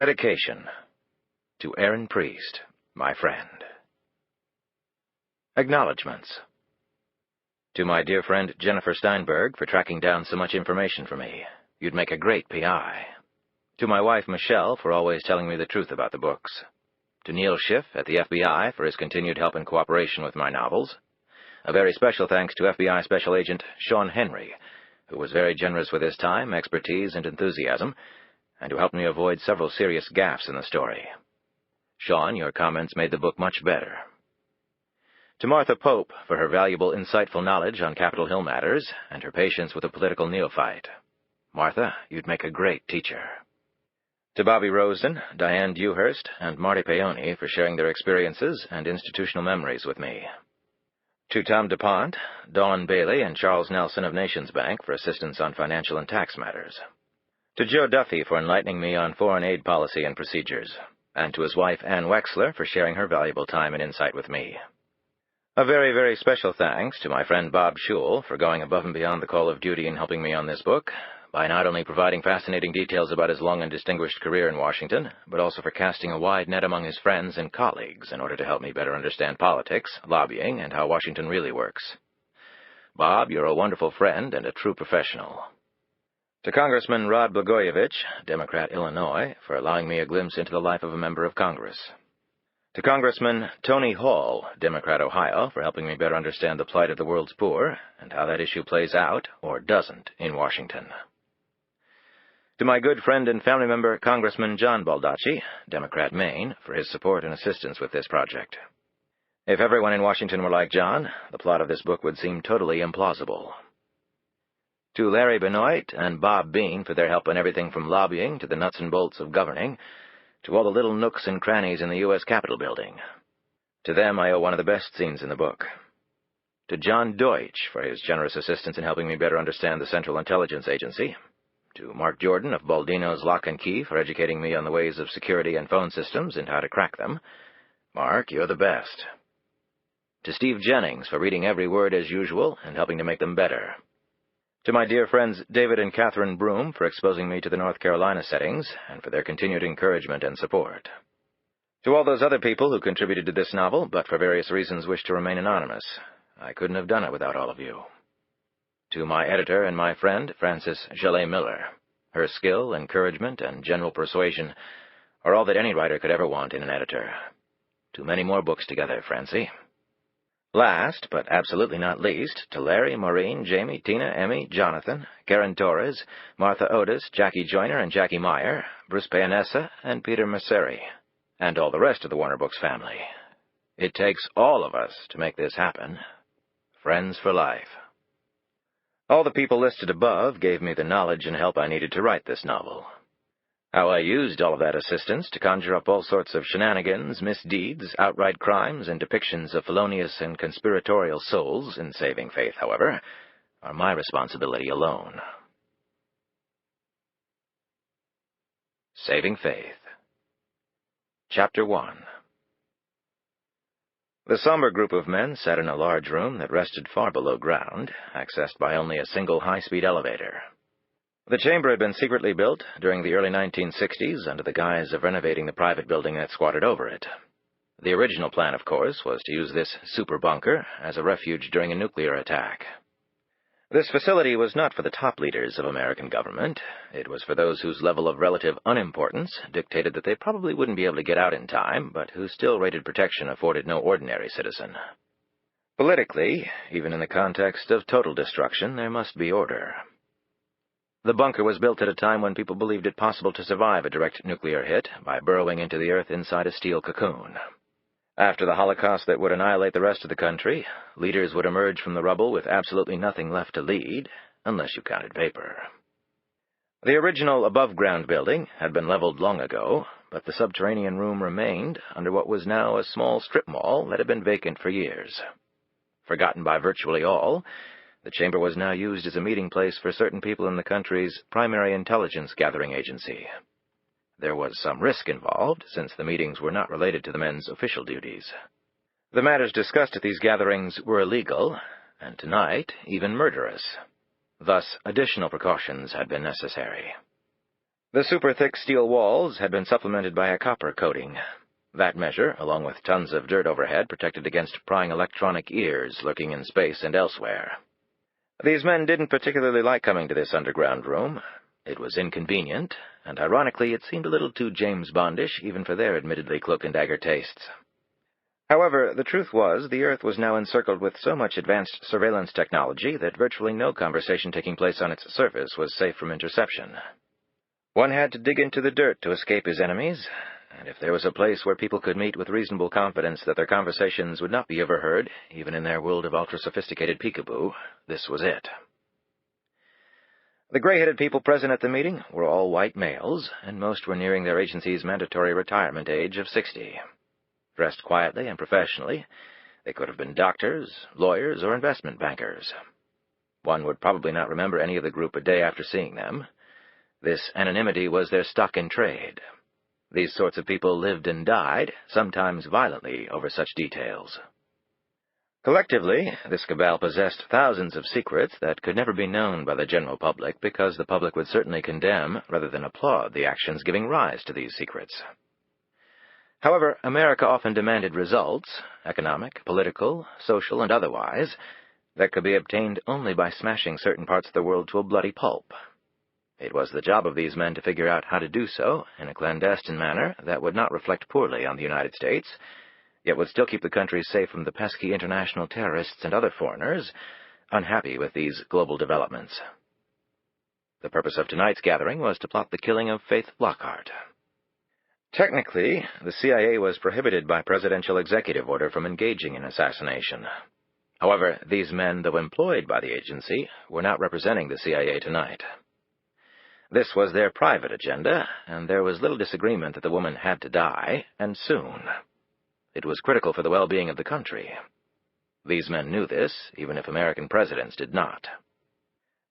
Dedication to Aaron Priest, my friend. Acknowledgments. To my dear friend Jennifer Steinberg for tracking down so much information for me. You'd make a great PI. To my wife Michelle for always telling me the truth about the books. To Neil Schiff at the FBI for his continued help and cooperation with my novels. A very special thanks to FBI Special Agent Sean Henry, who was very generous with his time, expertise, and enthusiasm, and who helped me avoid several serious gaffes in the story. Sean, your comments made the book much better. To Martha Pope for her valuable, insightful knowledge on Capitol Hill matters and her patience with a political neophyte. Martha, you'd make a great teacher. To Bobby Rosen, Diane Dewhurst, and Marty Paoni for sharing their experiences and institutional memories with me. To Tom DuPont, Dawn Bailey, and Charles Nelson of Nations Bank for assistance on financial and tax matters. To Joe Duffy for enlightening me on foreign aid policy and procedures, and to his wife Ann Wexler for sharing her valuable time and insight with me. A very, very special thanks to my friend Bob Schul for going above and beyond the call of duty in helping me on this book, by not only providing fascinating details about his long and distinguished career in Washington, but also for casting a wide net among his friends and colleagues in order to help me better understand politics, lobbying, and how Washington really works. Bob, you're a wonderful friend and a true professional. To Congressman Rod Blagojevich, Democrat, Illinois, for allowing me a glimpse into the life of a member of Congress. To Congressman Tony Hall, Democrat, Ohio, for helping me better understand the plight of the world's poor and how that issue plays out, or doesn't, in Washington. To my good friend and family member, Congressman John Baldacci, Democrat, Maine, for his support and assistance with this project. If everyone in Washington were like John, the plot of this book would seem totally implausible. To Larry Benoit and Bob Bean for their help in everything from lobbying to the nuts and bolts of governing, to all the little nooks and crannies in the U.S. Capitol building. To them I owe one of the best scenes in the book. To John Deutsch for his generous assistance in helping me better understand the Central Intelligence Agency. To Mark Jordan of Baldino's Lock and Key for educating me on the ways of security and phone systems and how to crack them. Mark, you're the best. To Steve Jennings for reading every word as usual and helping to make them better. To my dear friends David and Catherine Broom for exposing me to the North Carolina settings and for their continued encouragement and support. To all those other people who contributed to this novel but for various reasons wish to remain anonymous, I couldn't have done it without all of you. To my editor and my friend, Frances Gelée Miller. Her skill, encouragement, and general persuasion are all that any writer could ever want in an editor. Too many more books together, Francie. Last, but absolutely not least, to Larry, Maureen, Jamie, Tina, Emmy, Jonathan, Karen Torres, Martha Otis, Jackie Joyner and Jackie Meyer, Bruce Payanessa, and Peter Masseri, and all the rest of the Warner Books family. It takes all of us to make this happen. Friends for life. All the people listed above gave me the knowledge and help I needed to write this novel. How I used all of that assistance to conjure up all sorts of shenanigans, misdeeds, outright crimes, and depictions of felonious and conspiratorial souls in saving faith, however, are my responsibility alone. Saving Faith. Chapter 1. The somber group of men sat in a large room that rested far below ground, accessed by only a single high-speed elevator. The chamber had been secretly built during the early 1960s under the guise of renovating the private building that squatted over it. The original plan, of course, was to use this super bunker as a refuge during a nuclear attack. This facility was not for the top leaders of American government. It was for those whose level of relative unimportance dictated that they probably wouldn't be able to get out in time, but who still rated protection afforded no ordinary citizen. Politically, even in the context of total destruction, there must be order. The bunker was built at a time when people believed it possible to survive a direct nuclear hit by burrowing into the earth inside a steel cocoon. After the Holocaust that would annihilate the rest of the country, leaders would emerge from the rubble with absolutely nothing left to lead, unless you counted vapor. The original above-ground building had been leveled long ago, but the subterranean room remained under what was now a small strip mall that had been vacant for years. Forgotten by virtually all, the chamber was now used as a meeting place for certain people in the country's primary intelligence gathering agency. There was some risk involved, since the meetings were not related to the men's official duties. The matters discussed at these gatherings were illegal, and tonight even murderous. Thus, additional precautions had been necessary. The super-thick steel walls had been supplemented by a copper coating. That measure, along with tons of dirt overhead, protected against prying electronic ears lurking in space and elsewhere. These men didn't particularly like coming to this underground room. It was inconvenient, and ironically it seemed a little too James Bondish even for their admittedly cloak-and-dagger tastes. However, the truth was, the Earth was now encircled with so much advanced surveillance technology that virtually no conversation taking place on its surface was safe from interception. One had to dig into the dirt to escape his enemies, and if there was a place where people could meet with reasonable confidence that their conversations would not be overheard, even in their world of ultra-sophisticated peekaboo, this was it. The gray-headed people present at the meeting were all white males, and most were nearing their agency's mandatory retirement age of 60. Dressed quietly and professionally, they could have been doctors, lawyers, or investment bankers. One would probably not remember any of the group a day after seeing them. This anonymity was their stock in trade. These sorts of people lived and died, sometimes violently, over such details. Collectively, this cabal possessed thousands of secrets that could never be known by the general public because the public would certainly condemn rather than applaud the actions giving rise to these secrets. However, America often demanded results, economic, political, social, and otherwise, that could be obtained only by smashing certain parts of the world to a bloody pulp. It was the job of these men to figure out how to do so in a clandestine manner that would not reflect poorly on the United States, yet would still keep the country safe from the pesky international terrorists and other foreigners unhappy with these global developments. The purpose of tonight's gathering was to plot the killing of Faith Lockhart. Technically, the CIA was prohibited by presidential executive order from engaging in assassination. However, these men, though employed by the agency, were not representing the CIA tonight. This was their private agenda, and there was little disagreement that the woman had to die, and soon. It was critical for the well-being of the country. These men knew this, even if American presidents did not.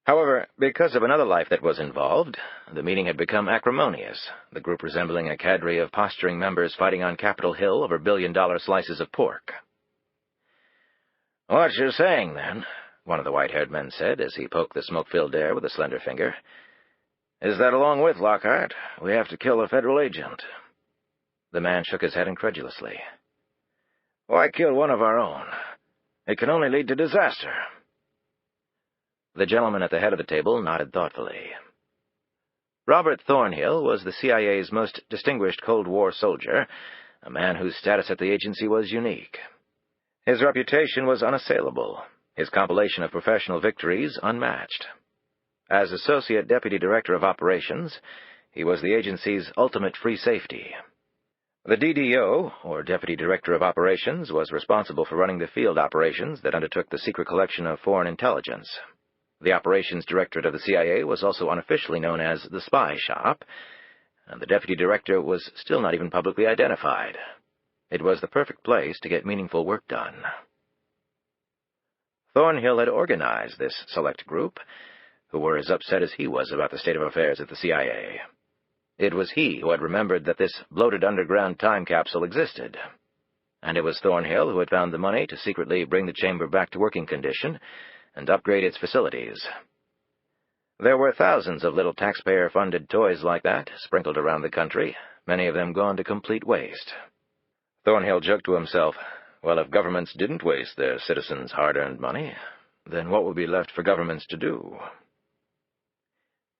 However, because of another life that was involved, the meeting had become acrimonious, the group resembling a cadre of posturing members fighting on Capitol Hill over billion-dollar slices of pork. "What you're saying, then," one of the white-haired men said as he poked the smoke-filled air with a slender finger, "is that along with Lockhart, we have to kill a federal agent." The man shook his head incredulously. "Why kill one of our own? It can only lead to disaster." The gentleman at the head of the table nodded thoughtfully. Robert Thornhill was the CIA's most distinguished Cold War soldier, a man whose status at the agency was unique. His reputation was unassailable, his compilation of professional victories unmatched. As Associate Deputy Director of Operations, he was the agency's ultimate free safety. The DDO, or Deputy Director of Operations, was responsible for running the field operations that undertook the secret collection of foreign intelligence. The Operations Directorate of the CIA was also unofficially known as the Spy Shop, and the Deputy Director was still not even publicly identified. It was the perfect place to get meaningful work done. Thornhill had organized this select group, who were as upset as he was about the state of affairs at the CIA. It was he who had remembered that this bloated underground time capsule existed. And it was Thornhill who had found the money to secretly bring the chamber back to working condition and upgrade its facilities. There were thousands of little taxpayer-funded toys like that sprinkled around the country, many of them gone to complete waste. Thornhill joked to himself, well, if governments didn't waste their citizens' hard-earned money, then what would be left for governments to do?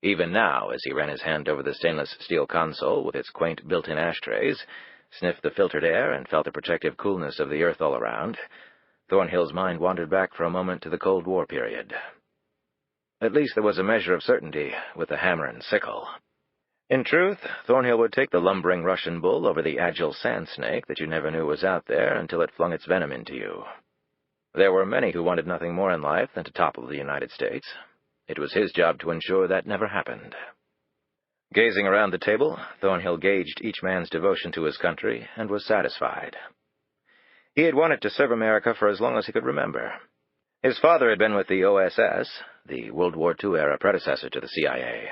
Even now, as he ran his hand over the stainless steel console with its quaint built-in ashtrays, sniffed the filtered air, and felt the protective coolness of the earth all around, Thornhill's mind wandered back for a moment to the Cold War period. At least there was a measure of certainty with the hammer and sickle. In truth, Thornhill would take the lumbering Russian bull over the agile sand snake that you never knew was out there until it flung its venom into you. There were many who wanted nothing more in life than to topple the United States. It was his job to ensure that never happened. Gazing around the table, Thornhill gauged each man's devotion to his country and was satisfied. He had wanted to serve America for as long as he could remember. His father had been with the OSS, the World War II-era predecessor to the CIA.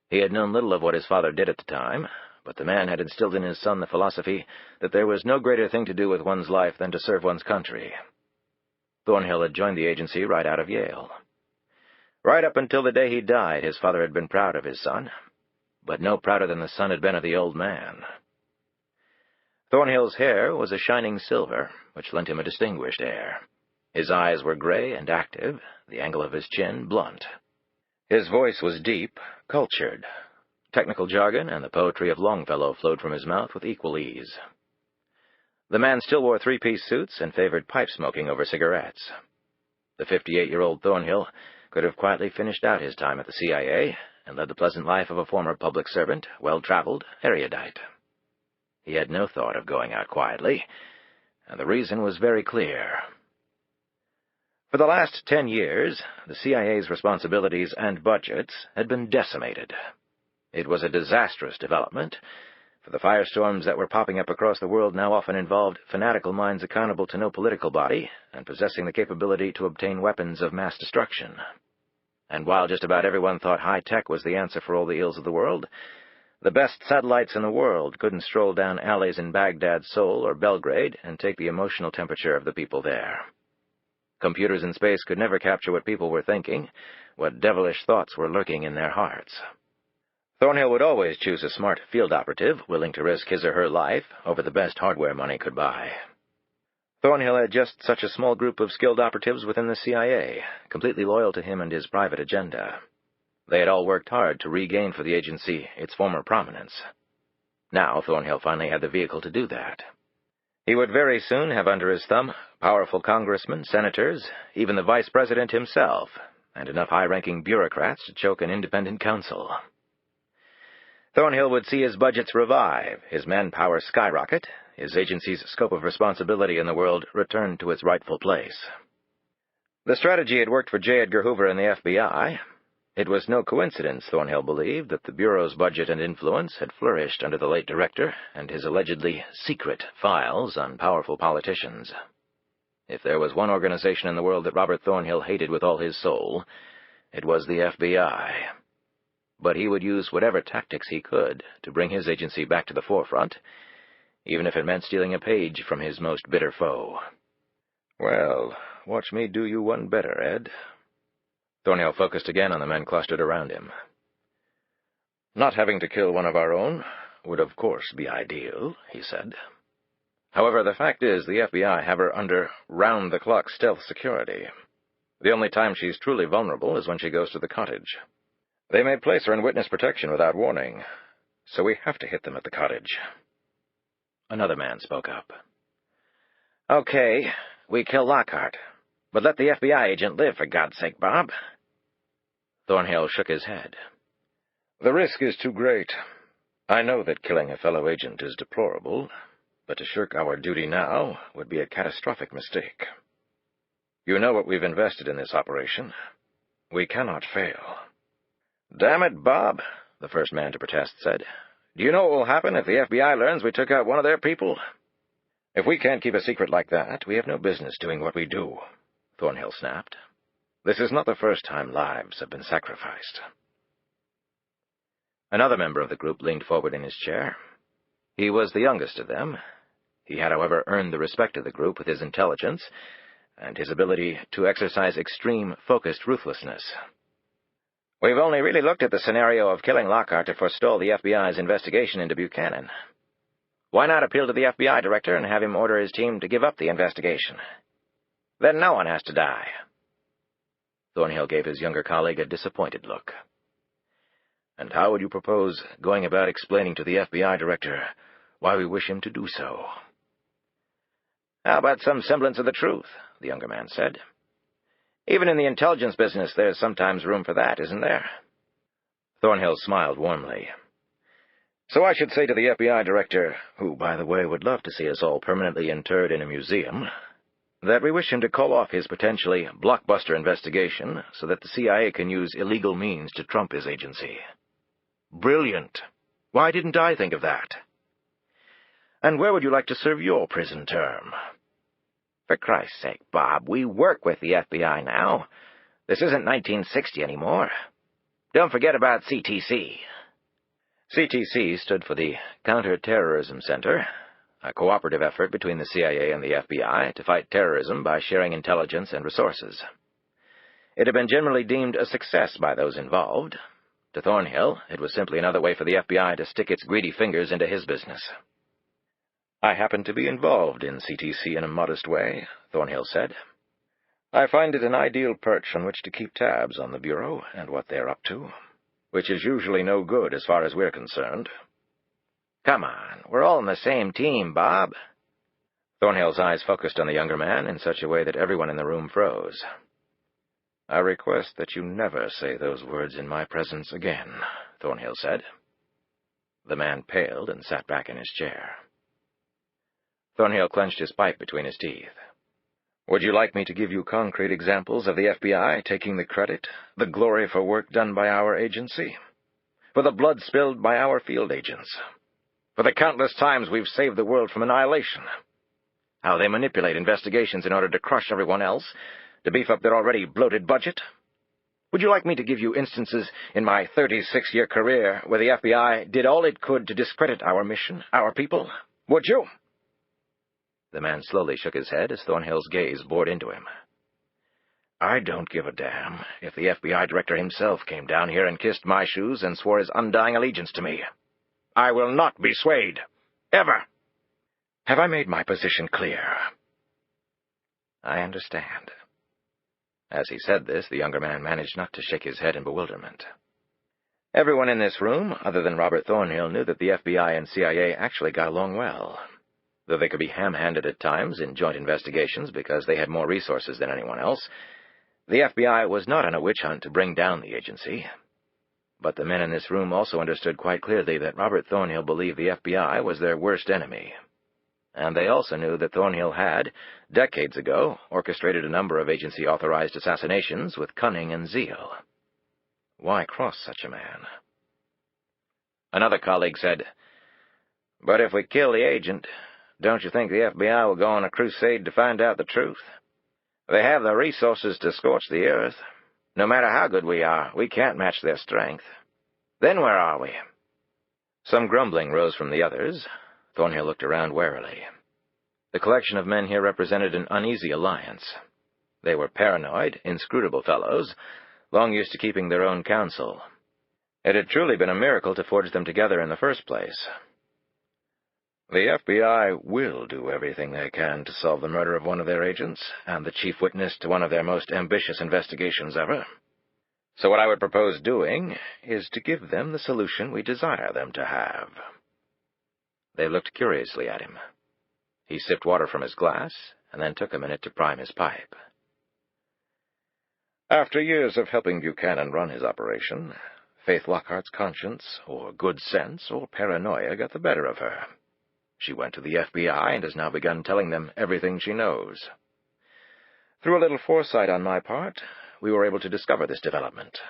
He had known little of what his father did at the time, but the man had instilled in his son the philosophy that there was no greater thing to do with one's life than to serve one's country. Thornhill had joined the agency right out of Yale. Right up until the day he died, his father had been proud of his son. but no prouder than the son had been of the old man. Thornhill's hair was a shining silver, which lent him a distinguished air. His eyes were gray and active, the angle of his chin blunt. His voice was deep, cultured. Technical jargon and the poetry of Longfellow flowed from his mouth with equal ease. The man still wore three-piece suits and favored pipe-smoking over cigarettes. The 58-year-old Thornhill could have quietly finished out his time at the CIA and led the pleasant life of a former public servant, well-traveled, erudite. He had no thought of going out quietly, and the reason was very clear. For the last 10 years, the CIA's responsibilities and budgets had been decimated. It was a disastrous development, for the firestorms that were popping up across the world now often involved fanatical minds accountable to no political body and possessing the capability to obtain weapons of mass destruction. And while just about everyone thought high-tech was the answer for all the ills of the world, the best satellites in the world couldn't stroll down alleys in Baghdad, Seoul, or Belgrade and take the emotional temperature of the people there. Computers in space could never capture what people were thinking, what devilish thoughts were lurking in their hearts. Thornhill would always choose a smart field operative willing to risk his or her life over the best hardware money could buy. Thornhill had just such a small group of skilled operatives within the CIA, completely loyal to him and his private agenda. They had all worked hard to regain for the agency its former prominence. Now Thornhill finally had the vehicle to do that. He would very soon have under his thumb powerful congressmen, senators, even the vice president himself, and enough high-ranking bureaucrats to choke an independent council. Thornhill would see his budgets revive, his manpower skyrocket, his agency's scope of responsibility in the world return to its rightful place. The strategy had worked for J. Edgar Hoover and the FBI. It was no coincidence, Thornhill believed, that the Bureau's budget and influence had flourished under the late director and his allegedly secret files on powerful politicians. If there was one organization in the world that Robert Thornhill hated with all his soul, it was the FBI. But he would use whatever tactics he could to bring his agency back to the forefront, even if it meant stealing a page from his most bitter foe. Well, watch me do you one better, Ed. Thornhill focused again on the men clustered around him. Not having to kill one of our own would of course be ideal, he said. However, the fact is the FBI have her under round-the-clock stealth security. The only time she's truly vulnerable is when she goes to the cottage. They may place her in witness protection without warning, so we have to hit them at the cottage. Another man spoke up. Okay, we kill Lockhart, but let the FBI agent live, for God's sake, Bob. Thornhill shook his head. The risk is too great. I know that killing a fellow agent is deplorable, but to shirk our duty now would be a catastrophic mistake. You know what we've invested in this operation. We cannot fail. Damn it, Bob, the first man to protest said. Do you know what will happen if the FBI learns we took out one of their people? If we can't keep a secret like that, we have no business doing what we do, Thornhill snapped. This is not the first time lives have been sacrificed. Another member of the group leaned forward in his chair. He was the youngest of them. He had, however, earned the respect of the group with his intelligence and his ability to exercise extreme, focused ruthlessness. We've only really looked at the scenario of killing Lockhart to forestall the FBI's investigation into Buchanan. Why not appeal to the FBI director and have him order his team to give up the investigation? Then no one has to die. Thornhill gave his younger colleague a disappointed look. And how would you propose going about explaining to the FBI director why we wish him to do so? How about some semblance of the truth, the younger man said. Even in the intelligence business, there's sometimes room for that, isn't there? Thornhill smiled warmly. So I should say to the FBI director, who, by the way, would love to see us all permanently interred in a museum, that we wish him to call off his potentially blockbuster investigation so that the CIA can use illegal means to trump his agency. Brilliant. Why didn't I think of that? And where would you like to serve your prison term? For Christ's sake, Bob, we work with the FBI now. This isn't 1960 anymore. Don't forget about CTC. CTC stood for the Counter-Terrorism Center, a cooperative effort between the CIA and the FBI to fight terrorism by sharing intelligence and resources. It had been generally deemed a success by those involved. To Thornhill, it was simply another way for the FBI to stick its greedy fingers into his business. "I happen to be involved in CTC in a modest way," Thornhill said. "I find it an ideal perch on which to keep tabs on the Bureau and what they're up to, which is usually no good as far as we're concerned." "Come on, we're all on the same team, Bob." Thornhill's eyes focused on the younger man in such a way that everyone in the room froze. "I request that you never say those words in my presence again," Thornhill said. The man paled and sat back in his chair. Thornhill clenched his pipe between his teeth. "Would you like me to give you concrete examples of the FBI taking the credit, the glory for work done by our agency? For the blood spilled by our field agents? For the countless times we've saved the world from annihilation? How they manipulate investigations in order to crush everyone else, to beef up their already bloated budget? Would you like me to give you instances in my 36-year career where the FBI did all it could to discredit our mission, our people? Would you?" The man slowly shook his head as Thornhill's gaze bored into him. "I don't give a damn if the FBI director himself came down here and kissed my shoes and swore his undying allegiance to me. I will not be swayed. Ever. Have I made my position clear?" "I understand." As he said this, the younger man managed not to shake his head in bewilderment. Everyone in this room, other than Robert Thornhill, knew that the FBI and CIA actually got along well. Though they could be ham-handed at times in joint investigations because they had more resources than anyone else, the FBI was not on a witch hunt to bring down the agency. But the men in this room also understood quite clearly that Robert Thornhill believed the FBI was their worst enemy. And they also knew that Thornhill had, decades ago, orchestrated a number of agency-authorized assassinations with cunning and zeal. Why cross such a man? Another colleague said, "But if we kill the agent, don't you think the FBI will go on a crusade to find out the truth? They have the resources to scorch the earth. No matter how good we are, we can't match their strength. Then where are we?" Some grumbling rose from the others. Thornhill looked around warily. The collection of men here represented an uneasy alliance. They were paranoid, inscrutable fellows, long used to keeping their own counsel. It had truly been a miracle to forge them together in the first place. "The FBI will do everything they can to solve the murder of one of their agents, and the chief witness to one of their most ambitious investigations ever. So what I would propose doing is to give them the solution we desire them to have." They looked curiously at him. He sipped water from his glass, and then took a minute to prime his pipe. "After years of helping Buchanan run his operation, Faith Lockhart's conscience, or good sense, or paranoia got the better of her. She went to the FBI and has now begun telling them everything she knows. Through a little foresight on my part, we were able to discover this development.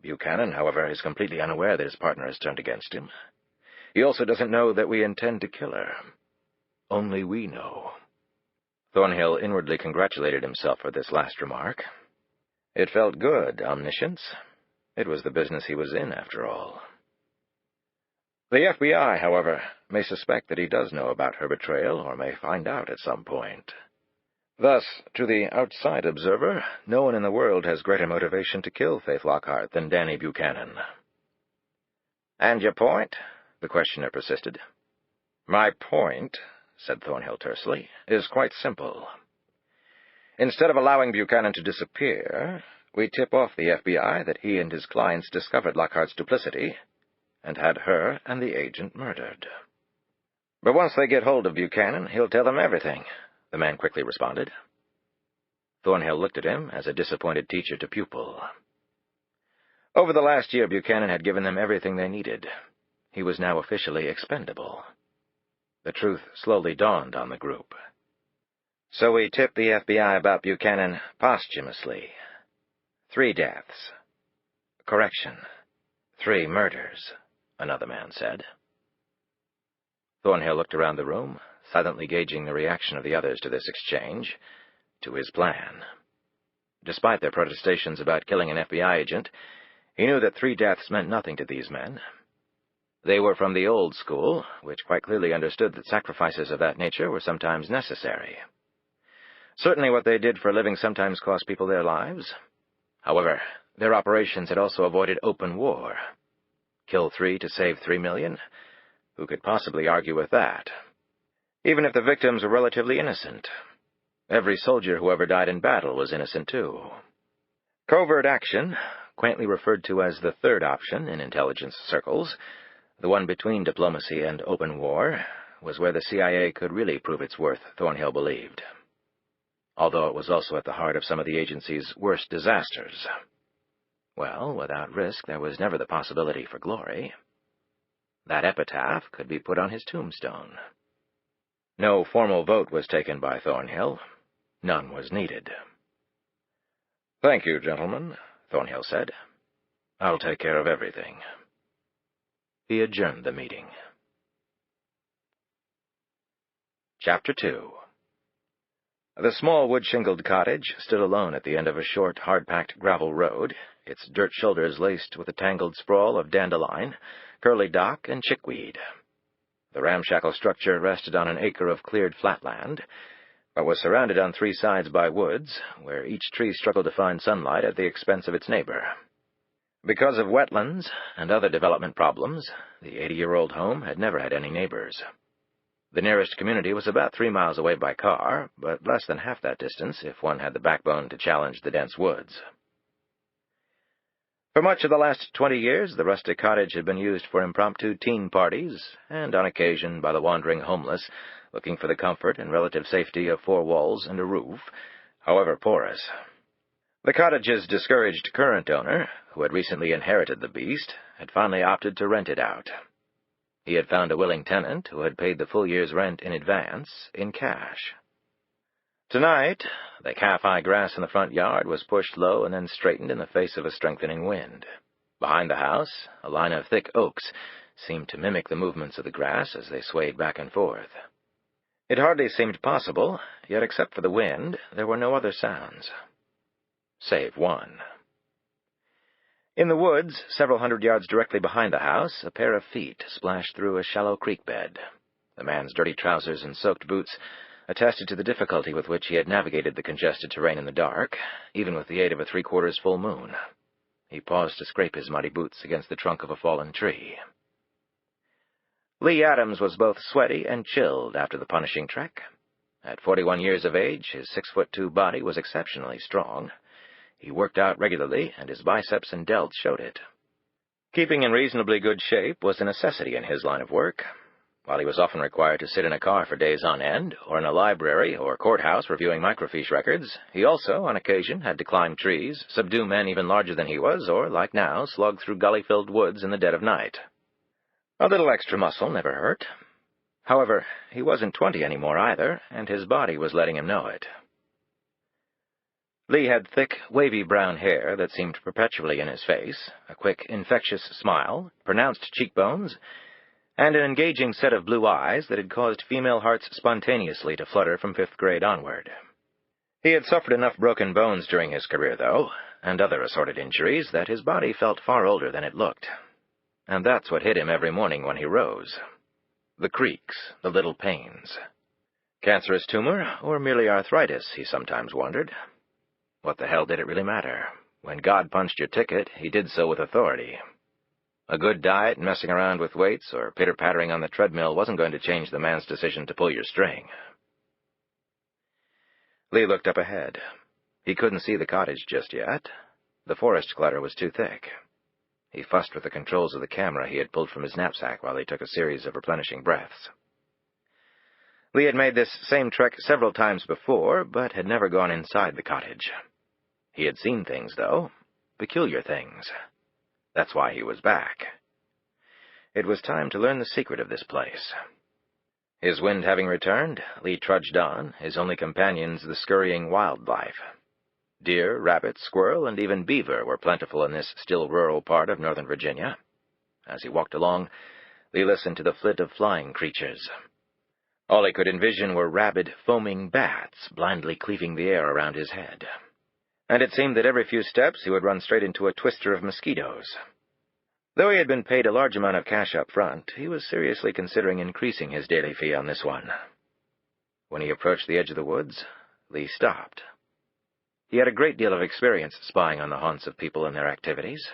Buchanan, however, is completely unaware that his partner has turned against him. He also doesn't know that we intend to kill her. Only we know." Thornhill inwardly congratulated himself for this last remark. It felt good, omniscience. It was the business he was in, after all. "The FBI, however, may suspect that he does know about her betrayal, or may find out at some point. Thus, to the outside observer, no one in the world has greater motivation to kill Faith Lockhart than Danny Buchanan." "And your point?" the questioner persisted. "My point," said Thornhill tersely, "is quite simple. Instead of allowing Buchanan to disappear, we tip off the FBI that he and his clients discovered Lockhart's duplicity and had her and the agent murdered." "But once they get hold of Buchanan, he'll tell them everything," the man quickly responded. Thornhill looked at him as a disappointed teacher to pupil. Over the last year, Buchanan had given them everything they needed. He was now officially expendable. The truth slowly dawned on the group. "So we tipped the FBI about Buchanan posthumously. 3 deaths. Correction, 3 murders," another man said. Thornhill looked around the room, silently gauging the reaction of the others to this exchange, to his plan. Despite their protestations about killing an FBI agent, he knew that 3 deaths meant nothing to these men. They were from the old school, which quite clearly understood that sacrifices of that nature were sometimes necessary. Certainly what they did for a living sometimes cost people their lives. However, their operations had also avoided open war. Kill 3 to save 3 million? Who could possibly argue with that? Even if the victims were relatively innocent. Every soldier who ever died in battle was innocent too. Covert action, quaintly referred to as the third option in intelligence circles, the one between diplomacy and open war, was where the CIA could really prove its worth, Thornhill believed. Although it was also at the heart of some of the agency's worst disasters. Well, without risk, there was never the possibility for glory. That epitaph could be put on his tombstone. No formal vote was taken by Thornhill. None was needed. "Thank you, gentlemen," Thornhill said. "I'll take care of everything." He adjourned the meeting. Chapter 2. The small wood-shingled cottage stood alone at the end of a short, hard-packed gravel road, its dirt shoulders laced with a tangled sprawl of dandelion, curly dock, and chickweed. The ramshackle structure rested on an acre of cleared flatland, but was surrounded on 3 sides by woods, where each tree struggled to find sunlight at the expense of its neighbor. Because of wetlands and other development problems, the 80-year-old home had never had any neighbors. The nearest community was about 3 miles away by car, but less than half that distance if one had the backbone to challenge the dense woods. For much of the last 20 years, the rustic cottage had been used for impromptu teen parties, and on occasion by the wandering homeless, looking for the comfort and relative safety of 4 walls and a roof, however porous. The cottage's discouraged current owner, who had recently inherited the beast, had finally opted to rent it out. He had found a willing tenant who had paid the full year's rent in advance, in cash. Tonight, the calf-high grass in the front yard was pushed low and then straightened in the face of a strengthening wind. Behind the house, a line of thick oaks seemed to mimic the movements of the grass as they swayed back and forth. It hardly seemed possible, yet except for the wind, there were no other sounds. Save one. In the woods, several hundred yards directly behind the house, a pair of feet splashed through a shallow creek bed. The man's dirty trousers and soaked boots attested to the difficulty with which he had navigated the congested terrain in the dark, even with the aid of a 3/4 full moon. He paused to scrape his muddy boots against the trunk of a fallen tree. Lee Adams was both sweaty and chilled after the punishing trek. At 41 years of age, his 6'2" body was exceptionally strong. He worked out regularly, and his biceps and delts showed it. Keeping in reasonably good shape was a necessity in his line of work. While he was often required to sit in a car for days on end, or in a library or courthouse reviewing microfiche records, he also, on occasion, had to climb trees, subdue men even larger than he was, or, like now, slug through gully-filled woods in the dead of night. A little extra muscle never hurt. However, he wasn't 20 anymore either, and his body was letting him know it. Lee had thick, wavy brown hair that seemed perpetually in his face, a quick, infectious smile, pronounced cheekbones, and an engaging set of blue eyes that had caused female hearts spontaneously to flutter from 5th grade onward. He had suffered enough broken bones during his career, though, and other assorted injuries, that his body felt far older than it looked. And that's what hit him every morning when he rose. The creaks, the little pains. Cancerous tumor, or merely arthritis, he sometimes wondered. What the hell did it really matter? When God punched your ticket, he did so with authority. A good diet, messing around with weights, or pitter-pattering on the treadmill wasn't going to change the man's decision to pull your string. Lee looked up ahead. He couldn't see the cottage just yet. The forest clutter was too thick. He fussed with the controls of the camera he had pulled from his knapsack while he took a series of replenishing breaths. Lee had made this same trek several times before, but had never gone inside the cottage. He had seen things, though. Peculiar things. That's why he was back. It was time to learn the secret of this place. His wind having returned, Lee trudged on, his only companions the scurrying wildlife. Deer, rabbit, squirrel, and even beaver were plentiful in this still rural part of northern Virginia. As he walked along, Lee listened to the flit of flying creatures. All he could envision were rabid, foaming bats blindly cleaving the air around his head. And it seemed that every few steps he would run straight into a twister of mosquitoes. Though he had been paid a large amount of cash up front, he was seriously considering increasing his daily fee on this one. When he approached the edge of the woods, Lee stopped. He had a great deal of experience spying on the haunts of people and their activities.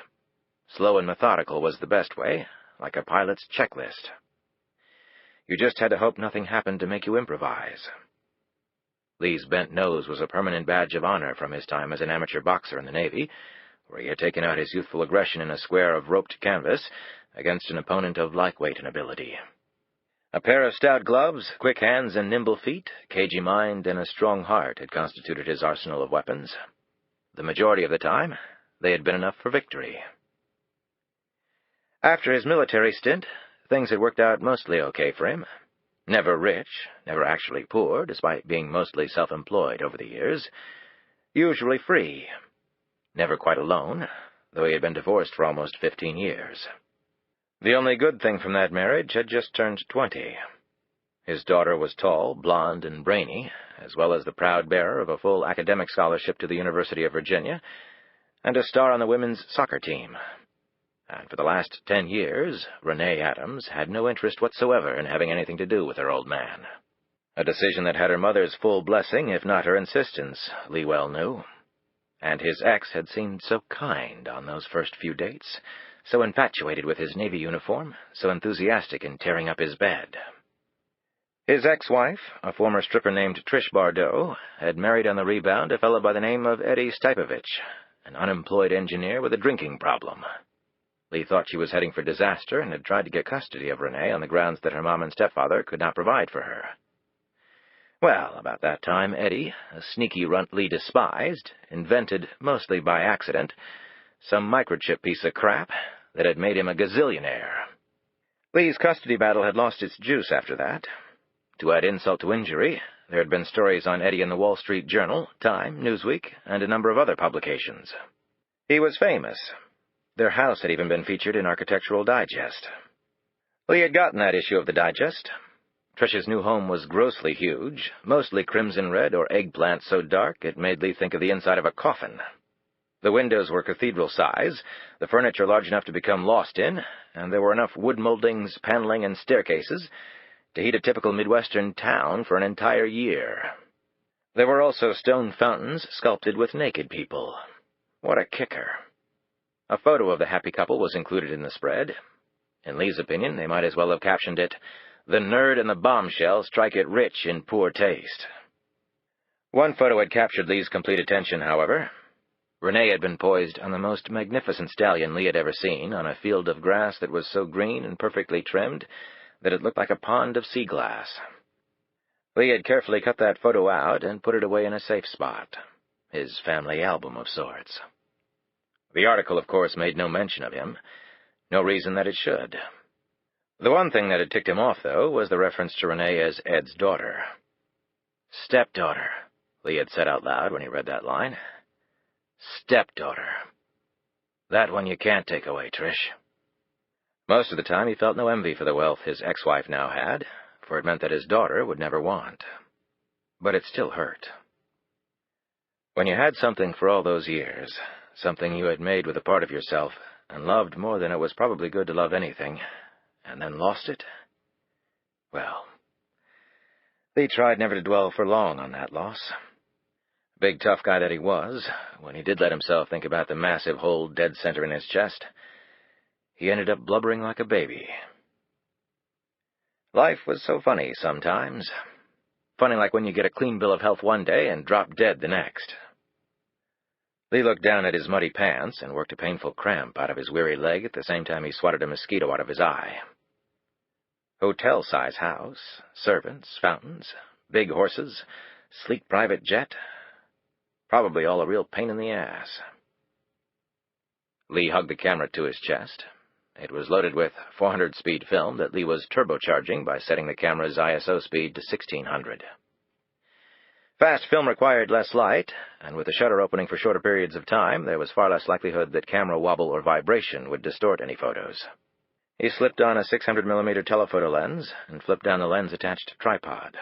Slow and methodical was the best way, like a pilot's checklist. You just had to hope nothing happened to make you improvise. Lee's bent nose was a permanent badge of honor from his time as an amateur boxer in the Navy, where he had taken out his youthful aggression in a square of roped canvas against an opponent of like weight and ability. A pair of stout gloves, quick hands and nimble feet, cagey mind, and a strong heart had constituted his arsenal of weapons. The majority of the time, they had been enough for victory. After his military stint, things had worked out mostly okay for him. Never rich, never actually poor, despite being mostly self-employed over the years. Usually free. Never quite alone, though he had been divorced for almost 15 years. The only good thing from that marriage had just turned 20. His daughter was tall, blonde, and brainy, as well as the proud bearer of a full academic scholarship to the University of Virginia, and a star on the women's soccer team. And for the last 10 years, Renee Adams had no interest whatsoever in having anything to do with her old man. A decision that had her mother's full blessing, if not her insistence, Lee well knew. And his ex had seemed so kind on those first few dates, so infatuated with his Navy uniform, so enthusiastic in tearing up his bed. His ex-wife, a former stripper named Trish Bardot, had married on the rebound a fellow by the name of Eddie Stipovich, an unemployed engineer with a drinking problem. Lee thought she was heading for disaster and had tried to get custody of Renee on the grounds that her mom and stepfather could not provide for her. Well, about that time, Eddie, a sneaky runt Lee despised, invented, mostly by accident, some microchip piece of crap that had made him a gazillionaire. Lee's custody battle had lost its juice after that. To add insult to injury, there had been stories on Eddie in the Wall Street Journal, Time, Newsweek, and a number of other publications. He was famous. Their house had even been featured in Architectural Digest. Lee had gotten that issue of the Digest. Trish's new home was grossly huge, mostly crimson red or eggplant so dark it made Lee think of the inside of a coffin. The windows were cathedral size, the furniture large enough to become lost in, and there were enough wood moldings, paneling, and staircases to heat a typical Midwestern town for an entire year. There were also stone fountains sculpted with naked people. What a kicker. A photo of the happy couple was included in the spread. In Lee's opinion, they might as well have captioned it, "The nerd and the bombshell strike it rich in poor taste." One photo had captured Lee's complete attention, however. Renee had been poised on the most magnificent stallion Lee had ever seen, on a field of grass that was so green and perfectly trimmed that it looked like a pond of sea glass. Lee had carefully cut that photo out and put it away in a safe spot, his family album of sorts. The article, of course, made no mention of him. No reason that it should. The one thing that had ticked him off, though, was the reference to Renee as Ed's daughter. Stepdaughter, Lee had said out loud when he read that line. Stepdaughter. That one you can't take away, Trish. Most of the time he felt no envy for the wealth his ex-wife now had, for it meant that his daughter would never want. But it still hurt. When you had something for all those years, something you had made with a part of yourself, and loved more than it was probably good to love anything, and then lost it? Well, Lee tried never to dwell for long on that loss. Big tough guy that he was, when he did let himself think about the massive hole dead center in his chest, he ended up blubbering like a baby. Life was so funny sometimes. Funny like when you get a clean bill of health one day and drop dead the next. Lee looked down at his muddy pants and worked a painful cramp out of his weary leg at the same time he swatted a mosquito out of his eye. Hotel-size house, servants, fountains, big horses, sleek private jet. Probably all a real pain in the ass. Lee hugged the camera to his chest. It was loaded with 400-speed film that Lee was turbocharging by setting the camera's ISO speed to 1600. Fast film required less light, and with the shutter opening for shorter periods of time, there was far less likelihood that camera wobble or vibration would distort any photos. He slipped on a 600mm telephoto lens and flipped down the lens-attached tripod.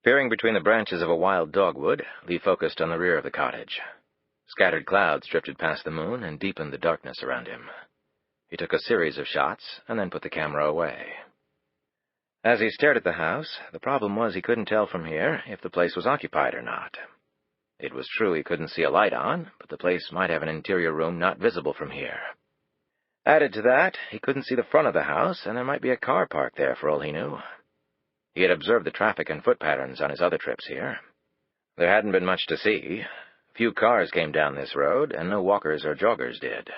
Peering between the branches of a wild dogwood, Lee focused on the rear of the cottage. Scattered clouds drifted past the moon and deepened the darkness around him. He took a series of shots and then put the camera away. As he stared at the house, the problem was he couldn't tell from here if the place was occupied or not. It was true he couldn't see a light on, but the place might have an interior room not visible from here. Added to that, he couldn't see the front of the house, and there might be a car parked there for all he knew. He had observed the traffic and foot patterns on his other trips here. There hadn't been much to see. Few cars came down this road, and no walkers or joggers did.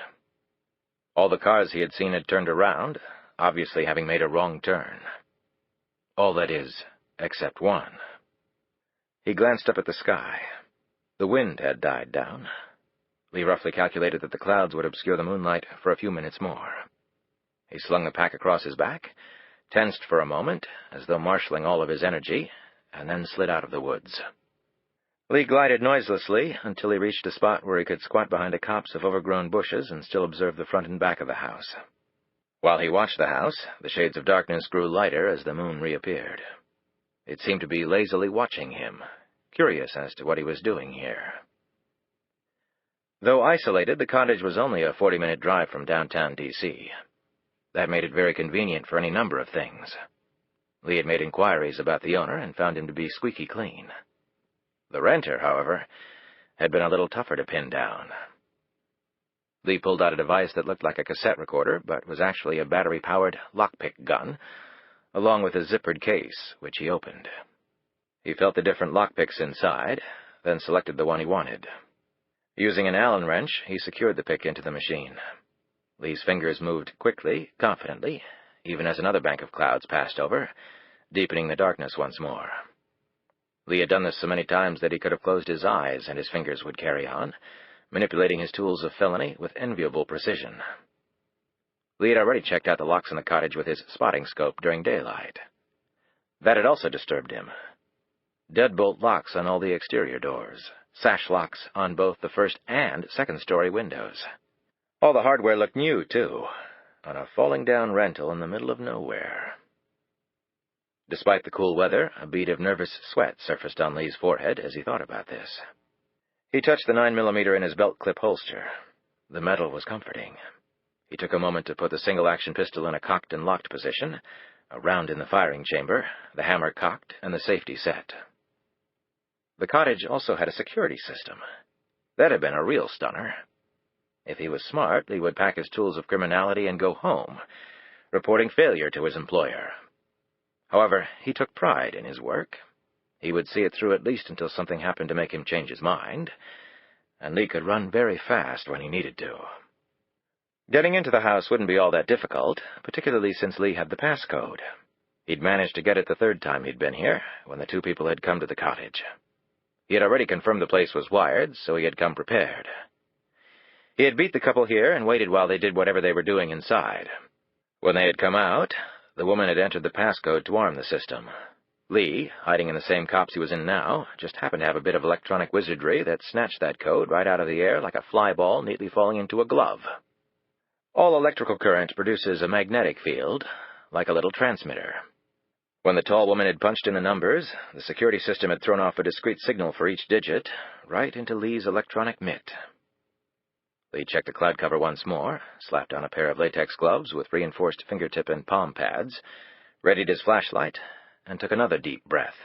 All the cars he had seen had turned around, obviously having made a wrong turn. All that is, except one. He glanced up at the sky. The wind had died down. Lee roughly calculated that the clouds would obscure the moonlight for a few minutes more. He slung the pack across his back, tensed for a moment, as though marshalling all of his energy, and then slid out of the woods. Lee glided noiselessly until he reached a spot where he could squat behind a copse of overgrown bushes and still observe the front and back of the house. While he watched the house, the shades of darkness grew lighter as the moon reappeared. It seemed to be lazily watching him, curious as to what he was doing here. Though isolated, the cottage was only a 40-minute drive from downtown D.C. That made it very convenient for any number of things. Lee had made inquiries about the owner and found him to be squeaky clean. The renter, however, had been a little tougher to pin down. Lee pulled out a device that looked like a cassette recorder, but was actually a battery-powered lockpick gun, along with a zippered case, which he opened. He felt the different lockpicks inside, then selected the one he wanted. Using an Allen wrench, he secured the pick into the machine. Lee's fingers moved quickly, confidently, even as another bank of clouds passed over, deepening the darkness once more. Lee had done this so many times that he could have closed his eyes and his fingers would carry on, manipulating his tools of felony with enviable precision. Lee had already checked out the locks in the cottage with his spotting scope during daylight. That had also disturbed him. Deadbolt locks on all the exterior doors, sash locks on both the first and second-story windows. All the hardware looked new, too, on a falling-down rental in the middle of nowhere. Despite the cool weather, a bead of nervous sweat surfaced on Lee's forehead as he thought about this. He touched the 9mm in his belt-clip holster. The metal was comforting. He took a moment to put the single-action pistol in a cocked and locked position, a round in the firing chamber, the hammer cocked, and the safety set. The cottage also had a security system. That had been a real stunner. If he was smart, Lee would pack his tools of criminality and go home, reporting failure to his employer. However, he took pride in his work. He would see it through at least until something happened to make him change his mind, and Lee could run very fast when he needed to. Getting into the house wouldn't be all that difficult, particularly since Lee had the passcode. He'd managed to get it the third time he'd been here, when the two people had come to the cottage. He had already confirmed the place was wired, so he had come prepared. He had beat the couple here and waited while they did whatever they were doing inside. When they had come out, the woman had entered the passcode to arm the system. Lee, hiding in the same copse he was in now, just happened to have a bit of electronic wizardry that snatched that code right out of the air like a fly ball neatly falling into a glove. All electrical current produces a magnetic field, like a little transmitter. When the tall woman had punched in the numbers, the security system had thrown off a discrete signal for each digit, right into Lee's electronic mitt. Lee checked the cloud cover once more, slapped on a pair of latex gloves with reinforced fingertip and palm pads, readied his flashlight, and took another deep breath.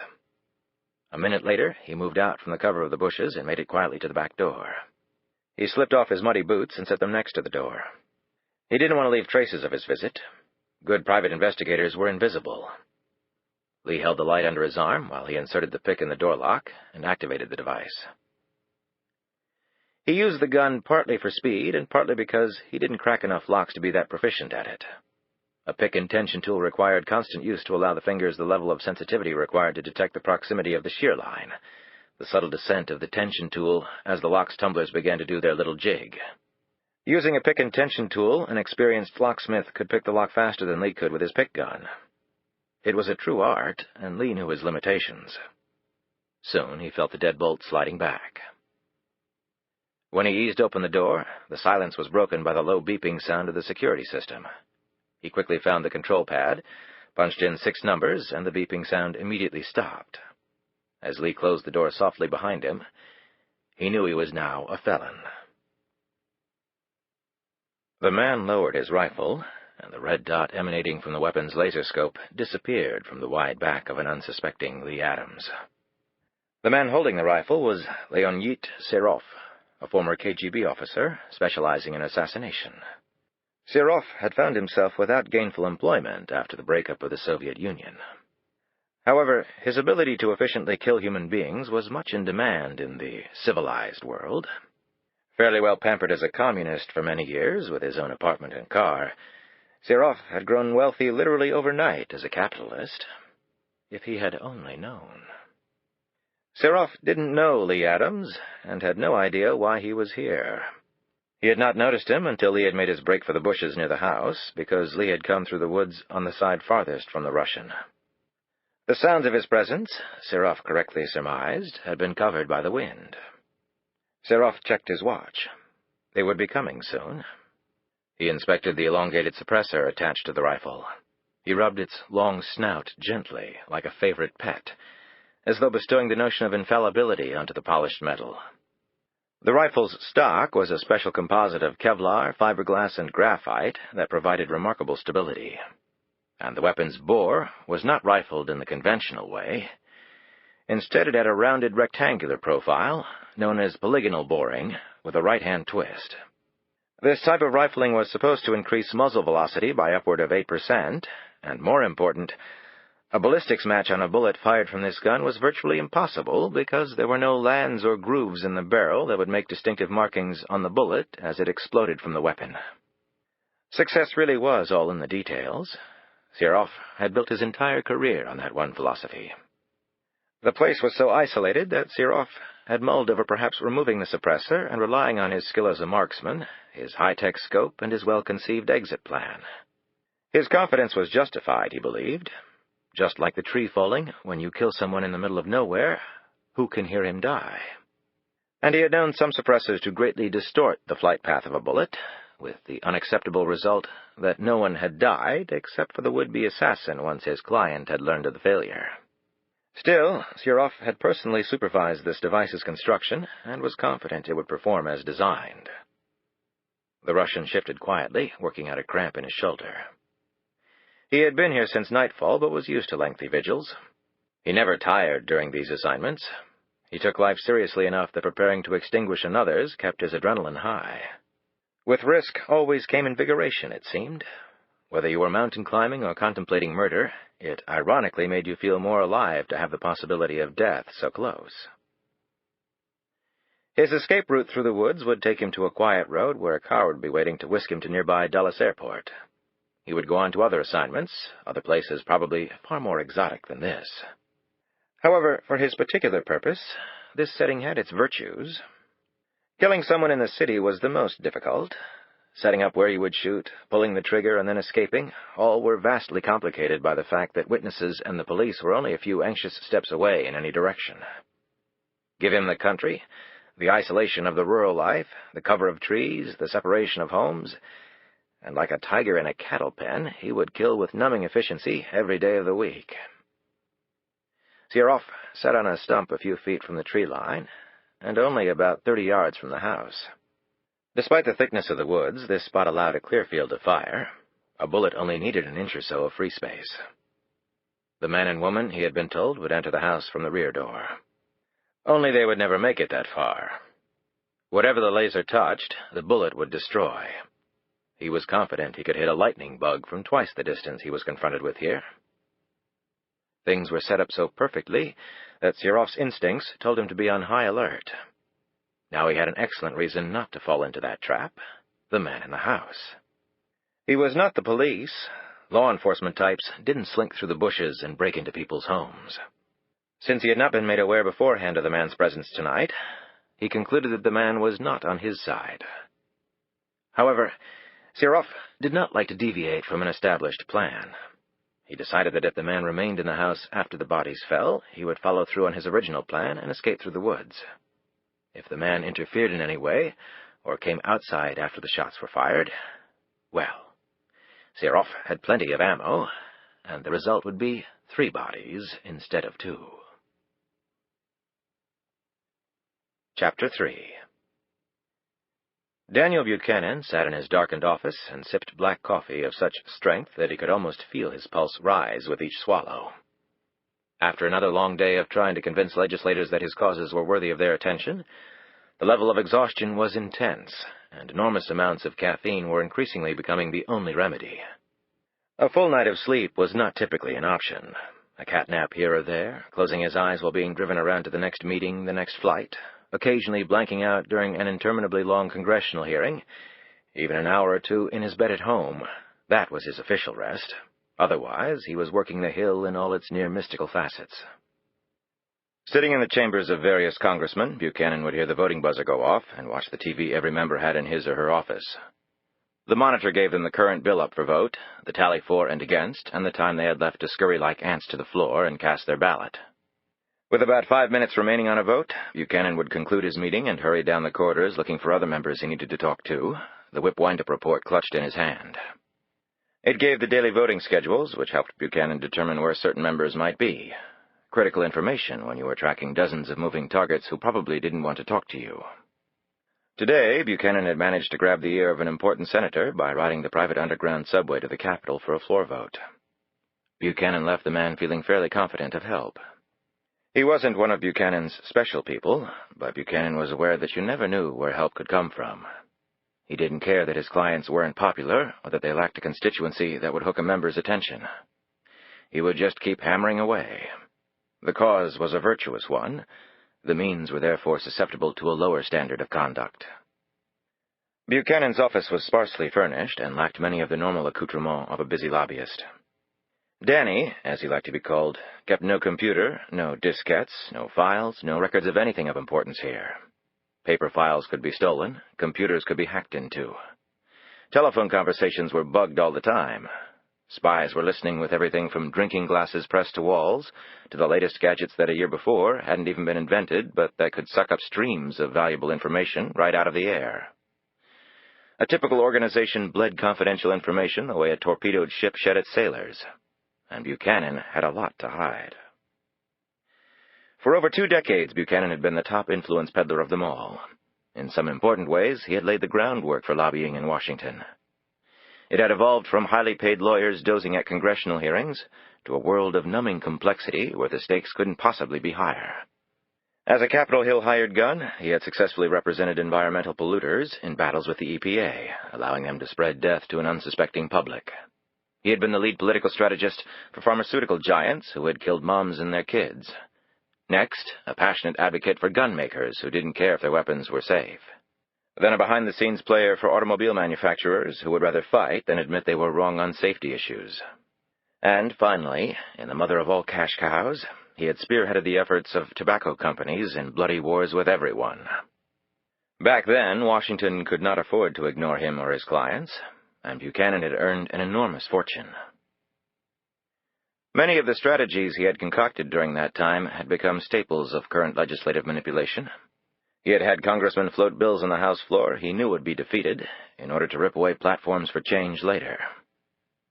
A minute later, he moved out from the cover of the bushes and made it quietly to the back door. He slipped off his muddy boots and set them next to the door. He didn't want to leave traces of his visit. Good private investigators were invisible. Lee held the light under his arm while he inserted the pick in the door lock and activated the device. He used the gun partly for speed and partly because he didn't crack enough locks to be that proficient at it. A pick and tension tool required constant use to allow the fingers the level of sensitivity required to detect the proximity of the shear line, the subtle descent of the tension tool as the lock's tumblers began to do their little jig. Using a pick and tension tool, an experienced locksmith could pick the lock faster than Lee could with his pick gun. It was a true art, and Lee knew his limitations. Soon he felt the deadbolt sliding back. When he eased open the door, the silence was broken by the low beeping sound of the security system. He quickly found the control pad, punched in 6 numbers, and the beeping sound immediately stopped. As Lee closed the door softly behind him, he knew he was now a felon. The man lowered his rifle, and the red dot emanating from the weapon's laser scope disappeared from the wide back of an unsuspecting Lee Adams. The man holding the rifle was Leonid Serov, a former KGB officer specializing in assassination. Serov had found himself without gainful employment after the breakup of the Soviet Union. However, his ability to efficiently kill human beings was much in demand in the civilized world. Fairly well pampered as a communist for many years, with his own apartment and car, Serov had grown wealthy literally overnight as a capitalist. If he had only known. Serov didn't know Lee Adams, and had no idea why he was here. He had not noticed him until Lee had made his break for the bushes near the house, because Lee had come through the woods on the side farthest from the Russian. The sounds of his presence, Serov correctly surmised, had been covered by the wind. Serov checked his watch. They would be coming soon. He inspected the elongated suppressor attached to the rifle. He rubbed its long snout gently, like a favorite pet, as though bestowing the notion of infallibility onto the polished metal. The rifle's stock was a special composite of Kevlar, fiberglass, and graphite that provided remarkable stability. And the weapon's bore was not rifled in the conventional way. Instead, it had a rounded rectangular profile, known as polygonal boring, with a right-hand twist. This type of rifling was supposed to increase muzzle velocity by upward of 8%, and more important, a ballistics match on a bullet fired from this gun was virtually impossible because there were no lands or grooves in the barrel that would make distinctive markings on the bullet as it exploded from the weapon. Success really was all in the details. Serov had built his entire career on that one philosophy. The place was so isolated that Serov had mulled over perhaps removing the suppressor and relying on his skill as a marksman, his high-tech scope, and his well-conceived exit plan. His confidence was justified, he believed. Just like the tree falling, when you kill someone in the middle of nowhere, who can hear him die? And he had known some suppressors to greatly distort the flight path of a bullet, with the unacceptable result that no one had died except for the would-be assassin once his client had learned of the failure. Still, Serov had personally supervised this device's construction and was confident it would perform as designed. The Russian shifted quietly, working out a cramp in his shoulder. He had been here since nightfall, but was used to lengthy vigils. He never tired during these assignments. He took life seriously enough that preparing to extinguish another's kept his adrenaline high. With risk always came invigoration, it seemed. Whether you were mountain climbing or contemplating murder, it ironically made you feel more alive to have the possibility of death so close. His escape route through the woods would take him to a quiet road where a car would be waiting to whisk him to nearby Dulles Airport. He would go on to other assignments, other places probably far more exotic than this. However, for his particular purpose, this setting had its virtues. Killing someone in the city was the most difficult. Setting up where you would shoot, pulling the trigger, and then escaping, all were vastly complicated by the fact that witnesses and the police were only a few anxious steps away in any direction. Give him the country, the isolation of the rural life, the cover of trees, the separation of homes, and like a tiger in a cattle pen, he would kill with numbing efficiency every day of the week. Serov sat on a stump a few feet from the tree line, and only about 30 yards from the house. Despite the thickness of the woods, this spot allowed a clear field of fire. A bullet only needed an inch or so of free space. The man and woman, he had been told, would enter the house from the rear door. Only they would never make it that far. Whatever the laser touched, the bullet would destroy. He was confident he could hit a lightning bug from twice the distance he was confronted with here. Things were set up so perfectly that Serov's instincts told him to be on high alert. Now he had an excellent reason not to fall into that trap, the man in the house. He was not the police. Law enforcement types didn't slink through the bushes and break into people's homes. Since he had not been made aware beforehand of the man's presence tonight, he concluded that the man was not on his side. However, Serov did not like to deviate from an established plan. He decided that if the man remained in the house after the bodies fell, he would follow through on his original plan and escape through the woods. If the man interfered in any way, or came outside after the shots were fired, well, Serov had plenty of ammo, and the result would be 3 bodies instead of 2. Chapter 3. Daniel Buchanan sat in his darkened office and sipped black coffee of such strength that he could almost feel his pulse rise with each swallow. After another long day of trying to convince legislators that his causes were worthy of their attention, the level of exhaustion was intense, and enormous amounts of caffeine were increasingly becoming the only remedy. A full night of sleep was not typically an option. A cat nap here or there, closing his eyes while being driven around to the next meeting, the next flight, occasionally blanking out during an interminably long congressional hearing, even an hour or two in his bed at home. That was his official rest. Otherwise, he was working the Hill in all its near-mystical facets. Sitting in the chambers of various congressmen, Buchanan would hear the voting buzzer go off and watch the TV every member had in his or her office. The monitor gave them the current bill up for vote, the tally for and against, and the time they had left to scurry like ants to the floor and cast their ballot. With about 5 minutes remaining on a vote, Buchanan would conclude his meeting and hurry down the corridors looking for other members he needed to talk to, the whip wind-up report clutched in his hand. It gave the daily voting schedules, which helped Buchanan determine where certain members might be. Critical information when you were tracking dozens of moving targets who probably didn't want to talk to you. Today, Buchanan had managed to grab the ear of an important senator by riding the private underground subway to the Capitol for a floor vote. Buchanan left the man feeling fairly confident of help. He wasn't one of Buchanan's special people, but Buchanan was aware that you never knew where help could come from. He didn't care that his clients weren't popular or that they lacked a constituency that would hook a member's attention. He would just keep hammering away. The cause was a virtuous one. The means were therefore susceptible to a lower standard of conduct. Buchanan's office was sparsely furnished and lacked many of the normal accoutrements of a busy lobbyist. Danny, as he liked to be called, kept no computer, no diskettes, no files, no records of anything of importance here. Paper files could be stolen, computers could be hacked into. Telephone conversations were bugged all the time. Spies were listening with everything from drinking glasses pressed to walls to the latest gadgets that a year before hadn't even been invented, but that could suck up streams of valuable information right out of the air. A typical organization bled confidential information the way a torpedoed ship shed its sailors, and Buchanan had a lot to hide. For over 2 decades, Buchanan had been the top influence peddler of them all. In some important ways, he had laid the groundwork for lobbying in Washington. It had evolved from highly paid lawyers dozing at congressional hearings to a world of numbing complexity where the stakes couldn't possibly be higher. As a Capitol Hill hired gun, he had successfully represented environmental polluters in battles with the EPA, allowing them to spread death to an unsuspecting public. He had been the lead political strategist for pharmaceutical giants who had killed moms and their kids. Next, a passionate advocate for gun makers who didn't care if their weapons were safe. Then a behind-the-scenes player for automobile manufacturers who would rather fight than admit they were wrong on safety issues. And finally, in the mother of all cash cows, he had spearheaded the efforts of tobacco companies in bloody wars with everyone. Back then, Washington could not afford to ignore him or his clients, and Buchanan had earned an enormous fortune. Many of the strategies he had concocted during that time had become staples of current legislative manipulation. He had had congressmen float bills on the House floor he knew would be defeated in order to rip away platforms for change later.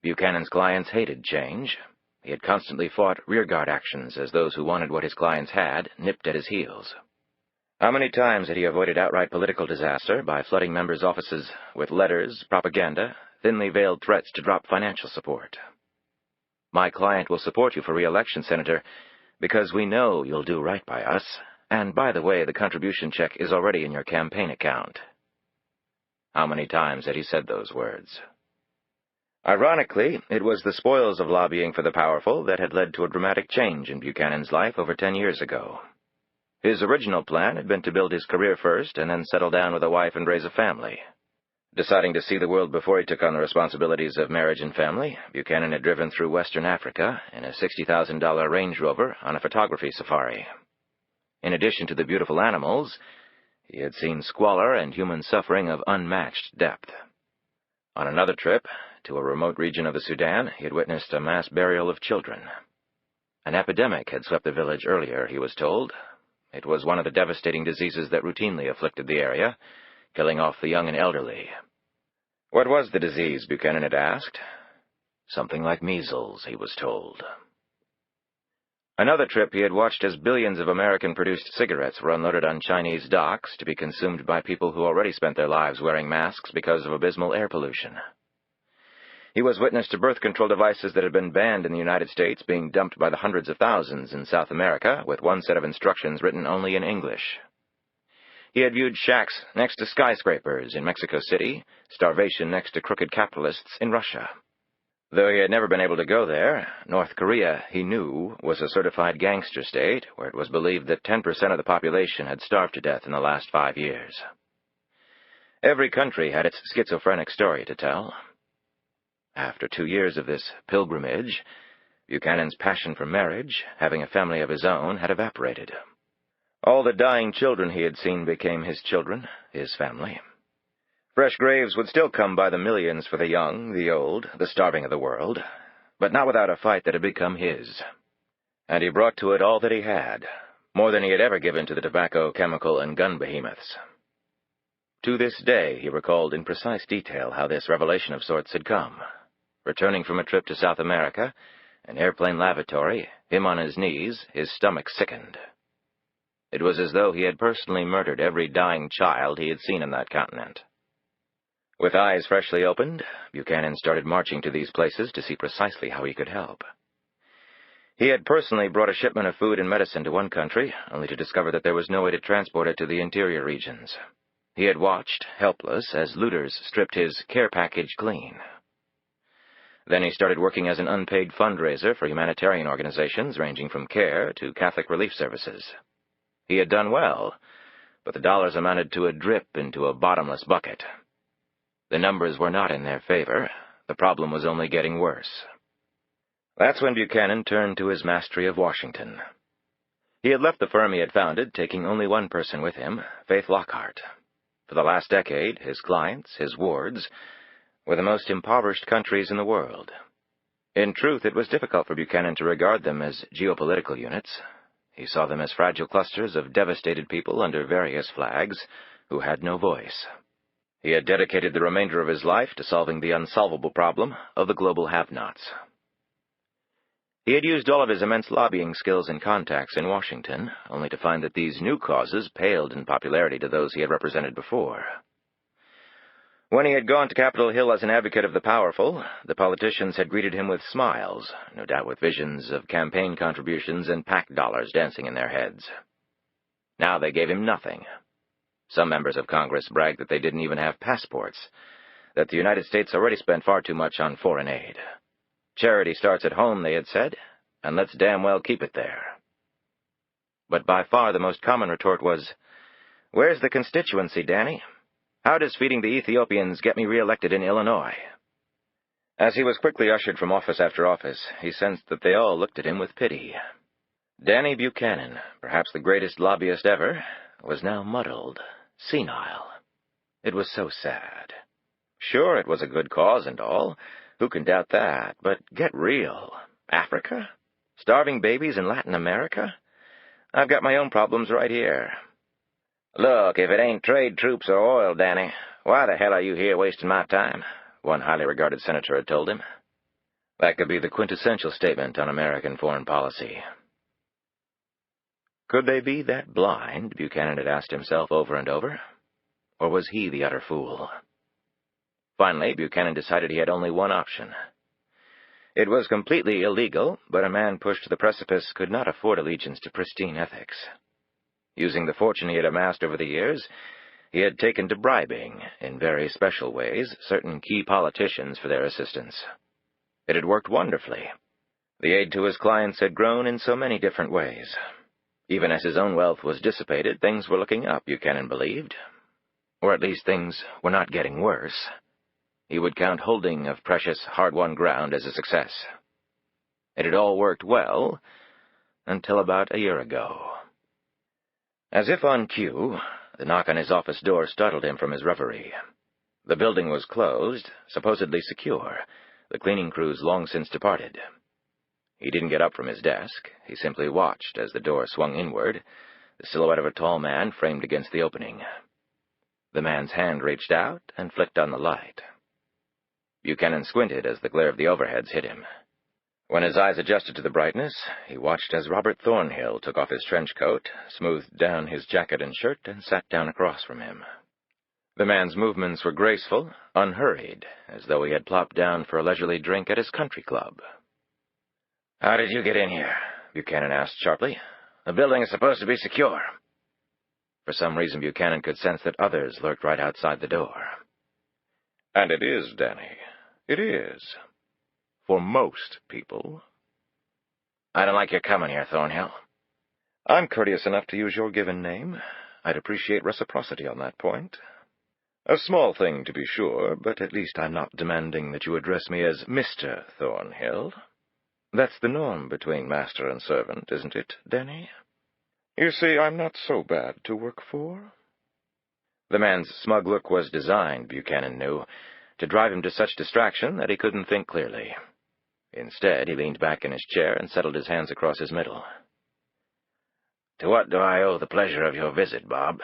Buchanan's clients hated change. He had constantly fought rearguard actions as those who wanted what his clients had nipped at his heels. How many times had he avoided outright political disaster by flooding members' offices with letters, propaganda, thinly veiled threats to drop financial support? My client will support you for re-election, Senator, because we know you'll do right by us. And, by the way, the contribution check is already in your campaign account. How many times had he said those words? Ironically, it was the spoils of lobbying for the powerful that had led to a dramatic change in Buchanan's life over 10 years ago. His original plan had been to build his career first and then settle down with a wife and raise a family. Deciding to see the world before he took on the responsibilities of marriage and family, Buchanan had driven through Western Africa in a $60,000 Range Rover on a photography safari. In addition to the beautiful animals, he had seen squalor and human suffering of unmatched depth. On another trip, to a remote region of the Sudan, he had witnessed a mass burial of children. An epidemic had swept the village earlier, he was told. It was one of the devastating diseases that routinely afflicted the area, killing off the young and elderly. What was the disease, Buchanan had asked? Something like measles, he was told. Another trip he had watched as billions of American-produced cigarettes were unloaded on Chinese docks to be consumed by people who already spent their lives wearing masks because of abysmal air pollution. He was witness to birth control devices that had been banned in the United States being dumped by the hundreds of thousands in South America with one set of instructions written only in English. He had viewed shacks next to skyscrapers in Mexico City, starvation next to crooked capitalists in Russia. Though he had never been able to go there, North Korea, he knew, was a certified gangster state where it was believed that 10% of the population had starved to death in the last 5 years. Every country had its schizophrenic story to tell. After 2 years of this pilgrimage, Buchanan's passion for marriage, having a family of his own, had evaporated. All the dying children he had seen became his children, his family. Fresh graves would still come by the millions for the young, the old, the starving of the world, but not without a fight that had become his. And he brought to it all that he had, more than he had ever given to the tobacco, chemical, and gun behemoths. To this day, he recalled in precise detail how this revelation of sorts had come. Returning from a trip to South America, an airplane lavatory, him on his knees, his stomach sickened. It was as though he had personally murdered every dying child he had seen in that continent. With eyes freshly opened, Buchanan started marching to these places to see precisely how he could help. He had personally brought a shipment of food and medicine to one country, only to discover that there was no way to transport it to the interior regions. He had watched, helpless, as looters stripped his care package clean. Then he started working as an unpaid fundraiser for humanitarian organizations ranging from care to Catholic relief services. He had done well, but the dollars amounted to a drip into a bottomless bucket. The numbers were not in their favor. The problem was only getting worse. That's when Buchanan turned to his mastery of Washington. He had left the firm he had founded, taking only one person with him, Faith Lockhart. For the last decade, his clients, his wards, were the most impoverished countries in the world. In truth, it was difficult for Buchanan to regard them as geopolitical units. He saw them as fragile clusters of devastated people under various flags who had no voice. He had dedicated the remainder of his life to solving the unsolvable problem of the global have-nots. He had used all of his immense lobbying skills and contacts in Washington, only to find that these new causes paled in popularity to those he had represented before. When he had gone to Capitol Hill as an advocate of the powerful, the politicians had greeted him with smiles, no doubt with visions of campaign contributions and PAC dollars dancing in their heads. Now they gave him nothing. Some members of Congress bragged that they didn't even have passports, that the United States already spent far too much on foreign aid. Charity starts at home, they had said, and let's damn well keep it there. But by far the most common retort was, "Where's the constituency, Danny? How does feeding the Ethiopians get me re-elected in Illinois?" As he was quickly ushered from office after office, he sensed that they all looked at him with pity. Danny Buchanan, perhaps the greatest lobbyist ever, was now muddled, senile. It was so sad. Sure, it was a good cause and all. Who can doubt that? But get real. Africa? Starving babies in Latin America? I've got my own problems right here. "Look, if it ain't trade troops or oil, Danny, why the hell are you here wasting my time?" one highly regarded senator had told him. That could be the quintessential statement on American foreign policy. Could they be that blind, Buchanan had asked himself over and over? Or was he the utter fool? Finally, Buchanan decided he had only one option. It was completely illegal, but a man pushed to the precipice could not afford allegiance to pristine ethics. Using the fortune he had amassed over the years, he had taken to bribing, in very special ways, certain key politicians for their assistance. It had worked wonderfully. The aid to his clients had grown in so many different ways. Even as his own wealth was dissipated, things were looking up, Buchanan believed. Or at least things were not getting worse. He would count holding of precious, hard-won ground as a success. It had all worked well, until about a year ago. As if on cue, the knock on his office door startled him from his reverie. The building was closed, supposedly secure, the cleaning crews long since departed. He didn't get up from his desk. He simply watched as the door swung inward, the silhouette of a tall man framed against the opening. The man's hand reached out and flicked on the light. Buchanan squinted as the glare of the overheads hit him. When his eyes adjusted to the brightness, he watched as Robert Thornhill took off his trench coat, smoothed down his jacket and shirt, and sat down across from him. The man's movements were graceful, unhurried, as though he had plopped down for a leisurely drink at his country club. "How did you get in here?" Buchanan asked sharply. "The building is supposed to be secure." For some reason, Buchanan could sense that others lurked right outside the door. "And it is, Danny. It is. For most people." "I don't like your coming here, Thornhill." "I'm courteous enough to use your given name. I'd appreciate reciprocity on that point. A small thing, to be sure, but at least I'm not demanding that you address me as Mr. Thornhill. That's the norm between master and servant, isn't it, Danny? You see, I'm not so bad to work for." The man's smug look was designed, Buchanan knew, to drive him to such distraction that he couldn't think clearly. Instead, he leaned back in his chair and settled his hands across his middle. "To what do I owe the pleasure of your visit, Bob?"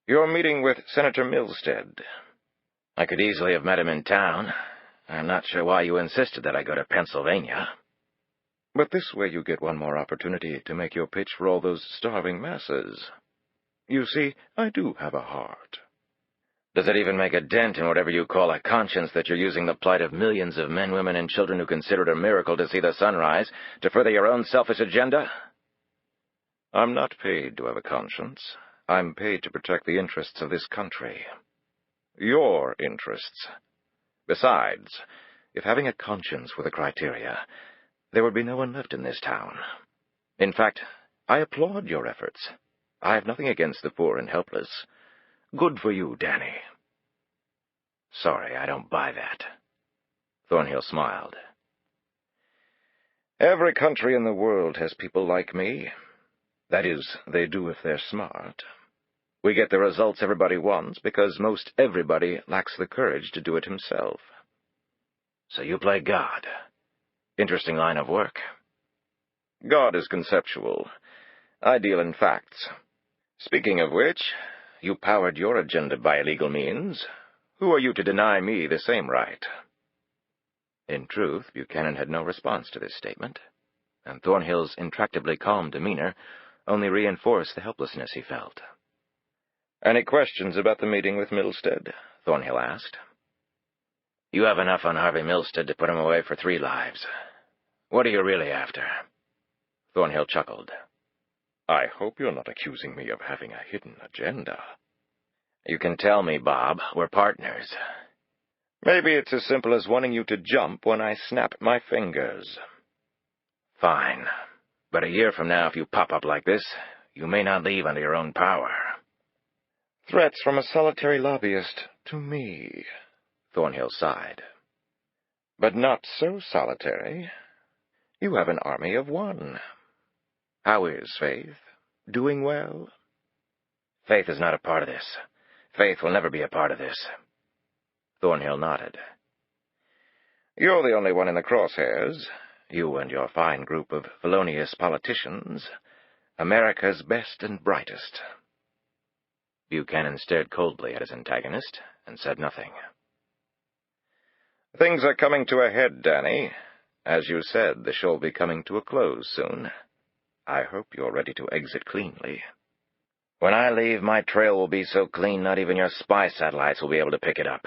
"Your meeting with Senator Milstead." "I could easily have met him in town. I'm not sure why you insisted that I go to Pennsylvania." "But this way you get one more opportunity to make your pitch for all those starving masses. You see, I do have a heart." "Does it even make a dent in whatever you call a conscience that you're using the plight of millions of men, women, and children who consider it a miracle to see the sunrise to further your own selfish agenda?" "I'm not paid to have a conscience. I'm paid to protect the interests of this country. Your interests. Besides, if having a conscience were the criteria, there would be no one left in this town. In fact, I applaud your efforts. I have nothing against the poor and helpless. Good for you, Danny." "Sorry, I don't buy that." Thornhill smiled. "Every country in the world has people like me. That is, they do if they're smart. We get the results everybody wants because most everybody lacks the courage to do it himself." "So you play God. Interesting line of work." "God is conceptual. I deal in facts. Speaking of which, you powered your agenda by illegal means. Who are you to deny me the same right?" In truth, Buchanan had no response to this statement, and Thornhill's intractably calm demeanor only reinforced the helplessness he felt. "Any questions about the meeting with Milstead?" Thornhill asked. "You have enough on Harvey Milstead to put him away for 3 lives. What are you really after?" Thornhill chuckled. "I hope you're not accusing me of having a hidden agenda." "You can tell me, Bob. We're partners." "Maybe it's as simple as wanting you to jump when I snap my fingers." "Fine. But a year from now, if you pop up like this, you may not leave under your own power." "Threats from a solitary lobbyist to me," Thornhill sighed. "But not so solitary. You have an army of 1. How is Faith? Doing well?" "Faith is not a part of this. Faith will never be a part of this." Thornhill nodded. "You're the only one in the crosshairs, you and your fine group of felonious politicians, America's best and brightest." Buchanan stared coldly at his antagonist and said nothing. "Things are coming to a head, Danny. As you said, the show will be coming to a close soon. I hope you're ready to exit cleanly." "When I leave, my trail will be so clean not even your spy satellites will be able to pick it up."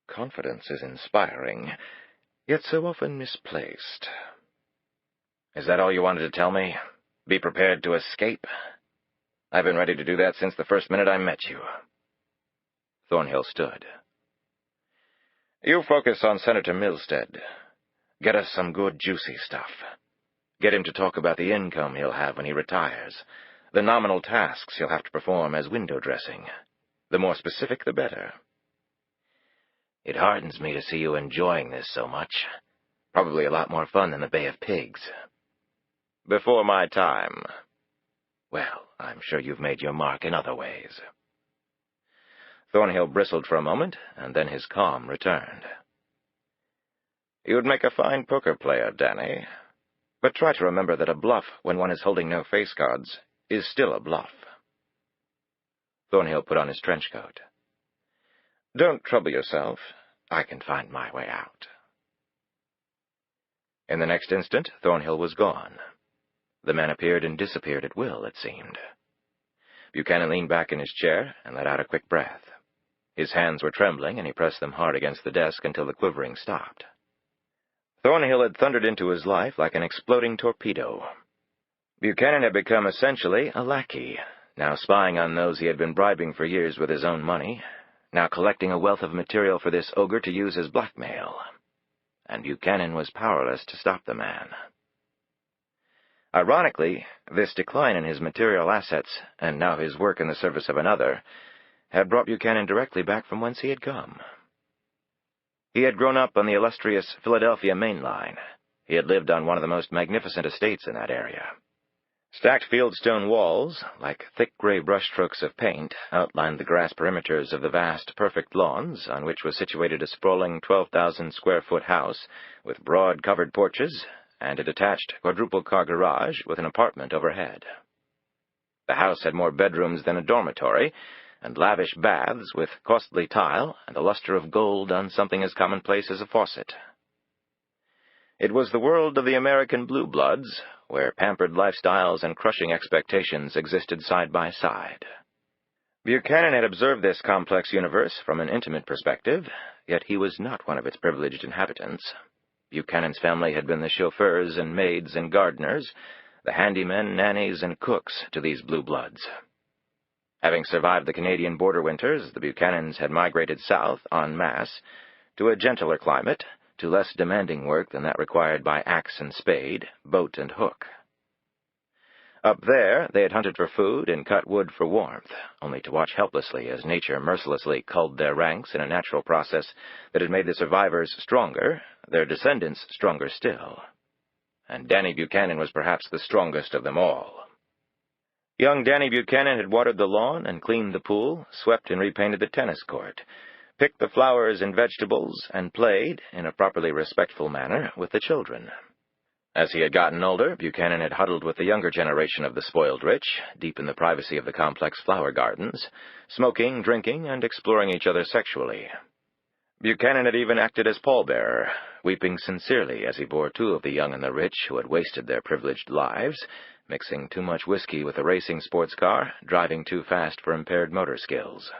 Confidence is inspiring, yet so often misplaced. "Is that all you wanted to tell me? Be prepared to escape?" "I've been ready to do that since the first minute I met you." Thornhill stood. "You focus on Senator Milstead. Get us some good, juicy stuff. Get him to talk about the income he'll have when he retires, the nominal tasks he'll have to perform as window dressing. The more specific, the better." "It hardens me to see you enjoying this so much. Probably a lot more fun than the Bay of Pigs." "Before my time." "Well, I'm sure you've made your mark in other ways." Thornhill bristled for a moment, and then his calm returned. "You'd make a fine poker player, Danny. But try to remember that a bluff when one is holding no face cards is still a bluff." Thornhill put on his trench coat. "Don't trouble yourself. I can find my way out." In the next instant, Thornhill was gone. The man appeared and disappeared at will, it seemed. Buchanan leaned back in his chair and let out a quick breath. His hands were trembling, and he pressed them hard against the desk until the quivering stopped. Thornhill had thundered into his life like an exploding torpedo. Buchanan had become essentially a lackey, now spying on those he had been bribing for years with his own money, now collecting a wealth of material for this ogre to use as blackmail. And Buchanan was powerless to stop the man. Ironically, this decline in his material assets, and now his work in the service of another, had brought Buchanan directly back from whence he had come. He had grown up on the illustrious Philadelphia main line. He had lived on one of the most magnificent estates in that area. Stacked fieldstone walls, like thick gray brushstrokes of paint, outlined the grass perimeters of the vast, perfect lawns on which was situated a sprawling 12,000-square-foot house with broad covered porches and a detached quadruple-car garage with an apartment overhead. The house had more bedrooms than a dormitory, and lavish baths with costly tile and the luster of gold on something as commonplace as a faucet. It was the world of the American blue bloods, where pampered lifestyles and crushing expectations existed side by side. Buchanan had observed this complex universe from an intimate perspective, yet he was not one of its privileged inhabitants. Buchanan's family had been the chauffeurs and maids and gardeners, the handymen, nannies, and cooks to these blue bloods. Having survived the Canadian border winters, the Buchanans had migrated south en masse to a gentler climate, to less demanding work than that required by axe and spade, boat and hook. Up there, they had hunted for food and cut wood for warmth, only to watch helplessly as nature mercilessly culled their ranks in a natural process that had made the survivors stronger, their descendants stronger still. And Danny Buchanan was perhaps the strongest of them all. Young Danny Buchanan had watered the lawn and cleaned the pool, swept and repainted the tennis court, picked the flowers and vegetables, and played, in a properly respectful manner, with the children. As he had gotten older, Buchanan had huddled with the younger generation of the spoiled rich, deep in the privacy of the complex flower gardens, smoking, drinking, and exploring each other sexually. Buchanan had even acted as pallbearer, weeping sincerely as he bore two of the young and the rich who had wasted their privileged lives, mixing too much whiskey with a racing sports car, driving too fast for impaired motor skills.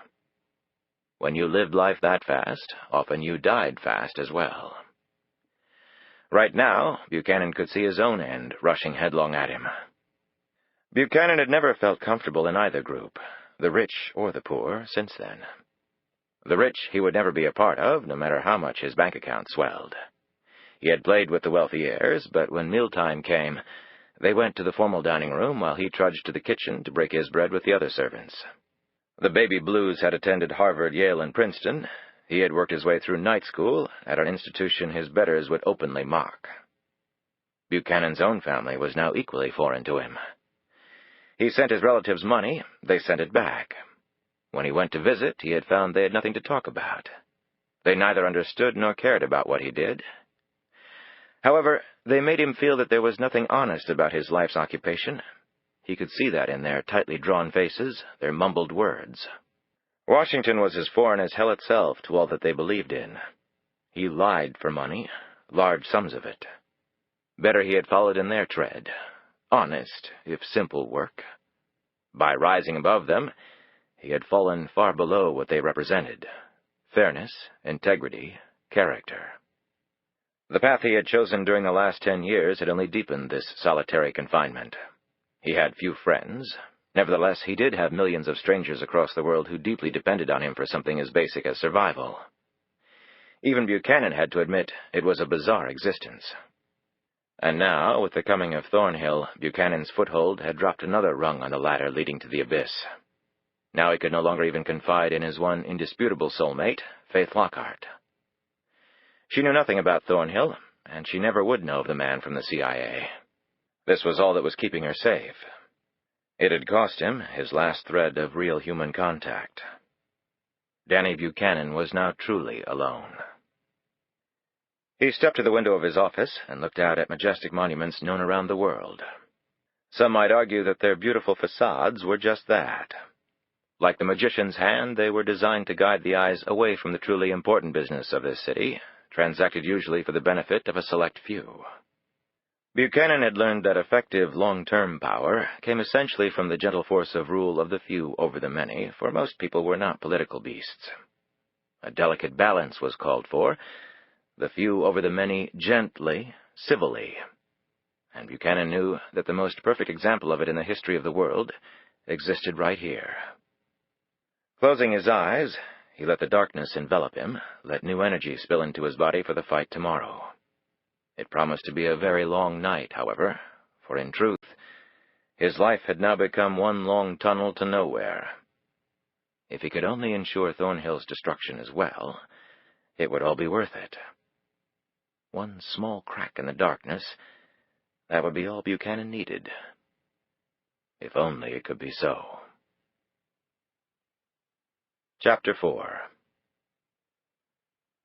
When you lived life that fast, often you died fast as well. Right now, Buchanan could see his own end rushing headlong at him. Buchanan had never felt comfortable in either group, the rich or the poor, since then. The rich he would never be a part of, no matter how much his bank account swelled. He had played with the wealthy heirs, but when mealtime came, they went to the formal dining room while he trudged to the kitchen to break his bread with the other servants. The baby Blues had attended Harvard, Yale, and Princeton. He had worked his way through night school at an institution his betters would openly mock. Buchanan's own family was now equally foreign to him. He sent his relatives money, they sent it back. When he went to visit, he had found they had nothing to talk about. They neither understood nor cared about what he did. However, they made him feel that there was nothing honest about his life's occupation. He could see that in their tightly drawn faces, their mumbled words. Washington was as foreign as hell itself to all that they believed in. He lied for money, large sums of it. Better he had followed in their tread. Honest, if simple work. By rising above them, he had fallen far below what they represented. Fairness, integrity, character. The path he had chosen during the last 10 years had only deepened this solitary confinement. He had few friends. Nevertheless, he did have millions of strangers across the world who deeply depended on him for something as basic as survival. Even Buchanan had to admit it was a bizarre existence. And now, with the coming of Thornhill, Buchanan's foothold had dropped another rung on the ladder leading to the abyss. Now he could no longer even confide in his one indisputable soulmate, Faith Lockhart. She knew nothing about Thornhill, and she never would know of the man from the CIA. This was all that was keeping her safe. It had cost him his last thread of real human contact. Danny Buchanan was now truly alone. He stepped to the window of his office and looked out at majestic monuments known around the world. Some might argue that their beautiful facades were just that. Like the magician's hand, they were designed to guide the eyes away from the truly important business of this city, transacted usually for the benefit of a select few. Buchanan had learned that effective long-term power came essentially from the gentle force of rule of the few over the many, for most people were not political beasts. A delicate balance was called for, the few over the many gently, civilly, and Buchanan knew that the most perfect example of it in the history of the world existed right here. Closing his eyes, he let the darkness envelop him, let new energy spill into his body for the fight tomorrow. It promised to be a very long night, however, for in truth, his life had now become one long tunnel to nowhere. If he could only ensure Thornhill's destruction as well, it would all be worth it. One small crack in the darkness, that would be all Buchanan needed. If only it could be so. Chapter 4.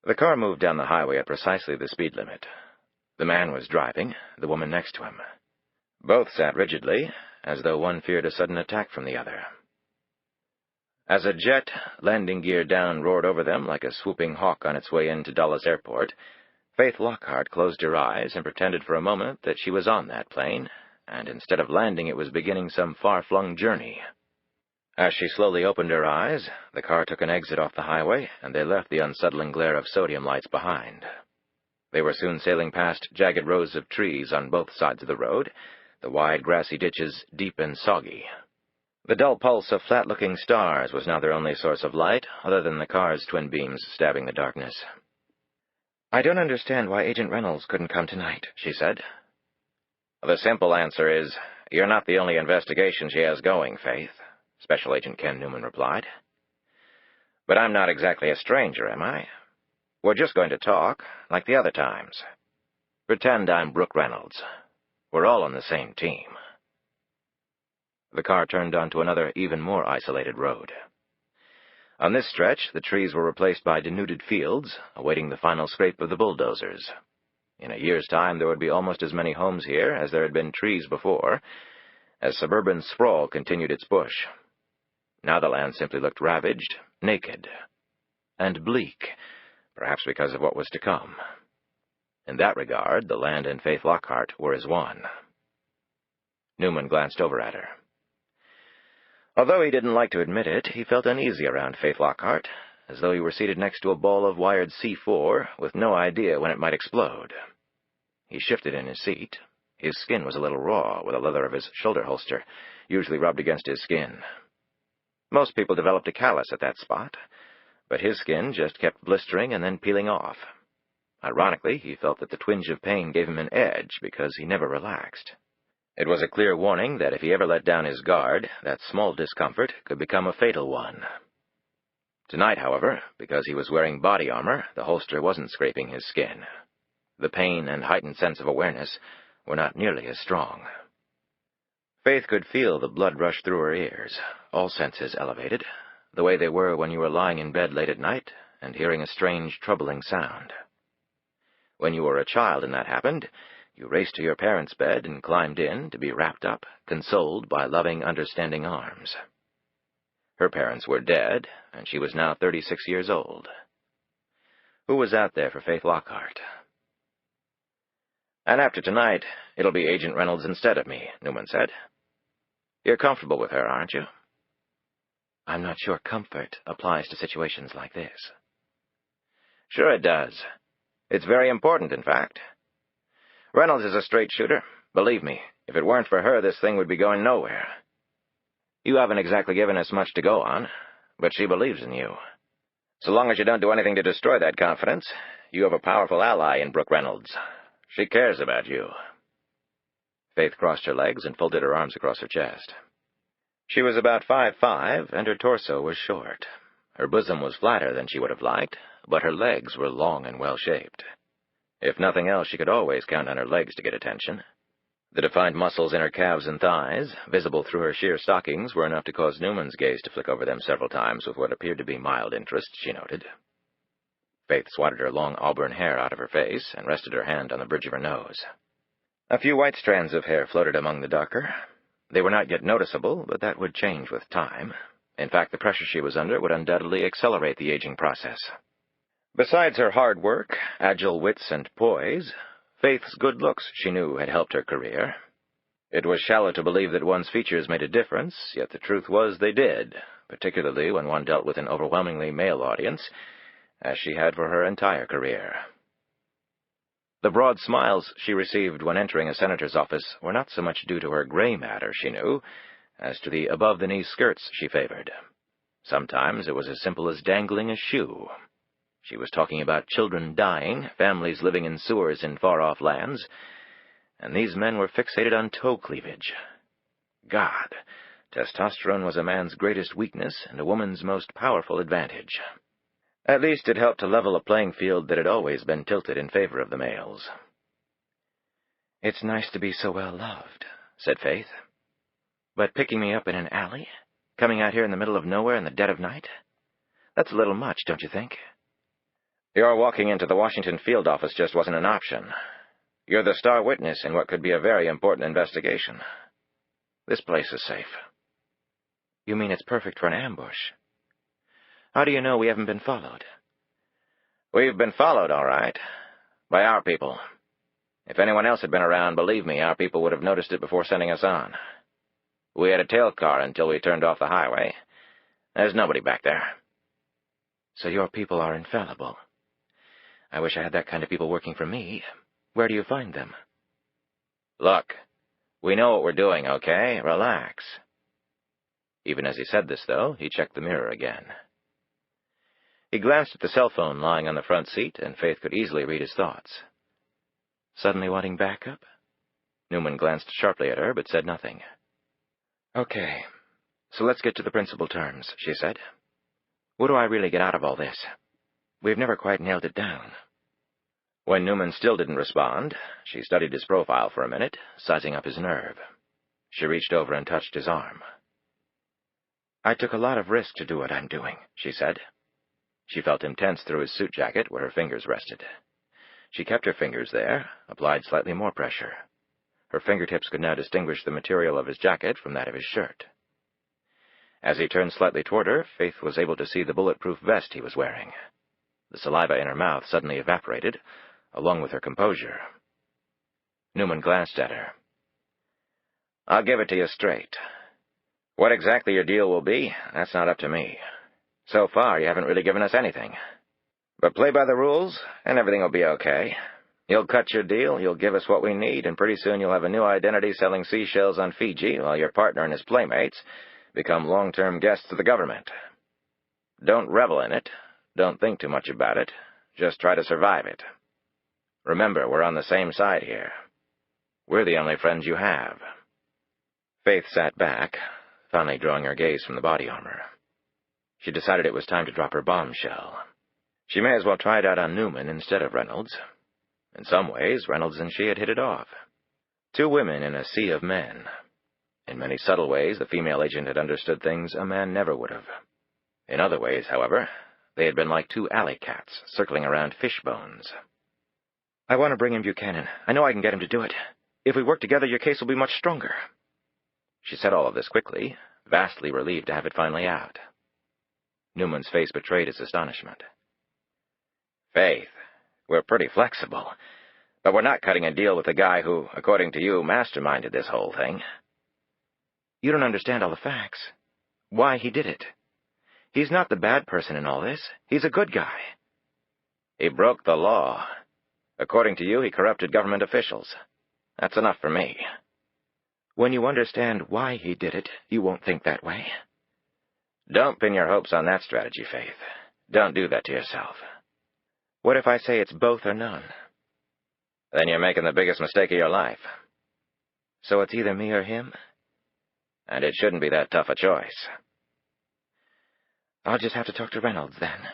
The car moved down the highway at precisely the speed limit. The man was driving, the woman next to him. Both sat rigidly, as though one feared a sudden attack from the other. As a jet, landing gear down, roared over them like a swooping hawk on its way into Dulles Airport, Faith Lockhart closed her eyes and pretended for a moment that she was on that plane, and instead of landing it was beginning some far-flung journey. As she slowly opened her eyes, the car took an exit off the highway, and they left the unsettling glare of sodium lights behind. They were soon sailing past jagged rows of trees on both sides of the road, the wide grassy ditches deep and soggy. The dull pulse of flat-looking stars was now their only source of light, other than the car's twin beams stabbing the darkness. "I don't understand why Agent Reynolds couldn't come tonight," she said. "The simple answer is, you're not the only investigation she has going, Faith," Special Agent Ken Newman replied. "But I'm not exactly a stranger, am I? We're just going to talk, like the other times. Pretend I'm Brooke Reynolds. We're all on the same team." The car turned onto another, even more isolated road. On this stretch, the trees were replaced by denuded fields, awaiting the final scrape of the bulldozers. In a year's time, there would be almost as many homes here as there had been trees before, as suburban sprawl continued its push. Now the land simply looked ravaged, naked, and bleak, perhaps because of what was to come. In that regard, the land and Faith Lockhart were as one. Newman glanced over at her. Although he didn't like to admit it, he felt uneasy around Faith Lockhart, as though he were seated next to a ball of wired C4 with no idea when it might explode. He shifted in his seat. His skin was a little raw, with the leather of his shoulder holster usually rubbed against his skin. Most people developed a callus at that spot, but his skin just kept blistering and then peeling off. Ironically, he felt that the twinge of pain gave him an edge because he never relaxed. It was a clear warning that if he ever let down his guard, that small discomfort could become a fatal one. Tonight, however, because he was wearing body armor, the holster wasn't scraping his skin. The pain and heightened sense of awareness were not nearly as strong. Faith could feel the blood rush through her ears, all senses elevated, the way they were when you were lying in bed late at night and hearing a strange, troubling sound. When you were a child and that happened, you raced to your parents' bed and climbed in to be wrapped up, consoled by loving, understanding arms. Her parents were dead, and she was now 36 years old. Who was out there for Faith Lockhart? "And after tonight, it'll be Agent Reynolds instead of me," Newman said. "You're comfortable with her, aren't you?" "I'm not sure comfort applies to situations like this." "Sure it does. It's very important, in fact. Reynolds is a straight shooter. Believe me, if it weren't for her, this thing would be going nowhere. You haven't exactly given us much to go on, but she believes in you. So long as you don't do anything to destroy that confidence, you have a powerful ally in Brooke Reynolds. She cares about you." Faith crossed her legs and folded her arms across her chest. She was about 5'5", and her torso was short. Her bosom was flatter than she would have liked, but her legs were long and well-shaped. If nothing else, she could always count on her legs to get attention. The defined muscles in her calves and thighs, visible through her sheer stockings, were enough to cause Newman's gaze to flick over them several times with what appeared to be mild interest, she noted. Faith swatted her long auburn hair out of her face and rested her hand on the bridge of her nose. A few white strands of hair floated among the darker. They were not yet noticeable, but that would change with time. In fact, the pressure she was under would undoubtedly accelerate the aging process. Besides her hard work, agile wits, and poise, Faith's good looks, she knew, had helped her career. It was shallow to believe that one's features made a difference, yet the truth was they did, particularly when one dealt with an overwhelmingly male audience, as she had for her entire career. The broad smiles she received when entering a senator's office were not so much due to her gray matter, she knew, as to the above-the-knee skirts she favored. Sometimes it was as simple as dangling a shoe. She was talking about children dying, families living in sewers in far-off lands, and these men were fixated on toe cleavage. God, testosterone was a man's greatest weakness and a woman's most powerful advantage. At least it helped to level a playing field that had always been tilted in favor of the males. "It's nice to be so well loved," said Faith. "But picking me up in an alley? Coming out here in the middle of nowhere in the dead of night? That's a little much, don't you think?" "Your walking into the Washington field office just wasn't an option. You're the star witness in what could be a very important investigation. This place is safe." "You mean it's perfect for an ambush? How do you know we haven't been followed?" "We've been followed, all right. By our people. If anyone else had been around, believe me, our people would have noticed it before sending us on. We had a tail car until we turned off the highway. There's nobody back there." "So your people are infallible. I wish I had that kind of people working for me. Where do you find them?" "Look, we know what we're doing, okay? Relax." Even as he said this, though, he checked the mirror again. He glanced at the cell phone lying on the front seat, and Faith could easily read his thoughts. "Suddenly wanting backup?" Newman glanced sharply at her, but said nothing. "Okay, so let's get to the principal terms," she said. "What do I really get out of all this? We've never quite nailed it down." When Newman still didn't respond, she studied his profile for a minute, sizing up his nerve. She reached over and touched his arm. "I took a lot of risk to do what I'm doing," she said. She felt him tense through his suit jacket where her fingers rested. She kept her fingers there, applied slightly more pressure. Her fingertips could now distinguish the material of his jacket from that of his shirt. As he turned slightly toward her, Faith was able to see the bulletproof vest he was wearing. The saliva in her mouth suddenly evaporated, along with her composure. Newman glanced at her. "I'll give it to you straight. What exactly your deal will be, that's not up to me. So far, you haven't really given us anything. But play by the rules, and everything will be okay. You'll cut your deal, you'll give us what we need, and pretty soon you'll have a new identity selling seashells on Fiji, while your partner and his playmates become long-term guests of the government. Don't revel in it. Don't think too much about it. Just try to survive it. Remember, we're on the same side here. We're the only friends you have." Faith sat back, finally drawing her gaze from the body armor. She decided it was time to drop her bombshell. She may as well try it out on Newman instead of Reynolds. In some ways, Reynolds and she had hit it off. Two women in a sea of men. In many subtle ways, the female agent had understood things a man never would have. In other ways, however, they had been like two alley cats circling around fish bones. "I want to bring in Buchanan. I know I can get him to do it. If we work together, your case will be much stronger." She said all of this quickly, vastly relieved to have it finally out. Newman's face betrayed his astonishment. "Faith, we're pretty flexible, but we're not cutting a deal with the guy who, according to you, masterminded this whole thing." "You don't understand all the facts. Why he did it. He's not the bad person in all this. He's a good guy." "He broke the law. According to you, he corrupted government officials. That's enough for me." "When you understand why he did it, you won't think that way." "Don't pin your hopes on that strategy, Faith. Don't do that to yourself." "What if I say it's both or none?" "Then you're making the biggest mistake of your life." "So it's either me or him?" "And it shouldn't be that tough a choice." "I'll just have to talk to Reynolds, then."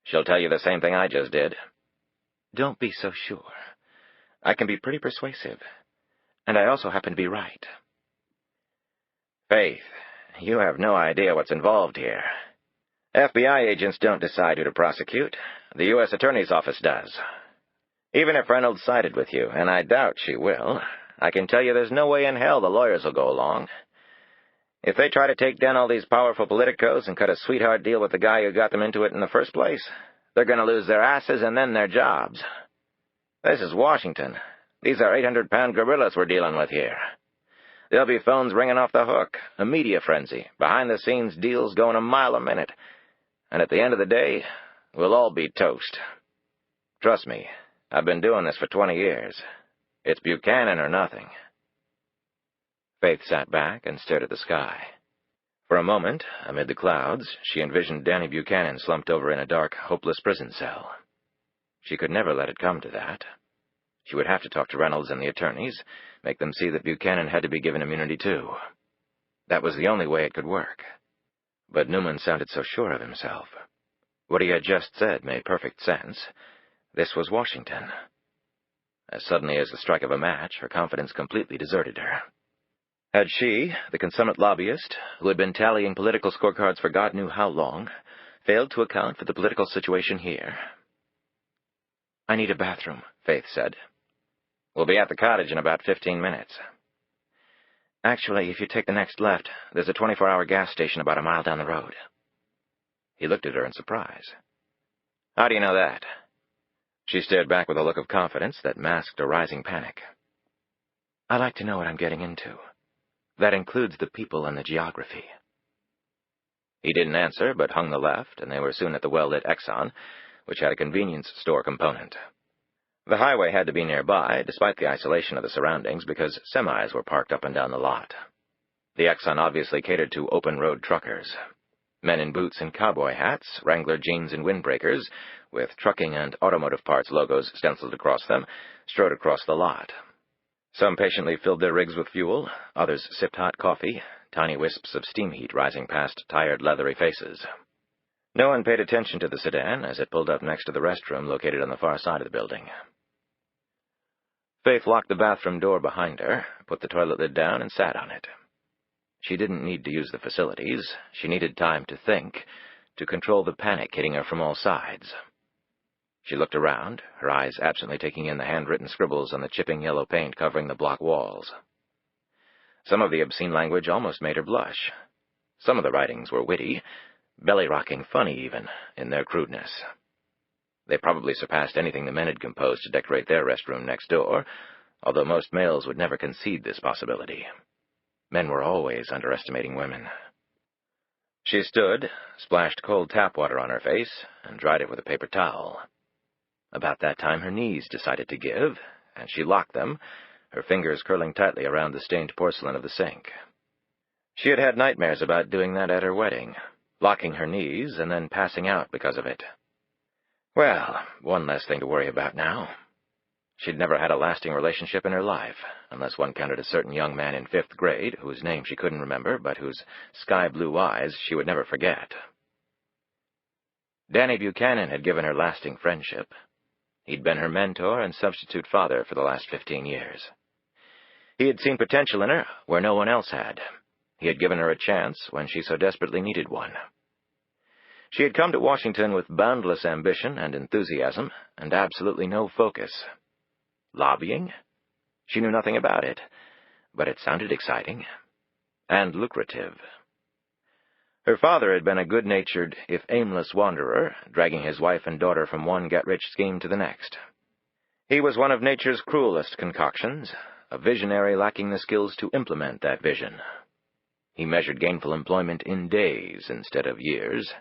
"She'll tell you the same thing I just did." "Don't be so sure. I can be pretty persuasive. And I also happen to be right." "Faith, you have no idea what's involved here. FBI agents don't decide who to prosecute. The U.S. Attorney's Office does. Even if Reynolds sided with you, and I doubt she will, I can tell you there's no way in hell the lawyers will go along. If they try to take down all these powerful politicos and cut a sweetheart deal with the guy who got them into it in the first place, they're going to lose their asses and then their jobs. This is Washington. These are 800-pound gorillas we're dealing with here. There'll be phones ringing off the hook, a media frenzy, behind-the-scenes deals going a mile a minute. And at the end of the day, we'll all be toast. Trust me, I've been doing this for 20 years. It's Buchanan or nothing. Faith sat back and stared at the sky. For a moment, amid the clouds, she envisioned Danny Buchanan slumped over in a dark, hopeless prison cell. She could never let it come to that. She would have to talk to Reynolds and the attorneys, make them see that Buchanan had to be given immunity too. That was the only way it could work. But Newman sounded so sure of himself. What he had just said made perfect sense. This was Washington. As suddenly as the strike of a match, her confidence completely deserted her. Had she, the consummate lobbyist, who had been tallying political scorecards for God knew how long, failed to account for the political situation here? "I need a bathroom," Faith said. "We'll be at the cottage in about 15 minutes. Actually, if you take the next left, there's a 24-hour gas station about a mile down the road." He looked at her in surprise. "How do you know that?" She stared back with a look of confidence that masked a rising panic. "I like to know what I'm getting into. That includes the people and the geography." He didn't answer, but hung the left, and they were soon at the well-lit Exxon, which had a convenience store component. The highway had to be nearby, despite the isolation of the surroundings, because semis were parked up and down the lot. The Exxon obviously catered to open-road truckers. Men in boots and cowboy hats, Wrangler jeans and windbreakers, with trucking and automotive parts logos stenciled across them, strode across the lot. Some patiently filled their rigs with fuel, others sipped hot coffee, tiny wisps of steam heat rising past tired, leathery faces. No one paid attention to the sedan as it pulled up next to the restroom located on the far side of the building. Faith locked the bathroom door behind her, put the toilet lid down, and sat on it. She didn't need to use the facilities. She needed time to think, to control the panic hitting her from all sides. She looked around, her eyes absently taking in the handwritten scribbles on the chipping yellow paint covering the block walls. Some of the obscene language almost made her blush. Some of the writings were witty, belly-rocking funny even, in their crudeness. They probably surpassed anything the men had composed to decorate their restroom next door, although most males would never concede this possibility. Men were always underestimating women. She stood, splashed cold tap water on her face, and dried it with a paper towel. About that time her knees decided to give, and she locked them, her fingers curling tightly around the stained porcelain of the sink. She had had nightmares about doing that at her wedding, locking her knees and then passing out because of it. Well, one less thing to worry about now. She'd never had a lasting relationship in her life, unless one counted a certain young man in 5th grade, whose name she couldn't remember, but whose sky-blue eyes she would never forget. Danny Buchanan had given her lasting friendship. He'd been her mentor and substitute father for the last 15 years. He had seen potential in her where no one else had. He had given her a chance when she so desperately needed one. She had come to Washington with boundless ambition and enthusiasm, and absolutely no focus. Lobbying? She knew nothing about it, but it sounded exciting and lucrative. Her father had been a good-natured, if aimless wanderer, dragging his wife and daughter from one get-rich scheme to the next. He was one of nature's cruelest concoctions, a visionary lacking the skills to implement that vision. He measured gainful employment in days instead of years.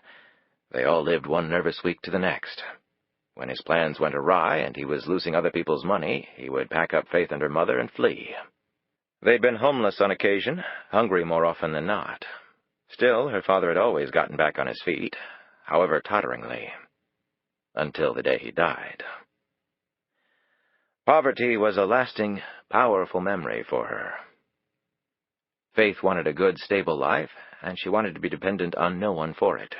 They all lived one nervous week to the next. When his plans went awry and he was losing other people's money, he would pack up Faith and her mother and flee. They'd been homeless on occasion, hungry more often than not. Still, her father had always gotten back on his feet, however totteringly, until the day he died. Poverty was a lasting, powerful memory for her. Faith wanted a good, stable life, and she wanted to be dependent on no one for it.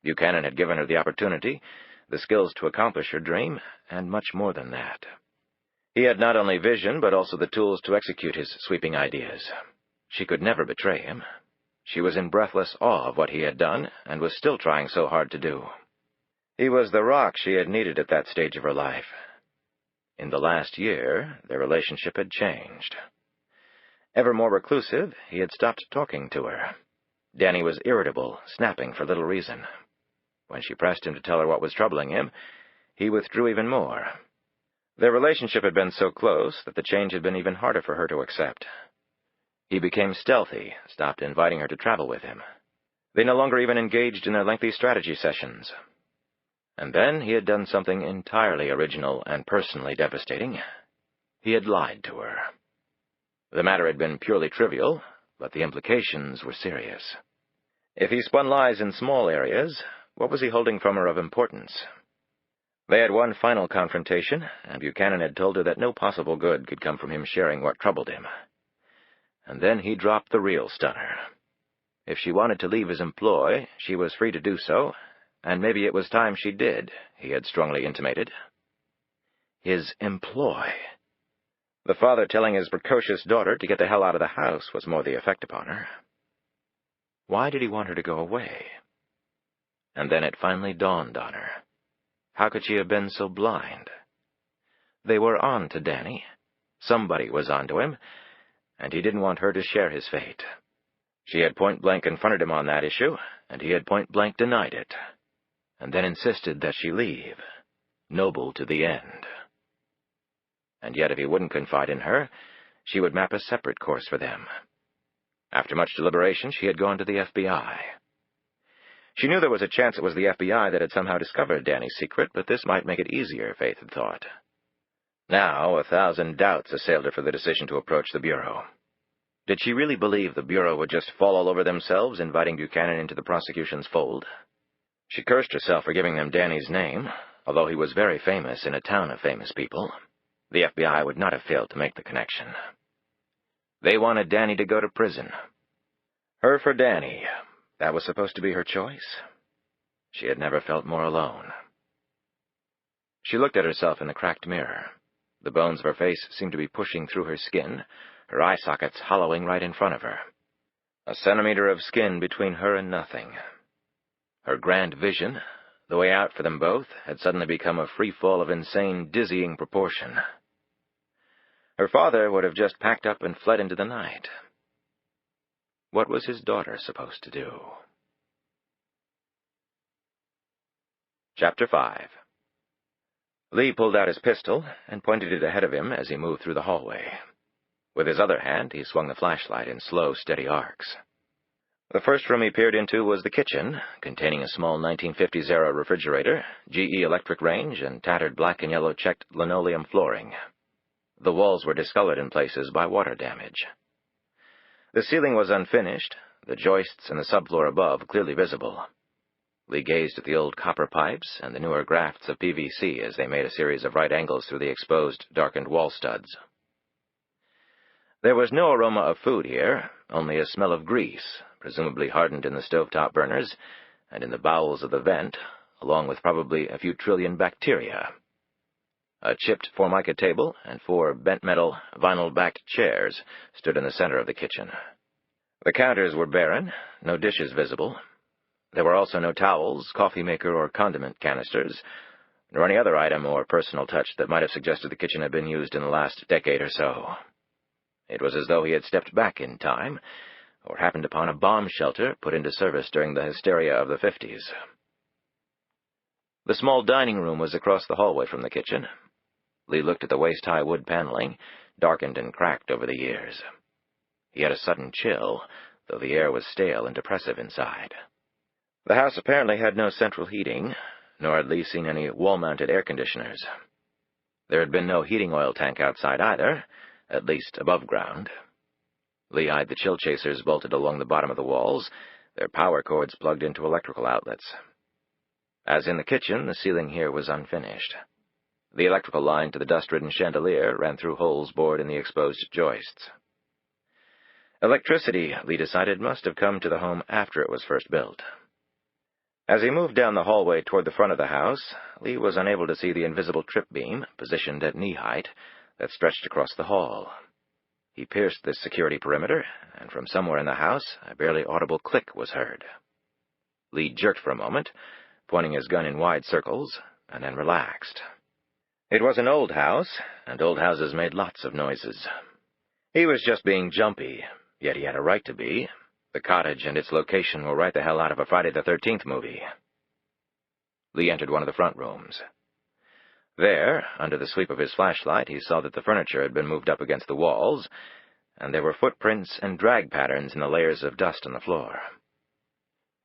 Buchanan had given her the opportunity, the skills to accomplish her dream, and much more than that. He had not only vision, but also the tools to execute his sweeping ideas. She could never betray him. She was in breathless awe of what he had done, and was still trying so hard to do. He was the rock she had needed at that stage of her life. In the last year, their relationship had changed. Ever more reclusive, he had stopped talking to her. Danny was irritable, snapping for little reason. When she pressed him to tell her what was troubling him, he withdrew even more. Their relationship had been so close that the change had been even harder for her to accept. He became stealthy, stopped inviting her to travel with him. They no longer even engaged in their lengthy strategy sessions. And then he had done something entirely original and personally devastating. He had lied to her. The matter had been purely trivial, but the implications were serious. If he spun lies in small areas, what was he holding from her of importance? They had one final confrontation, and Buchanan had told her that no possible good could come from him sharing what troubled him. And then he dropped the real stunner. If she wanted to leave his employ, she was free to do so, and maybe it was time she did, he had strongly intimated. His employ. The father telling his precocious daughter to get the hell out of the house was more the effect upon her. Why did he want her to go away? And then it finally dawned on her. How could she have been so blind? They were on to Danny. Somebody was on to him, and he didn't want her to share his fate. She had point-blank confronted him on that issue, and he had point-blank denied it, and then insisted that she leave, noble to the end. And yet if he wouldn't confide in her, she would map a separate course for them. After much deliberation, she had gone to the FBI. She knew there was a chance it was the FBI that had somehow discovered Danny's secret, but this might make it easier, Faith had thought. Now 1,000 doubts assailed her for the decision to approach the Bureau. Did she really believe the Bureau would just fall all over themselves, inviting Buchanan into the prosecution's fold? She cursed herself for giving them Danny's name, although he was very famous in a town of famous people. The FBI would not have failed to make the connection. They wanted Danny to go to prison. Her for Danny. That was supposed to be her choice? She had never felt more alone. She looked at herself in the cracked mirror. The bones of her face seemed to be pushing through her skin, her eye sockets hollowing right in front of her. A centimeter of skin between her and nothing. Her grand vision, the way out for them both, had suddenly become a free fall of insane, dizzying proportion. Her father would have just packed up and fled into the night. What was his daughter supposed to do? Chapter 5. Lee pulled out his pistol and pointed it ahead of him as he moved through the hallway. With his other hand, he swung the flashlight in slow, steady arcs. The first room he peered into was the kitchen, containing a small 1950s-era refrigerator, GE electric range, and tattered black and yellow checked linoleum flooring. The walls were discolored in places by water damage. The ceiling was unfinished, the joists and the subfloor above clearly visible. Lee gazed at the old copper pipes and the newer grafts of PVC as they made a series of right angles through the exposed, darkened wall studs. There was no aroma of food here, only a smell of grease, presumably hardened in the stovetop burners and in the bowels of the vent, along with probably a few trillion bacteria. A chipped formica table and 4 bent-metal, vinyl-backed chairs stood in the center of the kitchen. The counters were barren, no dishes visible. There were also no towels, coffee maker, or condiment canisters, nor any other item or personal touch that might have suggested the kitchen had been used in the last decade or so. It was as though he had stepped back in time, or happened upon a bomb shelter put into service during the hysteria of the 50s. The small dining room was across the hallway from the kitchen. Lee looked at the waist-high wood paneling, darkened and cracked over the years. He had a sudden chill, though the air was stale and depressive inside. The house apparently had no central heating, nor had Lee seen any wall-mounted air conditioners. There had been no heating oil tank outside either, at least above ground. Lee eyed the chill chasers bolted along the bottom of the walls, their power cords plugged into electrical outlets. As in the kitchen, the ceiling here was unfinished. The electrical line to the dust-ridden chandelier ran through holes bored in the exposed joists. Electricity, Lee decided, must have come to the home after it was first built. As he moved down the hallway toward the front of the house, Lee was unable to see the invisible trip beam, positioned at knee height, that stretched across the hall. He pierced this security perimeter, and from somewhere in the house, a barely audible click was heard. Lee jerked for a moment, pointing his gun in wide circles, and then relaxed. It was an old house, and old houses made lots of noises. He was just being jumpy, yet he had a right to be. The cottage and its location were right the hell out of a Friday the 13th movie. Lee entered one of the front rooms. There, under the sweep of his flashlight, he saw that the furniture had been moved up against the walls, and there were footprints and drag patterns in the layers of dust on the floor.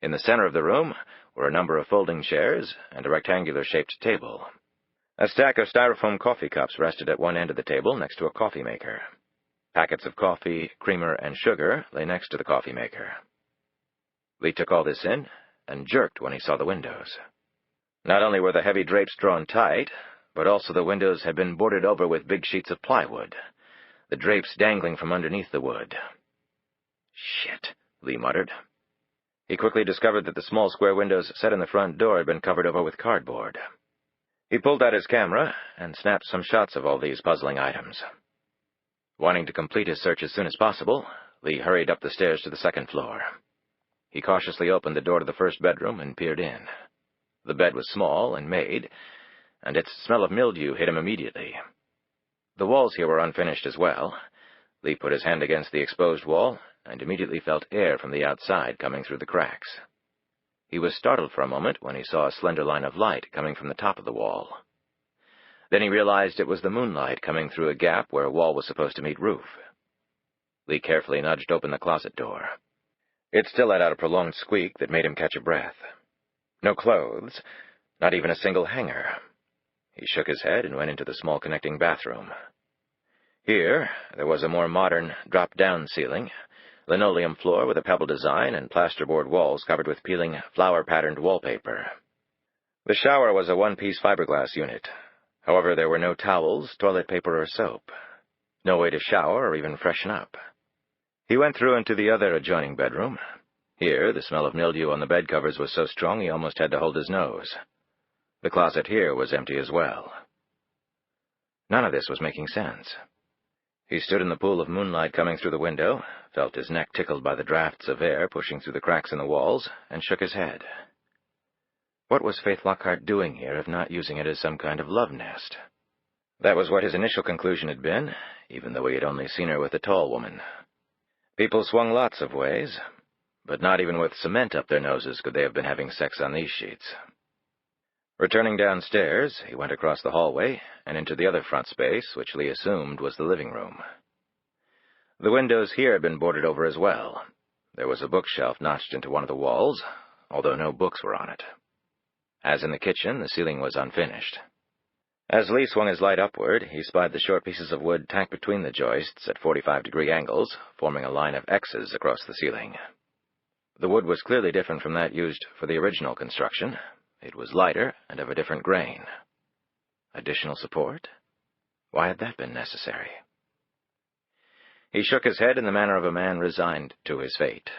In the center of the room were a number of folding chairs and a rectangular-shaped table. A stack of styrofoam coffee cups rested at one end of the table next to a coffee maker. Packets of coffee, creamer, and sugar lay next to the coffee maker. Lee took all this in and jerked when he saw the windows. Not only were the heavy drapes drawn tight, but also the windows had been boarded over with big sheets of plywood, the drapes dangling from underneath the wood. "Shit," Lee muttered. He quickly discovered that the small square windows set in the front door had been covered over with cardboard. He pulled out his camera and snapped some shots of all these puzzling items. Wanting to complete his search as soon as possible, Lee hurried up the stairs to the second floor. He cautiously opened the door to the first bedroom and peered in. The bed was small and made, and its smell of mildew hit him immediately. The walls here were unfinished as well. Lee put his hand against the exposed wall and immediately felt air from the outside coming through the cracks. He was startled for a moment when he saw a slender line of light coming from the top of the wall. Then he realized it was the moonlight coming through a gap where a wall was supposed to meet roof. Lee carefully nudged open the closet door. It still let out a prolonged squeak that made him catch a breath. No clothes, not even a single hanger. He shook his head and went into the small connecting bathroom. Here, there was a more modern, drop-down ceiling, linoleum floor with a pebble design, and plasterboard walls covered with peeling, flower-patterned wallpaper. The shower was a one-piece fiberglass unit. However, there were no towels, toilet paper, or soap. No way to shower or even freshen up. He went through into the other adjoining bedroom. Here, the smell of mildew on the bed covers was so strong he almost had to hold his nose. The closet here was empty as well. None of this was making sense. He stood in the pool of moonlight coming through the window, felt his neck tickled by the drafts of air pushing through the cracks in the walls, and shook his head. What was Faith Lockhart doing here if not using it as some kind of love nest? That was what his initial conclusion had been, even though he had only seen her with the tall woman. People swung lots of ways, but not even with cement up their noses could they have been having sex on these sheets. Returning downstairs, he went across the hallway and into the other front space, which Lee assumed was the living room. The windows here had been boarded over as well. There was a bookshelf notched into one of the walls, although no books were on it. As in the kitchen, the ceiling was unfinished. As Lee swung his light upward, he spied the short pieces of wood tacked between the joists at 45-degree angles, forming a line of X's across the ceiling. The wood was clearly different from that used for the original construction. It was lighter and of a different grain. Additional support? Why had that been necessary? He shook his head in the manner of a man resigned to his fate.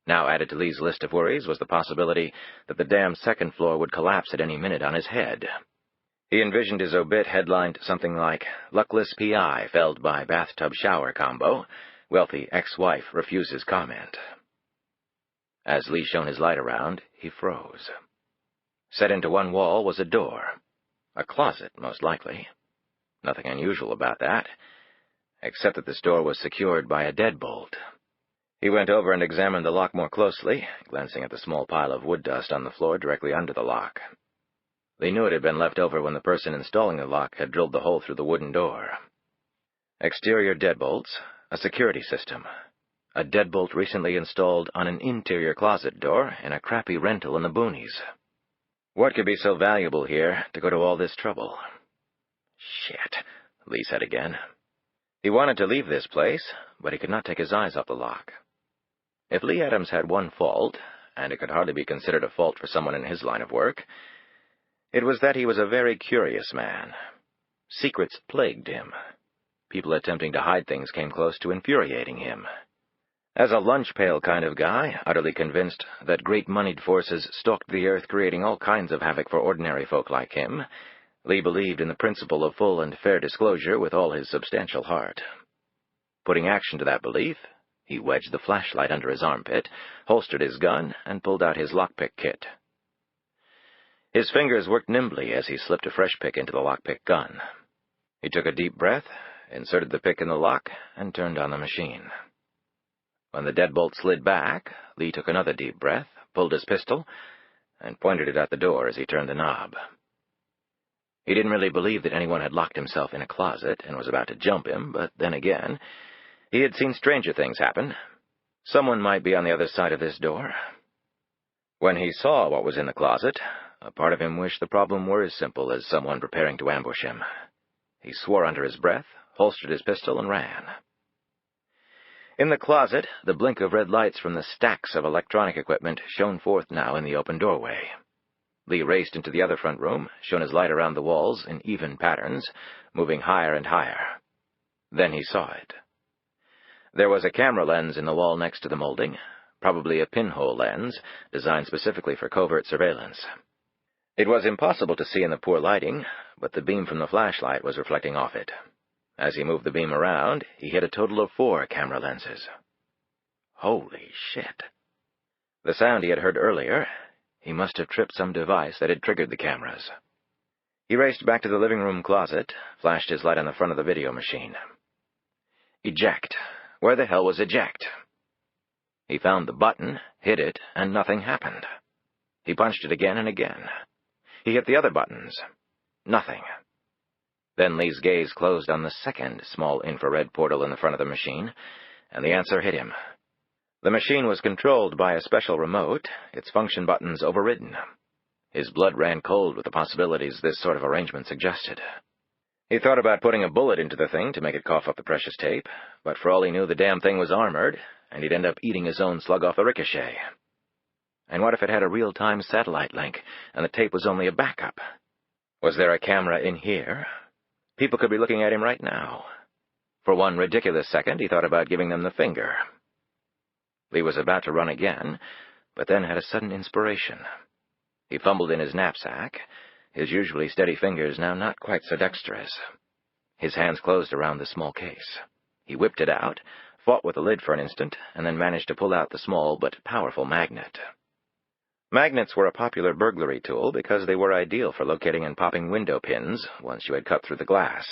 Now added to Lee's list of worries was the possibility that the damned second floor would collapse at any minute on his head. He envisioned his obit headlined something like, "Luckless P.I. felled by bathtub shower combo. Wealthy ex-wife refuses comment." As Lee shone his light around, he froze. Set into one wall was a door. A closet, most likely. Nothing unusual about that, except that this door was secured by a deadbolt. He went over and examined the lock more closely, glancing at the small pile of wood dust on the floor directly under the lock. They knew it had been left over when the person installing the lock had drilled the hole through the wooden door. Exterior deadbolts, a security system. A deadbolt recently installed on an interior closet door in a crappy rental in the boonies. What could be so valuable here to go to all this trouble? Shit, Lee said again. He wanted to leave this place, but he could not take his eyes off the lock. If Lee Adams had one fault, and it could hardly be considered a fault for someone in his line of work, it was that he was a very curious man. Secrets plagued him. People attempting to hide things came close to infuriating him. As a lunch-pail kind of guy, utterly convinced that great moneyed forces stalked the earth creating all kinds of havoc for ordinary folk like him, Lee believed in the principle of full and fair disclosure with all his substantial heart. Putting action to that belief, he wedged the flashlight under his armpit, holstered his gun, and pulled out his lockpick kit. His fingers worked nimbly as he slipped a fresh pick into the lockpick gun. He took a deep breath, inserted the pick in the lock, and turned on the machine. When the deadbolt slid back, Lee took another deep breath, pulled his pistol, and pointed it at the door as he turned the knob. He didn't really believe that anyone had locked himself in a closet and was about to jump him, but then again, he had seen stranger things happen. Someone might be on the other side of this door. When he saw what was in the closet, a part of him wished the problem were as simple as someone preparing to ambush him. He swore under his breath, holstered his pistol, and ran. In the closet, the blink of red lights from the stacks of electronic equipment shone forth now in the open doorway. Lee raced into the other front room, shone his light around the walls in even patterns, moving higher and higher. Then he saw it. There was a camera lens in the wall next to the molding, probably a pinhole lens, designed specifically for covert surveillance. It was impossible to see in the poor lighting, but the beam from the flashlight was reflecting off it. As he moved the beam around, he hit a total of 4 camera lenses. Holy shit. The sound he had heard earlier, he must have tripped some device that had triggered the cameras. He raced back to the living room closet, flashed his light on the front of the video machine. Eject. Where the hell was eject? He found the button, hit it, and nothing happened. He punched it again and again. He hit the other buttons. Nothing. Then Lee's gaze closed on the second small infrared portal in the front of the machine, and the answer hit him. The machine was controlled by a special remote, its function buttons overridden. His blood ran cold with the possibilities this sort of arrangement suggested. He thought about putting a bullet into the thing to make it cough up the precious tape, but for all he knew the damn thing was armored, and he'd end up eating his own slug off the ricochet. And what if it had a real-time satellite link, and the tape was only a backup? Was there a camera in here? People could be looking at him right now. For one ridiculous second, he thought about giving them the finger. Lee was about to run again, but then had a sudden inspiration. He fumbled in his knapsack, his usually steady fingers now not quite so dexterous. His hands closed around the small case. He whipped it out, fought with the lid for an instant, and then managed to pull out the small but powerful magnet. Magnets were a popular burglary tool because they were ideal for locating and popping window pins once you had cut through the glass.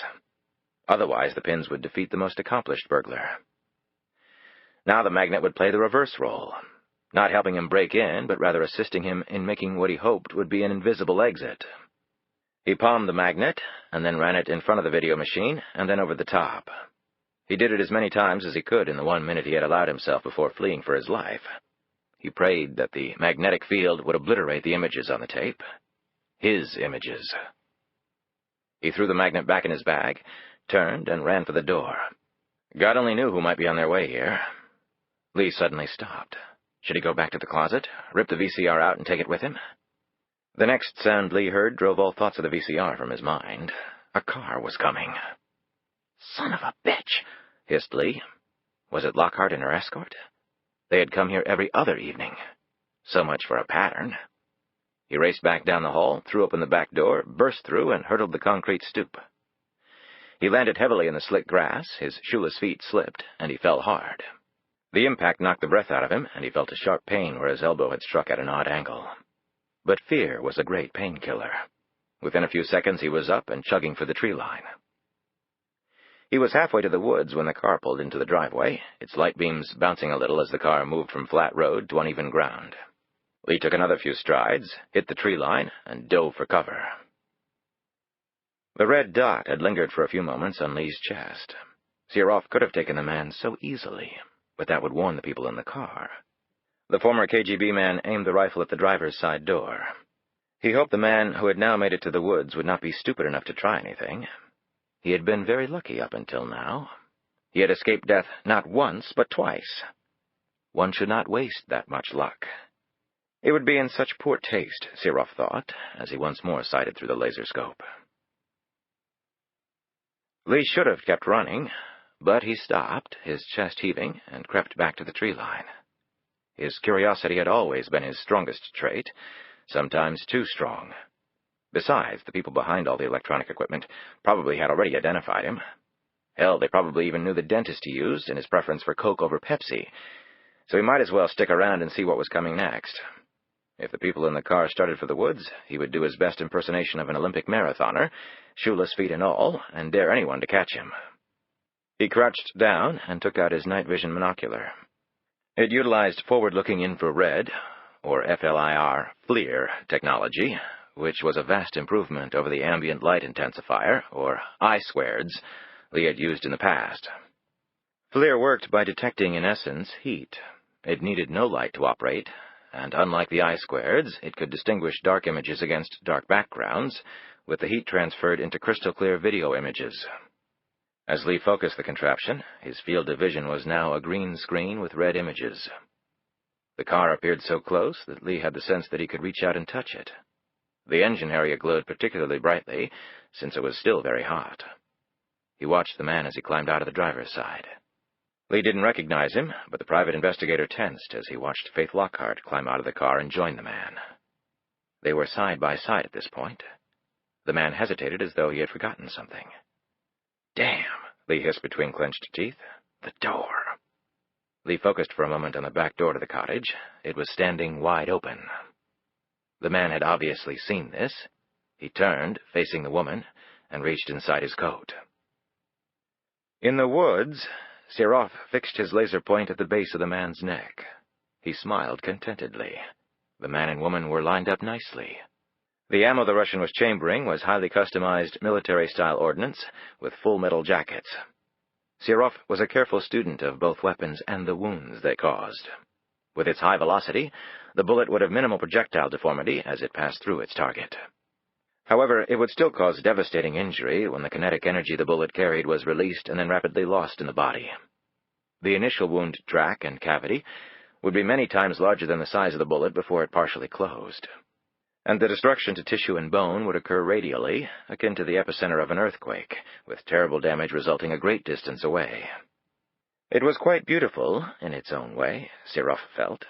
Otherwise, the pins would defeat the most accomplished burglar. Now the magnet would play the reverse role, not helping him break in, but rather assisting him in making what he hoped would be an invisible exit. He palmed the magnet, and then ran it in front of the video machine, and then over the top. He did it as many times as he could in the 1 minute he had allowed himself before fleeing for his life. He prayed that the magnetic field would obliterate the images on the tape. His images. He threw the magnet back in his bag, turned, and ran for the door. God only knew who might be on their way here. Lee suddenly stopped. Should he go back to the closet, rip the VCR out, and take it with him? The next sound Lee heard drove all thoughts of the VCR from his mind. A car was coming. Son of a bitch, hissed Lee. Was it Lockhart and her escort? They had come here every other evening. So much for a pattern. He raced back down the hall, threw open the back door, burst through, and hurdled the concrete stoop. He landed heavily in the slick grass, his shoeless feet slipped, and he fell hard. The impact knocked the breath out of him, and he felt a sharp pain where his elbow had struck at an odd angle. But fear was a great painkiller. Within a few seconds he was up and chugging for the tree line. He was halfway to the woods when the car pulled into the driveway, its light beams bouncing a little as the car moved from flat road to uneven ground. Lee took another few strides, hit the tree line, and dove for cover. The red dot had lingered for a few moments on Lee's chest. Sierroff could have taken the man so easily, but that would warn the people in the car. The former KGB man aimed the rifle at the driver's side door. He hoped the man who had now made it to the woods would not be stupid enough to try anything. He had been very lucky up until now. He had escaped death not once, but twice. One should not waste that much luck. It would be in such poor taste, Sierroff thought, as he once more sighted through the laser scope. Lee should have kept running, but he stopped, his chest heaving, and crept back to the tree line. His curiosity had always been his strongest trait, sometimes too strong. Besides, the people behind all the electronic equipment probably had already identified him. Hell, they probably even knew the dentist he used and his preference for Coke over Pepsi, so he might as well stick around and see what was coming next. If the people in the car started for the woods, he would do his best impersonation of an Olympic marathoner, shoeless feet and all, and dare anyone to catch him. He crouched down and took out his night vision monocular. It utilized forward-looking infrared, or FLIR, FLIR technology, which was a vast improvement over the ambient light intensifier, or I-squareds, Lee had used in the past. FLIR worked by detecting, in essence, heat. It needed no light to operate, and unlike the I-squareds, it could distinguish dark images against dark backgrounds, with the heat transferred into crystal-clear video images. As Lee focused the contraption, his field of vision was now a green screen with red images. The car appeared so close that Lee had the sense that he could reach out and touch it. The engine area glowed particularly brightly, since it was still very hot. He watched the man as he climbed out of the driver's side. Lee didn't recognize him, but the private investigator tensed as he watched Faith Lockhart climb out of the car and join the man. They were side by side at this point. The man hesitated as though he had forgotten something. "Damn," Lee hissed between clenched teeth. "The door." Lee focused for a moment on the back door to the cottage. It was standing wide open. The man had obviously seen this. He turned, facing the woman, and reached inside his coat. In the woods, Serov fixed his laser point at the base of the man's neck. He smiled contentedly. The man and woman were lined up nicely. The ammo the Russian was chambering was highly customized military-style ordnance with full metal jackets. Serov was a careful student of both weapons and the wounds they caused. With its high velocity, the bullet would have minimal projectile deformity as it passed through its target. However, it would still cause devastating injury when the kinetic energy the bullet carried was released and then rapidly lost in the body. The initial wound track and cavity would be many times larger than the size of the bullet before it partially closed. And the destruction to tissue and bone would occur radially, akin to the epicenter of an earthquake, with terrible damage resulting a great distance away. It was quite beautiful, in its own way, Serov felt.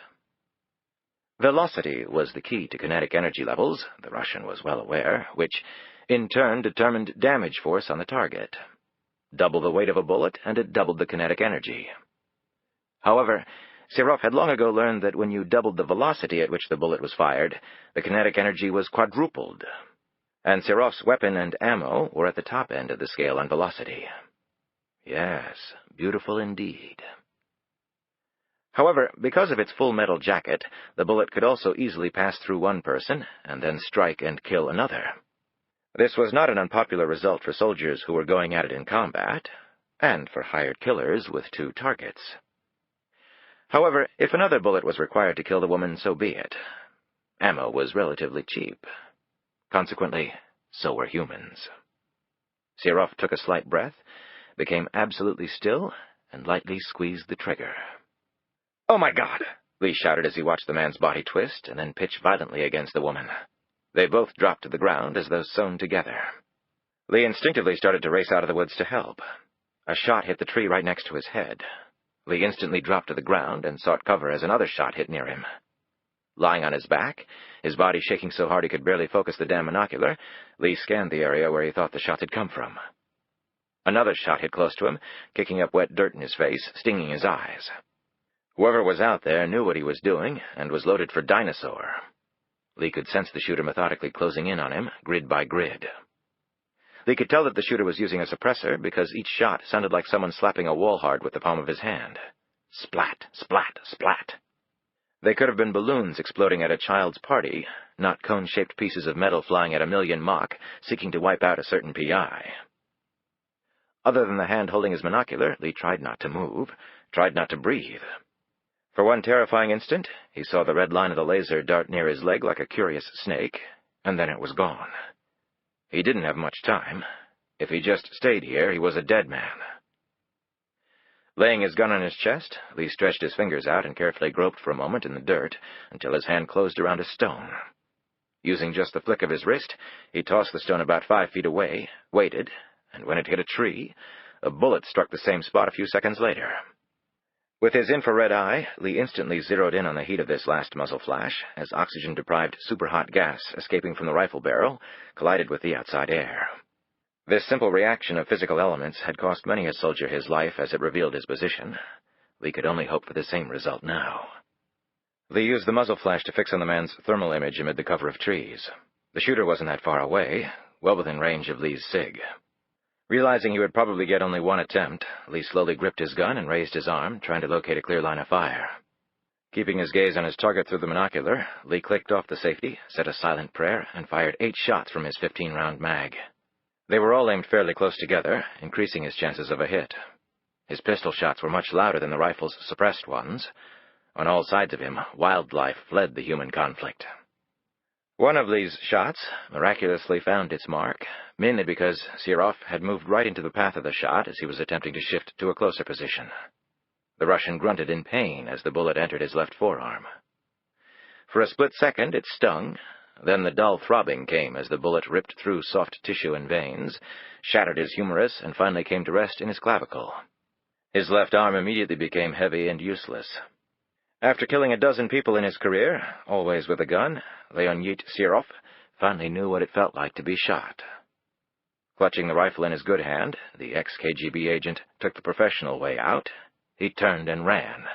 Velocity was the key to kinetic energy levels, the Russian was well aware, which, in turn, determined damage force on the target. Double the weight of a bullet, and it doubled the kinetic energy. However, Serov had long ago learned that when you doubled the velocity at which the bullet was fired, the kinetic energy was quadrupled. And Serov's weapon and ammo were at the top end of the scale on velocity. Yes, beautiful indeed. However, because of its full metal jacket, the bullet could also easily pass through one person and then strike and kill another. This was not an unpopular result for soldiers who were going at it in combat, and for hired killers with two targets. However, if another bullet was required to kill the woman, so be it. Ammo was relatively cheap. Consequently, so were humans. Serov took a slight breath, became absolutely still, and lightly squeezed the trigger. "Oh my God!" Lee shouted as he watched the man's body twist and then pitch violently against the woman. They both dropped to the ground as though sewn together. Lee instinctively started to race out of the woods to help. A shot hit the tree right next to his head. Lee instantly dropped to the ground and sought cover as another shot hit near him. Lying on his back, his body shaking so hard he could barely focus the damn binocular, Lee scanned the area where he thought the shots had come from. Another shot hit close to him, kicking up wet dirt in his face, stinging his eyes. Whoever was out there knew what he was doing and was loaded for dinosaur. Lee could sense the shooter methodically closing in on him, grid by grid. Lee could tell that the shooter was using a suppressor because each shot sounded like someone slapping a wall hard with the palm of his hand. Splat, splat, splat. They could have been balloons exploding at a child's party, not cone-shaped pieces of metal flying at 1,000,000 Mach, seeking to wipe out a certain PI. Other than the hand holding his binocular, Lee tried not to move, tried not to breathe. For one terrifying instant, he saw the red line of the laser dart near his leg like a curious snake, and then it was gone. He didn't have much time. If he just stayed here, he was a dead man. Laying his gun on his chest, Lee stretched his fingers out and carefully groped for a moment in the dirt until his hand closed around a stone. Using just the flick of his wrist, he tossed the stone about 5 feet away, waited, and when it hit a tree, a bullet struck the same spot a few seconds later. With his infrared eye, Lee instantly zeroed in on the heat of this last muzzle flash as oxygen-deprived superhot gas escaping from the rifle barrel collided with the outside air. This simple reaction of physical elements had cost many a soldier his life as it revealed his position. Lee could only hope for the same result now. Lee used the muzzle flash to fix on the man's thermal image amid the cover of trees. The shooter wasn't that far away, well within range of Lee's SIG. Realizing he would probably get only one attempt, Lee slowly gripped his gun and raised his arm, trying to locate a clear line of fire. Keeping his gaze on his target through the binocular, Lee clicked off the safety, said a silent prayer, and fired 8 shots from his 15-round mag. They were all aimed fairly close together, increasing his chances of a hit. His pistol shots were much louder than the rifle's suppressed ones. On all sides of him, wildlife fled the human conflict. One of Lee's shots miraculously found its mark, mainly because Serov had moved right into the path of the shot as he was attempting to shift to a closer position. The Russian grunted in pain as the bullet entered his left forearm. For a split second it stung, then the dull throbbing came as the bullet ripped through soft tissue and veins, shattered his humerus, and finally came to rest in his clavicle. His left arm immediately became heavy and useless. After killing a dozen people in his career, always with a gun, Leonid Serov finally knew what it felt like to be shot. Clutching the rifle in his good hand, the ex-KGB agent took the professional way out. He turned and ran,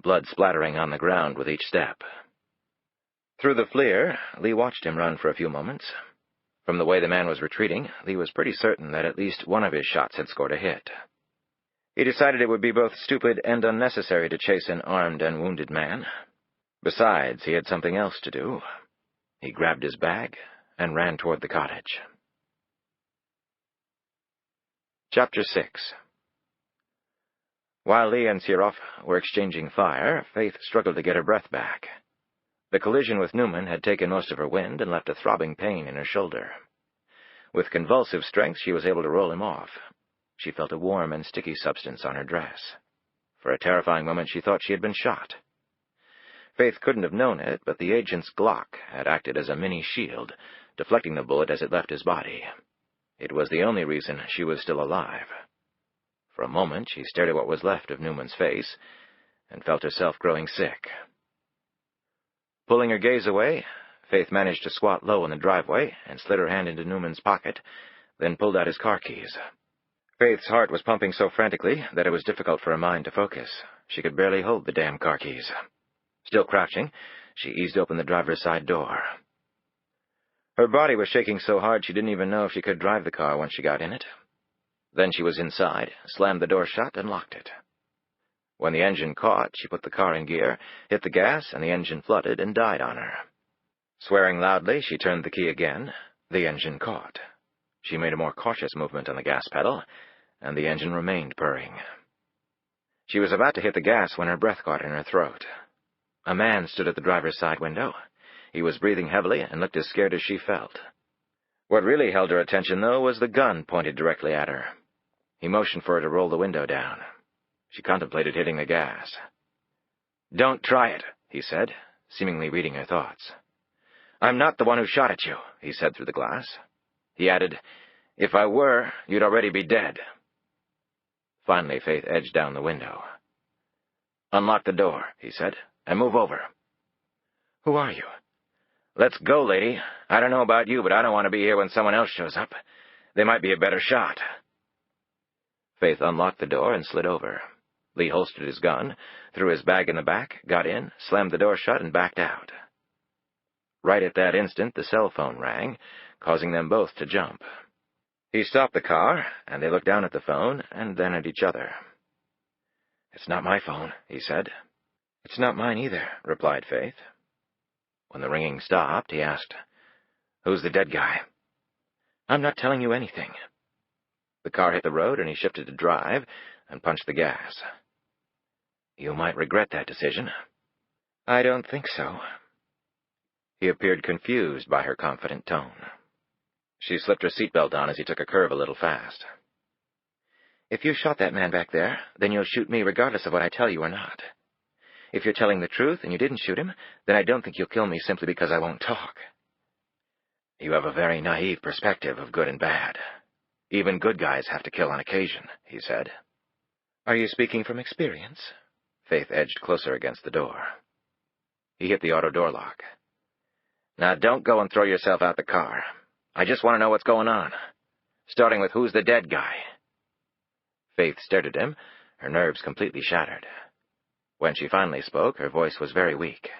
blood splattering on the ground with each step. Through the FLIR, Lee watched him run for a few moments. From the way the man was retreating, Lee was pretty certain that at least one of his shots had scored a hit. He decided it would be both stupid and unnecessary to chase an armed and wounded man. Besides, he had something else to do. He grabbed his bag and ran toward the cottage. Chapter 6. While Lee and Serov were exchanging fire, Faith struggled to get her breath back. The collision with Newman had taken most of her wind and left a throbbing pain in her shoulder. With convulsive strength, she was able to roll him off. She felt a warm and sticky substance on her dress. For a terrifying moment, she thought she had been shot. Faith couldn't have known it, but the agent's Glock had acted as a mini-shield, deflecting the bullet as it left his body. It was the only reason she was still alive. For a moment, she stared at what was left of Newman's face, and felt herself growing sick. Pulling her gaze away, Faith managed to squat low in the driveway and slid her hand into Newman's pocket, then pulled out his car keys. Faith's heart was pumping so frantically that it was difficult for her mind to focus. She could barely hold the damn car keys. Still crouching, she eased open the driver's side door. Her body was shaking so hard she didn't even know if she could drive the car once she got in it. Then she was inside, slammed the door shut, and locked it. When the engine caught, she put the car in gear, hit the gas, and the engine flooded and died on her. Swearing loudly, she turned the key again. The engine caught. She made a more cautious movement on the gas pedal, and the engine remained purring. She was about to hit the gas when her breath caught in her throat. A man stood at the driver's side window. He was breathing heavily and looked as scared as she felt. What really held her attention, though, was the gun pointed directly at her. He motioned for her to roll the window down. She contemplated hitting the gas. "Don't try it," he said, seemingly reading her thoughts. "I'm not the one who shot at you," he said through the glass. He added, "If I were, you'd already be dead." Finally, Faith edged down the window. "Unlock the door," he said, "and move over." "Who are you?" "Let's go, lady. I don't know about you, but I don't want to be here when someone else shows up. They might be a better shot." Faith unlocked the door and slid over. Lee holstered his gun, threw his bag in the back, got in, slammed the door shut, and backed out. Right at that instant, the cell phone rang, causing them both to jump. He stopped the car, and they looked down at the phone, and then at each other. "It's not my phone," he said. "It's not mine either," replied Faith. When the ringing stopped, he asked, "Who's the dead guy?" "I'm not telling you anything." The car hit the road, and he shifted to drive and punched the gas. "You might regret that decision." "I don't think so." He appeared confused by her confident tone. She slipped her seatbelt on as he took a curve a little fast. "If you shot that man back there, then you'll shoot me regardless of what I tell you or not. If you're telling the truth and you didn't shoot him, then I don't think you'll kill me simply because I won't talk." "You have a very naive perspective of good and bad. Even good guys have to kill on occasion," he said. "Are you speaking from experience?" Faith edged closer against the door. He hit the auto door lock. "Now don't go and throw yourself out the car. I just want to know what's going on. Starting with who's the dead guy." Faith stared at him, her nerves completely shattered. When she finally spoke, her voice was very weak.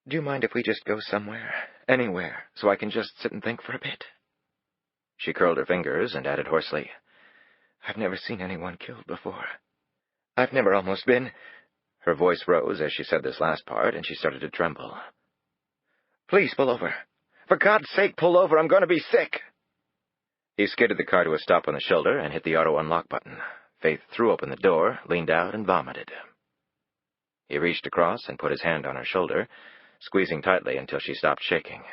"Do you mind if we just go somewhere, anywhere, so I can just sit and think for a bit?" She curled her fingers and added hoarsely, "I've never seen anyone killed before. I've never almost been Her voice rose as she said this last part, and she started to tremble. "Please pull over. For God's sake, pull over. I'm going to be sick." He skidded the car to a stop on the shoulder and hit the auto unlock button. Faith threw open the door, leaned out, and vomited. He reached across and put his hand on her shoulder, squeezing tightly until she stopped shaking.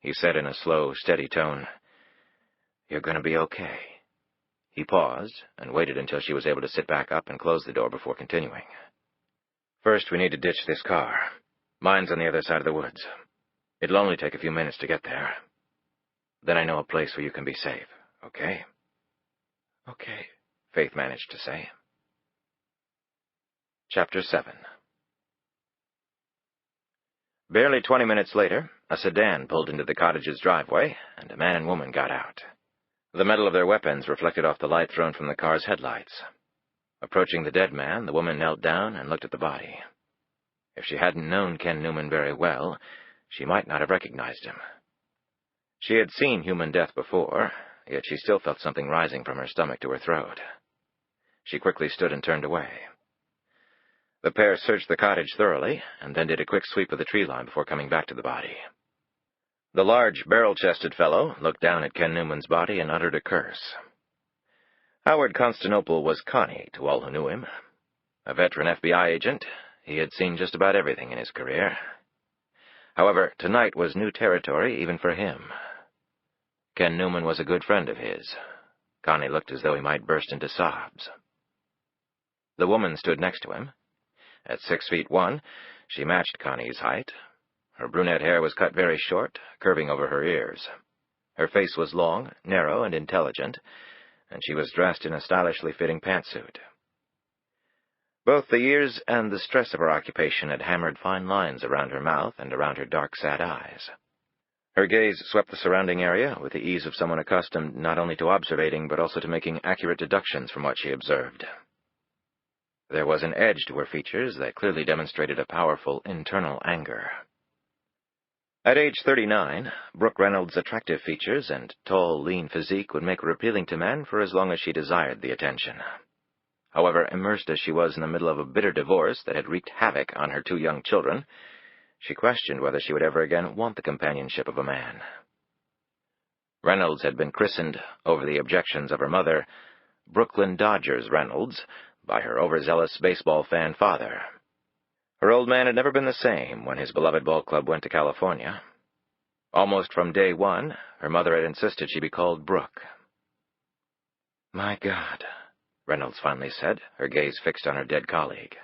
He said in a slow, steady tone, "You're going to be okay." He paused and waited until she was able to sit back up and close the door before continuing. "First, we need to ditch this car. Mine's on the other side of the woods. It'll only take a few minutes to get there. Then I know a place where you can be safe, okay?" "Okay," Faith managed to say. Chapter 7. Barely 20 minutes later, a sedan pulled into the cottage's driveway, and a man and woman got out. The metal of their weapons reflected off the light thrown from the car's headlights. Approaching the dead man, the woman knelt down and looked at the body. If she hadn't known Ken Newman very well, she might not have recognized him. She had seen human death before, yet she still felt something rising from her stomach to her throat. She quickly stood and turned away. The pair searched the cottage thoroughly, and then did a quick sweep of the tree line before coming back to the body. The large, barrel-chested fellow looked down at Ken Newman's body and uttered a curse. Howard Constantinople was Connie to all who knew him. A veteran FBI agent, he had seen just about everything in his career. However, tonight was new territory even for him. Ken Newman was a good friend of his. Connie looked as though he might burst into sobs. The woman stood next to him. At 6'1", she matched Connie's height. Her brunette hair was cut very short, curving over her ears. Her face was long, narrow, and intelligent, and she was dressed in a stylishly fitting pantsuit. Both the years and the stress of her occupation had hammered fine lines around her mouth and around her dark, sad eyes. Her gaze swept the surrounding area with the ease of someone accustomed not only to observating but also to making accurate deductions from what she observed. There was an edge to her features that clearly demonstrated a powerful internal anger. At age 39, Brooke Reynolds' attractive features and tall, lean physique would make her appealing to men for as long as she desired the attention. However, immersed as she was in the middle of a bitter divorce that had wreaked havoc on her 2 young children, she questioned whether she would ever again want the companionship of a man. Reynolds had been christened, over the objections of her mother, Brooklyn Dodgers Reynolds, by her overzealous baseball fan father. Her old man had never been the same when his beloved ball club went to California. Almost from day one, her mother had insisted she be called Brooke. "My God," Reynolds finally said, her gaze fixed on her dead colleague.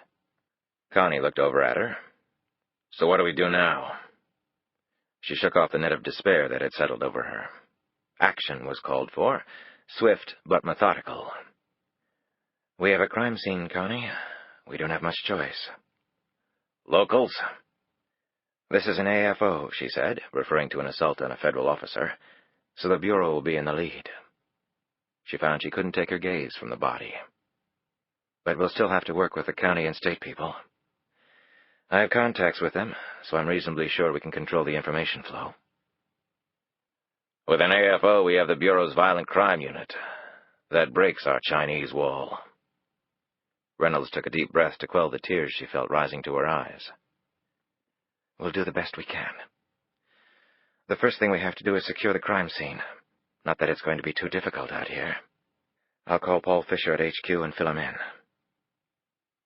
Connie looked over at her. "So what do we do now?" She shook off the net of despair that had settled over her. Action was called for, swift but methodical. "We have a crime scene, Connie. We don't have much choice." "Locals?" "This is an AFO," she said, referring to an assault on a federal officer, "so the Bureau will be in the lead." She found she couldn't take her gaze from the body. "But we'll still have to work with the county and state people. I have contacts with them, so I'm reasonably sure we can control the information flow." "With an AFO, we have the Bureau's Violent Crime Unit. That breaks our Chinese wall." Reynolds took a deep breath to quell the tears she felt rising to her eyes. "We'll do the best we can. The first thing we have to do is secure the crime scene. Not that it's going to be too difficult out here. I'll call Paul Fisher at HQ and fill him in."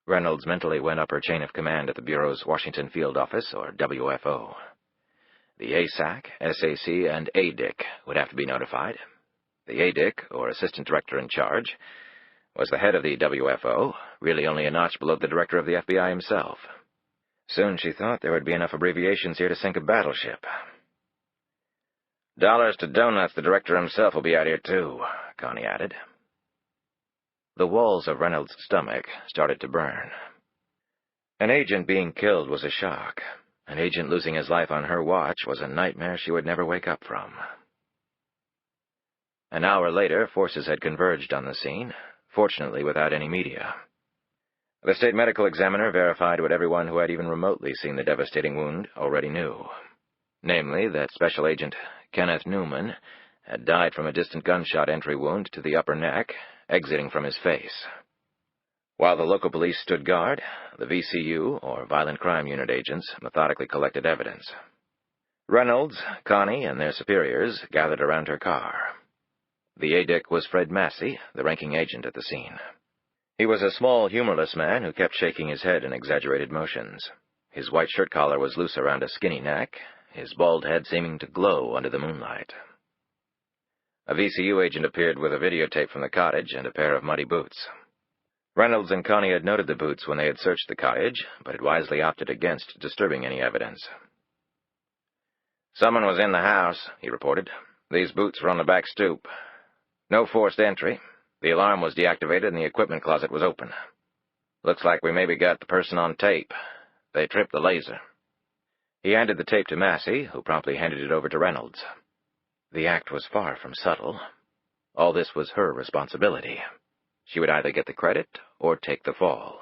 Reynolds mentally went up her chain of command at the Bureau's Washington Field Office, or WFO. The ASAC, SAC, and ADIC would have to be notified. The ADIC, or Assistant Director in Charge, was the head of the WFO, really only a notch below the Director of the FBI himself. Soon, she thought, there would be enough abbreviations here to sink a battleship. "Dollars to donuts, the Director himself will be out here, too," Connie added. The walls of Reynolds' stomach started to burn. An agent being killed was a shock. An agent losing his life on her watch was a nightmare she would never wake up from. An hour later, forces had converged on the scene, fortunately without any media. The state medical examiner verified what everyone who had even remotely seen the devastating wound already knew, namely that Special Agent Kenneth Newman had died from a distant gunshot entry wound to the upper neck, exiting from his face. While the local police stood guard, the VCU, or Violent Crime Unit agents, methodically collected evidence. Reynolds, Connie, and their superiors gathered around her car. The ADIC was Fred Massey, the ranking agent at the scene. He was a small, humorless man who kept shaking his head in exaggerated motions. His white shirt collar was loose around a skinny neck, his bald head seeming to glow under the moonlight. A VCU agent appeared with a videotape from the cottage and a pair of muddy boots. Reynolds and Connie had noted the boots when they had searched the cottage, but had wisely opted against disturbing any evidence. "Someone was in the house," he reported. "These boots were on the back stoop. No forced entry. The alarm was deactivated and the equipment closet was open. Looks like we maybe got the person on tape. They tripped the laser." He handed the tape to Massey, who promptly handed it over to Reynolds. The act was far from subtle. All this was her responsibility. She would either get the credit or take the fall.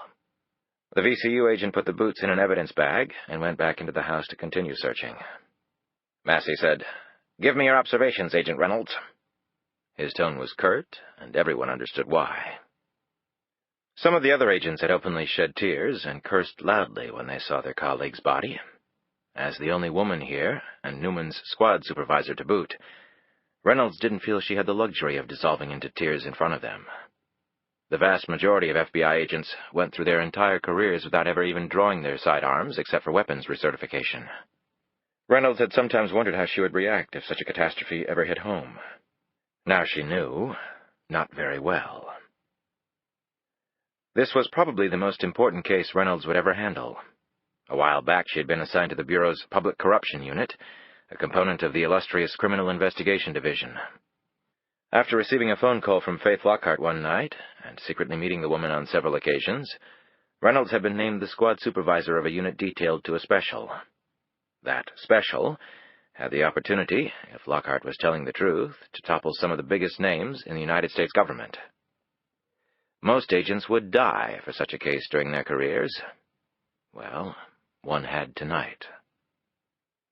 The VCU agent put the boots in an evidence bag and went back into the house to continue searching. Massey said, "Give me your observations, Agent Reynolds." His tone was curt, and everyone understood why. Some of the other agents had openly shed tears and cursed loudly when they saw their colleague's body. As the only woman here, and Newman's squad supervisor to boot, Reynolds didn't feel she had the luxury of dissolving into tears in front of them. The vast majority of FBI agents went through their entire careers without ever even drawing their sidearms except for weapons recertification. Reynolds had sometimes wondered how she would react if such a catastrophe ever hit home. Now she knew, not very well. This was probably the most important case Reynolds would ever handle. A while back she had been assigned to the Bureau's Public Corruption Unit, a component of the illustrious Criminal Investigation Division. After receiving a phone call from Faith Lockhart one night, and secretly meeting the woman on several occasions, Reynolds had been named the squad supervisor of a unit detailed to a special. That special had the opportunity, if Lockhart was telling the truth, to topple some of the biggest names in the United States government. Most agents would die for such a case during their careers. Well, one had tonight.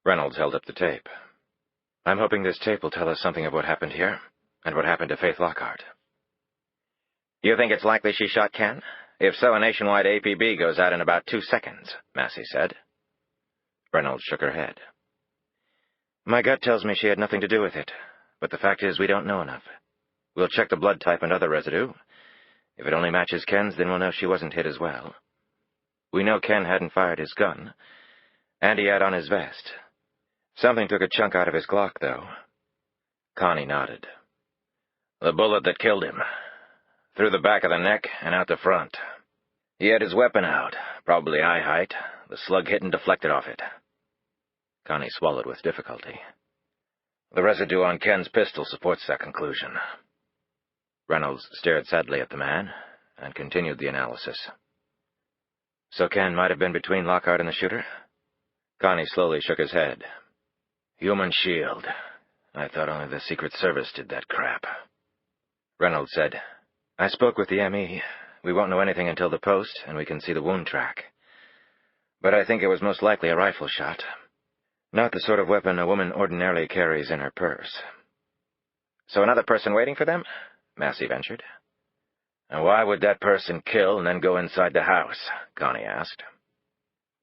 Reynolds held up the tape. "I'm hoping this tape will tell us something of what happened here, and what happened to Faith Lockhart." "You think it's likely she shot Ken? If so, a nationwide APB goes out in about 2 seconds, Massey said. Reynolds shook her head. "My gut tells me she had nothing to do with it, but the fact is we don't know enough. We'll check the blood type and other residue. If it only matches Ken's, then we'll know she wasn't hit as well. We know Ken hadn't fired his gun, and he had on his vest. Something took a chunk out of his Glock, though." Connie nodded. "The bullet that killed him. Through the back of the neck and out the front. He had his weapon out, probably eye height. The slug hit and deflected off it." Connie swallowed with difficulty. "The residue on Ken's pistol supports that conclusion." Reynolds stared sadly at the man and continued the analysis. "So Ken might have been between Lockhart and the shooter?" Connie slowly shook his head. "Human shield. I thought only the Secret Service did that crap." Reynolds said, "I spoke with the ME. We won't know anything until the post, and we can see the wound track. But I think it was most likely a rifle shot. Not the sort of weapon a woman ordinarily carries in her purse." "So another person waiting for them?" Massey ventured. "And why would that person kill and then go inside the house?" Connie asked.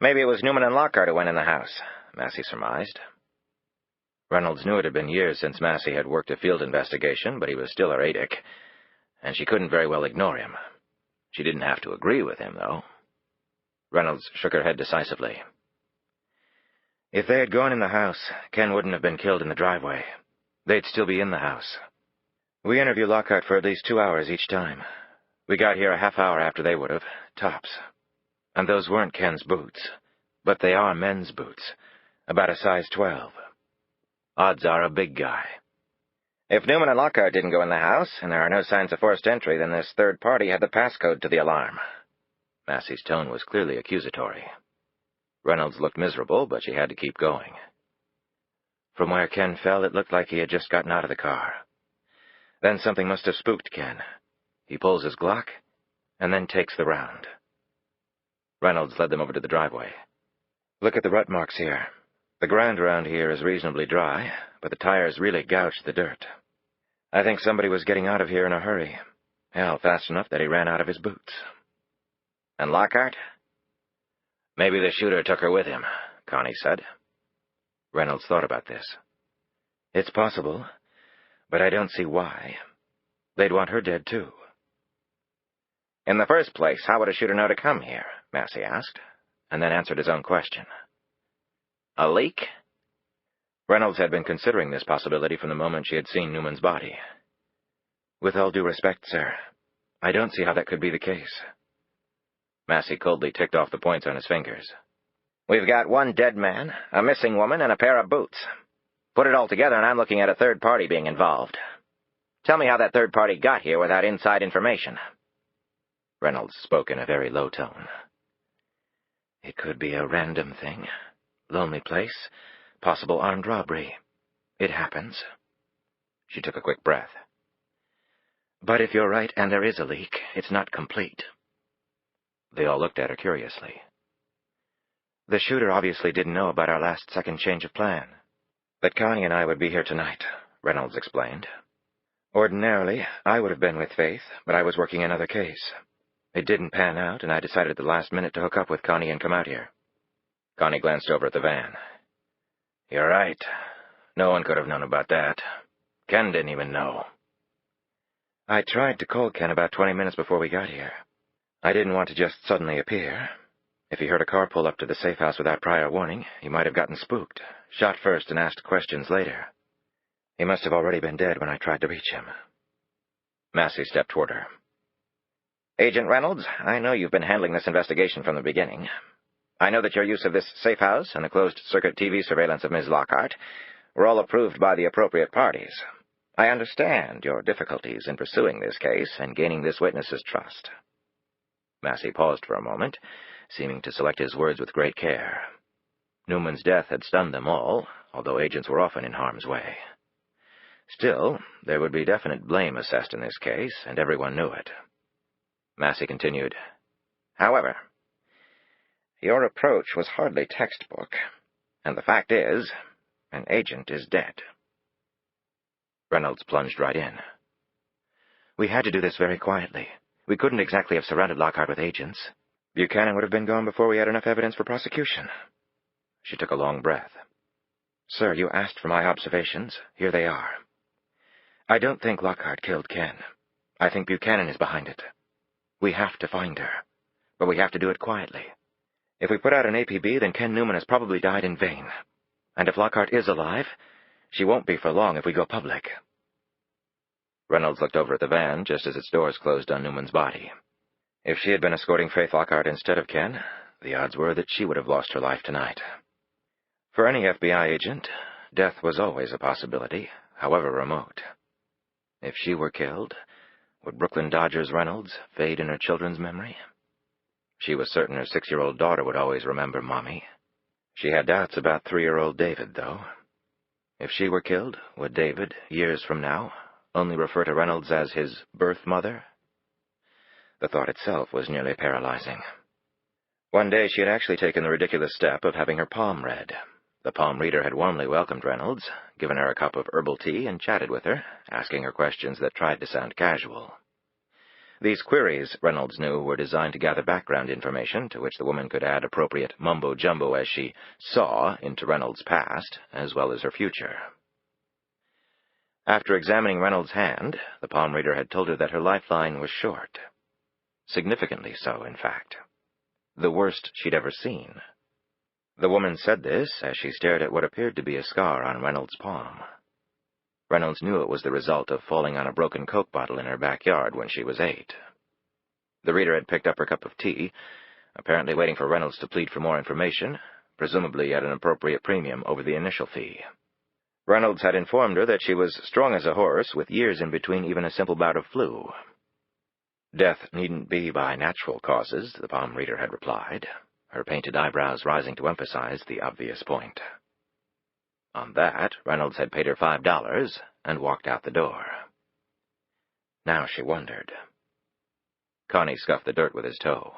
"Maybe it was Newman and Lockhart who went in the house," Massey surmised. Reynolds knew it had been years since Massey had worked a field investigation, but he was still her ADIC, and she couldn't very well ignore him. She didn't have to agree with him, though. Reynolds shook her head decisively. "If they had gone in the house, Ken wouldn't have been killed in the driveway. They'd still be in the house. We interview Lockhart for at least 2 hours each time. We got here a half hour after they would have, tops. And those weren't Ken's boots, but they are men's boots, about a size 12. Odds are a big guy." "If Newman and Lockhart didn't go in the house, and there are no signs of forced entry, then this third party had the passcode to the alarm." Massey's tone was clearly accusatory. Reynolds looked miserable, but she had to keep going. "From where Ken fell, it looked like he had just gotten out of the car. Then something must have spooked Ken. He pulls his Glock, and then takes the round." Reynolds led them over to the driveway. "Look at the rut marks here. The ground around here is reasonably dry, but the tires really gouged the dirt. I think somebody was getting out of here in a hurry. Hell, fast enough that he ran out of his boots." And Lockhart? Maybe the shooter took her with him, Connie said. Reynolds thought about this. It's possible, but I don't see why. They'd want her dead, too. In the first place, how would a shooter know to come here? Massey asked, and then answered his own question. A leak? Reynolds had been considering this possibility from the moment she had seen Newman's body. With all due respect, sir, I don't see how that could be the case. Massey coldly ticked off the points on his fingers. We've got one dead man, a missing woman, and a pair of boots. Put it all together, and I'm looking at a third party being involved. Tell me how that third party got here without inside information. Reynolds spoke in a very low tone. It could be a random thing. Lonely place. Possible armed robbery. It happens. She took a quick breath. But if you're right and there is a leak, it's not complete. They all looked at her curiously. The shooter obviously didn't know about our last-second change of plan. That Connie and I would be here tonight, Reynolds explained. Ordinarily, I would have been with Faith, but I was working another case. It didn't pan out, and I decided at the last minute to hook up with Connie and come out here. Connie glanced over at the van. You're right. No one could have known about that. Ken didn't even know. I tried to call Ken about 20 minutes before we got here. I didn't want to just suddenly appear. If he heard a car pull up to the safe house without prior warning, he might have gotten spooked, shot first and asked questions later. He must have already been dead when I tried to reach him. Massey stepped toward her. Agent Reynolds, I know you've been handling this investigation from the beginning. I know that your use of this safe house and the closed-circuit TV surveillance of Ms. Lockhart were all approved by the appropriate parties. I understand your difficulties in pursuing this case and gaining this witness's trust. Massey paused for a moment, seeming to select his words with great care. Newman's death had stunned them all, although agents were often in harm's way. Still, there would be definite blame assessed in this case, and everyone knew it. Massey continued, However, your approach was hardly textbook, and the fact is, an agent is dead. Reynolds plunged right in. We had to do this very quietly. We couldn't exactly have surrounded Lockhart with agents. Buchanan would have been gone before we had enough evidence for prosecution. She took a long breath. Sir, you asked for my observations. Here they are. I don't think Lockhart killed Ken. I think Buchanan is behind it. We have to find her, but we have to do it quietly. If we put out an APB, then Ken Newman has probably died in vain. And if Lockhart is alive, she won't be for long if we go public. Reynolds looked over at the van just as its doors closed on Newman's body. If she had been escorting Faith Lockhart instead of Ken, the odds were that she would have lost her life tonight. For any FBI agent, death was always a possibility, however remote. If she were killed, would Brooklyn Dodgers Reynolds fade in her children's memory? She was certain her 6-year-old daughter would always remember Mommy. She had doubts about 3-year-old David, though. If she were killed, would David, years from now, only refer to Reynolds as his birth mother? The thought itself was nearly paralyzing. One day she had actually taken the ridiculous step of having her palm read. The palm reader had warmly welcomed Reynolds, given her a cup of herbal tea, and chatted with her, asking her questions that tried to sound casual. These queries, Reynolds knew, were designed to gather background information to which the woman could add appropriate mumbo-jumbo as she saw into Reynolds' past, as well as her future. After examining Reynolds' hand, the palm reader had told her that her lifeline was short. Significantly so, in fact. The worst she'd ever seen. The woman said this as she stared at what appeared to be a scar on Reynolds' palm. Reynolds knew it was the result of falling on a broken Coke bottle in her backyard when she was 8. The reader had picked up her cup of tea, apparently waiting for Reynolds to plead for more information, presumably at an appropriate premium over the initial fee. Reynolds had informed her that she was strong as a horse, with years in between even a simple bout of flu. Death needn't be by natural causes, the palm reader had replied, her painted eyebrows rising to emphasize the obvious point. On that, Reynolds had paid her $5 and walked out the door. Now she wondered. Connie scuffed the dirt with his toe.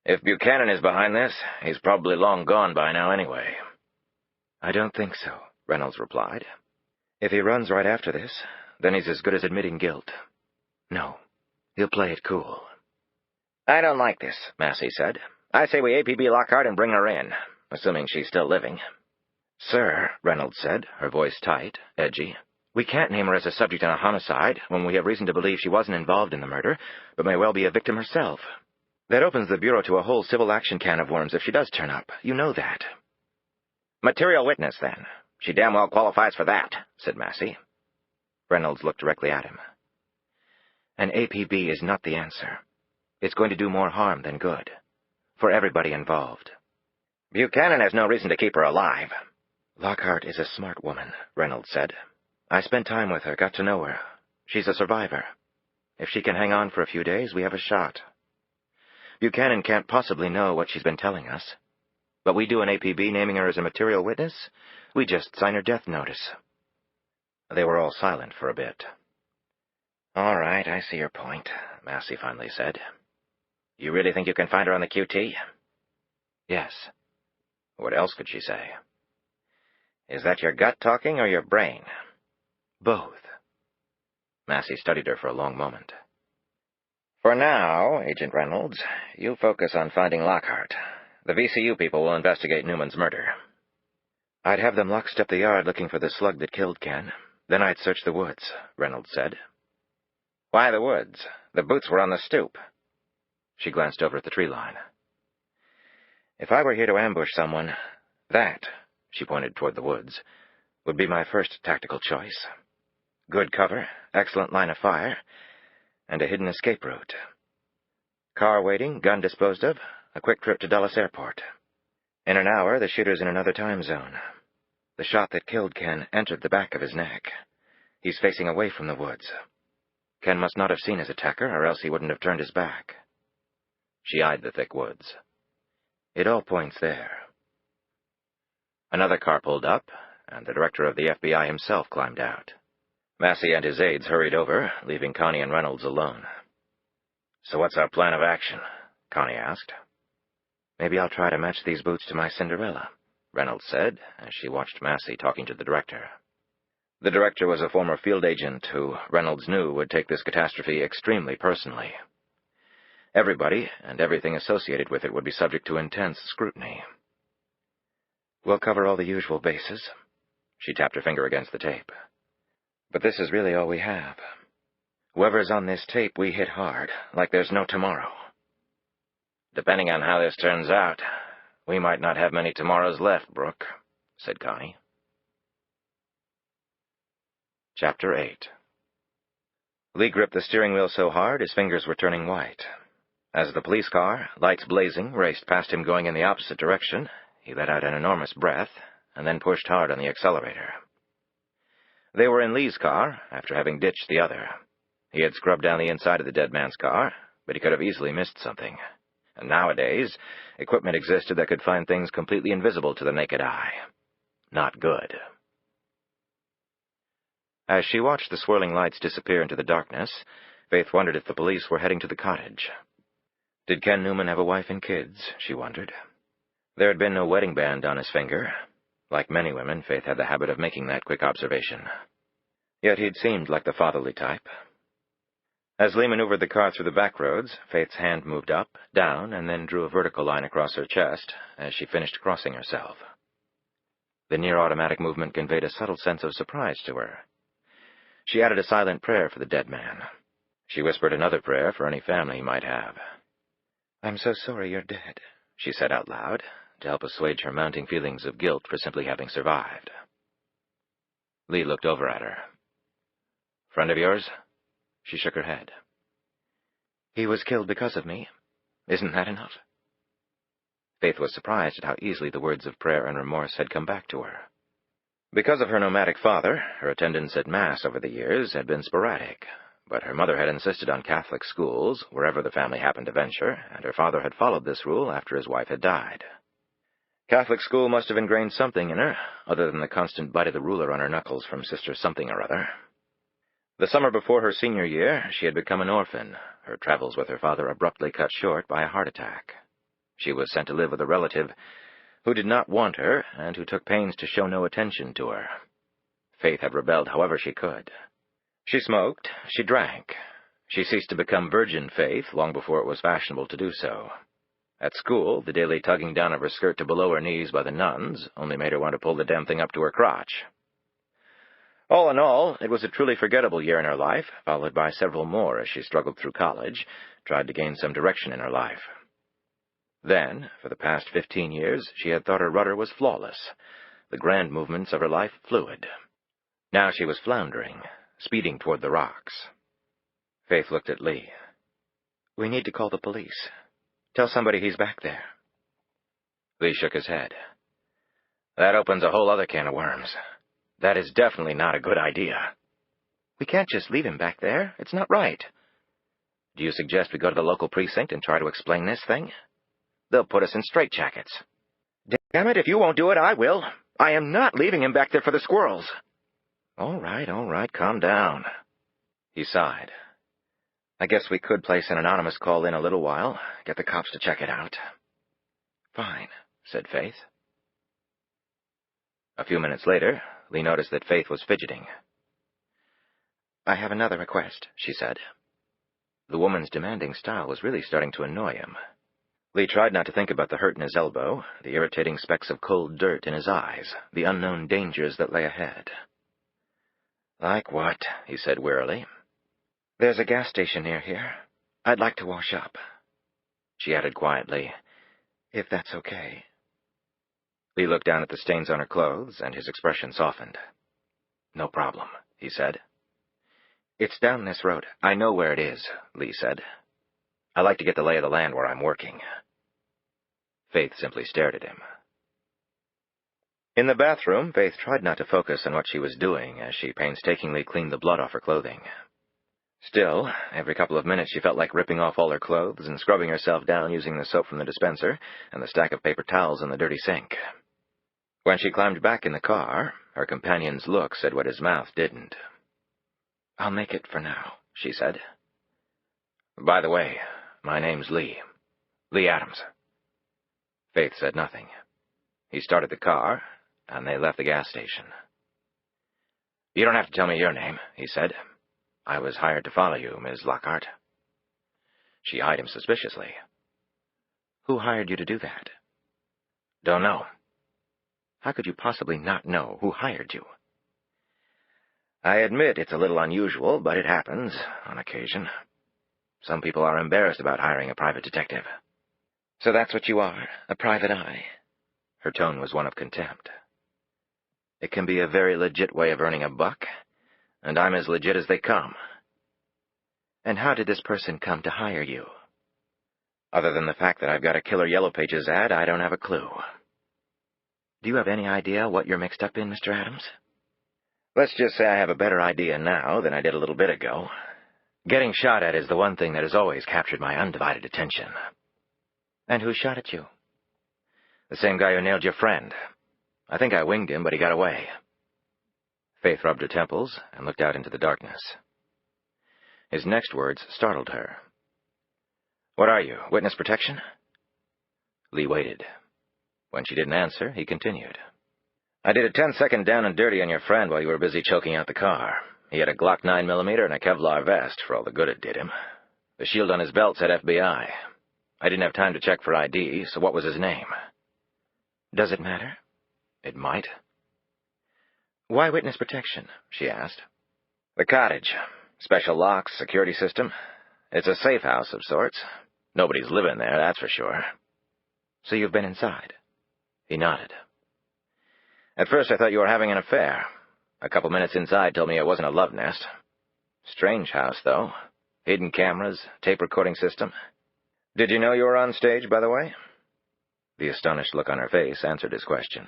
If Buchanan is behind this, he's probably long gone by now anyway. I don't think so, Reynolds replied. If he runs right after this, then he's as good as admitting guilt. No, he'll play it cool. I don't like this, Massey said. I say we APB Lockhart and bring her in, assuming she's still living. Sir, Reynolds said, her voice tight, edgy, we can't name her as a subject in a homicide when we have reason to believe she wasn't involved in the murder, but may well be a victim herself. That opens the Bureau to a whole civil action can of worms if she does turn up. You know that. Material witness, then. She damn well qualifies for that, said Massey. Reynolds looked directly at him. An APB is not the answer. It's going to do more harm than good. For everybody involved. Buchanan has no reason to keep her alive. Lockhart is a smart woman, Reynolds said. I spent time with her, got to know her. She's a survivor. If she can hang on for a few days, we have a shot. Buchanan can't possibly know what she's been telling us. But we do an APB naming her as a material witness. We just sign her death notice. They were all silent for a bit. All right, I see your point, Massey finally said. You really think you can find her on the QT? Yes. What else could she say? Is that your gut talking or your brain? Both. Massey studied her for a long moment. For now, Agent Reynolds, you focus on finding Lockhart. The VCU people will investigate Newman's murder. I'd have them lockstep the yard looking for the slug that killed Ken. Then I'd search the woods, Reynolds said. Why the woods? The boots were on the stoop. She glanced over at the tree line. If I were here to ambush someone, that, she pointed toward the woods, would be my first tactical choice. Good cover, excellent line of fire, and a hidden escape route. Car waiting, gun disposed of, a quick trip to Dulles Airport. In an hour, the shooter's in another time zone. The shot that killed Ken entered the back of his neck. He's facing away from the woods. Ken must not have seen his attacker, or else he wouldn't have turned his back. She eyed the thick woods. It all points there. Another car pulled up, and the director of the FBI himself climbed out. Massey and his aides hurried over, leaving Connie and Reynolds alone. So what's our plan of action? Connie asked. Maybe I'll try to match these boots to my Cinderella, Reynolds said, as she watched Massey talking to the director. The director was a former field agent who, Reynolds knew, would take this catastrophe extremely personally. Everybody and everything associated with it would be subject to intense scrutiny. We'll cover all the usual bases. She tapped her finger against the tape. But this is really all we have. Whoever's on this tape, we hit hard, like there's no tomorrow. Depending on how this turns out, we might not have many tomorrows left, Brooke, said Connie. Chapter 8. Lee gripped the steering wheel so hard his fingers were turning white. As the police car, lights blazing, raced past him going in the opposite direction, he let out an enormous breath and then pushed hard on the accelerator. They were in Lee's car, after having ditched the other. He had scrubbed down the inside of the dead man's car, but he could have easily missed something. And nowadays, equipment existed that could find things completely invisible to the naked eye. Not good. As she watched the swirling lights disappear into the darkness, Faith wondered if the police were heading to the cottage. Did Ken Newman have a wife and kids, she wondered. There had been no wedding band on his finger. Like many women, Faith had the habit of making that quick observation. Yet he'd seemed like the fatherly type. As Lee maneuvered the car through the back roads, Faith's hand moved up, down, and then drew a vertical line across her chest as she finished crossing herself. The near-automatic movement conveyed a subtle sense of surprise to her. She added a silent prayer for the dead man. She whispered another prayer for any family he might have. "I'm so sorry you're dead," she said out loud, to help assuage her mounting feelings of guilt for simply having survived. Lee looked over at her. "Friend of yours?" She shook her head. "He was killed because of me. Isn't that enough?" Faith was surprised at how easily the words of prayer and remorse had come back to her. Because of her nomadic father, her attendance at Mass over the years had been sporadic, but her mother had insisted on Catholic schools wherever the family happened to venture, and her father had followed this rule after his wife had died. Catholic school must have ingrained something in her, other than the constant bite of the ruler on her knuckles from Sister something or other. The summer before her senior year, she had become an orphan, her travels with her father abruptly cut short by a heart attack. She was sent to live with a relative who did not want her and who took pains to show no attention to her. Faith had rebelled however she could. She smoked, she drank. She ceased to become Virgin Faith long before it was fashionable to do so. At school, the daily tugging down of her skirt to below her knees by the nuns only made her want to pull the damn thing up to her crotch. All in all, it was a truly forgettable year in her life, followed by several more as she struggled through college, tried to gain some direction in her life. Then, for the past 15 years, she had thought her rudder was flawless, the grand movements of her life fluid. Now she was floundering, speeding toward the rocks. Faith looked at Lee. "We need to call the police. Tell somebody he's back there." Lee shook his head. "That opens a whole other can of worms. That is definitely not a good idea." "We can't just leave him back there. It's not right." "Do you suggest we go to the local precinct and try to explain this thing? They'll put us in straitjackets." "Damn it, if you won't do it, I will. I am not leaving him back there for the squirrels." All right, calm down." He sighed. "I guess we could place an anonymous call in a little while, get the cops to check it out." "Fine," said Faith. A few minutes later, Lee noticed that Faith was fidgeting. "I have another request," she said. The woman's demanding style was really starting to annoy him. Lee tried not to think about the hurt in his elbow, the irritating specks of cold dirt in his eyes, the unknown dangers that lay ahead. "Like what?" he said wearily. "There's a gas station near here. I'd like to wash up," she added quietly. "If that's okay." Lee looked down at the stains on her clothes, and his expression softened. "No problem," he said. "It's down this road. I know where it is," Lee said. "I like to get the lay of the land where I'm working." Faith simply stared at him. In the bathroom, Faith tried not to focus on what she was doing as she painstakingly cleaned the blood off her clothing. Still, every couple of minutes she felt like ripping off all her clothes and scrubbing herself down using the soap from the dispenser and the stack of paper towels in the dirty sink. When she climbed back in the car, her companion's look said what his mouth didn't. "I'll make it for now," she said. "By the way, my name's Lee. Lee Adams." Faith said nothing. He started the car, and they left the gas station. "You don't have to tell me your name," he said. "I was hired to follow you, Miss Lockhart." She eyed him suspiciously. "Who hired you to do that?" "Don't know." "How could you possibly not know who hired you?" "I admit it's a little unusual, but it happens, on occasion. Some people are embarrassed about hiring a private detective." "So that's what you are, a private eye?" Her tone was one of contempt. "It can be a very legit way of earning a buck, and I'm as legit as they come." "And how did this person come to hire you?" "Other than the fact that I've got a killer Yellow Pages ad, I don't have a clue." "Do you have any idea what you're mixed up in, Mr. Adams?" "Let's just say I have a better idea now than I did a little bit ago. Getting shot at is the one thing that has always captured my undivided attention." "And who shot at you?" "The same guy who nailed your friend. I think I winged him, but he got away." Faith rubbed her temples and looked out into the darkness. His next words startled her. "What are you, witness protection?" Lee waited. When she didn't answer, he continued. "I did a 10-second down and dirty on your friend while you were busy choking out the car. He had a Glock 9mm and a Kevlar vest, for all the good it did him. The shield on his belt said FBI. I didn't have time to check for ID, so what was his name?" "Does it matter?" "It might." "Why witness protection?" she asked. "The cottage. Special locks, security system. It's a safe house of sorts. Nobody's living there, that's for sure." "So you've been inside?" He nodded. "At first I thought you were having an affair. A couple minutes inside told me it wasn't a love nest. Strange house, though. Hidden cameras, tape recording system. Did you know you were on stage, by the way?" The astonished look on her face answered his question.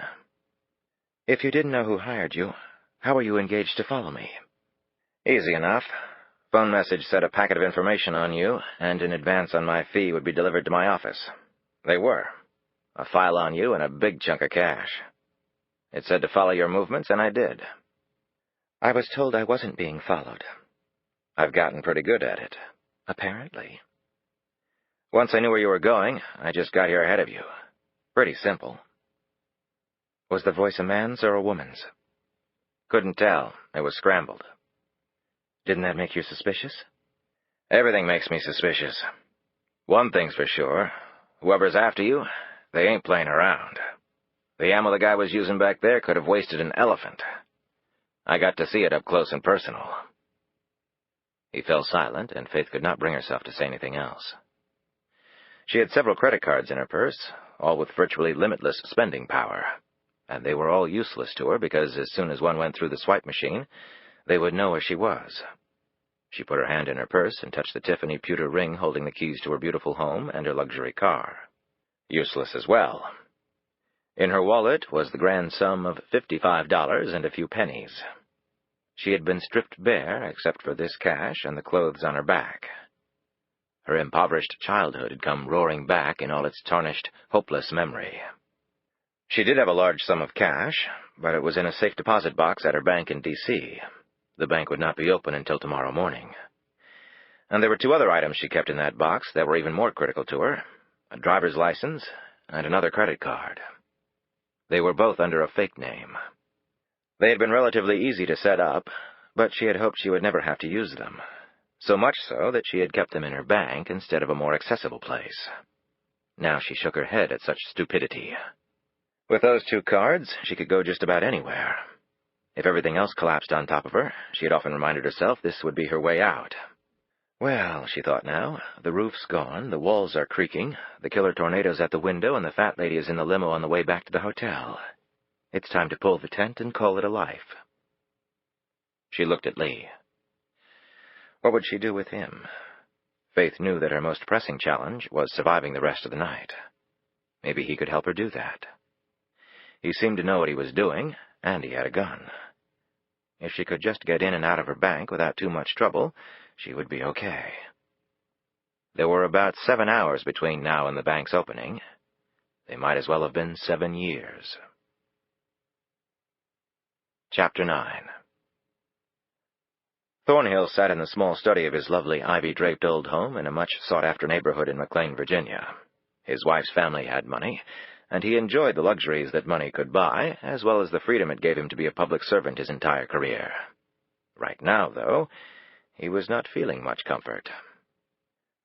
"If you didn't know who hired you, how were you engaged to follow me?" "Easy enough. Phone message said a packet of information on you, and an advance on my fee would be delivered to my office. They were. A file on you and a big chunk of cash. It said to follow your movements, and I did." "I was told I wasn't being followed." "I've gotten pretty good at it." "Apparently." "Once I knew where you were going, I just got here ahead of you. Pretty simple." "Was the voice a man's or a woman's?" "Couldn't tell. It was scrambled." "Didn't that make you suspicious?" Everything makes me suspicious. One thing's for sure. Whoever's after you, they ain't playing around. The ammo the guy was using back there could have wasted an elephant. I got to see it up close and personal. He fell silent, and Faith could not bring herself to say anything else. She had several credit cards in her purse, all with virtually limitless spending power, and they were all useless to her because as soon as one went through the swipe machine, they would know where she was. She put her hand in her purse and touched the Tiffany pewter ring holding the keys to her beautiful home and her luxury car. Useless as well. In her wallet was the grand sum of $55 and a few pennies. She had been stripped bare except for this cash and the clothes on her back. Her impoverished childhood had come roaring back in all its tarnished, hopeless memory. She did have a large sum of cash, but it was in a safe deposit box at her bank in D.C. The bank would not be open until tomorrow morning. And there were two other items she kept in that box that were even more critical to her, a driver's license and another credit card. They were both under a fake name. They had been relatively easy to set up, but she had hoped she would never have to use them, so much so that she had kept them in her bank instead of a more accessible place. Now she shook her head at such stupidity. With those two cards, she could go just about anywhere. If everything else collapsed on top of her, she had often reminded herself this would be her way out. Well, she thought now, the roof's gone, the walls are creaking, the killer tornado's at the window, and the fat lady is in the limo on the way back to the hotel. It's time to pull the tent and call it a life. She looked at Lee. What would she do with him? Faith knew that her most pressing challenge was surviving the rest of the night. Maybe he could help her do that. He seemed to know what he was doing, and he had a gun. If she could just get in and out of her bank without too much trouble, she would be okay. There were about 7 hours between now and the bank's opening. They might as well have been 7 years. Chapter 9. Thornhill sat in the small study of his lovely ivy-draped old home in a much sought-after neighborhood in McLean, Virginia. His wife's family had money, and he enjoyed the luxuries that money could buy, as well as the freedom it gave him to be a public servant his entire career. Right now, though, he was not feeling much comfort.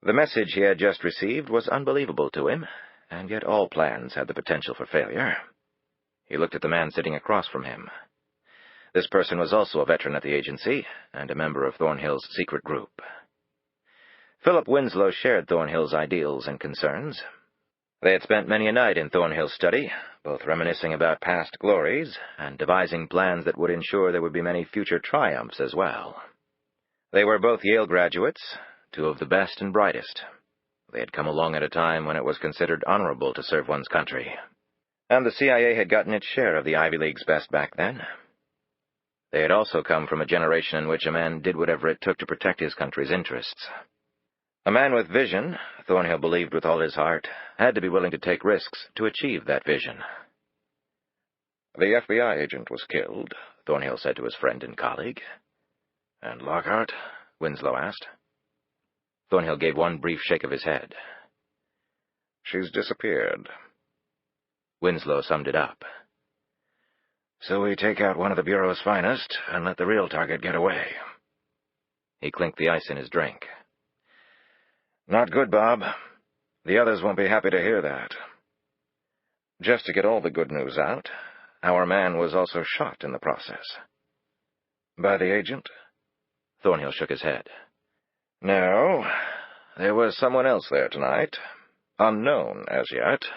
The message he had just received was unbelievable to him, and yet all plans had the potential for failure. He looked at the man sitting across from him. This person was also a veteran at the agency, and a member of Thornhill's secret group. Philip Winslow shared Thornhill's ideals and concerns. They had spent many a night in Thornhill's study, both reminiscing about past glories and devising plans that would ensure there would be many future triumphs as well. They were both Yale graduates, two of the best and brightest. They had come along at a time when it was considered honorable to serve one's country. And the CIA had gotten its share of the Ivy League's best back then. They had also come from a generation in which a man did whatever it took to protect his country's interests. A man with vision, Thornhill believed with all his heart, had to be willing to take risks to achieve that vision. "The FBI agent was killed," Thornhill said to his friend and colleague. "And Lockhart?" Winslow asked. Thornhill gave one brief shake of his head. "She's disappeared." Winslow summed it up. "So we take out one of the Bureau's finest and let the real target get away." He clinked the ice in his drink. "Not good, Bob. The others won't be happy to hear that. Just to get all the good news out, our man was also shot in the process." "By the agent?" Thornhill shook his head. "No, there was someone else there tonight. Unknown as yet.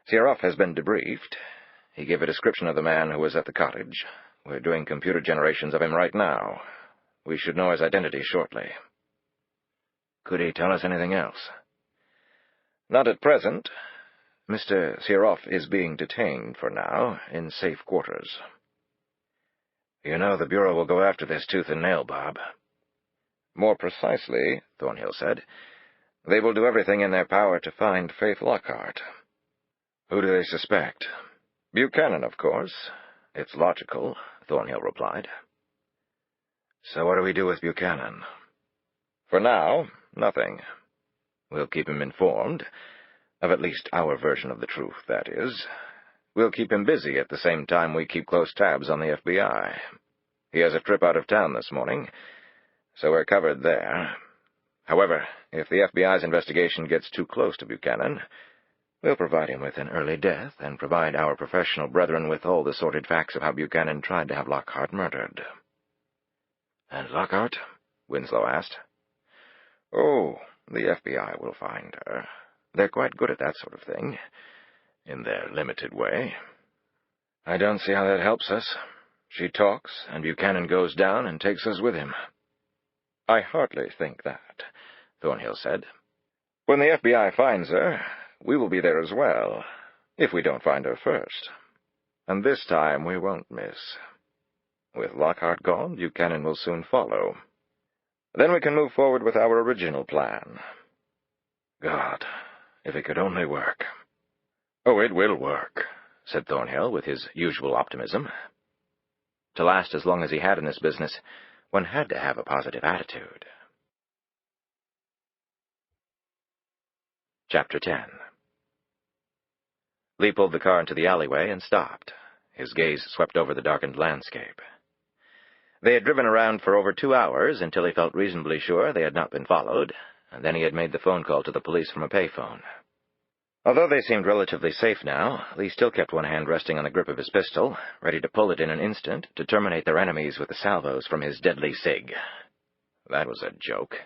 Sierroff has been debriefed. He gave a description of the man who was at the cottage. We're doing computer generations of him right now. We should know his identity shortly." "Could he tell us anything else?" "Not at present. Mr. Sierroff is being detained for now, in safe quarters." "You know the Bureau will go after this tooth and nail, Bob." "More precisely," Thornhill said, "they will do everything in their power to find Faith Lockhart." "Who do they suspect?" "Buchanan, of course. It's logical," Thornhill replied. "So what do we do with Buchanan?" "For now, nothing. We'll keep him informed, of at least our version of the truth, that is. We'll keep him busy at the same time we keep close tabs on the FBI. He has a trip out of town this morning, so we're covered there. However, if the FBI's investigation gets too close to Buchanan, we'll provide him with an early death and provide our professional brethren with all the sordid facts of how Buchanan tried to have Lockhart murdered." "And Lockhart?" Winslow asked. "Oh, the FBI will find her. They're quite good at that sort of thing, in their limited way. I don't see how that helps us. She talks, and Buchanan goes down and takes us with him." "I hardly think that," Thornhill said. "When the FBI finds her, we will be there as well, if we don't find her first. And this time we won't miss. With Lockhart gone, Buchanan will soon follow. Then we can move forward with our original plan. God, if it could only work." "Oh, it will work," said Thornhill with his usual optimism. To last as long as he had in this business, one had to have a positive attitude. Chapter 10. Lee pulled the car into the alleyway and stopped. His gaze swept over the darkened landscape. They had driven around for over 2 hours until he felt reasonably sure they had not been followed, and then he had made the phone call to the police from a payphone. Although they seemed relatively safe now, Lee still kept one hand resting on the grip of his pistol, ready to pull it in an instant to terminate their enemies with the salvos from his deadly SIG. That was a joke.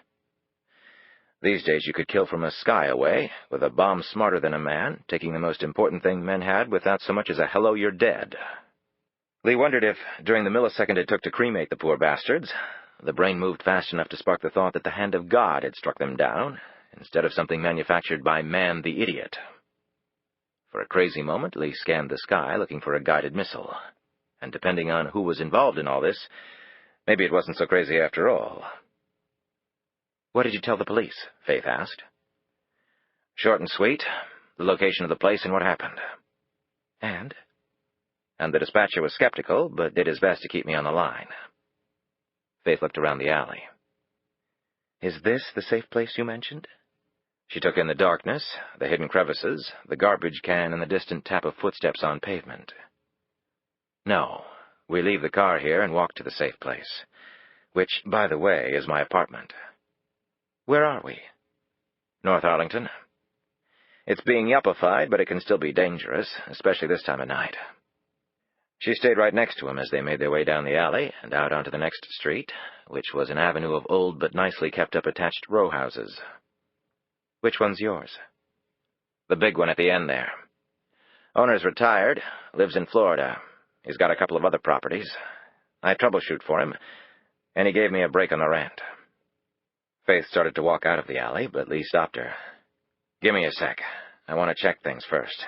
These days you could kill from a sky away, with a bomb smarter than a man, taking the most important thing men had without so much as a hello, you're dead. Lee wondered if, during the millisecond it took to cremate the poor bastards, the brain moved fast enough to spark the thought that the hand of God had struck them down, instead of something manufactured by man the idiot. For a crazy moment, Lee scanned the sky looking for a guided missile, and depending on who was involved in all this, maybe it wasn't so crazy after all. "What did you tell the police?" Faith asked. "Short and sweet, the location of the place and what happened." And the dispatcher was skeptical, but did his best to keep me on the line. Faith looked around the alley. "Is this the safe place you mentioned?" She took in the darkness, the hidden crevices, the garbage can, and the distant tap of footsteps on pavement. "No, we leave the car here and walk to the safe place, which, by the way, is my apartment." "Where are we?" "North Arlington. It's being yuppified, but it can still be dangerous, especially this time of night." She stayed right next to him as they made their way down the alley and out onto the next street, which was an avenue of old but nicely kept-up attached row houses. "Which one's yours?" "The big one at the end there. Owner's retired, lives in Florida. He's got a couple of other properties. I troubleshoot for him, and he gave me a break on the rent." Faith started to walk out of the alley, but Lee stopped her. "Give me a sec. I want to check things first."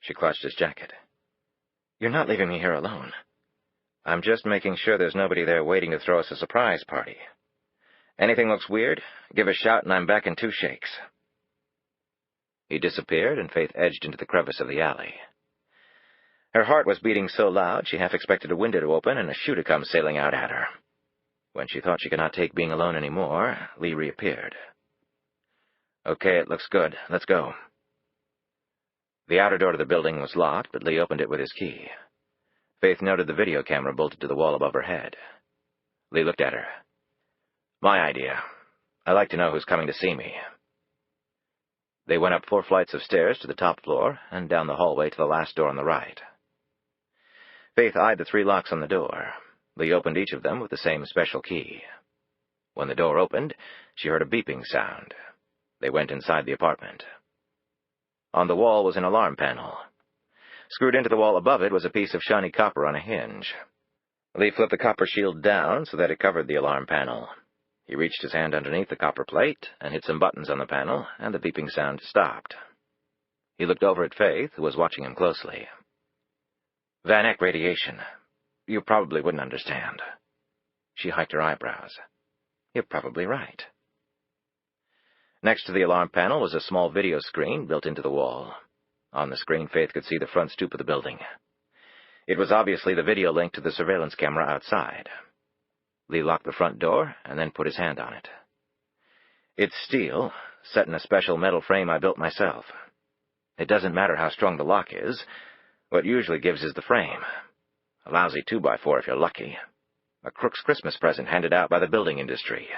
She clutched his jacket. "You're not leaving me here alone." "I'm just making sure there's nobody there waiting to throw us a surprise party. Anything looks weird, give a shout and I'm back in 2 shakes." He disappeared, and Faith edged into the crevice of the alley. Her heart was beating so loud she half expected a window to open and a shoe to come sailing out at her. When she thought she could not take being alone any more, Lee reappeared. "Okay, it looks good. Let's go." The outer door to the building was locked, but Lee opened it with his key. Faith noted the video camera bolted to the wall above her head. Lee looked at her. "My idea. I like to know who's coming to see me." They went up 4 flights of stairs to the top floor and down the hallway to the last door on the right. Faith eyed the 3 locks on the door. Lee opened each of them with the same special key. When the door opened, she heard a beeping sound. They went inside the apartment. On the wall was an alarm panel. Screwed into the wall above it was a piece of shiny copper on a hinge. Lee flipped the copper shield down so that it covered the alarm panel. He reached his hand underneath the copper plate and hit some buttons on the panel, and the beeping sound stopped. He looked over at Faith, who was watching him closely. "Van Eck radiation. You probably wouldn't understand." She hiked her eyebrows. "You're probably right." Next to the alarm panel was a small video screen built into the wall. On the screen, Faith could see the front stoop of the building. It was obviously the video link to the surveillance camera outside. Lee locked the front door and then put his hand on it. "It's steel, set in a special metal frame I built myself. It doesn't matter how strong the lock is. What usually gives is the frame. A lousy 2x4 if you're lucky. A crook's Christmas present handed out by the building industry.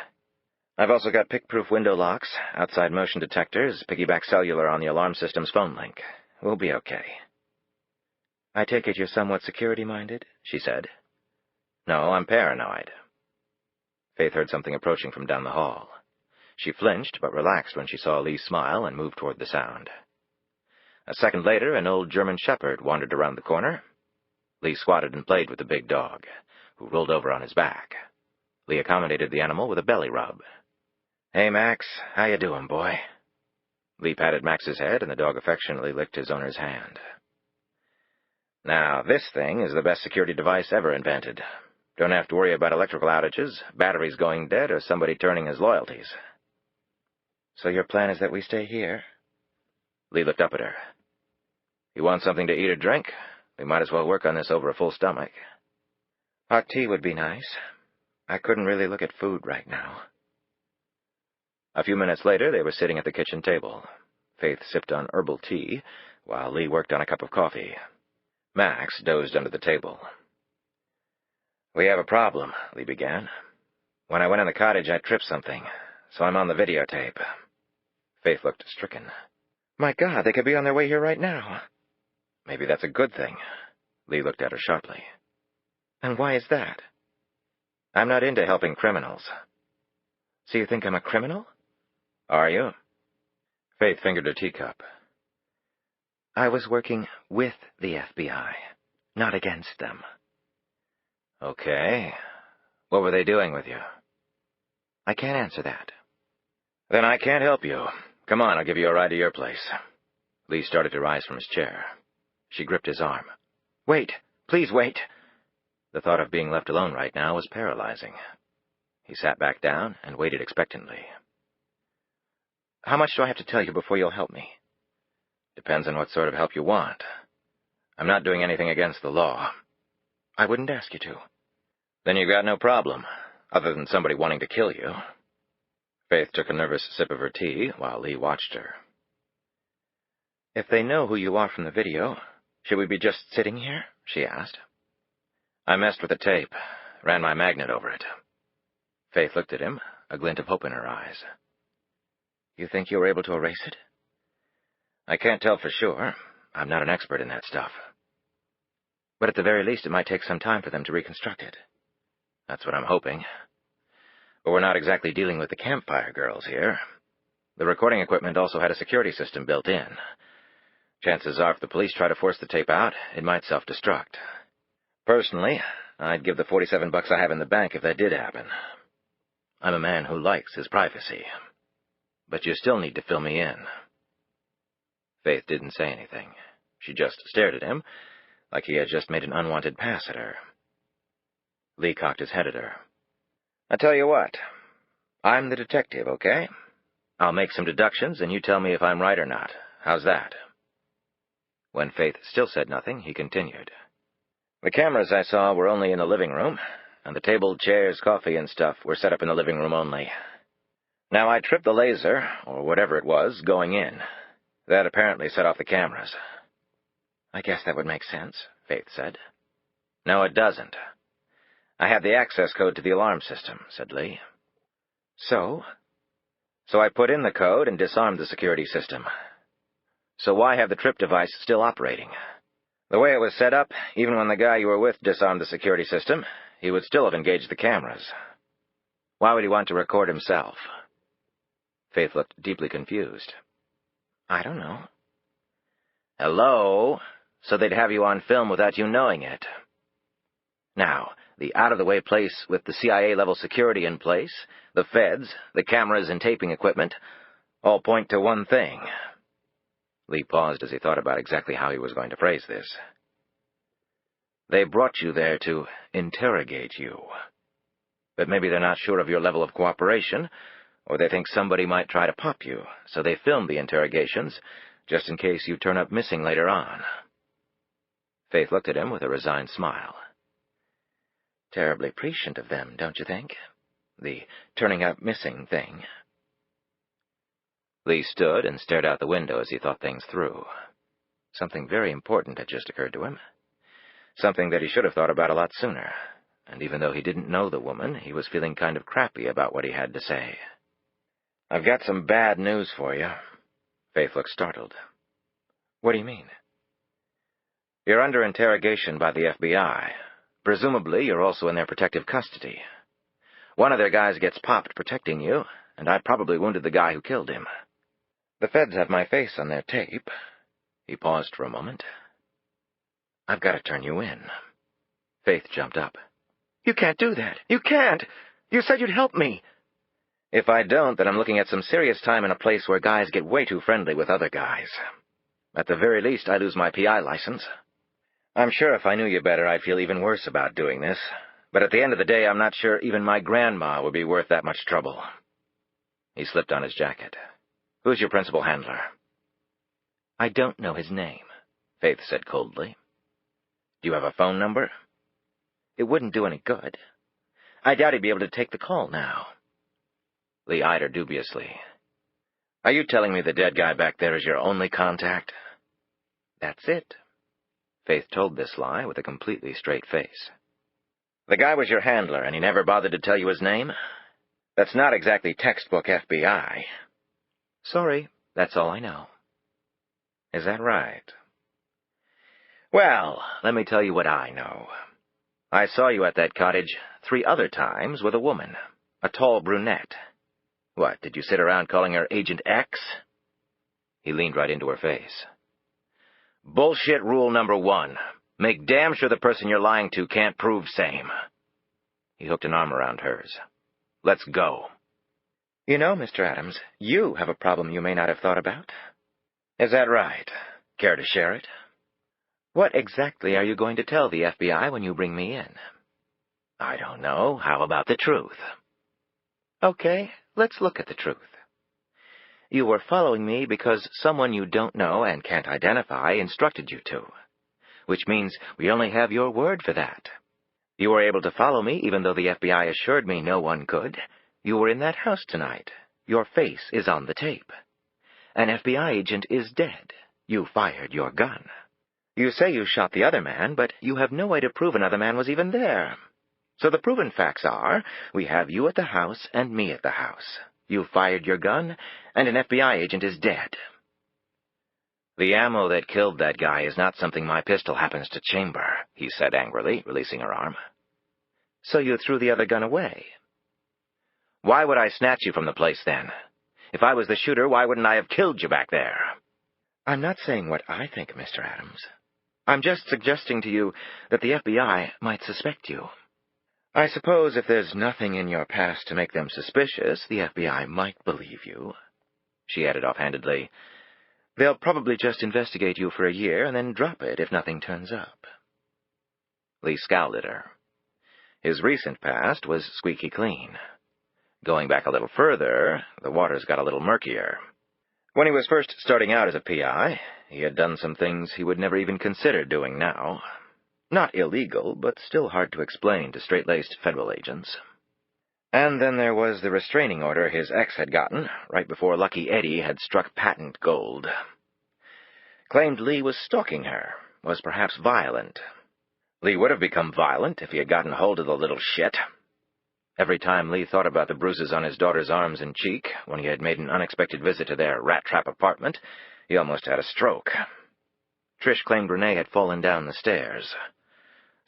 I've also got pick-proof window locks, outside motion detectors, piggyback cellular on the alarm system's phone link. We'll be okay. I take it you're somewhat security-minded, she said. No, I'm paranoid. Faith heard something approaching from down the hall. She flinched, but relaxed when she saw Lee smile and move toward the sound. A second later, an old German shepherd wandered around the corner. Lee squatted and played with the big dog, who rolled over on his back. Lee accommodated the animal with a belly rub. Hey, Max, how you doing, boy? Lee patted Max's head, and the dog affectionately licked his owner's hand. Now, this thing is the best security device ever invented. Don't have to worry about electrical outages, batteries going dead, or somebody turning his loyalties. So your plan is that we stay here? Lee looked up at her. You want something to eat or drink? We might as well work on this over a full stomach. Hot tea would be nice. I couldn't really look at food right now. A few minutes later, they were sitting at the kitchen table. Faith sipped on herbal tea, while Lee worked on a cup of coffee. Max dozed under the table. We have a problem, Lee began. When I went in the cottage, I tripped something, so I'm on the videotape. Faith looked stricken. My God, they could be on their way here right now. Maybe that's a good thing. Lee looked at her sharply. And why is that? I'm not into helping criminals. So you think I'm a criminal? Are you? Faith fingered her teacup. I was working with the FBI, not against them. Okay. What were they doing with you? I can't answer that. Then I can't help you. Come on, I'll give you a ride to your place. Lee started to rise from his chair. She gripped his arm. Wait! Please wait! The thought of being left alone right now was paralyzing. He sat back down and waited expectantly. How much do I have to tell you before you'll help me? Depends on what sort of help you want. I'm not doing anything against the law. I wouldn't ask you to. Then you've got no problem, other than somebody wanting to kill you. Faith took a nervous sip of her tea while Lee watched her. If they know who you are from the video, should we be just sitting here? She asked. I messed with the tape, ran my magnet over it. Faith looked at him, a glint of hope in her eyes. You think you were able to erase it? I can't tell for sure. I'm not an expert in that stuff. But at the very least, it might take some time for them to reconstruct it. That's what I'm hoping. But we're not exactly dealing with the campfire girls here. The recording equipment also had a security system built in. Chances are if the police try to force the tape out, it might self-destruct. Personally, I'd give the $47 I have in the bank if that did happen. I'm a man who likes his privacy. But you still need to fill me in. Faith didn't say anything. She just stared at him, like he had just made an unwanted pass at her. Lee cocked his head at her. I tell you what, I'm the detective, okay? I'll make some deductions, and you tell me if I'm right or not. How's that? When Faith still said nothing, he continued. The cameras I saw were only in the living room, and the table, chairs, coffee, and stuff were set up in the living room only. Now, I tripped the laser, or whatever it was, going in. That apparently set off the cameras. I guess that would make sense, Faith said. No, it doesn't. I had the access code to the alarm system, said Lee. So? So I put in the code and disarmed the security system. So why have the trip device still operating? The way it was set up, even when the guy you were with disarmed the security system, he would still have engaged the cameras. Why would he want to record himself? Faith looked deeply confused. I don't know. Hello? So they'd have you on film without you knowing it. Now, the out-of-the-way place with the CIA-level security in place, the feds, the cameras and taping equipment, all point to one thing. Lee paused as he thought about exactly how he was going to phrase this. They brought you there to interrogate you. But maybe they're not sure of your level of cooperation, or they think somebody might try to pop you, so they film the interrogations, just in case you turn up missing later on. Faith looked at him with a resigned smile. Terribly prescient of them, don't you think? The turning up missing thing. Lee stood and stared out the window as he thought things through. Something very important had just occurred to him. Something that he should have thought about a lot sooner. And even though he didn't know the woman, he was feeling kind of crappy about what he had to say. I've got some bad news for you. Faith looked startled. What do you mean? You're under interrogation by the FBI. Presumably, you're also in their protective custody. One of their guys gets popped protecting you, and I probably wounded the guy who killed him. The feds have my face on their tape. He paused for a moment. I've got to turn you in. Faith jumped up. You can't do that. You can't. You said you'd help me. If I don't, then I'm looking at some serious time in a place where guys get way too friendly with other guys. At the very least, I lose my PI license. I'm sure if I knew you better, I'd feel even worse about doing this. But at the end of the day, I'm not sure even my grandma would be worth that much trouble. He slipped on his jacket. Who's your principal handler? I don't know his name, Faith said coldly. Do you have a phone number? It wouldn't do any good. I doubt he'd be able to take the call now. Lee eyed her dubiously. Are you telling me the dead guy back there is your only contact? That's it. Faith told this lie with a completely straight face. The guy was your handler, and he never bothered to tell you his name? That's not exactly textbook FBI. Sorry, that's all I know. Is that right? Well, let me tell you what I know. I saw you at that cottage 3 other times with a woman, a tall brunette. What, did you sit around calling her Agent X? He leaned right into her face. Bullshit rule number 1. Make damn sure the person you're lying to can't prove same. He hooked an arm around hers. Let's go. You know, Mr. Adams, you have a problem you may not have thought about. Is that right? Care to share it? What exactly are you going to tell the FBI when you bring me in? I don't know. How about the truth? Okay, let's look at the truth. You were following me because someone you don't know and can't identify instructed you to, which means we only have your word for that. You were able to follow me even though the FBI assured me no one could. You were in that house tonight. Your face is on the tape. An FBI agent is dead. You fired your gun. You say you shot the other man, but you have no way to prove another man was even there. So the proven facts are, we have you at the house and me at the house. You fired your gun, and an FBI agent is dead. The ammo that killed that guy is not something my pistol happens to chamber, he said angrily, releasing her arm. So you threw the other gun away. Why would I snatch you from the place then? If I was the shooter, why wouldn't I have killed you back there? I'm not saying what I think, Mr. Adams. I'm just suggesting to you that the FBI might suspect you. I suppose if there's nothing in your past to make them suspicious, the FBI might believe you. She added offhandedly, they'll probably just investigate you for a year and then drop it if nothing turns up. Lee scowled at her. His recent past was squeaky clean. Going back a little further, the waters got a little murkier. When he was first starting out as a PI, he had done some things he would never even consider doing now. Not illegal, but still hard to explain to straight-laced federal agents. And then there was the restraining order his ex had gotten, right before Lucky Eddie had struck patent gold. Claimed Lee was stalking her, was perhaps violent. Lee would have become violent if he had gotten hold of the little shit. Every time Lee thought about the bruises on his daughter's arms and cheek when he had made an unexpected visit to their rat-trap apartment, he almost had a stroke. Trish claimed Renee had fallen down the stairs.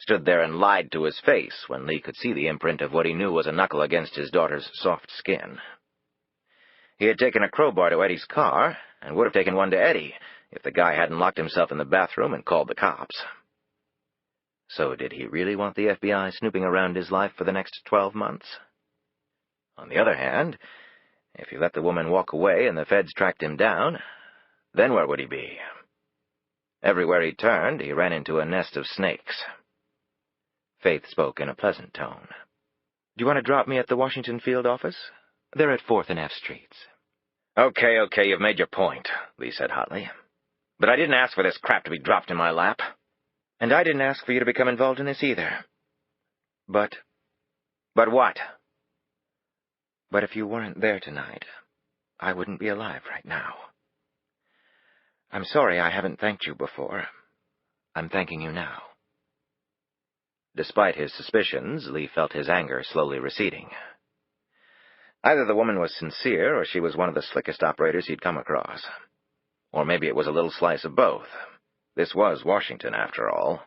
Stood there and lied to his face when Lee could see the imprint of what he knew was a knuckle against his daughter's soft skin. He had taken a crowbar to Eddie's car, and would have taken one to Eddie if the guy hadn't locked himself in the bathroom and called the cops. So did he really want the FBI snooping around his life for the next 12 months? On the other hand, if he let the woman walk away and the feds tracked him down, then where would he be? Everywhere he turned, he ran into a nest of snakes. Faith spoke in a pleasant tone. Do you want to drop me at the Washington Field office? They're at 4th and F Streets. Okay, you've made your point, Lee said hotly. But I didn't ask for this crap to be dropped in my lap. And I didn't ask for you to become involved in this either. But what? But if you weren't there tonight, I wouldn't be alive right now. I'm sorry I haven't thanked you before. I'm thanking you now. Despite his suspicions, Lee felt his anger slowly receding. Either the woman was sincere, or she was one of the slickest operators he'd come across. Or maybe it was a little slice of both. This was Washington, after all.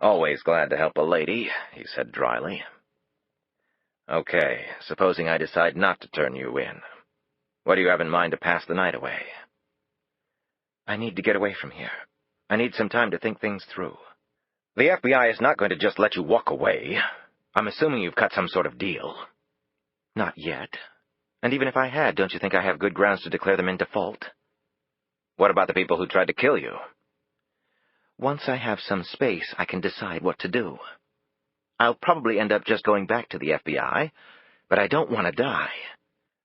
"Always glad to help a lady," he said dryly. "Okay, supposing I decide not to turn you in. What do you have in mind to pass the night away?" "I need to get away from here. I need some time to think things through." "The FBI is not going to just let you walk away. I'm assuming you've cut some sort of deal." "Not yet. And even if I had, don't you think I have good grounds to declare them in default?" "What about the people who tried to kill you?" "Once I have some space, I can decide what to do. I'll probably end up just going back to the FBI, but I don't want to die.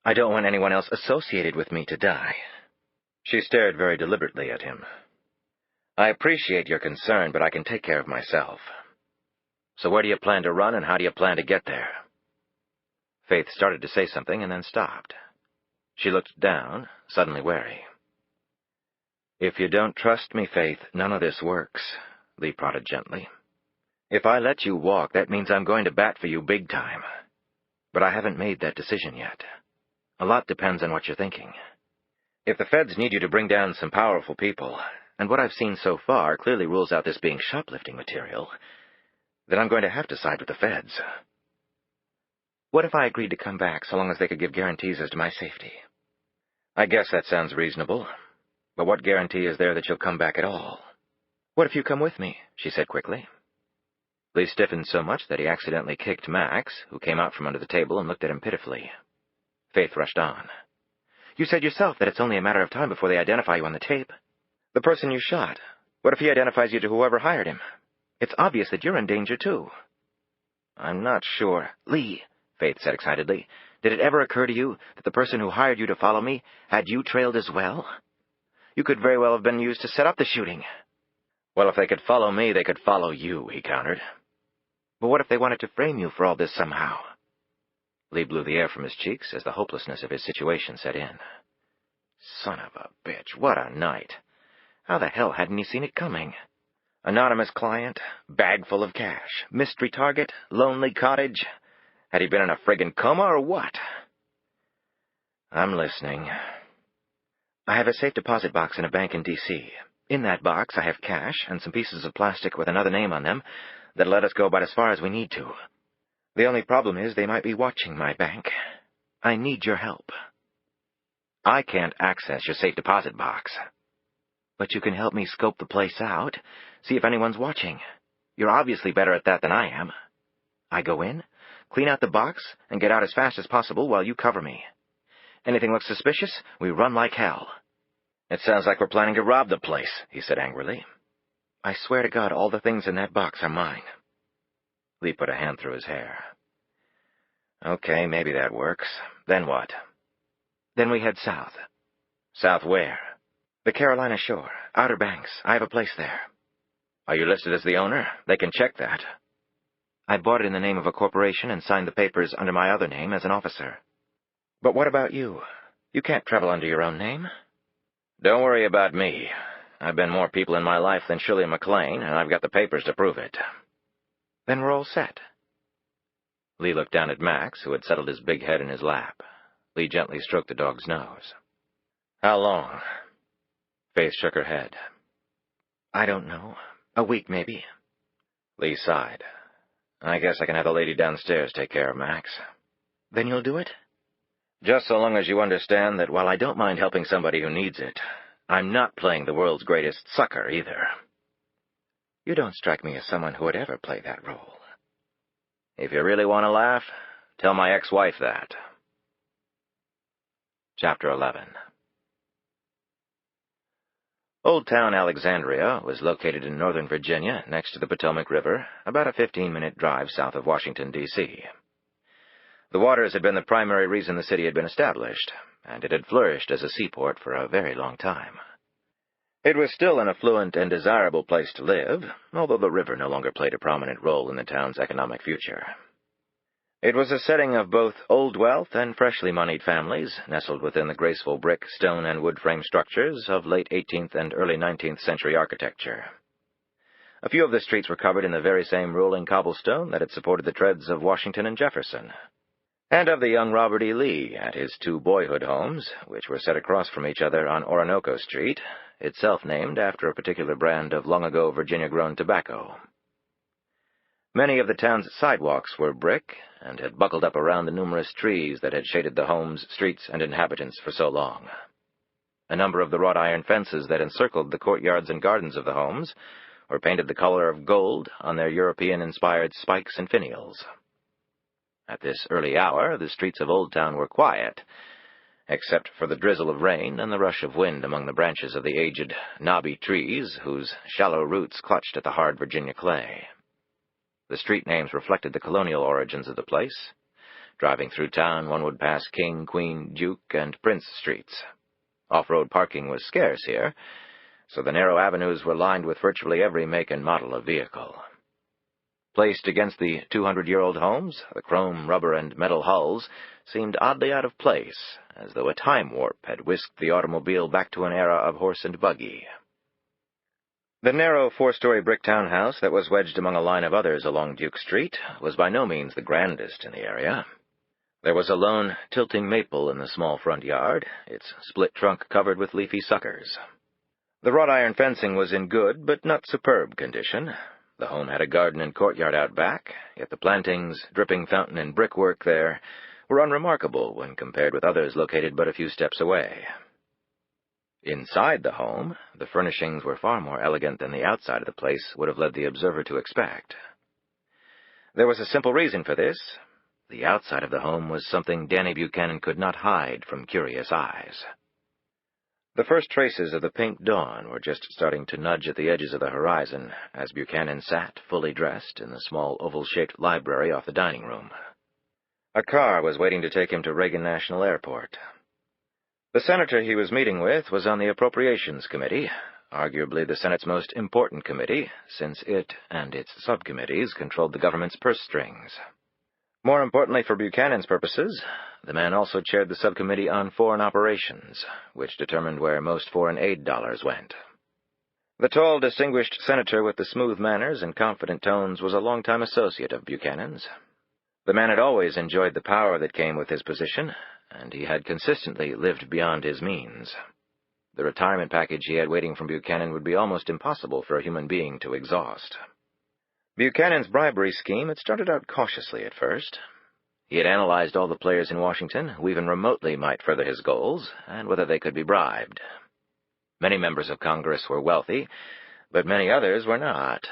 I don't want anyone else associated with me to die." She stared very deliberately at him. "I appreciate your concern, but I can take care of myself. So where do you plan to run, and how do you plan to get there?" Faith started to say something and then stopped. She looked down, suddenly wary. "If you don't trust me, Faith, none of this works," Lee prodded gently. "If I let you walk, that means I'm going to bat for you big time. But I haven't made that decision yet. A lot depends on what you're thinking. If the feds need you to bring down some powerful people, and what I've seen so far clearly rules out this being shoplifting material, then I'm going to have to side with the feds." "What if I agreed to come back so long as they could give guarantees as to my safety?" "I guess that sounds reasonable. But what guarantee is there that you'll come back at all?" "What if you come with me?" she said quickly. Lee stiffened so much that he accidentally kicked Max, who came out from under the table and looked at him pitifully. Faith rushed on. "You said yourself that it's only a matter of time before they identify you on the tape. The person you shot, what if he identifies you to whoever hired him? It's obvious that you're in danger, too." "I'm not sure." "Lee," Faith said excitedly, "did it ever occur to you that the person who hired you to follow me had you trailed as well? You could very well have been used to set up the shooting." "Well, if they could follow me, they could follow you," he countered. "But what if they wanted to frame you for all this somehow?" Lee blew the air from his cheeks as the hopelessness of his situation set in. Son of a bitch, what a night. How the hell hadn't he seen it coming? Anonymous client, bag full of cash, mystery target, lonely cottage. Had he been in a friggin' coma or what? "I'm listening." "I have a safe deposit box in a bank in D.C. In that box, I have cash and some pieces of plastic with another name on them that'll let us go about as far as we need to. The only problem is they might be watching my bank. I need your help." "I can't access your safe deposit box." "But you can help me scope the place out, see if anyone's watching. You're obviously better at that than I am. I go in, clean out the box, and get out as fast as possible while you cover me. Anything looks suspicious, we run like hell." "It sounds like we're planning to rob the place," he said angrily. "I swear to God all the things in that box are mine." Lee put a hand through his hair. "Okay, maybe that works. Then what?" "Then we head south." "South where?" "The Carolina shore, Outer Banks. I have a place there." "Are you listed as the owner? They can check that." "I bought it in the name of a corporation and signed the papers under my other name as an officer." "But what about you? You can't travel under your own name." "Don't worry about me. I've been more people in my life than Shirley MacLaine, and I've got the papers to prove it." "Then we're all set." Lee looked down at Max, who had settled his big head in his lap. Lee gently stroked the dog's nose. "How long?" Faith shook her head. "I don't know. A week, maybe." Lee sighed. "I guess I can have the lady downstairs take care of Max." "Then you'll do it?" "Just so long as you understand that while I don't mind helping somebody who needs it, I'm not playing the world's greatest sucker either." "You don't strike me as someone who would ever play that role." "If you really want to laugh, tell my ex-wife that." Chapter 11. Old Town Alexandria was located in northern Virginia next to the Potomac River, about a 15-minute drive south of Washington, D.C. The waters had been the primary reason the city had been established, and it had flourished as a seaport for a very long time. It was still an affluent and desirable place to live, although the river no longer played a prominent role in the town's economic future. It was a setting of both old wealth and freshly moneyed families, nestled within the graceful brick, stone, and wood frame structures of late 18th and early 19th century architecture. A few of the streets were covered in the very same rolling cobblestone that had supported the treads of Washington and Jefferson. and of the young Robert E. Lee at his 2 boyhood homes, which were set across from each other on Orinoco Street, itself named after a particular brand of long-ago Virginia-grown tobacco. Many of the town's sidewalks were brick and had buckled up around the numerous trees that had shaded the homes, streets, and inhabitants for so long. A number of the wrought iron fences that encircled the courtyards and gardens of the homes were painted the color of gold on their European-inspired spikes and finials. At this early hour, the streets of Old Town were quiet, except for the drizzle of rain and the rush of wind among the branches of the aged, knobby trees whose shallow roots clutched at the hard Virginia clay. The street names reflected the colonial origins of the place. Driving through town, one would pass King, Queen, Duke, and Prince streets. Off-road parking was scarce here, so the narrow avenues were lined with virtually every make and model of vehicle. Placed against the 200-year-old homes, the chrome, rubber, and metal hulls seemed oddly out of place, as though a time warp had whisked the automobile back to an era of horse and buggy. The narrow 4-story brick townhouse that was wedged among a line of others along Duke Street was by no means the grandest in the area. There was a lone, tilting maple in the small front yard, its split trunk covered with leafy suckers. The wrought iron fencing was in good but not superb condition. The home had a garden and courtyard out back, yet the plantings, dripping fountain, and brickwork there were unremarkable when compared with others located but a few steps away. Inside the home, the furnishings were far more elegant than the outside of the place would have led the observer to expect. There was a simple reason for this. The outside of the home was something Danny Buchanan could not hide from curious eyes. The first traces of the pink dawn were just starting to nudge at the edges of the horizon as Buchanan sat, fully dressed, in the small oval-shaped library off the dining room. A car was waiting to take him to Reagan National Airport. The senator he was meeting with was on the Appropriations Committee, arguably the Senate's most important committee, since it and its subcommittees controlled the government's purse strings. More importantly for Buchanan's purposes, the man also chaired the subcommittee on foreign operations, which determined where most foreign aid dollars went. The tall, distinguished senator with the smooth manners and confident tones was a longtime associate of Buchanan's. The man had always enjoyed the power that came with his position, and he had consistently lived beyond his means. The retirement package he had waiting from Buchanan would be almost impossible for a human being to exhaust. Buchanan's bribery scheme had started out cautiously at first. He had analyzed all the players in Washington who even remotely might further his goals, and whether they could be bribed. Many members of Congress were wealthy, but many others were not.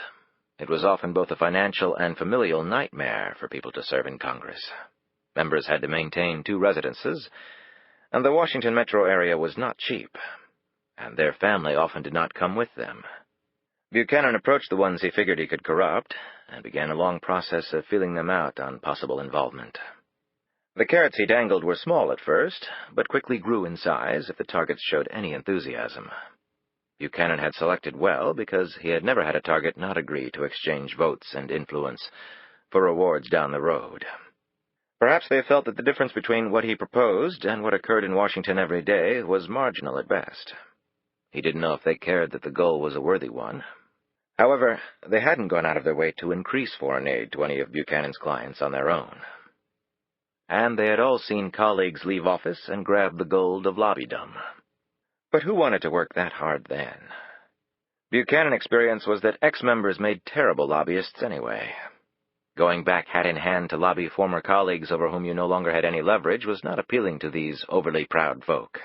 It was often both a financial and familial nightmare for people to serve in Congress. Members had to maintain 2 residences, and the Washington metro area was not cheap, and their family often did not come with them. Buchanan approached the ones he figured he could corrupt, and began a long process of feeling them out on possible involvement. The carrots he dangled were small at first, but quickly grew in size if the targets showed any enthusiasm. Buchanan had selected well because he had never had a target not agree to exchange votes and influence for rewards down the road. Perhaps they felt that the difference between what he proposed and what occurred in Washington every day was marginal at best. He didn't know if they cared that the goal was a worthy one. However, they hadn't gone out of their way to increase foreign aid to any of Buchanan's clients on their own. And they had all seen colleagues leave office and grab the gold of lobbydom. But who wanted to work that hard then? Buchanan's experience was that ex-members made terrible lobbyists anyway. Going back hat in hand to lobby former colleagues over whom you no longer had any leverage was not appealing to these overly proud folk.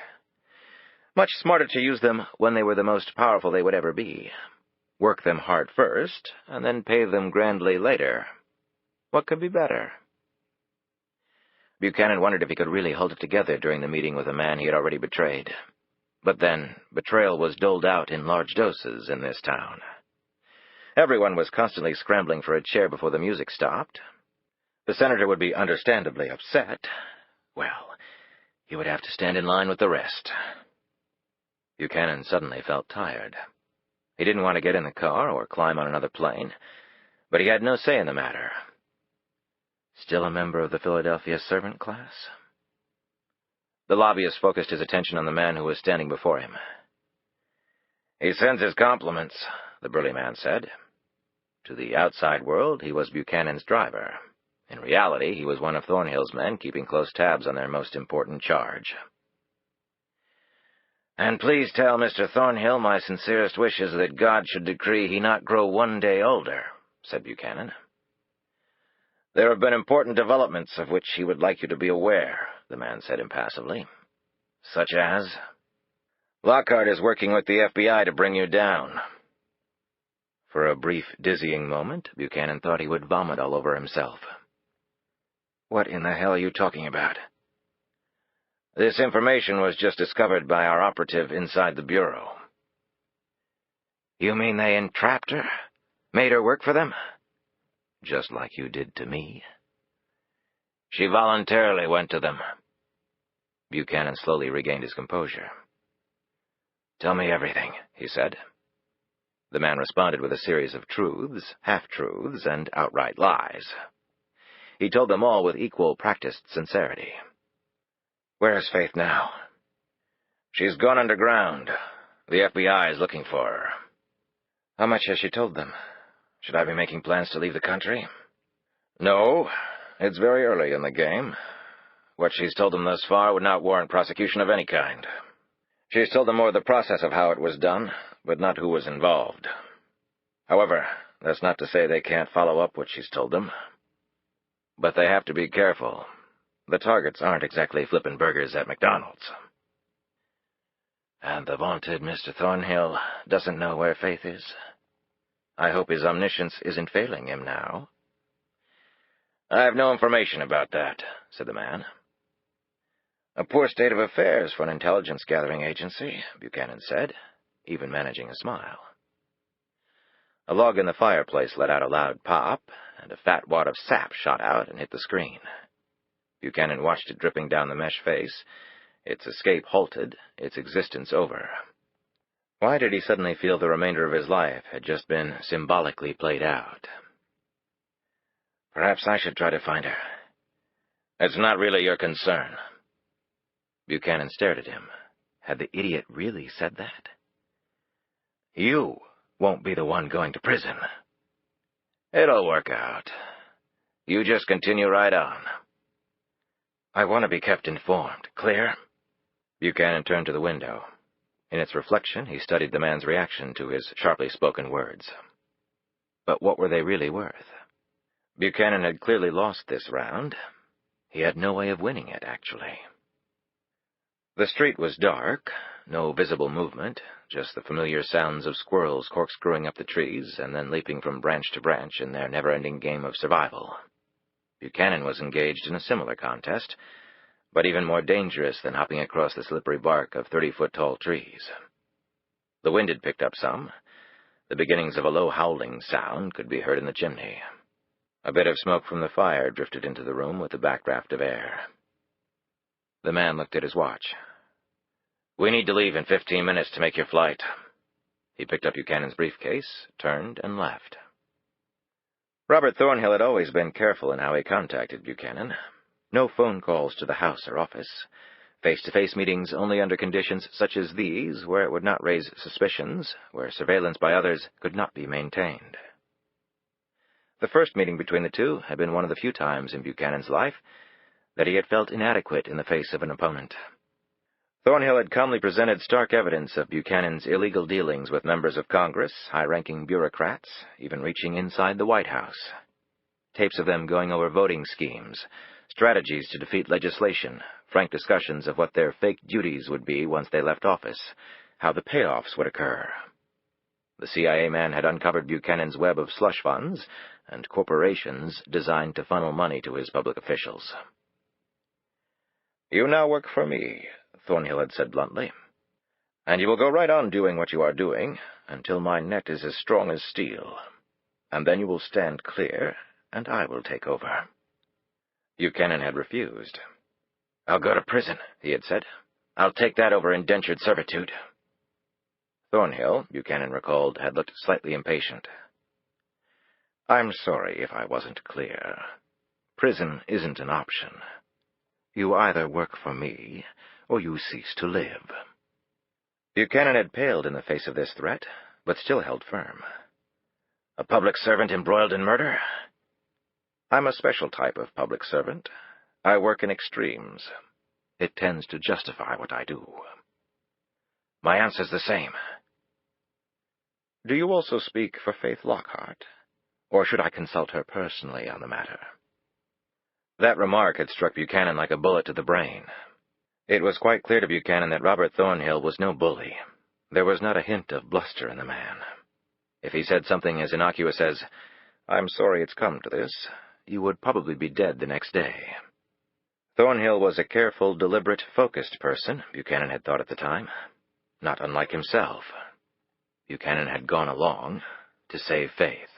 Much smarter to use them when they were the most powerful they would ever be. Work them hard first, and then pay them grandly later. What could be better? Buchanan wondered if he could really hold it together during the meeting with a man he had already betrayed. But then, betrayal was doled out in large doses in this town. Everyone was constantly scrambling for a chair before the music stopped. The senator would be understandably upset. Well, he would have to stand in line with the rest. Buchanan suddenly felt tired. He didn't want to get in the car or climb on another plane, but he had no say in the matter. Still a member of the Philadelphia servant class? The lobbyist focused his attention on the man who was standing before him. "He sends his compliments," the burly man said. To the outside world, he was Buchanan's driver. In reality, he was one of Thornhill's men keeping close tabs on their most important charge. "And please tell Mr. Thornhill my sincerest wishes that God should decree he not grow one day older," said Buchanan. "There have been important developments of which he would like you to be aware," the man said impassively. "Such as?" "Lockhart is working with the FBI to bring you down." For a brief, dizzying moment, Buchanan thought he would vomit all over himself. "What in the hell are you talking about?" "This information was just discovered by our operative inside the Bureau." "You mean they entrapped her? Made her work for them?" "Just like you did to me." "She voluntarily went to them." Buchanan slowly regained his composure. "Tell me everything," he said. The man responded with a series of truths, half-truths, and outright lies. He told them all with equal practiced sincerity. "Where is Faith now?" "She's gone underground. The FBI is looking for her." "How much has she told them? Should I be making plans to leave the country?" "No. It's very early in the game. What she's told them thus far would not warrant prosecution of any kind. She's told them more of the process of how it was done, but not who was involved. However, that's not to say they can't follow up what she's told them. But they have to be careful. The targets aren't exactly flipping burgers at McDonald's." "And the vaunted Mr. Thornhill doesn't know where Faith is? I hope his omniscience isn't failing him now." "I have no information about that," said the man. "A poor state of affairs for an intelligence-gathering agency," Buchanan said, even managing a smile. A log in the fireplace let out a loud pop, and a fat wad of sap shot out and hit the screen. Buchanan watched it dripping down the mesh face, its escape halted, its existence over. Why did he suddenly feel the remainder of his life had just been symbolically played out? "Perhaps I should try to find her." "It's not really your concern." Buchanan stared at him. Had the idiot really said that? "You won't be the one going to prison." "It'll work out. You just continue right on." "I want to be kept informed. Clear?" Buchanan turned to the window. In its reflection, he studied the man's reaction to his sharply spoken words. But what were they really worth? Buchanan had clearly lost this round. He had no way of winning it, actually. The street was dark, no visible movement, just the familiar sounds of squirrels corkscrewing up the trees and then leaping from branch to branch in their never-ending game of survival. Buchanan was engaged in a similar contest, but even more dangerous than hopping across the slippery bark of 30-foot-tall trees. The wind had picked up some. The beginnings of a low howling sound could be heard in the chimney. A bit of smoke from the fire drifted into the room with a backdraft of air. The man looked at his watch. "We need to leave in 15 minutes to make your flight." He picked up Buchanan's briefcase, turned, and left. Robert Thornhill had always been careful in how he contacted Buchanan. No phone calls to the house or office. Face-to-face meetings only under conditions such as these, where it would not raise suspicions, where surveillance by others could not be maintained. The first meeting between the two had been one of the few times in Buchanan's life that he had felt inadequate in the face of an opponent. Thornhill had calmly presented stark evidence of Buchanan's illegal dealings with members of Congress, high-ranking bureaucrats, even reaching inside the White House. Tapes of them going over voting schemes, strategies to defeat legislation, frank discussions of what their fake duties would be once they left office, how the payoffs would occur. The CIA man had uncovered Buchanan's web of slush funds and corporations designed to funnel money to his public officials. "You now work for me," Thornhill had said bluntly, "and you will go right on doing what you are doing until my net is as strong as steel. And then you will stand clear, and I will take over." Buchanan had refused. "I'll go to prison," he had said. "I'll take that over indentured servitude." Thornhill, Buchanan recalled, had looked slightly impatient. "I'm sorry if I wasn't clear. Prison isn't an option. You either work for me, or you cease to live." Buchanan had paled in the face of this threat, but still held firm. "A public servant embroiled in murder?" I'm a special type of public servant. I work in extremes. It tends to justify what I do. My answer's the same. Do you also speak for Faith Lockhart, or should I consult her personally on the matter? That remark had struck Buchanan like a bullet to the brain. It was quite clear to Buchanan that Robert Thornhill was no bully. There was not a hint of bluster in the man. If he said something as innocuous as, "I'm sorry it's come to this," you would probably be dead the next day. Thornhill was a careful, deliberate, focused person, Buchanan had thought at the time. Not unlike himself. Buchanan had gone along to save Faith.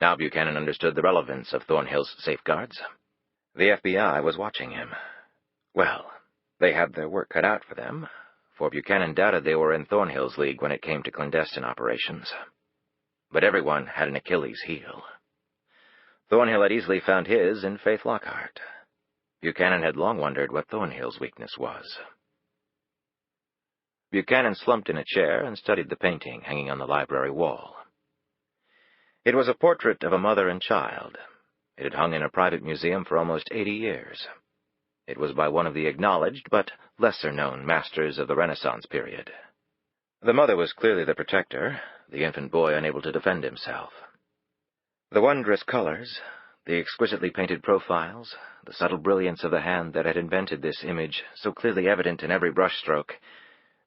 Now Buchanan understood the relevance of Thornhill's safeguards. The FBI was watching him. Well, they had their work cut out for them, for Buchanan doubted they were in Thornhill's league when it came to clandestine operations. But everyone had an Achilles heel. Thornhill had easily found his in Faith Lockhart. Buchanan had long wondered what Thornhill's weakness was. Buchanan slumped in a chair and studied the painting hanging on the library wall. It was a portrait of a mother and child. It had hung in a private museum for almost 80 years. It was by one of the acknowledged but lesser-known masters of the Renaissance period. The mother was clearly the protector, the infant boy unable to defend himself. The wondrous colors, the exquisitely painted profiles, the subtle brilliance of the hand that had invented this image, so clearly evident in every brushstroke,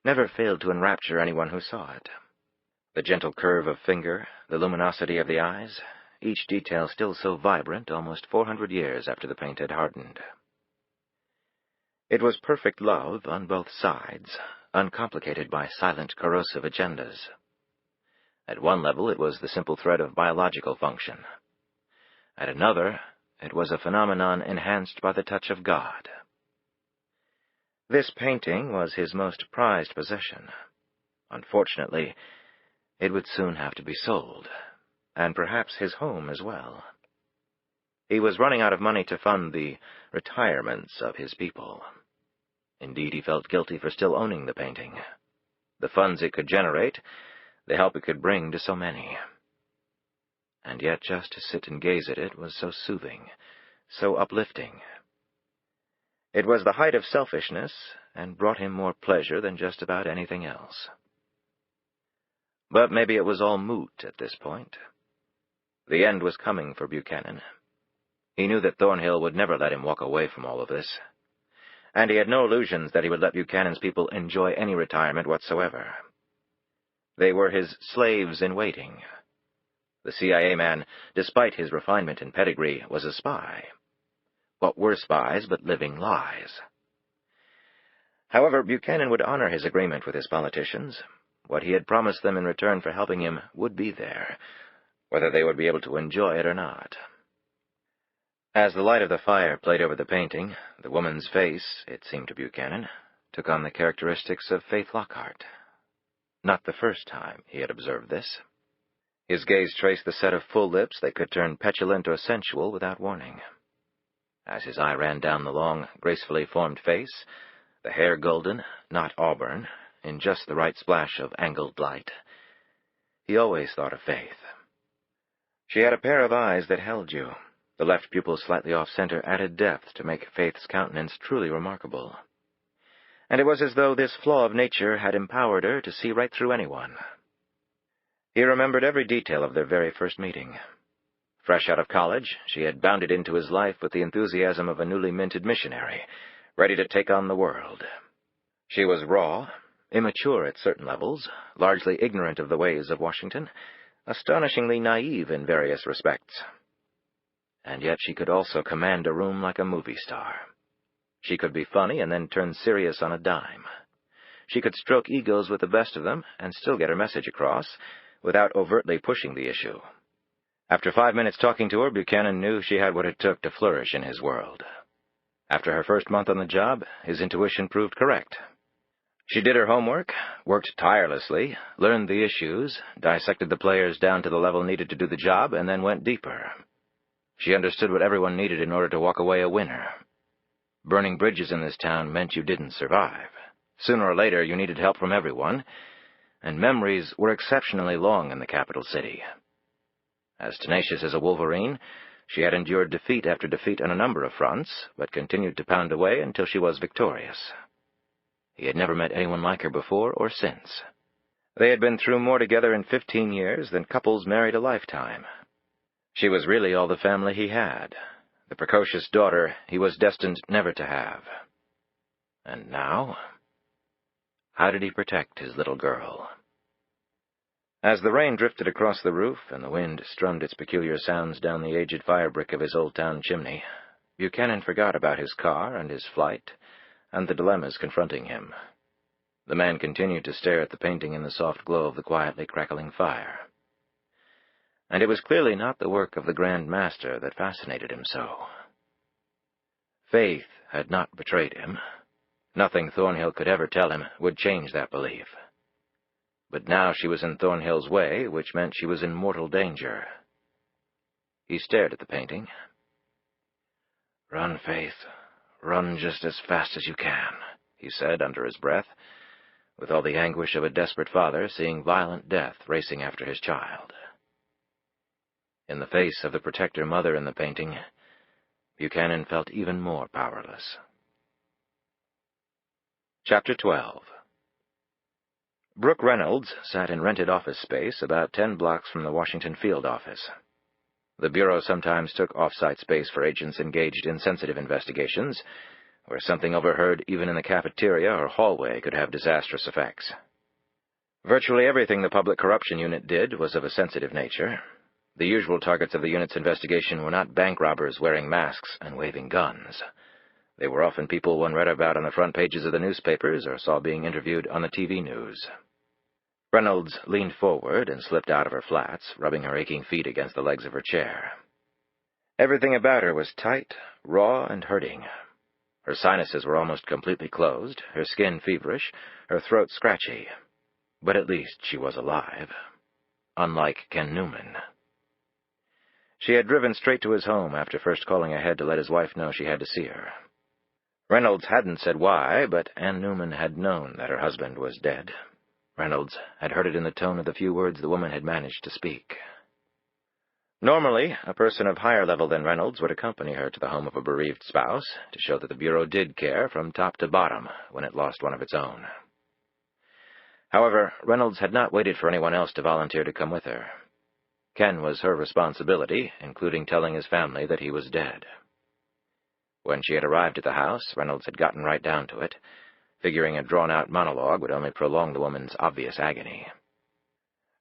never failed to enrapture anyone who saw it. The gentle curve of finger, the luminosity of the eyes, each detail still so vibrant almost 400 years after the paint had hardened. It was perfect love on both sides, uncomplicated by silent, corrosive agendas. At one level, it was the simple thread of biological function. At another, it was a phenomenon enhanced by the touch of God. This painting was his most prized possession. Unfortunately, it would soon have to be sold, and perhaps his home as well. He was running out of money to fund the retirements of his people. Indeed, he felt guilty for still owning the painting. The funds it could generate, the help it could bring to so many. And yet just to sit and gaze at it was so soothing, so uplifting. It was the height of selfishness, and brought him more pleasure than just about anything else. But maybe it was all moot at this point. The end was coming for Buchanan. He knew that Thornhill would never let him walk away from all of this. And he had no illusions that he would let Buchanan's people enjoy any retirement whatsoever. They were his slaves in waiting. The CIA man, despite his refinement and pedigree, was a spy. What were spies but living lies? However, Buchanan would honor his agreement with his politicians. What he had promised them in return for helping him would be there, whether they would be able to enjoy it or not. As the light of the fire played over the painting, the woman's face, it seemed to Buchanan, took on the characteristics of Faith Lockhart. Not the first time he had observed this. His gaze traced the set of full lips that could turn petulant or sensual without warning. As his eye ran down the long, gracefully formed face, the hair golden, not auburn, in just the right splash of angled light, he always thought of Faith. She had a pair of eyes that held you. The left pupil slightly off-center added depth to make Faith's countenance truly remarkable. And it was as though this flaw of nature had empowered her to see right through anyone. He remembered every detail of their very first meeting. Fresh out of college, she had bounded into his life with the enthusiasm of a newly minted missionary, ready to take on the world. She was raw, immature at certain levels, largely ignorant of the ways of Washington, astonishingly naive in various respects. And yet she could also command a room like a movie star. She could be funny and then turn serious on a dime. She could stroke egos with the best of them and still get her message across without overtly pushing the issue. After 5 minutes talking to her, Buchanan knew she had what it took to flourish in his world. After her first month on the job, his intuition proved correct. She did her homework, worked tirelessly, learned the issues, dissected the players down to the level needed to do the job, and then went deeper. She understood what everyone needed in order to walk away a winner. Burning bridges in this town meant you didn't survive. Sooner or later, you needed help from everyone, and memories were exceptionally long in the capital city. As tenacious as a wolverine, She had endured defeat after defeat on a number of fronts, but continued to pound away until she was victorious. He had never met anyone like her before or since. They had been through more together in 15 years than couples married a lifetime. She was really all the family he had, the precocious daughter he was destined never to have. And now, how did he protect his little girl? As the rain drifted across the roof and the wind strummed its peculiar sounds down the aged fire brick of his old town chimney, Buchanan forgot about his car and his flight and the dilemmas confronting him. The man continued to stare at the painting in the soft glow of the quietly crackling fire. And it was clearly not the work of the Grand Master that fascinated him so. Faith had not betrayed him. Nothing Thornhill could ever tell him would change that belief. But now she was in Thornhill's way, which meant she was in mortal danger. He stared at the painting. "Run, Faith. Run just as fast as you can," he said under his breath, with all the anguish of a desperate father seeing violent death racing after his child. In the face of the protector mother in the painting, Buchanan felt even more powerless. Chapter 12. Brooke Reynolds sat in rented office space about 10 blocks from the Washington field office. The Bureau sometimes took off-site space for agents engaged in sensitive investigations, where something overheard even in the cafeteria or hallway could have disastrous effects. Virtually everything the Public Corruption Unit did was of a sensitive nature. The usual targets of the unit's investigation were not bank robbers wearing masks and waving guns. They were often people one read about on the front pages of the newspapers or saw being interviewed on the TV news. Reynolds leaned forward and slipped out of her flats, rubbing her aching feet against the legs of her chair. Everything about her was tight, raw, and hurting. Her sinuses were almost completely closed, her skin feverish, her throat scratchy. But at least she was alive. Unlike Ken Newman. She had driven straight to his home after first calling ahead to let his wife know she had to see her. Reynolds hadn't said why, but Ann Newman had known that her husband was dead. Reynolds had heard it in the tone of the few words the woman had managed to speak. Normally, a person of higher level than Reynolds would accompany her to the home of a bereaved spouse to show that the Bureau did care from top to bottom when it lost one of its own. However, Reynolds had not waited for anyone else to volunteer to come with her. Ken was her responsibility, including telling his family that he was dead. When she had arrived at the house, Reynolds had gotten right down to it, figuring a drawn-out monologue would only prolong the woman's obvious agony.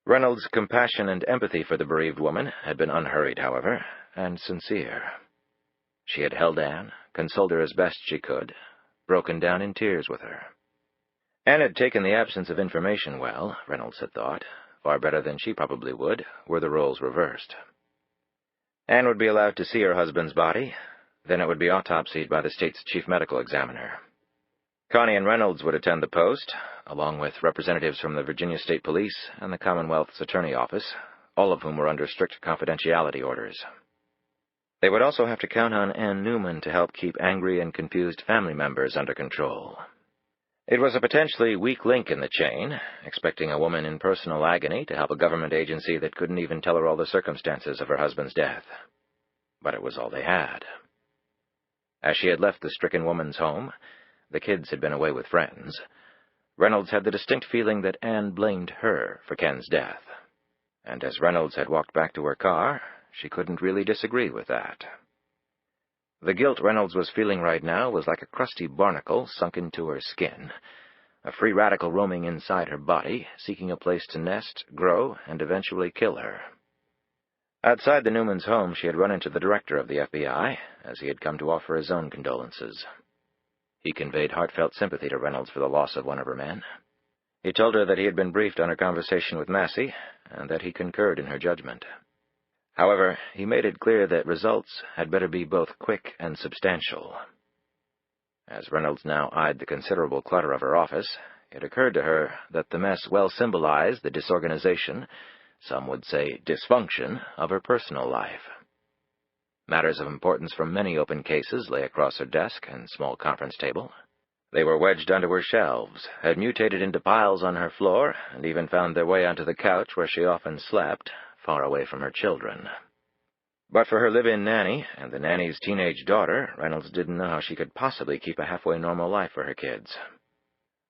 Reynolds' compassion and empathy for the bereaved woman had been unhurried, however, and sincere. She had held Anne, consoled her as best she could, broken down in tears with her. Anne had taken the absence of information well, Reynolds had thought, far better than she probably would, were the roles reversed. Anne would be allowed to see her husband's body, then it would be autopsied by the state's chief medical examiner. Connie and Reynolds would attend the post, along with representatives from the Virginia State Police and the Commonwealth's Attorney Office, all of whom were under strict confidentiality orders. They would also have to count on Ann Newman to help keep angry and confused family members under control. It was a potentially weak link in the chain, expecting a woman in personal agony to help a government agency that couldn't even tell her all the circumstances of her husband's death. But it was all they had. As she had left the stricken woman's home, the kids had been away with friends. Reynolds had the distinct feeling that Anne blamed her for Ken's death. And as Reynolds had walked back to her car, she couldn't really disagree with that. The guilt Reynolds was feeling right now was like a crusty barnacle sunk into her skin, a free radical roaming inside her body, seeking a place to nest, grow, and eventually kill her. Outside the Newmans' home, she had run into the director of the FBI, as he had come to offer his own condolences. He conveyed heartfelt sympathy to Reynolds for the loss of one of her men. He told her that he had been briefed on her conversation with Massey, and that he concurred in her judgment. However, he made it clear that results had better be both quick and substantial. As Reynolds now eyed the considerable clutter of her office, it occurred to her that the mess well symbolized the disorganization, some would say dysfunction, of her personal life. Matters of importance from many open cases lay across her desk and small conference table. They were wedged under her shelves, had mutated into piles on her floor, and even found their way onto the couch where she often slept, far away from her children. But for her live-in nanny and the nanny's teenage daughter, Reynolds didn't know how she could possibly keep a halfway normal life for her kids.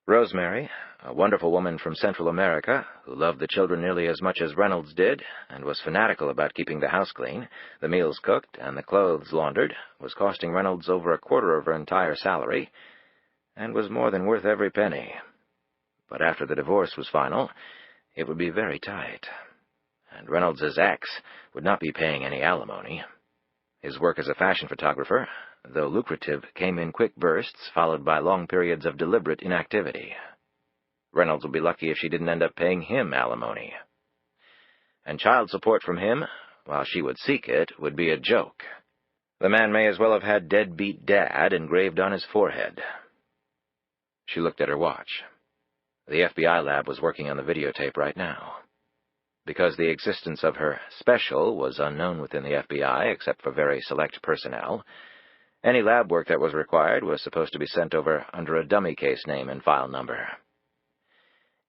Rosemary, a wonderful woman from Central America, who loved the children nearly as much as Reynolds did, and was fanatical about keeping the house clean, the meals cooked, and the clothes laundered, was costing Reynolds over a quarter of her entire salary, and was more than worth every penny. But after the divorce was final, it would be very tight, and Reynolds's ex would not be paying any alimony. His work as a fashion photographer, though lucrative, came in quick bursts, followed by long periods of deliberate inactivity. Reynolds would be lucky if she didn't end up paying him alimony. And child support from him, while she would seek it, would be a joke. The man may as well have had deadbeat dad engraved on his forehead. She looked at her watch. The FBI lab was working on the videotape right now. Because the existence of her special was unknown within the FBI except for very select personnel, any lab work that was required was supposed to be sent over under a dummy case name and file number.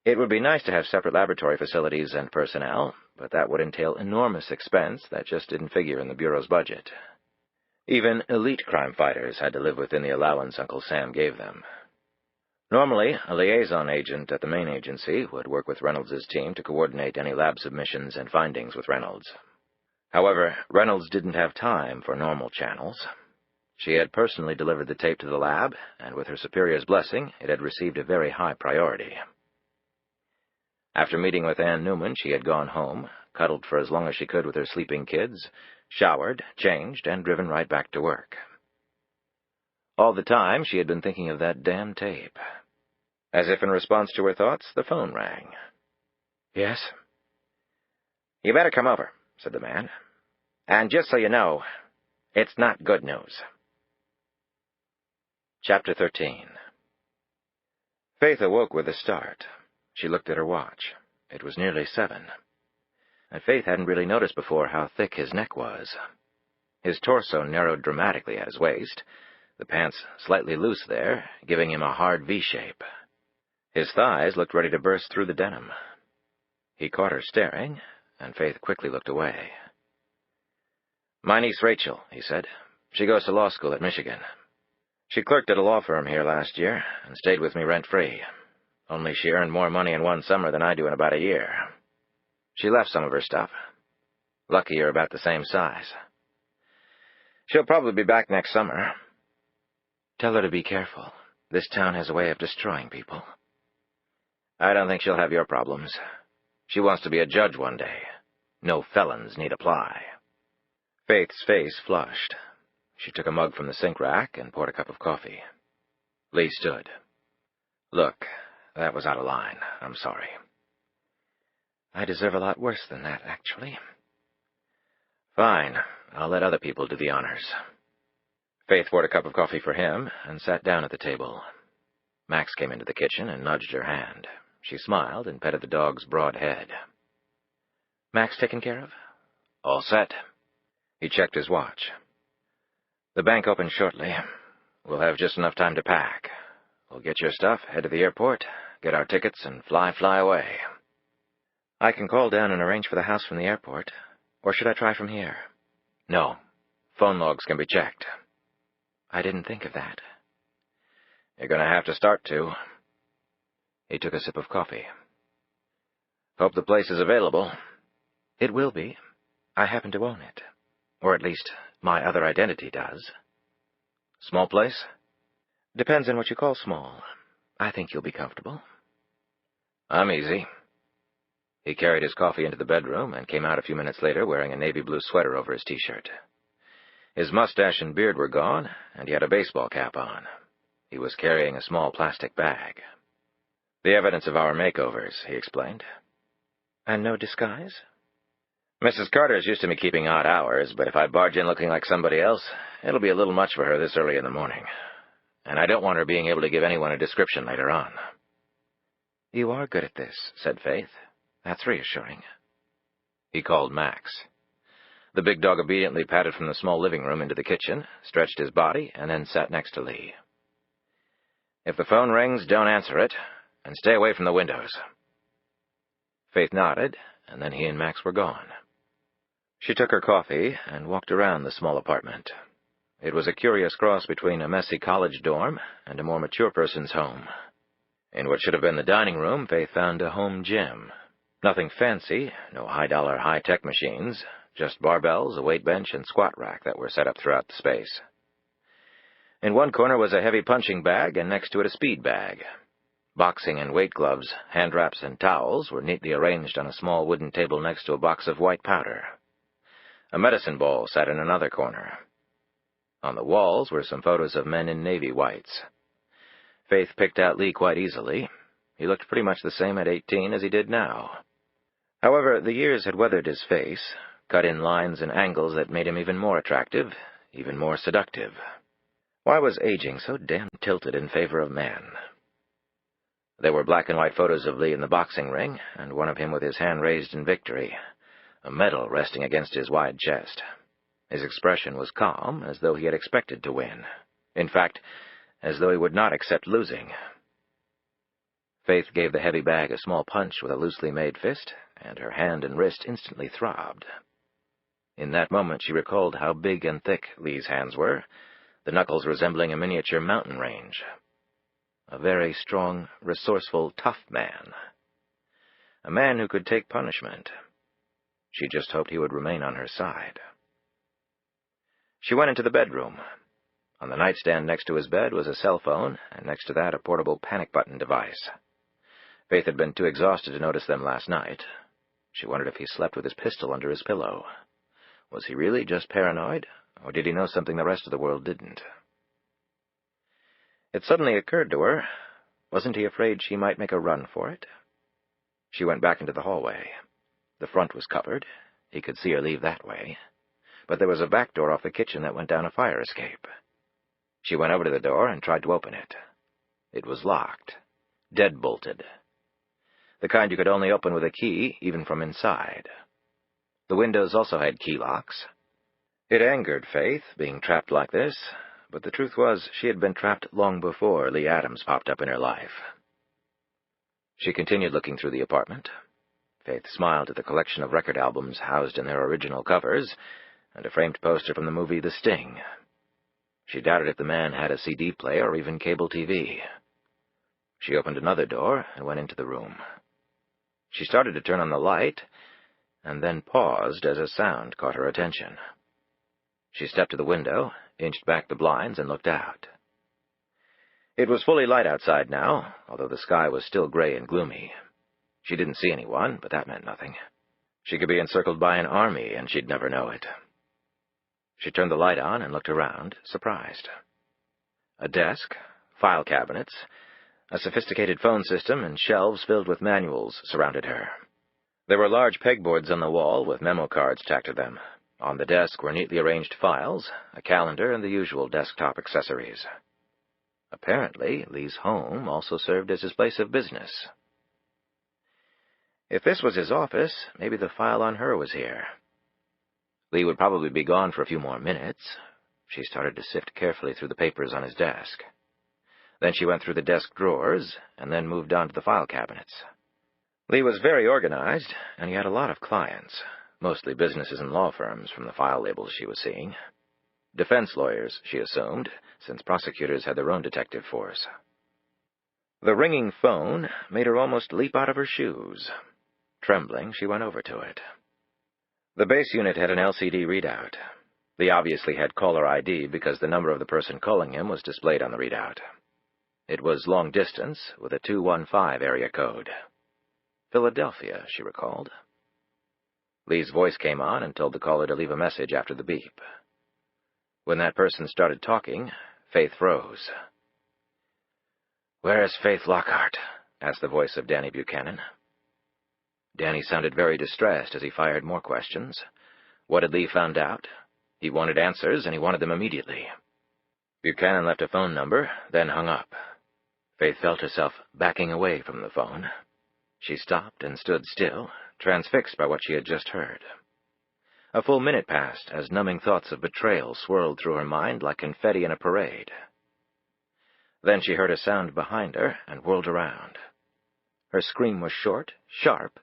It would be nice to have separate laboratory facilities and personnel, but that would entail enormous expense that just didn't figure in the Bureau's budget. Even elite crime fighters had to live within the allowance Uncle Sam gave them. Normally, a liaison agent at the main agency would work with Reynolds' team to coordinate any lab submissions and findings with Reynolds. However, Reynolds didn't have time for normal channels. She had personally delivered the tape to the lab, and with her superior's blessing, it had received a very high priority. After meeting with Ann Newman, she had gone home, cuddled for as long as she could with her sleeping kids, showered, changed, and driven right back to work. All the time, she had been thinking of that damn tape. As if in response to her thoughts, the phone rang. "Yes?" "You better come over," said the man. "And just so you know, it's not good news." Chapter 13. Faith awoke with a start. She looked at her watch. It was nearly 7. And Faith hadn't really noticed before how thick his neck was. His torso narrowed dramatically at his waist, the pants slightly loose there, giving him a hard V-shape. His thighs looked ready to burst through the denim. He caught her staring, and Faith quickly looked away. "My niece Rachel," he said. "She goes to law school at Michigan. She clerked at a law firm here last year and stayed with me rent-free. Only she earned more money in one summer than I do in about a year. She left some of her stuff. Lucky you're about the same size. She'll probably be back next summer. Tell her to be careful. This town has a way of destroying people. I don't think she'll have your problems. She wants to be a judge one day. No felons need apply." Faith's face flushed. She took a mug from the sink rack and poured a cup of coffee. Lee stood. "Look, that was out of line. I'm sorry." "I deserve a lot worse than that, actually." "Fine. I'll let other people do the honors." Faith poured a cup of coffee for him and sat down at the table. Max came into the kitchen and nudged her hand. She smiled and petted the dog's broad head. "Max taken care of?" "All set." He checked his watch. "The bank opens shortly. We'll have just enough time to pack. We'll get your stuff, head to the airport, get our tickets, and fly away." "I can call down and arrange for the house from the airport. Or should I try from here?" "No. Phone logs can be checked." "I didn't think of that." "You're going to have to start to." He took a sip of coffee. "Hope the place is available." "It will be. I happen to own it. Or at least, my other identity does." "Small place?" "Depends on what you call small. I think you'll be comfortable." "I'm easy." He carried his coffee into the bedroom and came out a few minutes later wearing a navy blue sweater over his T-shirt. His mustache and beard were gone, and he had a baseball cap on. He was carrying a small plastic bag. "The evidence of our makeovers," he explained. "And no disguise?" "Mrs. Carter's used to me keeping odd hours, but if I barge in looking like somebody else, it'll be a little much for her this early in the morning. And I don't want her being able to give anyone a description later on." "You are good at this," said Faith. "That's reassuring." He called Max. The big dog obediently padded from the small living room into the kitchen, stretched his body, and then sat next to Lee. "If the phone rings, don't answer it, and stay away from the windows." Faith nodded, and then he and Max were gone. She took her coffee and walked around the small apartment. It was a curious cross between a messy college dorm and a more mature person's home. In what should have been the dining room, Faith found a home gym. Nothing fancy, no high-dollar, high-tech machines, just barbells, a weight bench, and squat rack that were set up throughout the space. In one corner was a heavy punching bag, and next to it a speed bag. Boxing and weight gloves, hand wraps, and towels were neatly arranged on a small wooden table next to a box of white powder. A medicine ball sat in another corner. On the walls were some photos of men in navy whites. Faith picked out Lee quite easily. He looked pretty much the same at 18 as he did now. However, the years had weathered his face, cut in lines and angles that made him even more attractive, even more seductive. Why was aging so damn tilted in favor of men? There were black and white photos of Lee in the boxing ring, and one of him with his hand raised in victory, a medal resting against his wide chest. His expression was calm, as though he had expected to win. In fact, as though he would not accept losing. Faith gave the heavy bag a small punch with a loosely made fist, and her hand and wrist instantly throbbed. In that moment she recalled how big and thick Lee's hands were, the knuckles resembling a miniature mountain range. A very strong, resourceful, tough man. A man who could take punishment. She just hoped he would remain on her side. She went into the bedroom. On the nightstand next to his bed was a cell phone, and next to that a portable panic button device. Faith had been too exhausted to notice them last night. She wondered if he slept with his pistol under his pillow. Was he really just paranoid, or did he know something the rest of the world didn't? It suddenly occurred to her, wasn't he afraid she might make a run for it? She went back into the hallway. The front was covered. He could see her leave that way. But there was a back door off the kitchen that went down a fire escape. She went over to the door and tried to open it. It was locked, dead-bolted. The kind you could only open with a key, even from inside. The windows also had key locks. It angered Faith, being trapped like this, but the truth was she had been trapped long before Lee Adams popped up in her life. She continued looking through the apartment. Faith smiled at the collection of record albums housed in their original covers, and a framed poster from the movie The Sting. She doubted if the man had a CD player or even cable TV. She opened another door and went into the room. She started to turn on the light, and then paused as a sound caught her attention. She stepped to the window, inched back the blinds, and looked out. It was fully light outside now, although the sky was still gray and gloomy. She didn't see anyone, but that meant nothing. She could be encircled by an army, and she'd never know it. She turned the light on and looked around, surprised. A desk, file cabinets, a sophisticated phone system, and shelves filled with manuals surrounded her. There were large pegboards on the wall with memo cards tacked to them. On the desk were neatly arranged files, a calendar, and the usual desktop accessories. Apparently, Lee's home also served as his place of business. If this was his office, maybe the file on her was here. Lee would probably be gone for a few more minutes. She started to sift carefully through the papers on his desk. Then she went through the desk drawers, and then moved on to the file cabinets. Lee was very organized, and he had a lot of clients, mostly businesses and law firms from the file labels she was seeing. Defense lawyers, she assumed, since prosecutors had their own detective force. The ringing phone made her almost leap out of her shoes. Trembling, she went over to it. The base unit had an LCD readout. Lee obviously had caller ID because the number of the person calling him was displayed on the readout. It was long distance, with a 215 area code. Philadelphia, she recalled. Lee's voice came on and told the caller to leave a message after the beep. When that person started talking, Faith froze. "Where is Faith Lockhart?" asked the voice of Danny Buchanan. Danny sounded very distressed as he fired more questions. What had Lee found out? He wanted answers, and he wanted them immediately. Buchanan left a phone number, then hung up. Faith felt herself backing away from the phone. She stopped and stood still, transfixed by what she had just heard. A full minute passed as numbing thoughts of betrayal swirled through her mind like confetti in a parade. Then she heard a sound behind her and whirled around. Her scream was short, sharp,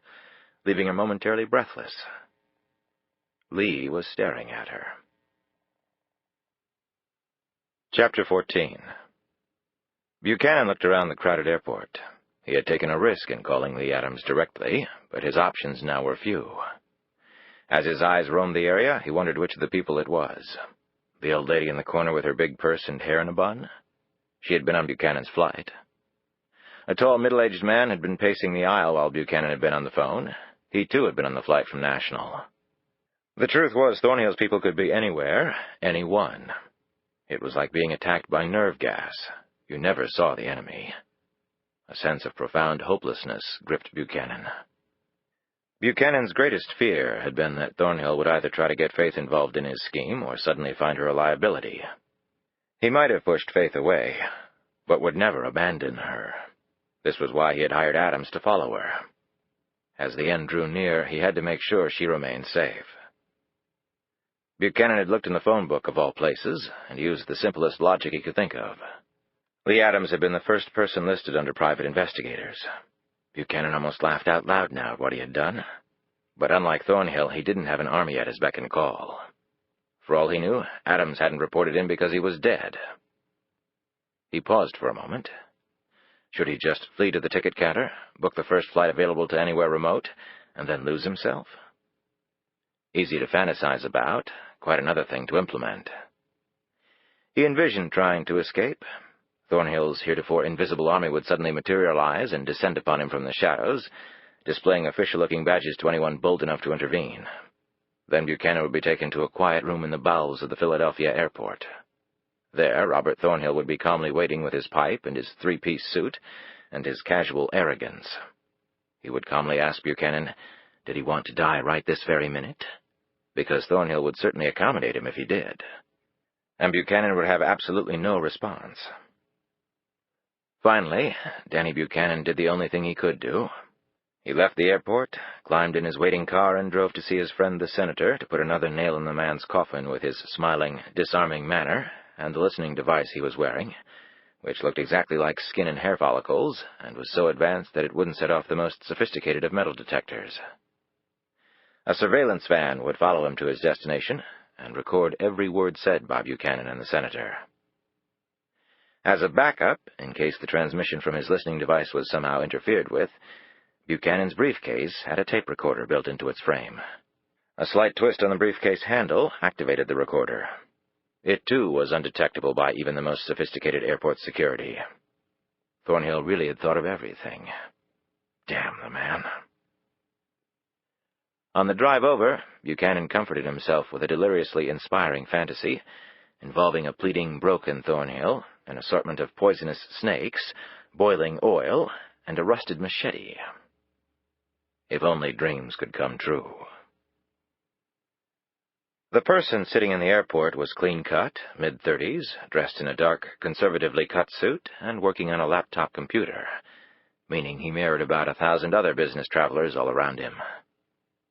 leaving her momentarily breathless. Lee was staring at her. Chapter 14. Buchanan looked around the crowded airport. He had taken a risk in calling Lee Adams directly, but his options now were few. As his eyes roamed the area, he wondered which of the people it was. The old lady in the corner with her big purse and hair in a bun? She had been on Buchanan's flight. A tall, middle-aged man had been pacing the aisle while Buchanan had been on the phone. He, too, had been on the flight from National. The truth was, Thornhill's people could be anywhere, anyone. It was like being attacked by nerve gas. You never saw the enemy. A sense of profound hopelessness gripped Buchanan. Buchanan's greatest fear had been that Thornhill would either try to get Faith involved in his scheme or suddenly find her a liability. He might have pushed Faith away, but would never abandon her. This was why he had hired Adams to follow her. As the end drew near, he had to make sure she remained safe. Buchanan had looked in the phone book of all places, and used the simplest logic he could think of. Lee Adams had been the first person listed under private investigators. Buchanan almost laughed out loud now at what he had done. But unlike Thornhill, he didn't have an army at his beck and call. For all he knew, Adams hadn't reported in because he was dead. He paused for a moment. Should he just flee to the ticket counter, book the first flight available to anywhere remote, and then lose himself? Easy to fantasize about, quite another thing to implement. He envisioned trying to escape. Thornhill's heretofore invisible army would suddenly materialize and descend upon him from the shadows, displaying official-looking badges to anyone bold enough to intervene. Then Buchanan would be taken to a quiet room in the bowels of the Philadelphia airport. There, Robert Thornhill would be calmly waiting with his pipe and his three-piece suit and his casual arrogance. He would calmly ask Buchanan, did he want to die right this very minute? Because Thornhill would certainly accommodate him if he did. And Buchanan would have absolutely no response. Finally, Danny Buchanan did the only thing he could do. He left the airport, climbed in his waiting car, and drove to see his friend the senator to put another nail in the man's coffin with his smiling, disarming manner and the listening device he was wearing, which looked exactly like skin and hair follicles and was so advanced that it wouldn't set off the most sophisticated of metal detectors. A surveillance van would follow him to his destination and record every word said by Buchanan and the senator. As a backup, in case the transmission from his listening device was somehow interfered with, Buchanan's briefcase had a tape recorder built into its frame. A slight twist on the briefcase handle activated the recorder. It, too, was undetectable by even the most sophisticated airport security. Thornhill really had thought of everything. Damn the man. On the drive over, Buchanan comforted himself with a deliriously inspiring fantasy involving a pleading, broken Thornhill, an assortment of poisonous snakes, boiling oil, and a rusted machete. If only dreams could come true. The person sitting in the airport was clean-cut, mid-30s, dressed in a dark, conservatively cut suit, and working on a laptop computer, meaning he mirrored about 1,000 other business travelers all around him.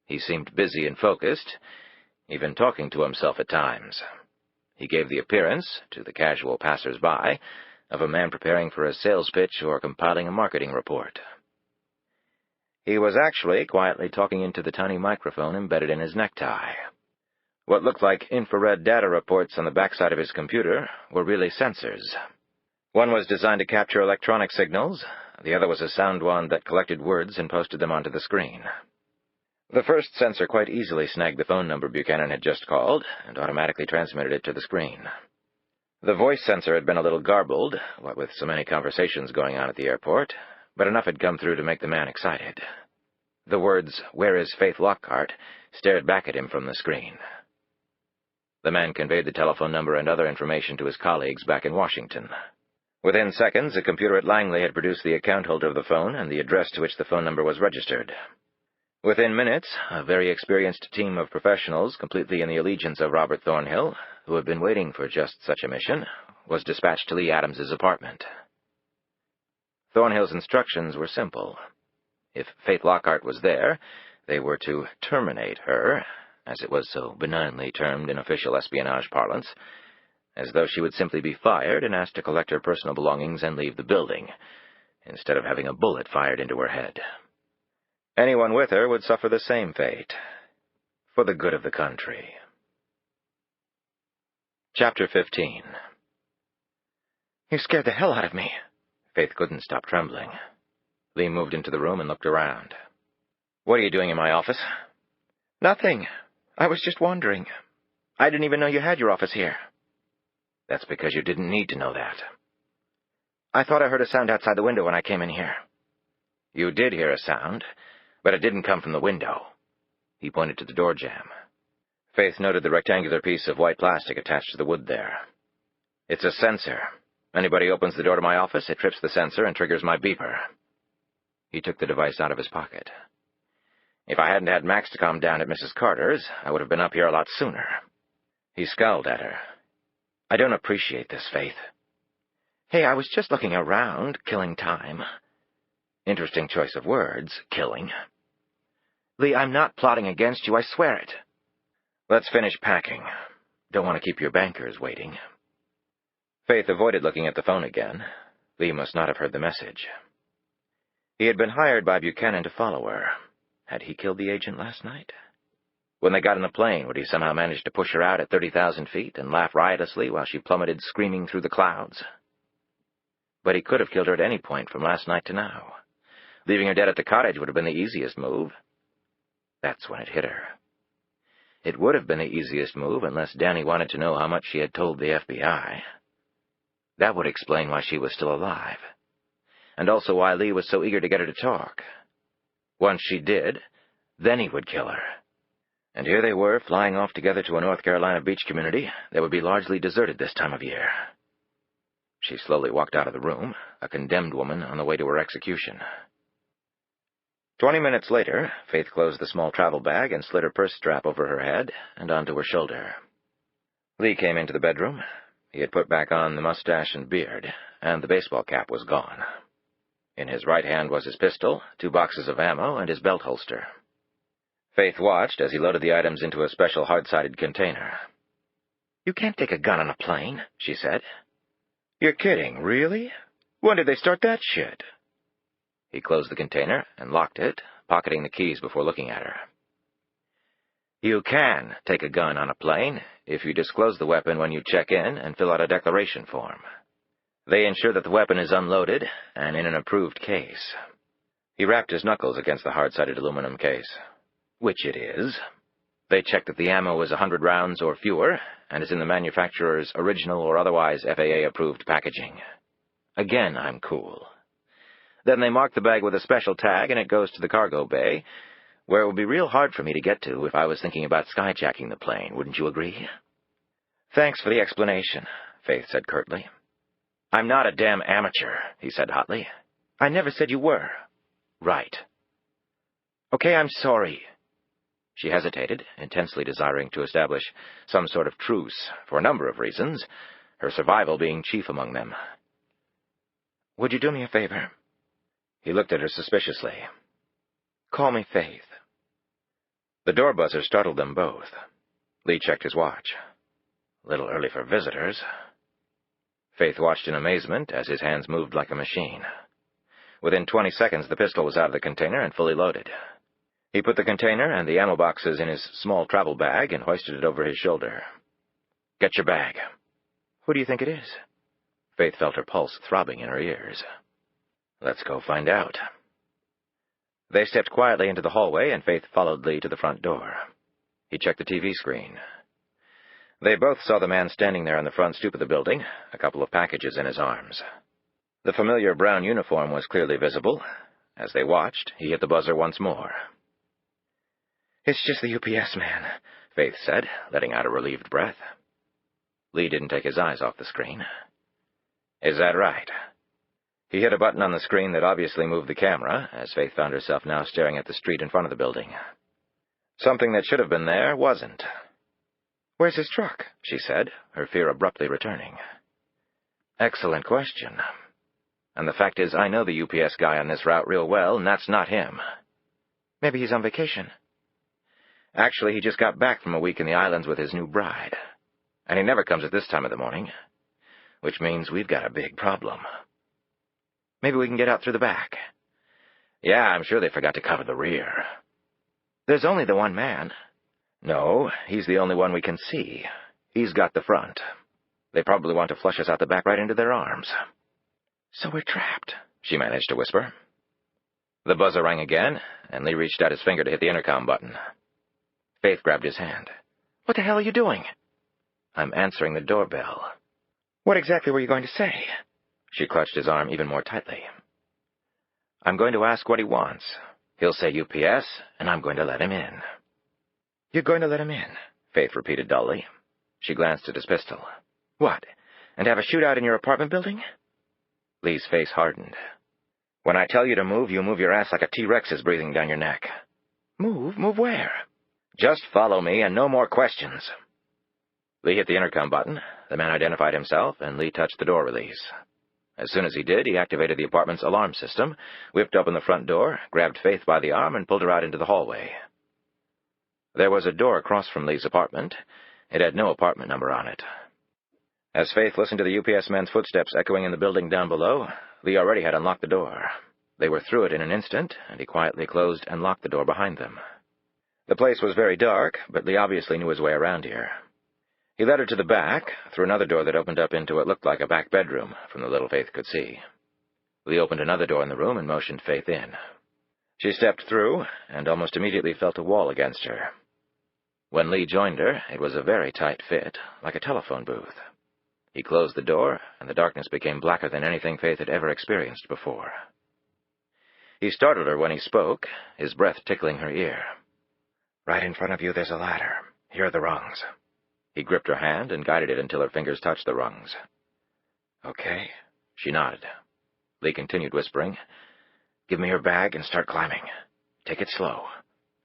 He seemed busy and focused, even talking to himself at times. He gave the appearance, to the casual passers-by, of a man preparing for a sales pitch or compiling a marketing report. He was actually quietly talking into the tiny microphone embedded in his necktie. What looked like infrared data reports on the backside of his computer were really sensors. One was designed to capture electronic signals, the other was a sound one that collected words and posted them onto the screen. The first sensor quite easily snagged the phone number Buchanan had just called and automatically transmitted it to the screen. The voice sensor had been a little garbled, what with so many conversations going on at the airport, but enough had come through to make the man excited. The words, "Where is Faith Lockhart?" stared back at him from the screen. The man conveyed the telephone number and other information to his colleagues back in Washington. Within seconds, a computer at Langley had produced the account holder of the phone and the address to which the phone number was registered. Within minutes, a very experienced team of professionals, completely in the allegiance of Robert Thornhill, who had been waiting for just such a mission, was dispatched to Lee Adams's apartment. Thornhill's instructions were simple. If Faith Lockhart was there, they were to terminate her, as it was so benignly termed in official espionage parlance, as though she would simply be fired and asked to collect her personal belongings and leave the building, instead of having a bullet fired into her head. Anyone with her would suffer the same fate. for the good of the country. Chapter 15. You scared the hell out of me. Faith couldn't stop trembling. Lee moved into the room and looked around. What are you doing in my office? Nothing. I was just wondering. I didn't even know you had your office here. That's because you didn't need to know that. I thought I heard a sound outside the window when I came in here. You did hear a sound, but it didn't come from the window. He pointed to the door jamb. Faith noted the rectangular piece of white plastic attached to the wood there. It's a sensor. Anybody opens the door to my office, it trips the sensor and triggers my beeper. He took the device out of his pocket. If I hadn't had Max to calm down at Mrs. Carter's, I would have been up here a lot sooner. He scowled at her. I don't appreciate this, Faith. Hey, I was just looking around, killing time. Interesting choice of words, killing. Lee, I'm not plotting against you, I swear it. Let's finish packing. Don't want to keep your bankers waiting. Faith avoided looking at the phone again. Lee must not have heard the message. He had been hired by Buchanan to follow her. Had he killed the agent last night? When they got in the plane, would he somehow manage to push her out at 30,000 feet and laugh riotously while she plummeted screaming through the clouds? But he could have killed her at any point from last night to now. Leaving her dead at the cottage would have been the easiest move. That's when it hit her. It would have been the easiest move unless Danny wanted to know how much she had told the FBI. That would explain why she was still alive. And also why Lee was so eager to get her to talk. Once she did, then he would kill her. And here they were, flying off together to a North Carolina beach community that would be largely deserted this time of year. She slowly walked out of the room, a condemned woman on the way to her execution. 20 minutes later, Faith closed the small travel bag and slid her purse strap over her head and onto her shoulder. Lee came into the bedroom. He had put back on the mustache and beard, and the baseball cap was gone. In his right hand was his pistol, 2 boxes of ammo, and his belt holster. Faith watched as he loaded the items into a special hard-sided container. You can't take a gun on a plane, she said. You're kidding, really? When did they start that shit? He closed the container and locked it, pocketing the keys before looking at her. You can take a gun on a plane if you disclose the weapon when you check in and fill out a declaration form. They ensure that the weapon is unloaded and in an approved case. He rapped his knuckles against the hard-sided aluminum case. Which it is. They check that the ammo is 100 rounds or fewer and is in the manufacturer's original or otherwise FAA-approved packaging. Again, I'm cool. Then they mark the bag with a special tag and it goes to the cargo bay, where it would be real hard for me to get to if I was thinking about skyjacking the plane, wouldn't you agree? Thanks for the explanation, Faith said curtly. I'm not a damn amateur, he said hotly. I never said you were. Right. Okay, I'm sorry. She hesitated, intensely desiring to establish some sort of truce for a number of reasons, her survival being chief among them. Would you do me a favor? He looked at her suspiciously. Call me Faith. The door buzzer startled them both. Lee checked his watch. A little early for visitors. Faith watched in amazement as his hands moved like a machine. Within 20 seconds, the pistol was out of the container and fully loaded. He put the container and the ammo boxes in his small travel bag and hoisted it over his shoulder. Get your bag. Who do you think it is? Faith felt her pulse throbbing in her ears. Let's go find out. They stepped quietly into the hallway, and Faith followed Lee to the front door. He checked the TV screen. They both saw the man standing there on the front stoop of the building, a couple of packages in his arms. The familiar brown uniform was clearly visible. As they watched, he hit the buzzer once more. It's just the UPS man, Faith said, letting out a relieved breath. Lee didn't take his eyes off the screen. Is that right? He hit a button on the screen that obviously moved the camera, as Faith found herself now staring at the street in front of the building. Something that should have been there wasn't. Where's his truck? She said, her fear abruptly returning. Excellent question. And the fact is, I know the UPS guy on this route real well, and that's not him. Maybe he's on vacation. Actually, he just got back from a week in the islands with his new bride. And he never comes at this time of the morning. Which means we've got a big problem. Maybe we can get out through the back. Yeah, I'm sure they forgot to cover the rear. There's only the one man. No, he's the only one we can see. He's got the front. They probably want to flush us out the back right into their arms. So we're trapped, she managed to whisper. The buzzer rang again, and Lee reached out his finger to hit the intercom button. Faith grabbed his hand. What the hell are you doing? I'm answering the doorbell. What exactly were you going to say? She clutched his arm even more tightly. I'm going to ask what he wants. He'll say UPS, and I'm going to let him in. You're going to let him in? Faith repeated dully. She glanced at his pistol. What, and have a shootout in your apartment building? Lee's face hardened. When I tell you to move, you move your ass like a T-Rex is breathing down your neck. Move? Move where? Just follow me and no more questions. Lee hit the intercom button. The man identified himself, and Lee touched the door release. As soon as he did, he activated the apartment's alarm system, whipped open the front door, grabbed Faith by the arm, and pulled her out into the hallway. There was a door across from Lee's apartment. It had no apartment number on it. As Faith listened to the UPS man's footsteps echoing in the building down below, Lee already had unlocked the door. They were through it in an instant, and he quietly closed and locked the door behind them. The place was very dark, but Lee obviously knew his way around here. He led her to the back, through another door that opened up into what looked like a back bedroom, from the little Faith could see. Lee opened another door in the room and motioned Faith in. She stepped through, and almost immediately felt a wall against her. When Lee joined her, it was a very tight fit, like a telephone booth. He closed the door, and the darkness became blacker than anything Faith had ever experienced before. He startled her when he spoke, his breath tickling her ear. Right in front of you there's a ladder. Here are the rungs. He gripped her hand and guided it until her fingers touched the rungs. Okay. She nodded. Lee continued whispering, Give me your bag and start climbing. Take it slow.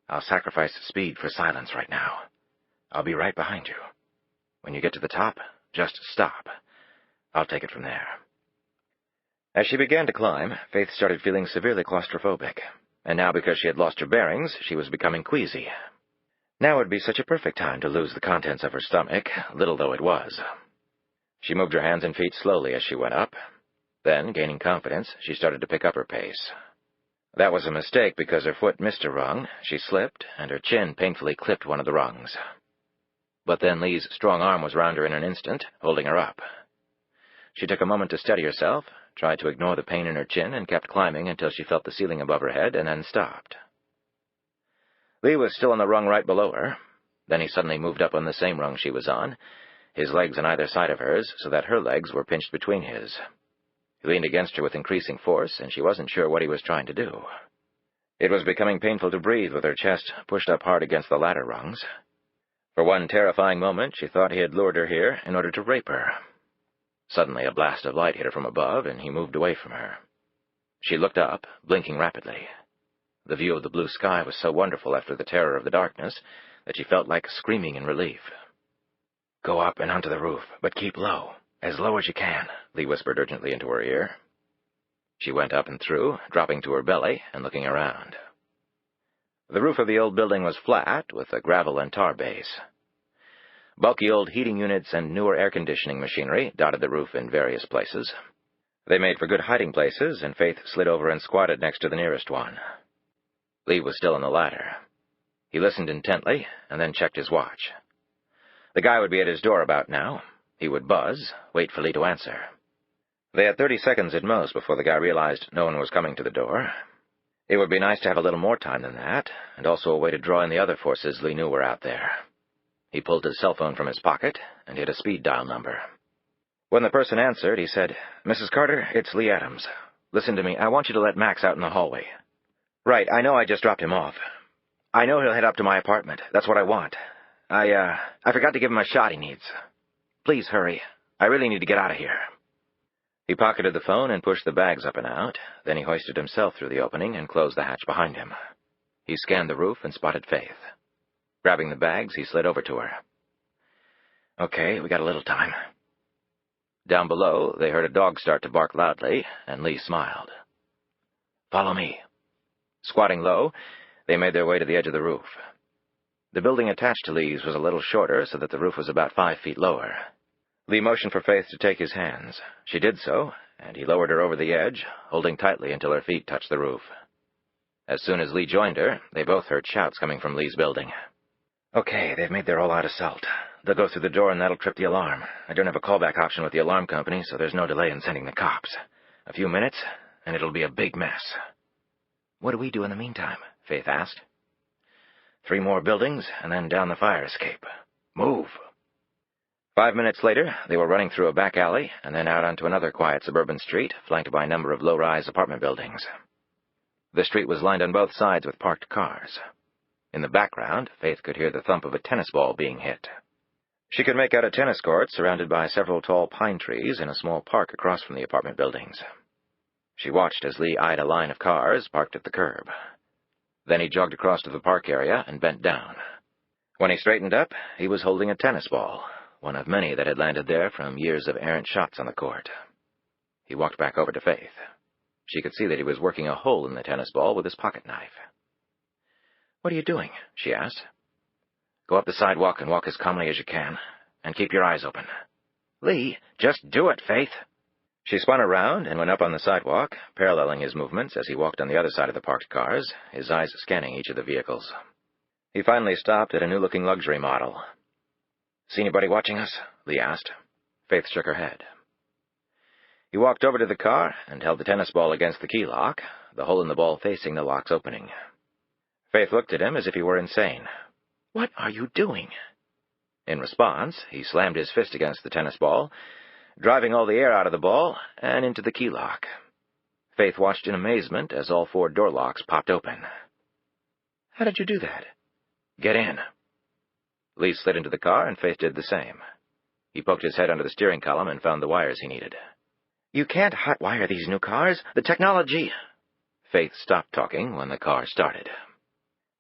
I'll sacrifice speed for silence right now. I'll be right behind you. When you get to the top, just stop. I'll take it from there. As she began to climb, Faith started feeling severely claustrophobic, and now because she had lost her bearings, she was becoming queasy. Now would be such a perfect time to lose the contents of her stomach, little though it was. She moved her hands and feet slowly as she went up. Then, gaining confidence, she started to pick up her pace. That was a mistake because her foot missed a rung, she slipped, and her chin painfully clipped one of the rungs. But then Lee's strong arm was round her in an instant, holding her up. She took a moment to steady herself, tried to ignore the pain in her chin, and kept climbing until she felt the ceiling above her head, and then stopped. Lee was still on the rung right below her. Then he suddenly moved up on the same rung she was on, his legs on either side of hers, so that her legs were pinched between his. He leaned against her with increasing force, and she wasn't sure what he was trying to do. It was becoming painful to breathe with her chest pushed up hard against the ladder rungs. For one terrifying moment, she thought he had lured her here in order to rape her. Suddenly, a blast of light hit her from above, and he moved away from her. She looked up, blinking rapidly. The view of the blue sky was so wonderful after the terror of the darkness that she felt like screaming in relief. Go up and onto the roof, but keep low. As low as you can, Lee whispered urgently into her ear. She went up and through, dropping to her belly and looking around. The roof of the old building was flat, with a gravel and tar base. Bulky old heating units and newer air conditioning machinery dotted the roof in various places. They made for good hiding places, and Faith slid over and squatted next to the nearest one. Lee was still on the ladder. He listened intently, and then checked his watch. The guy would be at his door about now. He would buzz, wait for Lee to answer. They had 30 seconds at most before the guy realized no one was coming to the door. It would be nice to have a little more time than that, and also a way to draw in the other forces Lee knew were out there. He pulled his cell phone from his pocket and hit a speed dial number. When the person answered, he said, "Mrs. Carter, it's Lee Adams. Listen to me, I want you to let Max out in the hallway." "Right, I know I just dropped him off. I know he'll head up to my apartment. That's what I want. I forgot to give him a shot he needs. Please hurry. I really need to get out of here." He pocketed the phone and pushed the bags up and out. Then he hoisted himself through the opening and closed the hatch behind him. He scanned the roof and spotted Faith. Grabbing the bags, he slid over to her. "Okay, we got a little time." Down below, they heard a dog start to bark loudly, and Lee smiled. "Follow me." Squatting low, they made their way to the edge of the roof. The building attached to Lee's was a little shorter, so that the roof was about 5 feet lower. Lee motioned for Faith to take his hands. She did so, and he lowered her over the edge, holding tightly until her feet touched the roof. As soon as Lee joined her, they both heard shouts coming from Lee's building. Okay, they've made their all-out assault. They'll go through the door and that'll trip the alarm. I don't have a callback option with the alarm company, so there's no delay in sending the cops. A few minutes, and it'll be a big mess. What do we do in the meantime? Faith asked. 3 more buildings, and then down the fire escape. Move! 5 minutes later, they were running through a back alley, and then out onto another quiet suburban street, flanked by a number of low-rise apartment buildings. The street was lined on both sides with parked cars. In the background, Faith could hear the thump of a tennis ball being hit. She could make out a tennis court surrounded by several tall pine trees in a small park across from the apartment buildings. She watched as Lee eyed a line of cars parked at the curb. Then he jogged across to the park area and bent down. When he straightened up, he was holding a tennis ball, one of many that had landed there from years of errant shots on the court. He walked back over to Faith. She could see that he was working a hole in the tennis ball with his pocket knife. "What are you doing?" she asked. "Go up the sidewalk and walk as calmly as you can, and keep your eyes open." "Lee, just do it, Faith." She spun around and went up on the sidewalk, paralleling his movements as he walked on the other side of the parked cars, his eyes scanning each of the vehicles. He finally stopped at a new-looking luxury model. "See anybody watching us?" Lee asked. Faith shook her head. He walked over to the car and held the tennis ball against the key lock, the hole in the ball facing the lock's opening. Faith looked at him as if he were insane. "What are you doing?" In response, he slammed his fist against the tennis ball, driving all the air out of the ball and into the key lock. Faith watched in amazement as all 4 door locks popped open. "How did you do that?" "Get in." Lee slid into the car, and Faith did the same. He poked his head under the steering column and found the wires he needed. "You can't hotwire these new cars. The technology—" Faith stopped talking when the car started.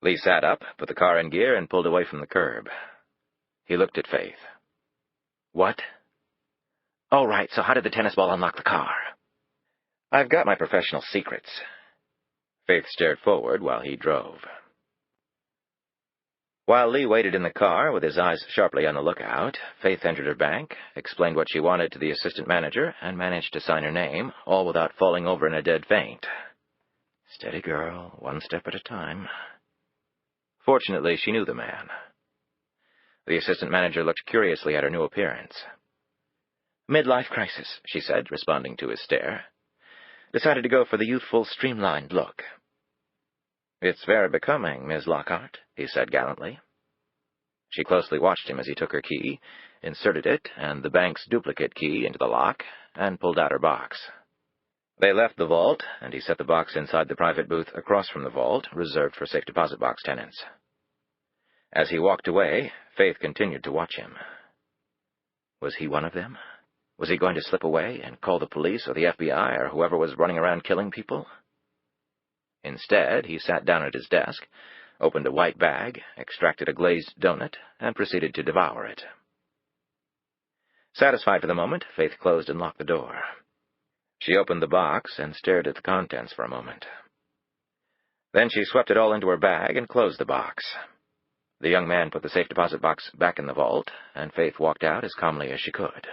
Lee sat up, put the car in gear, and pulled away from the curb. He looked at Faith. "What?" "All right, so how did the tennis ball unlock the car?" "I've got my professional secrets." Faith stared forward while he drove. While Lee waited in the car, with his eyes sharply on the lookout, Faith entered her bank, explained what she wanted to the assistant manager, and managed to sign her name, all without falling over in a dead faint. Steady girl, 1 step at a time. Fortunately, she knew the man. The assistant manager looked curiously at her new appearance. "Midlife crisis," she said, responding to his stare. "Decided to go for the youthful, streamlined look." "It's very becoming, Miss Lockhart," he said gallantly. She closely watched him as he took her key, inserted it and the bank's duplicate key into the lock, and pulled out her box. They left the vault, and he set the box inside the private booth across from the vault, reserved for safe deposit box tenants. As he walked away, Faith continued to watch him. Was he one of them? Was he going to slip away and call the police or the FBI or whoever was running around killing people? Instead, he sat down at his desk, opened a white bag, extracted a glazed donut, and proceeded to devour it. Satisfied for the moment, Faith closed and locked the door. She opened the box and stared at the contents for a moment. Then she swept it all into her bag and closed the box. The young man put the safe deposit box back in the vault, and Faith walked out as calmly as she could.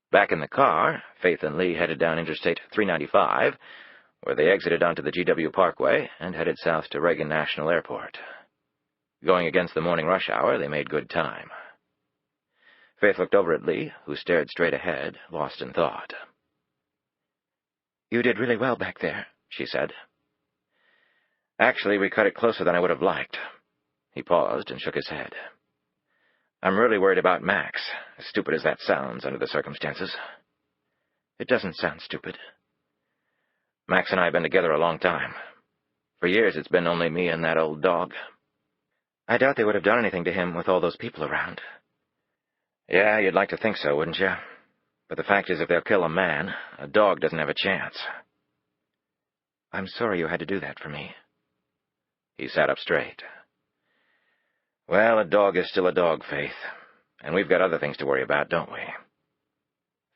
Back in the car, Faith and Lee headed down Interstate 395, where they exited onto the GW Parkway and headed south to Reagan National Airport. Going against the morning rush hour, they made good time. Faith looked over at Lee, who stared straight ahead, lost in thought. "You did really well back there," she said. "Actually, we cut it closer than I would have liked." He paused and shook his head. "I'm really worried about Max, as stupid as that sounds under the circumstances." "It doesn't sound stupid." "Max and I have been together a long time. For years it's been only me and that old dog." "I doubt they would have done anything to him with all those people around." "Yeah, you'd like to think so, wouldn't you? But the fact is, if they'll kill a man, a dog doesn't have a chance." "I'm sorry you had to do that for me." He sat up straight. "Well, a dog is still a dog, Faith. And we've got other things to worry about, don't we?"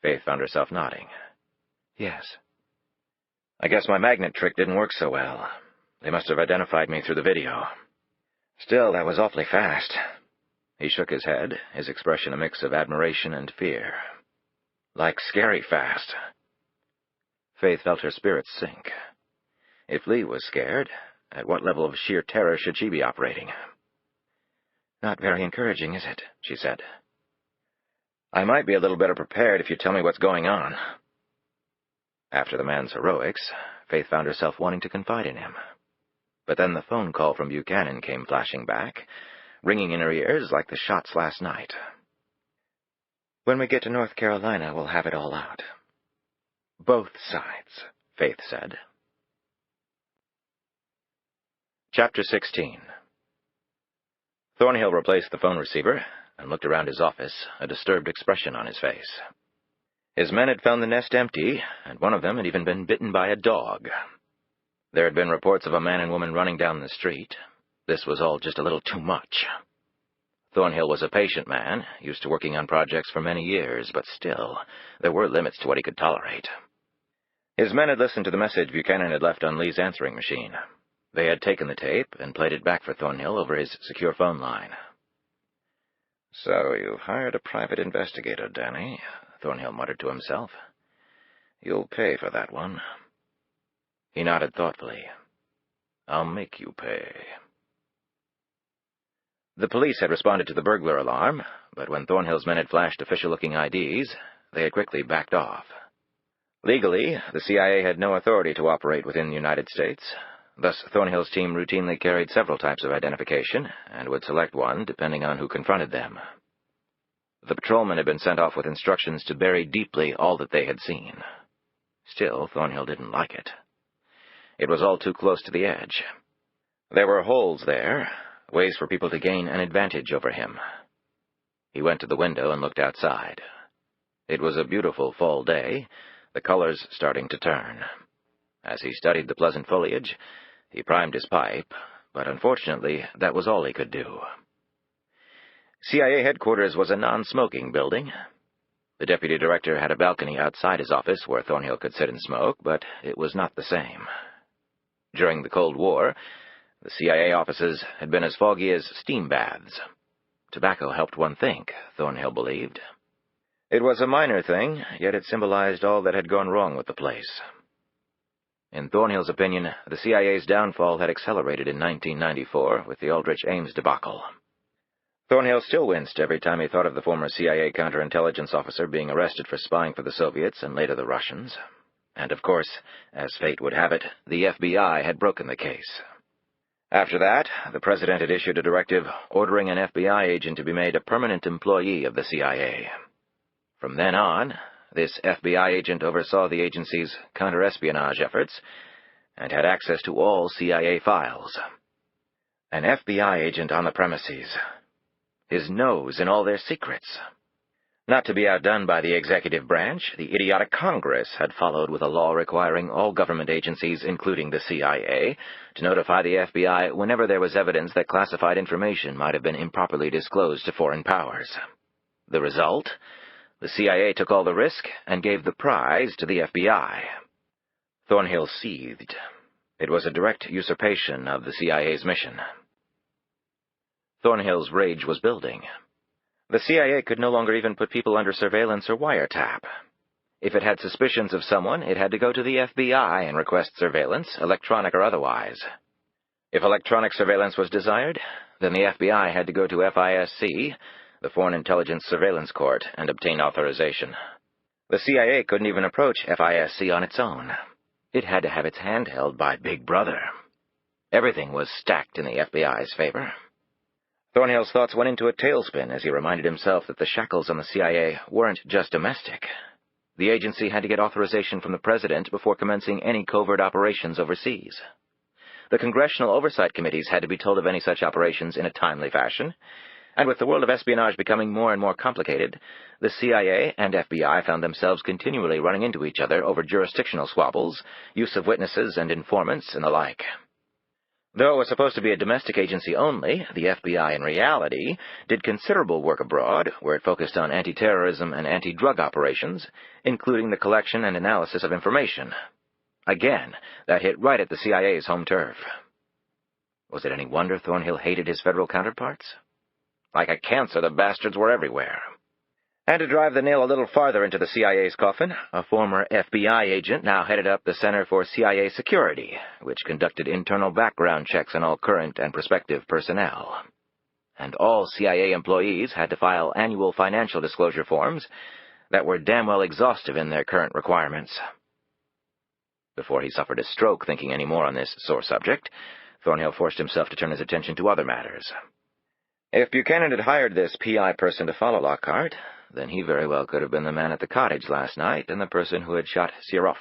Faith found herself nodding. "Yes." "I guess my magnet trick didn't work so well. They must have identified me through the video. Still, that was awfully fast." He shook his head, his expression a mix of admiration and fear. "Like scary fast." Faith felt her spirits sink. If Lee was scared, at what level of sheer terror should she be operating? "Not very encouraging, is it?" she said. "I might be a little better prepared if you tell me what's going on." After the man's heroics, Faith found herself wanting to confide in him. But then the phone call from Buchanan came flashing back, ringing in her ears like the shots last night. "When we get to North Carolina, we'll have it all out." "Both sides," Faith said. Chapter 16. Thornhill replaced the phone receiver and looked around his office, a disturbed expression on his face. His men had found the nest empty, and one of them had even been bitten by a dog. There had been reports of a man and woman running down the street. This was all just a little too much. Thornhill was a patient man, used to working on projects for many years, but still, there were limits to what he could tolerate. His men had listened to the message Buchanan had left on Lee's answering machine. They had taken the tape and played it back for Thornhill over his secure phone line. "So you've hired a private investigator, Danny," Thornhill muttered to himself. "You'll pay for that one." He nodded thoughtfully. "I'll make you pay." The police had responded to the burglar alarm, but when Thornhill's men had flashed official-looking IDs, they had quickly backed off. Legally, the CIA had no authority to operate within the United States. Thus, Thornhill's team routinely carried several types of identification, and would select one depending on who confronted them. The patrolmen had been sent off with instructions to bury deeply all that they had seen. Still, Thornhill didn't like it. It was all too close to the edge. There were holes there, ways for people to gain an advantage over him. He went to the window and looked outside. It was a beautiful fall day, the colors starting to turn. As he studied the pleasant foliage, he primed his pipe, but unfortunately that was all he could do. CIA headquarters was a non-smoking building. The deputy director had a balcony outside his office where Thornhill could sit and smoke, but it was not the same. During the Cold War, the CIA offices had been as foggy as steam baths. Tobacco helped one think, Thornhill believed. It was a minor thing, yet it symbolized all that had gone wrong with the place. In Thornhill's opinion, the CIA's downfall had accelerated in 1994 with the Aldrich Ames debacle. Thornhill still winced every time he thought of the former CIA counterintelligence officer being arrested for spying for the Soviets and later the Russians. And of course, as fate would have it, the FBI had broken the case. After that, the president had issued a directive ordering an FBI agent to be made a permanent employee of the CIA. From then on, this FBI agent oversaw the agency's counterespionage efforts and had access to all CIA files. An FBI agent on the premises. His nose in all their secrets. Not to be outdone by the executive branch, the idiotic Congress had followed with a law requiring all government agencies, including the CIA, to notify the FBI whenever there was evidence that classified information might have been improperly disclosed to foreign powers. The result? The CIA took all the risk and gave the prize to the FBI. Thornhill seethed. It was a direct usurpation of the CIA's mission. Thornhill's rage was building. The CIA could no longer even put people under surveillance or wiretap. If it had suspicions of someone, it had to go to the FBI and request surveillance, electronic or otherwise. If electronic surveillance was desired, then the FBI had to go to FISC, the Foreign Intelligence Surveillance Court, and obtain authorization. The CIA couldn't even approach FISC on its own. It had to have its hand held by Big Brother. Everything was stacked in the FBI's favor. Thornhill's thoughts went into a tailspin as he reminded himself that the shackles on the CIA weren't just domestic. The agency had to get authorization from the president before commencing any covert operations overseas. The congressional oversight committees had to be told of any such operations in a timely fashion, and with the world of espionage becoming more and more complicated, the CIA and FBI found themselves continually running into each other over jurisdictional squabbles, use of witnesses and informants, and the like. Though it was supposed to be a domestic agency only, the FBI in reality did considerable work abroad, where it focused on anti-terrorism and anti-drug operations, including the collection and analysis of information. Again, that hit right at the CIA's home turf. Was it any wonder Thornhill hated his federal counterparts? Like a cancer, the bastards were everywhere. And to drive the nail a little farther into the CIA's coffin, a former FBI agent now headed up the Center for CIA Security, which conducted internal background checks on all current and prospective personnel. and all CIA employees had to file annual financial disclosure forms that were damn well exhaustive in their current requirements. Before he suffered a stroke thinking any more on this sore subject, Thornhill forced himself to turn his attention to other matters. If Buchanan had hired this PI person to follow Lockhart, then he very well could have been the man at the cottage last night and the person who had shot Siroff.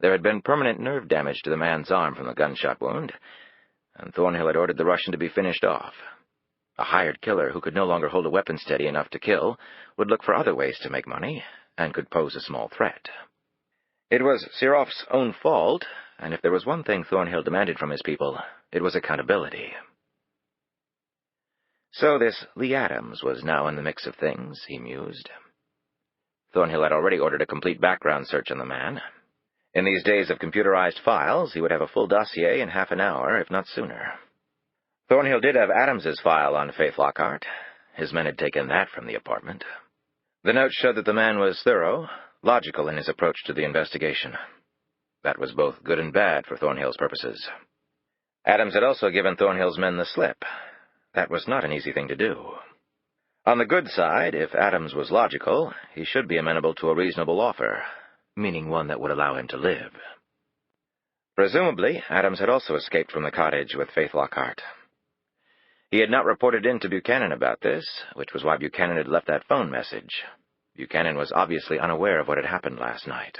There had been permanent nerve damage to the man's arm from the gunshot wound, and Thornhill had ordered the Russian to be finished off. A hired killer who could no longer hold a weapon steady enough to kill would look for other ways to make money, and could pose a small threat. It was Siroff's own fault, and if there was one thing Thornhill demanded from his people, it was accountability. So this Lee Adams was now in the mix of things, he mused. Thornhill had already ordered a complete background search on the man. In these days of computerized files, he would have a full dossier in half an hour, if not sooner. Thornhill did have Adams's file on Faith Lockhart. His men had taken that from the apartment. The notes showed that the man was thorough, logical in his approach to the investigation. That was both good and bad for Thornhill's purposes. Adams had also given Thornhill's men the slip. That was not an easy thing to do. On the good side, if Adams was logical, he should be amenable to a reasonable offer, meaning one that would allow him to live. Presumably, Adams had also escaped from the cottage with Faith Lockhart. He had not reported in to Buchanan about this, which was why Buchanan had left that phone message. Buchanan was obviously unaware of what had happened last night.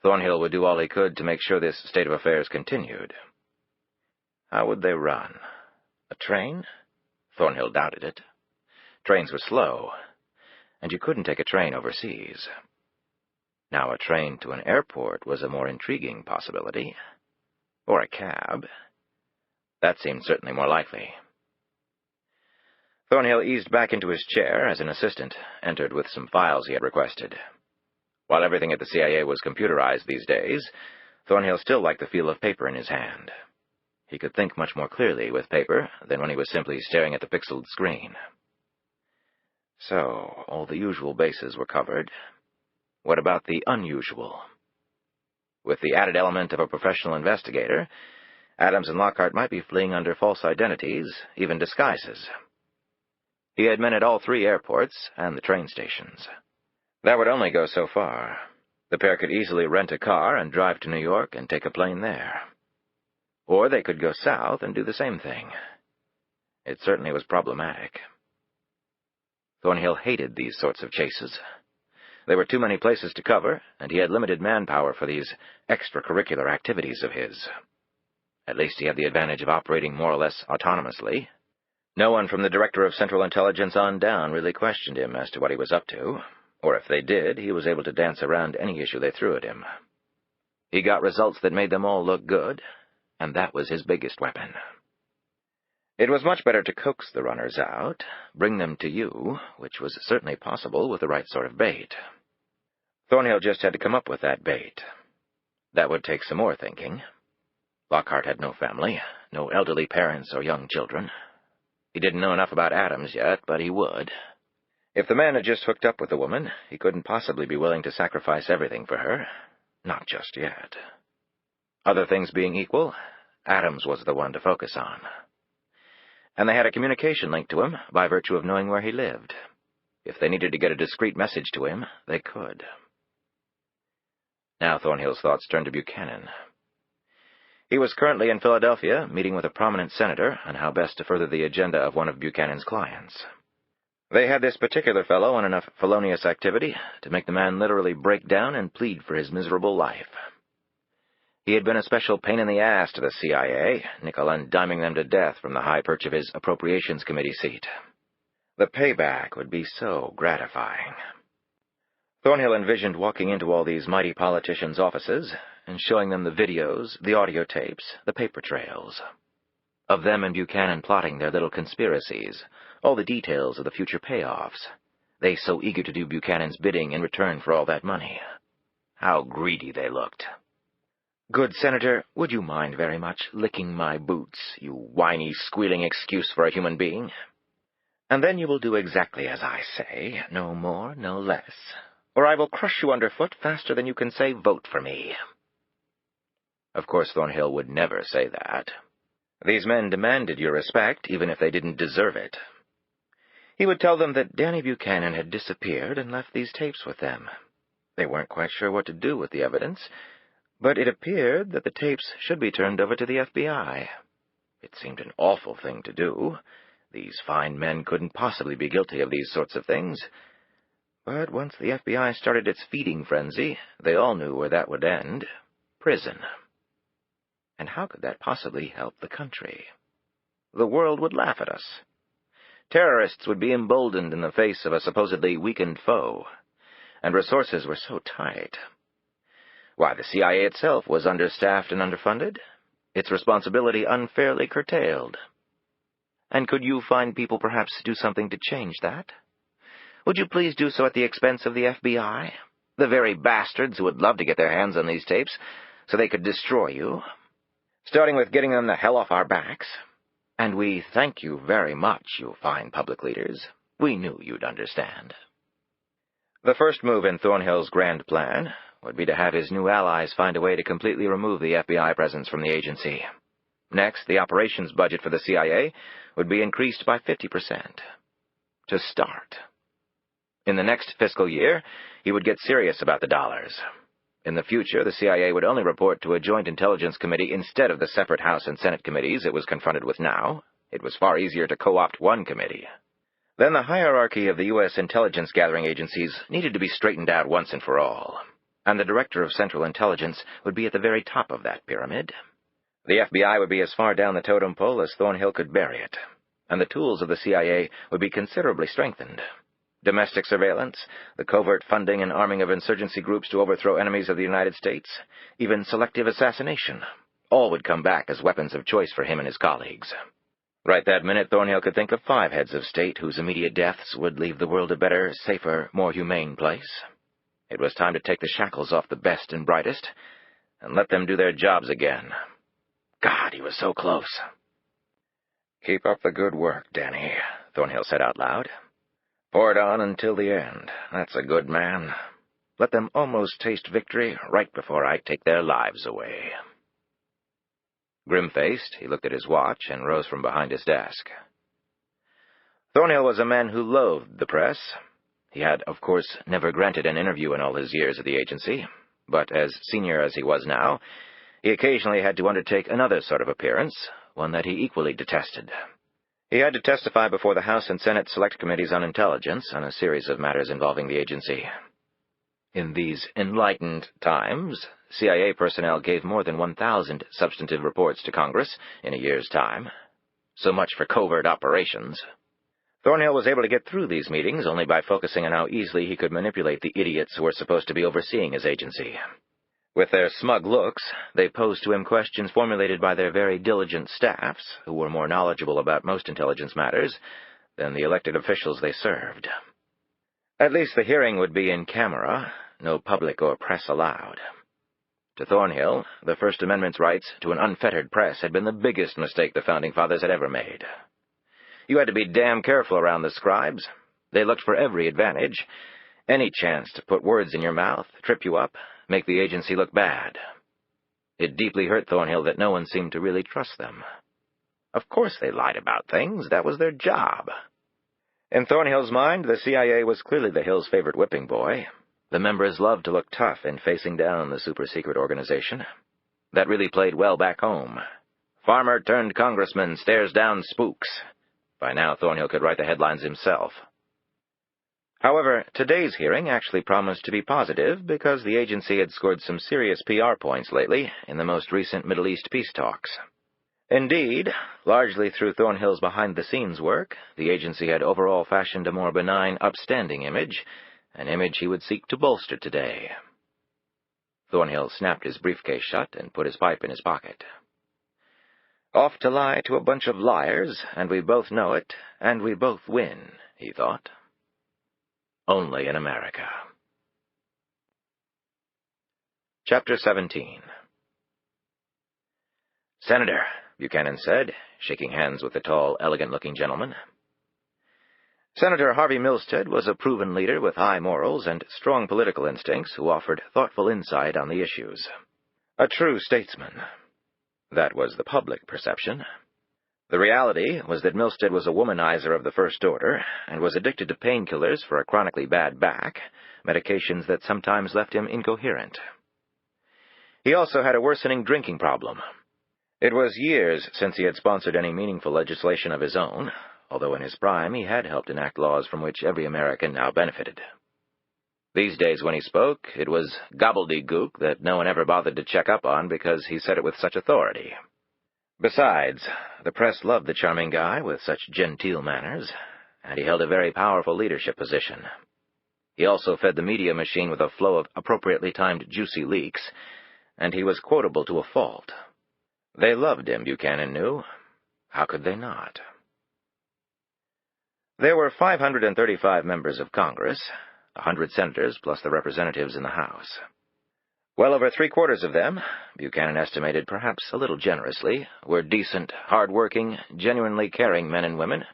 Thornhill would do all he could to make sure this state of affairs continued. How would they run? A train? Thornhill doubted it. Trains were slow, and you couldn't take a train overseas. Now a train to an airport was a more intriguing possibility. Or a cab. That seemed certainly more likely. Thornhill eased back into his chair as an assistant entered with some files he had requested. While everything at the CIA was computerized these days, Thornhill still liked the feel of paper in his hand. He could think much more clearly with paper than when he was simply staring at the pixeled screen. So, all the usual bases were covered. What about the unusual? With the added element of a professional investigator, Adams and Lockhart might be fleeing under false identities, even disguises. He had men at all three airports and the train stations. That would only go so far. The pair could easily rent a car and drive to New York and take a plane there. Or they could go south and do the same thing. It certainly was problematic. Thornhill hated these sorts of chases. There were too many places to cover, and he had limited manpower for these extracurricular activities of his. At least he had the advantage of operating more or less autonomously. No one from the Director of Central Intelligence on down really questioned him as to what he was up to, or if they did, he was able to dance around any issue they threw at him. He got results that made them all look good, and that was his biggest weapon. It was much better to coax the runners out, bring them to you, which was certainly possible with the right sort of bait. Thornhill just had to come up with that bait. That would take some more thinking. Lockhart had no family, no elderly parents or young children. He didn't know enough about Adams yet, but he would. If the man had just hooked up with the woman, he couldn't possibly be willing to sacrifice everything for her. Not just yet. Other things being equal, Adams was the one to focus on. And they had a communication link to him by virtue of knowing where he lived. If they needed to get a discreet message to him, they could. Now Thornhill's thoughts turned to Buchanan. He was currently in Philadelphia, meeting with a prominent senator on how best to further the agenda of one of Buchanan's clients. They had this particular fellow on enough felonious activity to make the man literally break down and plead for his miserable life. He had been a special pain in the ass to the CIA, nickel and diming them to death from the high perch of his Appropriations Committee seat. The payback would be so gratifying. Thornhill envisioned walking into all these mighty politicians' offices and showing them the videos, the audio tapes, the paper trails. Of them and Buchanan plotting their little conspiracies, all the details of the future payoffs. They so eager to do Buchanan's bidding in return for all that money. How greedy they looked. "Good Senator, would you mind very much licking my boots, you whiny, squealing excuse for a human being? And then you will do exactly as I say, no more, no less, or I will crush you underfoot faster than you can say, 'Vote for me.'" Of course, Thornhill would never say that. These men demanded your respect, even if they didn't deserve it. He would tell them that Danny Buchanan had disappeared and left these tapes with them. They weren't quite sure what to do with the evidence, but it appeared that the tapes should be turned over to the FBI. It seemed an awful thing to do. These fine men couldn't possibly be guilty of these sorts of things. But once the FBI started its feeding frenzy, they all knew where that would end. Prison. And how could that possibly help the country? The world would laugh at us. Terrorists would be emboldened in the face of a supposedly weakened foe, and resources were so tight. Why, the CIA itself was understaffed and underfunded, its responsibility unfairly curtailed. And could you find people perhaps do something to change that? Would you please do so at the expense of the FBI? The very bastards who would love to get their hands on these tapes so they could destroy you? Starting with getting them the hell off our backs. And we thank you very much, you fine public leaders. We knew you'd understand. The first move in Thornhill's grand plan would be to have his new allies find a way to completely remove the FBI presence from the agency. Next, the operations budget for the CIA would be increased by 50%. To start. In the next fiscal year, he would get serious about the dollars. In the future, the CIA would only report to a Joint Intelligence Committee instead of the separate House and Senate committees it was confronted with now. It was far easier to co-opt one committee. Then the hierarchy of the U.S. intelligence gathering agencies needed to be straightened out once and for all, and the Director of Central Intelligence would be at the very top of that pyramid. The FBI would be as far down the totem pole as Thornhill could bury it, and the tools of the CIA would be considerably strengthened. Domestic surveillance, the covert funding and arming of insurgency groups to overthrow enemies of the United States, even selective assassination, all would come back as weapons of choice for him and his colleagues. Right that minute, Thornhill could think of 5 heads of state whose immediate deaths would leave the world a better, safer, more humane place. It was time to take the shackles off the best and brightest and let them do their jobs again. God, he was so close. "Keep up the good work, Danny," Thornhill said out loud. "Pour it on until the end. That's a good man. Let them almost taste victory right before I take their lives away." Grim-faced, he looked at his watch and rose from behind his desk. Thornhill was a man who loathed the press. He had, of course, never granted an interview in all his years at the agency, but as senior as he was now, he occasionally had to undertake another sort of appearance, one that he equally detested. He had to testify before the House and Senate Select Committees on Intelligence on a series of matters involving the agency. In these enlightened times, CIA personnel gave more than 1,000 substantive reports to Congress in a year's time. So much for covert operations. Thornhill was able to get through these meetings only by focusing on how easily he could manipulate the idiots who were supposed to be overseeing his agency. With their smug looks, they posed to him questions formulated by their very diligent staffs, who were more knowledgeable about most intelligence matters than the elected officials they served. At least the hearing would be in camera, no public or press allowed. To Thornhill, the First Amendment's rights to an unfettered press had been the biggest mistake the Founding Fathers had ever made. You had to be damn careful around the scribes. They looked for every advantage, any chance to put words in your mouth, trip you up, make the agency look bad. It deeply hurt Thornhill that no one seemed to really trust them. Of course they lied about things. That was their job. In Thornhill's mind, the CIA was clearly the Hill's favorite whipping boy. The members loved to look tough in facing down the super-secret organization. That really played well back home. Farmer-turned-congressman stares down spooks. By now, Thornhill could write the headlines himself. However, today's hearing actually promised to be positive because the agency had scored some serious PR points lately in the most recent Middle East peace talks. Indeed, largely through Thornhill's behind-the-scenes work, the agency had overall fashioned a more benign, upstanding image, an image he would seek to bolster today. Thornhill snapped his briefcase shut and put his pipe in his pocket. "Off to lie to a bunch of liars, and we both know it, and we both win," he thought. Only in America. Chapter 17. "Senator," Buchanan said, shaking hands with the tall, elegant-looking gentleman. Senator Harvey Milstead was a proven leader with high morals and strong political instincts who offered thoughtful insight on the issues. A true statesman. That was the public perception. The reality was that Milstead was a womanizer of the first order and was addicted to painkillers for a chronically bad back, medications that sometimes left him incoherent. He also had a worsening drinking problem. It was years since he had sponsored any meaningful legislation of his own, although in his prime he had helped enact laws from which every American now benefited. These days when he spoke, it was gobbledygook that no one ever bothered to check up on because he said it with such authority. Besides, the press loved the charming guy with such genteel manners, and he held a very powerful leadership position. He also fed the media machine with a flow of appropriately timed juicy leaks, and he was quotable to a fault. They loved him, Buchanan knew. How could they not? There were 535 members of Congress, 100 senators plus the representatives in the House. Well over three-quarters of them, Buchanan estimated perhaps a little generously, were decent, hard-working, genuinely caring men and women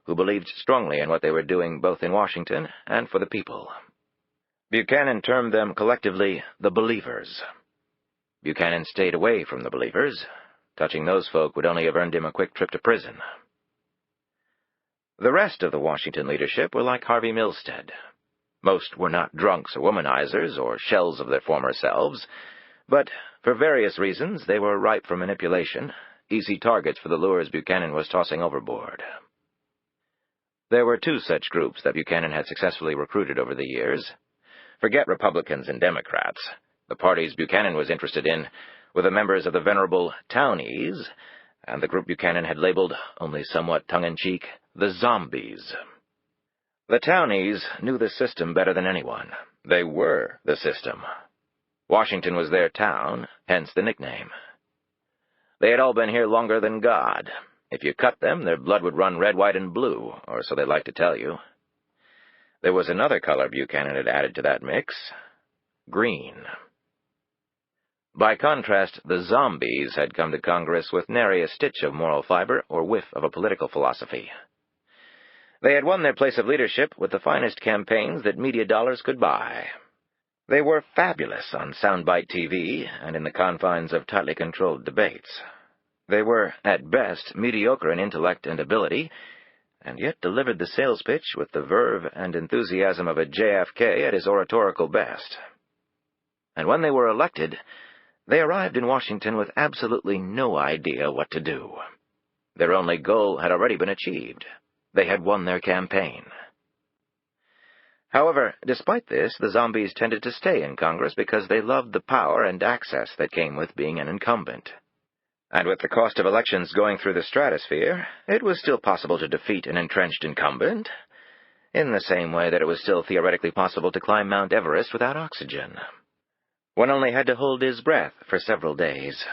who believed strongly in what they were doing both in Washington and for the people. Buchanan termed them collectively the Believers. Buchanan stayed away from the Believers. Touching those folk would only have earned him a quick trip to prison. The rest of the Washington leadership were like Harvey Milstead. Most were not drunks or womanizers or shells of their former selves, but for various reasons they were ripe for manipulation, easy targets for the lures Buchanan was tossing overboard. There were two such groups that Buchanan had successfully recruited over the years. Forget Republicans and Democrats. The parties Buchanan was interested in were the members of the venerable Townies, and the group Buchanan had labeled, only somewhat tongue-in-cheek, the Zombies. The Townies knew the system better than anyone. They were the system. Washington was their town, hence the nickname. They had all been here longer than God. If you cut them, their blood would run red, white, and blue, or so they liked to tell you. There was another color Buchanan had added to that mix: green. By contrast, the Zombies had come to Congress with nary a stitch of moral fiber or whiff of a political philosophy. They had won their place of leadership with the finest campaigns that media dollars could buy. They were fabulous on soundbite TV and in the confines of tightly controlled debates. They were, at best, mediocre in intellect and ability, and yet delivered the sales pitch with the verve and enthusiasm of a JFK at his oratorical best. And when they were elected, they arrived in Washington with absolutely no idea what to do. Their only goal had already been achieved. They had won their campaign. However, despite this, the Zombies tended to stay in Congress because they loved the power and access that came with being an incumbent. And with the cost of elections going through the stratosphere, it was still possible to defeat an entrenched incumbent, in the same way that it was still theoretically possible to climb Mount Everest without oxygen. One only had to hold his breath for several days.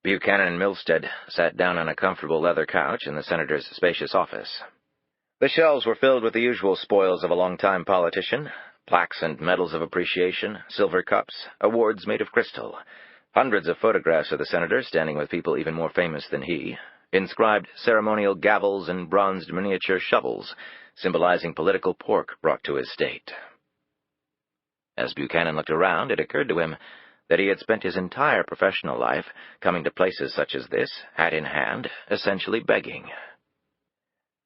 Buchanan and Milstead sat down on a comfortable leather couch in the senator's spacious office. The shelves were filled with the usual spoils of a long-time politician: plaques and medals of appreciation, silver cups, awards made of crystal, hundreds of photographs of the senator standing with people even more famous than he, inscribed ceremonial gavels and bronzed miniature shovels, symbolizing political pork brought to his state. As Buchanan looked around, it occurred to him that he had spent his entire professional life coming to places such as this, hat in hand, essentially begging.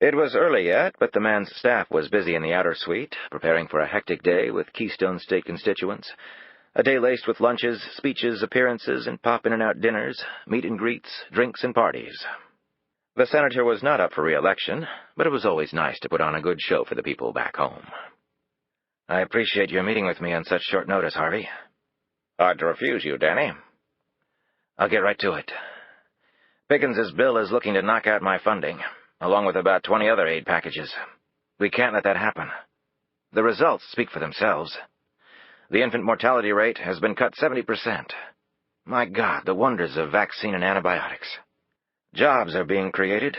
It was early yet, but the man's staff was busy in the outer suite, preparing for a hectic day with Keystone State constituents, a day laced with lunches, speeches, appearances, and pop-in-and-out dinners, meet and greets, drinks, and parties. The senator was not up for re-election, but it was always nice to put on a good show for the people back home. "I appreciate your meeting with me on such short notice, Harvey." "Hard to refuse you, Danny." "I'll get right to it. Pickins's bill is looking to knock out my funding, along with about 20 other aid packages. We can't let that happen. The results speak for themselves. The infant mortality rate has been cut 70%. My God, the wonders of vaccine and antibiotics. Jobs are being created.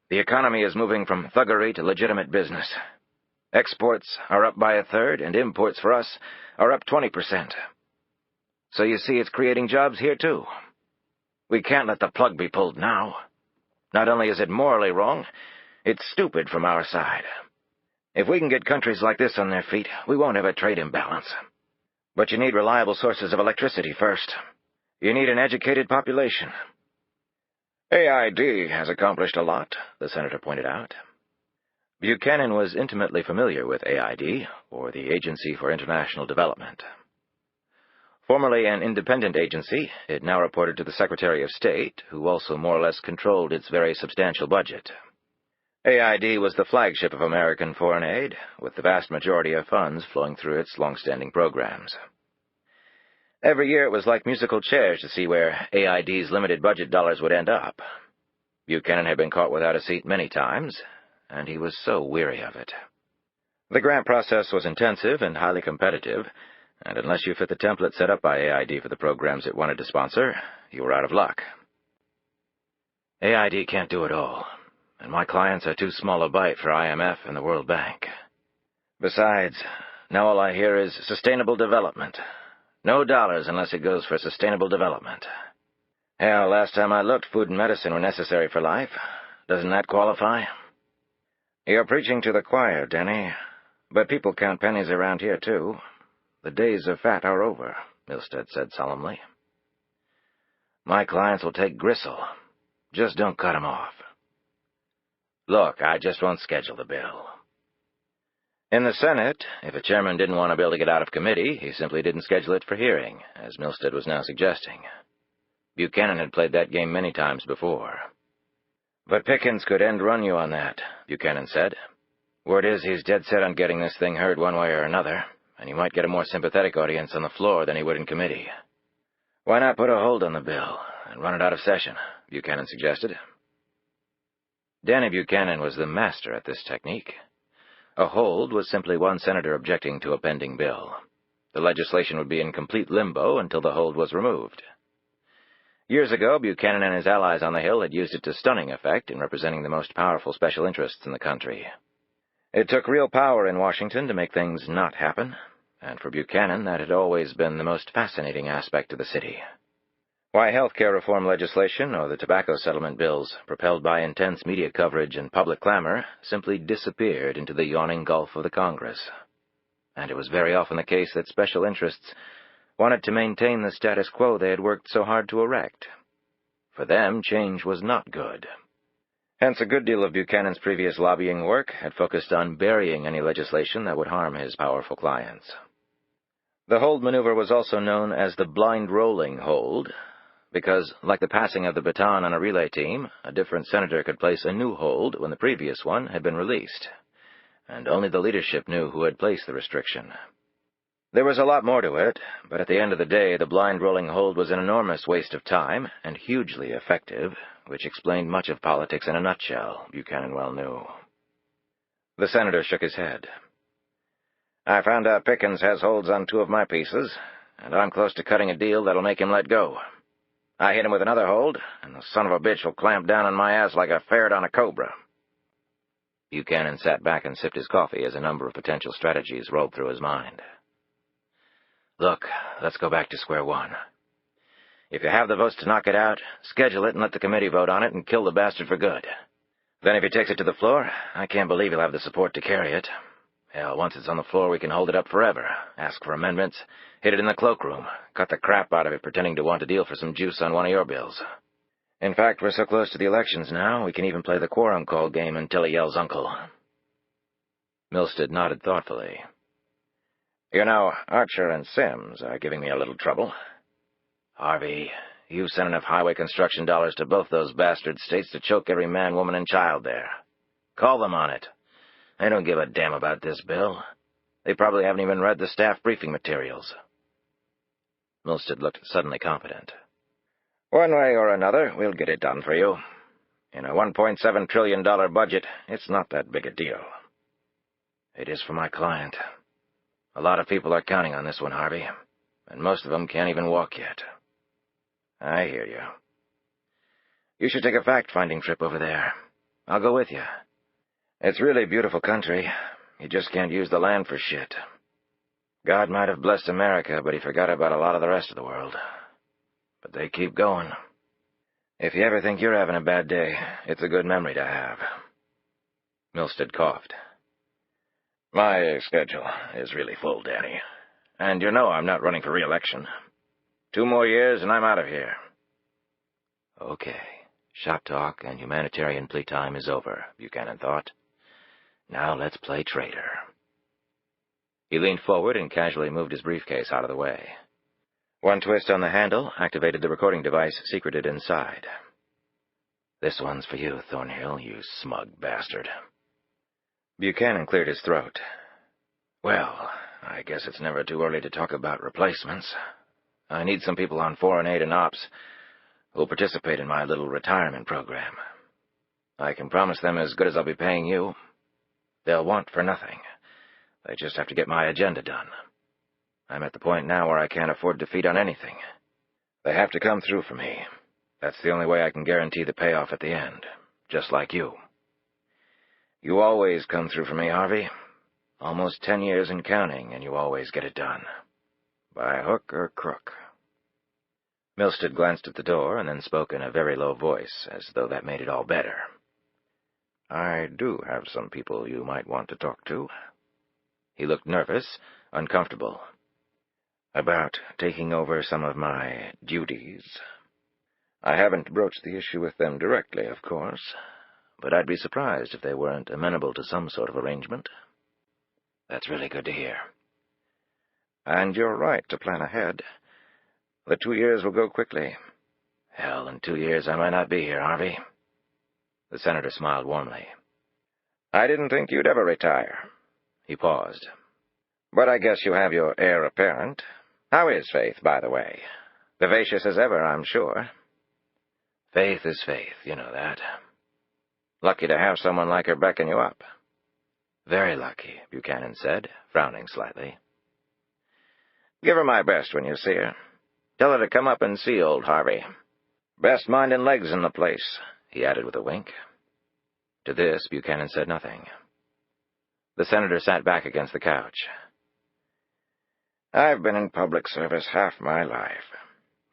The economy is moving from thuggery to legitimate business. Exports are up by a third, and imports for us are up 20%. So you see, it's creating jobs here, too. We can't let the plug be pulled now. Not only is it morally wrong, it's stupid from our side. If we can get countries like this on their feet, we won't have a trade imbalance. But you need reliable sources of electricity first. You need an educated population. AID has accomplished a lot, the senator pointed out. Buchanan was intimately familiar with AID, or the Agency for International Development. Formerly an independent agency, it now reported to the Secretary of State, who also more or less controlled its very substantial budget. AID was the flagship of American foreign aid, with the vast majority of funds flowing through its long-standing programs. Every year it was like musical chairs to see where AID's limited budget dollars would end up. Buchanan had been caught without a seat many times, and he was so weary of it. The grant process was intensive and highly competitive, and unless you fit the template set up by AID for the programs it wanted to sponsor, you were out of luck. AID can't do it all, and my clients are too small a bite for IMF and the World Bank. Besides, now all I hear is sustainable development. No dollars unless it goes for sustainable development. Hell, last time I looked, food and medicine were necessary for life. Doesn't that qualify? You're preaching to the choir, Denny. But people count pennies around here, too. The days of fat are over, Milstead said solemnly. My clients will take gristle. Just don't cut 'em off. Look, I just won't schedule the bill. In the Senate, if a chairman didn't want a bill to get out of committee, he simply didn't schedule it for hearing, as Milstead was now suggesting. Buchanan had played that game many times before. But Pickens could end-run you on that, Buchanan said. Word is he's dead set on getting this thing heard one way or another, and he might get a more sympathetic audience on the floor than he would in committee. Why not put a hold on the bill and run it out of session, Buchanan suggested. Danny Buchanan was the master at this technique. A hold was simply one senator objecting to a pending bill. The legislation would be in complete limbo until the hold was removed. Years ago, Buchanan and his allies on the Hill had used it to stunning effect in representing the most powerful special interests in the country. It took real power in Washington to make things not happen, and for Buchanan that had always been the most fascinating aspect of the city. Why health care reform legislation or the tobacco settlement bills, propelled by intense media coverage and public clamor, simply disappeared into the yawning gulf of the Congress. And it was very often the case that special interests wanted to maintain the status quo they had worked so hard to erect. For them, change was not good. Hence, a good deal of Buchanan's previous lobbying work had focused on burying any legislation that would harm his powerful clients. The hold maneuver was also known as the blind rolling hold, because, like the passing of the baton on a relay team, a different senator could place a new hold when the previous one had been released, and only the leadership knew who had placed the restriction. There was a lot more to it, but at the end of the day, the blind rolling hold was an enormous waste of time and hugely effective, which explained much of politics in a nutshell, Buchanan well knew. The senator shook his head. I found out Pickens has holds on 2 of my pieces, and I'm close to cutting a deal that'll make him let go. I hit him with another hold, and the son of a bitch will clamp down on my ass like a ferret on a cobra. Buchanan sat back and sipped his coffee as a number of potential strategies rolled through his mind. Look, let's go back to square one. If you have the votes to knock it out, schedule it and let the committee vote on it and kill the bastard for good. Then if he takes it to the floor, I can't believe he'll have the support to carry it. Hell, once it's on the floor, we can hold it up forever, ask for amendments, hit it in the cloakroom, cut the crap out of it pretending to want to deal for some juice on one of your bills. In fact, we're so close to the elections now, we can even play the quorum call game until he yells uncle. Milstead nodded thoughtfully. You know, Archer and Sims are giving me a little trouble. Harvey, you sent enough highway construction dollars to both those bastard states to choke every man, woman, and child there. Call them on it. They don't give a damn about this bill. They probably haven't even read the staff briefing materials. Milstead looked suddenly confident. One way or another, we'll get it done for you. In a $1.7 trillion budget, it's not that big a deal. It is for my client. A lot of people are counting on this one, Harvey, and most of them can't even walk yet. I hear you. You should take a fact-finding trip over there. I'll go with you. It's really beautiful country. You just can't use the land for shit. God might have blessed America, but he forgot about a lot of the rest of the world. But they keep going. If you ever think you're having a bad day, it's a good memory to have. Milstead coughed. My schedule is really full, Danny. And you know I'm not running for re-election. 2 more years and I'm out of here. Okay, Shop talk and humanitarian plea time is over, Buchanan thought. Now let's play traitor. He leaned forward and casually moved his briefcase out of the way. One twist on the handle activated the recording device secreted inside. This one's for you, Thornhill, you smug bastard. Buchanan cleared his throat. Well, I guess it's never too early to talk about replacements. I need some people on Foreign Aid and Ops who'll participate in my little retirement program. I can promise them as good as I'll be paying you. They'll want for nothing. They just have to get my agenda done. I'm at the point now where I can't afford to feed on anything. They have to come through for me. That's the only way I can guarantee the payoff at the end, just like you. You always come through for me, Harvey. Almost 10 years and counting, and you always get it done. By hook or crook. Milstead glanced at the door and then spoke in a very low voice, as though that made it all better. I do have some people you might want to talk to. He looked nervous, uncomfortable. About taking over some of my duties. I haven't broached the issue with them directly, of course, but I'd be surprised if they weren't amenable to some sort of arrangement. That's really good to hear. And you're right to plan ahead. The 2 years will go quickly. Hell, in 2 years I might not be here, Harvey. The senator smiled warmly. I didn't think you'd ever retire. He paused. But I guess you have your heir apparent. How is Faith, by the way? Vivacious as ever, I'm sure. Faith is Faith, you know that. Lucky to have someone like her beckon you up. Very lucky, Buchanan said, frowning slightly. Give her my best when you see her. Tell her to come up and see old Harvey. Best mind and legs in the place, he added with a wink. To this, Buchanan said nothing. The senator sat back against the couch. I've been in public service half my life.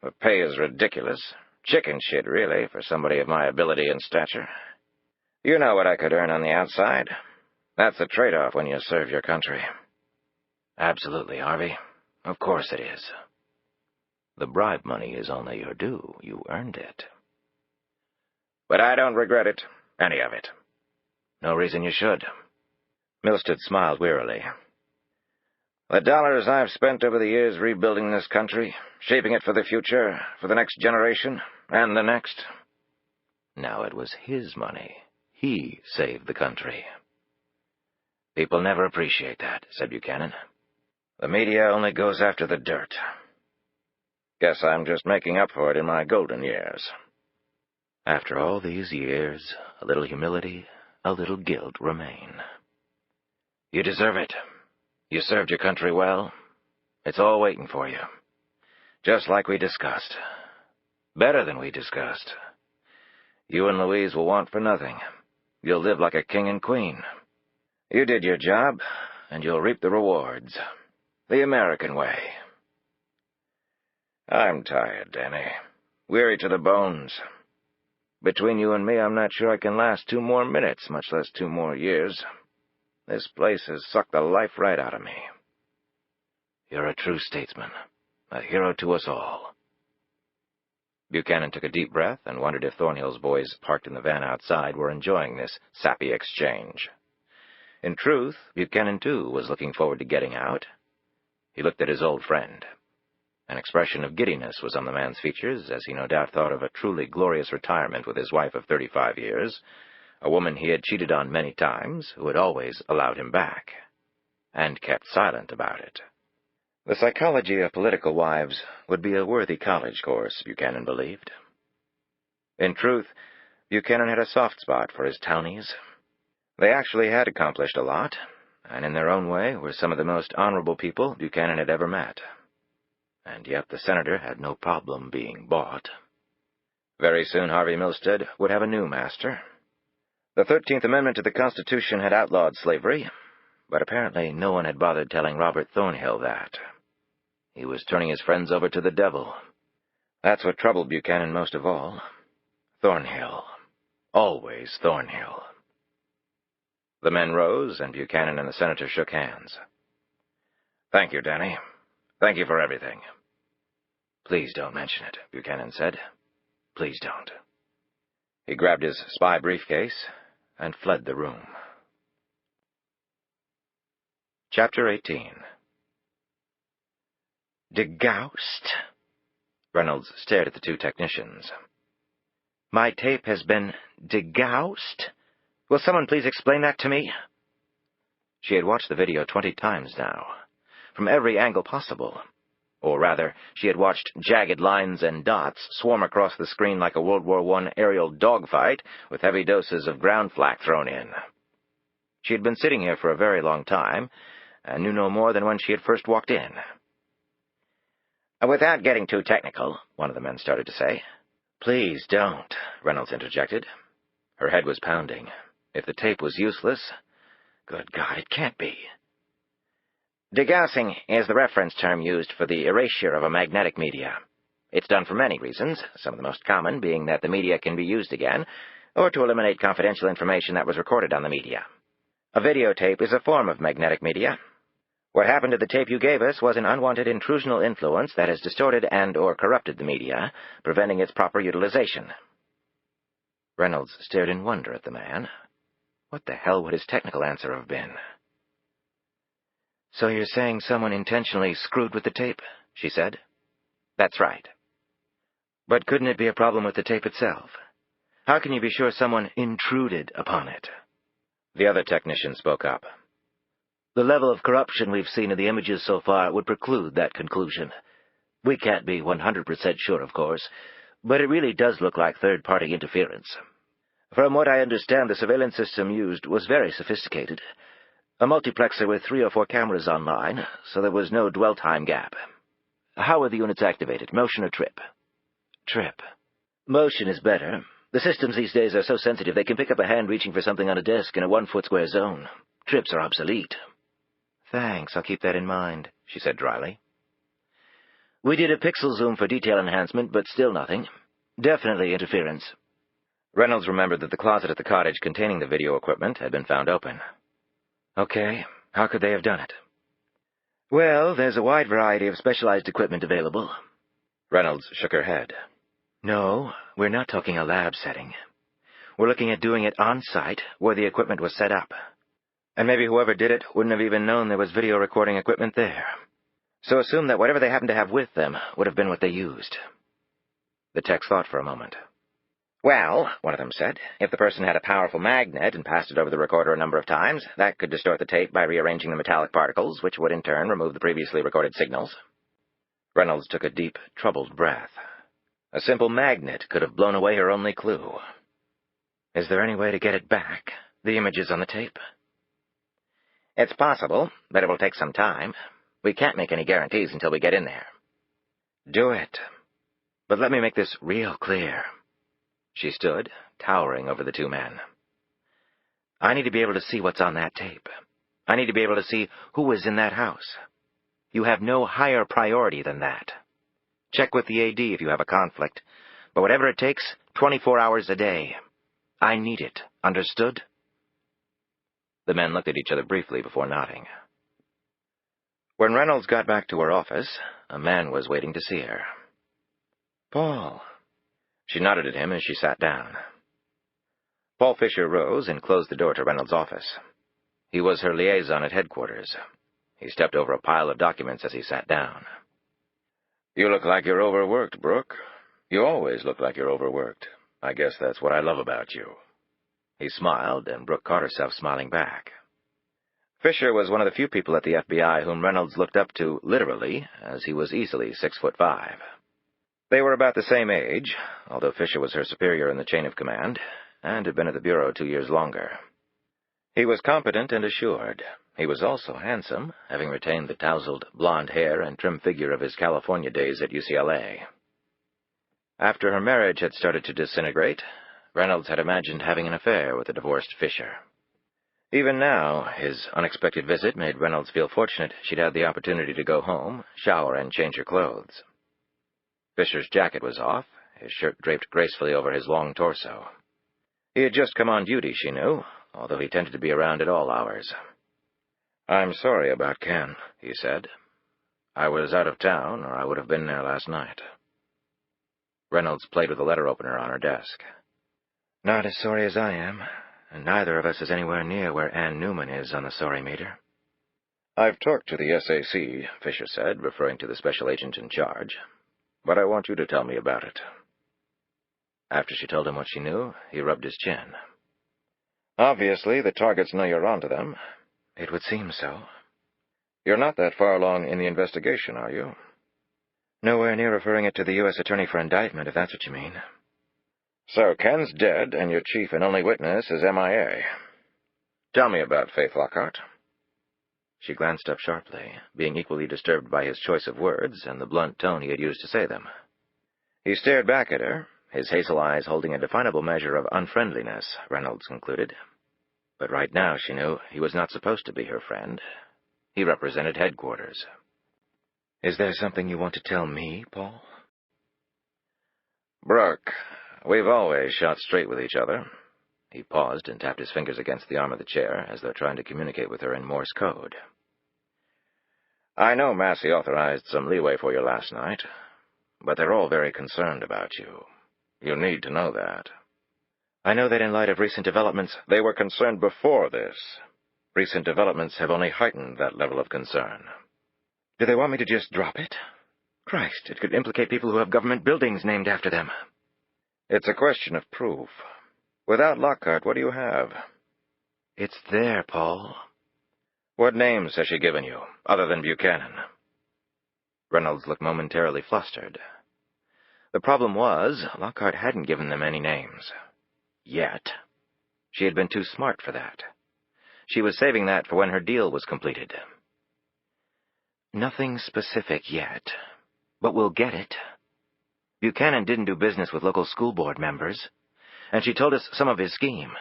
The pay is ridiculous. Chicken shit, really, for somebody of my ability and stature. You know what I could earn on the outside. That's the trade-off when you serve your country. Absolutely, Harvey. Of course it is. The bribe money is only your due. You earned it. But I don't regret it. Any of it. No reason you should. Milstead smiled wearily. The dollars I've spent over the years rebuilding this country, shaping it for the future, for the next generation, and the next. Now it was his money. He saved the country. People never appreciate that, said Buchanan. The media only goes after the dirt. Guess I'm just making up for it in my golden years. After all these years, a little humility, a little guilt remain. You deserve it. You served your country well. It's all waiting for you. Just like we discussed. Better than we discussed. You and Louise will want for nothing. You'll live like a king and queen. You did your job, and you'll reap the rewards. The American way. I'm tired, Danny. Weary to the bones. Between you and me, I'm not sure I can last 2 more minutes, much less 2 more years. This place has sucked the life right out of me. You're a true statesman, a hero to us all. Buchanan took a deep breath and wondered if Thornhill's boys parked in the van outside were enjoying this sappy exchange. In truth, Buchanan, too, was looking forward to getting out. He looked at his old friend. An expression of giddiness was on the man's features, as he no doubt thought of a truly glorious retirement with his wife of 35 years, a woman he had cheated on many times, who had always allowed him back, and kept silent about it. The psychology of political wives would be a worthy college course, Buchanan believed. In truth, Buchanan had a soft spot for his townies. They actually had accomplished a lot, and in their own way were some of the most honorable people Buchanan had ever met. And yet the senator had no problem being bought. Very soon Harvey Milstead would have a new master. The 13th Amendment to the Constitution had outlawed slavery, but apparently no one had bothered telling Robert Thornhill that. He was turning his friends over to the devil. That's what troubled Buchanan most of all. Thornhill. Always Thornhill. The men rose, and Buchanan and the senator shook hands. Thank you, Danny. Thank you for everything. Please don't mention it, Buchanan said. Please don't. He grabbed his spy briefcase and fled the room. Chapter 18. Degoused? Reynolds stared at the two technicians. My tape has been degoused? Will someone please explain that to me? She had watched the video 20 times now, from every angle possible. Or rather, she had watched jagged lines and dots swarm across the screen like a World War I aerial dogfight with heavy doses of ground flak thrown in. She had been sitting here for a very long time, and knew no more than when she had first walked in. Without getting too technical, one of the men started to say. Please don't, Reynolds interjected. Her head was pounding. If the tape was useless, good God, it can't be. Degaussing is the reference term used for the erasure of a magnetic media. It's done for many reasons, some of the most common being that the media can be used again, or to eliminate confidential information that was recorded on the media. A videotape is a form of magnetic media. What happened to the tape you gave us was an unwanted intrusional influence that has distorted and or corrupted the media, preventing its proper utilization. Reynolds stared in wonder at the man. What the hell would his technical answer have been? So you're saying someone intentionally screwed with the tape? She said. That's right. But couldn't it be a problem with the tape itself? How can you be sure someone intruded upon it? The other technician spoke up. The level of corruption we've seen in the images so far would preclude that conclusion. We can't be 100% sure, of course, but it really does look like third-party interference. From what I understand, the surveillance system used was very sophisticated. A multiplexer with 3 or 4 cameras online, so there was no dwell time gap. How were the units activated, motion or trip? Trip. Motion is better. The systems these days are so sensitive they can pick up a hand reaching for something on a desk in a 1-foot square zone. Trips are obsolete. Thanks, I'll keep that in mind, she said dryly. We did a pixel zoom for detail enhancement, but still nothing. Definitely interference. Reynolds remembered that the closet at the cottage containing the video equipment had been found open. Okay, how could they have done it? Well, there's a wide variety of specialized equipment available. Reynolds shook her head. No, we're not talking a lab setting. We're looking at doing it on-site, where the equipment was set up. And maybe whoever did it wouldn't have even known there was video recording equipment there. So assume that whatever they happened to have with them would have been what they used. The techs thought for a moment. Well, one of them said, if the person had a powerful magnet and passed it over the recorder a number of times, that could distort the tape by rearranging the metallic particles, which would in turn remove the previously recorded signals. Reynolds took a deep, troubled breath. A simple magnet could have blown away her only clue. Is there any way to get it back, the images on the tape? It's possible, but it will take some time. We can't make any guarantees until we get in there. Do it. But let me make this real clear. She stood, towering over the two men. I need to be able to see what's on that tape. I need to be able to see who is in that house. You have no higher priority than that. Check with the AD if you have a conflict. But whatever it takes, 24 hours a day. I need it. Understood? The men looked at each other briefly before nodding. When Reynolds got back to her office, a man was waiting to see her. Paul. She nodded at him as she sat down. Paul Fisher rose and closed the door to Reynolds' office. He was her liaison at headquarters. He stepped over a pile of documents as he sat down. You look like you're overworked, Brooke. You always look like you're overworked. I guess that's what I love about you. He smiled, and Brooke caught herself smiling back. Fisher was one of the few people at the FBI whom Reynolds looked up to literally, as he was easily 6'5". They were about the same age, although Fisher was her superior in the chain of command, and had been at the Bureau 2 years longer. He was competent and assured. He was also handsome, having retained the tousled blonde hair and trim figure of his California days at UCLA. After her marriage had started to disintegrate, Reynolds had imagined having an affair with the divorced Fisher. Even now, his unexpected visit made Reynolds feel fortunate she'd had the opportunity to go home, shower, and change her clothes. Fisher's jacket was off, his shirt draped gracefully over his long torso. He had just come on duty, she knew, although he tended to be around at all hours. "I'm sorry about Ken," he said. "I was out of town, or I would have been there last night." Reynolds played with the letter opener on her desk. Not as sorry as I am, and neither of us is anywhere near where Ann Newman is on the sorry meter. I've talked to the SAC, Fisher said, referring to the special agent in charge, but I want you to tell me about it. After she told him what she knew, he rubbed his chin. Obviously, the targets know you're onto them. It would seem so. You're not that far along in the investigation, are you? Nowhere near referring it to the U.S. Attorney for indictment, if that's what you mean. So Ken's dead, and your chief and only witness is MIA. Tell me about Faith Lockhart. She glanced up sharply, being equally disturbed by his choice of words and the blunt tone he had used to say them. He stared back at her, his hazel eyes holding a definable measure of unfriendliness, Reynolds concluded. But right now, she knew, he was not supposed to be her friend. He represented headquarters. Is there something you want to tell me, Paul? Brooke, we've always shot straight with each other. He paused and tapped his fingers against the arm of the chair, as though trying to communicate with her in Morse code. I know Massey authorized some leeway for you last night, but they're all very concerned about you. You need to know that. I know that in light of recent developments, they were concerned before this. Recent developments have only heightened that level of concern. Do they want me to just drop it? Christ, it could implicate people who have government buildings named after them. It's a question of proof. Without Lockhart, what do you have? It's there, Paul. What names has she given you, other than Buchanan? Reynolds looked momentarily flustered. The problem was, Lockhart hadn't given them any names. Yet. She had been too smart for that. She was saving that for when her deal was completed. Nothing specific yet, but we'll get it. Buchanan didn't do business with local school board members, and she told us some of his scheme.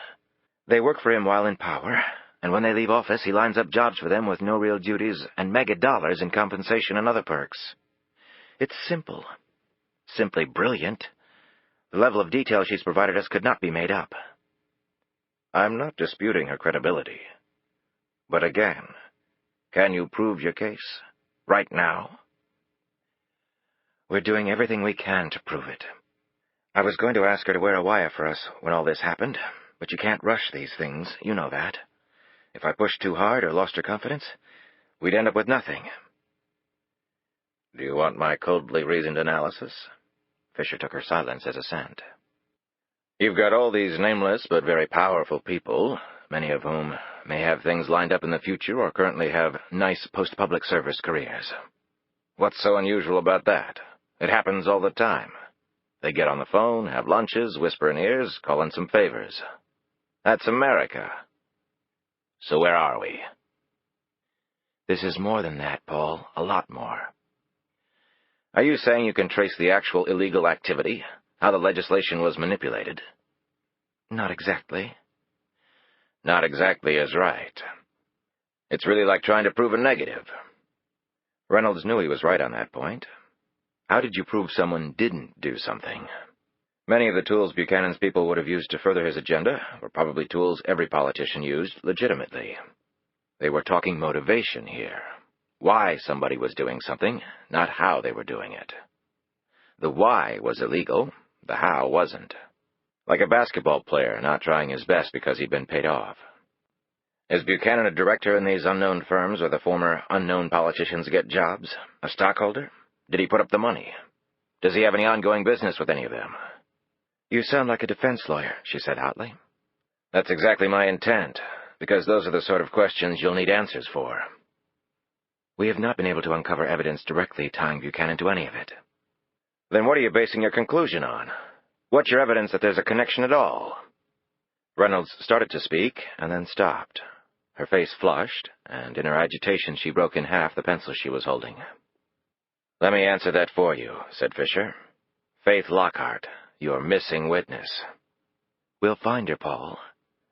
They work for him while in power, and when they leave office, he lines up jobs for them with no real duties and mega dollars in compensation and other perks. It's simple. Simply brilliant. The level of detail she's provided us could not be made up. I'm not disputing her credibility. But again, can you prove your case? Right now? We're doing everything we can to prove it. I was going to ask her to wear a wire for us when all this happened, but you can't rush these things, you know that. If I pushed too hard or lost her confidence, we'd end up with nothing. Do you want my coldly reasoned analysis? Fisher took her silence as assent. You've got all these nameless but very powerful people, many of whom may have things lined up in the future or currently have nice post-public service careers. What's so unusual about that? It happens all the time. They get on the phone, have lunches, whisper in ears, call in some favors. That's America. So where are we? This is more than that, Paul. A lot more. Are you saying you can trace the actual illegal activity? How the legislation was manipulated? Not exactly. Not exactly is right. It's really like trying to prove a negative. Reynolds knew he was right on that point. How did you prove someone didn't do something? Many of the tools Buchanan's people would have used to further his agenda were probably tools every politician used legitimately. They were talking motivation here. Why somebody was doing something, not how they were doing it. The why was illegal, the how wasn't. Like a basketball player not trying his best because he'd been paid off. Is Buchanan a director in these unknown firms where the former unknown politicians get jobs? A stockholder? Did he put up the money? Does he have any ongoing business with any of them? You sound like a defense lawyer, she said hotly. That's exactly my intent, because those are the sort of questions you'll need answers for. We have not been able to uncover evidence directly tying Buchanan to any of it. Then what are you basing your conclusion on? What's your evidence that there's a connection at all? Reynolds started to speak, and then stopped. Her face flushed, and in her agitation she broke in half the pencil she was holding. Let me answer that for you, said Fisher. Faith Lockhart, your missing witness. We'll find her, Paul,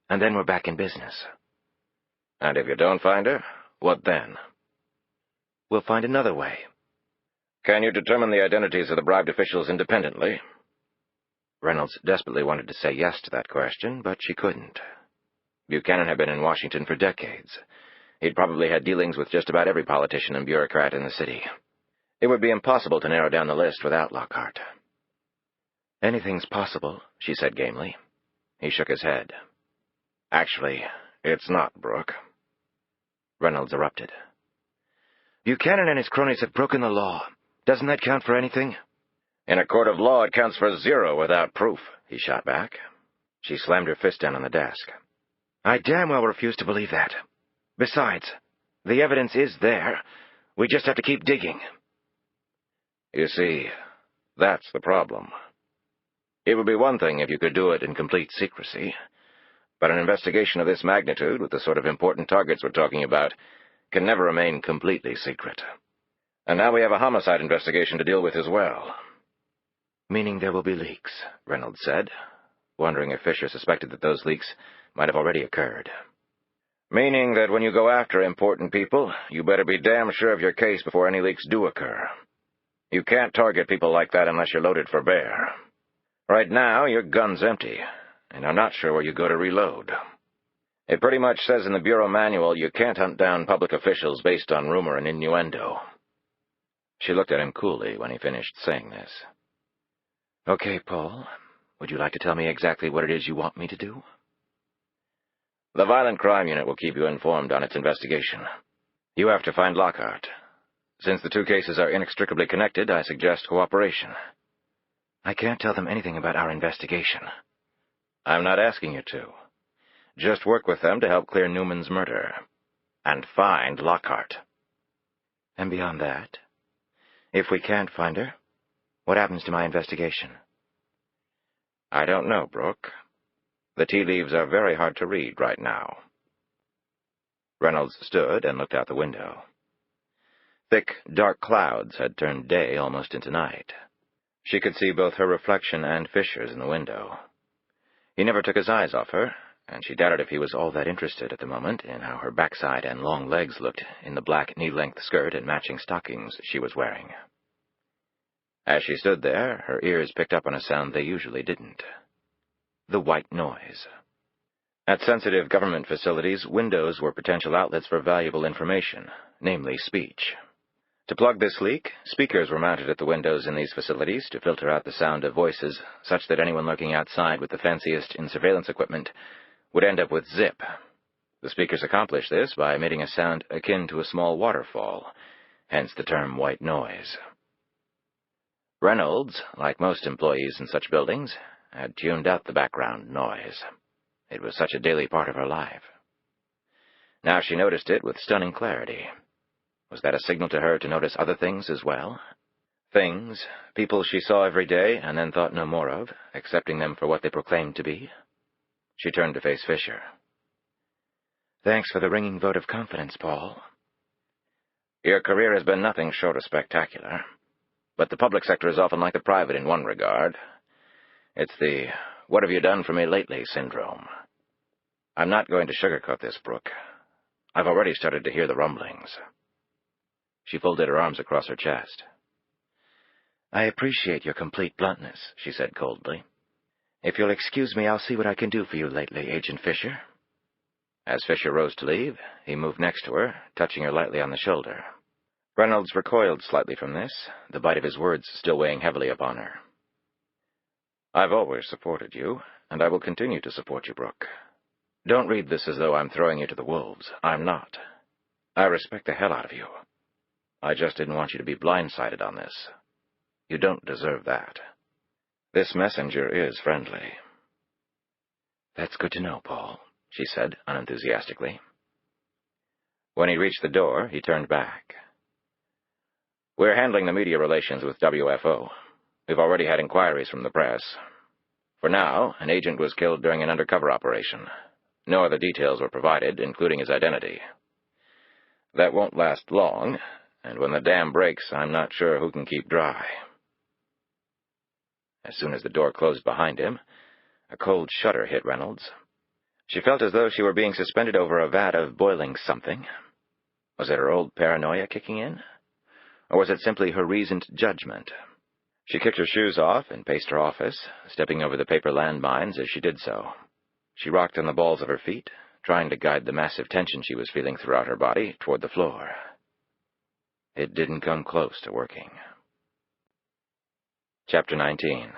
and then we're back in business. And if you don't find her, what then? We'll find another way. Can you determine the identities of the bribed officials independently? Reynolds desperately wanted to say yes to that question, but she couldn't. Buchanan had been in Washington for decades. He'd probably had dealings with just about every politician and bureaucrat in the city. It would be impossible to narrow down the list without Lockhart. Anything's possible, she said gamely. He shook his head. Actually, it's not, Brooke. Reynolds erupted. Buchanan and his cronies have broken the law. Doesn't that count for anything? In a court of law, it counts for 0 without proof, he shot back. She slammed her fist down on the desk. I damn well refuse to believe that. Besides, the evidence is there. We just have to keep digging. You see, that's the problem. It would be one thing if you could do it in complete secrecy, but an investigation of this magnitude, with the sort of important targets we're talking about, can never remain completely secret. And now we have a homicide investigation to deal with as well. Meaning there will be leaks, Reynolds said, wondering if Fisher suspected that those leaks might have already occurred. Meaning that when you go after important people, you better be damn sure of your case before any leaks do occur. You can't target people like that unless you're loaded for bear. Right now, your gun's empty, and I'm not sure where you go to reload. It pretty much says in the Bureau manual you can't hunt down public officials based on rumor and innuendo. She looked at him coolly when he finished saying this. Okay, Paul, would you like to tell me exactly what it is you want me to do? The Violent Crime Unit will keep you informed on its investigation. You have to find Lockhart. Since the 2 cases are inextricably connected, I suggest cooperation. I can't tell them anything about our investigation. I'm not asking you to. Just work with them to help clear Newman's murder. And find Lockhart. And beyond that, if we can't find her, what happens to my investigation? I don't know, Brooke. The tea leaves are very hard to read right now. Reynolds stood and looked out the window. Thick, dark clouds had turned day almost into night. She could see both her reflection and Fisher's in the window. He never took his eyes off her, and she doubted if he was all that interested at the moment in how her backside and long legs looked in the black knee-length skirt and matching stockings she was wearing. As she stood there, her ears picked up on a sound they usually didn't. The white noise. At sensitive government facilities, windows were potential outlets for valuable information, namely speech. To plug this leak, speakers were mounted at the windows in these facilities to filter out the sound of voices, such that anyone lurking outside with the fanciest in surveillance equipment would end up with zip. The speakers accomplished this by emitting a sound akin to a small waterfall, hence the term white noise. Reynolds, like most employees in such buildings, had tuned out the background noise. It was such a daily part of her life. Now she noticed it with stunning clarity. Was that a signal to her to notice other things as well? Things, people she saw every day and then thought no more of, accepting them for what they proclaimed to be? She turned to face Fisher. Thanks for the ringing vote of confidence, Paul. Your career has been nothing short of spectacular. But the public sector is often like the private in one regard. It's the "what have you done for me lately" syndrome. I'm not going to sugarcoat this, Brooke. I've already started to hear the rumblings. She folded her arms across her chest. I appreciate your complete bluntness, she said coldly. If you'll excuse me, I'll see what I can do for you lately, Agent Fisher. As Fisher rose to leave, he moved next to her, touching her lightly on the shoulder. Reynolds recoiled slightly from this, the bite of his words still weighing heavily upon her. I've always supported you, and I will continue to support you, Brooke. Don't read this as though I'm throwing you to the wolves. I'm not. I respect the hell out of you. I just didn't want you to be blindsided on this. You don't deserve that. This messenger is friendly. That's good to know, Paul, she said unenthusiastically. When he reached the door, he turned back. We're handling the media relations with WFO. We've already had inquiries from the press. For now, an agent was killed during an undercover operation. No other details were provided, including his identity. That won't last long, and when the dam breaks, I'm not sure who can keep dry. As soon as the door closed behind him, a cold shudder hit Reynolds. She felt as though she were being suspended over a vat of boiling something. Was it her old paranoia kicking in? Or was it simply her reasoned judgment? She kicked her shoes off and paced her office, stepping over the paper landmines as she did so. She rocked on the balls of her feet, trying to guide the massive tension she was feeling throughout her body toward the floor. It didn't come close to working. Chapter 19.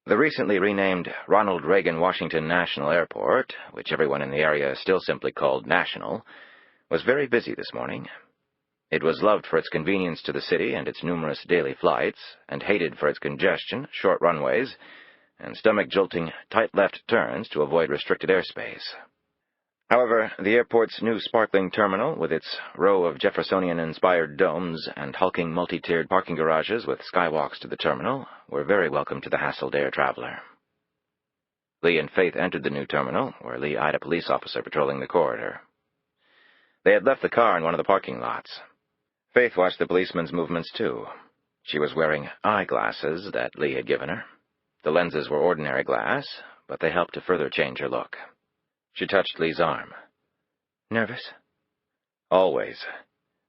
The recently renamed Ronald Reagan Washington National Airport, which everyone in the area still simply called National, was very busy this morning. It was loved for its convenience to the city and its numerous daily flights, and hated for its congestion, short runways, and stomach-jolting, tight left turns to avoid restricted airspace. However, the airport's new sparkling terminal, with its row of Jeffersonian-inspired domes and hulking multi-tiered parking garages with skywalks to the terminal, were very welcome to the hassled air traveler. Lee and Faith entered the new terminal, where Lee eyed a police officer patrolling the corridor. They had left the car in one of the parking lots. Faith watched the policeman's movements, too. She was wearing eyeglasses that Lee had given her. The lenses were ordinary glass, but they helped to further change her look. She touched Lee's arm. Nervous? Always.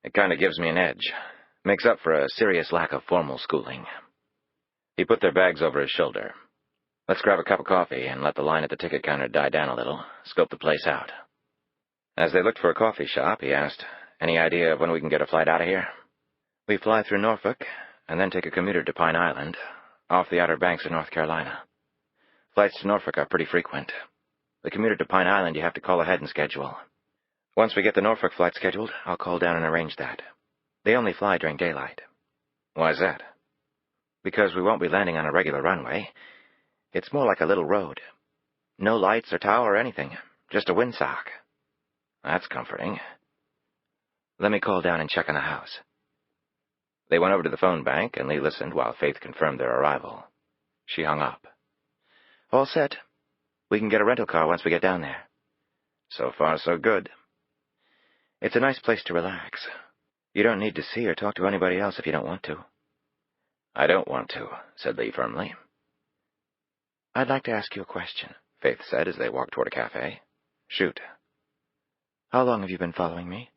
It kind of gives me an edge. Makes up for a serious lack of formal schooling. He put their bags over his shoulder. Let's grab a cup of coffee and let the line at the ticket counter die down a little, scope the place out. As they looked for a coffee shop, he asked, "Any idea of when we can get a flight out of here?" We fly through Norfolk, and then take a commuter to Pine Island, off the Outer Banks of North Carolina. Flights to Norfolk are pretty frequent. The commuter to Pine Island you have to call ahead and schedule. Once we get the Norfolk flight scheduled, I'll call down and arrange that. They only fly during daylight. Why's that? Because we won't be landing on a regular runway. It's more like a little road. No lights or tower or anything, just a windsock. That's comforting. Let me call down and check on the house. They went over to the phone bank, and Lee listened while Faith confirmed their arrival. She hung up. All set. We can get a rental car once we get down there. So far, so good. It's a nice place to relax. You don't need to see or talk to anybody else if you don't want to. I don't want to, said Lee firmly. I'd like to ask you a question, Faith said as they walked toward a cafe. Shoot. How long have you been following me?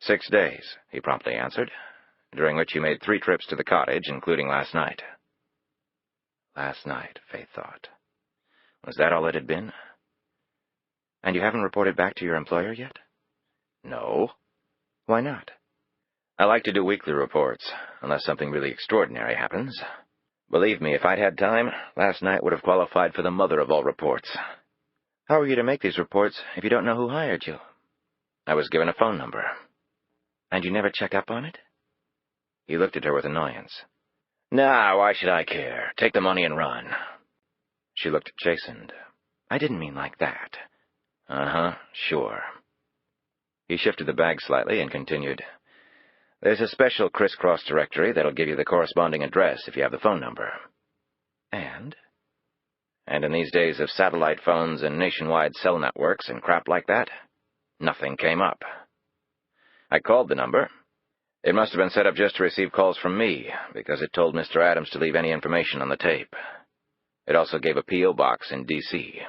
6 days, he promptly answered, during which you made 3 trips to the cottage, including last night. Last night, Faith thought. Was that all it had been? And you haven't reported back to your employer yet? No. Why not? I like to do weekly reports, unless something really extraordinary happens. Believe me, if I'd had time, last night would have qualified for the mother of all reports. How are you to make these reports if you don't know who hired you? I was given a phone number. And you never check up on it? He looked at her with annoyance. Nah, why should I care? Take the money and run. She looked chastened. I didn't mean like that. Uh-huh, sure. He shifted the bag slightly and continued. There's a special crisscross directory that'll give you the corresponding address if you have the phone number. And? And in these days of satellite phones and nationwide cell networks and crap like that, nothing came up. I called the number. It must have been set up just to receive calls from me, because it told Mr. Adams to leave any information on the tape. It also gave a P.O. box in D.C.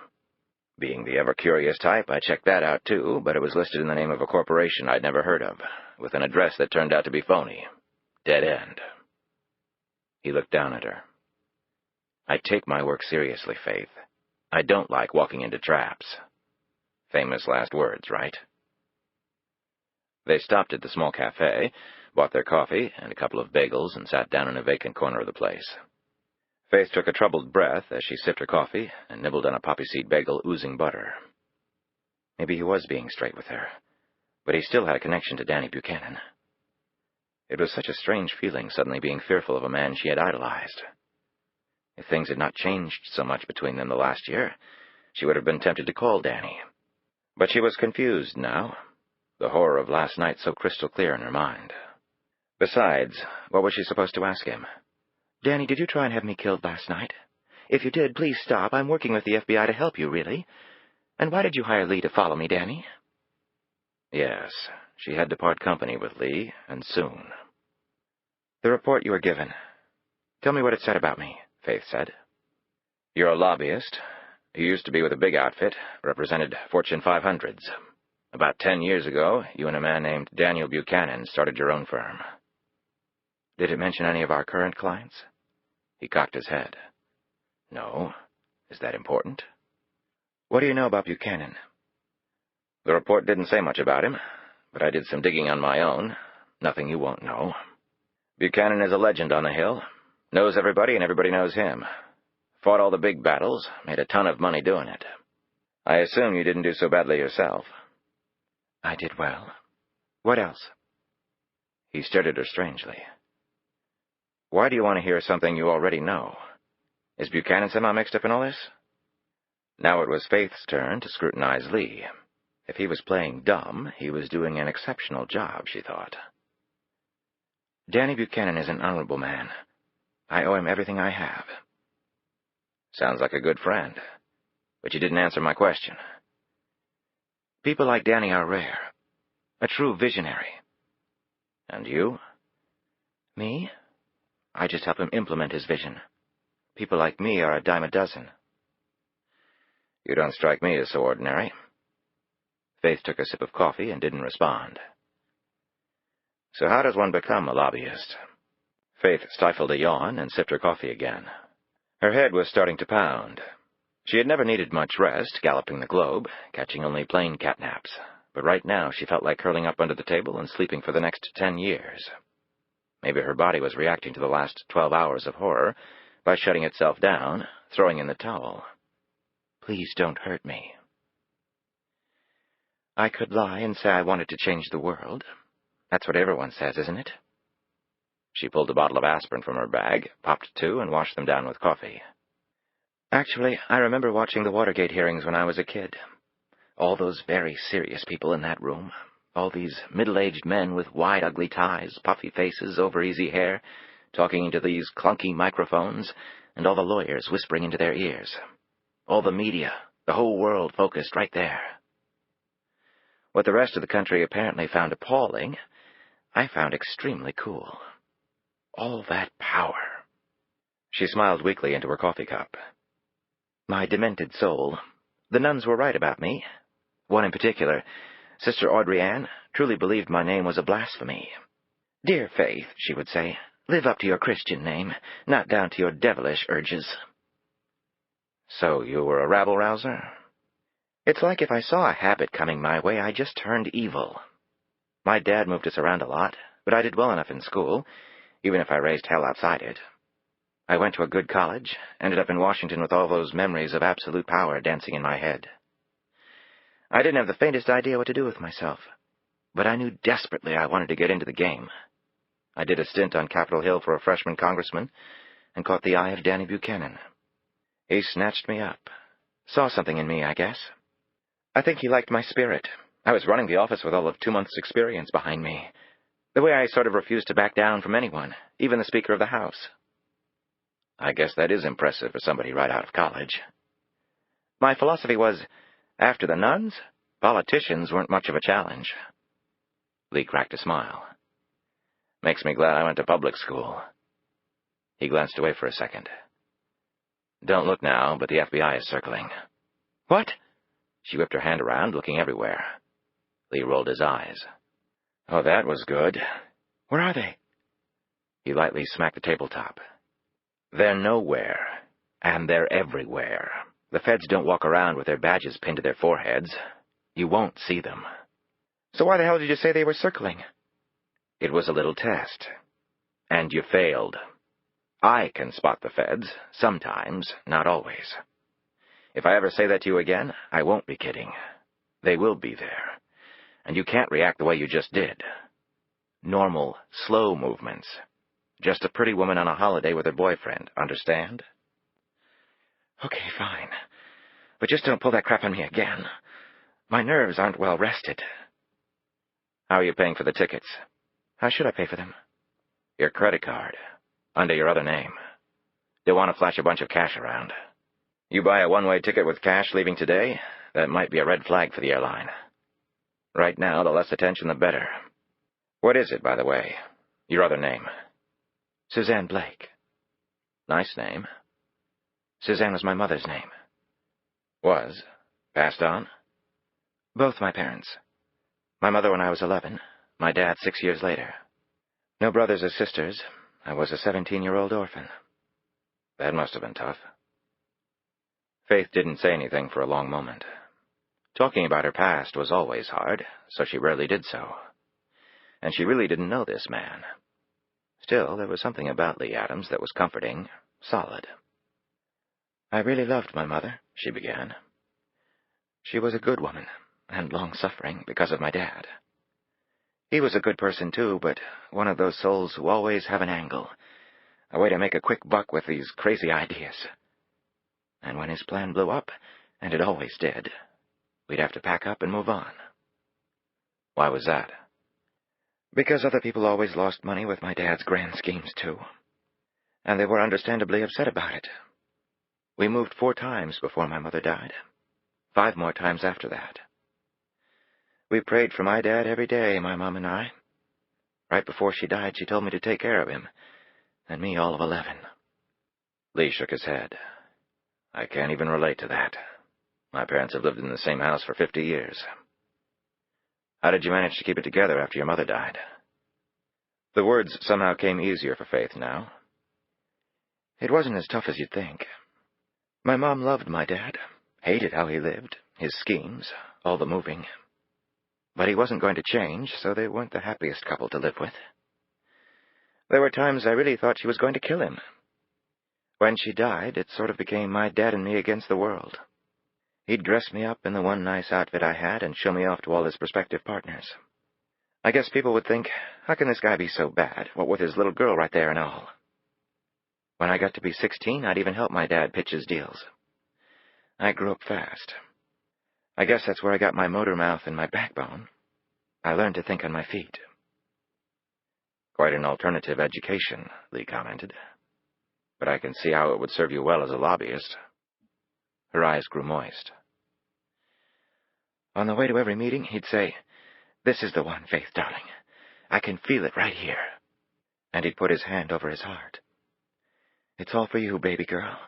Being the ever-curious type, I checked that out too, but it was listed in the name of a corporation I'd never heard of, with an address that turned out to be phony. Dead end. He looked down at her. I take my work seriously, Faith. I don't like walking into traps. Famous last words, right? They stopped at the small cafe, bought their coffee and a couple of bagels, and sat down in a vacant corner of the place. Faith took a troubled breath as she sipped her coffee and nibbled on a poppy seed bagel oozing butter. Maybe he was being straight with her, but he still had a connection to Danny Buchanan. It was such a strange feeling suddenly being fearful of a man she had idolized. If things had not changed so much between them the last year, she would have been tempted to call Danny. But she was confused now, the horror of last night so crystal clear in her mind. Besides, what was she supposed to ask him? Danny, did you try and have me killed last night? If you did, please stop. I'm working with the FBI to help you, really. And why did you hire Lee to follow me, Danny? Yes, she had to part company with Lee, and soon. The report you were given. Tell me what it said about me, Faith said. You're a lobbyist. You used to be with a big outfit, represented Fortune 500s. About 10 years ago, you and a man named Daniel Buchanan started your own firm. Did it mention any of our current clients? He cocked his head. No. Is that important? What do you know about Buchanan? The report didn't say much about him, but I did some digging on my own. Nothing you won't know. Buchanan is a legend on the Hill. Knows everybody and everybody knows him. Fought all the big battles, made a ton of money doing it. I assume you didn't do so badly yourself. I did well. What else? He stared at her strangely. Why do you want to hear something you already know? Is Buchanan somehow mixed up in all this? Now it was Faith's turn to scrutinize Lee. If he was playing dumb, he was doing an exceptional job, she thought. Danny Buchanan is an honorable man. I owe him everything I have. Sounds like a good friend. But you didn't answer my question. People like Danny are rare. A true visionary. And you? Me? I just help him implement his vision. People like me are a dime a dozen. You don't strike me as so ordinary. Faith took a sip of coffee and didn't respond. So how does one become a lobbyist? Faith stifled a yawn and sipped her coffee again. Her head was starting to pound. She had never needed much rest, galloping the globe, catching only plain catnaps. But right now she felt like curling up under the table and sleeping for the next 10 years. Maybe her body was reacting to the last 12 hours of horror by shutting itself down, throwing in the towel. Please don't hurt me. I could lie and say I wanted to change the world. That's what everyone says, isn't it? She pulled a bottle of aspirin from her bag, popped two, and washed them down with coffee. Actually, I remember watching the Watergate hearings when I was a kid. All those very serious people in that room. All these middle-aged men with wide, ugly ties, puffy faces, over-easy hair, talking into these clunky microphones, and all the lawyers whispering into their ears. All the media, the whole world focused right there. What the rest of the country apparently found appalling, I found extremely cool. All that power. She smiled weakly into her coffee cup. My demented soul. The nuns were right about me. One in particular, Sister Audrey Ann, truly believed my name was a blasphemy. Dear Faith, she would say, live up to your Christian name, not down to your devilish urges. So you were a rabble-rouser? It's like if I saw a habit coming my way, I just turned evil. My dad moved us around a lot, but I did well enough in school, even if I raised hell outside it. I went to a good college, ended up in Washington with all those memories of absolute power dancing in my head. I didn't have the faintest idea what to do with myself, but I knew desperately I wanted to get into the game. I did a stint on Capitol Hill for a freshman congressman and caught the eye of Danny Buchanan. He snatched me up. Saw something in me, I guess. I think he liked my spirit. I was running the office with all of 2 months' experience behind me. The way I sort of refused to back down from anyone, even the Speaker of the House. I guess that is impressive for somebody right out of college. My philosophy was, after the nuns, politicians weren't much of a challenge. Lee cracked a smile. Makes me glad I went to public school. He glanced away for a second. Don't look now, but the FBI is circling. What? She whipped her hand around, looking everywhere. Lee rolled his eyes. Oh, that was good. Where are they? He lightly smacked the tabletop. They're nowhere, and they're everywhere. The feds don't walk around with their badges pinned to their foreheads. You won't see them. So why the hell did you say they were circling? It was a little test. And you failed. I can spot the feds, sometimes, not always. If I ever say that to you again, I won't be kidding. They will be there. And you can't react the way you just did. Normal, slow movements. Just a pretty woman on a holiday with her boyfriend, understand? Okay, fine. But just don't pull that crap on me again. My nerves aren't well rested. How are you paying for the tickets? How should I pay for them? Your credit card. Under your other name. They'll want to flash a bunch of cash around. You buy a one-way ticket with cash leaving today, that might be a red flag for the airline. Right now, the less attention, the better. What is it, by the way? Your other name? Suzanne Blake. Nice name. Suzanne was my mother's name. Was? Passed on? Both my parents. My mother when I was 11, my dad 6 years later. No brothers or sisters. I was a 17-year-old orphan. That must have been tough. Faith didn't say anything for a long moment. Talking about her past was always hard, so she rarely did so. And she really didn't know this man. Still, there was something about Lee Adams that was comforting, solid. I really loved my mother, she began. She was a good woman, and long-suffering because of my dad. He was a good person, too, but one of those souls who always have an angle, a way to make a quick buck with these crazy ideas. And when his plan blew up, and it always did, we'd have to pack up and move on. Why was that? Because other people always lost money with my dad's grand schemes, too. And they were understandably upset about it. We moved 4 times before my mother died. 5 more times after that. We prayed for my dad every day, my mom and I. Right before she died, she told me to take care of him, and me all of 11. Lee shook his head. I can't even relate to that. My parents have lived in the same house for 50 years. How did you manage to keep it together after your mother died? The words somehow came easier for Faith now. It wasn't as tough as you'd think. My mom loved my dad, hated how he lived, his schemes, all the moving. But he wasn't going to change, so they weren't the happiest couple to live with. There were times I really thought she was going to kill him. When she died, it sort of became my dad and me against the world. He'd dress me up in the one nice outfit I had and show me off to all his prospective partners. I guess people would think, how can this guy be so bad, what with his little girl right there and all? When I got to be 16, I'd even help my dad pitch his deals. I grew up fast. I guess that's where I got my motor mouth and my backbone. I learned to think on my feet. Quite an alternative education, Lee commented. But I can see how it would serve you well as a lobbyist. Her eyes grew moist. On the way to every meeting, he'd say, "This is the one, Faith, darling. I can feel it right here." And he'd put his hand over his heart. "It's all for you, baby girl.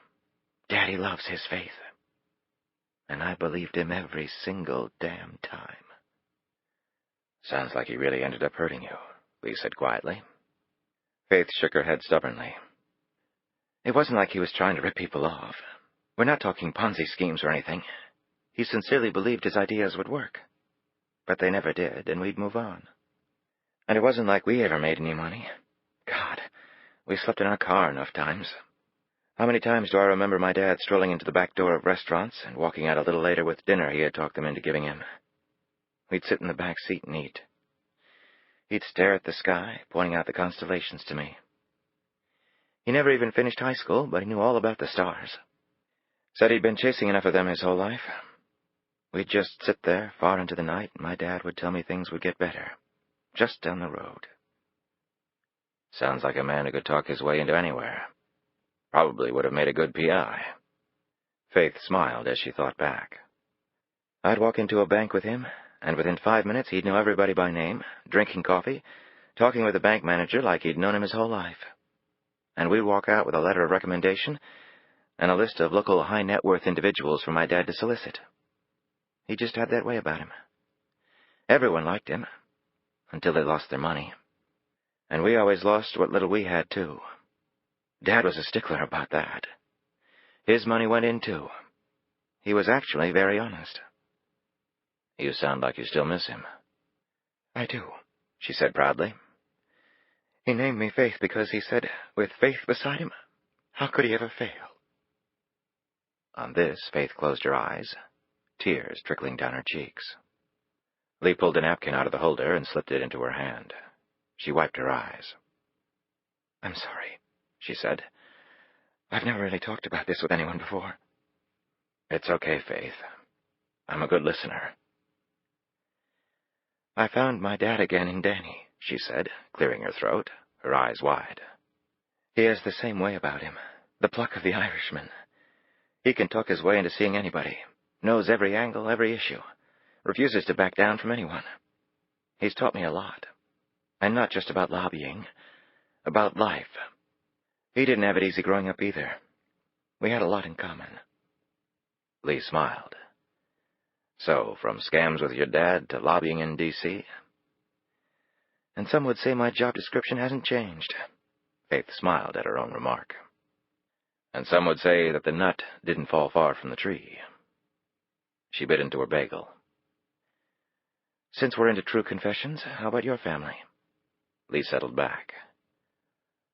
Daddy loves his Faith." And I believed him every single damn time. Sounds like he really ended up hurting you, Lee said quietly. Faith shook her head stubbornly. It wasn't like he was trying to rip people off. We're not talking Ponzi schemes or anything. He sincerely believed his ideas would work. But they never did, and we'd move on. And it wasn't like we ever made any money. God, we slept in our car enough times. How many times do I remember my dad strolling into the back door of restaurants and walking out a little later with dinner he had talked them into giving him? We'd sit in the back seat and eat. He'd stare at the sky, pointing out the constellations to me. He never even finished high school, but he knew all about the stars. Said he'd been chasing enough of them his whole life. We'd just sit there far into the night, and my dad would tell me things would get better, just down the road. Sounds like a man who could talk his way into anywhere. Probably would have made a good PI. Faith smiled as she thought back. I'd walk into a bank with him, and within 5 minutes he'd know everybody by name, drinking coffee, talking with the bank manager like he'd known him his whole life. And we'd walk out with a letter of recommendation and a list of local high-net-worth individuals for my dad to solicit. He just had that way about him. Everyone liked him, until they lost their money. And we always lost what little we had, too. Dad was a stickler about that. His money went in, too. He was actually very honest. You sound like you still miss him. I do, she said proudly. He named me Faith because he said, with Faith beside him, how could he ever fail? On this, Faith closed her eyes, tears trickling down her cheeks. Lee pulled a napkin out of the holder and slipped it into her hand. She wiped her eyes. I'm sorry, she said. I've never really talked about this with anyone before. It's okay, Faith. I'm a good listener. I found my dad again in Danny, she said, clearing her throat, her eyes wide. He has the same way about him, the pluck of the Irishman. He can talk his way into seeing anybody, knows every angle, every issue, refuses to back down from anyone. He's taught me a lot, and not just about lobbying, about life. He didn't have it easy growing up either. We had a lot in common. Lee smiled. So, from scams with your dad to lobbying in D.C.? And some would say my job description hasn't changed. Faith smiled at her own remark. And some would say that the nut didn't fall far from the tree. She bit into her bagel. Since we're into true confessions, how about your family? Lee settled back.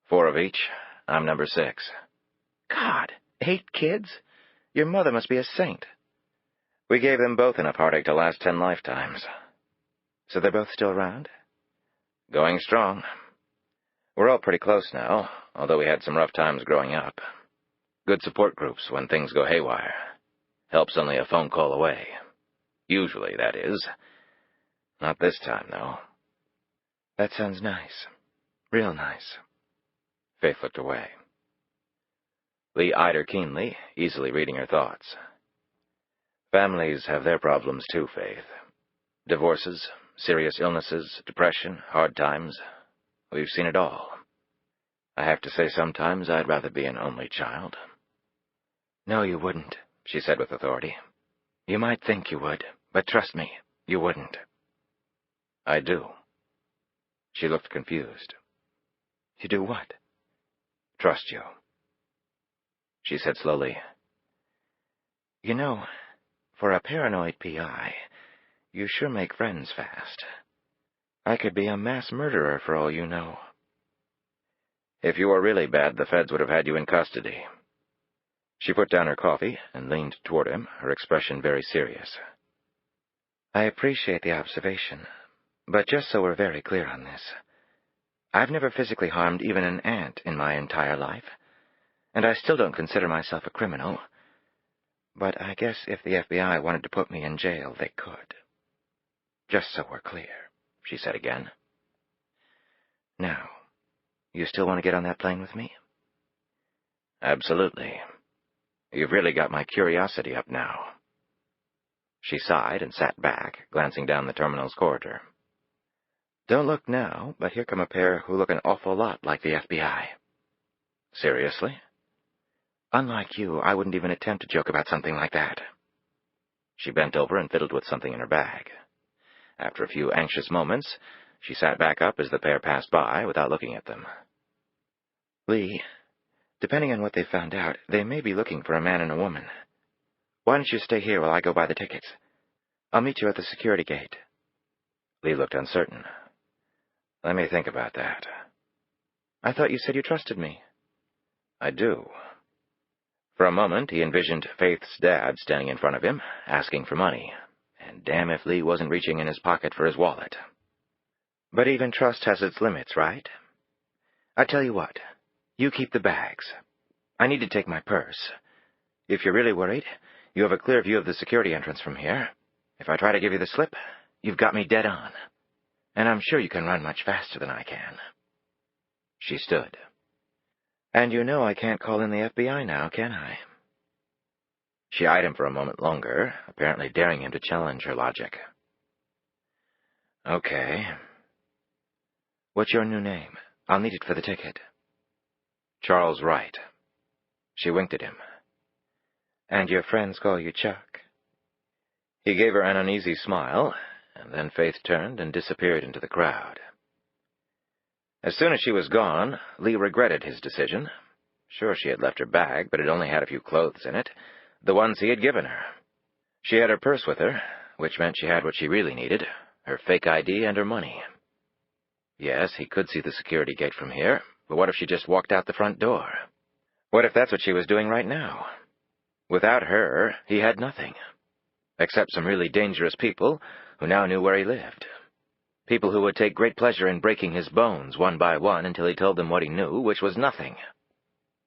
4 of each. I'm number 6. God, 8 kids? Your mother must be a saint. We gave them both enough heartache to last 10 lifetimes. So they're both still around? Going strong. We're all pretty close now, although we had some rough times growing up. Good support groups when things go haywire. Help's only a phone call away. Usually, that is. Not this time, though. That sounds nice. Real nice. Faith looked away. Lee eyed her keenly, easily reading her thoughts. Families have their problems too, Faith. Divorces, serious illnesses, depression, hard times. We've seen it all. I have to say sometimes I'd rather be an only child. No, you wouldn't, she said with authority. You might think you would, but trust me, you wouldn't. I do. She looked confused. You do what? Trust you. She said slowly. You know, for a paranoid PI, you sure make friends fast. I could be a mass murderer for all you know. If you were really bad, the feds would have had you in custody. She put down her coffee and leaned toward him, her expression very serious. I appreciate the observation, but just so we're very clear on this, I've never physically harmed even an ant in my entire life, and I still don't consider myself a criminal. But I guess if the FBI wanted to put me in jail, they could. Just so we're clear, she said again. Now, you still want to get on that plane with me? Absolutely. You've really got my curiosity up now. She sighed and sat back, glancing down the terminal's corridor. Don't look now, but here come a pair who look an awful lot like the FBI. Seriously? Unlike you, I wouldn't even attempt to joke about something like that. She bent over and fiddled with something in her bag. After a few anxious moments, she sat back up as the pair passed by without looking at them. Lee, depending on what they found out, they may be looking for a man and a woman. Why don't you stay here while I go buy the tickets? I'll meet you at the security gate. Lee looked uncertain. Let me think about that. I thought you said you trusted me. I do. For a moment, he envisioned Faith's dad standing in front of him, asking for money, and damn if Lee wasn't reaching in his pocket for his wallet. But even trust has its limits, right? I tell you what, you keep the bags. I need to take my purse. If you're really worried, you have a clear view of the security entrance from here. If I try to give you the slip, you've got me dead on. And I'm sure you can run much faster than I can. She stood. And you know I can't call in the FBI now, can I? She eyed him for a moment longer, apparently daring him to challenge her logic. Okay. What's your new name? I'll need it for the ticket. Charles Wright. She winked at him. And your friends call you Chuck? He gave her an uneasy smile, and then Faith turned and disappeared into the crowd. As soon as she was gone, Lee regretted his decision. Sure, she had left her bag, but it only had a few clothes in it, the ones he had given her. She had her purse with her, which meant she had what she really needed, her fake ID and her money. Yes, he could see the security gate from here, but what if she just walked out the front door? What if that's what she was doing right now? Without her, he had nothing, except some really dangerous people who now knew where he lived. People who would take great pleasure in breaking his bones one by one until he told them what he knew, which was nothing.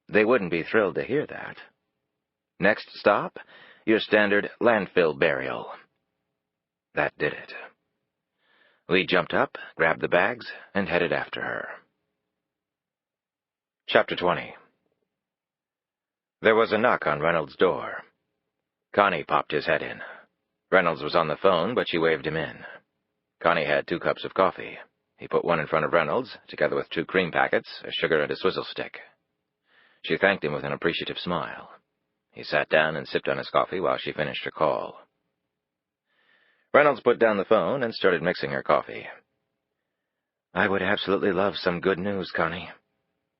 They wouldn't be thrilled to hear that. Next stop, your standard landfill burial. That did it. Lee jumped up, grabbed the bags, and headed after her. Chapter 20. There was a knock on Reynolds' door. Connie popped his head in. Reynolds was on the phone, but she waved him in. Connie had 2 cups of coffee. He put one in front of Reynolds, together with 2 cream packets, a sugar, and a swizzle stick. She thanked him with an appreciative smile. He sat down and sipped on his coffee while she finished her call. Reynolds put down the phone and started mixing her coffee. I would absolutely love some good news, Connie.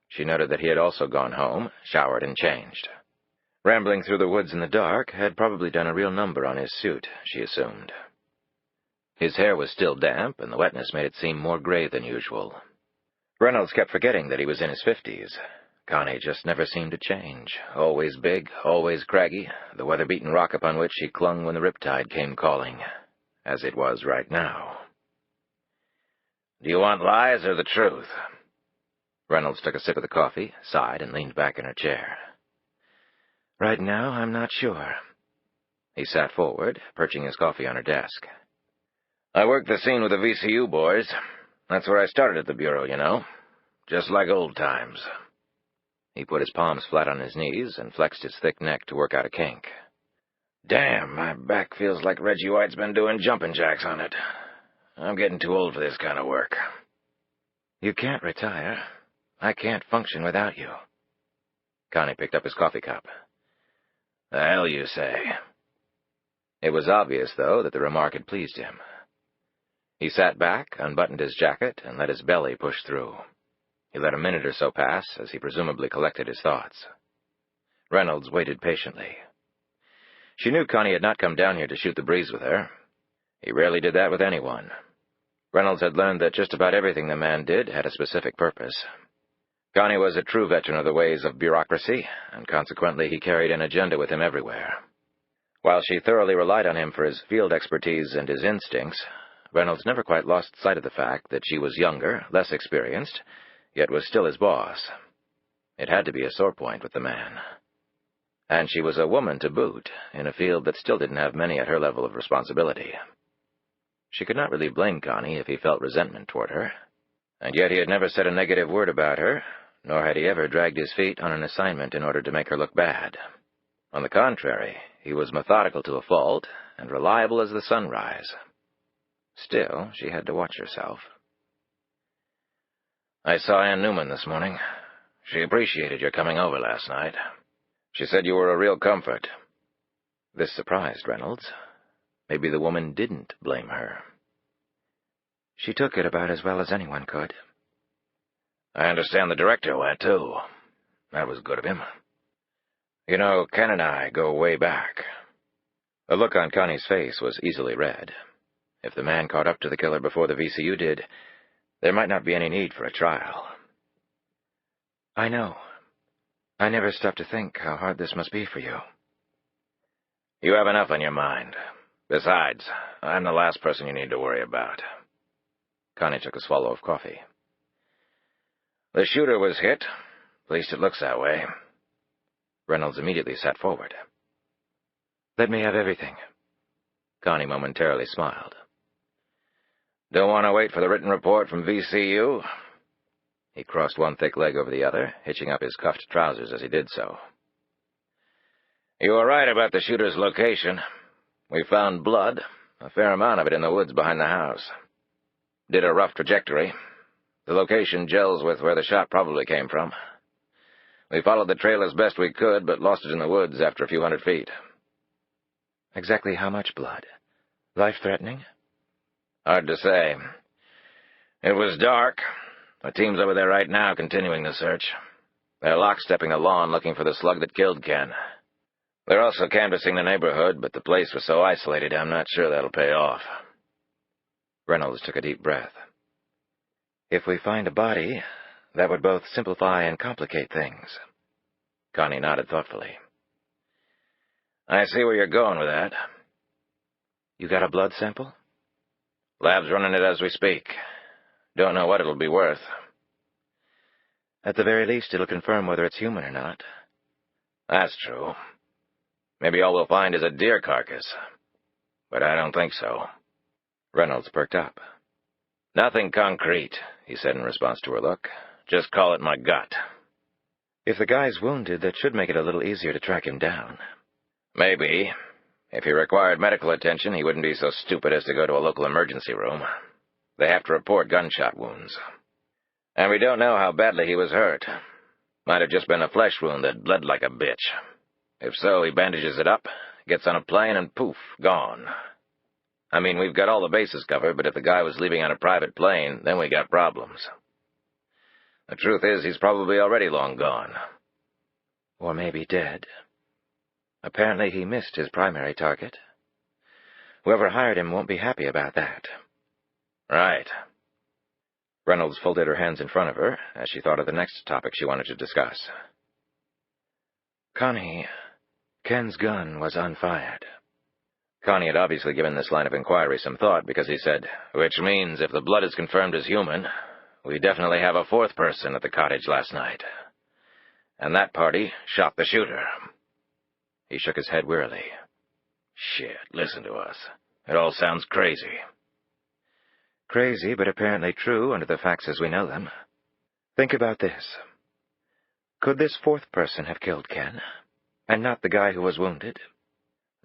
She noted that he had also gone home, showered, and changed. Rambling through the woods in the dark had probably done a real number on his suit, she assumed. His hair was still damp, and the wetness made it seem more gray than usual. Reynolds kept forgetting that he was in his 50s. Connie just never seemed to change. Always big, always craggy, the weather-beaten rock upon which she clung when the riptide came calling, as it was right now. Do you want lies or the truth? Reynolds took a sip of the coffee, sighed, and leaned back in her chair. Right now, I'm not sure. He sat forward, perching his coffee on her desk. I worked the scene with the VCU boys. That's where I started at the Bureau, you know. Just like old times. He put his palms flat on his knees and flexed his thick neck to work out a kink. Damn, my back feels like Reggie White's been doing jumping jacks on it. I'm getting too old for this kind of work. You can't retire. I can't function without you. Connie picked up his coffee cup. The hell you say? It was obvious, though, that the remark had pleased him. He sat back, unbuttoned his jacket, and let his belly push through. He let a minute or so pass as he presumably collected his thoughts. Reynolds waited patiently. She knew Connie had not come down here to shoot the breeze with her. He rarely did that with anyone. Reynolds had learned that just about everything the man did had a specific purpose. Connie was a true veteran of the ways of bureaucracy, and consequently he carried an agenda with him everywhere. While she thoroughly relied on him for his field expertise and his instincts, Reynolds never quite lost sight of the fact that she was younger, less experienced, yet was still his boss. It had to be a sore point with the man. And she was a woman to boot, in a field that still didn't have many at her level of responsibility. She could not really blame Connie if he felt resentment toward her, and yet he had never said a negative word about her, nor had he ever dragged his feet on an assignment in order to make her look bad. On the contrary, he was methodical to a fault, and reliable as the sunrise. Still, she had to watch herself. I saw Ann Newman this morning. She appreciated your coming over last night. She said you were a real comfort. This surprised Reynolds. Maybe the woman didn't blame her. She took it about as well as anyone could. I understand the director went, too. That was good of him. You know, Ken and I go way back. The look on Connie's face was easily read. If the man caught up to the killer before the VCU did, there might not be any need for a trial. I know. I never stopped to think how hard this must be for you. You have enough on your mind. Besides, I'm the last person you need to worry about. Connie took a swallow of coffee. The shooter was hit. At least it looks that way. Reynolds immediately sat forward. Let me have everything. Connie momentarily smiled. Don't want to wait for the written report from VCU? He crossed one thick leg over the other, hitching up his cuffed trousers as he did so. You were right about the shooter's location. We found blood, a fair amount of it in the woods behind the house. Did a rough trajectory. The location gels with where the shot probably came from. We followed the trail as best we could, but lost it in the woods after a few 100 feet. Exactly how much blood? Life-threatening? Hard to say. It was dark. The team's over there right now continuing the search. They're lockstepping the lawn looking for the slug that killed Ken. They're also canvassing the neighborhood, but the place was so isolated I'm not sure that'll pay off. Reynolds took a deep breath. If we find a body, that would both simplify and complicate things. Connie nodded thoughtfully. I see where you're going with that. You got a blood sample? Lab's running it as we speak. Don't know what it'll be worth. At the very least, it'll confirm whether it's human or not. That's true. Maybe all we'll find is a deer carcass. But I don't think so. Reynolds perked up. Nothing concrete, he said in response to her look. Just call it my gut. If the guy's wounded, that should make it a little easier to track him down. Maybe. If he required medical attention, he wouldn't be so stupid as to go to a local emergency room. They have to report gunshot wounds. And we don't know how badly he was hurt. Might have just been a flesh wound that bled like a bitch. If so, he bandages it up, gets on a plane, and poof, gone. I mean, we've got all the bases covered, but if the guy was leaving on a private plane, then we got problems. The truth is, he's probably already long gone. Or maybe dead. Apparently he missed his primary target. Whoever hired him won't be happy about that. Right. Reynolds folded her hands in front of her as she thought of the next topic she wanted to discuss. Connie, Ken's gun was unfired. Connie had obviously given this line of inquiry some thought because he said, "Which means if the blood is confirmed as human, we definitely have a fourth person at the cottage last night. And that party shot the shooter." He shook his head wearily. "Shit, listen to us. It all sounds crazy." Crazy, but apparently true under the facts as we know them. Think about this. Could this fourth person have killed Ken, and not the guy who was wounded?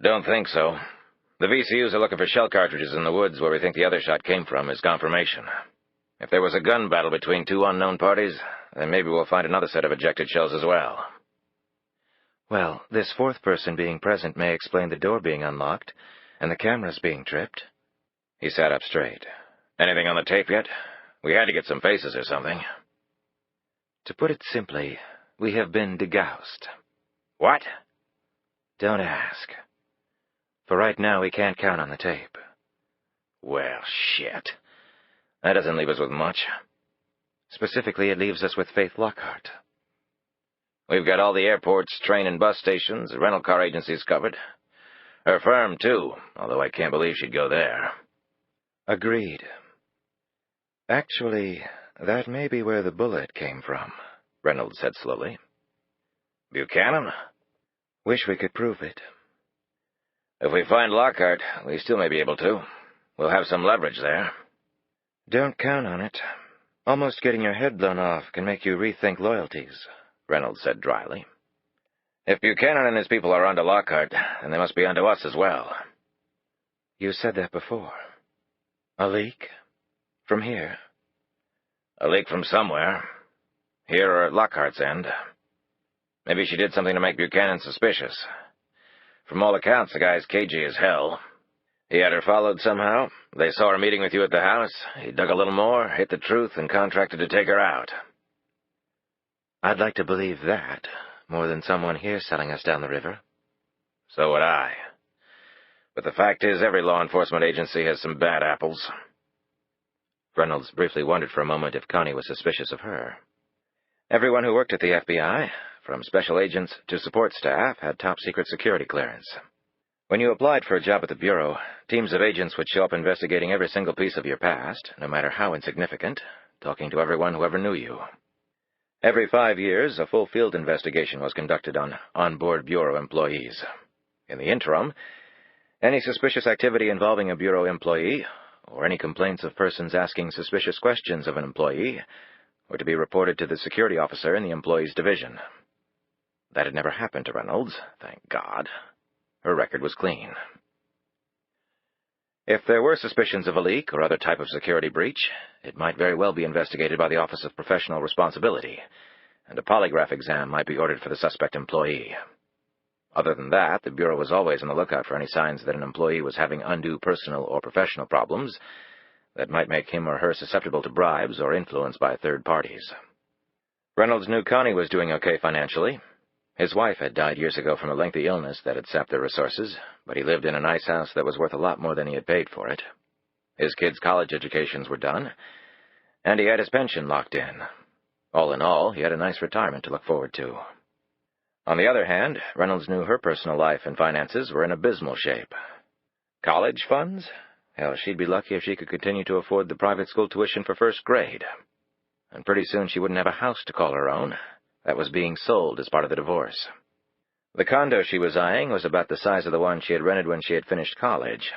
Don't think so. The VCUs are looking for shell cartridges in the woods where we think the other shot came from as confirmation. If there was a gun battle between two unknown parties, then maybe we'll find another set of ejected shells as well. Well, this fourth person being present may explain the door being unlocked and the cameras being tripped. He sat up straight. Anything on the tape yet? We had to get some faces or something. To put it simply, we have been degoused. What? Don't ask. For right now, we can't count on the tape. Well, shit. That doesn't leave us with much. Specifically, it leaves us with Faith Lockhart. We've got all the airports, train and bus stations, rental car agencies covered. Her firm, too, although I can't believe she'd go there. Agreed. Actually, that may be where the bullet came from, Reynolds said slowly. Buchanan? Wish we could prove it. If we find Lockhart, we still may be able to. We'll have some leverage there. Don't count on it. Almost getting your head blown off can make you rethink loyalties, Reynolds said dryly. If Buchanan and his people are onto Lockhart, then they must be onto us as well. You said that before. A leak? From here? A leak from somewhere. Here or at Lockhart's end. Maybe she did something to make Buchanan suspicious. From all accounts, the guy's cagey as hell. He had her followed somehow. They saw her meeting with you at the house. He dug a little more, hit the truth, and contracted to take her out. I'd like to believe that, more than someone here selling us down the river. So would I. But the fact is, every law enforcement agency has some bad apples. Reynolds briefly wondered for a moment if Connie was suspicious of her. Everyone who worked at the FBI, from special agents to support staff, had top-secret security clearance. When you applied for a job at the Bureau, teams of agents would show up investigating every single piece of your past, no matter how insignificant, talking to everyone who ever knew you. Every 5 years, a full field investigation was conducted on onboard Bureau employees. In the interim, any suspicious activity involving a Bureau employee, or any complaints of persons asking suspicious questions of an employee, were to be reported to the security officer in the employee's division. That had never happened to Reynolds, thank God. Her record was clean. If there were suspicions of a leak or other type of security breach, it might very well be investigated by the Office of Professional Responsibility, and a polygraph exam might be ordered for the suspect employee. Other than that, the Bureau was always on the lookout for any signs that an employee was having undue personal or professional problems that might make him or her susceptible to bribes or influenced by third parties. Reynolds knew Connie was doing okay financially. His wife had died years ago from a lengthy illness that had sapped their resources, but he lived in a nice house that was worth a lot more than he had paid for it. His kids' college educations were done, and he had his pension locked in. All in all, he had a nice retirement to look forward to. On the other hand, Reynolds knew her personal life and finances were in abysmal shape. College funds? Hell, she'd be lucky if she could continue to afford the private school tuition for first grade. And pretty soon she wouldn't have a house to call her own. That was being sold as part of the divorce. The condo she was eyeing was about the size of the one she had rented when she had finished college.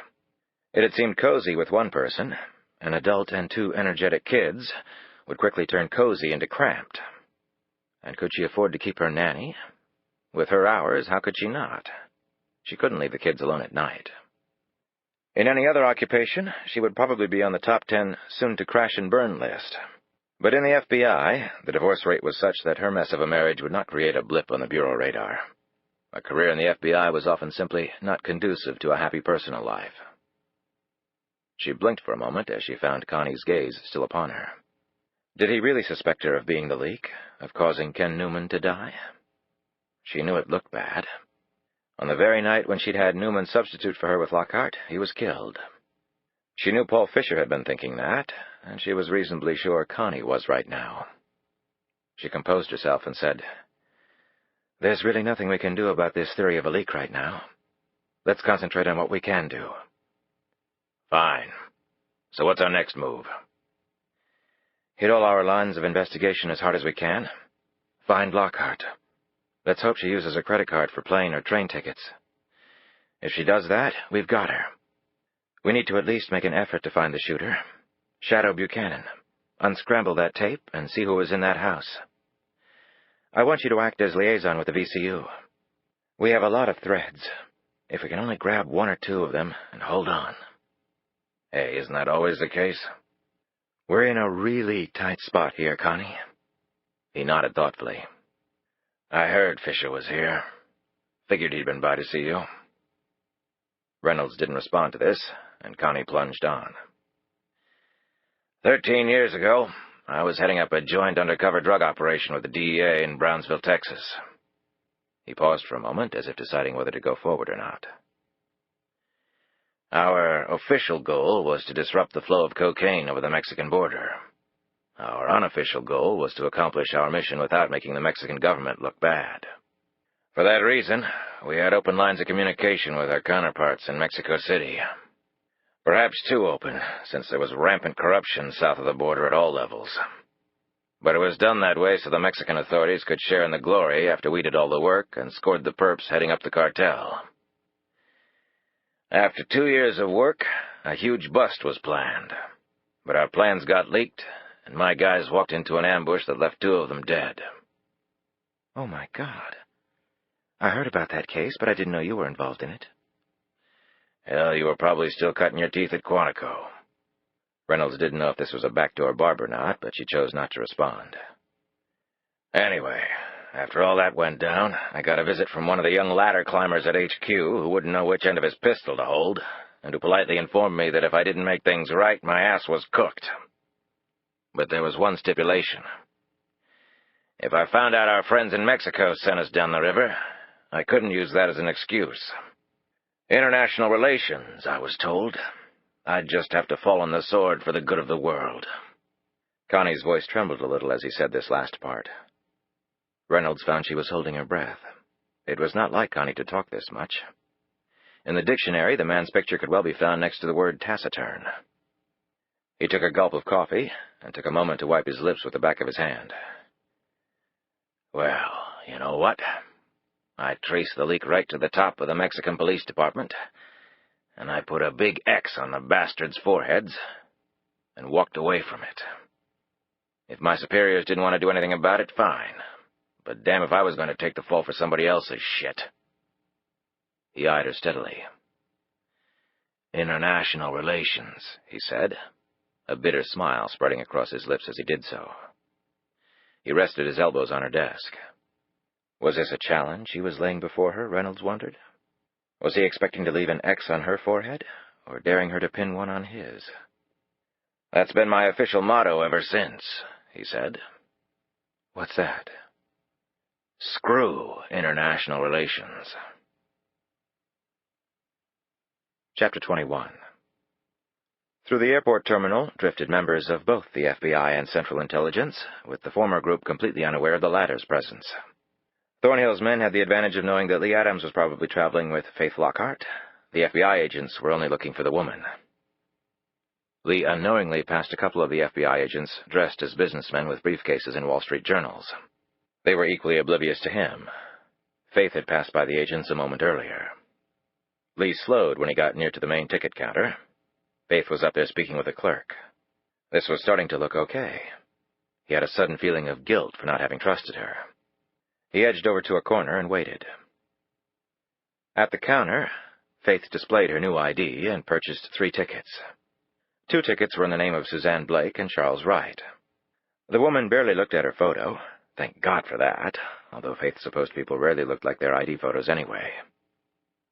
It had seemed cozy with one person. An adult and 2 energetic kids would quickly turn cozy into cramped. And could she afford to keep her nanny? With her hours, how could she not? She couldn't leave the kids alone at night. In any other occupation, she would probably be on the top 10 soon-to-crash-and-burn list. But in the FBI, the divorce rate was such that her mess of a marriage would not create a blip on the Bureau radar. A career in the FBI was often simply not conducive to a happy personal life. She blinked for a moment as she found Connie's gaze still upon her. Did he really suspect her of being the leak, of causing Ken Newman to die? She knew it looked bad. On the very night when she'd had Newman substitute for her with Lockhart, he was killed. She knew Paul Fisher had been thinking that, and she was reasonably sure Connie was right now. She composed herself and said, "There's really nothing we can do about this theory of a leak right now. Let's concentrate on what we can do." Fine. So what's our next move? Hit all our lines of investigation as hard as we can. Find Lockhart. Let's hope she uses her credit card for plane or train tickets. If she does that, we've got her. We need to at least make an effort to find the shooter. Shadow Buchanan. Unscramble that tape and see who was in that house. I want you to act as liaison with the VCU. We have a lot of threads. If we can only grab one or two of them and hold on. Hey, isn't that always the case? We're in a really tight spot here, Connie. He nodded thoughtfully. I heard Fisher was here. Figured he'd been by to see you. Reynolds didn't respond to this, and Connie plunged on. 13 years ago, I was heading up a joint undercover drug operation with the DEA in Brownsville, Texas. He paused for a moment, as if deciding whether to go forward or not. Our official goal was to disrupt the flow of cocaine over the Mexican border. Our unofficial goal was to accomplish our mission without making the Mexican government look bad. For that reason, we had open lines of communication with our counterparts in Mexico City. Perhaps too open, since there was rampant corruption south of the border at all levels. But it was done that way so the Mexican authorities could share in the glory after we did all the work and scored the perps heading up the cartel. After 2 years of work, a huge bust was planned. But our plans got leaked, and my guys walked into an ambush that left 2 of them dead. Oh, my God. I heard about that case, but I didn't know you were involved in it. Hell, you were probably still cutting your teeth at Quantico. Reynolds didn't know if this was a backdoor barb or not, but she chose not to respond. Anyway, after all that went down, I got a visit from one of the young ladder climbers at HQ who wouldn't know which end of his pistol to hold, and who politely informed me that if I didn't make things right, my ass was cooked. But there was one stipulation. If I found out our friends in Mexico sent us down the river, I couldn't use that as an excuse. International relations, I was told. I'd just have to fall on the sword for the good of the world. Connie's voice trembled a little as he said this last part. Reynolds found she was holding her breath. It was not like Connie to talk this much. In the dictionary, the man's picture could well be found next to the word taciturn. He took a gulp of coffee and took a moment to wipe his lips with the back of his hand. Well, you know what? I traced the leak right to the top of the Mexican police department, and I put a big X on the bastards' foreheads and walked away from it. If my superiors didn't want to do anything about it, fine. But damn if I was going to take the fall for somebody else's shit. He eyed her steadily. International relations, he said, a bitter smile spreading across his lips as he did so. He rested his elbows on her desk. Was this a challenge he was laying before her, Reynolds wondered? Was he expecting to leave an X on her forehead, or daring her to pin one on his? That's been my official motto ever since, he said. What's that? Screw international relations. Chapter 21. Through the airport terminal drifted members of both the FBI and Central Intelligence, with the former group completely unaware of the latter's presence. Thornhill's men had the advantage of knowing that Lee Adams was probably traveling with Faith Lockhart. The FBI agents were only looking for the woman. Lee unknowingly passed a couple of the FBI agents dressed as businessmen with briefcases in Wall Street journals. They were equally oblivious to him. Faith had passed by the agents a moment earlier. Lee slowed when he got near to the main ticket counter. Faith was up there speaking with a clerk. This was starting to look okay. He had a sudden feeling of guilt for not having trusted her. He edged over to a corner and waited. At the counter, Faith displayed her new ID and purchased 3 tickets. 2 tickets were in the name of Suzanne Blake and Charles Wright. The woman barely looked at her photo. Thank God for that, although Faith supposed people rarely looked like their ID photos anyway.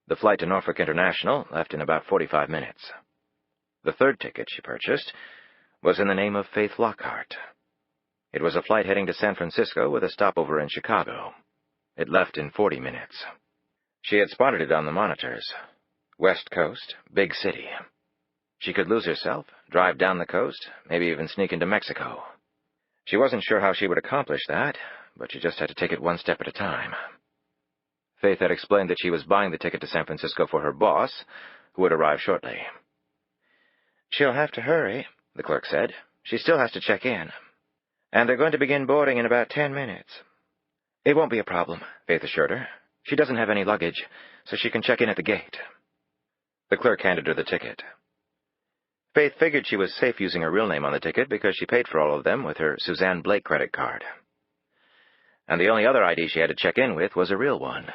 The flight to Norfolk International left in about 45 minutes. The 3rd ticket she purchased was in the name of Faith Lockhart. It was a flight heading to San Francisco with a stopover in Chicago. It left in 40 minutes. She had spotted it on the monitors. West Coast, big city. She could lose herself, drive down the coast, maybe even sneak into Mexico. She wasn't sure how she would accomplish that, but she just had to take it one step at a time. Faith had explained that she was buying the ticket to San Francisco for her boss, who would arrive shortly. "She'll have to hurry," the clerk said. "She still has to check in. And they're going to begin boarding in about 10 minutes. "It won't be a problem," Faith assured her. "She doesn't have any luggage, so she can check in at the gate." The clerk handed her the ticket. Faith figured she was safe using her real name on the ticket because she paid for all of them with her Suzanne Blake credit card. And the only other ID she had to check in with was a real one.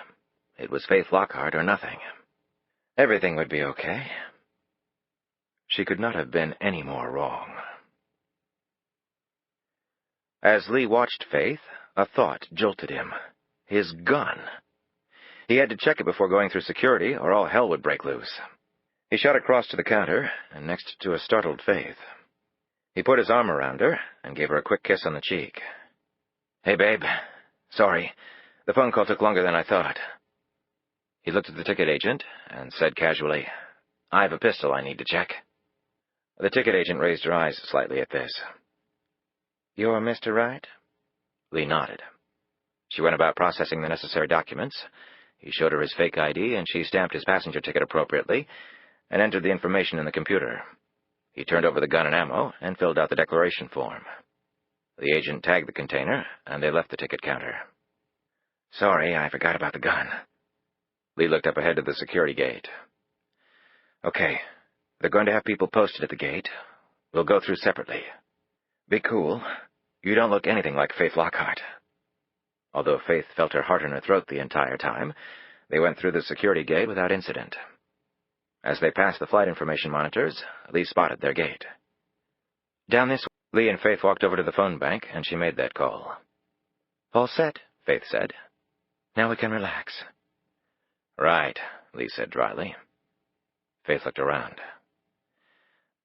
It was Faith Lockhart or nothing. Everything would be okay. She could not have been any more wrong. As Lee watched Faith, a thought jolted him. His gun. He had to check it before going through security, or all hell would break loose. He shot across to the counter, and next to a startled Faith. He put his arm around her and gave her a quick kiss on the cheek. "Hey, babe. Sorry. The phone call took longer than I thought." He looked at the ticket agent and said casually, "I have a pistol I need to check." The ticket agent raised her eyes slightly at this. "You're Mr. Wright?" Lee nodded. She went about processing the necessary documents. He showed her his fake ID, and she stamped his passenger ticket appropriately and entered the information in the computer. He turned over the gun and ammo and filled out the declaration form. The agent tagged the container, and they left the ticket counter. "Sorry, I forgot about the gun." Lee looked up ahead to the security gate. "Okay, they're going to have people posted at the gate. We'll go through separately. Be cool. You don't look anything like Faith Lockhart." Although Faith felt her heart in her throat the entire time, they went through the security gate without incident. As they passed the flight information monitors, Lee spotted their gate. "Down this way." Lee and Faith walked over to the phone bank, and she made that call. "All set," Faith said. "Now we can relax." "Right," Lee said dryly. Faith looked around.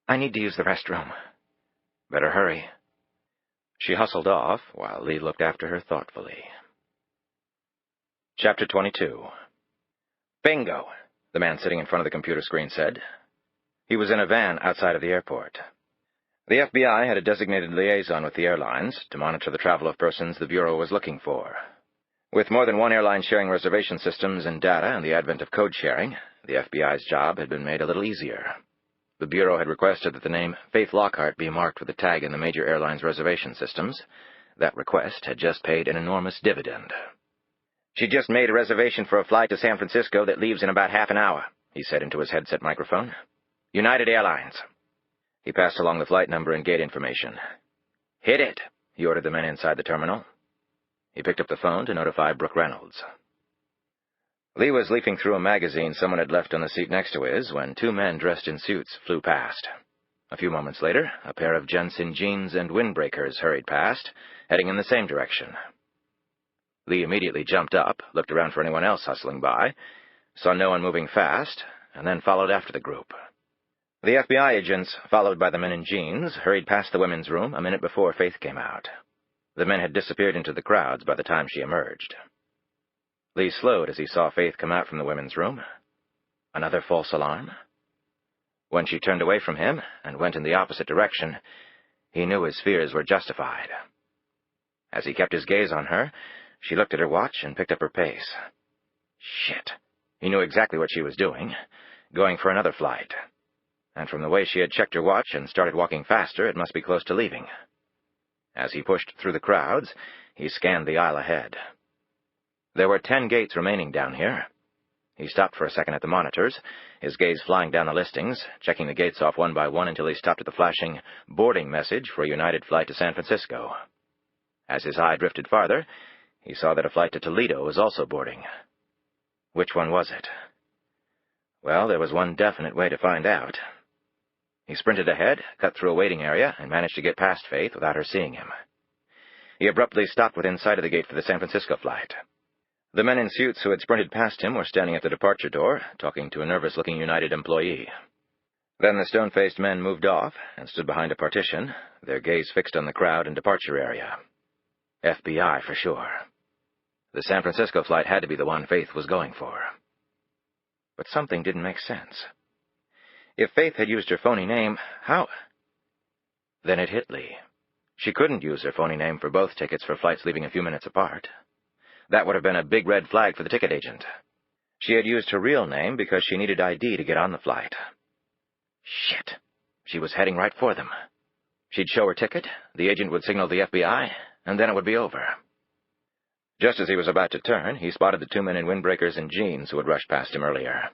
"I need to use the restroom." "Better hurry." She hustled off, while Lee looked after her thoughtfully. Chapter 22. "Bingo," the man sitting in front of the computer screen said. He was in a van outside of the airport. The FBI had a designated liaison with the airlines to monitor the travel of persons the Bureau was looking for. With more than one airline sharing reservation systems and data and the advent of code sharing, the FBI's job had been made a little easier. The Bureau had requested that the name Faith Lockhart be marked with a tag in the major airlines' reservation systems. That request had just paid an enormous dividend. "She just made a reservation for a flight to San Francisco that leaves in about half an hour," he said into his headset microphone. "United Airlines." He passed along the flight number and gate information. "Hit it," he ordered the men inside the terminal. He picked up the phone to notify Brooke Reynolds. Lee was leafing through a magazine someone had left on the seat next to his when two men dressed in suits flew past. A few moments later, a pair of gents in jeans and windbreakers hurried past, heading in the same direction. Lee immediately jumped up, looked around for anyone else hustling by, saw no one moving fast, and then followed after the group. The FBI agents, followed by the men in jeans, hurried past the women's room a minute before Faith came out. The men had disappeared into the crowds by the time she emerged. Lee slowed as he saw Faith come out from the women's room. Another false alarm? When she turned away from him and went in the opposite direction, he knew his fears were justified. As he kept his gaze on her, she looked at her watch and picked up her pace. Shit. He knew exactly what she was doing, going for another flight. And from the way she had checked her watch and started walking faster, it must be close to leaving. As he pushed through the crowds, he scanned the aisle ahead. There were 10 gates remaining down here. He stopped for a second at the monitors, his gaze flying down the listings, checking the gates off one by one until he stopped at the flashing boarding message for a United flight to San Francisco. As his eye drifted farther, he saw that a flight to Toledo was also boarding. Which one was it? Well, there was one definite way to find out. He sprinted ahead, cut through a waiting area, and managed to get past Faith without her seeing him. He abruptly stopped within sight of the gate for the San Francisco flight. The men in suits who had sprinted past him were standing at the departure door, talking to a nervous-looking United employee. Then the stone-faced men moved off and stood behind a partition, their gaze fixed on the crowd and departure area. FBI for sure. The San Francisco flight had to be the one Faith was going for. But something didn't make sense. If Faith had used her phony name, how... Then it hit Lee. She couldn't use her phony name for both tickets for flights leaving a few minutes apart. That would have been a big red flag for the ticket agent. She had used her real name because she needed ID to get on the flight. Shit. She was heading right for them. She'd show her ticket, the agent would signal the FBI, and then it would be over. Just as he was about to turn, he spotted the two men in windbreakers and jeans who had rushed past him earlier.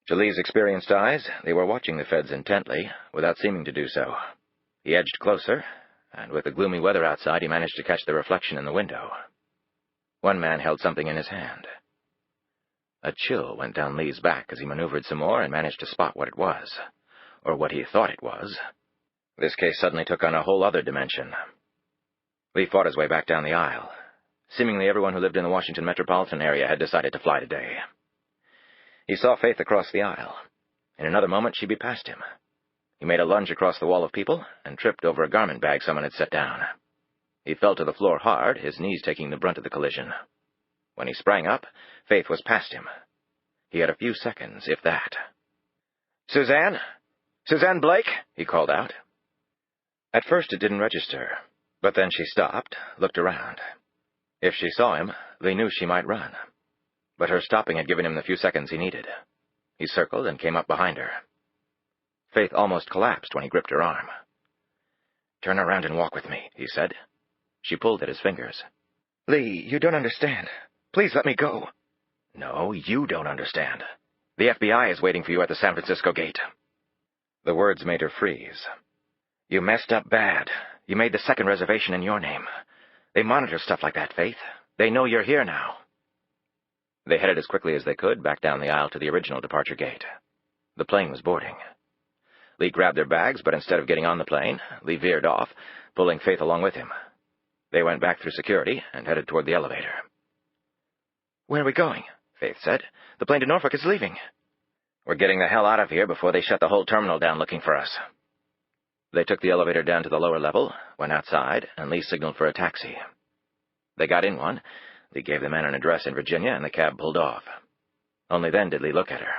To Lee's experienced eyes, they were watching the feds intently, without seeming to do so. He edged closer, and with the gloomy weather outside, he managed to catch the reflection in the window. One man held something in his hand. A chill went down Lee's back as he maneuvered some more and managed to spot what it was, or what he thought it was. This case suddenly took on a whole other dimension. Lee fought his way back down the aisle. Seemingly everyone who lived in the Washington metropolitan area had decided to fly today. He saw Faith across the aisle. In another moment, she'd be past him. He made a lunge across the wall of people and tripped over a garment bag someone had set down. He fell to the floor hard, his knees taking the brunt of the collision. When he sprang up, Faith was past him. He had a few seconds, if that. "Suzanne? Suzanne Blake?" he called out. At first it didn't register, but then she stopped, looked around. If she saw him, Lee knew she might run. But her stopping had given him the few seconds he needed. He circled and came up behind her. Faith almost collapsed when he gripped her arm. "Turn around and walk with me," he said. She pulled at his fingers. "Lee, you don't understand. Please let me go." "No, you don't understand. The FBI is waiting for you at the San Francisco gate." The words made her freeze. "You messed up bad. You made the second reservation in your name. They monitor stuff like that, Faith. They know you're here now." They headed as quickly as they could back down the aisle to the original departure gate. The plane was boarding. Lee grabbed their bags, but instead of getting on the plane, Lee veered off, pulling Faith along with him. They went back through security and headed toward the elevator. "Where are we going?" Faith said. "The plane to Norfolk is leaving." "We're getting the hell out of here before they shut the whole terminal down looking for us." They took the elevator down to the lower level, went outside, and Lee signaled for a taxi. They got in one. Lee gave the man an address in Virginia, and the cab pulled off. Only then did Lee look at her.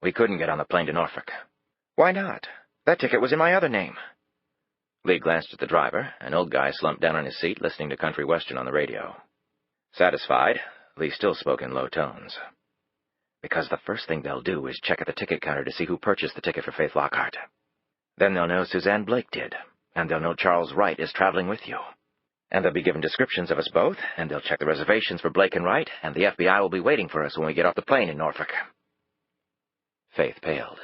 "We couldn't get on the plane to Norfolk." "Why not? That ticket was in my other name." Lee glanced at the driver, an old guy slumped down on his seat listening to country western on the radio. Satisfied, Lee still spoke in low tones. "Because the first thing they'll do is check at the ticket counter to see who purchased the ticket for Faith Lockhart. Then they'll know Suzanne Blake did, and they'll know Charles Wright is traveling with you. And they'll be given descriptions of us both, and they'll check the reservations for Blake and Wright, and the FBI will be waiting for us when we get off the plane in Norfolk." Faith paled.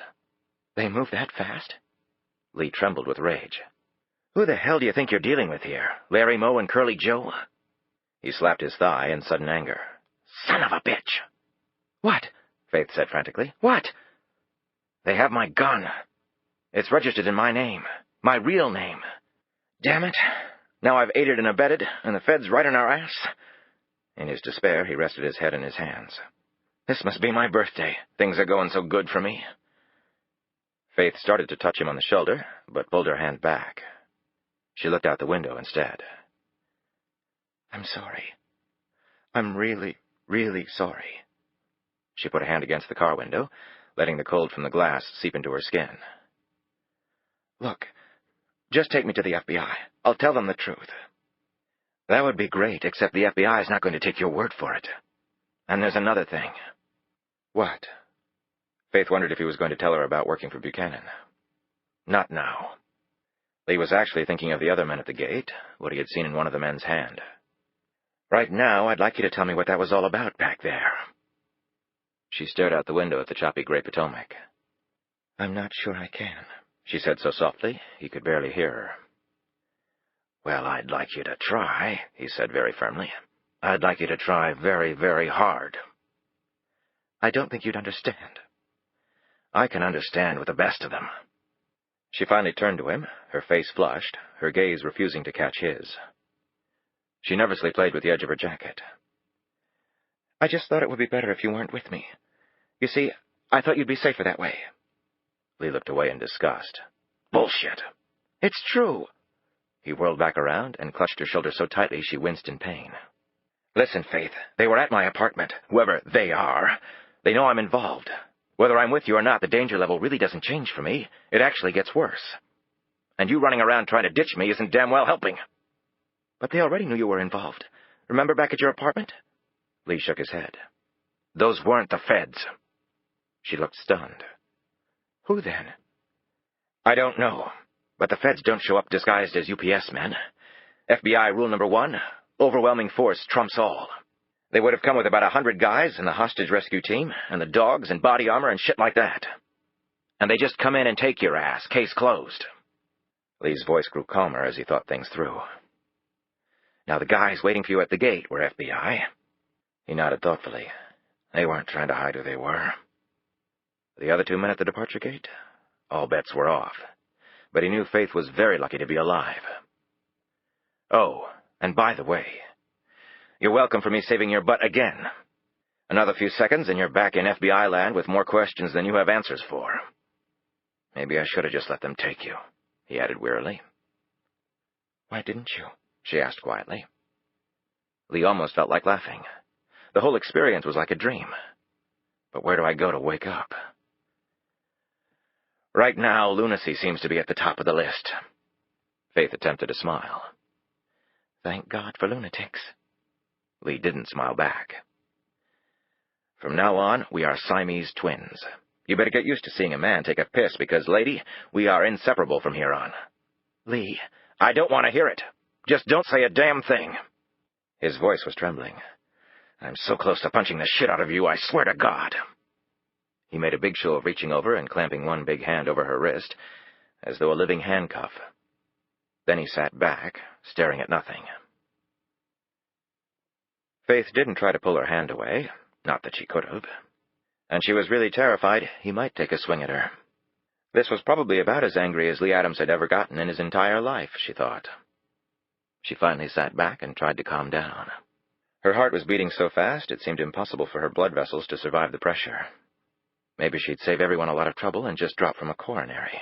"They move that fast?" Lee trembled with rage. "Who the hell do you think you're dealing with here? Larry Moe and Curly Joe?" He slapped his thigh in sudden anger. "Son of a bitch!" "What?" Faith said frantically. "What?" "They have my gun. It's registered in my name. My real name. Damn it. Now I've aided and abetted, and the feds right on our ass." In his despair, he rested his head in his hands. "This must be my birthday. Things are going so good for me." Faith started to touch him on the shoulder, but pulled her hand back. She looked out the window instead. "I'm sorry. I'm really, really sorry." She put a hand against the car window, letting the cold from the glass seep into her skin. "Look, just take me to the FBI. I'll tell them the truth." "That would be great, except the FBI is not going to take your word for it. And there's another thing." "What?" Faith wondered if he was going to tell her about working for Buchanan. Not now. Lee was actually thinking of the other men at the gate, what he had seen in one of the men's hand. "Right now, I'd like you to tell me what that was all about back there." She stared out the window at the choppy gray Potomac. "I'm not sure I can," she said so softly he could barely hear her. "Well, I'd like you to try," he said very firmly. "I'd like you to try very, very hard." "I don't think you'd understand." "I can understand with the best of them." She finally turned to him, her face flushed, her gaze refusing to catch his. She nervously played with the edge of her jacket. "I just thought it would be better if you weren't with me. You see, I thought you'd be safer that way." Lee looked away in disgust. "Bullshit." "It's true." He whirled back around and clutched her shoulder so tightly she winced in pain. "Listen, Faith, they were at my apartment, whoever they are. They know I'm involved. Whether I'm with you or not, the danger level really doesn't change for me. It actually gets worse. And you running around trying to ditch me isn't damn well helping. But they already knew you were involved. Remember back at your apartment? Lee shook his head. Those weren't the feds. She looked stunned. Who then? I don't know, but the feds don't show up disguised as UPS men. FBI rule number 1, overwhelming force trumps all. They would have come with about 100 guys and the hostage rescue team, and the dogs and body armor and shit like that. And they just come in and take your ass, case closed. Lee's voice grew calmer as he thought things through. Now the guys waiting for you at the gate were FBI. He nodded thoughtfully. They weren't trying to hide who they were. The other 2 men at the departure gate? All bets were off. But he knew Faith was very lucky to be alive. Oh, and by the way, you're welcome for me saving your butt again. Another few seconds and you're back in FBI land with more questions than you have answers for. Maybe I should have just let them take you, he added wearily. Why didn't you? She asked quietly. Lee almost felt like laughing. The whole experience was like a dream. But where do I go to wake up? Right now, lunacy seems to be at the top of the list. Faith attempted to smile. Thank God for lunatics. Lee didn't smile back. From now on, we are Siamese twins. You better get used to seeing a man take a piss because, lady, we are inseparable from here on. Lee, I don't want to hear it. Just don't say a damn thing. His voice was trembling. I'm so close to punching the shit out of you, I swear to God. He made a big show of reaching over and clamping one big hand over her wrist, as though a living handcuff. Then he sat back, staring at nothing. Faith didn't try to pull her hand away, not that she could have. And she was really terrified he might take a swing at her. This was probably about as angry as Lee Adams had ever gotten in his entire life, she thought. She finally sat back and tried to calm down. Her heart was beating so fast it seemed impossible for her blood vessels to survive the pressure. Maybe she'd save everyone a lot of trouble and just drop from a coronary.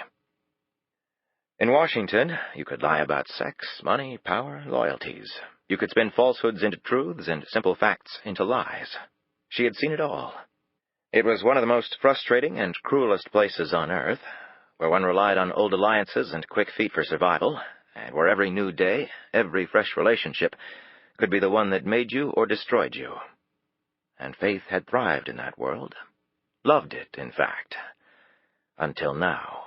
In Washington, you could lie about sex, money, power, loyalties. You could spin falsehoods into truths and simple facts into lies. She had seen it all. It was one of the most frustrating and cruelest places on earth, where one relied on old alliances and quick feet for survival, and where every new day, every fresh relationship, could be the one that made you or destroyed you. And Faith had thrived in that world. Loved it, in fact. Until now.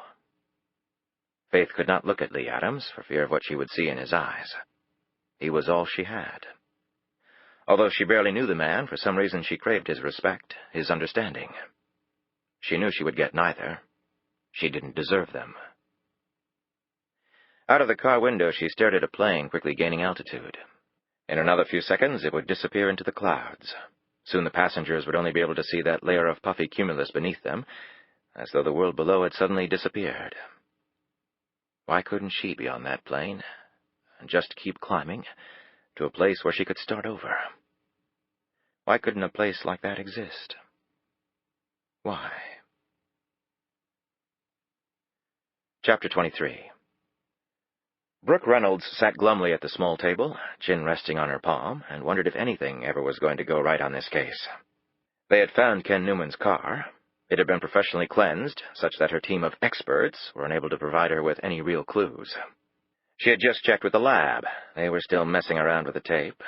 Faith could not look at Lee Adams for fear of what she would see in his eyes. He was all she had. Although she barely knew the man, for some reason she craved his respect, his understanding. She knew she would get neither. She didn't deserve them. Out of the car window she stared at a plane quickly gaining altitude. In another few seconds it would disappear into the clouds. Soon the passengers would only be able to see that layer of puffy cumulus beneath them, as though the world below had suddenly disappeared. Why couldn't she be on that plane, and just keep climbing, to a place where she could start over? Why couldn't a place like that exist? Why? Chapter 23. Brooke Reynolds sat glumly at the small table, chin resting on her palm, and wondered if anything ever was going to go right on this case. They had found Ken Newman's car. It had been professionally cleansed, such that her team of experts were unable to provide her with any real clues. She had just checked with the lab. They were still messing around with the tape.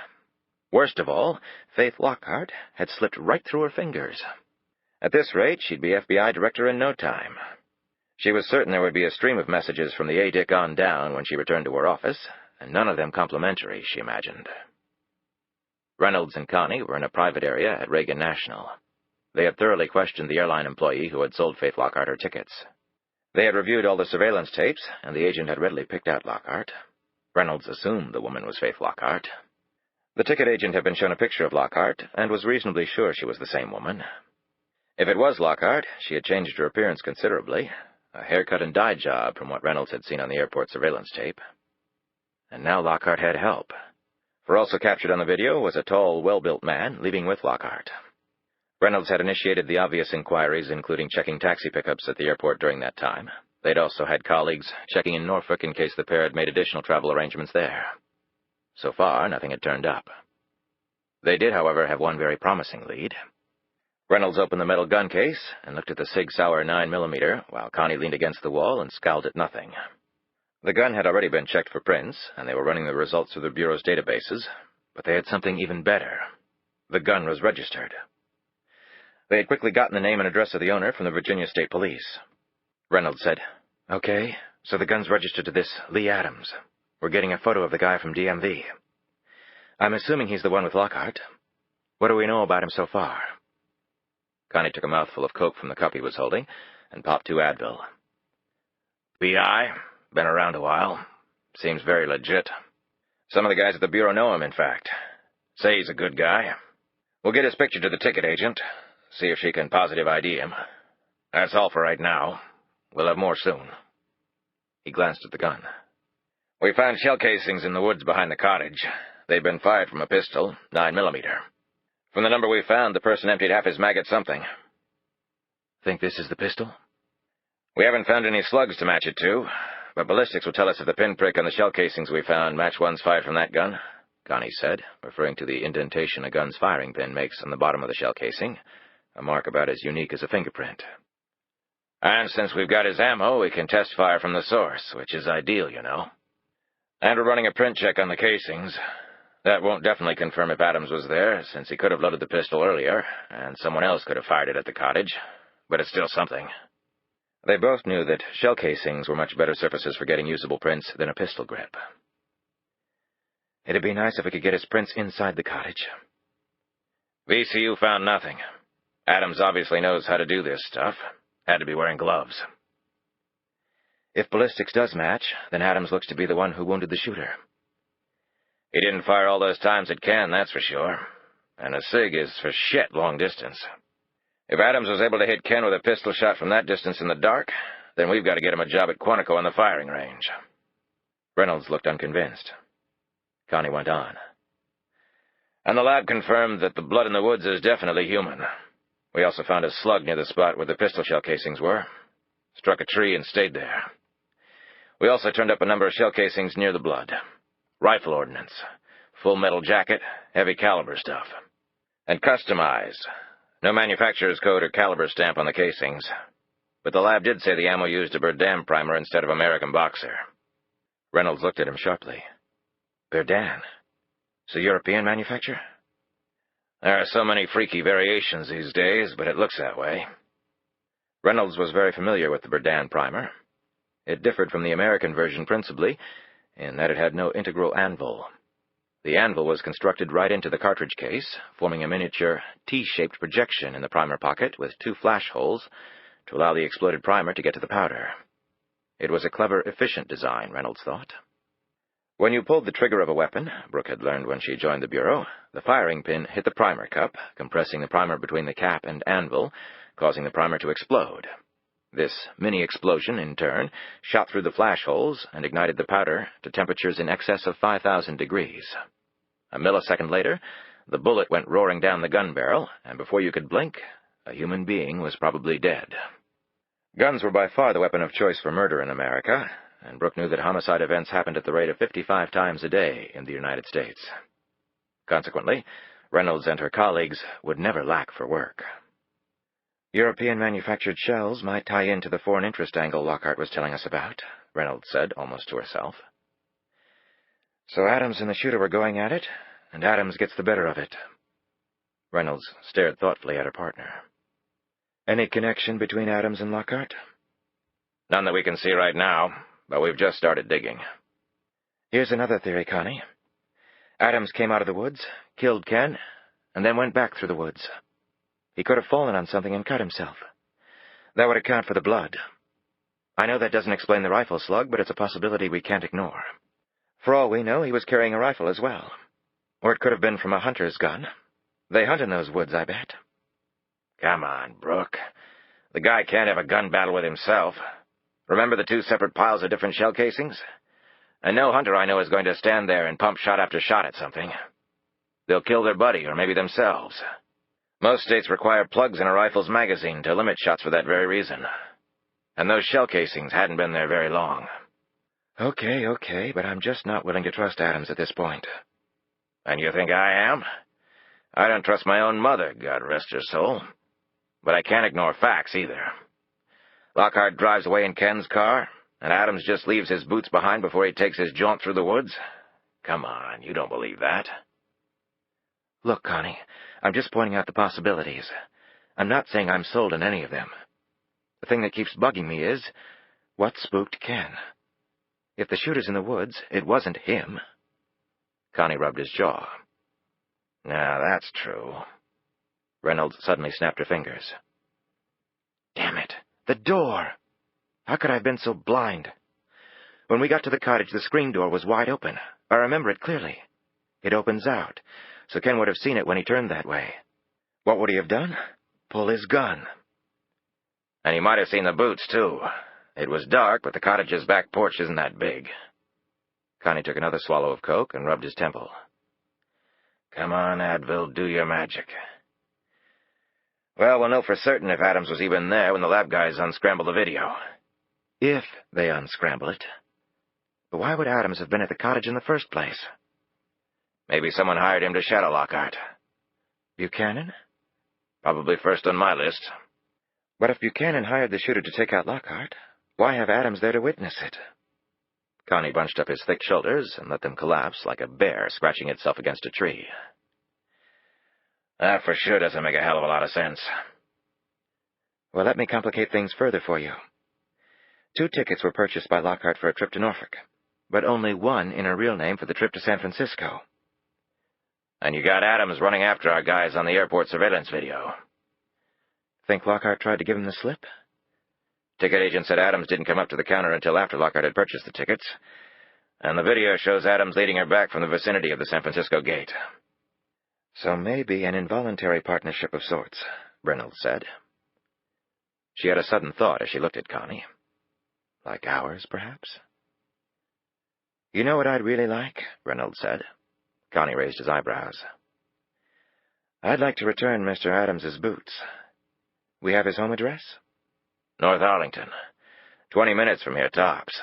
Worst of all, Faith Lockhart had slipped right through her fingers. At this rate, she'd be FBI director in no time. She was certain there would be a stream of messages from the A-Dick on down when she returned to her office, and none of them complimentary, she imagined. Reynolds and Connie were in a private area at Reagan National. They had thoroughly questioned the airline employee who had sold Faith Lockhart her tickets. They had reviewed all the surveillance tapes, and the agent had readily picked out Lockhart. Reynolds assumed the woman was Faith Lockhart. The ticket agent had been shown a picture of Lockhart, and was reasonably sure she was the same woman. If it was Lockhart, she had changed her appearance considerably. A haircut and dye job from what Reynolds had seen on the airport surveillance tape. And now Lockhart had help. For also captured on the video was a tall, well-built man leaving with Lockhart. Reynolds had initiated the obvious inquiries, including checking taxi pickups at the airport during that time. They'd also had colleagues checking in Norfolk in case the pair had made additional travel arrangements there. So far, nothing had turned up. They did, however, have one very promising lead. Reynolds opened the metal gun case and looked at the Sig Sauer 9mm, while Connie leaned against the wall and scowled at nothing. The gun had already been checked for prints, and they were running the results through the Bureau's databases, but they had something even better. The gun was registered. They had quickly gotten the name and address of the owner from the Virginia State Police. Reynolds said, "Okay, so the gun's registered to this Lee Adams. We're getting a photo of the guy from DMV. I'm assuming he's the one with Lockhart. What do we know about him so far?" Connie took a mouthful of coke from the cup he was holding and popped 2 Advil. "PI, been around a while. Seems very legit. Some of the guys at the Bureau know him, in fact. Say he's a good guy. We'll get his picture to the ticket agent, see if she can positive ID him. That's all for right now. We'll have more soon." He glanced at the gun. "We found shell casings in the woods behind the cottage. They'd been fired from a pistol, 9mm. From the number we found, the person emptied half his mag at something." "Think this is the pistol?" "We haven't found any slugs to match it to, but ballistics will tell us if the pinprick on the shell casings we found match ones fired from that gun," Connie said, referring to the indentation a gun's firing pin makes on the bottom of the shell casing, a mark about as unique as a fingerprint. "And since we've got his ammo, we can test fire from the source, which is ideal, you know. And we're running a print check on the casings. That won't definitely confirm if Adams was there, since he could have loaded the pistol earlier, and someone else could have fired it at the cottage, but it's still something." They both knew that shell casings were much better surfaces for getting usable prints than a pistol grip. "It'd be nice if we could get his prints inside the cottage." "VCU found nothing. Adams obviously knows how to do this stuff. Had to be wearing gloves." "If ballistics does match, then Adams looks to be the one who wounded the shooter." "He didn't fire all those times at Ken, that's for sure. And a SIG is for shit long distance. If Adams was able to hit Ken with a pistol shot from that distance in the dark, then we've got to get him a job at Quantico on the firing range." Reynolds looked unconvinced. Connie went on. "And the lab confirmed that the blood in the woods is definitely human. We also found a slug near the spot where the pistol shell casings were. Struck a tree and stayed there. We also turned up a number of shell casings near the blood. Rifle ordnance. Full metal jacket, heavy caliber stuff. And customized. No manufacturer's code or caliber stamp on the casings. But the lab did say the ammo used a Berdan primer instead of American Boxer." Reynolds looked at him sharply. "Berdan? So European manufacture?" "There are so many freaky variations these days, but it looks that way." Reynolds was very familiar with the Berdan primer. It differed from the American version principally in that it had no integral anvil. The anvil was constructed right into the cartridge case, forming a miniature T-shaped projection in the primer pocket with 2 flash holes to allow the exploded primer to get to the powder. It was a clever, efficient design, Reynolds thought. When you pulled the trigger of a weapon, Brooke had learned when she joined the Bureau, the firing pin hit the primer cup, compressing the primer between the cap and anvil, causing the primer to explode. This mini-explosion, in turn, shot through the flash holes and ignited the powder to temperatures in excess of 5,000 degrees. A millisecond later, the bullet went roaring down the gun barrel, and before you could blink, a human being was probably dead. Guns were by far the weapon of choice for murder in America, and Brooke knew that homicide events happened at the rate of 55 times a day in the United States. Consequently, Reynolds and her colleagues would never lack for work. "European-manufactured shells might tie into the foreign interest angle Lockhart was telling us about," Reynolds said, almost to herself. "So Adams and the shooter were going at it, and Adams gets the better of it." Reynolds stared thoughtfully at her partner. "Any connection between Adams and Lockhart?" "None that we can see right now, but we've just started digging." "Here's another theory, Connie. Adams came out of the woods, killed Ken, and then went back through the woods. He could have fallen on something and cut himself. That would account for the blood. I know that doesn't explain the rifle slug, but it's a possibility we can't ignore. For all we know, he was carrying a rifle as well. Or it could have been from a hunter's gun. They hunt in those woods, I bet." "Come on, Brooke. The guy can't have a gun battle with himself. Remember the 2 separate piles of different shell casings? And no hunter I know is going to stand there and pump shot after shot at something. They'll kill their buddy or maybe themselves. Most states require plugs in a rifle's magazine to limit shots for that very reason. And those shell casings hadn't been there very long." Okay, but I'm just not willing to trust Adams at this point." "And you think I am? I don't trust my own mother, God rest her soul. but I can't ignore facts either. Lockhart drives away in Ken's car, and Adams just leaves his boots behind before he takes his jaunt through the woods. Come on, you don't believe that. Look, Connie, I'm just pointing out the possibilities. I'm not saying I'm sold on any of them. The thing that keeps bugging me is, what spooked Ken? If the shooter's in the woods, it wasn't him. Connie rubbed his jaw. Now, that's true. Reynolds suddenly snapped her fingers. Damn it, the door! How could I have been so blind? When we got to the cottage, the screen door was wide open. I remember it clearly. It opens out, so Ken would have seen it when he turned that way. What would he have done? Pull his gun. And he might have seen the boots, too. It was dark, but the cottage's back porch isn't that big. Connie took another swallow of Coke and rubbed his temple. Come on, Advil, do your magic. Well, we'll know for certain if Adams was even there when the lab guys unscramble the video. If they unscramble it. But why would Adams have been at the cottage in the first place? Maybe someone hired him to shadow Lockhart. Buchanan? Probably first on my list. But if Buchanan hired the shooter to take out Lockhart, why have Adams there to witness it? Connie bunched up his thick shoulders and let them collapse like a bear scratching itself against a tree. That for sure doesn't make a hell of a lot of sense. Well, let me complicate things further for you. 2 tickets were purchased by Lockhart for a trip to Norfolk, but only one in her real name for the trip to San Francisco. And you got Adams running after our guys on the airport surveillance video. Think Lockhart tried to give him the slip? Ticket agent said Adams didn't come up to the counter until after Lockhart had purchased the tickets, and the video shows Adams leading her back from the vicinity of the San Francisco gate. So maybe an involuntary partnership of sorts, Reynolds said. She had a sudden thought as she looked at Connie. Like ours, perhaps? You know what I'd really like? Reynolds said. Connie raised his eyebrows. I'd like to return Mr. Adams's boots. We have his home address? North Arlington. 20 minutes from here, tops.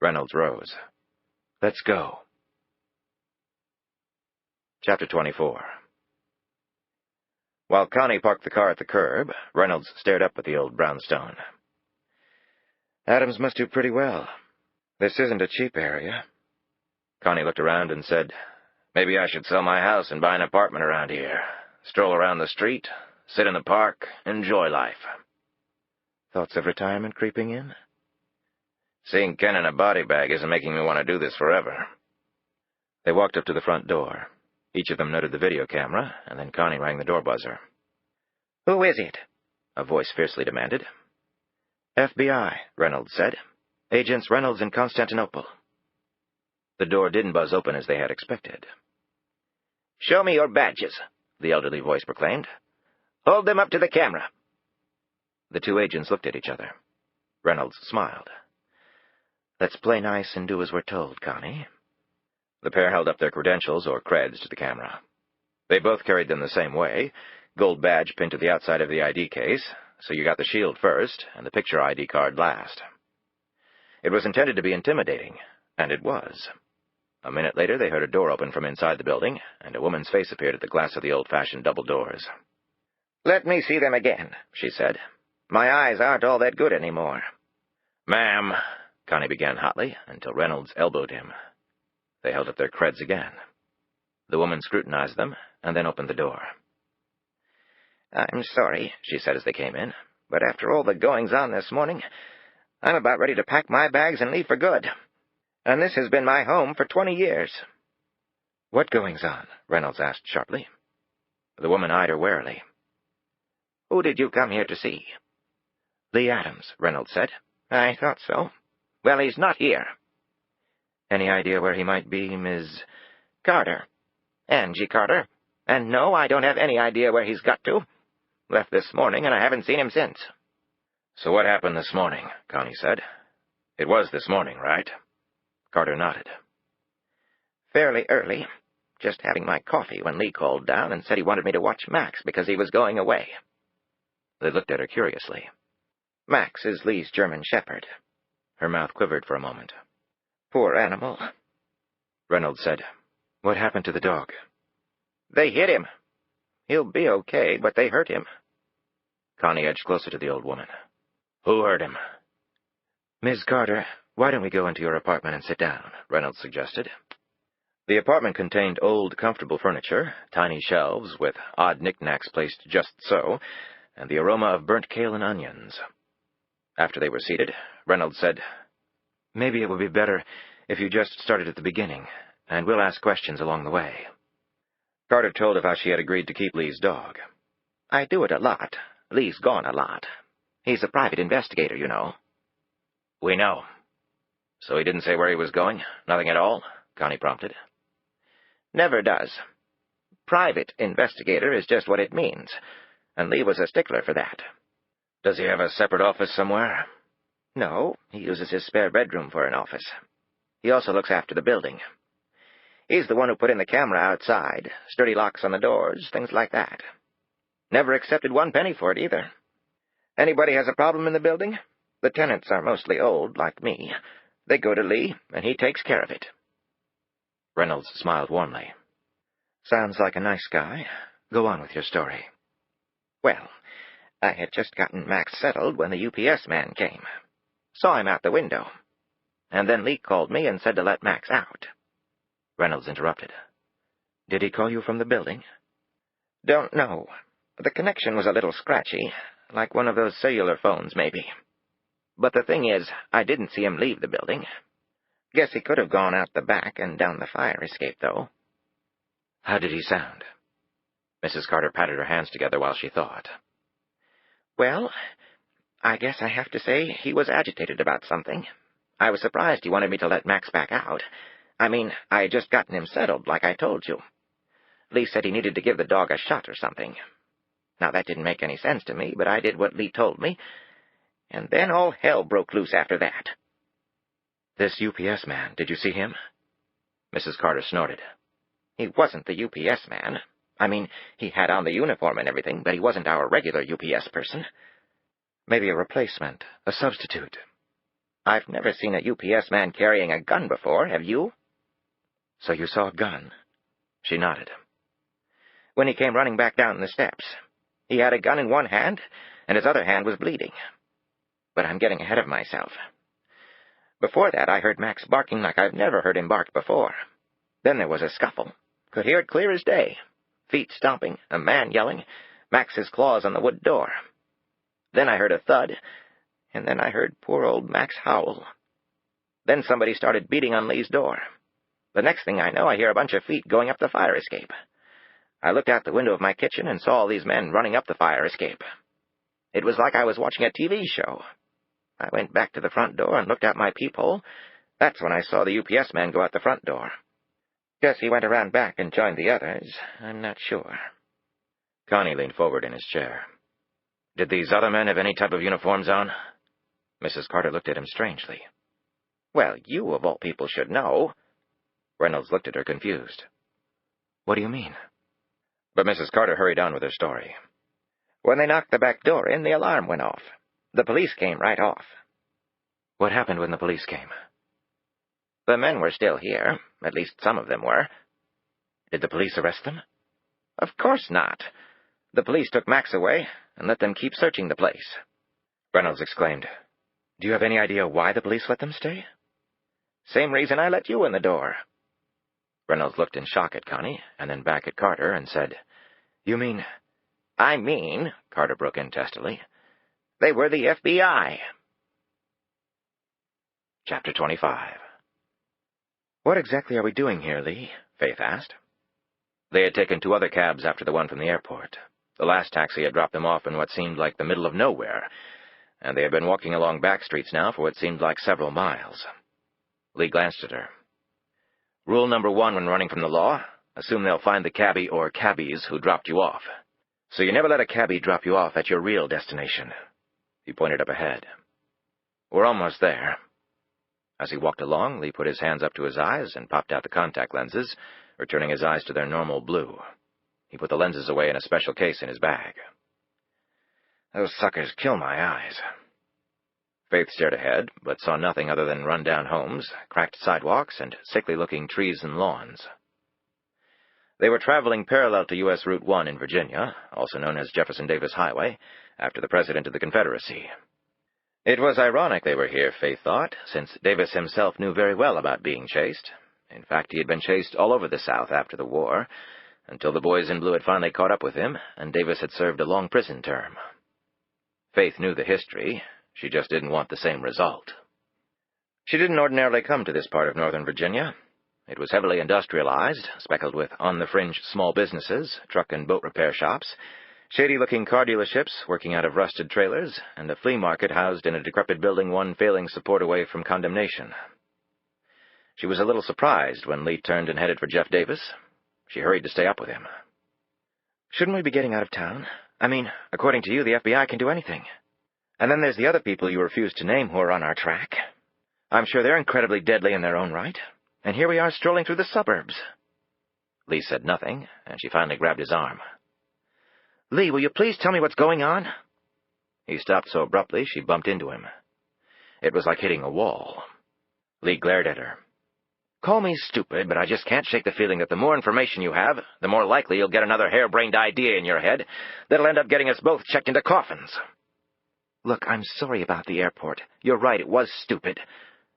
Reynolds rose. Let's go. Chapter 24. While Connie parked the car at the curb, Reynolds stared up at the old brownstone. Adams must do pretty well. This isn't a cheap area. Connie looked around and said, Maybe I should sell my house and buy an apartment around here. Stroll around the street, sit in the park, enjoy life. Thoughts of retirement creeping in? Seeing Ken in a body bag isn't making me want to do this forever. They walked up to the front door. Each of them noted the video camera, and then Connie rang the door buzzer. "Who is it?" a voice fiercely demanded. FBI, Reynolds said. Agents Reynolds in Constantinople. The door didn't buzz open as they had expected. "Show me your badges," the elderly voice proclaimed. "Hold them up to the camera." The 2 agents looked at each other. Reynolds smiled. "Let's play nice and do as we're told, Connie." The pair held up their credentials, or creds, to the camera. They both carried them the same way, gold badge pinned to the outside of the ID case, so you got the shield first and the picture ID card last. It was intended to be intimidating, and it was. A minute later, they heard a door open from inside the building, and a woman's face appeared at the glass of the old-fashioned double doors. "Let me see them again," she said. "My eyes aren't all that good anymore." "Ma'am," Connie began hotly, until Reynolds elbowed him. They held up their creds again. The woman scrutinized them, and then opened the door. "I'm sorry," she said as they came in, "but after all the goings-on this morning, I'm about ready to pack my bags and leave for good. And this has been my home for 20 years. "What goings-on?" Reynolds asked sharply. The woman eyed her warily. "Who did you come here to see?" "Lee Adams," Reynolds said. "I thought so. Well, he's not here." "Any idea where he might be, Ms. Carter. Angie Carter. And no, I don't have any idea where he's got to. Left this morning, and I haven't seen him since." "So what happened this morning?" Connie said. "It was this morning, right?" Carter nodded. "Fairly early. Just having my coffee when Lee called down and said he wanted me to watch Max because he was going away." They looked at her curiously. "Max is Lee's German shepherd." Her mouth quivered for a moment. "Poor animal." Reynolds said, "What happened to the dog?" "They hit him. He'll be okay, but they hurt him." Connie edged closer to the old woman. Who heard him? Ms. Carter, why don't we go into your apartment and sit down? Reynolds suggested. The apartment contained old, comfortable furniture, tiny shelves with odd knickknacks placed just so, and the aroma of burnt kale and onions. After they were seated, Reynolds said, Maybe it would be better if you just started at the beginning, and we'll ask questions along the way. Carter told of how she had agreed to keep Lee's dog. I do it a lot. Lee's gone a lot. He's a private investigator, you know. We know. So he didn't say where he was going? Nothing at all? Connie prompted. Never does. Private investigator is just what it means, and Lee was a stickler for that. Does he have a separate office somewhere? No, he uses his spare bedroom for an office. He also looks after the building. He's the one who put in the camera outside, sturdy locks on the doors, things like that. Never accepted 1 penny for it, either. Anybody has a problem in the building? The tenants are mostly old, like me. They go to Lee, and he takes care of it. Reynolds smiled warmly. Sounds like a nice guy. Go on with your story. Well, I had just gotten Max settled when the UPS man came. Saw him out the window. And then Lee called me and said to let Max out. Reynolds interrupted. Did he call you from the building? Don't know. The connection was a little scratchy, like one of those cellular phones, maybe. But the thing is, I didn't see him leave the building. Guess he could have gone out the back and down the fire escape, though. How did he sound? Mrs. Carter patted her hands together while she thought. Well, I guess I have to say he was agitated about something. I was surprised he wanted me to let Max back out. I mean, I had just gotten him settled, like I told you. Lee said he needed to give the dog a shot or something. Now, that didn't make any sense to me, but I did what Lee told me, and then all hell broke loose after that. This UPS man, did you see him? Mrs. Carter snorted. He wasn't the UPS man. I mean, he had on the uniform and everything, but he wasn't our regular UPS person. Maybe a replacement, a substitute. I've never seen a UPS man carrying a gun before, have you? So you saw a gun? She nodded. When he came running back down the steps, he had a gun in one hand, and his other hand was bleeding. But I'm getting ahead of myself. Before that, I heard Max barking like I've never heard him bark before. Then there was a scuffle. Could hear it clear as day. Feet stomping, a man yelling, Max's claws on the wood door. Then I heard a thud, and then I heard poor old Max howl. Then somebody started beating on Lee's door. The next thing I know, I hear a bunch of feet going up the fire escape. I looked out the window of my kitchen and saw all these men running up the fire escape. It was like I was watching a TV show. I went back to the front door and looked out my peephole. That's when I saw the UPS man go out the front door. Guess he went around back and joined the others. I'm not sure. Connie leaned forward in his chair. Did these other men have any type of uniforms on? Mrs. Carter looked at him strangely. Well, you of all people should know. Reynolds looked at her confused. What do you mean? But Mrs. Carter hurried on with her story. When they knocked the back door in, the alarm went off. The police came right off. What happened when the police came? The men were still here. At least some of them were. Did the police arrest them? Of course not. The police took Max away and let them keep searching the place. Reynolds exclaimed. Do you have any idea why the police let them stay? Same reason I let you in the door. Reynolds looked in shock at Connie, and then back at Carter, and said, You mean... I mean, Carter broke in testily, they were the FBI. Chapter 25. What exactly are we doing here, Lee? Faith asked. They had taken 2 other cabs after the one from the airport. The last taxi had dropped them off in what seemed like the middle of nowhere, and they had been walking along back streets now for what seemed like several miles. Lee glanced at her. Rule number 1 when running from the law, assume they'll find the cabbie or cabbies who dropped you off. So you never let a cabbie drop you off at your real destination. He pointed up ahead. We're almost there. As he walked along, Lee put his hands up to his eyes and popped out the contact lenses, returning his eyes to their normal blue. He put the lenses away in a special case in his bag. Those suckers kill my eyes. Faith stared ahead, but saw nothing other than run-down homes, cracked sidewalks, and sickly-looking trees and lawns. They were traveling parallel to U.S. Route 1 in Virginia, also known as Jefferson Davis Highway, after the President of the Confederacy. It was ironic they were here, Faith thought, since Davis himself knew very well about being chased. In fact, he had been chased all over the South after the war, until the boys in blue had finally caught up with him, and Davis had served a long prison term. Faith knew the history. She just didn't want the same result. She didn't ordinarily come to this part of Northern Virginia. It was heavily industrialized, speckled with on-the-fringe small businesses, truck and boat repair shops, shady-looking car dealerships working out of rusted trailers, and a flea market housed in a decrepit building one failing support away from condemnation. She was a little surprised when Lee turned and headed for Jeff Davis. She hurried to stay up with him. Shouldn't we be getting out of town? I mean, according to you, the FBI can do anything. And then there's the other people you refuse to name who are on our track. I'm sure they're incredibly deadly in their own right. And here we are strolling through the suburbs. Lee said nothing, and she finally grabbed his arm. Lee, will you please tell me what's going on? He stopped so abruptly she bumped into him. It was like hitting a wall. Lee glared at her. Call me stupid, but I just can't shake the feeling that the more information you have, the more likely you'll get another harebrained idea in your head that'll end up getting us both checked into coffins. Look, I'm sorry about the airport. You're right, it was stupid.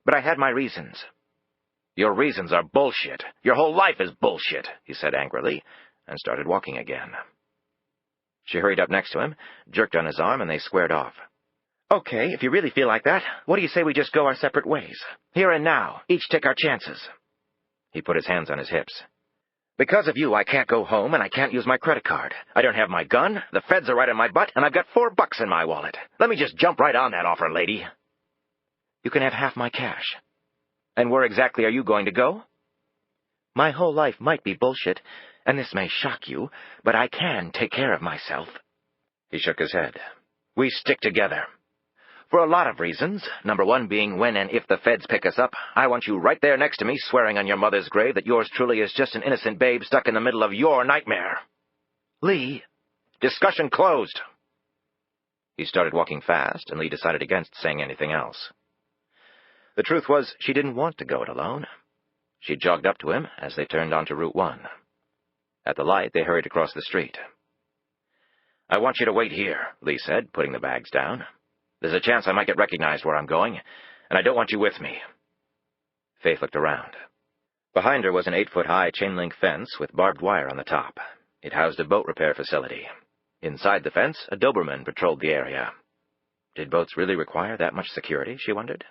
But I had my reasons. Your reasons are bullshit. Your whole life is bullshit, he said angrily, and started walking again. She hurried up next to him, jerked on his arm, and they squared off. Okay, if you really feel like that, what do you say we just go our separate ways? Here and now, each take our chances. He put his hands on his hips. Because of you, I can't go home, and I can't use my credit card. I don't have my gun, the feds are right on my butt, and I've got $4 in my wallet. Let me just jump right on that offer, lady. You can have half my cash. And where exactly are you going to go? My whole life might be bullshit, and this may shock you, but I can take care of myself. He shook his head. We stick together. For a lot of reasons. Number one being when and if the feds pick us up, I want you right there next to me swearing on your mother's grave that yours truly is just an innocent babe stuck in the middle of your nightmare. Lee, discussion closed. He started walking fast, and Lee decided against saying anything else. The truth was, she didn't want to go it alone. She jogged up to him as they turned onto Route 1. At the light, they hurried across the street. I want you to wait here, Lee said, putting the bags down. There's a chance I might get recognized where I'm going, and I don't want you with me. Faith looked around. Behind her was an 8-foot-high chain-link fence with barbed wire on the top. It housed a boat repair facility. Inside the fence, a Doberman patrolled the area. Did boats really require that much security, she wondered?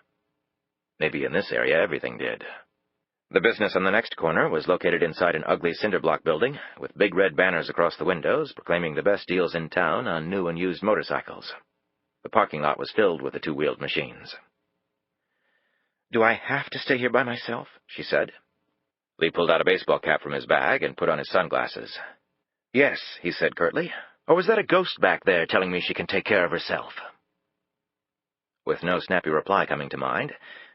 Maybe in this area everything did. The business on the next corner was located inside an ugly cinder-block building, with big red banners across the windows proclaiming the best deals in town on new and used motorcycles. The parking lot was filled with the two-wheeled machines. Do I have to stay here by myself? She said. Lee pulled out a baseball cap from his bag and put on his sunglasses. Yes, he said curtly. Or was that a ghost back there telling me she can take care of herself? With no snappy reply coming to mind,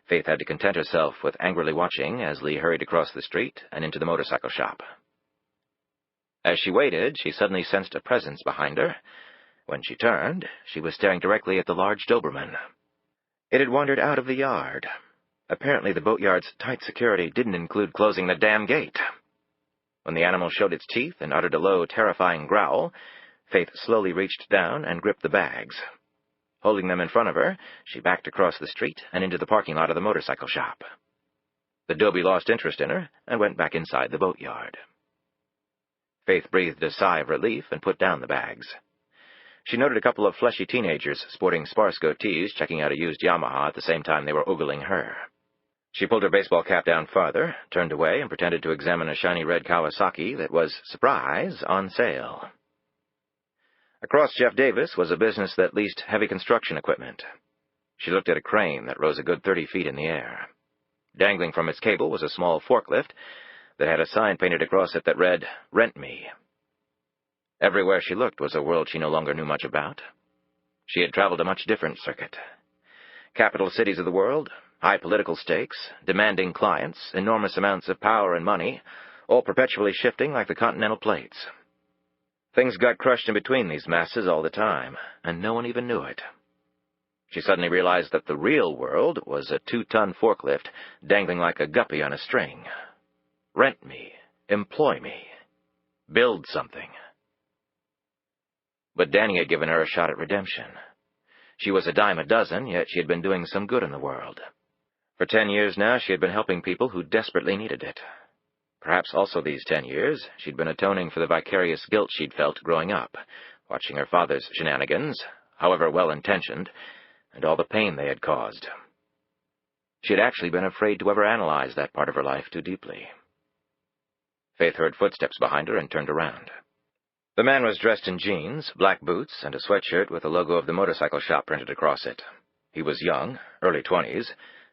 Faith had to content herself with angrily watching as Lee hurried across the street and into the motorcycle shop. As she waited, she suddenly sensed a presence behind her. When she turned, she was staring directly at the large Doberman. It had wandered out of the yard. Apparently the boatyard's tight security didn't include closing the damn gate. When the animal showed its teeth and uttered a low, terrifying growl, Faith slowly reached down and gripped the bags. Holding them in front of her, she backed across the street and into the parking lot of the motorcycle shop. The Dobie lost interest in her and went back inside the boatyard. Faith breathed a sigh of relief and put down the bags. She noted a couple of fleshy teenagers sporting sparse goatees checking out a used Yamaha at the same time they were ogling her. She pulled her baseball cap down farther, turned away, and pretended to examine a shiny red Kawasaki that was, surprise, on sale. Across Jeff Davis was a business that leased heavy construction equipment. She looked at a crane that rose a good 30 feet in the air. Dangling from its cable was a small forklift that had a sign painted across it that read, "Rent Me." Everywhere she looked was a world she no longer knew much about. She had traveled a much different circuit. Capital cities of the world, high political stakes, demanding clients, enormous amounts of power and money, all perpetually shifting like the continental plates. Things got crushed in between these masses all the time, and no one even knew it. She suddenly realized that the real world was a 2-ton forklift dangling like a guppy on a string. Rent me, employ me, build something. but Danny had given her a shot at redemption. She was a dime a dozen, yet she had been doing some good in the world. For 10 years now, she had been helping people who desperately needed it. Perhaps also these 10 years, she'd been atoning for the vicarious guilt she'd felt growing up, watching her father's shenanigans, however well-intentioned, and all the pain they had caused. She had actually been afraid to ever analyze that part of her life too deeply. Faith heard footsteps behind her and turned around. The man was dressed in jeans, black boots, and a sweatshirt with the logo of the motorcycle shop printed across it. He was young, early 20s,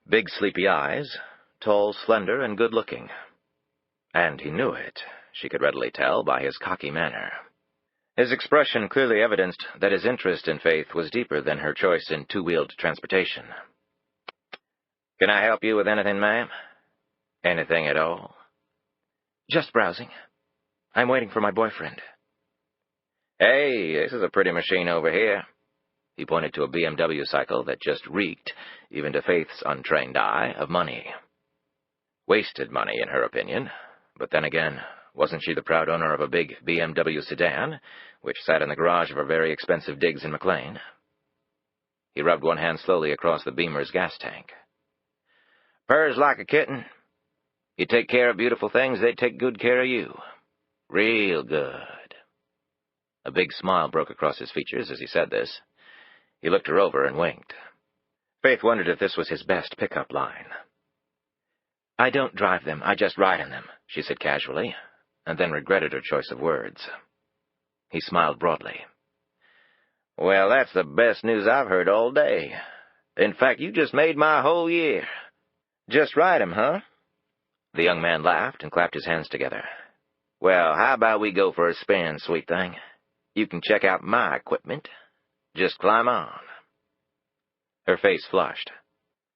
big sleepy eyes, tall, slender, and good-looking. And he knew it, she could readily tell by his cocky manner. His expression clearly evidenced that his interest in Faith was deeper than her choice in two-wheeled transportation. "Can I help you with anything, ma'am? Anything at all?" "Just browsing. I'm waiting for my boyfriend." "Hey, this is a pretty machine over here." He pointed to a BMW cycle that just reeked, even to Faith's untrained eye, of money. Wasted money, in her opinion. But then again, wasn't she the proud owner of a big BMW sedan, which sat in the garage of her very expensive digs in McLean? He rubbed one hand slowly across the Beamer's gas tank. "Purrs like a kitten. You take care of beautiful things, they take good care of you. Real good." A big smile broke across his features as he said this. He looked her over and winked. Faith wondered if this was his best pickup line. "I don't drive them, I just ride in them," she said casually, and then regretted her choice of words. He smiled broadly. "Well, that's the best news I've heard all day. In fact, you just made my whole year. Just ride 'em, huh?" The young man laughed and clapped his hands together. "Well, how about we go for a spin, sweet thing? You can check out my equipment. Just climb on." Her face flushed.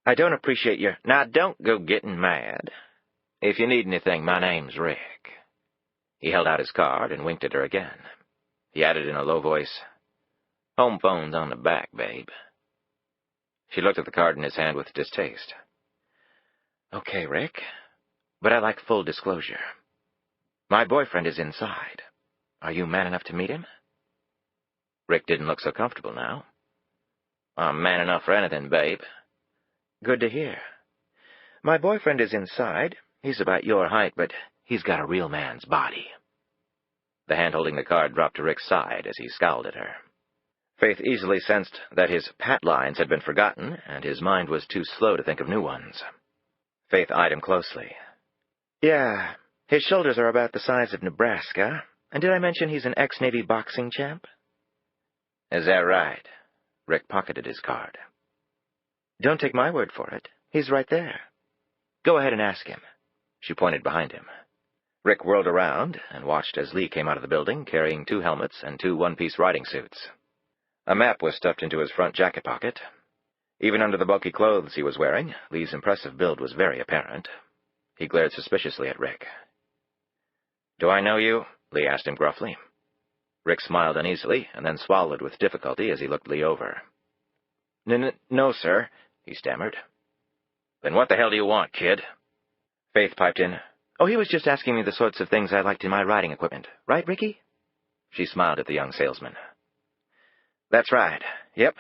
"I don't appreciate your—" "Now, don't go getting mad. If you need anything, my name's Rick." He held out his card and winked at her again. He added in a low voice, "Home phone's on the back, babe." She looked at the card in his hand with distaste. "Okay, Rick, but I like full disclosure. My boyfriend is inside. Are you man enough to meet him?" Rick didn't look so comfortable now. "I'm man enough for anything, babe." "Good to hear. My boyfriend is inside. He's about your height, but he's got a real man's body." The hand holding the card dropped to Rick's side as he scowled at her. Faith easily sensed that his pat lines had been forgotten, and his mind was too slow to think of new ones. Faith eyed him closely. "Yeah, his shoulders are about the size of Nebraska. And did I mention he's an ex-Navy boxing champ?" "Is that right?" Rick pocketed his card. "Don't take my word for it. He's right there. Go ahead and ask him." She pointed behind him. Rick whirled around and watched as Lee came out of the building carrying 2 helmets and 2 one-piece riding suits. A map was stuffed into his front jacket pocket. Even under the bulky clothes he was wearing, Lee's impressive build was very apparent. He glared suspiciously at Rick. "Do I know you?" Lee asked him gruffly. Rick smiled uneasily and then swallowed with difficulty as he looked Lee over. No, sir," he stammered. "Then what the hell do you want, kid?" Faith piped in. "Oh, he was just asking me the sorts of things I liked in my riding equipment. Right, Ricky?" She smiled at the young salesman. "That's right. Yep.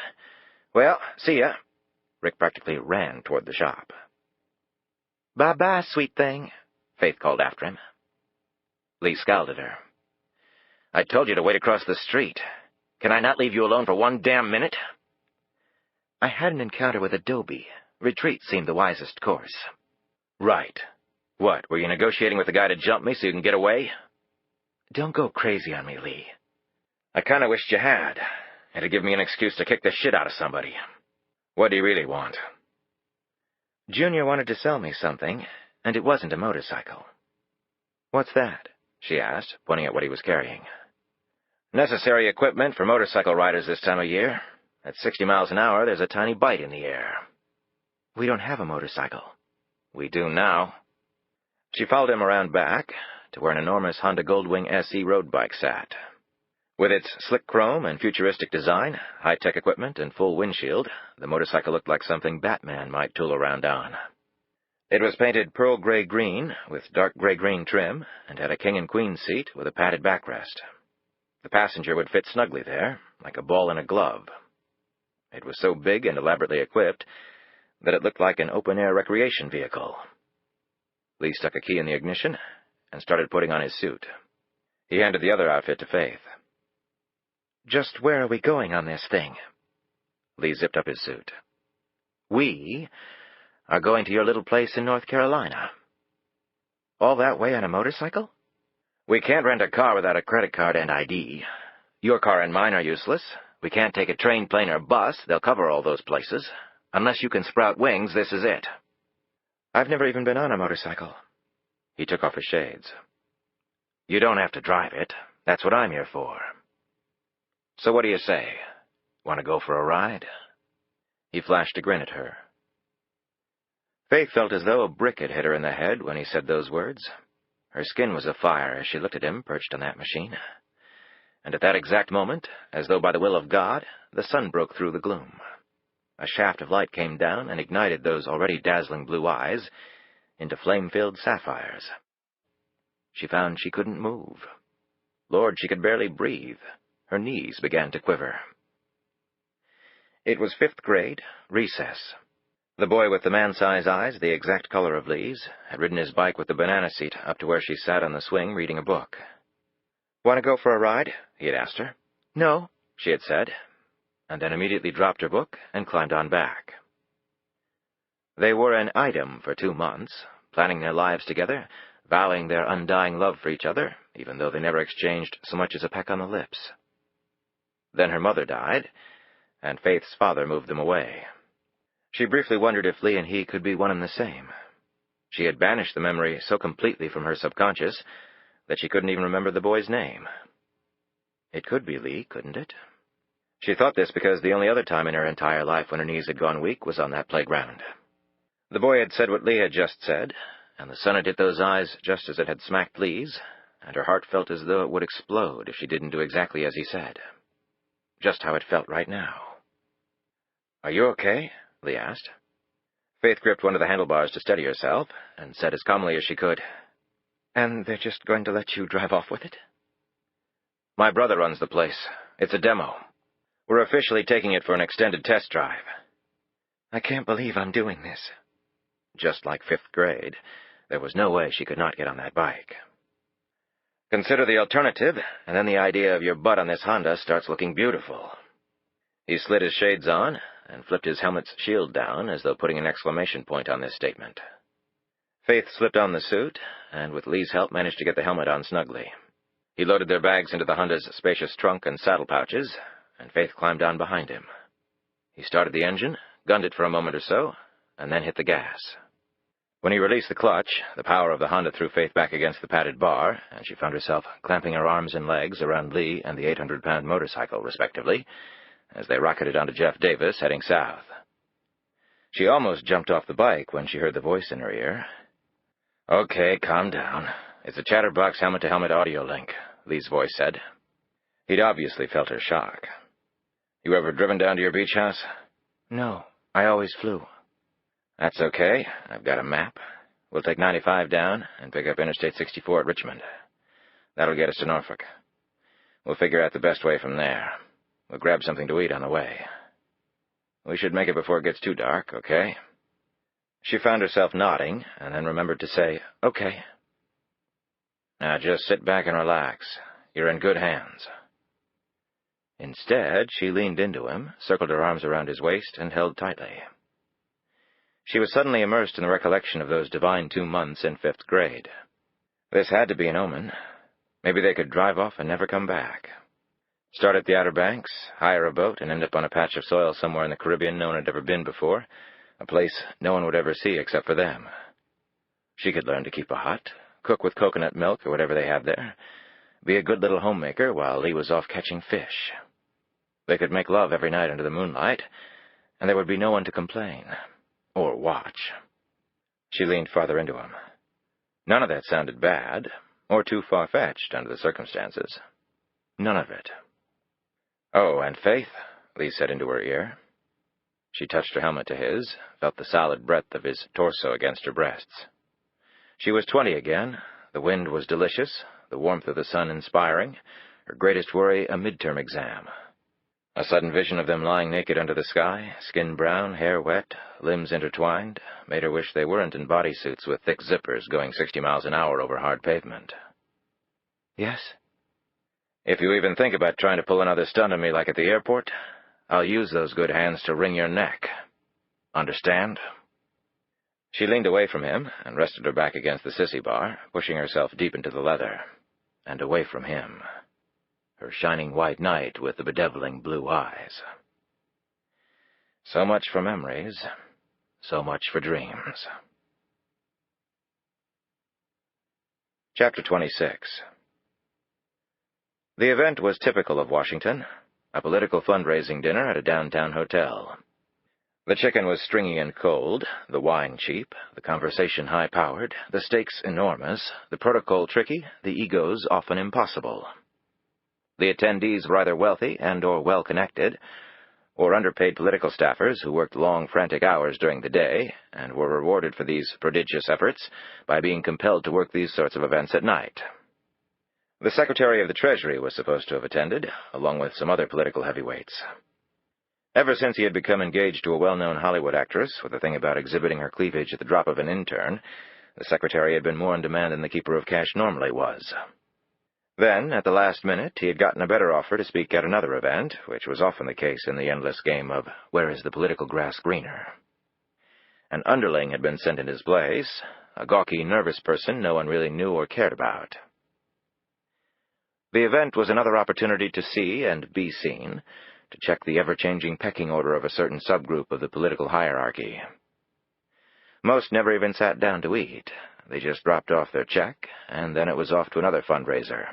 Well, see ya." Rick practically ran toward the shop. "Bye-bye, sweet thing," Faith called after him. Lee scowled at her. "I told you to wait across the street. Can I not leave you alone for 1 damn minute?" "I had an encounter with Adobe. Retreat seemed the wisest course." "Right. What, were you negotiating with the guy to jump me so you can get away?" "Don't go crazy on me, Lee." "I kind of wished you had. It'd give me an excuse to kick the shit out of somebody. What do you really want?" "Junior wanted to sell me something, and it wasn't a motorcycle." "What's that?" she asked, pointing at what he was carrying. "Necessary equipment for motorcycle riders this time of year. At 60 miles an hour, there's a tiny bite in the air." "We don't have a motorcycle." "We do now." She followed him around back to where an enormous Honda Goldwing SE road bike sat. With its slick chrome and futuristic design, high-tech equipment, and full windshield, the motorcycle looked like something Batman might tool around on. It was painted pearl gray-green with dark gray-green trim and had a king and queen seat with a padded backrest. The passenger would fit snugly there, like a ball in a glove. It was so big and elaborately equipped that it looked like an open-air recreation vehicle. Lee stuck a key in the ignition and started putting on his suit. He handed the other outfit to Faith. Just where are we going on this thing? Lee zipped up his suit. We are going to your little place in North Carolina. All that way on a motorcycle? We can't rent a car without a credit card and ID. Your car and mine are useless. We can't take a train, plane, or bus. They'll cover all those places. Unless you can sprout wings, this is it. I've never even been on a motorcycle. He took off his shades. You don't have to drive it. That's what I'm here for. So what do you say? Want to go for a ride? He flashed a grin at her. Faith felt as though a brick had hit her in the head when he said those words. Her skin was afire as she looked at him perched on that machine. And at that exact moment, as though by the will of God, the sun broke through the gloom. A shaft of light came down and ignited those already dazzling blue eyes into flame-filled sapphires. She found she couldn't move. Lord, she could barely breathe. Her knees began to quiver. It was 5th grade, recess. The boy with the man-size eyes, the exact color of Lee's, had ridden his bike with the banana seat up to where she sat on the swing reading a book. Want to go for a ride? He had asked her. No, she had said, and then immediately dropped her book and climbed on back. They were an item for 2 months, planning their lives together, vowing their undying love for each other, even though they never exchanged so much as a peck on the lips. Then her mother died, and Faith's father moved them away. She briefly wondered if Lee and he could be one and the same. She had banished the memory so completely from her subconscious that she couldn't even remember the boy's name. It could be Lee, couldn't it? She thought this because the only other time in her entire life when her knees had gone weak was on that playground. The boy had said what Lee had just said, and the sun had hit those eyes just as it had smacked Lee's, and her heart felt as though it would explode if she didn't do exactly as he said. Just how it felt right now. Are you okay? Lee asked. Faith gripped one of the handlebars to steady herself, and said as calmly as she could, And they're just going to let you drive off with it? My brother runs the place. It's a demo. We're officially taking it for an extended test drive. I can't believe I'm doing this. Just like 5th grade, there was no way she could not get on that bike. Consider the alternative, and then the idea of your butt on this Honda starts looking beautiful. He slid his shades on and flipped his helmet's shield down as though putting an exclamation point on this statement. Faith slipped on the suit, and with Lee's help managed to get the helmet on snugly. He loaded their bags into the Honda's spacious trunk and saddle pouches, and Faith climbed down behind him. He started the engine, gunned it for a moment or so, and then hit the gas. When he released the clutch, the power of the Honda threw Faith back against the padded bar, and she found herself clamping her arms and legs around Lee and the 800-pound motorcycle, respectively, as they rocketed onto Jeff Davis, heading south. She almost jumped off the bike when she heard the voice in her ear. Okay, calm down. It's a Chatterbox helmet-to-helmet audio link, Lee's voice said. He'd obviously felt her shock. You ever driven down to your beach house? No, I always flew. That's okay. I've got a map. We'll take 95 down and pick up Interstate 64 at Richmond. That'll get us to Norfolk. We'll figure out the best way from there. We'll grab something to eat on the way. We should make it before it gets too dark, okay? She found herself nodding, and then remembered to say, okay. Now just sit back and relax. You're in good hands. Instead, she leaned into him, circled her arms around his waist, and held tightly. She was suddenly immersed in the recollection of those divine 2 months in 5th grade. This had to be an omen. Maybe they could drive off and never come back. Start at the Outer Banks, hire a boat, and end up on a patch of soil somewhere in the Caribbean no one had ever been before, a place no one would ever see except for them. She could learn to keep a hut, cook with coconut milk or whatever they had there, be a good little homemaker while Lee was off catching fish. They could make love every night under the moonlight, and there would be no one to complain, or watch. She leaned farther into him. None of that sounded bad, or too far-fetched under the circumstances. None of it. Oh, and Faith, Lee said into her ear. She touched her helmet to his, felt the solid breadth of his torso against her breasts. She was 20 again. The wind was delicious, the warmth of the sun inspiring, Her greatest worry, a midterm exam. A sudden vision of them lying naked under the sky, skin brown, hair wet, limbs intertwined, made her wish they weren't in bodysuits with thick zippers going 60 miles an hour over hard pavement. Yes? If you even think about trying to pull another stunt on me like at the airport, I'll use those good hands to wring your neck. Understand? She leaned away from him and rested her back against the sissy bar, pushing herself deep into the leather, and away from him. Her shining white knight with the bedeviling blue eyes. So much for memories, so much for dreams. Chapter 26. The event was typical of Washington, a political fundraising dinner at a downtown hotel. The chicken was stringy and cold, the wine cheap, the conversation high-powered, the stakes enormous, the protocol tricky, the egos often impossible. The attendees were either wealthy and or well-connected, or underpaid political staffers who worked long, frantic hours during the day and were rewarded for these prodigious efforts by being compelled to work these sorts of events at night. The Secretary of the Treasury was supposed to have attended, along with some other political heavyweights. Ever since he had become engaged to a well-known Hollywood actress with a thing about exhibiting her cleavage at the drop of an intern, the Secretary had been more in demand than the keeper of cash normally was. Then, at the last minute, he had gotten a better offer to speak at another event, which was often the case in the endless game of where is the political grass greener. An underling had been sent in his place, a gawky, nervous person no one really knew or cared about. The event was another opportunity to see and be seen, to check the ever-changing pecking order of a certain subgroup of the political hierarchy. Most never even sat down to eat. They just dropped off their check, and then it was off to another fundraiser.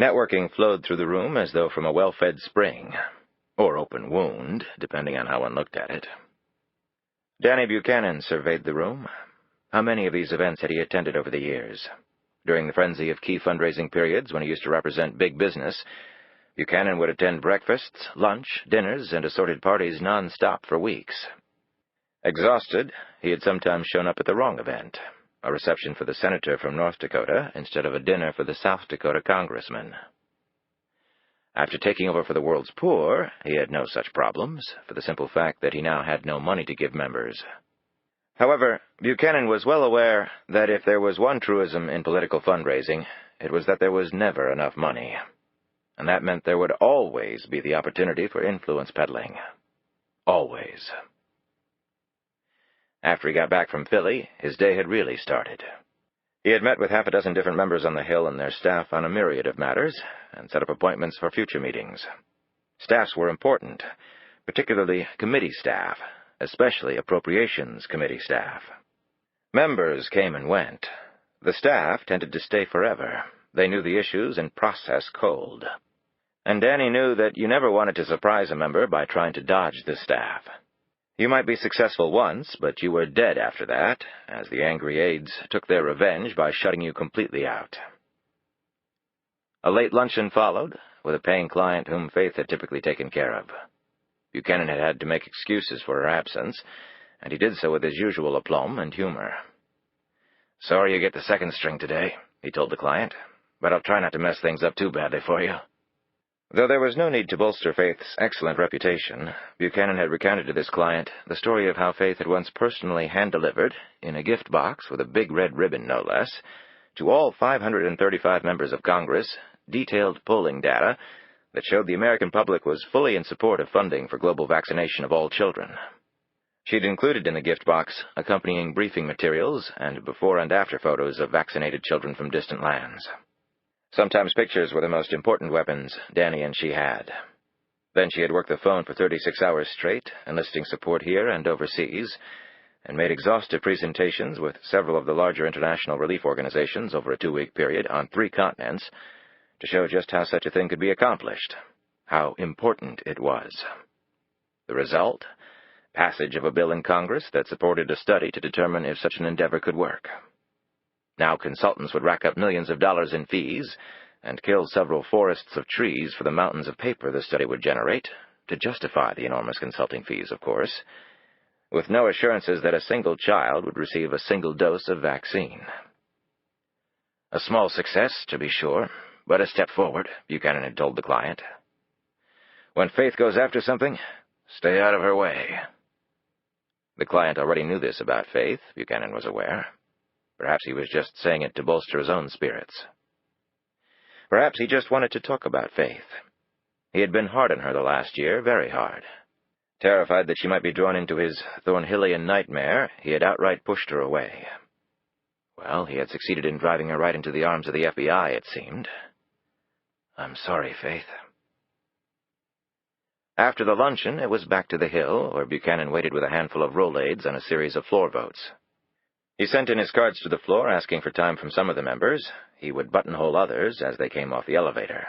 Networking flowed through the room as though from a well-fed spring, or open wound, depending on how one looked at it. Danny Buchanan surveyed the room. How many of these events had he attended over the years? During the frenzy of key fundraising periods when he used to represent big business, Buchanan would attend breakfasts, lunch, dinners, and assorted parties non-stop for weeks. Exhausted, he had sometimes shown up at the wrong event, a reception for the senator from North Dakota instead of a dinner for the South Dakota congressman. After taking over for the world's poor, he had no such problems, for the simple fact that he now had no money to give members. However, Buchanan was well aware that if there was one truism in political fundraising, it was that there was never enough money. And that meant there would always be the opportunity for influence peddling. Always. After he got back from Philly, his day had really started. He had met with half a dozen different members on the Hill and their staff on a myriad of matters, and set up appointments for future meetings. Staffs were important, particularly committee staff, especially Appropriations Committee staff. Members came and went. The staff tended to stay forever. They knew the issues and process cold. And Danny knew that you never wanted to surprise a member by trying to dodge the staff. You might be successful once, but you were dead after that, as the angry aides took their revenge by shutting you completely out. A late luncheon followed, with a paying client whom Faith had typically taken care of. Buchanan had had to make excuses for her absence, and he did so with his usual aplomb and humor. "Sorry you get the second string today," he told the client, "but I'll try not to mess things up too badly for you." Though there was no need to bolster Faith's excellent reputation, Buchanan had recounted to this client the story of how Faith had once personally hand-delivered, in a gift box with a big red ribbon no less, to all 535 members of Congress, detailed polling data that showed the American public was fully in support of funding for global vaccination of all children. She'd included in the gift box accompanying briefing materials and before and after photos of vaccinated children from distant lands. Sometimes pictures were the most important weapons Danny and she had. Then she had worked the phone for 36 hours straight, enlisting support here and overseas, and made exhaustive presentations with several of the larger international relief organizations over a 2-week period on 3 continents to show just how such a thing could be accomplished, how important it was. The result? Passage of a bill in Congress that supported a study to determine if such an endeavor could work. Now consultants would rack up millions of dollars in fees and kill several forests of trees for the mountains of paper the study would generate, to justify the enormous consulting fees, of course, with no assurances that a single child would receive a single dose of vaccine. A small success, to be sure, but a step forward, Buchanan had told the client. When Faith goes after something, stay out of her way. The client already knew this about Faith, Buchanan was aware. Perhaps he was just saying it to bolster his own spirits. Perhaps he just wanted to talk about Faith. He had been hard on her the last year, very hard. Terrified that she might be drawn into his Thornhillian nightmare, he had outright pushed her away. Well, he had succeeded in driving her right into the arms of the FBI, it seemed. I'm sorry, Faith. After the luncheon, it was back to the Hill, where Buchanan waited with a handful of roll-aids on a series of floor votes. He sent in his cards to the floor, asking for time from some of the members. He would buttonhole others as they came off the elevator.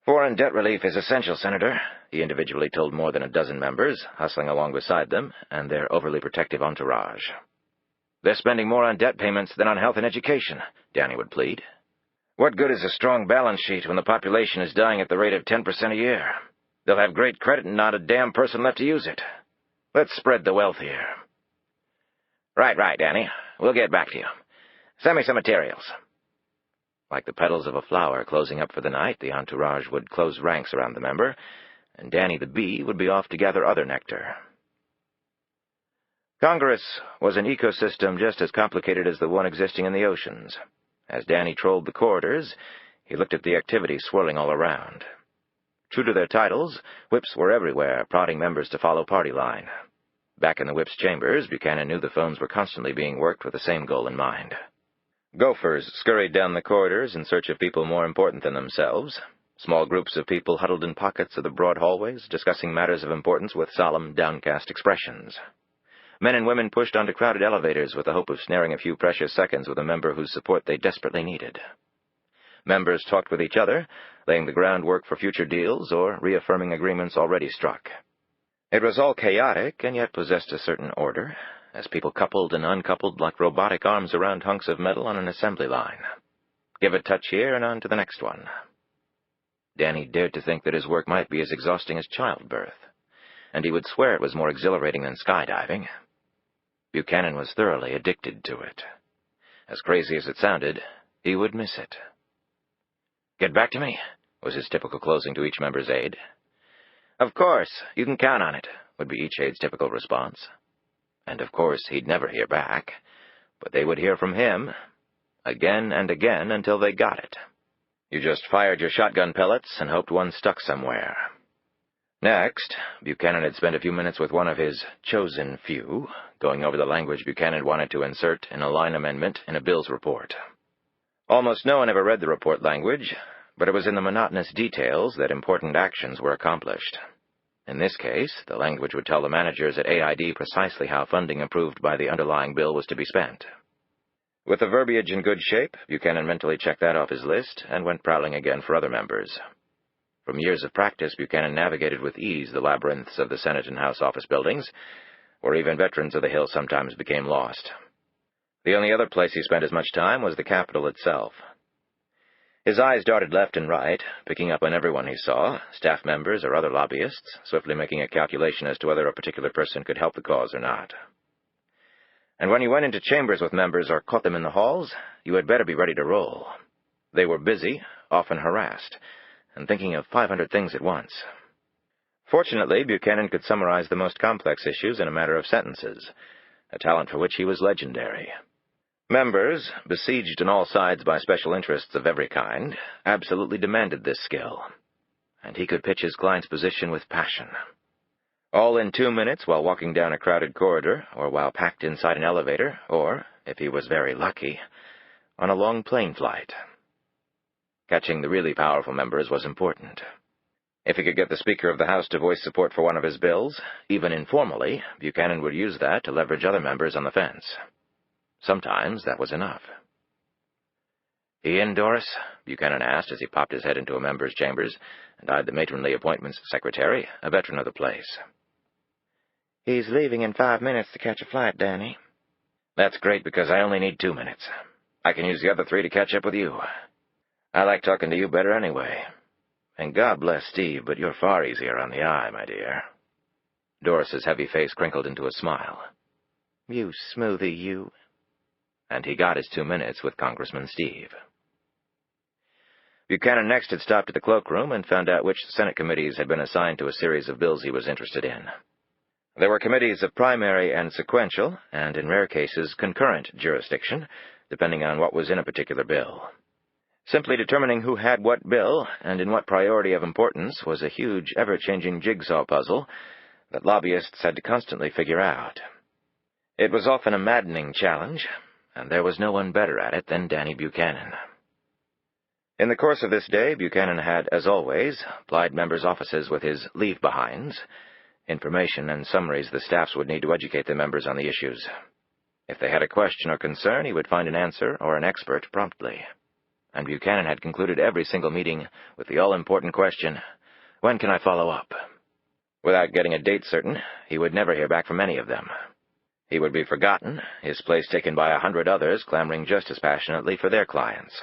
Foreign debt relief is essential, Senator, he individually told more than a dozen members, hustling along beside them, and their overly protective entourage. They're spending more on debt payments than on health and education, Danny would plead. What good is a strong balance sheet when the population is dying at the rate of 10% a year? They'll have great credit and not a damn person left to use it. Let's spread the wealth here. Right, Danny. We'll get back to you. Send me some materials. Like the petals of a flower closing up for the night, the entourage would close ranks around the member, and Danny the bee would be off to gather other nectar. Congress was an ecosystem just as complicated as the one existing in the oceans. As Danny trolled the corridors, he looked at the activity swirling all around. True to their titles, whips were everywhere, prodding members to follow party line. Back in the whip's chambers, Buchanan knew the phones were constantly being worked with the same goal in mind. Gophers scurried down the corridors in search of people more important than themselves. Small groups of people huddled in pockets of the broad hallways, discussing matters of importance with solemn, downcast expressions. Men and women pushed onto crowded elevators with the hope of snaring a few precious seconds with a member whose support they desperately needed. Members talked with each other, laying the groundwork for future deals or reaffirming agreements already struck. It was all chaotic, and yet possessed a certain order, as people coupled and uncoupled like robotic arms around hunks of metal on an assembly line. Give a touch here and on to the next one. Danny dared to think that his work might be as exhausting as childbirth, and he would swear it was more exhilarating than skydiving. Buchanan was thoroughly addicted to it. As crazy as it sounded, he would miss it. Get back to me, was his typical closing to each member's aide. Of course, you can count on it, would be each aide's typical response. And of course, he'd never hear back, but they would hear from him, again and again until they got it. You just fired your shotgun pellets and hoped one stuck somewhere. Next, Buchanan had spent a few minutes with one of his chosen few, going over the language Buchanan wanted to insert in a line amendment in a bill's report. Almost no one ever read the report language, but it was in the monotonous details that important actions were accomplished. In this case, the language would tell the managers at AID precisely how funding approved by the underlying bill was to be spent. With the verbiage in good shape, Buchanan mentally checked that off his list and went prowling again for other members. From years of practice, Buchanan navigated with ease the labyrinths of the Senate and House office buildings, where even veterans of the Hill sometimes became lost. The only other place he spent as much time was the Capitol itself. His eyes darted left and right, picking up on everyone he saw, staff members or other lobbyists, swiftly making a calculation as to whether a particular person could help the cause or not. And when you went into chambers with members or caught them in the halls, you had better be ready to roll. They were busy, often harassed, and thinking of 500 things at once. Fortunately, Buchanan could summarize the most complex issues in a matter of sentences, a talent for which he was legendary. Members, besieged on all sides by special interests of every kind, absolutely demanded this skill, and he could pitch his client's position with passion. All in 2 minutes while walking down a crowded corridor, or while packed inside an elevator, or, if he was very lucky, on a long plane flight. Catching the really powerful members was important. If he could get the Speaker of the House to voice support for one of his bills, even informally, Buchanan would use that to leverage other members on the fence. Sometimes that was enough. "He in, Doris?" Buchanan asked as he popped his head into a member's chambers and eyed the matronly appointments secretary, a veteran of the place. "He's leaving in 5 minutes to catch a flight, Danny." "That's great, because I only need 2 minutes. I can use the other 3 to catch up with you. I like talking to you better anyway. And God bless Steve, but you're far easier on the eye, my dear." Doris's heavy face crinkled into a smile. "You smoothie, you." And he got his 2 minutes with Congressman Steve. Buchanan next had stopped at the cloakroom and found out which Senate committees had been assigned to a series of bills he was interested in. There were committees of primary and sequential, and in rare cases concurrent jurisdiction, depending on what was in a particular bill. Simply determining who had what bill and in what priority of importance was a huge, ever-changing jigsaw puzzle that lobbyists had to constantly figure out. It was often a maddening challenge, and there was no one better at it than Danny Buchanan. In the course of this day, Buchanan had, as always, plied members' offices with his leave-behinds, information and summaries the staffs would need to educate the members on the issues. If they had a question or concern, he would find an answer or an expert promptly. And Buchanan had concluded every single meeting with the all-important question, "When can I follow up?" Without getting a date certain, he would never hear back from any of them. He would be forgotten, his place taken by 100 others clamoring just as passionately for their clients.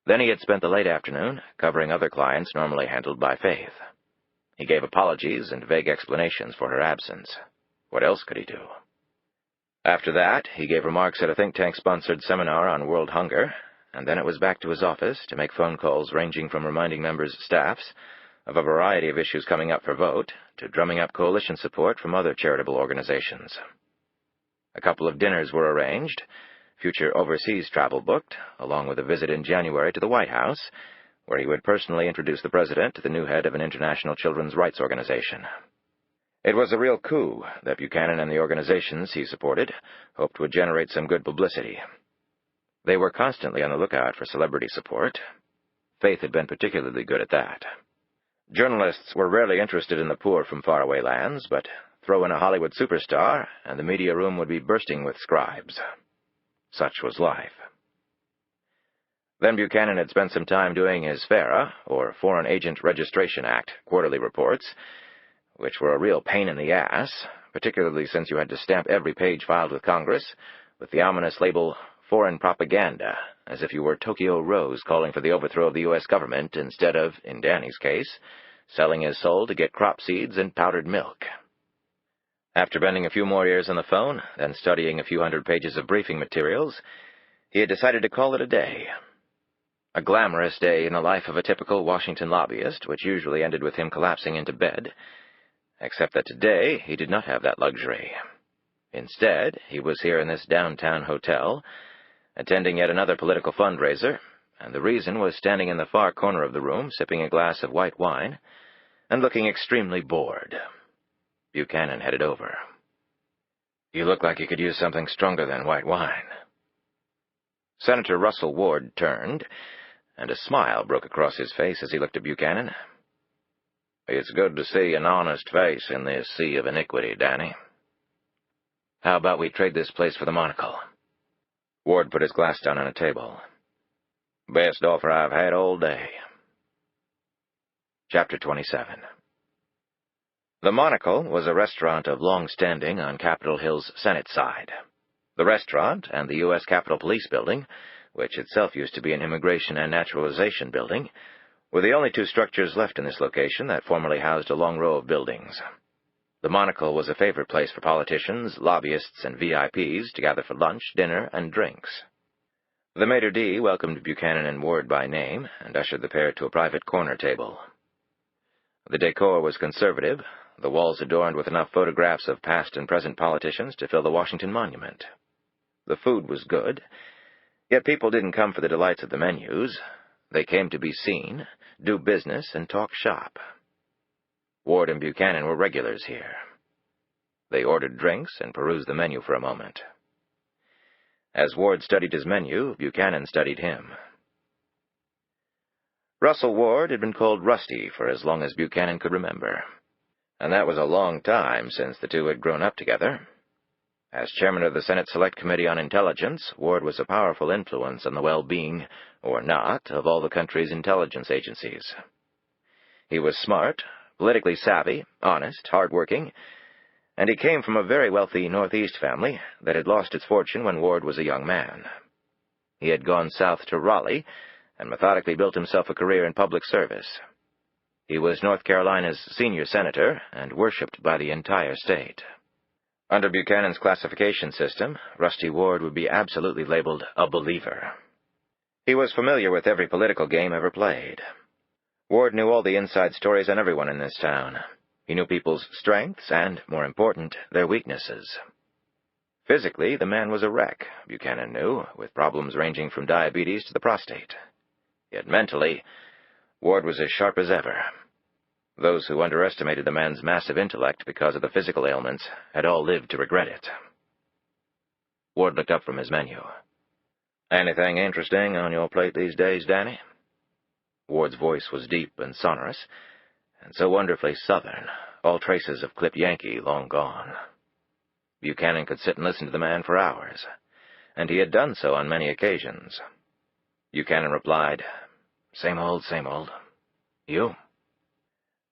Then he had spent the late afternoon covering other clients normally handled by Faith. He gave apologies and vague explanations for her absence. What else could he do? After that, he gave remarks at a think tank-sponsored seminar on world hunger, and then it was back to his office to make phone calls ranging from reminding members' staffs of a variety of issues coming up for vote to drumming up coalition support from other charitable organizations. A couple of dinners were arranged, future overseas travel booked, along with a visit in January to the White House, where he would personally introduce the president to the new head of an international children's rights organization. It was a real coup that Buchanan and the organizations he supported hoped would generate some good publicity. They were constantly on the lookout for celebrity support. Faith had been particularly good at that. Journalists were rarely interested in the poor from faraway lands, but throw in a Hollywood superstar, and the media room would be bursting with scribes. Such was life. Then Buchanan had spent some time doing his FARA, or Foreign Agent Registration Act, quarterly reports, which were a real pain in the ass, particularly since you had to stamp every page filed with Congress with the ominous label Foreign Propaganda, as if you were Tokyo Rose calling for the overthrow of the U.S. government instead of, in Danny's case, selling his soul to get crop seeds and powdered milk. After spending a few more years on the phone, then studying a few hundred pages of briefing materials, he had decided to call it a day. A glamorous day in the life of a typical Washington lobbyist, which usually ended with him collapsing into bed, except that today he did not have that luxury. Instead, he was here in this downtown hotel, attending yet another political fundraiser, and the reason was standing in the far corner of the room, sipping a glass of white wine, and looking extremely bored. Buchanan headed over. "You look like you could use something stronger than white wine." Senator Russell Ward turned, and a smile broke across his face as he looked at Buchanan. "It's good to see an honest face in this sea of iniquity, Danny." "How about we trade this place for the monocle?" Ward put his glass down on a table. "Best offer I've had all day." Chapter 27. The Monocle was a restaurant of long standing on Capitol Hill's Senate side. The restaurant and the U.S. Capitol Police Building, which itself used to be an immigration and naturalization building, were the only two structures left in this location that formerly housed a long row of buildings. The Monocle was a favorite place for politicians, lobbyists, and VIPs to gather for lunch, dinner, and drinks. The maitre d' welcomed Buchanan and Ward by name and ushered the pair to a private corner table. The decor was conservative, the walls adorned with enough photographs of past and present politicians to fill the Washington Monument. The food was good, yet people didn't come for the delights of the menus. They came to be seen, do business, and talk shop. Ward and Buchanan were regulars here. They ordered drinks and perused the menu for a moment. As Ward studied his menu, Buchanan studied him. Russell Ward had been called Rusty for as long as Buchanan could remember, and that was a long time since the two had grown up together. As chairman of the Senate Select Committee on Intelligence, Ward was a powerful influence on the well-being, or not, of all the country's intelligence agencies. He was smart, politically savvy, honest, hard-working, and he came from a very wealthy Northeast family that had lost its fortune when Ward was a young man. He had gone south to Raleigh and methodically built himself a career in public service. He was North Carolina's senior senator and worshipped by the entire state. Under Buchanan's classification system, Rusty Ward would be absolutely labeled a believer. He was familiar with every political game ever played. Ward knew all the inside stories on everyone in this town. He knew people's strengths and, more important, their weaknesses. Physically, the man was a wreck, Buchanan knew, with problems ranging from diabetes to the prostate. Yet mentally, Ward was as sharp as ever. Those who underestimated the man's massive intellect because of the physical ailments had all lived to regret it. Ward looked up from his menu. "Anything interesting on your plate these days, Danny?" Ward's voice was deep and sonorous, and so wonderfully southern, all traces of clipped Yankee long gone. Buchanan could sit and listen to the man for hours, and he had done so on many occasions. Buchanan replied, "Same old, same old. You?"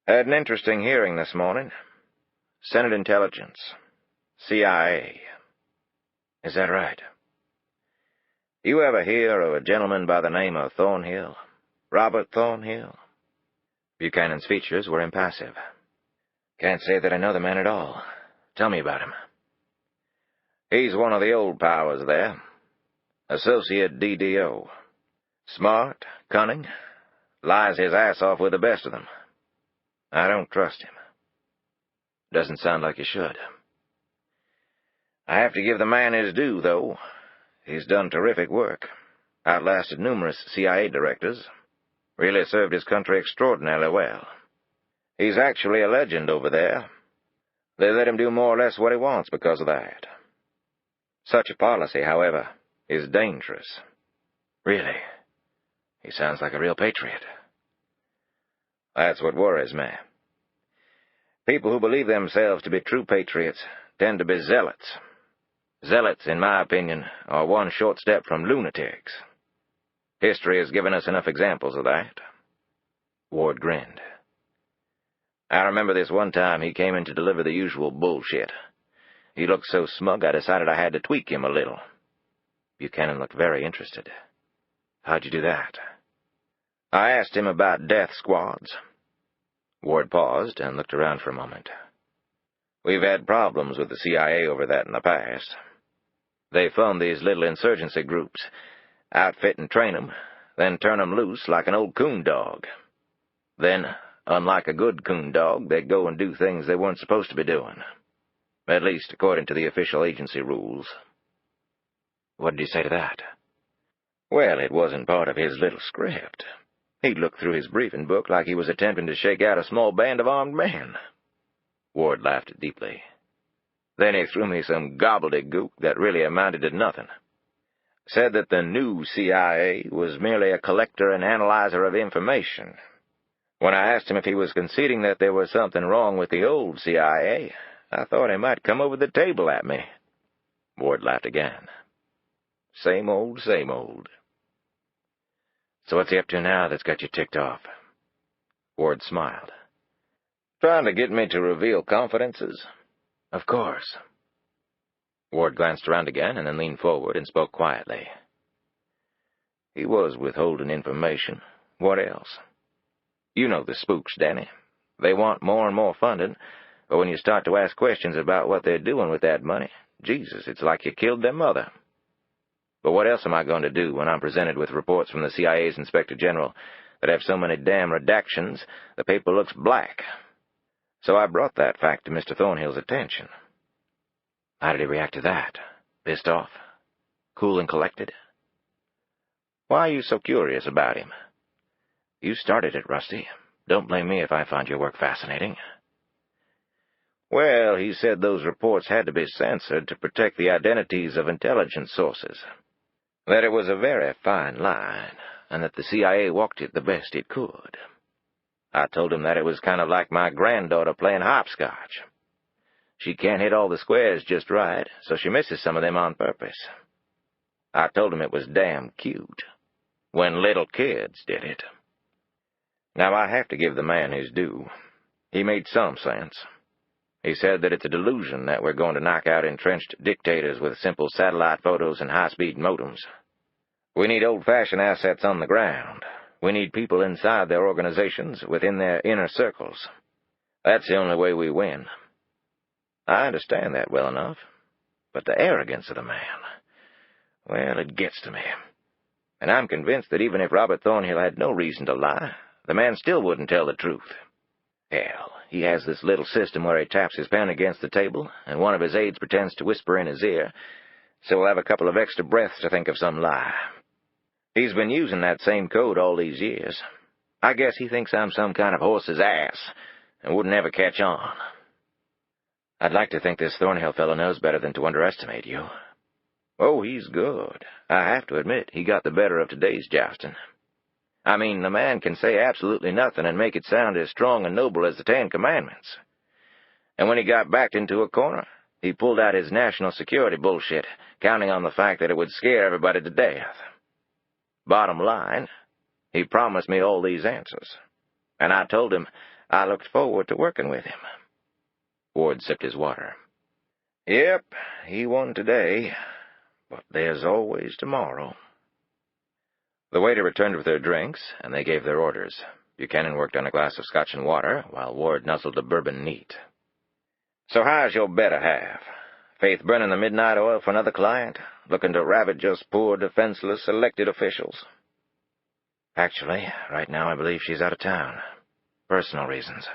"Had an interesting hearing this morning. Senate Intelligence. CIA. Is that right? You ever hear of a gentleman by the name of Thornhill? Robert Thornhill?" Buchanan's features were impassive. "Can't say that I know the man at all. Tell me about him." "He's one of the old powers there. Associate DDO. Smart, cunning, lies his ass off with the best of them. I don't trust him." "Doesn't sound like you should." "I have to give the man his due, though. He's done terrific work. Outlasted numerous CIA directors. Really served his country extraordinarily well. He's actually a legend over there. They let him do more or less what he wants because of that. Such a policy, however, is dangerous." "Really? He sounds like a real patriot." "That's what worries me. People who believe themselves to be true patriots tend to be zealots. Zealots, in my opinion, are one short step from lunatics. History has given us enough examples of that." Ward grinned. "I remember this one time he came in to deliver the usual bullshit. He looked so smug I decided I had to tweak him a little." Buchanan looked very interested. "How'd you do that?" "I asked him about death squads." Ward paused and looked around for a moment. "We've had problems with the CIA over that in the past. They fund these little insurgency groups, outfit and train 'em, then turn 'em loose like an old coon dog. Then, unlike a good coon dog, they go and do things they weren't supposed to be doing. At least, according to the official agency rules." "What did he say to that?" "Well, it wasn't part of his little script. He looked through his briefing book like he was attempting to shake out a small band of armed men." Ward laughed deeply. "Then he threw me some gobbledygook that really amounted to nothing. Said that the new CIA was merely a collector and analyzer of information. When I asked him if he was conceding that there was something wrong with the old CIA, I thought he might come over the table at me." Ward laughed again. Same old, same old." "So what's he up to now that's got you ticked off?" Ward smiled. "Trying to get me to reveal confidences?" "Of course." Ward glanced around again and then leaned forward and spoke quietly. "He was withholding information. What else? You know the spooks, Danny. They want more and more funding, but when you start to ask questions about what they're doing with that money, Jesus, it's like you killed their mother. But what else am I going to do when I'm presented with reports from the CIA's Inspector General that have so many damn redactions the paper looks black? So I brought that fact to Mr. Thornhill's attention." "How did he react to that? Pissed off? Cool and collected?" "Why are you so curious about him?" "You started it, Rusty. Don't blame me if I find your work fascinating." "Well, he said those reports had to be censored to protect the identities of intelligence sources. That it was a very fine line, and that the CIA walked it the best it could. I told him that it was kind of like my granddaughter playing hopscotch. She can't hit all the squares just right, so she misses some of them on purpose. I told him it was damn cute, when little kids did it. Now, I have to give the man his due. He made some sense. He said that it's a delusion that we're going to knock out entrenched dictators with simple satellite photos and high-speed modems. We need old-fashioned assets on the ground. We need people inside their organizations, within their inner circles. That's the only way we win. I understand that well enough, but the arrogance of the man, well, it gets to me. And I'm convinced that even if Robert Thornhill had no reason to lie, the man still wouldn't tell the truth. Hell, he has this little system where he taps his pen against the table, and one of his aides pretends to whisper in his ear, so we'll have a couple of extra breaths to think of some lie. He's been using that same code all these years. I guess he thinks I'm some kind of horse's ass, and wouldn't ever catch on. I'd like to think this Thornhill fellow knows better than to underestimate you. Oh, he's good. I have to admit, he got the better of today's jousting. I mean, the man can say absolutely nothing and make it sound as strong and noble as the 10 Commandments. And when he got backed into a corner, he pulled out his national security bullshit, counting on the fact that it would scare everybody to death. Bottom line, he promised me all these answers, and I told him I looked forward to working with him. Ward sipped his water. Yep, he won today, but there's always tomorrow. The waiter returned with their drinks, and they gave their orders. Buchanan worked on a glass of scotch and water, while Ward nuzzled a bourbon neat. So how's your better half? Faith burning the midnight oil for another client, looking to ravage us poor, defenseless elected officials? Actually, right now I believe she's out of town. Personal reasons.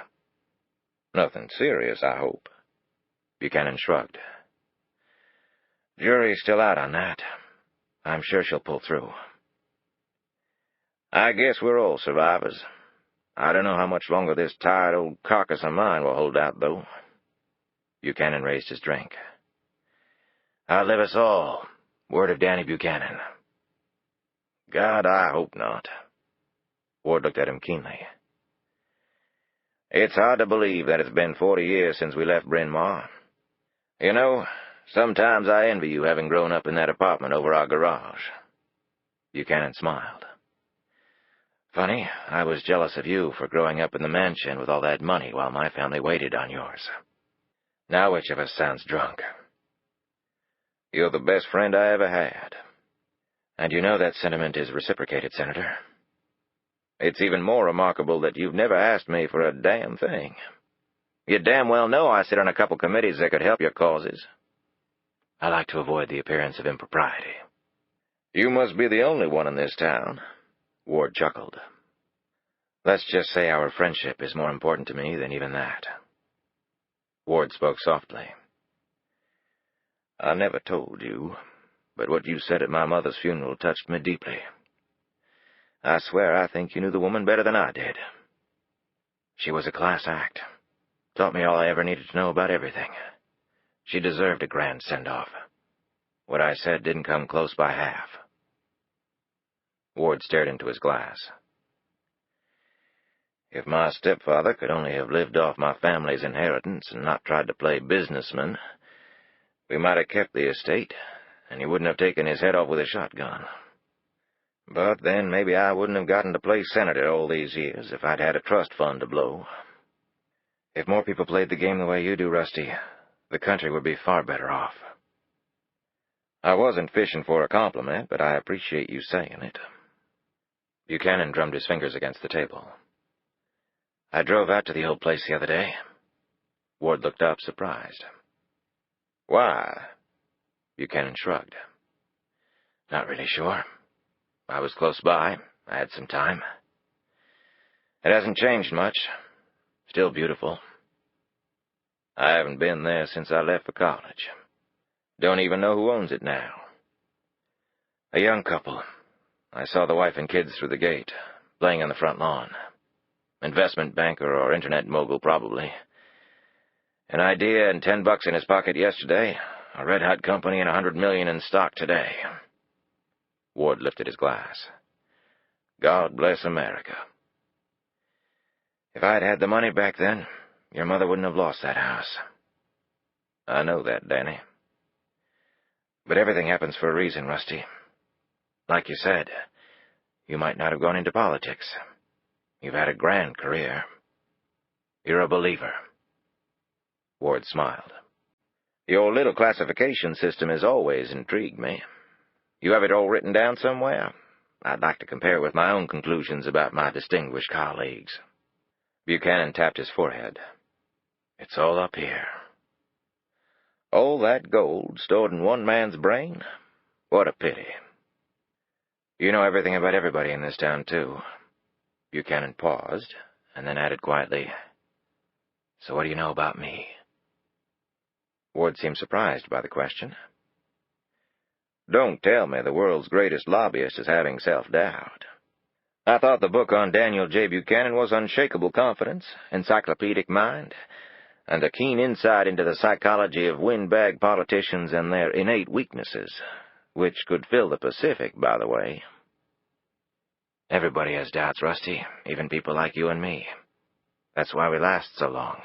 Nothing serious, I hope. Buchanan shrugged. Jury's still out on that. I'm sure she'll pull through. I guess we're all survivors. I don't know how much longer this tired old carcass of mine will hold out, though. Buchanan raised his drink. Outlive us all. Word of Danny Buchanan. God, I hope not. Ward looked at him keenly. It's hard to believe that it's been 40 years since we left Bryn Mawr. You know, sometimes I envy you having grown up in that apartment over our garage. Buchanan smiled. Funny, I was jealous of you for growing up in the mansion with all that money while my family waited on yours. Now which of us sounds drunk? You're the best friend I ever had. And you know that sentiment is reciprocated, Senator. It's even more remarkable that you've never asked me for a damn thing. You damn well know I sit on a couple committees that could help your causes. I like to avoid the appearance of impropriety. You must be the only one in this town. Ward chuckled. Let's just say our friendship is more important to me than even that. Ward spoke softly. I never told you, but what you said at my mother's funeral touched me deeply. I swear I think you knew the woman better than I did. She was a class act. Taught me all I ever needed to know about everything. She deserved a grand send-off. What I said didn't come close by half. Ward stared into his glass. If my stepfather could only have lived off my family's inheritance and not tried to play businessman, we might have kept the estate, and he wouldn't have taken his head off with a shotgun. But then maybe I wouldn't have gotten to play senator all these years if I'd had a trust fund to blow. If more people played the game the way you do, Rusty, the country would be far better off. I wasn't fishing for a compliment, but I appreciate you saying it. Buchanan drummed his fingers against the table. I drove out to the old place the other day. Ward looked up, surprised. Why? Buchanan shrugged. Not really sure. I was close by. I had some time. It hasn't changed much. Still beautiful. I haven't been there since I left for college. Don't even know who owns it now. A young couple. I saw the wife and kids through the gate, playing on the front lawn. Investment banker or internet mogul, probably. An idea and $10 in his pocket yesterday. A red-hot company and $100 million in stock today. Ward lifted his glass. God bless America. If I'd had the money back then, your mother wouldn't have lost that house. I know that, Danny. But everything happens for a reason, Rusty. Like you said, you might not have gone into politics. You've had a grand career. You're a believer. Ward smiled. Your little classification system has always intrigued me. You have it all written down somewhere? I'd like to compare it with my own conclusions about my distinguished colleagues. Buchanan tapped his forehead. It's all up here. All that gold stored in one man's brain? What a pity. You know everything about everybody in this town, too. Buchanan paused, and then added quietly, So what do you know about me? Ward seemed surprised by the question. Don't tell me the world's greatest lobbyist is having self-doubt. I thought the book on Daniel J. Buchanan was unshakable confidence, encyclopedic mind, and a keen insight into the psychology of windbag politicians and their innate weaknesses, which could fill the Pacific, by the way. Everybody has doubts, Rusty, even people like you and me. That's why we last so long.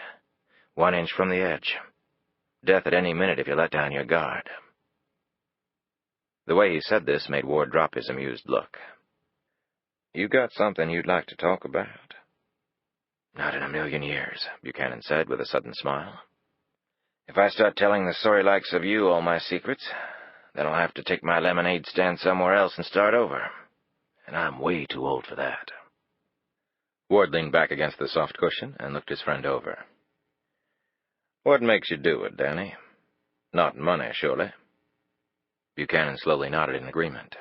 1 inch from the edge. Death at any minute if you let down your guard. The way he said this made Ward drop his amused look. You got something you'd like to talk about? Not in a million years, Buchanan said with a sudden smile. If I start telling the sorry likes of you all my secrets, then I'll have to take my lemonade stand somewhere else and start over. And I'm way too old for that. Ward leaned back against the soft cushion and looked his friend over. What makes you do it, Danny? Not money, surely. Buchanan slowly nodded in agreement.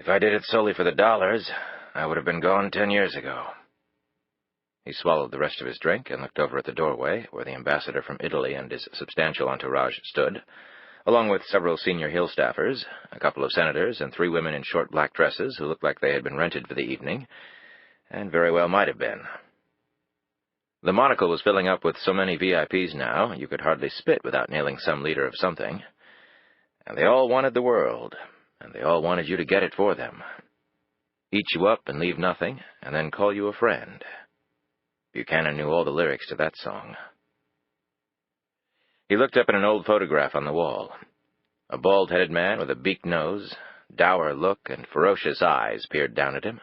If I did it solely for the dollars, I would have been gone 10 years ago. He swallowed the rest of his drink and looked over at the doorway where the ambassador from Italy and his substantial entourage stood, along with several senior Hill staffers, a couple of senators, and 3 women in short black dresses who looked like they had been rented for the evening, and very well might have been. The monocle was filling up with so many VIPs now, you could hardly spit without nailing some leader of something. And they all wanted the world, and they all wanted you to get it for them. Eat you up and leave nothing, and then call you a friend. Buchanan knew all the lyrics to that song. He looked up at an old photograph on the wall. A bald-headed man with a beaked nose, dour look, and ferocious eyes peered down at him.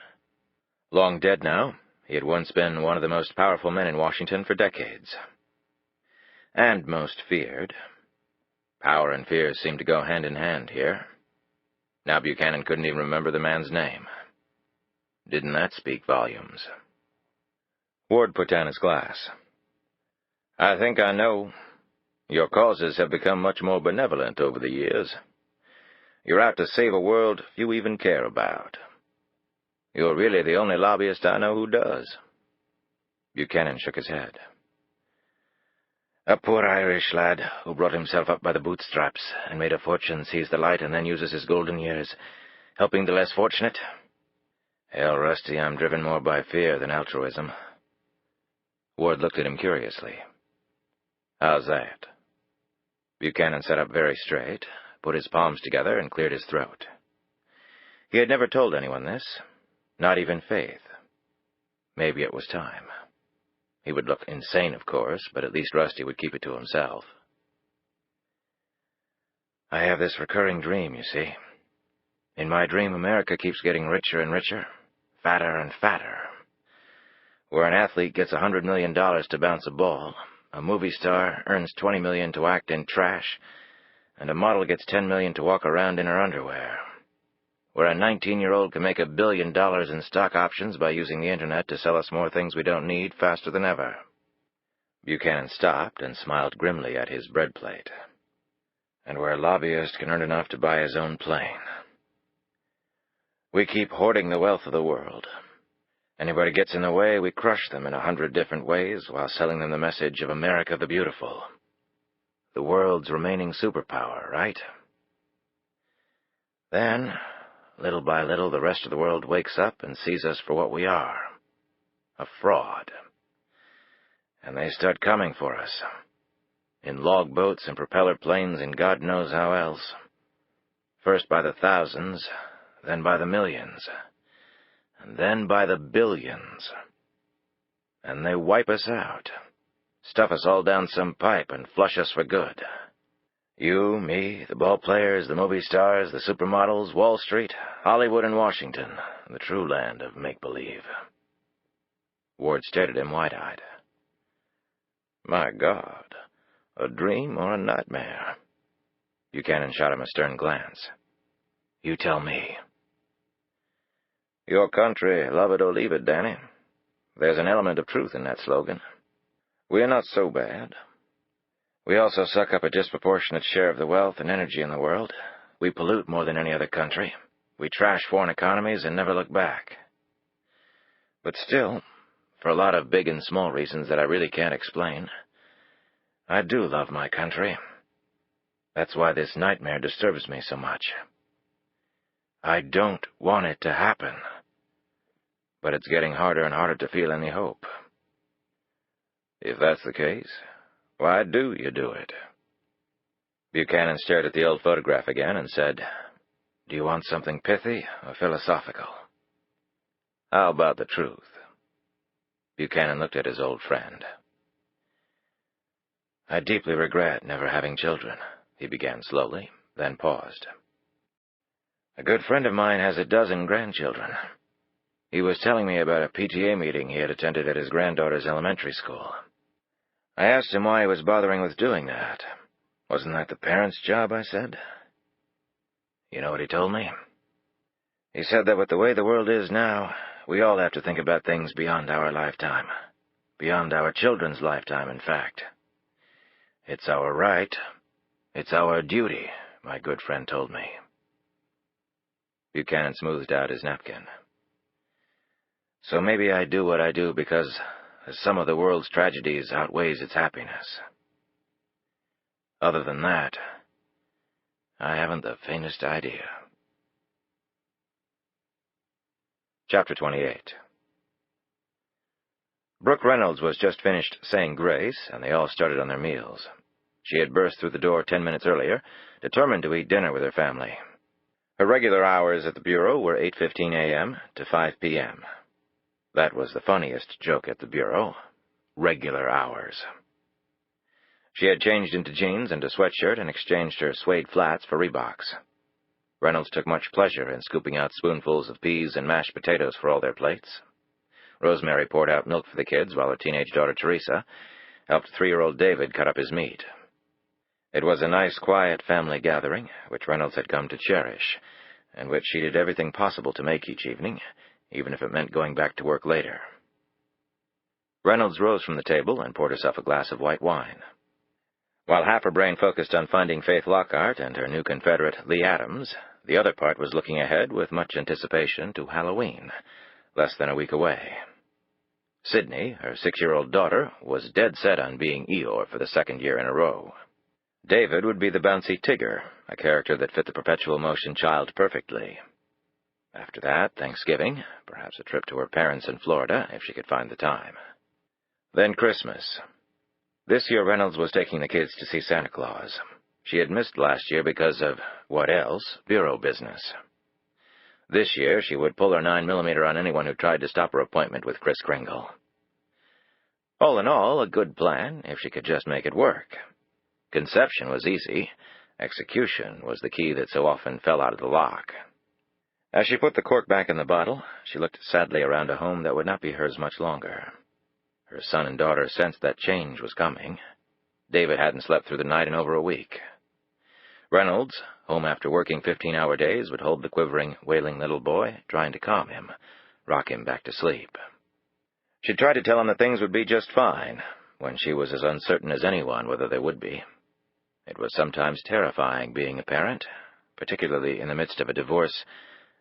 Long dead now, he had once been one of the most powerful men in Washington for decades. And most feared. Power and fear seemed to go hand in hand here. Now Buchanan couldn't even remember the man's name. Didn't that speak volumes? Ward put down his glass. I think I know. Your causes have become much more benevolent over the years. You're out to save a world few even care about. You're really the only lobbyist I know who does. Buchanan shook his head. A poor Irish lad who brought himself up by the bootstraps and made a fortune sees the light and then uses his golden years, helping the less fortunate. Hell, Rusty, I'm driven more by fear than altruism. Ward looked at him curiously. How's that? Buchanan sat up very straight, put his palms together, and cleared his throat. He had never told anyone this, not even Faith. Maybe it was time. He would look insane, of course, but at least Rusty would keep it to himself. I have this recurring dream, you see. In my dream, America keeps getting richer and richer, fatter and fatter. Where an athlete gets $100 million to bounce a ball, a movie star earns $20 million to act in trash, and a model gets $10 million to walk around in her underwear. Where a 19-year-old can make $1 billion in stock options by using the internet to sell us more things we don't need faster than ever. Buchanan stopped and smiled grimly at his bread plate. And where a lobbyist can earn enough to buy his own plane. We keep hoarding the wealth of the world. Anybody gets in the way, we crush them in 100 different ways while selling them the message of America the Beautiful. The world's remaining superpower, right? Then, little by little, the rest of the world wakes up and sees us for what we are. A fraud. And they start coming for us. In log boats and propeller planes and God knows how else. First by the thousands, then by the millions. And then by the billions. And they wipe us out, stuff us all down some pipe and flush us for good. You, me, the ball players, the movie stars, the supermodels, Wall Street, Hollywood and Washington, the true land of make-believe. Ward stared at him wide-eyed. My God, a dream or a nightmare? Buchanan shot him a stern glance. You tell me. Your country, love it or leave it, Danny. There's an element of truth in that slogan. We're not so bad. We also suck up a disproportionate share of the wealth and energy in the world. We pollute more than any other country. We trash foreign economies and never look back. But still, for a lot of big and small reasons that I really can't explain, I do love my country. That's why this nightmare disturbs me so much. I don't want it to happen. But it's getting harder and harder to feel any hope. If that's the case, why do you do it? Buchanan stared at the old photograph again and said, "Do you want something pithy or philosophical?" "How about the truth?" Buchanan looked at his old friend. "I deeply regret never having children," he began slowly, then paused. "A good friend of mine has 12 grandchildren. He was telling me about a PTA meeting he had attended at his granddaughter's elementary school. I asked him why he was bothering with doing that. Wasn't that the parents' job, I said. You know what he told me? He said that with the way the world is now, we all have to think about things beyond our lifetime. Beyond our children's lifetime, in fact. It's our right. It's our duty, my good friend told me." Buchanan smoothed out his napkin. "So maybe I do what I do because some of the world's tragedies outweighs its happiness. Other than that, I haven't the faintest idea." Chapter 28. Brooke Reynolds was just finished saying grace, and they all started on their meals. She had burst through the door 10 minutes earlier, determined to eat dinner with her family. Her regular hours at the Bureau were 8:15 a.m. to 5 p.m. That was the funniest joke at the Bureau. Regular hours. She had changed into jeans and a sweatshirt and exchanged her suede flats for Reeboks. Reynolds took much pleasure in scooping out spoonfuls of peas and mashed potatoes for all their plates. Rosemary poured out milk for the kids while her teenage daughter Teresa helped 3-year-old David cut up his meat. It was a nice, quiet family gathering, which Reynolds had come to cherish, and which she did everything possible to make each evening, even if it meant going back to work later. Reynolds rose from the table and poured herself a glass of white wine. While half her brain focused on finding Faith Lockhart and her new Confederate, Lee Adams, the other part was looking ahead with much anticipation to Halloween, less than a week away. Sydney, her 6-year-old daughter, was dead set on being Eeyore for the 2nd year in a row. David would be the bouncy Tigger, a character that fit the perpetual motion child perfectly. After that, Thanksgiving, perhaps a trip to her parents in Florida, if she could find the time. Then Christmas. This year Reynolds was taking the kids to see Santa Claus. She had missed last year because of, what else, bureau business. This year she would pull her 9mm on anyone who tried to stop her appointment with Kris Kringle. All in all, a good plan, if she could just make it work. Conception was easy. Execution was the key that so often fell out of the lock. As she put the cork back in the bottle, she looked sadly around a home that would not be hers much longer. Her son and daughter sensed that change was coming. David hadn't slept through the night in over a week. Reynolds, home after working 15-hour days, would hold the quivering, wailing little boy, trying to calm him, rock him back to sleep. She tried to tell him that things would be just fine, when she was as uncertain as anyone whether they would be. It was sometimes terrifying being a parent, particularly in the midst of a divorce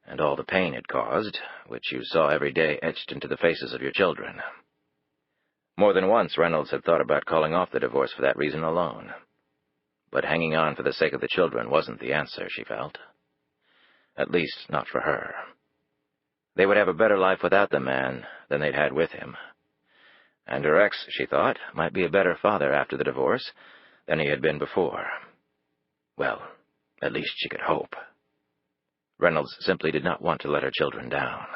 and all the pain it caused, which you saw every day etched into the faces of your children. More than once Reynolds had thought about calling off the divorce for that reason alone. But hanging on for the sake of the children wasn't the answer, she felt. At least, not for her. They would have a better life without the man than they'd had with him. And her ex, she thought, might be a better father after the divorce than he had been before. Well, at least she could hope. Reynolds simply did not want to let her children down.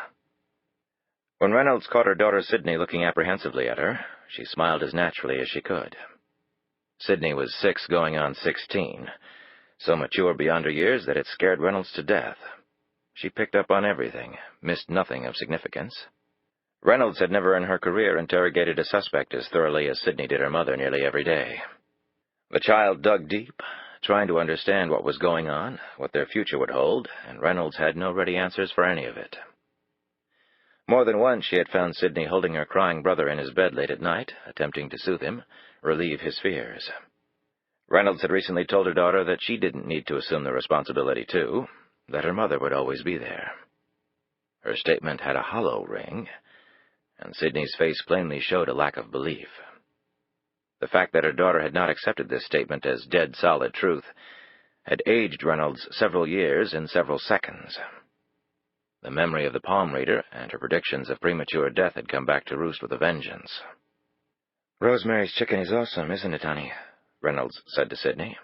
When Reynolds caught her daughter Sydney looking apprehensively at her, she smiled as naturally as she could. Sydney was 6 going on 16, so mature beyond her years that it scared Reynolds to death. She picked up on everything, missed nothing of significance. Reynolds had never in her career interrogated a suspect as thoroughly as Sydney did her mother nearly every day. The child dug deep, trying to understand what was going on, what their future would hold, and Reynolds had no ready answers for any of it. More than once she had found Sydney holding her crying brother in his bed late at night, attempting to soothe him, relieve his fears. Reynolds had recently told her daughter that she didn't need to assume the responsibility too. that her mother would always be there. Her statement had a hollow ring, and Sidney's face plainly showed a lack of belief. The fact that her daughter had not accepted this statement as dead solid truth had aged Reynolds several years in several seconds. The memory of the palm reader and her predictions of premature death had come back to roost with a vengeance. "Rosemary's Chicken is awesome, isn't it, honey?" Reynolds said to Sidney.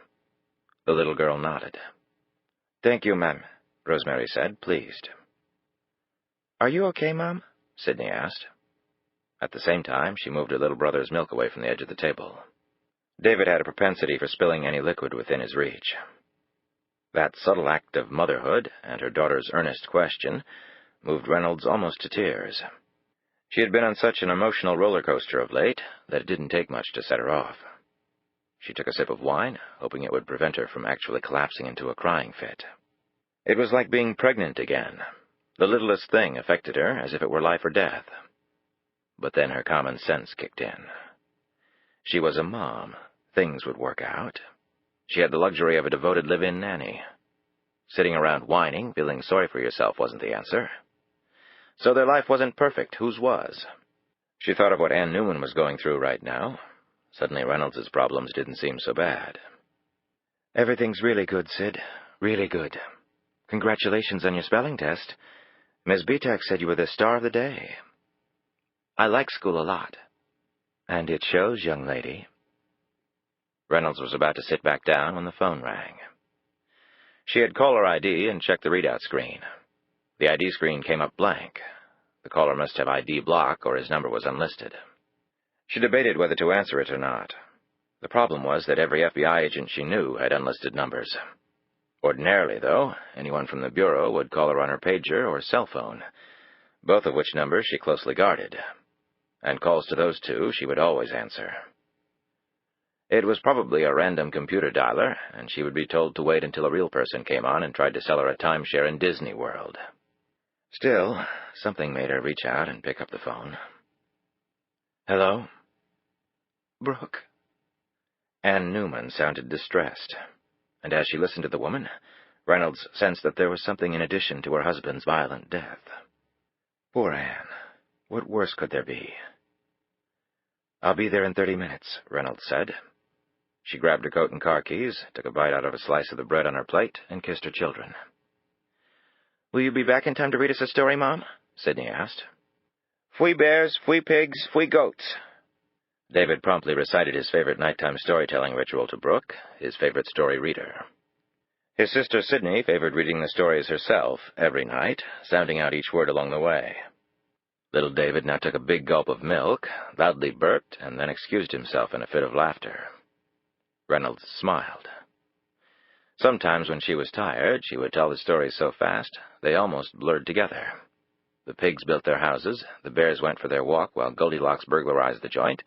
The little girl nodded. "Thank you, ma'am," Rosemary said, pleased. "Are you okay, Mom?" Sidney asked. At the same time, she moved her little brother's milk away from the edge of the table. David had a propensity for spilling any liquid within his reach. That subtle act of motherhood and her daughter's earnest question moved Reynolds almost to tears. She had been on such an emotional roller coaster of late that it didn't take much to set her off. She took a sip of wine, hoping it would prevent her from actually collapsing into a crying fit. It was like being pregnant again. The littlest thing affected her as if it were life or death. But then her common sense kicked in. She was a mom. Things would work out. She had the luxury of a devoted live-in nanny. Sitting around whining, feeling sorry for yourself wasn't the answer. So their life wasn't perfect. Whose was? She thought of what Ann Newman was going through right now. Suddenly Reynolds' problems didn't seem so bad. "Everything's really good, Sid. Really good. Congratulations on your spelling test. Ms. Bitak said you were the star of the day." "I like school a lot." "And it shows, young lady." Reynolds was about to sit back down when the phone rang. She had caller ID and checked the readout screen. The ID screen came up blank. The caller must have ID block or his number was unlisted. She debated whether to answer it or not. The problem was that every FBI agent she knew had unlisted numbers. Ordinarily, though, anyone from the Bureau would call her on her pager or cell phone, both of which numbers she closely guarded. And calls to those two she would always answer. It was probably a random computer dialer, and she would be told to wait until a real person came on and tried to sell her a timeshare in Disney World. Still, something made her reach out and pick up the phone. "Hello?" "Brooke." Ann Newman sounded distressed, and as she listened to the woman, Reynolds sensed that there was something in addition to her husband's violent death. Poor Ann. What worse could there be? "I'll be there in 30 minutes, Reynolds said. She grabbed her coat and car keys, took a bite out of a slice of the bread on her plate, and kissed her children. "Will you be back in time to read us a story, Mom?" Sidney asked. "Fwee bears, fwee pigs, fwee goats." David promptly recited his favorite nighttime storytelling ritual to Brooke, his favorite story reader. His sister Sidney favored reading the stories herself every night, sounding out each word along the way. Little David now took a big gulp of milk, loudly burped, and then excused himself in a fit of laughter. Reynolds smiled. Sometimes when she was tired, she would tell the stories so fast they almost blurred together. The pigs built their houses, the bears went for their walk while Goldilocks burglarized the joint,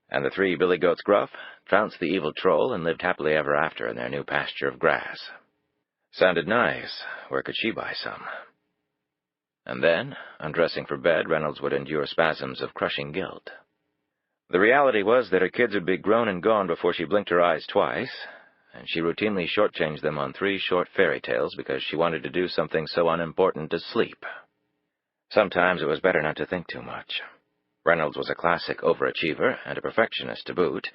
and the three billy goats Gruff trounced the evil troll and lived happily ever after in their new pasture of grass. Sounded nice. Where could she buy some? And then, undressing for bed, Reynolds would endure spasms of crushing guilt. The reality was that her kids would be grown and gone before she blinked her eyes twice, and she routinely shortchanged them on 3 short fairy tales because she wanted to do something so unimportant as sleep. Sometimes it was better not to think too much. Reynolds was a classic overachiever and a perfectionist to boot,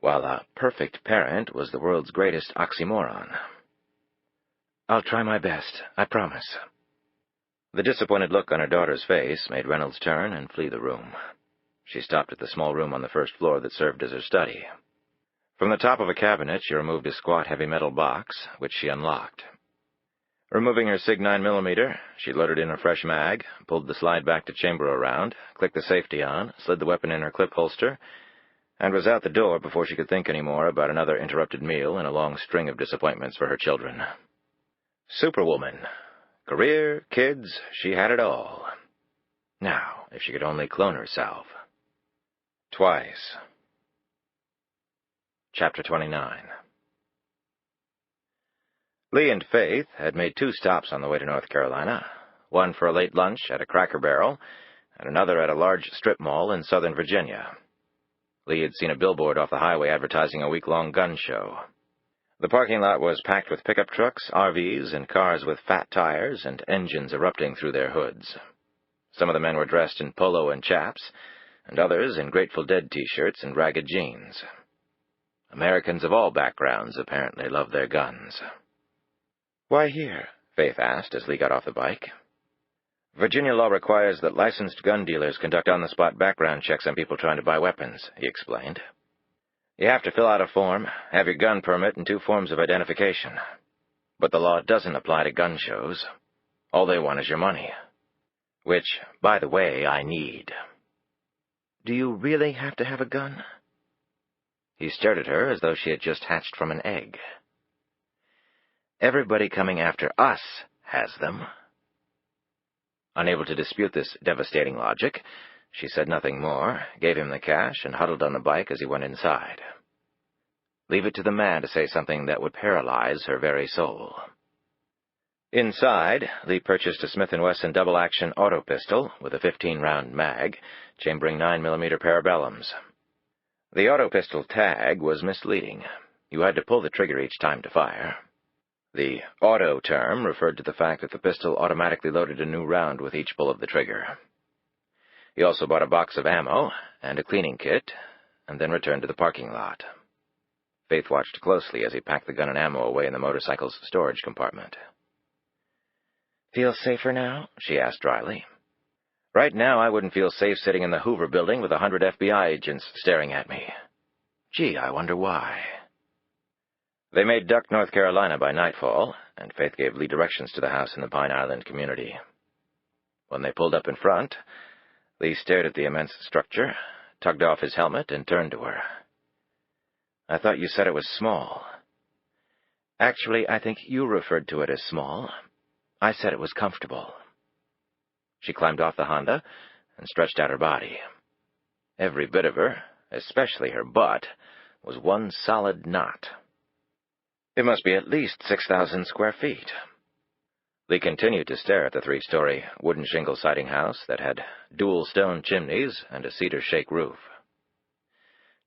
while a perfect parent was the world's greatest oxymoron. "I'll try my best, I promise." The disappointed look on her daughter's face made Reynolds turn and flee the room. She stopped at the small room on the first floor that served as her study. From the top of a cabinet, she removed a squat heavy metal box, which she unlocked. Removing her SIG 9mm, she loaded in a fresh mag, pulled the slide back to chamber around, clicked the safety on, slid the weapon in her clip holster, and was out the door before she could think any more about another interrupted meal and a long string of disappointments for her children. Superwoman. Career, kids, she had it all. Now, if she could only clone herself. Twice. Chapter 29. Lee and Faith had made 2 stops on the way to North Carolina, one for a late lunch at a Cracker Barrel, and another at a large strip mall in Southern Virginia. Lee had seen a billboard off the highway advertising a week-long gun show. The parking lot was packed with pickup trucks, RVs, and cars with fat tires and engines erupting through their hoods. Some of the men were dressed in polo and chaps, and others in Grateful Dead T-shirts and ragged jeans. Americans of all backgrounds apparently loved their guns. "Why here?" Faith asked as Lee got off the bike. "Virginia law requires that licensed gun dealers conduct on-the-spot background checks on people trying to buy weapons," he explained. "You have to fill out a form, have your gun permit, and 2 forms of identification. But the law doesn't apply to gun shows. All they want is your money. Which, by the way, I need." "Do you really have to have a gun?" He stared at her as though she had just hatched from an egg. "Everybody coming after us has them." Unable to dispute this devastating logic, she said nothing more, gave him the cash, and huddled on the bike as he went inside. Leave it to the man to say something that would paralyze her very soul. Inside, Lee purchased a Smith & Wesson double-action auto pistol with a 15-round mag, chambering 9mm parabellums. The auto pistol tag was misleading. You had to pull the trigger each time to fire. The auto term referred to the fact that the pistol automatically loaded a new round with each pull of the trigger. He also bought a box of ammo and a cleaning kit, and then returned to the parking lot. Faith watched closely as he packed the gun and ammo away in the motorcycle's storage compartment. "Feel safer now?" she asked dryly. "Right now, I wouldn't feel safe sitting in the Hoover building with 100 FBI agents staring at me. Gee, I wonder why." They made Duck, North Carolina by nightfall, and Faith gave Lee directions to the house in the Pine Island community. When they pulled up in front, Lee stared at the immense structure, tugged off his helmet, and turned to her. "I thought you said it was small." "Actually, I think you referred to it as small. I said it was comfortable." She climbed off the Honda and stretched out her body. Every bit of her, especially her butt, was one solid knot. It must be at least 6,000 square feet. Lee continued to stare at the 3-story wooden shingle siding house that had dual stone chimneys and a cedar shake roof.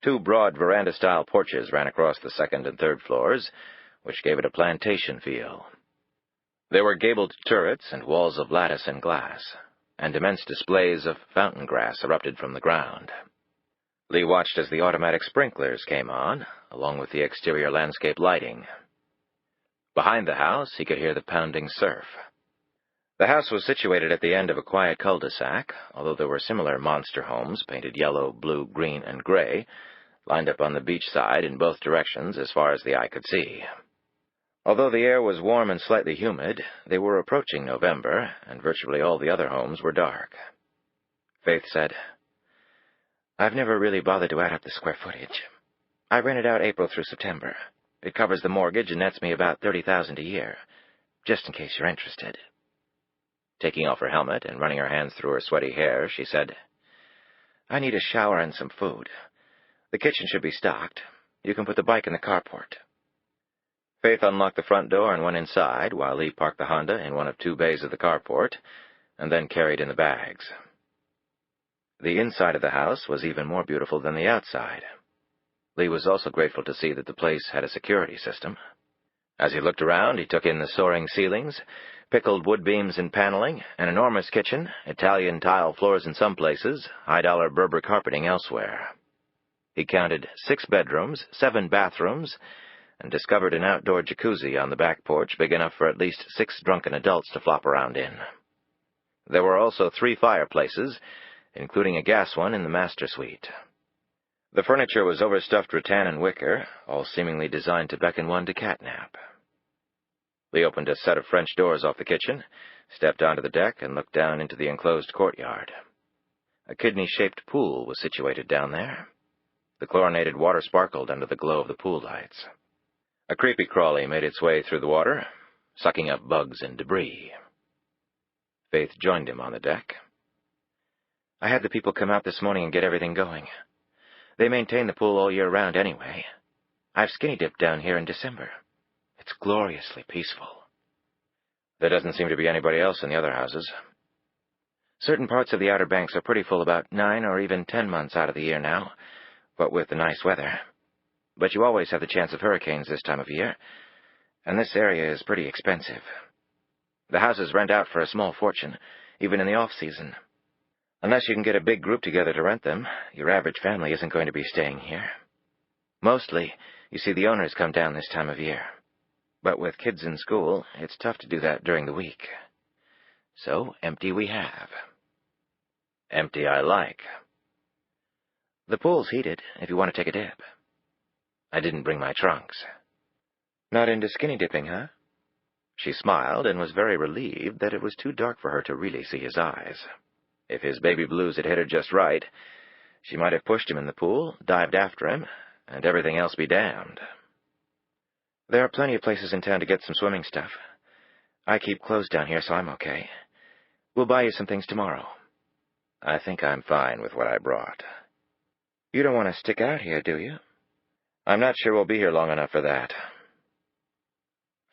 2 broad veranda-style porches ran across the 2nd and 3rd floors, which gave it a plantation feel. There were gabled turrets and walls of lattice and glass, and immense displays of fountain grass erupted from the ground. Lee watched as the automatic sprinklers came on, along with the exterior landscape lighting. Behind the house, he could hear the pounding surf. The house was situated at the end of a quiet cul-de-sac, although there were similar monster homes, painted yellow, blue, green, and gray, lined up on the beach side in both directions as far as the eye could see. Although the air was warm and slightly humid, they were approaching November, and virtually all the other homes were dark. Faith said, "I've never really bothered to add up the square footage. I rent it out April through September. It covers the mortgage and nets me about $30,000 a year, just in case you're interested." Taking off her helmet and running her hands through her sweaty hair, she said, "I need a shower and some food. The kitchen should be stocked. You can put the bike in the carport." Faith unlocked the front door and went inside, while Lee parked the Honda in one of 2 bays of the carport, and then carried in the bags. The inside of the house was even more beautiful than the outside. Lee was also grateful to see that the place had a security system. As he looked around, he took in the soaring ceilings, pickled wood beams and paneling, an enormous kitchen, Italian tile floors in some places, high-dollar Berber carpeting elsewhere. He counted 6 bedrooms, 7 bathrooms, and discovered an outdoor jacuzzi on the back porch big enough for at least 6 drunken adults to flop around in. There were also 3 fireplaces, including a gas one in the master suite. The furniture was overstuffed rattan and wicker, all seemingly designed to beckon one to catnap. Lee opened a set of French doors off the kitchen, stepped onto the deck, and looked down into the enclosed courtyard. A kidney-shaped pool was situated down there. The chlorinated water sparkled under the glow of the pool lights. A creepy-crawly made its way through the water, sucking up bugs and debris. Faith joined him on the deck. "I had the people come out this morning and get everything going. They maintain the pool all year round anyway. I've skinny-dipped down here in December. It's gloriously peaceful." "There doesn't seem to be anybody else in the other houses." "Certain parts of the Outer Banks are pretty full about 9 or even 10 months out of the year now, what with the nice weather. but you always have the chance of hurricanes this time of year, and this area is pretty expensive. The houses rent out for a small fortune, even in the off-season. Unless you can get a big group together to rent them, your average family isn't going to be staying here. Mostly, you see the owners come down this time of year. But with kids in school, it's tough to do that during the week. So, empty we have. Empty I like. The pool's heated, if you want to take a dip. I didn't bring my trunks. Not into skinny dipping, huh? She smiled and was very relieved that it was too dark for her to really see his eyes. If his baby blues had hit her just right, she might have pushed him in the pool, dived after him, and everything else be damned. There are plenty of places in town to get some swimming stuff. I keep clothes down here, so I'm okay. We'll buy you some things tomorrow. I think I'm fine with what I brought. You don't want to stick out here, do you? I'm not sure we'll be here long enough for that.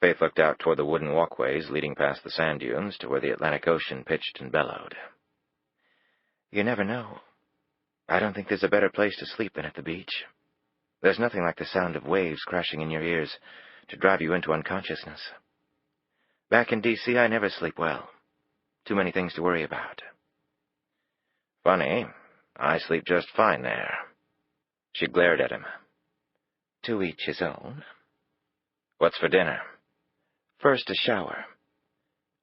Faith looked out toward the wooden walkways leading past the sand dunes to where the Atlantic Ocean pitched and bellowed. You never know. I don't think there's a better place to sleep than at the beach. There's nothing like the sound of waves crashing in your ears to drive you into unconsciousness. Back in D.C., I never sleep well. Too many things to worry about. Funny, I sleep just fine there. She glared at him. To each his own. What's for dinner? First, a shower.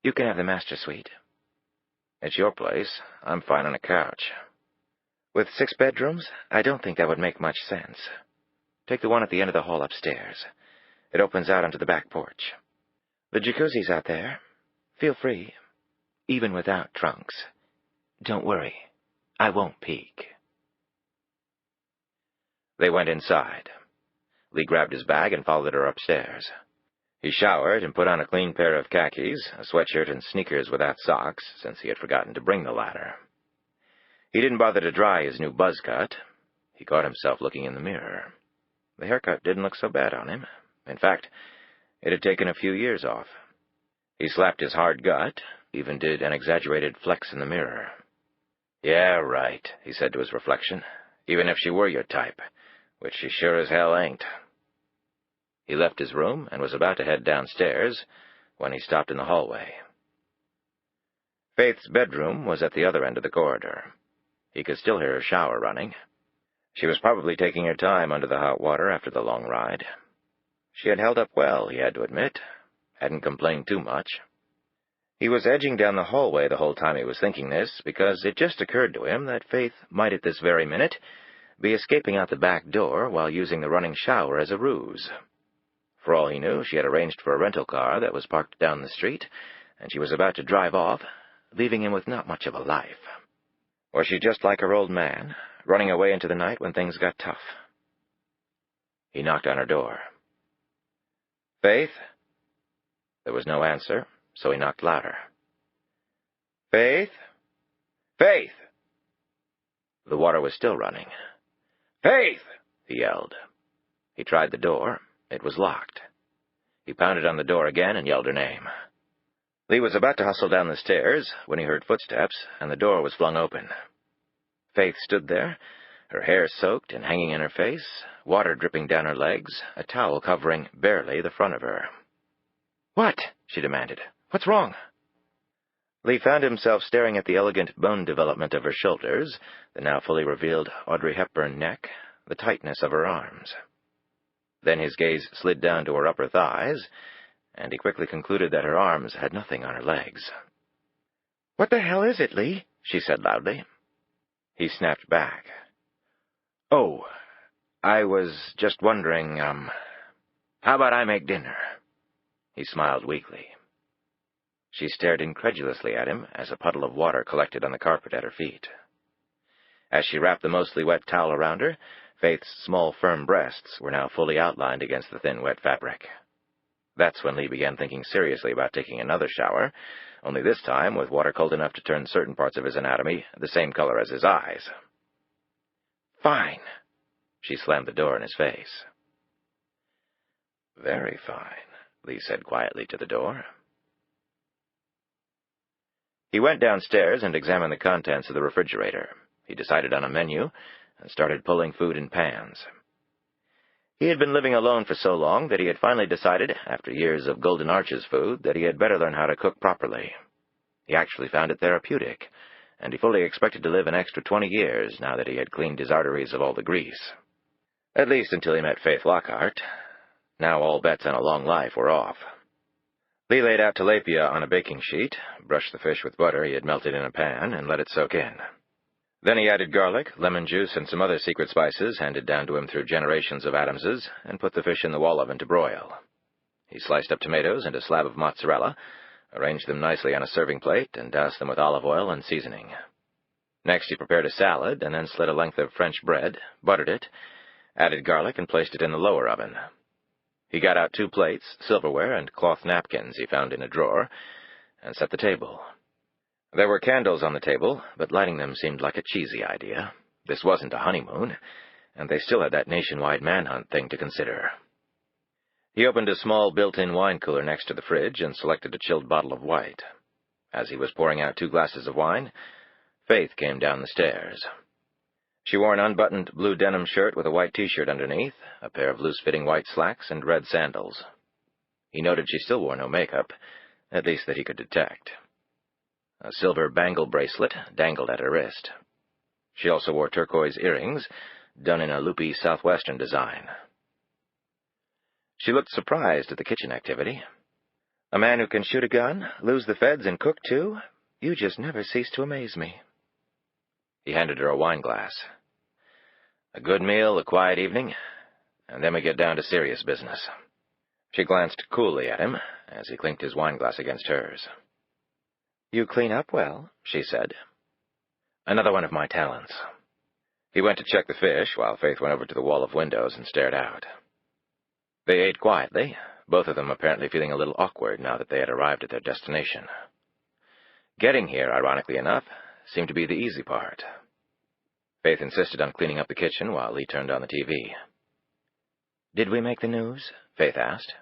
You can have the master suite. It's your place. I'm fine on a couch. With 6 bedrooms, I don't think that would make much sense. Take the one at the end of the hall upstairs. It opens out onto the back porch. The jacuzzi's out there. Feel free, even without trunks. Don't worry, I won't peek. They went inside. Lee grabbed his bag and followed her upstairs. He showered and put on a clean pair of khakis, a sweatshirt, and sneakers without socks, since he had forgotten to bring the latter. He didn't bother to dry his new buzz cut. He caught himself looking in the mirror. The haircut didn't look so bad on him. In fact, it had taken a few years off. He slapped his hard gut, even did an exaggerated flex in the mirror. Yeah, right, he said to his reflection. Even if she were your type, which she sure as hell ain't. He left his room and was about to head downstairs when he stopped in the hallway. Faith's bedroom was at the other end of the corridor. He could still hear her shower running. She was probably taking her time under the hot water after the long ride. She had held up well, he had to admit. Hadn't complained too much. He was edging down the hallway the whole time he was thinking this, because it just occurred to him that Faith might at this very minute be escaping out the back door while using the running shower as a ruse. For all he knew, she had arranged for a rental car that was parked down the street, and she was about to drive off, leaving him with not much of a life. Was she just like her old man, running away into the night when things got tough? He knocked on her door. "Faith?" There was no answer, so he knocked louder. "Faith? Faith!" The water was still running. "Faith!" he yelled. He tried the door. It was locked. He pounded on the door again and yelled her name. Lee was about to hustle down the stairs when he heard footsteps, and the door was flung open. Faith stood there, her hair soaked and hanging in her face, water dripping down her legs, a towel covering barely the front of her. "What?" she demanded. "What's wrong?" Lee found himself staring at the elegant bone development of her shoulders, the now fully revealed Audrey Hepburn neck, the tightness of her arms. Then his gaze slid down to her upper thighs, and he quickly concluded that her arms had nothing on her legs. "What the hell is it, Lee?" she said loudly. He snapped back. "Oh, I was just wondering, how about I make dinner?" He smiled weakly. She stared incredulously at him as a puddle of water collected on the carpet at her feet. As she wrapped the mostly wet towel around her, Faith's small, firm breasts were now fully outlined against the thin, wet fabric. That's when Lee began thinking seriously about taking another shower, only this time with water cold enough to turn certain parts of his anatomy the same color as his eyes. "Fine." She slammed the door in his face. "Very fine," Lee said quietly to the door. He went downstairs and examined the contents of the refrigerator. He decided on a menu and started pulling food in pans. He had been living alone for so long that he had finally decided, after years of Golden Arches food, that he had better learn how to cook properly. He actually found it therapeutic, and he fully expected to live an extra 20 years now that he had cleaned his arteries of all the grease. At least until he met Faith Lockhart. Now all bets on a long life were off. Lee laid out tilapia on a baking sheet, brushed the fish with butter he had melted in a pan, and let it soak in. Then he added garlic, lemon juice, and some other secret spices handed down to him through generations of Adamses, and put the fish in the wall oven to broil. He sliced up tomatoes and a slab of mozzarella, arranged them nicely on a serving plate, and doused them with olive oil and seasoning. Next he prepared a salad, and then slit a length of French bread, buttered it, added garlic, and placed it in the lower oven. He got out 2 plates, silverware, and cloth napkins he found in a drawer, and set the table. There were candles on the table, but lighting them seemed like a cheesy idea. This wasn't a honeymoon, and they still had that nationwide manhunt thing to consider. He opened a small built-in wine cooler next to the fridge and selected a chilled bottle of white. As he was pouring out 2 glasses of wine, Faith came down the stairs. She wore an unbuttoned blue denim shirt with a white T-shirt underneath, a pair of loose-fitting white slacks, and red sandals. He noted she still wore no makeup, at least that he could detect. A silver bangle bracelet dangled at her wrist. She also wore turquoise earrings, done in a loopy southwestern design. She looked surprised at the kitchen activity. "A man who can shoot a gun, lose the feds, and cook, too? You just never cease to amaze me." He handed her a wine glass. "A good meal, a quiet evening, and then we get down to serious business." She glanced coolly at him as he clinked his wine glass against hers. "You clean up well," she said. "Another one of my talents." He went to check the fish while Faith went over to the wall of windows and stared out. They ate quietly, both of them apparently feeling a little awkward now that they had arrived at their destination. Getting here, ironically enough, seemed to be the easy part. Faith insisted on cleaning up the kitchen while Lee turned on the TV. "Did we make the news?" Faith asked.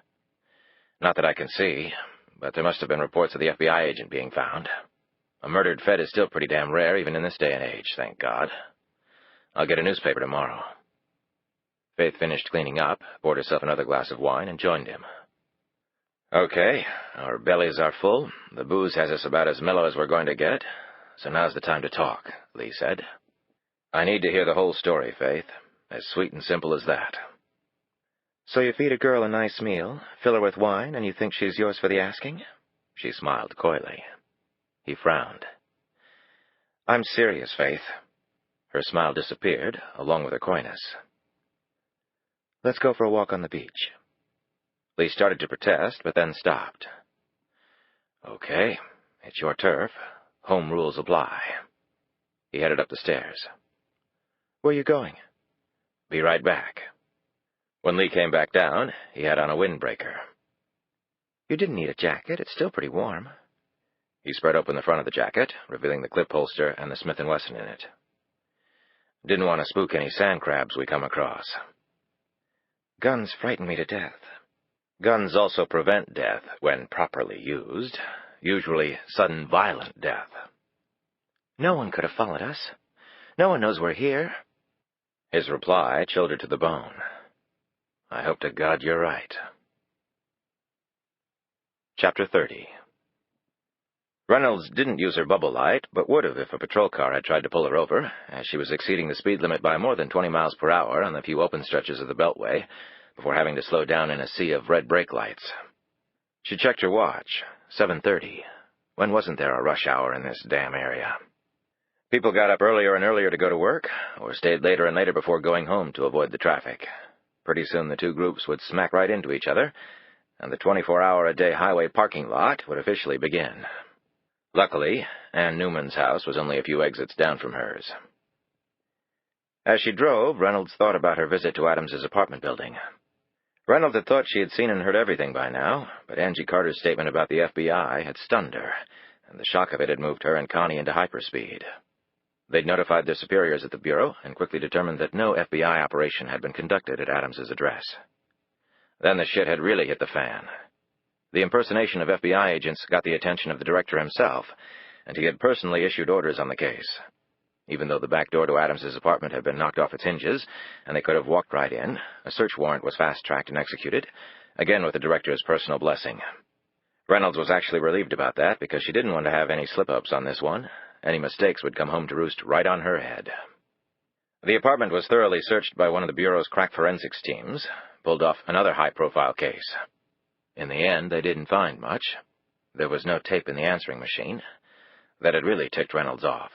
"Not that I can see, but there must have been reports of the FBI agent being found. A murdered Fed is still pretty damn rare, even in this day and age, thank God. I'll get a newspaper tomorrow." Faith finished cleaning up, poured herself another glass of wine, and joined him. "Okay, our bellies are full. The booze has us about as mellow as we're going to get it, so now's the time to talk," Lee said. "I need to hear the whole story, Faith. As sweet and simple as that." "So you feed a girl a nice meal, fill her with wine, and you think she's yours for the asking?" She smiled coyly. He frowned. "I'm serious, Faith." Her smile disappeared, along with her coyness. "Let's go for a walk on the beach." Lee started to protest, but then stopped. "Okay, it's your turf. Home rules apply." He headed up the stairs. "Where are you going?" "Be right back." When Lee came back down, he had on a windbreaker. "You didn't need a jacket. It's still pretty warm." He spread open the front of the jacket, revealing the clip holster and the Smith & Wesson in it. "Didn't want to spook any sand crabs we come across." "Guns frighten me to death." "Guns also prevent death when properly used, usually sudden violent death." "No one could have followed us. No one knows we're here." His reply chilled her to the bone. "I hope to God you're right." Chapter 30. Reynolds didn't use her bubble light, but would have if a patrol car had tried to pull her over, as she was exceeding the speed limit by more than 20 miles per hour on the few open stretches of the Beltway, before having to slow down in a sea of red brake lights. She checked her watch. 7:30. When wasn't there a rush hour in this damn area? People got up earlier and earlier to go to work, or stayed later and later before going home to avoid the traffic. Pretty soon the two groups would smack right into each other, and the 24-hour-a-day highway parking lot would officially begin. Luckily, Ann Newman's house was only a few exits down from hers. As she drove, Reynolds thought about her visit to Adams's apartment building. Reynolds had thought she had seen and heard everything by now, but Angie Carter's statement about the FBI had stunned her, and the shock of it had moved her and Connie into hyperspeed. They'd notified their superiors at the Bureau and quickly determined that no FBI operation had been conducted at Adams's address. Then the shit had really hit the fan. The impersonation of FBI agents got the attention of the director himself, and he had personally issued orders on the case. Even though the back door to Adams's apartment had been knocked off its hinges, and they could have walked right in, a search warrant was fast-tracked and executed, again with the director's personal blessing. Reynolds was actually relieved about that, because she didn't want to have any slip-ups on this one. Any mistakes would come home to roost right on her head. The apartment was thoroughly searched by one of the Bureau's crack forensics teams, pulled off another high-profile case. In the end, they didn't find much. There was no tape in the answering machine. That had really ticked Reynolds off.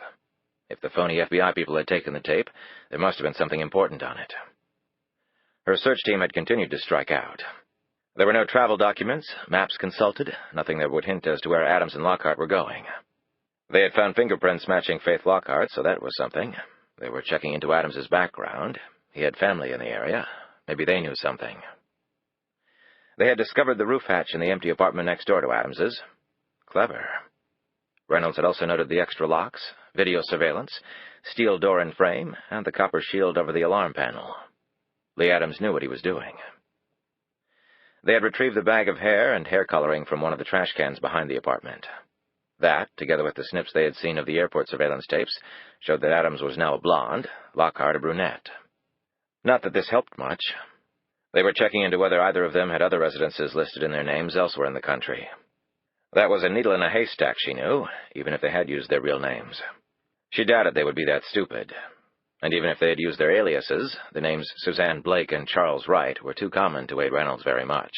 If the phony FBI people had taken the tape, there must have been something important on it. Her search team had continued to strike out. There were no travel documents, maps consulted, nothing that would hint as to where Adams and Lockhart were going. They had found fingerprints matching Faith Lockhart, so that was something. They were checking into Adams's background. He had family in the area. Maybe they knew something. They had discovered the roof hatch in the empty apartment next door to Adams's. Clever. Reynolds had also noted the extra locks, video surveillance, steel door and frame, and the copper shield over the alarm panel. Lee Adams knew what he was doing. They had retrieved the bag of hair and hair coloring from one of the trash cans behind the apartment. That, together with the snips they had seen of the airport surveillance tapes, showed that Adams was now a blonde, Lockhart a brunette. Not that this helped much. They were checking into whether either of them had other residences listed in their names elsewhere in the country. That was a needle in a haystack, she knew, even if they had used their real names. She doubted they would be that stupid. And even if they had used their aliases, the names Suzanne Blake and Charles Wright were too common to aid Reynolds very much.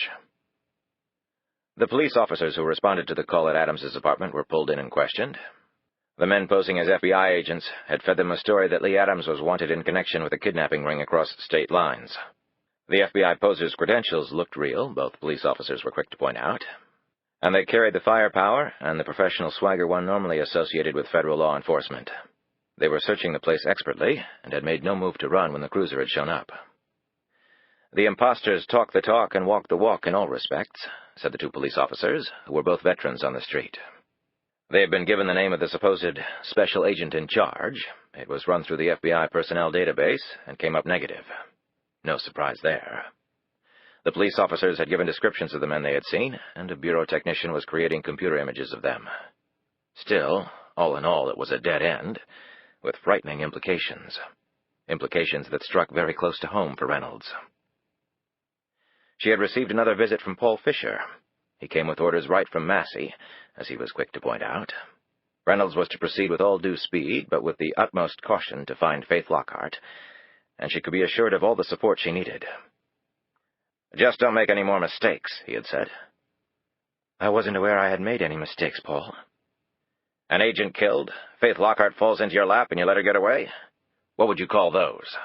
The police officers who responded to the call at Adams's apartment were pulled in and questioned. The men posing as FBI agents had fed them a story that Lee Adams was wanted in connection with a kidnapping ring across state lines. The FBI posers' credentials looked real, both police officers were quick to point out. And they carried the firepower and the professional swagger one normally associated with federal law enforcement. They were searching the place expertly, and had made no move to run when the cruiser had shown up. The imposters talk the talk and walk the walk in all respects, said the two police officers, who were both veterans on the street. They had been given the name of the supposed special agent in charge. It was run through the FBI personnel database, and came up negative. No surprise there. The police officers had given descriptions of the men they had seen, and a bureau technician was creating computer images of them. Still, all in all, it was a dead end, with frightening implications. Implications that struck very close to home for Reynolds. She had received another visit from Paul Fisher. He came with orders right from Massey, as he was quick to point out. Reynolds was to proceed with all due speed, but with the utmost caution to find Faith Lockhart, and she could be assured of all the support she needed. "Just don't make any more mistakes," he had said. "I wasn't aware I had made any mistakes, Paul." "An agent killed, Faith Lockhart falls into your lap, and you let her get away? What would you call those?"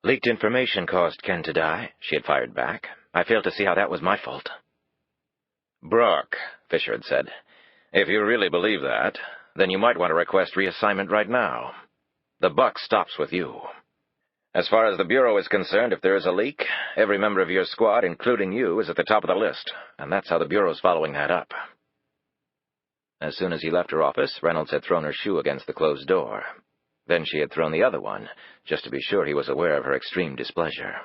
"Leaked information caused Ken to die," she had fired back. "I failed to see how that was my fault." "Brooke," Fisher had said, "if you really believe that, then you might want to request reassignment right now. The buck stops with you. As far as the Bureau is concerned, if there is a leak, every member of your squad, including you, is at the top of the list, and that's how the Bureau's following that up." As soon as he left her office, Reynolds had thrown her shoe against the closed door. Then she had thrown the other one, just to be sure he was aware of her extreme displeasure.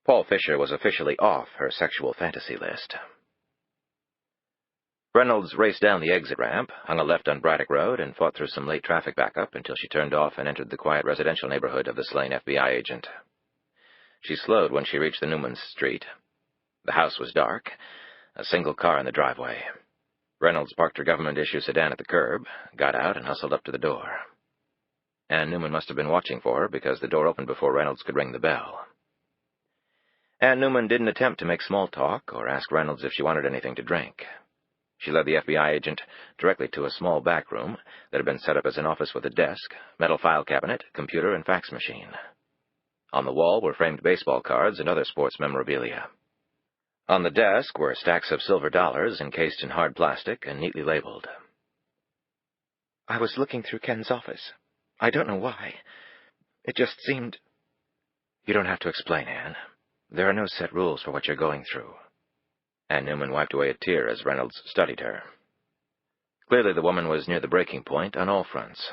Paul Fisher was officially off her sexual fantasy list. Reynolds raced down the exit ramp, hung a left on Braddock Road, and fought through some late traffic backup until she turned off and entered the quiet residential neighborhood of the slain FBI agent. She slowed when she reached the Newman's Street. The house was dark, a single car in the driveway. Reynolds parked her government-issue sedan at the curb, got out, and hustled up to the door. Ann Newman must have been watching for her, because the door opened before Reynolds could ring the bell. Ann Newman didn't attempt to make small talk or ask Reynolds if she wanted anything to drink. She led the FBI agent directly to a small back room that had been set up as an office with a desk, metal file cabinet, computer, and fax machine. On the wall were framed baseball cards and other sports memorabilia. On the desk were stacks of silver dollars encased in hard plastic and neatly labeled. "I was looking through Ken's office. I don't know why. It just seemed—" "You don't have to explain, Anne. There are no set rules for what you're going through." Ann Newman wiped away a tear as Reynolds studied her. Clearly the woman was near the breaking point on all fronts.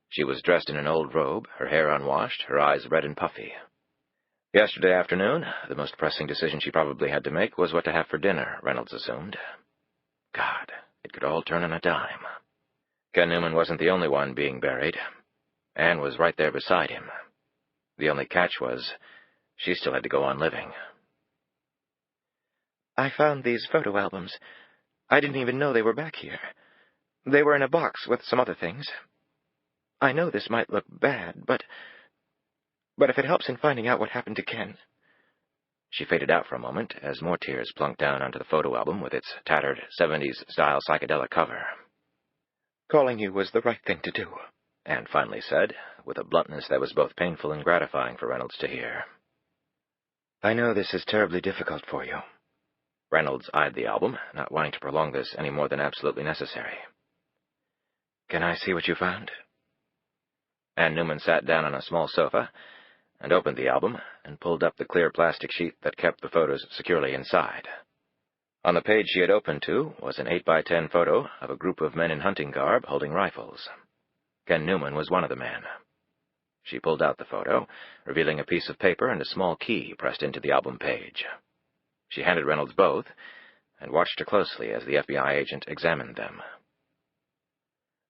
She was dressed in an old robe, her hair unwashed, her eyes red and puffy. Yesterday afternoon, the most pressing decision she probably had to make was what to have for dinner, Reynolds assumed. God, it could all turn on a dime. Ken Newman wasn't the only one being buried. Anne was right there beside him. The only catch was she still had to go on living. I found these photo albums. I didn't even know they were back here. They were in a box with some other things. I know this might look bad, but if it helps in finding out what happened to Ken... She faded out for a moment as more tears plunked down onto the photo album with its tattered 70s-style psychedelic cover. Calling you was the right thing to do, Anne finally said, with a bluntness that was both painful and gratifying for Reynolds to hear. I know this is terribly difficult for you. Reynolds eyed the album, not wanting to prolong this any more than absolutely necessary. Can I see what you found? Anne Newman sat down on a small sofa and opened the album and pulled up the clear plastic sheet that kept the photos securely inside. On the page she had opened to was an 8x10 photo of a group of men in hunting garb holding rifles. Ken Newman was one of the men. She pulled out the photo, revealing a piece of paper and a small key pressed into the album page. She handed Reynolds both and watched her closely as the FBI agent examined them.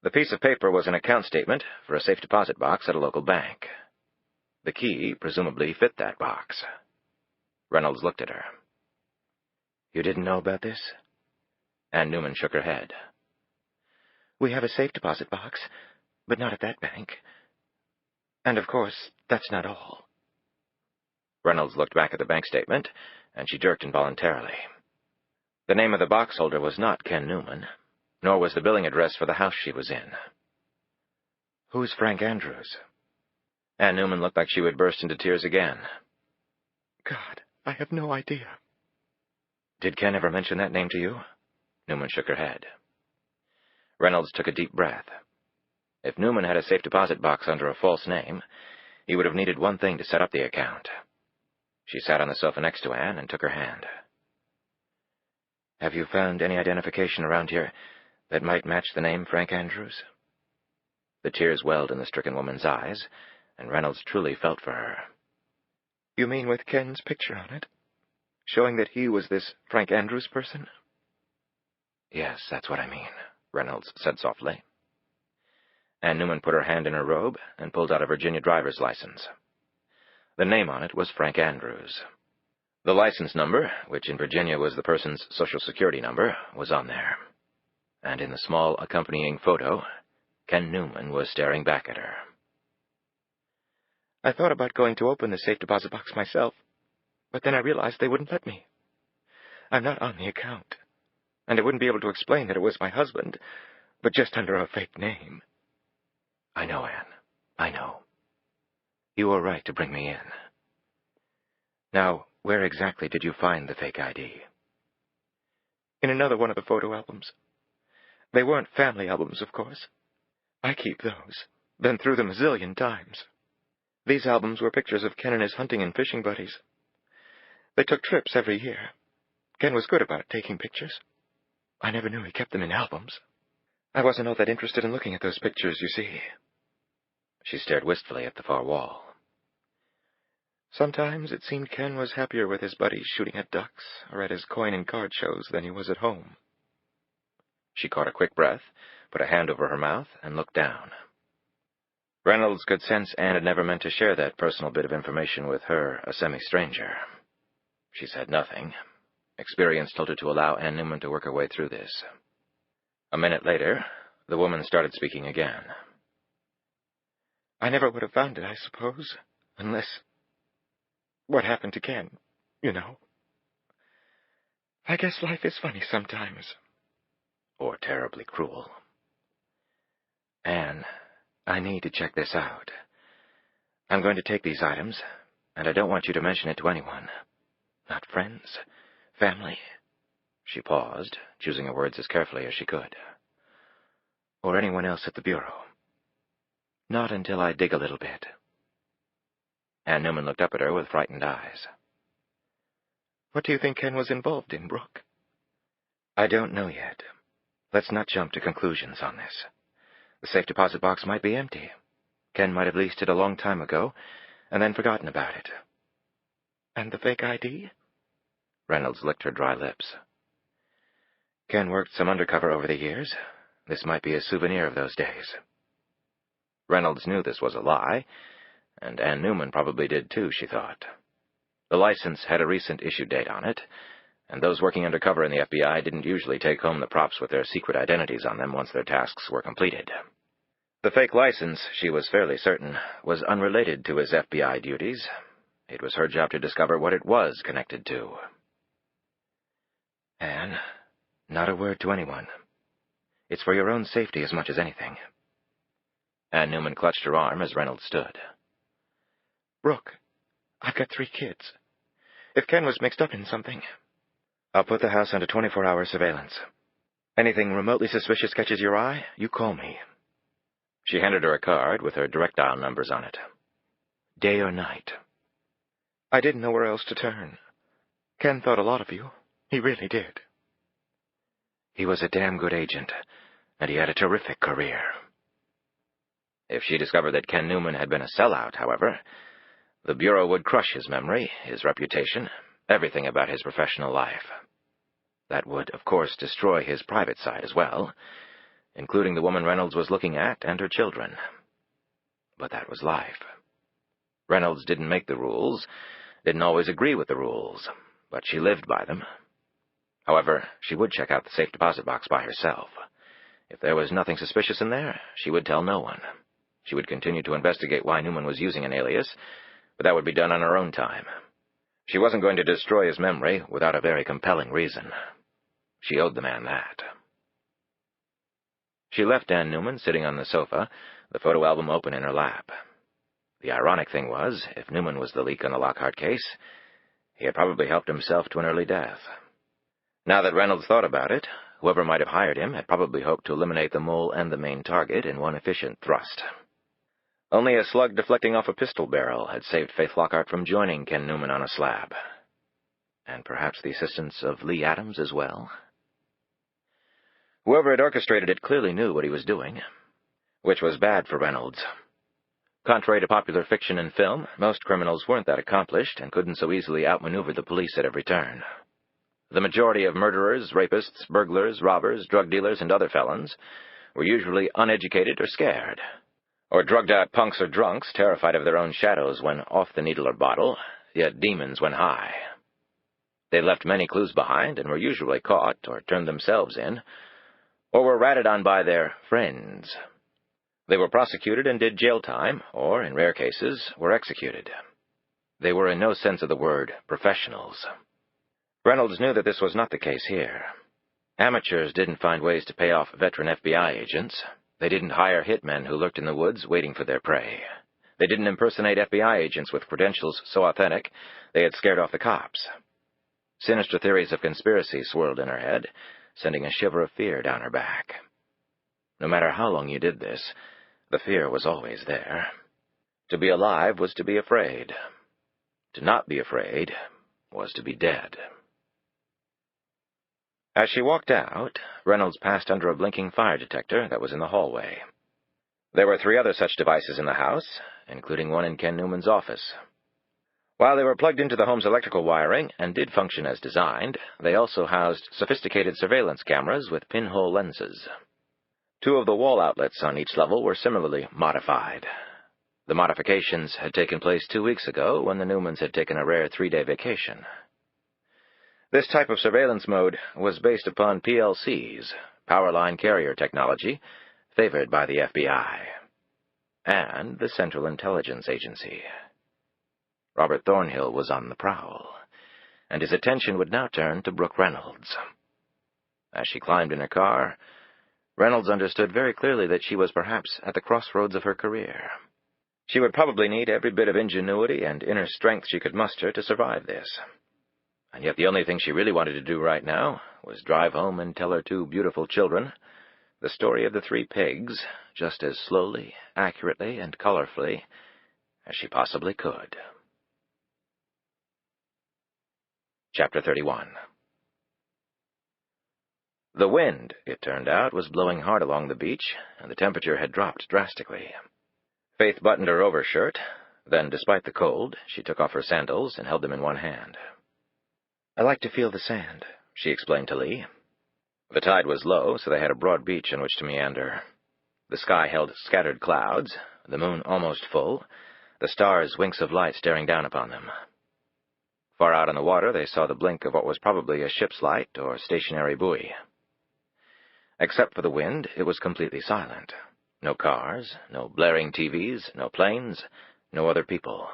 The piece of paper was an account statement for a safe deposit box at a local bank. The key presumably fit that box. Reynolds looked at her. You didn't know about this? Anne Newman shook her head. We have a safe deposit box, but not at that bank. And of course, that's not all. Reynolds looked back at the bank statement, and she jerked involuntarily. The name of the box holder was not Ken Newman, nor was the billing address for the house she was in. Who's Frank Andrews? Anne Newman looked like she would burst into tears again. God, I have no idea. Did Ken ever mention that name to you? Newman shook her head. Reynolds took a deep breath. If Newman had a safe deposit box under a false name, he would have needed one thing to set up the account. She sat on the sofa next to Anne and took her hand. Have you found any identification around here that might match the name Frank Andrews? The tears welled in the stricken woman's eyes, and Reynolds truly felt for her. You mean with Ken's picture on it? Showing that he was this Frank Andrews person? Yes, that's what I mean, Reynolds said softly. Anne Newman put her hand in her robe and pulled out a Virginia driver's license. The name on it was Frank Andrews. The license number, which in Virginia was the person's Social Security number, was on there. And in the small accompanying photo, Ken Newman was staring back at her. I thought about going to open the safe deposit box myself, but then I realized they wouldn't let me. I'm not on the account, and I wouldn't be able to explain that it was my husband, but just under a fake name. I know, Anne. I know. You were right to bring me in. Now, where exactly did you find the fake ID? In another one of the photo albums. They weren't family albums, of course. I keep those. Been through them a zillion times. These albums were pictures of Ken and his hunting and fishing buddies. They took trips every year. Ken was good about taking pictures. I never knew he kept them in albums. I wasn't all that interested in looking at those pictures, you see. She stared wistfully at the far wall. Sometimes it seemed Ken was happier with his buddies shooting at ducks or at his coin and card shows than he was at home. She caught a quick breath, put a hand over her mouth, and looked down. Reynolds could sense Anne had never meant to share that personal bit of information with her, a semi-stranger. She said nothing. Experience told her to allow Anne Newman to work her way through this. A minute later, the woman started speaking again. I never would have found it, I suppose, unless... What happened to Ken, you know. I guess life is funny sometimes. Or terribly cruel. Anne, I need to check this out. I'm going to take these items, and I don't want you to mention it to anyone. Not friends, family. She paused, choosing her words as carefully as she could. Or anyone else at the Bureau. Not until I dig a little bit. Anne Newman looked up at her with frightened eyes. What do you think Ken was involved in, Brooke? I don't know yet. Let's not jump to conclusions on this. The safe deposit box might be empty. Ken might have leased it a long time ago, and then forgotten about it. And the fake ID? Reynolds licked her dry lips. Ken worked some undercover over the years. This might be a souvenir of those days. Reynolds knew this was a lie, and Ann Newman probably did too, she thought. The license had a recent issue date on it, and those working undercover in the FBI didn't usually take home the props with their secret identities on them once their tasks were completed. The fake license, she was fairly certain, was unrelated to his FBI duties. It was her job to discover what it was connected to. Anne, not a word to anyone. It's for your own safety as much as anything. Ann Newman clutched her arm as Reynolds stood. Brooke, I've got 3 kids. If Ken was mixed up in something, I'll put the house under 24-hour surveillance. Anything remotely suspicious catches your eye, you call me. She handed her a card with her direct dial numbers on it. Day or night. I didn't know where else to turn. Ken thought a lot of you. He really did. He was a damn good agent, and he had a terrific career. If she discovered that Ken Newman had been a sellout, however, the Bureau would crush his memory, his reputation, everything about his professional life. That would, of course, destroy his private side as well, including the woman Reynolds was looking at and her children. But that was life. Reynolds didn't make the rules, didn't always agree with the rules, but she lived by them. However, she would check out the safe deposit box by herself. If there was nothing suspicious in there, she would tell no one. She would continue to investigate why Newman was using an alias, but that would be done on her own time. She wasn't going to destroy his memory without a very compelling reason. She owed the man that. She left Ann Newman sitting on the sofa, the photo album open in her lap. The ironic thing was, if Newman was the leak on the Lockhart case, he had probably helped himself to an early death. Now that Reynolds thought about it, whoever might have hired him had probably hoped to eliminate the mole and the main target in one efficient thrust. Only a slug deflecting off a pistol barrel had saved Faith Lockhart from joining Ken Newman on a slab. And perhaps the assistance of Lee Adams as well? Whoever had orchestrated it clearly knew what he was doing, which was bad for Reynolds. Contrary to popular fiction and film, most criminals weren't that accomplished and couldn't so easily outmaneuver the police at every turn. The majority of murderers, rapists, burglars, robbers, drug dealers, and other felons were usually uneducated or scared, or drugged-out punks or drunks terrified of their own shadows when off the needle or bottle, yet demons when high. They left many clues behind and were usually caught or turned themselves in, or were ratted on by their friends. They were prosecuted and did jail time, or, in rare cases, were executed. They were in no sense of the word professionals. Reynolds knew that this was not the case here. Amateurs didn't find ways to pay off veteran FBI agents. They didn't hire hitmen who lurked in the woods waiting for their prey. They didn't impersonate FBI agents with credentials so authentic they had scared off the cops. Sinister theories of conspiracy swirled in her head, sending a shiver of fear down her back. No matter how long you did this, the fear was always there. To be alive was to be afraid. To not be afraid was to be dead. As she walked out, Reynolds passed under a blinking fire detector that was in the hallway. There were 3 other such devices in the house, including one in Ken Newman's office. While they were plugged into the home's electrical wiring and did function as designed, they also housed sophisticated surveillance cameras with pinhole lenses. 2 of the wall outlets on each level were similarly modified. The modifications had taken place 2 weeks ago when the Newmans had taken a rare 3-day vacation. This type of surveillance mode was based upon PLCs, power line carrier technology, favored by the FBI, and the Central Intelligence Agency. Robert Thornhill was on the prowl, and his attention would now turn to Brooke Reynolds. As she climbed in her car, Reynolds understood very clearly that she was perhaps at the crossroads of her career. She would probably need every bit of ingenuity and inner strength she could muster to survive this. And yet the only thing she really wanted to do right now was drive home and tell her 2 beautiful children the story of the 3 pigs, just as slowly, accurately, and colorfully as she possibly could. Chapter 31. The wind, it turned out, was blowing hard along the beach, and the temperature had dropped drastically. Faith buttoned her overshirt. Then, despite the cold, she took off her sandals and held them in one hand. I like to feel the sand, she explained to Lee. The tide was low, so they had a broad beach on which to meander. The sky held scattered clouds, the moon almost full, the stars winks of light staring down upon them. Far out on the water, they saw the blink of what was probably a ship's light or stationary buoy. Except for the wind, it was completely silent. No cars, no blaring TVs, no planes, no other people.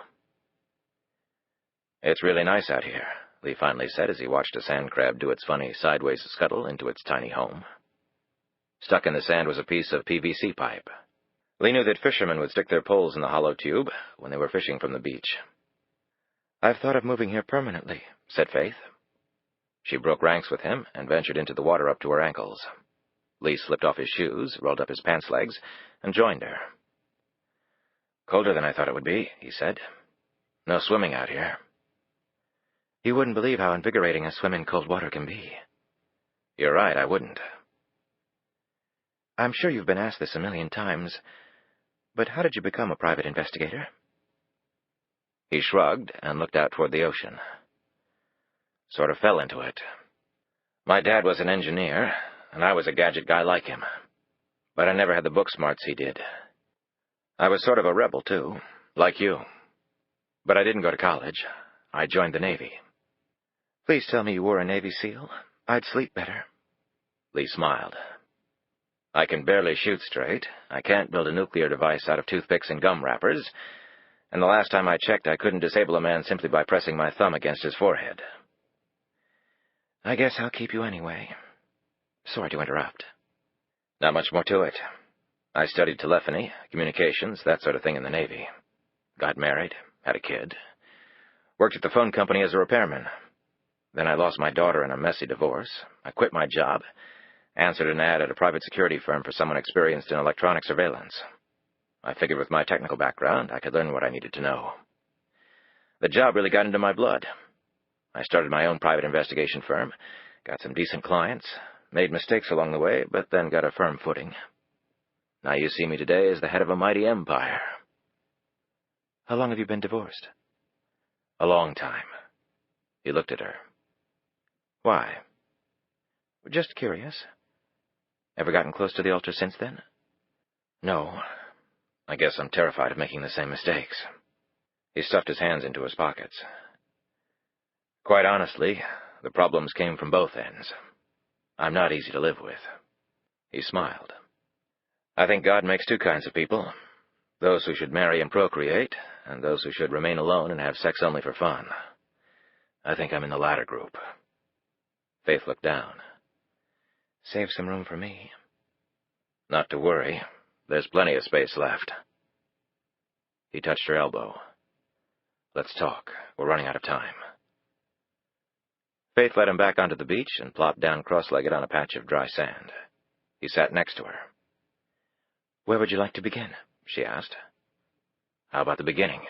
"It's really nice out here," Lee finally said as he watched a sand crab do its funny sideways scuttle into its tiny home. Stuck in the sand was a piece of PVC pipe. Lee knew that fishermen would stick their poles in the hollow tube when they were fishing from the beach. "I've thought of moving here permanently," said Faith. She broke ranks with him and ventured into the water up to her ankles. Lee slipped off his shoes, rolled up his pants legs, and joined her. "Colder than I thought it would be," he said. "No swimming out here." "You wouldn't believe how invigorating a swim in cold water can be." "You're right, I wouldn't." "I'm sure you've been asked this a million times, but how did you become a private investigator?" He shrugged and looked out toward the ocean. "Sort of fell into it. My dad was an engineer, and I was a gadget guy like him. But I never had the book smarts he did. I was sort of a rebel, too, like you. But I didn't go to college. I joined the Navy." "Please tell me you were a Navy SEAL. I'd sleep better." Lee smiled. "I can barely shoot straight. I can't build a nuclear device out of toothpicks and gum wrappers. And the last time I checked, I couldn't disable a man simply by pressing my thumb against his forehead." "I guess I'll keep you anyway. Sorry to interrupt." "Not much more to it. I studied telephony, communications, that sort of thing in the Navy. Got married, had a kid. Worked at the phone company as a repairman. Then I lost my daughter in a messy divorce. I quit my job, answered an ad at a private security firm for someone experienced in electronic surveillance. I figured with my technical background, I could learn what I needed to know. The job really got into my blood. I started my own private investigation firm, got some decent clients, made mistakes along the way, but then got a firm footing. Now you see me today as the head of a mighty empire." "How long have you been divorced?" "A long time." He looked at her. "Why?" "Just curious. Ever gotten close to the altar since then?" "No. I guess I'm terrified of making the same mistakes." He stuffed his hands into his pockets. "Quite honestly, the problems came from both ends. I'm not easy to live with." He smiled. "I think God makes two kinds of people. Those who should marry and procreate, and those who should remain alone and have sex only for fun. I think I'm in the latter group." Faith looked down. "Save some room for me." "Not to worry. There's plenty of space left." He touched her elbow. "Let's talk. We're running out of time." Faith led him back onto the beach and plopped down cross-legged on a patch of dry sand. He sat next to her. "Where would you like to begin?" she asked. "How about the beginning?"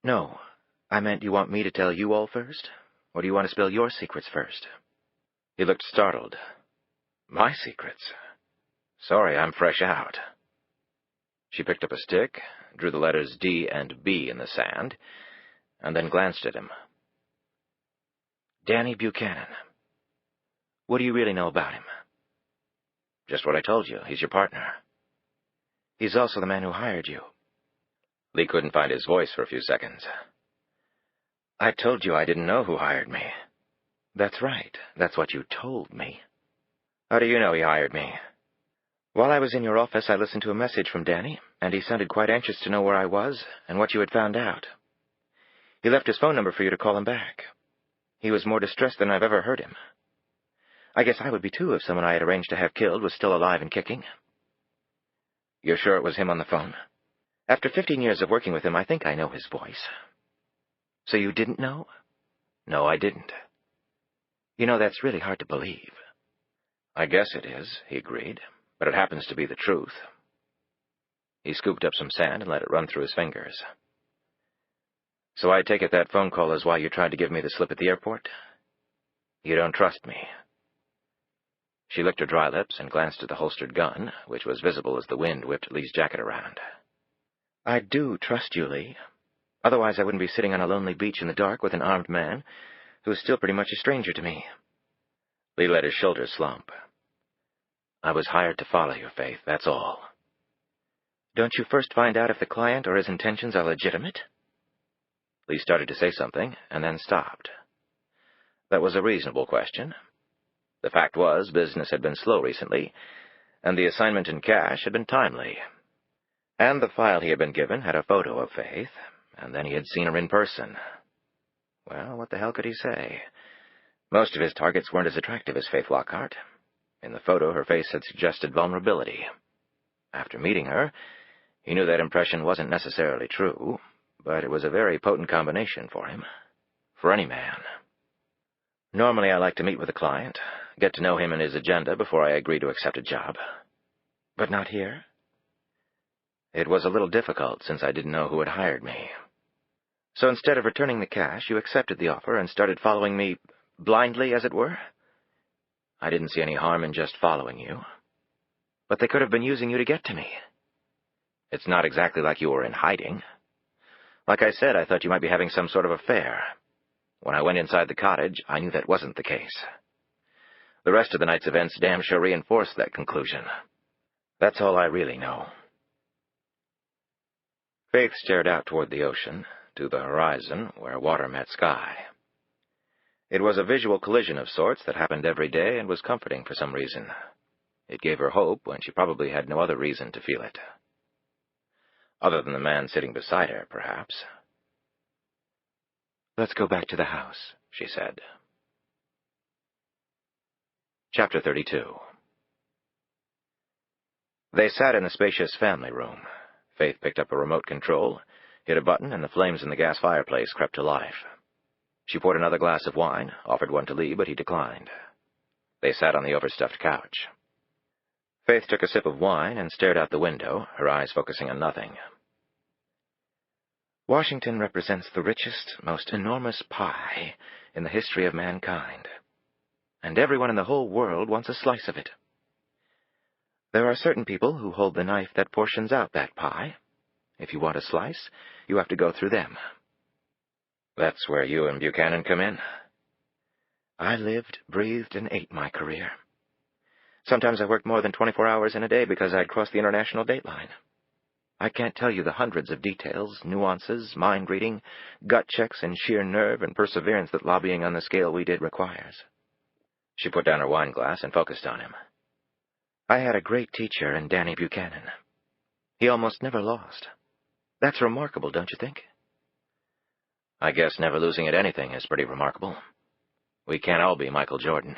"No, I meant, do you want me to tell you all first? Or do you want to spill your secrets first?" He looked startled. "My secrets? Sorry, I'm fresh out." She picked up a stick, drew the letters D and B in the sand, and then glanced at him. "Danny Buchanan. What do you really know about him?" "Just what I told you. He's your partner." "He's also the man who hired you." Lee couldn't find his voice for a few seconds. "I told you I didn't know who hired me." "That's right. That's what you told me." "How do you know he hired me?" "While I was in your office, I listened to a message from Danny, and he sounded quite anxious to know where I was and what you had found out. He left his phone number for you to call him back. He was more distressed than I've ever heard him. I guess I would be too if someone I had arranged to have killed was still alive and kicking." "You're sure it was him on the phone?" "After 15 years of working with him, I think I know his voice." "So you didn't know?" "No, I didn't." "You know, that's really hard to believe." "I guess it is," he agreed, "but it happens to be the truth." He scooped up some sand and let it run through his fingers. "So I take it that phone call is why you tried to give me the slip at the airport? You don't trust me." She licked her dry lips and glanced at the holstered gun, which was visible as the wind whipped Lee's jacket around. "I do trust you, Lee. Otherwise I wouldn't be sitting on a lonely beach in the dark with an armed man who is still pretty much a stranger to me." Lee let his shoulders slump. "I was hired to follow you, Faith, that's all." Don't you first find out if the client or his intentions are legitimate? Lee started to say something, and then stopped. That was a reasonable question. The fact was, business had been slow recently, and the assignment in cash had been timely. And the file he had been given had a photo of Faith, and then he had seen her in person. Well, what the hell could he say? Most of his targets weren't as attractive as Faith Lockhart. In the photo, her face had suggested vulnerability. After meeting her, he knew that impression wasn't necessarily true, but it was a very potent combination for him. For any man. Normally, I like to meet with a client, get to know him and his agenda before I agree to accept a job. But not here. It was a little difficult since I didn't know who had hired me. So instead of returning the cash, you accepted the offer and started following me blindly, as it were? I didn't see any harm in just following you. But they could have been using you to get to me. It's not exactly like you were in hiding. Like I said, I thought you might be having some sort of affair. When I went inside the cottage, I knew that wasn't the case. The rest of the night's events damn sure reinforced that conclusion. That's all I really know. Faith stared out toward the ocean, to the horizon where water met sky. It was a visual collision of sorts that happened every day and was comforting for some reason. It gave her hope when she probably had no other reason to feel it. Other than the man sitting beside her, perhaps. Let's go back to the house, she said. Chapter 32. They sat in the spacious family room. Faith picked up a remote control, hit a button, and the flames in the gas fireplace crept to life. She poured another glass of wine, offered one to Lee, but he declined. They sat on the overstuffed couch. Faith took a sip of wine and stared out the window, her eyes focusing on nothing. Washington represents the richest, most enormous pie in the history of mankind, and everyone in the whole world wants a slice of it. There are certain people who hold the knife that portions out that pie. If you want a slice, you have to go through them. That's where you and Buchanan come in? I lived, breathed, and ate my career. Sometimes I worked more than 24 hours in a day because I'd crossed the international date line. I can't tell you the hundreds of details, nuances, mind reading, gut checks, and sheer nerve and perseverance that lobbying on the scale we did requires. She put down her wine glass and focused on him. I had a great teacher in Danny Buchanan. He almost never lost. That's remarkable, don't you think? I guess never losing at anything is pretty remarkable. We can't all be Michael Jordan.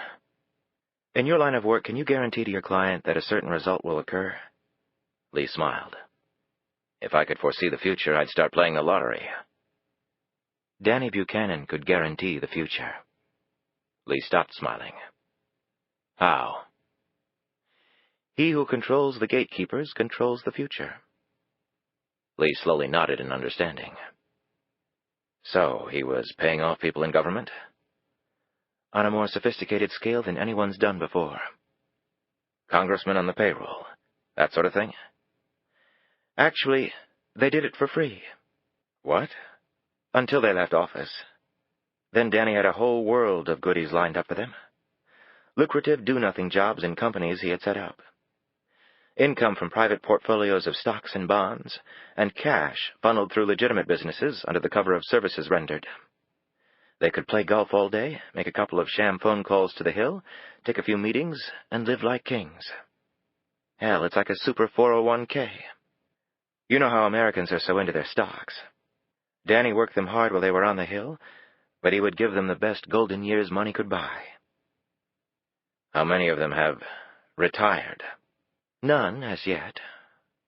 In your line of work, can you guarantee to your client that a certain result will occur? Lee smiled. If I could foresee the future, I'd start playing the lottery. Danny Buchanan could guarantee the future. Lee stopped smiling. How? He who controls the gatekeepers controls the future. Lee slowly nodded in understanding. So, he was paying off people in government? On a more sophisticated scale than anyone's done before. Congressmen on the payroll, that sort of thing? Actually, they did it for free. What? Until they left office. Then Danny had a whole world of goodies lined up for them. Lucrative do-nothing jobs in companies he had set up. Income from private portfolios of stocks and bonds, and cash funneled through legitimate businesses under the cover of services rendered. They could play golf all day, make a couple of sham phone calls to the Hill, take a few meetings, and live like kings. Hell, it's like a super 401k. You know how Americans are so into their stocks. Danny worked them hard while they were on the Hill, but he would give them the best golden years money could buy. How many of them have retired? None, as yet.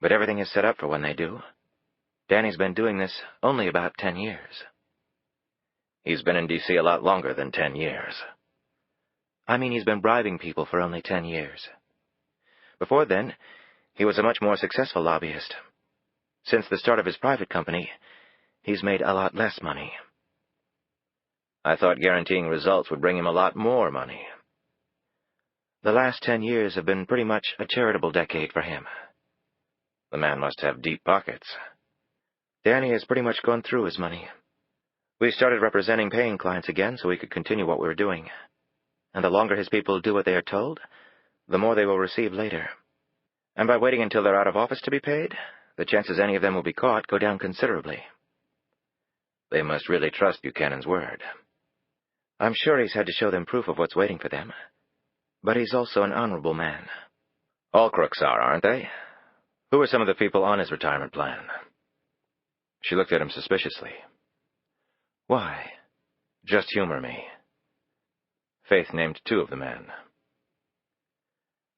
But everything is set up for when they do. Danny's been doing this only about 10 years. He's been in D.C. a lot longer than 10 years. I mean, he's been bribing people for only 10 years. Before then, he was a much more successful lobbyist. Since the start of his private company, he's made a lot less money. I thought guaranteeing results would bring him a lot more money. The last 10 years have been pretty much a charitable decade for him. The man must have deep pockets. Danny has pretty much gone through his money. We started representing paying clients again so we could continue what we were doing. And the longer his people do what they are told, the more they will receive later. And by waiting until they're out of office to be paid, the chances any of them will be caught go down considerably. They must really trust Buchanan's word. I'm sure he's had to show them proof of what's waiting for them. But he's also an honorable man. All crooks are, aren't they? Who are some of the people on his retirement plan? She looked at him suspiciously. Why? Just humor me. Faith named 2 of the men.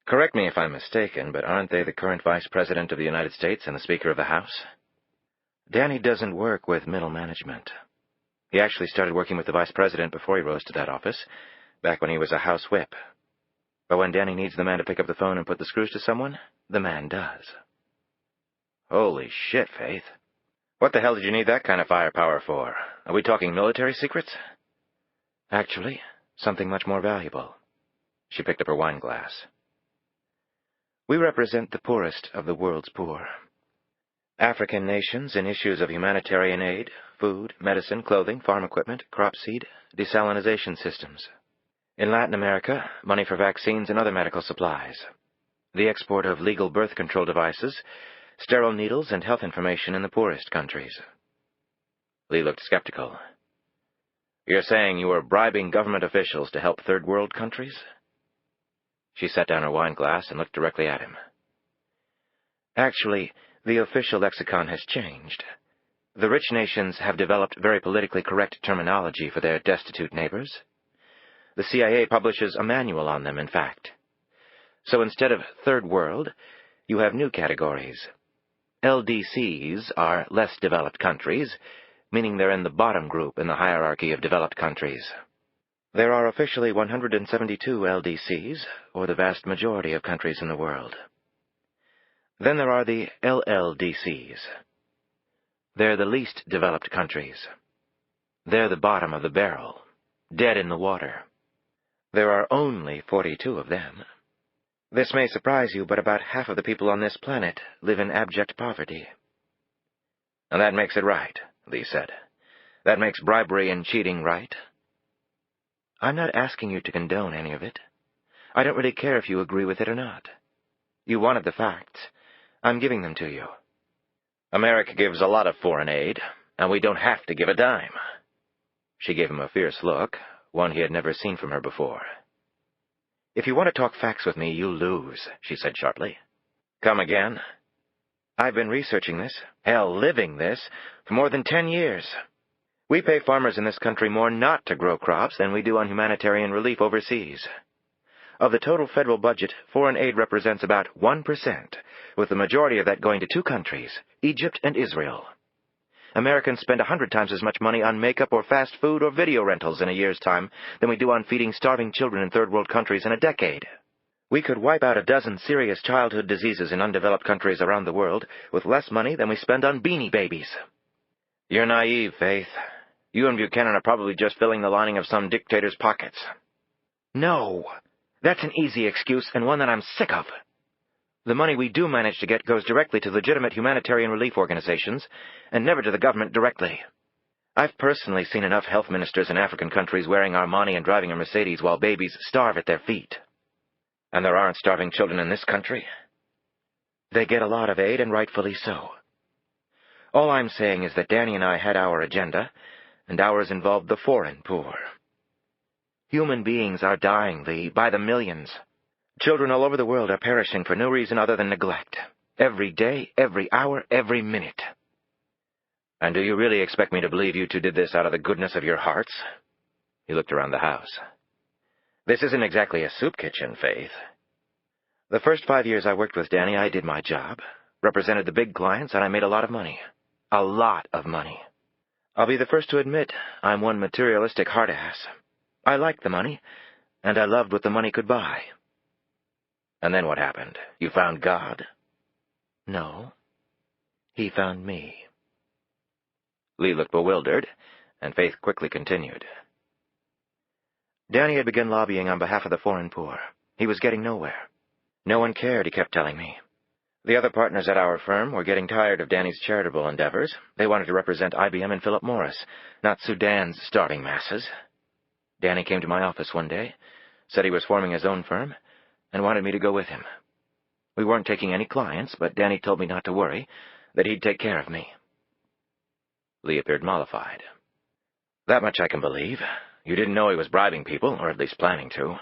Correct me if I'm mistaken, but aren't they the current Vice President of the United States and the Speaker of the House? Danny doesn't work with middle management. He actually started working with the Vice President before he rose to that office, back when he was a House Whip. But when Danny needs the man to pick up the phone and put the screws to someone, the man does. Holy shit, Faith. What the hell did you need that kind of firepower for? Are we talking military secrets? Actually, something much more valuable. She picked up her wine glass. We represent the poorest of the world's poor. African nations in issues of humanitarian aid, food, medicine, clothing, farm equipment, crop seed, desalinization systems. In Latin America, money for vaccines and other medical supplies. The export of legal birth control devices, sterile needles, and health information in the poorest countries. Lee looked skeptical. You're saying you were bribing government officials to help third world countries? She set down her wine glass and looked directly at him. Actually, the official lexicon has changed. The rich nations have developed very politically correct terminology for their destitute neighbors. The CIA publishes a manual on them, in fact. So instead of third world, you have new categories. LDCs are less developed countries, meaning they're in the bottom group in the hierarchy of developed countries. There are officially 172 LDCs, or the vast majority of countries in the world. Then there are the LLDCs. They're the least developed countries. They're the bottom of the barrel, dead in the water. There are only 42 of them. This may surprise you, but about half of the people on this planet live in abject poverty. And that makes it right, Lee said. That makes bribery and cheating right. I'm not asking you to condone any of it. I don't really care if you agree with it or not. You wanted the facts. I'm giving them to you. America gives a lot of foreign aid, and we don't have to give a dime. She gave him a fierce look, one he had never seen from her before. If you want to talk facts with me, you lose, she said sharply. Come again? I've been researching this, hell, living this, for more than 10 years. We pay farmers in this country more not to grow crops than we do on humanitarian relief overseas. Of the total federal budget, foreign aid represents about 1%, with the majority of that going to 2 countries, Egypt and Israel. Americans spend 100 times as much money on makeup or fast food or video rentals in a year's time than we do on feeding starving children in third world countries in a decade. We could wipe out a dozen serious childhood diseases in undeveloped countries around the world with less money than we spend on beanie babies. You're naive, Faith. You and Buchanan are probably just filling the lining of some dictator's pockets. No. That's an easy excuse, and one that I'm sick of. The money we do manage to get goes directly to legitimate humanitarian relief organizations, and never to the government directly. I've personally seen enough health ministers in African countries wearing Armani and driving a Mercedes while babies starve at their feet. And there aren't starving children in this country? They get a lot of aid, and rightfully so. All I'm saying is that Danny and I had our agenda, and ours involved the foreign poor. Human beings are dying, Lee, by the millions. Children all over the world are perishing for no reason other than neglect. Every day, every hour, every minute. And do you really expect me to believe you two did this out of the goodness of your hearts? He looked around the house. This isn't exactly a soup kitchen, Faith. The first 5 years I worked with Danny, I did my job, represented the big clients, and I made a lot of money. A lot of money. I'll be the first to admit I'm one materialistic hard-ass. I liked the money, and I loved what the money could buy. And then what happened? You found God? No. He found me. Lee looked bewildered, and Faith quickly continued. Danny had begun lobbying on behalf of the foreign poor. He was getting nowhere. No one cared, he kept telling me. The other partners at our firm were getting tired of Danny's charitable endeavors. They wanted to represent IBM and Philip Morris, not Sudan's starving masses. Danny came to my office one day, said he was forming his own firm, and wanted me to go with him. We weren't taking any clients, but Danny told me not to worry, that he'd take care of me. Lee appeared mollified. That much I can believe. You didn't know he was bribing people, or at least planning to.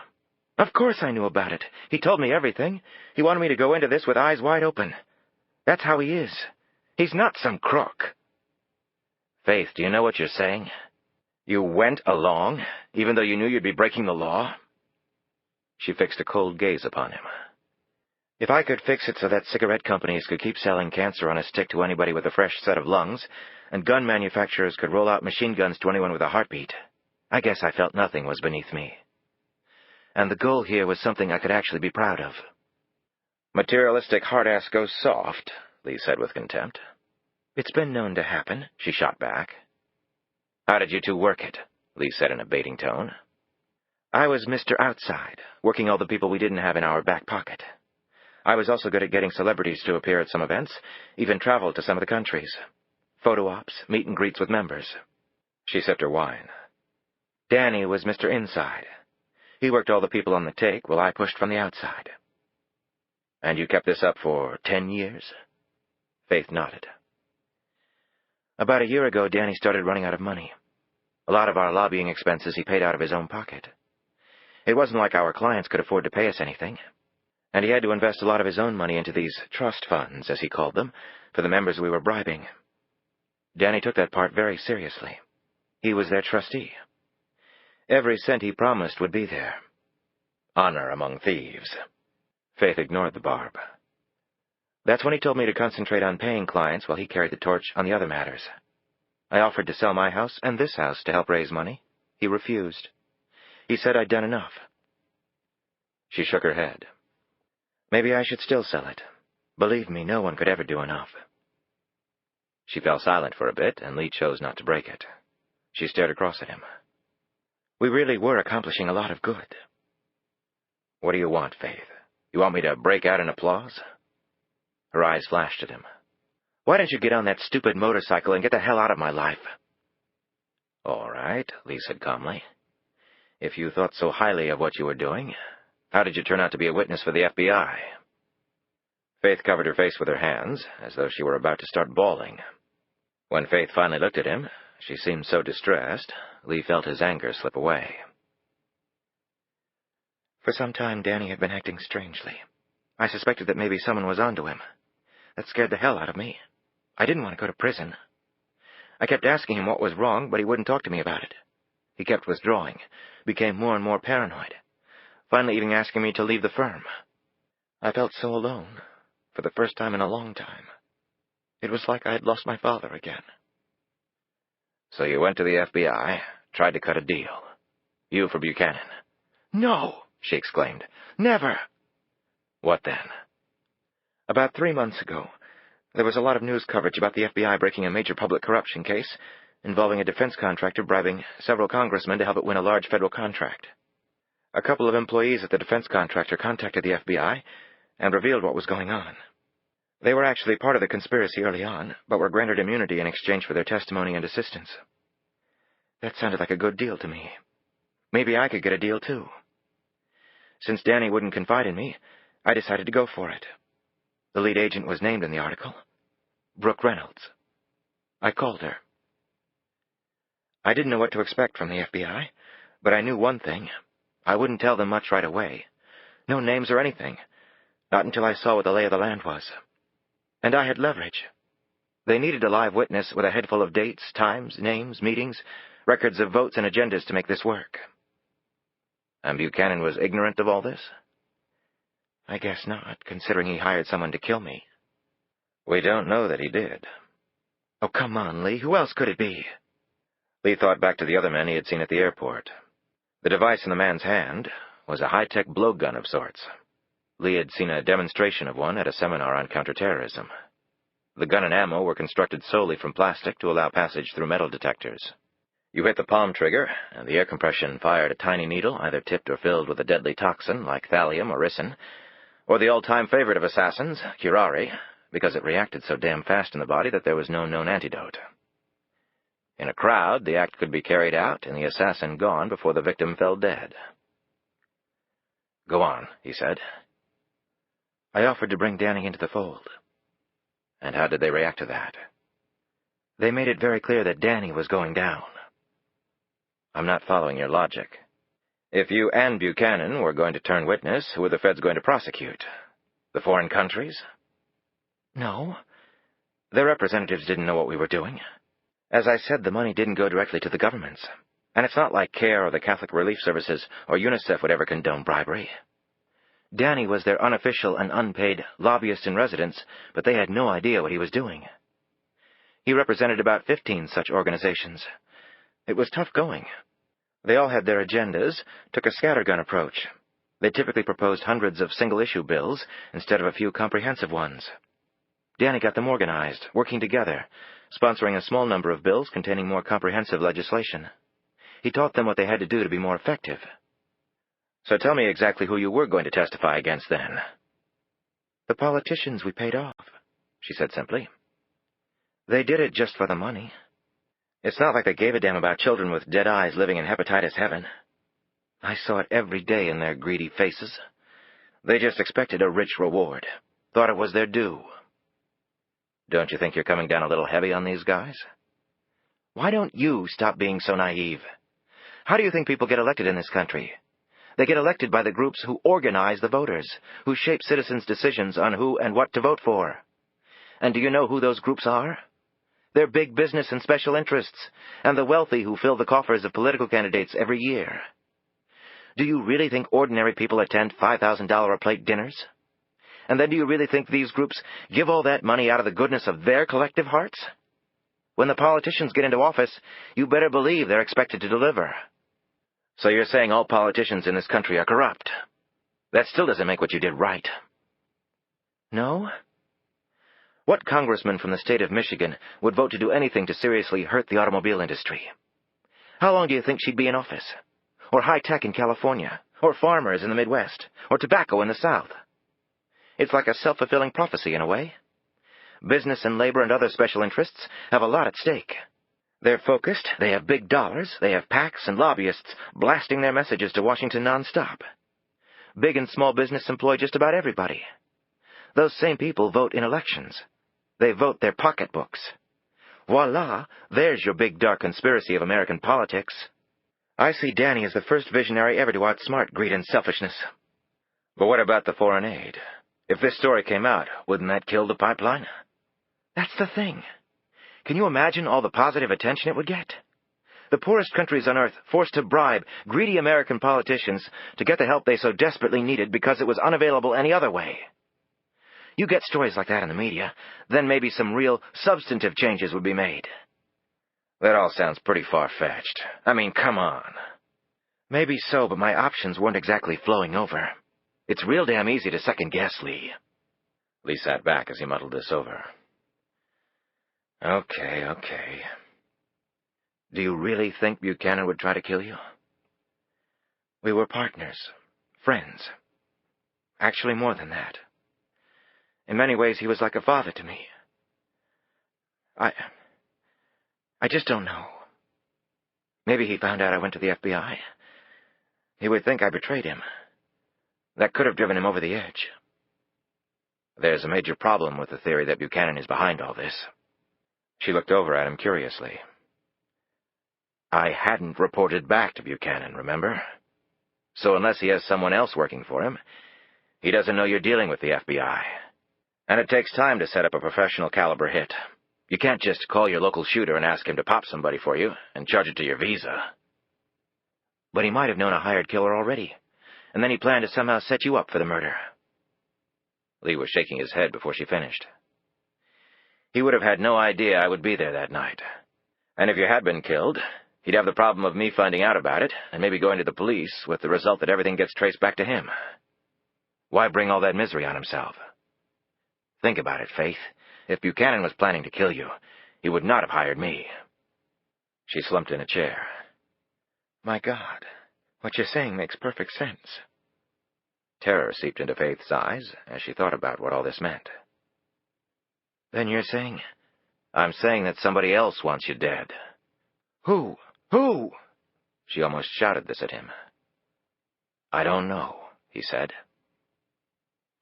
Of course I knew about it. He told me everything. He wanted me to go into this with eyes wide open. That's how he is. He's not some crook. Faith, do you know what you're saying? You went along, even though you knew you'd be breaking the law? She fixed a cold gaze upon him. If I could fix it so that cigarette companies could keep selling cancer on a stick to anybody with a fresh set of lungs, and gun manufacturers could roll out machine guns to anyone with a heartbeat, I guess I felt nothing was beneath me. And the goal here was something I could actually be proud of. Materialistic hard-ass goes soft, Lee said with contempt. It's been known to happen, she shot back. How did you two work it? Lee said in a baiting tone. I was Mr. Outside, working all the people we didn't have in our back pocket. I was also good at getting celebrities to appear at some events, even traveled to some of the countries. Photo ops, meet and greets with members. She sipped her wine. Danny was Mr. Inside. He worked all the people on the take while I pushed from the outside. And you kept this up for 10 years? Faith nodded. About a year ago, Danny started running out of money. A lot of our lobbying expenses he paid out of his own pocket. It wasn't like our clients could afford to pay us anything. And he had to invest a lot of his own money into these trust funds, as he called them, for the members we were bribing. Danny took that part very seriously. He was their trustee. Every cent he promised would be there. Honor among thieves. Faith ignored the barb. That's when he told me to concentrate on paying clients while he carried the torch on the other matters. I offered to sell my house and this house to help raise money. He refused. He said I'd done enough. She shook her head. Maybe I should still sell it. Believe me, no one could ever do enough. She fell silent for a bit, and Lee chose not to break it. She stared across at him. We really were accomplishing a lot of good. What do you want, Faith? You want me to break out in applause? Her eyes flashed at him. Why don't you get on that stupid motorcycle and get the hell out of my life? All right, Lee said calmly. If you thought so highly of what you were doing, how did you turn out to be a witness for the FBI? Faith covered her face with her hands, as though she were about to start bawling. When Faith finally looked at him, she seemed so distressed, Lee felt his anger slip away. For some time, Danny had been acting strangely. I suspected that maybe someone was onto him. That scared the hell out of me. I didn't want to go to prison. I kept asking him what was wrong, but he wouldn't talk to me about it. He kept withdrawing, became more and more paranoid, finally even asking me to leave the firm. I felt so alone, for the first time in a long time. It was like I had lost my father again. So you went to the FBI, tried to cut a deal. You for Buchanan. No, she exclaimed. Never. What then? About 3 months ago, there was a lot of news coverage about the FBI breaking a major public corruption case involving a defense contractor bribing several congressmen to help it win a large federal contract. A couple of employees at the defense contractor contacted the FBI and revealed what was going on. They were actually part of the conspiracy early on, but were granted immunity in exchange for their testimony and assistance. That sounded like a good deal to me. Maybe I could get a deal, too. Since Danny wouldn't confide in me, I decided to go for it. The lead agent was named in the article. Brooke Reynolds. I called her. I didn't know what to expect from the FBI, but I knew one thing. I wouldn't tell them much right away. No names or anything. Not until I saw what the lay of the land was. And I had leverage. They needed a live witness with a head full of dates, times, names, meetings, records of votes and agendas to make this work. And Buchanan was ignorant of all this? I guess not, considering he hired someone to kill me. We don't know that he did. Oh, come on, Lee. Who else could it be? Lee thought back to the other men he had seen at the airport. The device in the man's hand was a high-tech blowgun of sorts. Lee had seen a demonstration of one at a seminar on counterterrorism. The gun and ammo were constructed solely from plastic to allow passage through metal detectors. You hit the palm trigger, and the air compression fired a tiny needle, either tipped or filled with a deadly toxin like thallium or ricin, or the all-time favorite of assassins, curare, because it reacted so damn fast in the body that there was no known antidote. In a crowd, the act could be carried out and the assassin gone before the victim fell dead. Go on, he said. I offered to bring Danny into the fold. And how did they react to that? They made it very clear that Danny was going down. I'm not following your logic. If you and Buchanan were going to turn witness, who were the feds going to prosecute? The foreign countries? No. Their representatives didn't know what we were doing. As I said, the money didn't go directly to the governments. And it's not like CARE or the Catholic Relief Services or UNICEF would ever condone bribery. Danny was their unofficial and unpaid lobbyist in residence, but they had no idea what he was doing. He represented about 15 such organizations. It was tough going. They all had their agendas, took a scattergun approach. They typically proposed hundreds of single-issue bills instead of a few comprehensive ones. Danny got them organized, working together, sponsoring a small number of bills containing more comprehensive legislation. He taught them what they had to do to be more effective. So tell me exactly who you were going to testify against then. The politicians we paid off, she said simply. They did it just for the money. It's not like they gave a damn about children with dead eyes living in hepatitis heaven. I saw it every day in their greedy faces. They just expected a rich reward, thought it was their due. Don't you think you're coming down a little heavy on these guys? Why don't you stop being so naive? How do you think people get elected in this country? They get elected by the groups who organize the voters, who shape citizens' decisions on who and what to vote for. And do you know who those groups are? They're big business and special interests, and the wealthy who fill the coffers of political candidates every year. Do you really think ordinary people attend $5,000-a-plate dinners? And then do you really think these groups give all that money out of the goodness of their collective hearts? When the politicians get into office, you better believe they're expected to deliver. So you're saying all politicians in this country are corrupt? That still doesn't make what you did right. No? What congressman from the state of Michigan would vote to do anything to seriously hurt the automobile industry? How long do you think she'd be in office? Or high-tech in California? Or farmers in the Midwest? Or tobacco in the South? It's like a self-fulfilling prophecy in a way. Business and labor and other special interests have a lot at stake. They're focused, they have big dollars, they have PACs and lobbyists blasting their messages to Washington nonstop. Big and small business employ just about everybody. Those same people vote in elections. They vote their pocketbooks. Voila, there's your big dark conspiracy of American politics. I see Danny as the first visionary ever to outsmart greed and selfishness. But what about the foreign aid? If this story came out, wouldn't that kill the pipeline? That's the thing. Can you imagine all the positive attention it would get? The poorest countries on earth forced to bribe greedy American politicians to get the help they so desperately needed because it was unavailable any other way. You get stories like that in the media, then maybe some real substantive changes would be made. That all sounds pretty far-fetched. I mean, come on. Maybe so, but my options weren't exactly flowing over. It's real damn easy to second-guess Lee. Lee sat back as he muddled this over. Okay. Do you really think Buchanan would try to kill you? We were partners, friends. Actually, more than that. In many ways, he was like a father to me. I just don't know. Maybe he found out I went to the FBI. He would think I betrayed him. That could have driven him over the edge. There's a major problem with the theory that Buchanan is behind all this. She looked over at him curiously. I hadn't reported back to Buchanan, remember? So unless he has someone else working for him, he doesn't know you're dealing with the FBI. And it takes time to set up a professional caliber hit. You can't just call your local shooter and ask him to pop somebody for you and charge it to your visa. But he might have known a hired killer already, and then he planned to somehow set you up for the murder. Lee was shaking his head before she finished. He would have had no idea I would be there that night. And if you had been killed, he'd have the problem of me finding out about it and maybe going to the police with the result that everything gets traced back to him. Why bring all that misery on himself? Think about it, Faith. If Buchanan was planning to kill you, he would not have hired me. She slumped in a chair. My God, what you're saying makes perfect sense. Terror seeped into Faith's eyes as she thought about what all this meant. Then you're saying? I'm saying that somebody else wants you dead. Who? Who? She almost shouted this at him. I don't know, he said.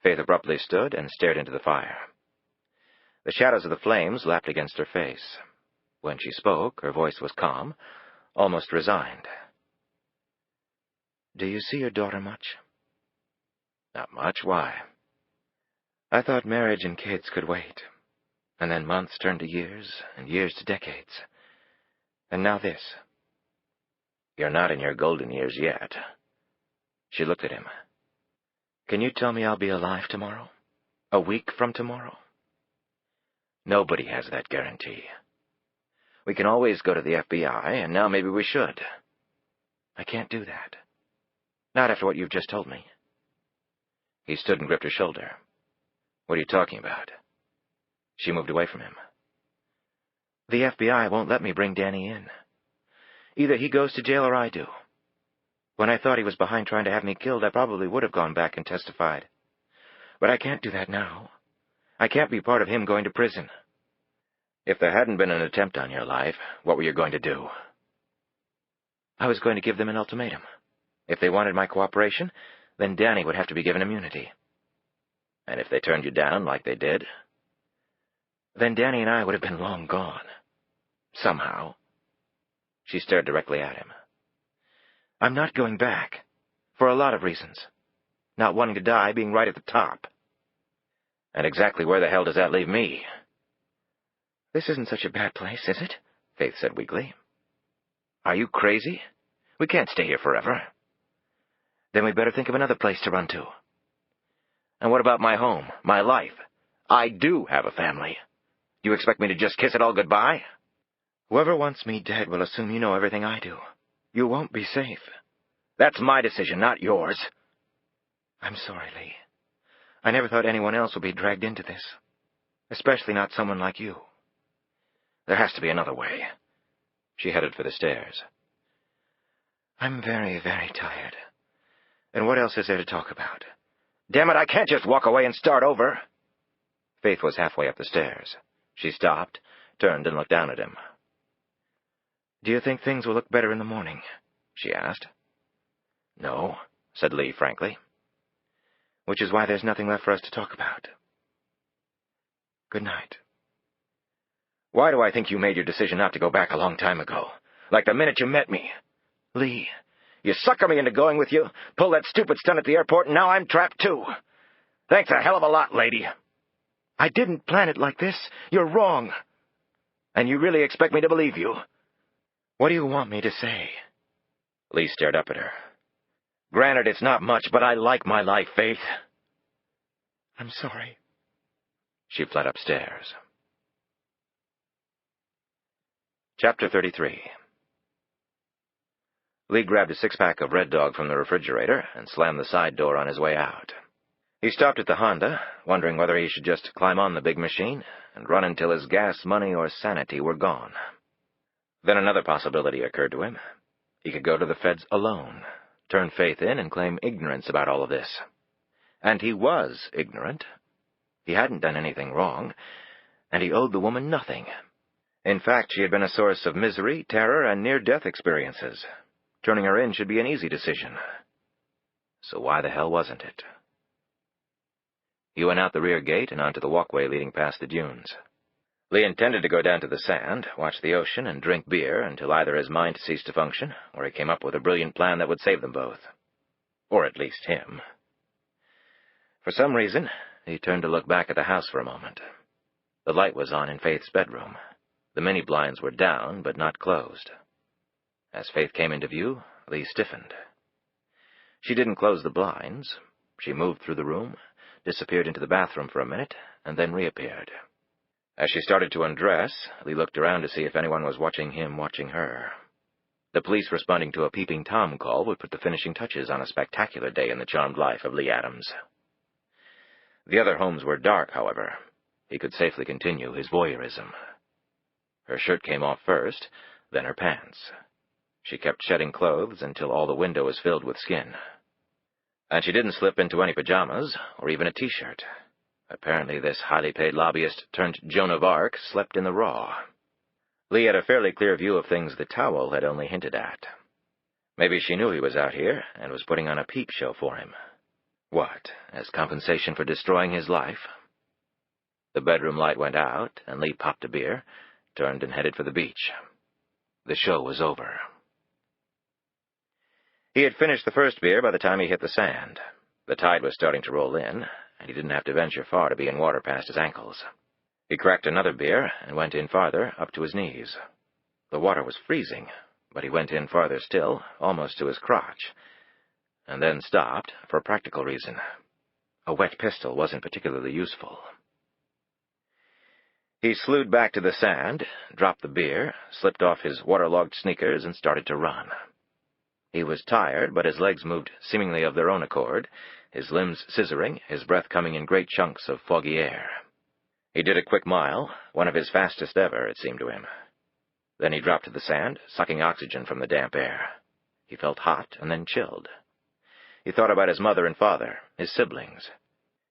Faith abruptly stood and stared into the fire. The shadows of the flames lapped against her face. When she spoke, her voice was calm, almost resigned. "Do you see your daughter much?" "Not much. Why?" "I thought marriage and kids could wait. And then months turned to years, and years to decades. And now this." "You're not in your golden years yet." She looked at him. "Can you tell me I'll be alive tomorrow? A week from tomorrow?" "Nobody has that guarantee. We can always go to the FBI, and now maybe we should." "I can't do that. Not after what you've just told me." He stood and gripped her shoulder. "What are you talking about?" She moved away from him. "The FBI won't let me bring Danny in. Either he goes to jail or I do. When I thought he was behind trying to have me killed, I probably would have gone back and testified. But I can't do that now. I can't be part of him going to prison." "If there hadn't been an attempt on your life, what were you going to do?" "I was going to give them an ultimatum. If they wanted my cooperation, then Danny would have to be given immunity." "And if they turned you down like they did?" "Then Danny and I would have been long gone. Somehow." She stared directly at him. "I'm not going back. For a lot of reasons. Not wanting to die being right at the top." "And exactly where the hell does that leave me?" "This isn't such a bad place, is it?" Faith said weakly. "Are you crazy? We can't stay here forever." "Then we better think of another place to run to." "And what about my home, my life? I do have a family. Do you expect me to just kiss it all goodbye?" "Whoever wants me dead will assume you know everything I do. You won't be safe." "That's my decision, not yours." "I'm sorry, Lee. I never thought anyone else would be dragged into this. Especially not someone like you." "There has to be another way." She headed for the stairs. "I'm very, very tired. And what else is there to talk about?" "Damn it, I can't just walk away and start over." Faith was halfway up the stairs. She stopped, turned, and looked down at him. "Do you think things will look better in the morning?" she asked. "No," said Lee frankly. "Which is why there's nothing left for us to talk about. Good night." "Why do I think you made your decision not to go back a long time ago? Like the minute you met me?" "Lee, you sucker me into going with you, pull that stupid stunt at the airport, and now I'm trapped too. Thanks a hell of a lot, lady." "I didn't plan it like this. You're wrong." "And you really expect me to believe you?" "What do you want me to say?" Lee stared up at her. "Granted, it's not much, but I like my life, Faith." "I'm sorry." She fled upstairs. Chapter 33. Lee grabbed a six-pack of Red Dog from the refrigerator and slammed the side door on his way out. He stopped at the Honda, wondering whether he should just climb on the big machine and run until his gas money or sanity were gone. Then another possibility occurred to him. He could go to the feds alone, turn Faith in, and claim ignorance about all of this. And he was ignorant. He hadn't done anything wrong, and he owed the woman nothing. In fact, she had been a source of misery, terror, and near-death experiences. Turning her in should be an easy decision. So why the hell wasn't it? He went out the rear gate and onto the walkway leading past the dunes. Lee intended to go down to the sand, watch the ocean, and drink beer until either his mind ceased to function, or he came up with a brilliant plan that would save them both. Or at least him. For some reason, he turned to look back at the house for a moment. The light was on in Faith's bedroom. The mini blinds were down, but not closed. As Faith came into view, Lee stiffened. She didn't close the blinds. She moved through the room, disappeared into the bathroom for a minute, and then reappeared. As she started to undress, Lee looked around to see if anyone was watching him watching her. The police responding to a Peeping Tom call would put the finishing touches on a spectacular day in the charmed life of Lee Adams. The other homes were dark, however. He could safely continue his voyeurism. Her shirt came off first, then her pants. She kept shedding clothes until all the window was filled with skin. And she didn't slip into any pajamas, or even a T-shirt. Apparently this highly paid lobbyist turned Joan of Arc slept in the raw. Lee had a fairly clear view of things the towel had only hinted at. Maybe she knew he was out here and was putting on a peep show for him. What, as compensation for destroying his life? The bedroom light went out, and Lee popped a beer, turned and headed for the beach. The show was over. He had finished the first beer by the time he hit the sand. The tide was starting to roll in, and he didn't have to venture far to be in water past his ankles. He cracked another beer and went in farther, up to his knees. The water was freezing, but he went in farther still, almost to his crotch, and then stopped for a practical reason. A wet pistol wasn't particularly useful. He slewed back to the sand, dropped the beer, slipped off his waterlogged sneakers, and started to run. He was tired, but his legs moved seemingly of their own accord, his limbs scissoring, his breath coming in great chunks of foggy air. He did a quick mile, one of his fastest ever, it seemed to him. Then he dropped to the sand, sucking oxygen from the damp air. He felt hot and then chilled. He thought about his mother and father, his siblings.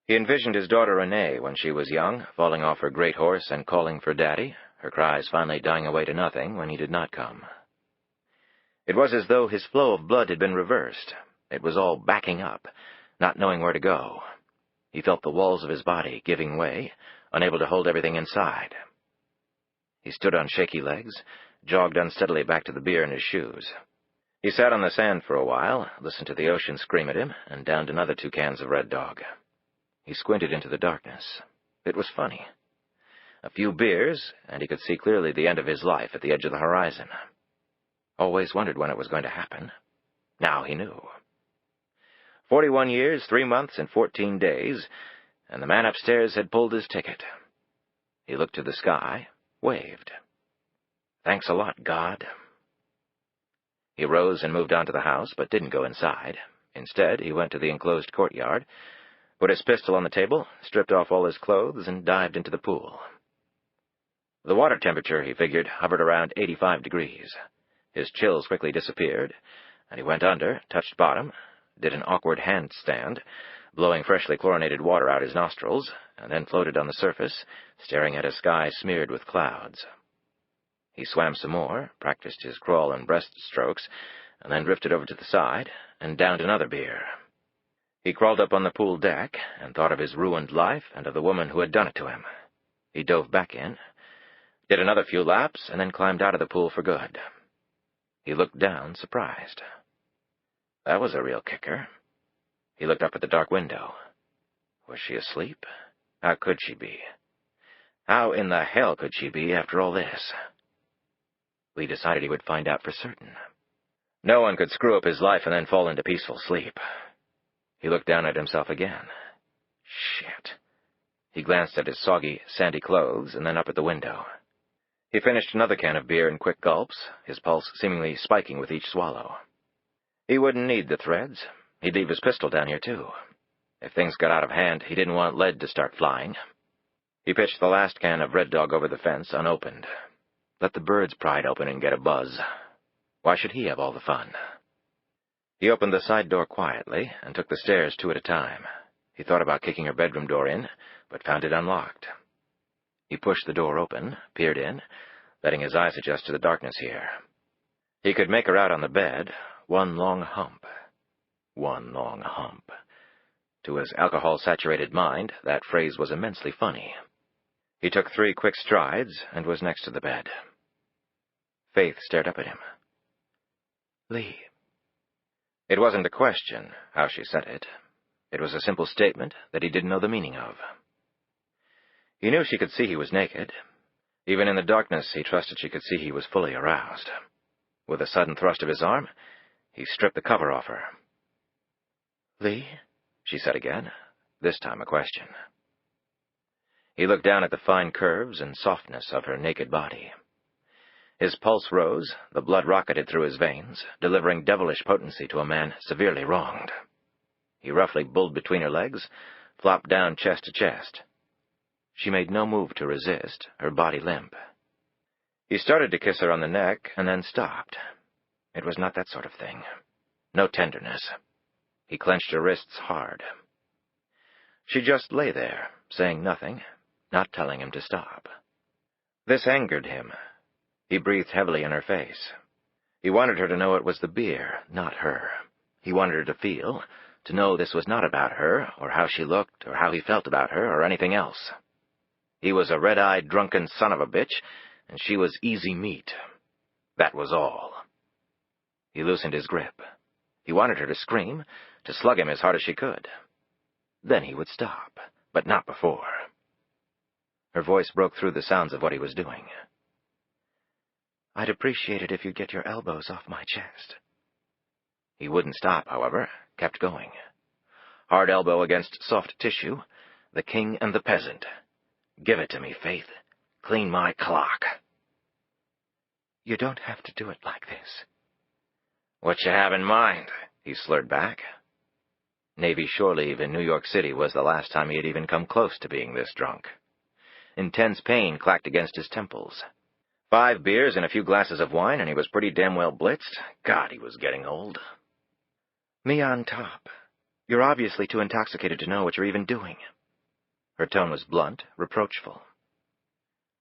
He envisioned his daughter Renee when she was young, falling off her great horse and calling for Daddy, her cries finally dying away to nothing when he did not come. It was as though his flow of blood had been reversed. It was all backing up, not knowing where to go. He felt the walls of his body giving way, unable to hold everything inside. He stood on shaky legs, jogged unsteadily back to the beer in his shoes. He sat on the sand for a while, listened to the ocean scream at him, and downed another 2 cans of Red Dog. He squinted into the darkness. It was funny. A few beers, and he could see clearly the end of his life at the edge of the horizon. Always wondered when it was going to happen. Now he knew. 41 years, 3 months, and 14 days, and the man upstairs had pulled his ticket. He looked to the sky, waved. Thanks a lot, God. He rose and moved on to the house, but didn't go inside. Instead, he went to the enclosed courtyard, put his pistol on the table, stripped off all his clothes, and dived into the pool. The water temperature, he figured, hovered around 85 degrees. His chills quickly disappeared, and he went under, touched bottom, did an awkward handstand, blowing freshly chlorinated water out his nostrils, and then floated on the surface, staring at a sky smeared with clouds. He swam some more, practiced his crawl and breaststrokes, and then drifted over to the side and downed another beer. He crawled up on the pool deck and thought of his ruined life and of the woman who had done it to him. He dove back in, did another few laps, and then climbed out of the pool for good. He looked down, surprised. That was a real kicker. He looked up at the dark window. Was she asleep? How could she be? How in the hell could she be after all this? Lee decided he would find out for certain. No one could screw up his life and then fall into peaceful sleep. He looked down at himself again. Shit. He glanced at his soggy, sandy clothes and then up at the window. He finished another can of beer in quick gulps, his pulse seemingly spiking with each swallow. He wouldn't need the threads. He'd leave his pistol down here, too. If things got out of hand, he didn't want lead to start flying. He pitched the last can of Red Dog over the fence, unopened. Let the birds pry it open and get a buzz. Why should he have all the fun? He opened the side door quietly and took the stairs 2 at a time. He thought about kicking her bedroom door in, but found it unlocked. He pushed the door open, peered in, letting his eyes adjust to the darkness here. He could make her out on the bed, one long hump. One long hump. To his alcohol-saturated mind, that phrase was immensely funny. He took 3 quick strides and was next to the bed. Faith stared up at him. Lee. It wasn't a question, how she said it. It was a simple statement that he didn't know the meaning of. He knew she could see he was naked. Even in the darkness, he trusted she could see he was fully aroused. With a sudden thrust of his arm, he stripped the cover off her. Lee, she said again, this time a question. He looked down at the fine curves and softness of her naked body. His pulse rose, the blood rocketed through his veins, delivering devilish potency to a man severely wronged. He roughly bulled between her legs, flopped down chest to chest. She made no move to resist, her body limp. He started to kiss her on the neck, and then stopped. It was not that sort of thing. No tenderness. He clenched her wrists hard. She just lay there, saying nothing, not telling him to stop. This angered him. He breathed heavily in her face. He wanted her to know it was the beer, not her. He wanted her to feel, to know this was not about her, or how she looked, or how he felt about her, or anything else. He was a red-eyed, drunken son of a bitch, and she was easy meat. That was all. He loosened his grip. He wanted her to scream, to slug him as hard as she could. Then he would stop, but not before. Her voice broke through the sounds of what he was doing. I'd appreciate it if you'd get your elbows off my chest. He wouldn't stop, however, kept going. Hard elbow against soft tissue, the king and the peasant. Give it to me, Faith. Clean my clock. You don't have to do it like this. What you have in mind? He slurred back. Navy shore leave in New York City was the last time he had even come close to being this drunk. Intense pain clacked against his temples. 5 beers and a few glasses of wine, and he was pretty damn well blitzed. God, he was getting old. Me on top. You're obviously too intoxicated to know what you're even doing. Her tone was blunt, reproachful.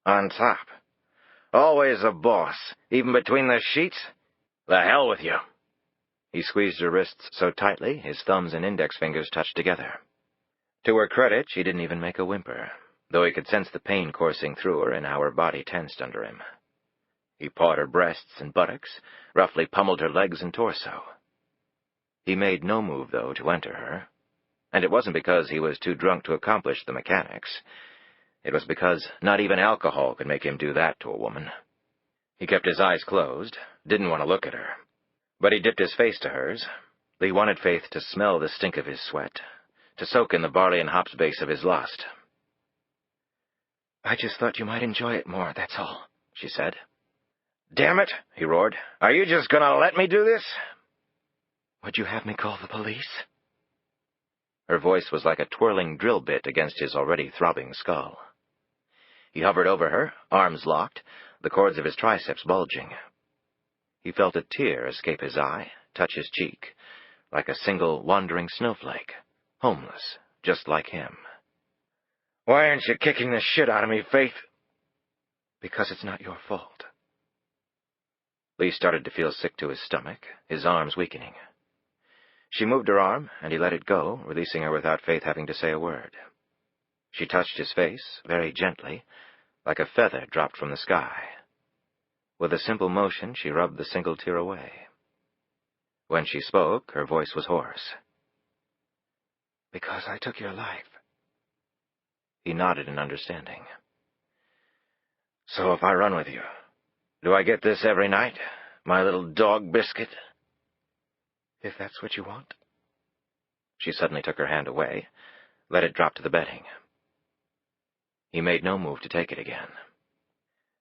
On top. Always a boss, even between the sheets? The hell with you. He squeezed her wrists so tightly, his thumbs and index fingers touched together. To her credit, she didn't even make a whimper, though he could sense the pain coursing through her and how her body tensed under him. He pawed her breasts and buttocks, roughly pummeled her legs and torso. He made no move, though, to enter her, and it wasn't because he was too drunk to accomplish the mechanics. It was because not even alcohol could make him do that to a woman. He kept his eyes closed, didn't want to look at her. But he dipped his face to hers. He wanted Faith to smell the stink of his sweat, to soak in the barley and hops base of his lust. I just thought you might enjoy it more, that's all, she said. Damn it, he roared. Are you just gonna let me do this? Would you have me call the police? Her voice was like a twirling drill bit against his already throbbing skull. He hovered over her, arms locked, the cords of his triceps bulging. He felt a tear escape his eye, touch his cheek, like a single wandering snowflake, homeless, just like him. Why aren't you kicking the shit out of me, Faith? Because it's not your fault. Lee started to feel sick to his stomach, his arms weakening. She moved her arm, and he let it go, releasing her without Faith having to say a word. She touched his face, very gently, like a feather dropped from the sky. With a simple motion, she rubbed the single tear away. When she spoke, her voice was hoarse. Because I took your life. He nodded in understanding. So if I run with you, do I get this every night? My little dog biscuit? If that's what you want. She suddenly took her hand away, let it drop to the bedding. He made no move to take it again.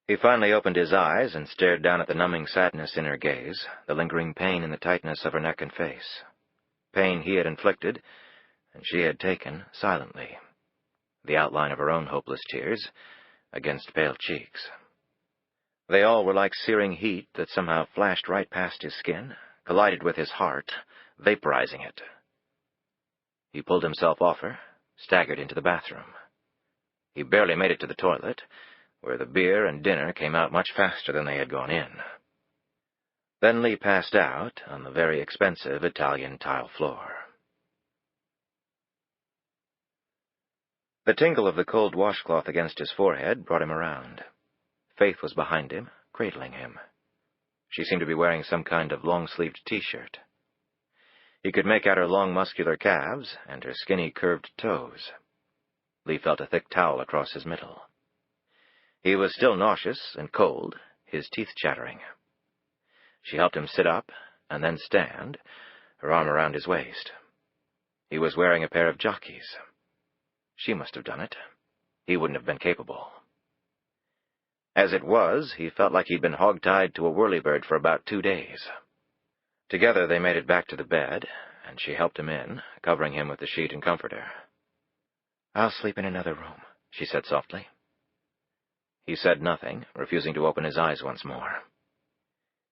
He finally opened his eyes and stared down at the numbing sadness in her gaze, the lingering pain in the tightness of her neck and face. Pain he had inflicted, and she had taken silently. The outline of her own hopeless tears against pale cheeks. They all were like searing heat that somehow flashed right past his skin, collided with his heart, vaporizing it. He pulled himself off her, staggered into the bathroom. He barely made it to the toilet, where the beer and dinner came out much faster than they had gone in. Then Lee passed out on the very expensive Italian tile floor. The tingle of the cold washcloth against his forehead brought him around. Faith was behind him, cradling him. She seemed to be wearing some kind of long-sleeved T-shirt. He could make out her long muscular calves and her skinny curved toes. Lee felt a thick towel across his middle. He was still nauseous and cold, his teeth chattering. She helped him sit up and then stand, her arm around his waist. He was wearing a pair of jockeys. She must have done it. He wouldn't have been capable. As it was, he felt like he'd been hog-tied to a whirlybird for about 2 days. Together they made it back to the bed, and she helped him in, covering him with the sheet and comforter. I'll sleep in another room, she said softly. He said nothing, refusing to open his eyes once more.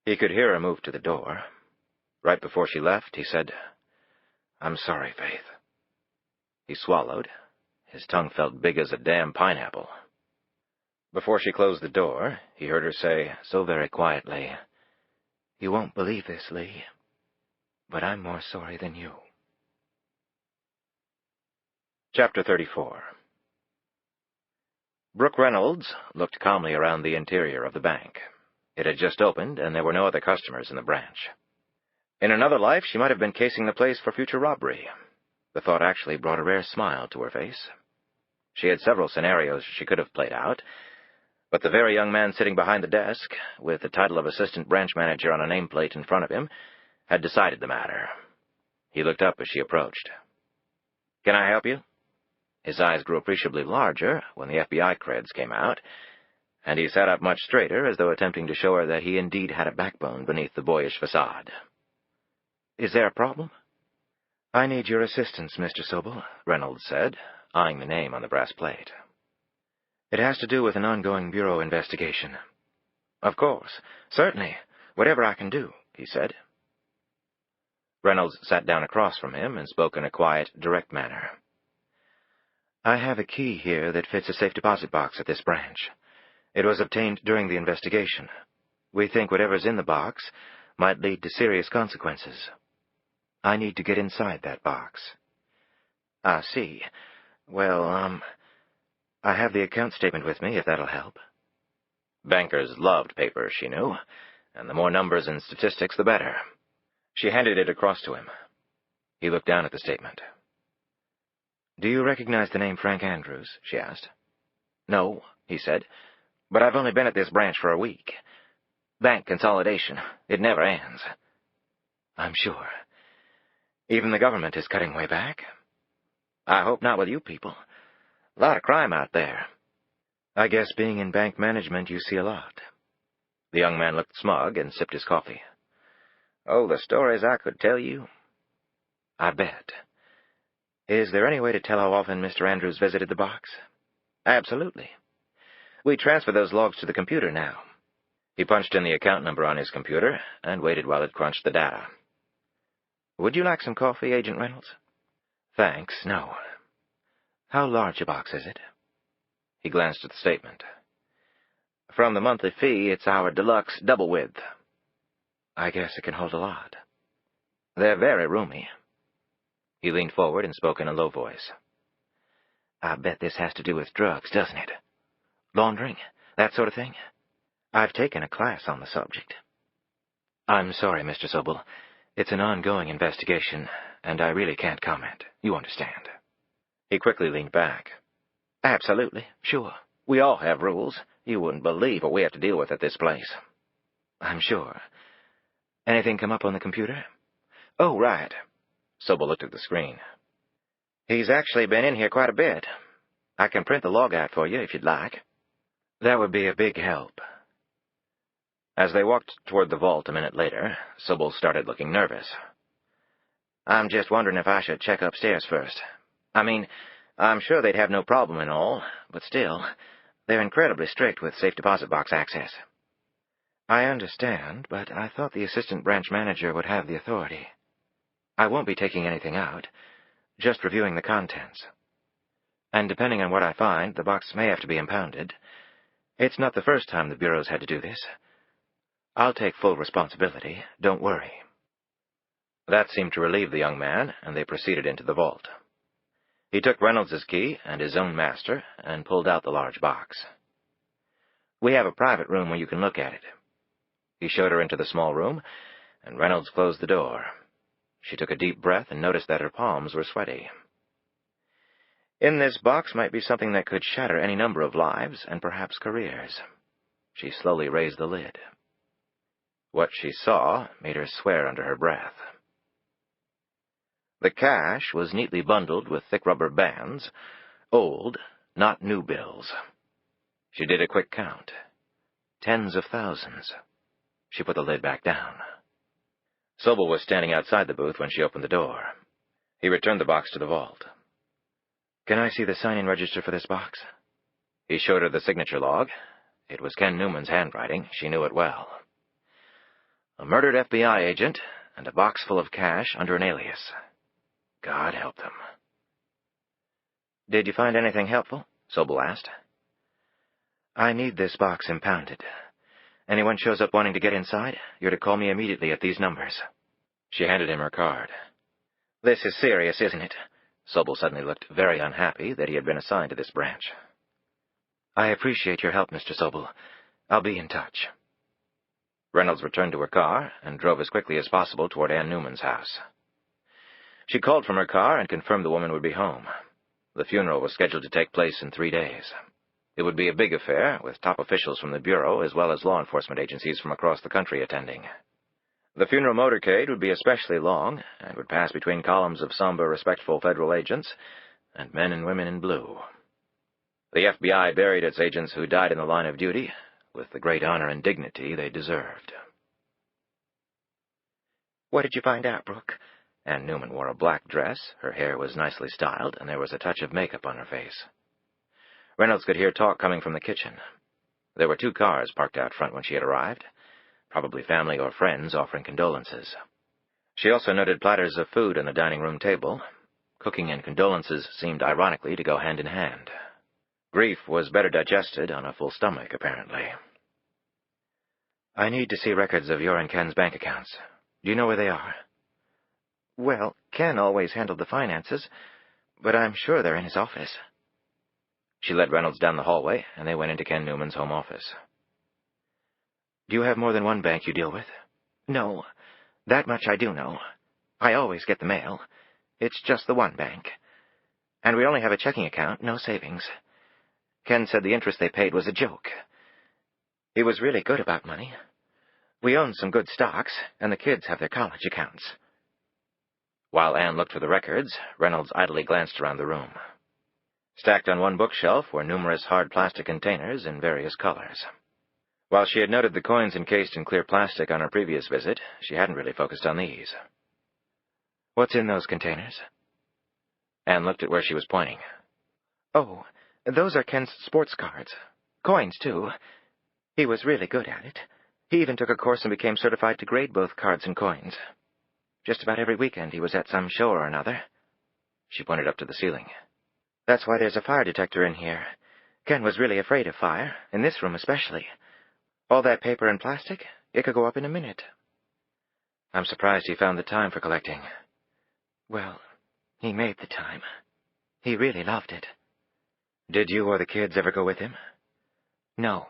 He could hear her move to the door. Right before she left, he said, "I'm sorry, Faith." He swallowed. His tongue felt big as a damn pineapple. Before she closed the door, he heard her say, so very quietly, "You won't believe this, Lee, but I'm more sorry than you." Chapter 34. Brooke Reynolds looked calmly around the interior of the bank. It had just opened, and there were no other customers in the branch. In another life, she might have been casing the place for future robbery. The thought actually brought a rare smile to her face. She had several scenarios she could have played out, but the very young man sitting behind the desk, with the title of assistant branch manager on a nameplate in front of him, had decided the matter. He looked up as she approached. "Can I help you?" His eyes grew appreciably larger when the FBI creds came out, and he sat up much straighter as though attempting to show her that he indeed had a backbone beneath the boyish facade. "Is there a problem?" "I need your assistance, Mr. Sobel," Reynolds said, eyeing the name on the brass plate. "It has to do with an ongoing Bureau investigation." "Of course. Certainly. Whatever I can do," he said. Reynolds sat down across from him and spoke in a quiet, direct manner. "I have a key here that fits a safe deposit box at this branch. It was obtained during the investigation. We think whatever's in the box might lead to serious consequences. I need to get inside that box." "I see. Well, I have the account statement with me, if that'll help." Bankers loved papers, she knew, and the more numbers and statistics, the better. She handed it across to him. He looked down at the statement. "Do you recognize the name Frank Andrews?" she asked. "No," he said, "but I've only been at this branch for a week. Bank consolidation. It never ends." "I'm sure. Even the government is cutting way back." "I hope not with you people. A lot of crime out there." "I guess being in bank management you see a lot." The young man looked smug and sipped his coffee. "Oh, the stories I could tell you." "I bet. Is there any way to tell how often Mr. Andrews visited the box?" "Absolutely. We transfer those logs to the computer now." He punched in the account number on his computer and waited while it crunched the data. "Would you like some coffee, Agent Reynolds?" "Thanks, no. How large a box is it?" He glanced at the statement. "From the monthly fee, it's our deluxe double width." "I guess it can hold a lot." "They're very roomy." He leaned forward and spoke in a low voice. "I bet this has to do with drugs, doesn't it? Laundering, that sort of thing? I've taken a class on the subject." "I'm sorry, Mr. Sobel. It's an ongoing investigation, and I really can't comment. You understand." He quickly leaned back. "Absolutely. Sure. We all have rules. You wouldn't believe what we have to deal with at this place." "I'm sure. Anything come up on the computer?" "Oh, right." Sobel looked at the screen. "He's actually been in here quite a bit. I can print the log out for you if you'd like." "That would be a big help." As they walked toward the vault a minute later, Sobel started looking nervous. "I'm just wondering if I should check upstairs first. I mean, I'm sure they'd have no problem and all, but still, they're incredibly strict with safe deposit box access." "I understand, but I thought the assistant branch manager would have the authority. I won't be taking anything out, just reviewing the contents. And depending on what I find, the box may have to be impounded. It's not the first time the Bureau's had to do this. I'll take full responsibility, don't worry." That seemed to relieve the young man, and they proceeded into the vault. He took Reynolds' key and his own master and pulled out the large box. "We have a private room where you can look at it." He showed her into the small room, and Reynolds closed the door. She took a deep breath and noticed that her palms were sweaty. In this box might be something that could shatter any number of lives and perhaps careers. She slowly raised the lid. What she saw made her swear under her breath. The cash was neatly bundled with thick rubber bands, old, not new bills. She did a quick count. Tens of thousands. She put the lid back down. Sobel was standing outside the booth when she opened the door. He returned the box to the vault. "Can I see the sign-in register for this box?" He showed her the signature log. It was Ken Newman's handwriting. She knew it well. A murdered FBI agent and a box full of cash under an alias. God help them. "Did you find anything helpful?" Sobel asked. "I need this box impounded. Anyone shows up wanting to get inside, you're to call me immediately at these numbers." She handed him her card. "This is serious, isn't it?" Sobel suddenly looked very unhappy that he had been assigned to this branch. I appreciate your help, Mr. Sobel. I'll be in touch. Reynolds returned to her car and drove as quickly as possible toward Ann Newman's house. She called from her car and confirmed the woman would be home. The funeral was scheduled to take place in 3 days. It would be a big affair, with top officials from the Bureau as well as law enforcement agencies from across the country attending. The funeral motorcade would be especially long and would pass between columns of somber, respectful federal agents and men and women in blue. The FBI buried its agents who died in the line of duty with the great honor and dignity they deserved. What did you find out, Brooke? Ann Newman wore a black dress, her hair was nicely styled, and there was a touch of makeup on her face. Reynolds could hear talk coming from the kitchen. There were 2 cars parked out front when she had arrived, probably family or friends offering condolences. She also noted platters of food on the dining room table. Cooking and condolences seemed ironically to go hand in hand. Grief was better digested on a full stomach, apparently. I need to see records of your and Ken's bank accounts. Do you know where they are? Well, Ken always handled the finances, but I'm sure they're in his office. She led Reynolds down the hallway, and they went into Ken Newman's home office. Do you have more than one bank you deal with? No. That much I do know. I always get the mail. It's just the one bank. And we only have a checking account, no savings. Ken said the interest they paid was a joke. He was really good about money. We own some good stocks, and the kids have their college accounts. While Anne looked for the records, Reynolds idly glanced around the room. Stacked on one bookshelf were numerous hard plastic containers in various colors. While she had noted the coins encased in clear plastic on her previous visit, she hadn't really focused on these. What's in those containers? Anne looked at where she was pointing. Oh, those are Ken's sports cards. Coins, too. He was really good at it. He even took a course and became certified to grade both cards and coins. Just about every weekend he was at some show or another. She pointed up to the ceiling. That's why there's a fire detector in here. Ken was really afraid of fire, in this room especially. All that paper and plastic, it could go up in a minute. I'm surprised he found the time for collecting. Well, he made the time. He really loved it. Did you or the kids ever go with him? No.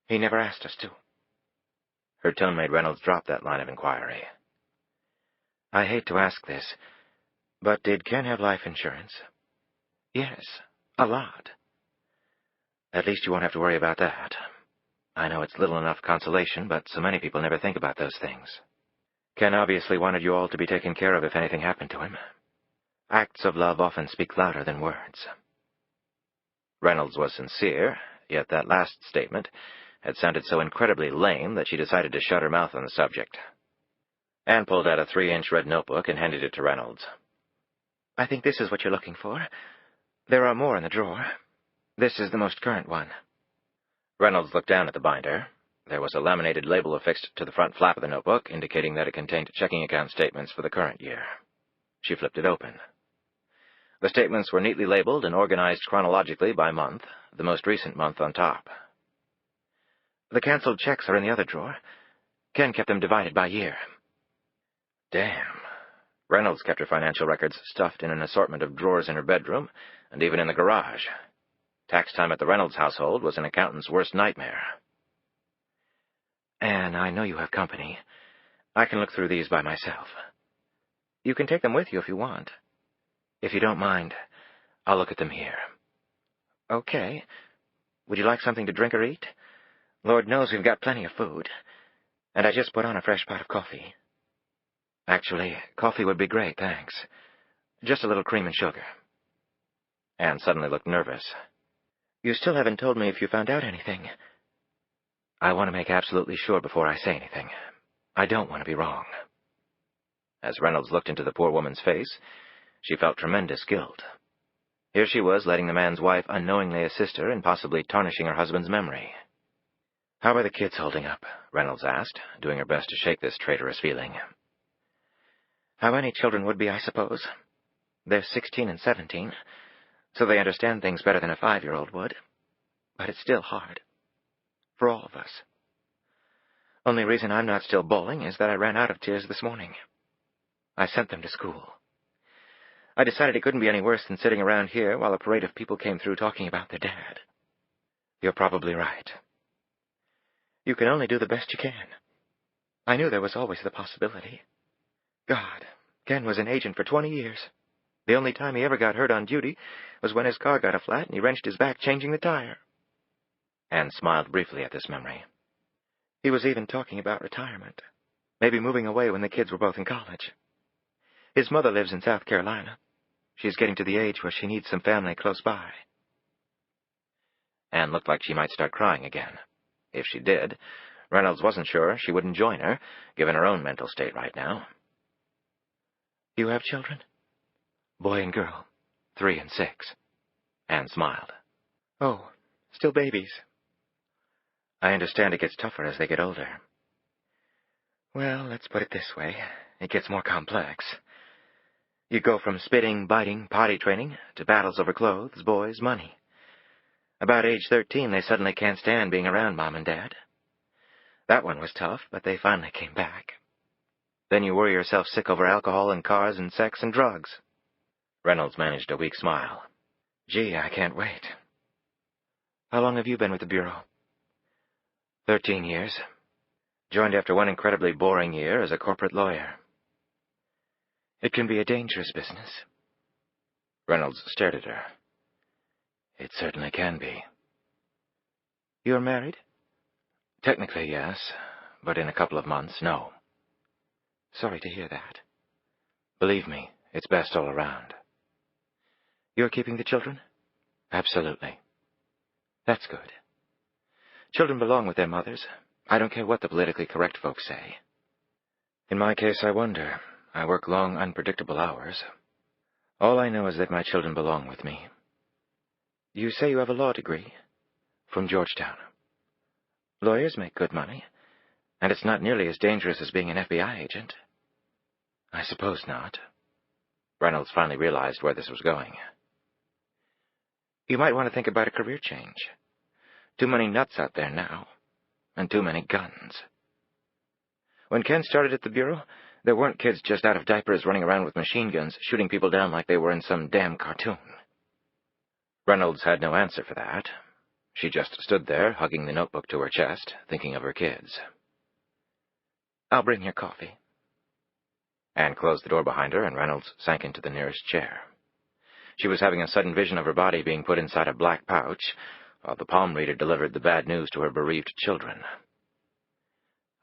He never asked us to. Her tone made Reynolds drop that line of inquiry. I hate to ask this, but did Ken have life insurance? Yes, a lot. At least you won't have to worry about that. I know it's little enough consolation, but so many people never think about those things. Ken obviously wanted you all to be taken care of if anything happened to him. Acts of love often speak louder than words. Reynolds was sincere, yet that last statement had sounded so incredibly lame that she decided to shut her mouth on the subject. Anne pulled out a 3-inch red notebook and handed it to Reynolds. I think this is what you're looking for. There are more in the drawer. This is the most current one. Reynolds looked down at the binder. There was a laminated label affixed to the front flap of the notebook, indicating that it contained checking account statements for the current year. She flipped it open. The statements were neatly labeled and organized chronologically by month, the most recent month on top. The canceled checks are in the other drawer. Ken kept them divided by year. Damn. Reynolds kept her financial records stuffed in an assortment of drawers in her bedroom, and even in the garage. Tax time at the Reynolds household was an accountant's worst nightmare. Anne, I know you have company. I can look through these by myself. You can take them with you if you want. If you don't mind, I'll look at them here. Okay. Would you like something to drink or eat? Lord knows we've got plenty of food. And I just put on a fresh pot of coffee. Actually, coffee would be great, thanks. Just a little cream and sugar. Anne suddenly looked nervous. You still haven't told me if you found out anything. I want to make absolutely sure before I say anything. I don't want to be wrong. As Reynolds looked into the poor woman's face, she felt tremendous guilt. Here she was letting the man's wife unknowingly assist her in possibly tarnishing her husband's memory. How are the kids holding up? Reynolds asked, doing her best to shake this traitorous feeling. How any children would be, I suppose. They're 16 and 17, so they understand things better than a 5-year-old would. But it's still hard. For all of us. Only reason I'm not still bowling is that I ran out of tears this morning. I sent them to school. I decided it couldn't be any worse than sitting around here while a parade of people came through talking about their dad. You're probably right. You can only do the best you can. I knew there was always the possibility. God, Ken was an agent for 20 years. The only time he ever got hurt on duty was when his car got a flat and he wrenched his back changing the tire. Anne smiled briefly at this memory. He was even talking about retirement. Maybe moving away when the kids were both in college. His mother lives in South Carolina. She's getting to the age where she needs some family close by. Anne looked like she might start crying again. If she did, Reynolds wasn't sure she wouldn't join her, given her own mental state right now. You have children? Boy and girl, 3 and 6. Anne smiled. Oh, still babies. I understand it gets tougher as they get older. Well, let's put it this way. It gets more complex. You go from spitting, biting, potty training, to battles over clothes, boys, money. About age 13, they suddenly can't stand being around Mom and Dad. That one was tough, but they finally came back. Then you worry yourself sick over alcohol and cars and sex and drugs. Reynolds managed a weak smile. Gee, I can't wait. How long have you been with the Bureau? 13 years. Joined after one incredibly boring year as a corporate lawyer. It can be a dangerous business. Reynolds stared at her. It certainly can be. You're married? Technically, yes, but in a couple of months, no. Sorry to hear that. Believe me, it's best all around. You're keeping the children? Absolutely. That's good. Children belong with their mothers. I don't care what the politically correct folks say. In my case, I wonder. I work long, unpredictable hours. All I know is that my children belong with me. You say you have a law degree? From Georgetown. Lawyers make good money, and it's not nearly as dangerous as being an FBI agent. I suppose not. Reynolds finally realized where this was going. You might want to think about a career change. Too many nuts out there now, and too many guns. When Ken started at the Bureau, there weren't kids just out of diapers running around with machine guns, shooting people down like they were in some damn cartoon. Reynolds had no answer for that. She just stood there, hugging the notebook to her chest, thinking of her kids. I'll bring your coffee. Anne closed the door behind her, and Reynolds sank into the nearest chair. She was having a sudden vision of her body being put inside a black pouch, while the palm reader delivered the bad news to her bereaved children.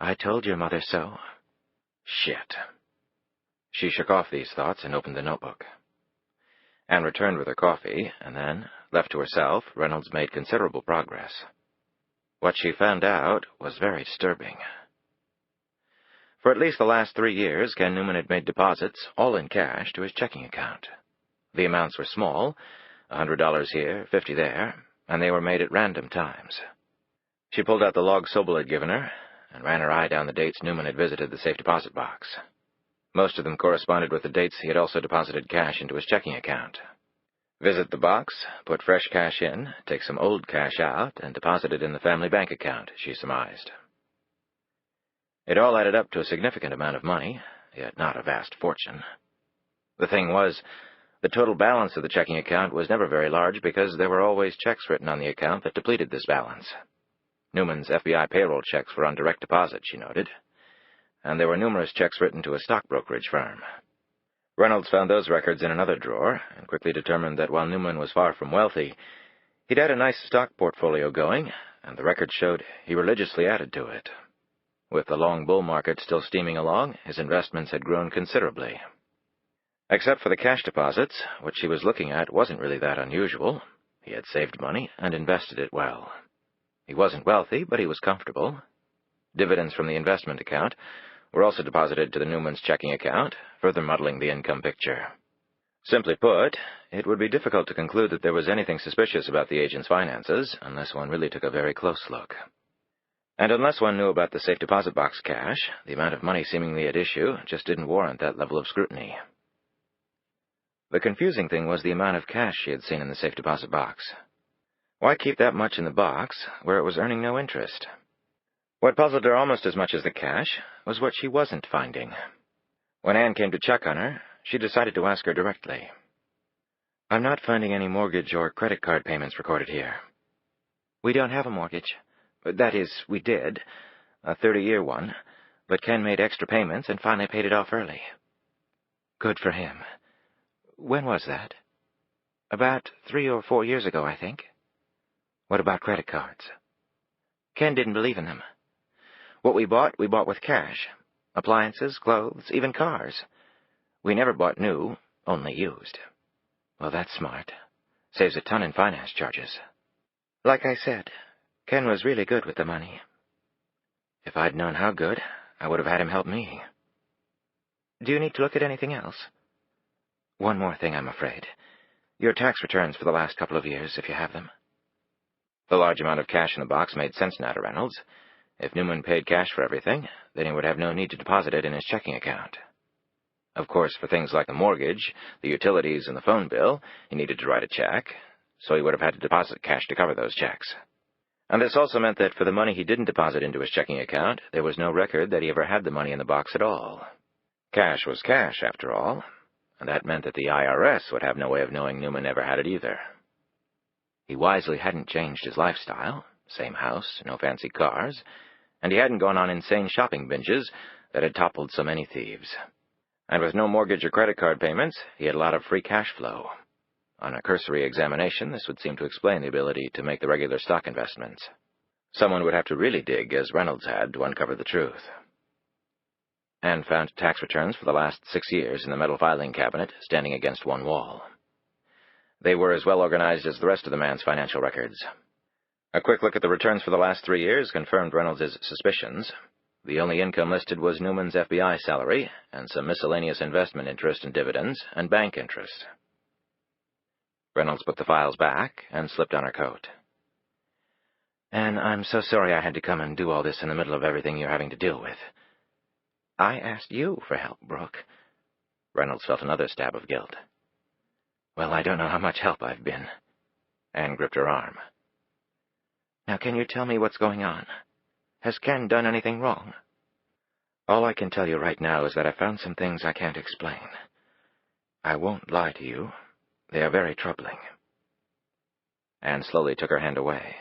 I told your mother so. Shit. She shook off these thoughts and opened the notebook. Anne returned with her coffee, and then, left to herself, Reynolds made considerable progress. What she found out was very disturbing. For at least the last 3 years, Ken Newman had made deposits, all in cash, to his checking account. The amounts were small, $100 here, $50 there, and they were made at random times. She pulled out the log Sobel had given her, and ran her eye down the dates Newman had visited the safe deposit box. Most of them corresponded with the dates he had also deposited cash into his checking account. Visit the box, put fresh cash in, take some old cash out, and deposit it in the family bank account, she surmised. It all added up to a significant amount of money, yet not a vast fortune. The thing was, the total balance of the checking account was never very large because there were always checks written on the account that depleted this balance. Newman's FBI payroll checks were on direct deposit, she noted, and there were numerous checks written to a stock brokerage firm. Reynolds found those records in another drawer, and quickly determined that while Newman was far from wealthy, he'd had a nice stock portfolio going, and the records showed he religiously added to it. With the long bull market still steaming along, his investments had grown considerably. Except for the cash deposits, what she was looking at wasn't really that unusual. He had saved money and invested it well. He wasn't wealthy, but he was comfortable. Dividends from the investment account were also deposited to the Newman's checking account, further muddling the income picture. Simply put, it would be difficult to conclude that there was anything suspicious about the agent's finances unless one really took a very close look. And unless one knew about the safe deposit box cash, the amount of money seemingly at issue just didn't warrant that level of scrutiny. The confusing thing was the amount of cash she had seen in the safe deposit box. Why keep that much in the box where it was earning no interest? What puzzled her almost as much as the cash was what she wasn't finding. When Anne came to check on her, she decided to ask her directly. "I'm not finding any mortgage or credit card payments recorded here." We don't have a mortgage. That is, we did. A 30-year one. But Ken made extra payments and finally paid it off early. Good for him. When was that? About 3 or 4 years ago, I think. What about credit cards? Ken didn't believe in them. What we bought with cash. Appliances, clothes, even cars. We never bought new, only used. Well, that's smart. Saves a ton in finance charges. Like I said, Ken was really good with the money. If I'd known how good, I would have had him help me. Do you need to look at anything else? One more thing, I'm afraid. Your tax returns for the last couple of years, if you have them. The large amount of cash in the box made sense now to Reynolds. If Newman paid cash for everything, then he would have no need to deposit it in his checking account. Of course, for things like the mortgage, the utilities, and the phone bill, he needed to write a check, so he would have had to deposit cash to cover those checks. And this also meant that for the money he didn't deposit into his checking account, there was no record that he ever had the money in the box at all. Cash was cash, after all, and that meant that the IRS would have no way of knowing Newman ever had it either. He wisely hadn't changed his lifestyle, same house, no fancy cars, and he hadn't gone on insane shopping binges that had toppled so many thieves. And with no mortgage or credit card payments, he had a lot of free cash flow. On a cursory examination, this would seem to explain the ability to make the regular stock investments. Someone would have to really dig, as Reynolds had, to uncover the truth. Anne found tax returns for the last 6 years in the metal filing cabinet, standing against one wall. They were as well organized as the rest of the man's financial records. A quick look at the returns for the last 3 years confirmed Reynolds' suspicions. The only income listed was Newman's FBI salary and some miscellaneous investment interest and dividends and bank interest. Reynolds put the files back and slipped on her coat. Anne, I'm so sorry I had to come and do all this in the middle of everything you're having to deal with. I asked you for help, Brooke. Reynolds felt another stab of guilt. Well, I don't know how much help I've been. Anne gripped her arm. Now, can you tell me what's going on? Has Ken done anything wrong? All I can tell you right now is that I found some things I can't explain. I won't lie to you. They are very troubling. Anne slowly took her hand away.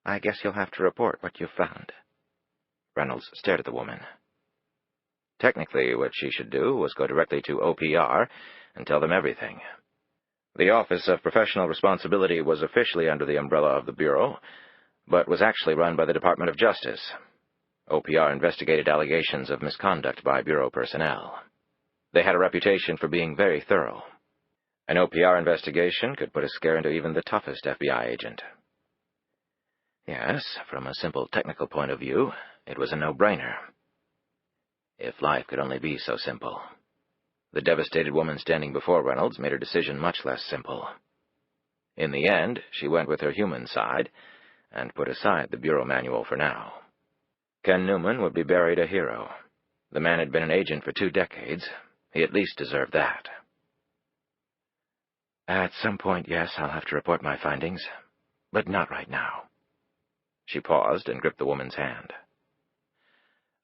I guess you'll have to report what you've found. Reynolds stared at the woman. Technically, what she should do was go directly to OPR and tell them everything. The Office of Professional Responsibility was officially under the umbrella of the Bureau, but was actually run by the Department of Justice. OPR investigated allegations of misconduct by Bureau personnel. They had a reputation for being very thorough. An OPR investigation could put a scare into even the toughest FBI agent. Yes, from a simple technical point of view, it was a no-brainer. If life could only be so simple. The devastated woman standing before Reynolds made her decision much less simple. In the end, she went with her human side and put aside the Bureau manual for now. Ken Newman would be buried a hero. The man had been an agent for 2 decades. He at least deserved that. At some point, yes, I'll have to report my findings, but not right now. She paused and gripped the woman's hand.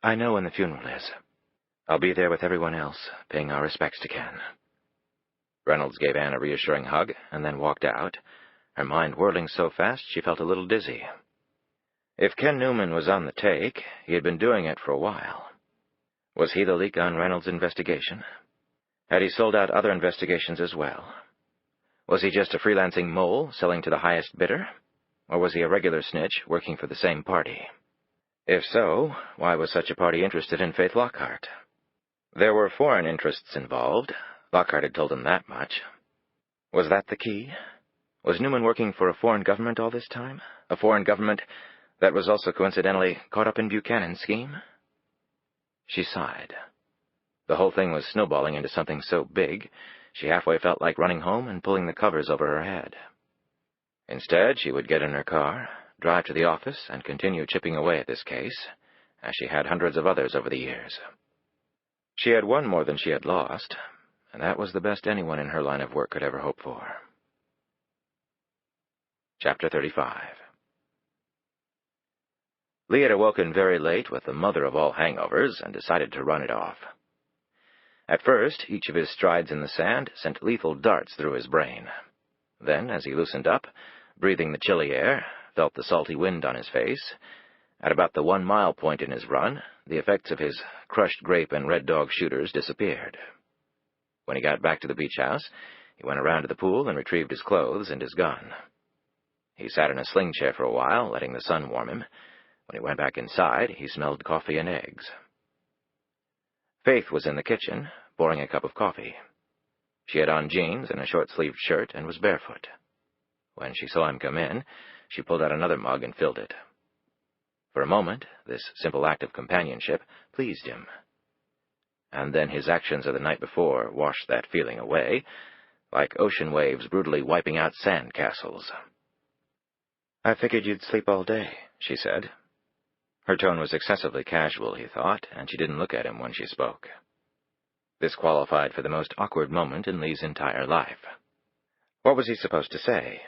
I know when the funeral is. I'll be there with everyone else, paying our respects to Ken. Reynolds gave Anne a reassuring hug and then walked out, her mind whirling so fast she felt a little dizzy. If Ken Newman was on the take, he had been doing it for a while. Was he the leak on Reynolds' investigation? Had he sold out other investigations as well? Was he just a freelancing mole selling to the highest bidder? Or was he a regular snitch working for the same party? If so, why was such a party interested in Faith Lockhart? There were foreign interests involved. Lockhart had told him that much. Was that the key? Was Newman working for a foreign government all this time? A foreign government that was also coincidentally caught up in Buchanan's scheme? She sighed. The whole thing was snowballing into something so big, she halfway felt like running home and pulling the covers over her head. Instead, she would get in her car, drive to the office, and continue chipping away at this case, as she had hundreds of others over the years. She had won more than she had lost, and that was the best anyone in her line of work could ever hope for. Chapter 35. Lee had awoken very late with the mother of all hangovers and decided to run it off. At first, each of his strides in the sand sent lethal darts through his brain. Then, as he loosened up, breathing the chilly air, felt the salty wind on his face. At about the 1-mile point in his run, the effects of his crushed grape and red dog shooters disappeared. When he got back to the beach house, he went around to the pool and retrieved his clothes and his gun. He sat in a sling chair for a while, letting the sun warm him. When he went back inside, he smelled coffee and eggs. Faith was in the kitchen, pouring a cup of coffee. She had on jeans and a short-sleeved shirt and was barefoot. When she saw him come in, she pulled out another mug and filled it. For a moment, this simple act of companionship pleased him. And then his actions of the night before washed that feeling away, like ocean waves brutally wiping out sand castles. "I figured you'd sleep all day," she said. Her tone was excessively casual, he thought, and she didn't look at him when she spoke. This qualified for the most awkward moment in Lee's entire life. What was he supposed to say?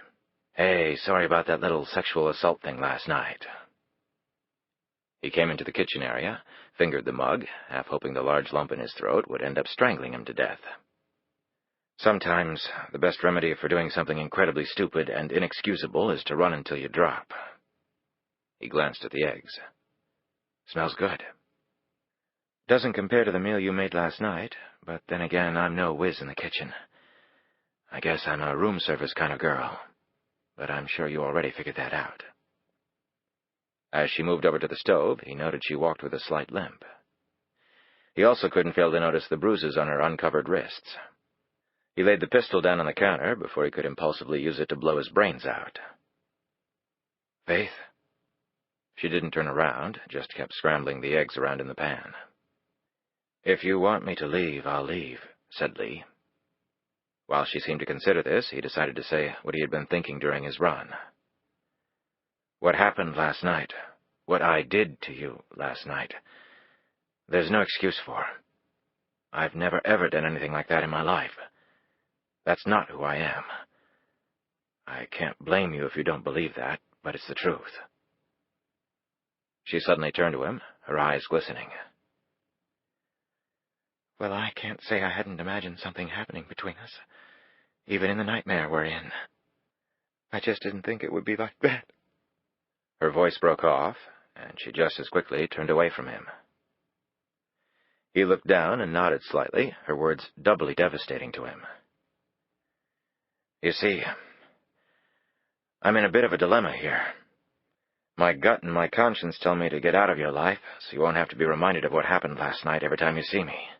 "Hey, sorry about that little sexual assault thing last night." He came into the kitchen area, fingered the mug, half hoping the large lump in his throat would end up strangling him to death. Sometimes the best remedy for doing something incredibly stupid and inexcusable is to run until you drop. He glanced at the eggs. "Smells good." "Doesn't compare to the meal you made last night, but then again, I'm no whiz in the kitchen. I guess I'm a room service kind of girl, but I'm sure you already figured that out." As she moved over to the stove, he noted she walked with a slight limp. He also couldn't fail to notice the bruises on her uncovered wrists. He laid the pistol down on the counter before he could impulsively use it to blow his brains out. "Faith?" She didn't turn around, just kept scrambling the eggs around in the pan. "If you want me to leave, I'll leave," said Lee. While she seemed to consider this, he decided to say what he had been thinking during his run. "What happened last night, what I did to you last night, there's no excuse for. I've never ever done anything like that in my life. That's not who I am. I can't blame you if you don't believe that, but it's the truth." She suddenly turned to him, her eyes glistening. "Well, I can't say I hadn't imagined something happening between us, even in the nightmare we're in. I just didn't think it would be like that." Her voice broke off, and she just as quickly turned away from him. He looked down and nodded slightly, her words doubly devastating to him. "You see, I'm in a bit of a dilemma here. My gut and my conscience tell me to get out of your life, so you won't have to be reminded of what happened last night every time you see me.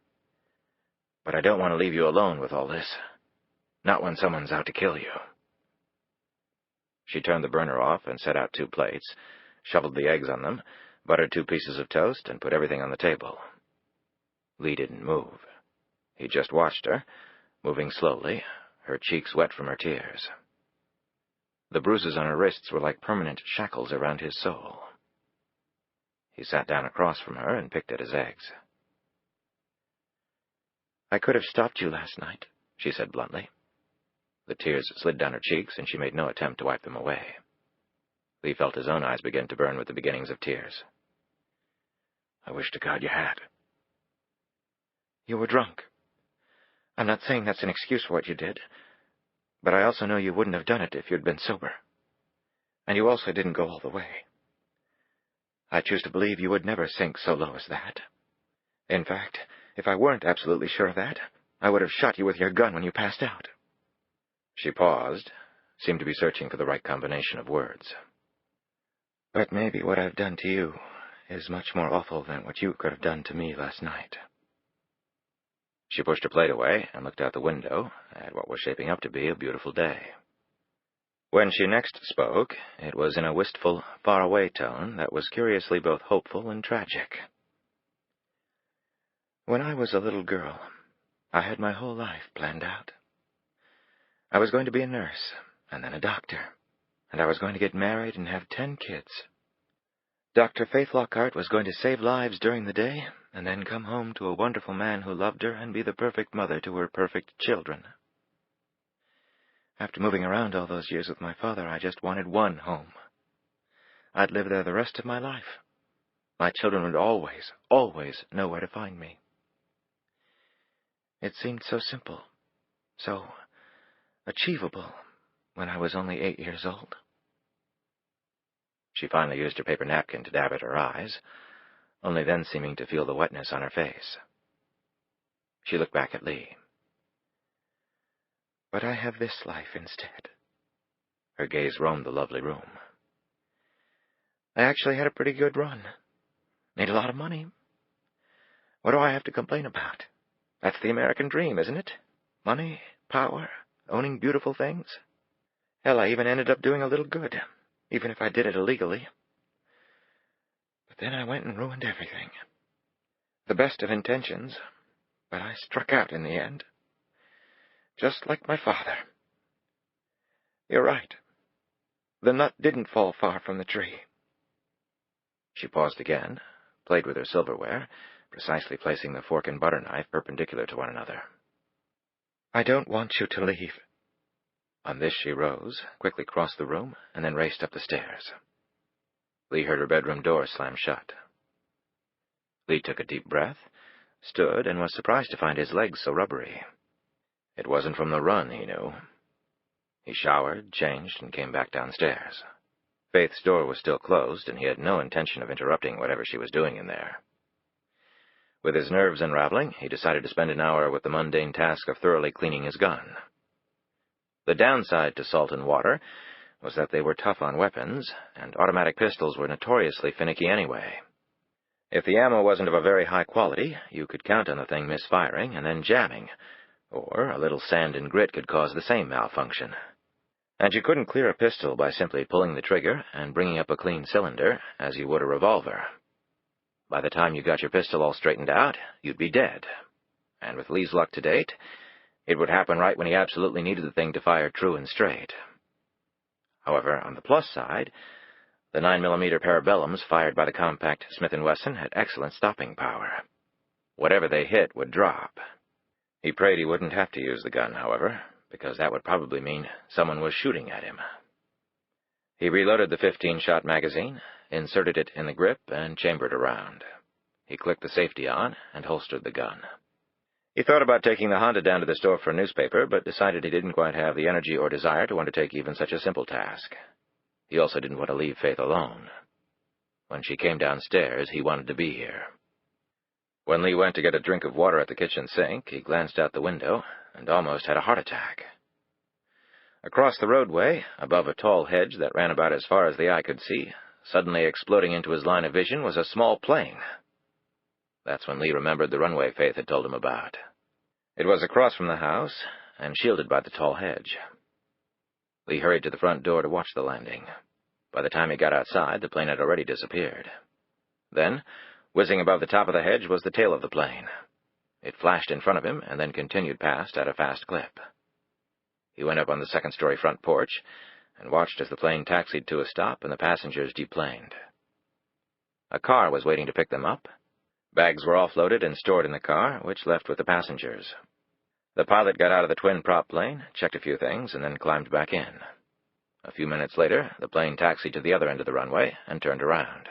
But I don't want to leave you alone with all this. Not when someone's out to kill you." She turned the burner off and set out 2 plates, shoveled the eggs on them, buttered 2 pieces of toast, and put everything on the table. Lee didn't move. He just watched her, moving slowly, her cheeks wet from her tears. The bruises on her wrists were like permanent shackles around his soul. He sat down across from her and picked at his eggs. "I could have stopped you last night," she said bluntly. The tears slid down her cheeks, and she made no attempt to wipe them away. Lee felt his own eyes begin to burn with the beginnings of tears. "I wish to God you had." "You were drunk. I'm not saying that's an excuse for what you did, but I also know you wouldn't have done it if you'd been sober. And you also didn't go all the way. I choose to believe you would never sink so low as that. In fact, if I weren't absolutely sure of that, I would have shot you with your gun when you passed out." She paused, seemed to be searching for the right combination of words. "But maybe what I've done to you is much more awful than what you could have done to me last night." She pushed her plate away and looked out the window at what was shaping up to be a beautiful day. When she next spoke, it was in a wistful, far-away tone that was curiously both hopeful and tragic. "When I was a little girl, I had my whole life planned out. I was going to be a nurse, and then a doctor, and I was going to get married and have 10 kids. Dr. Faith Lockhart was going to save lives during the day, and then come home to a wonderful man who loved her and be the perfect mother to her perfect children. After moving around all those years with my father, I just wanted one home. I'd live there the rest of my life. My children would always, always know where to find me. It seemed so simple, so achievable when I was only 8 years old." She finally used her paper napkin to dab at her eyes, only then seeming to feel the wetness on her face. She looked back at Lee. "But I have this life instead." Her gaze roamed the lovely room. "I actually had a pretty good run. Made a lot of money. What do I have to complain about? That's the American dream, isn't it? Money, power, owning beautiful things. Hell, I even ended up doing a little good, even if I did it illegally. But then I went and ruined everything. The best of intentions, but I struck out in the end. Just like my father. You're right. The nut didn't fall far from the tree." She paused again, played with her silverware, precisely placing the fork and butter knife perpendicular to one another. "I don't want you to leave." On this she rose, quickly crossed the room, and then raced up the stairs. Lee heard her bedroom door slam shut. Lee took a deep breath, stood, and was surprised to find his legs so rubbery. It wasn't from the run, he knew. He showered, changed, and came back downstairs. Faith's door was still closed, and he had no intention of interrupting whatever she was doing in there. With his nerves unraveling, he decided to spend an hour with the mundane task of thoroughly cleaning his gun. The downside to salt and water was that they were tough on weapons, and automatic pistols were notoriously finicky anyway. If the ammo wasn't of a very high quality, you could count on the thing misfiring and then jamming, or a little sand and grit could cause the same malfunction. And you couldn't clear a pistol by simply pulling the trigger and bringing up a clean cylinder, as you would a revolver. By the time you got your pistol all straightened out, you'd be dead. And with Lee's luck to date, it would happen right when he absolutely needed the thing to fire true and straight. However, on the plus side, the 9mm parabellums fired by the compact Smith & Wesson had excellent stopping power. Whatever they hit would drop. He prayed he wouldn't have to use the gun, however, because that would probably mean someone was shooting at him. He reloaded the 15-shot magazine, inserted it in the grip, and chambered around. He clicked the safety on and holstered the gun. He thought about taking the Honda down to the store for a newspaper, but decided he didn't quite have the energy or desire to undertake even such a simple task. He also didn't want to leave Faith alone. When she came downstairs, he wanted to be here. When Lee went to get a drink of water at the kitchen sink, he glanced out the window and almost had a heart attack. Across the roadway, above a tall hedge that ran about as far as the eye could see, suddenly exploding into his line of vision, was a small plane. That's when Lee remembered the runway Faith had told him about. It was across from the house and shielded by the tall hedge. Lee hurried to the front door to watch the landing. By the time he got outside, the plane had already disappeared. Then, whizzing above the top of the hedge was the tail of the plane. It flashed in front of him and then continued past at a fast clip. He went up on the second-story front porch and watched as the plane taxied to a stop and the passengers deplaned. A car was waiting to pick them up. Bags were offloaded and stored in the car, which left with the passengers. The pilot got out of the twin-prop plane, checked a few things, and then climbed back in. A few minutes later, the plane taxied to the other end of the runway and turned around.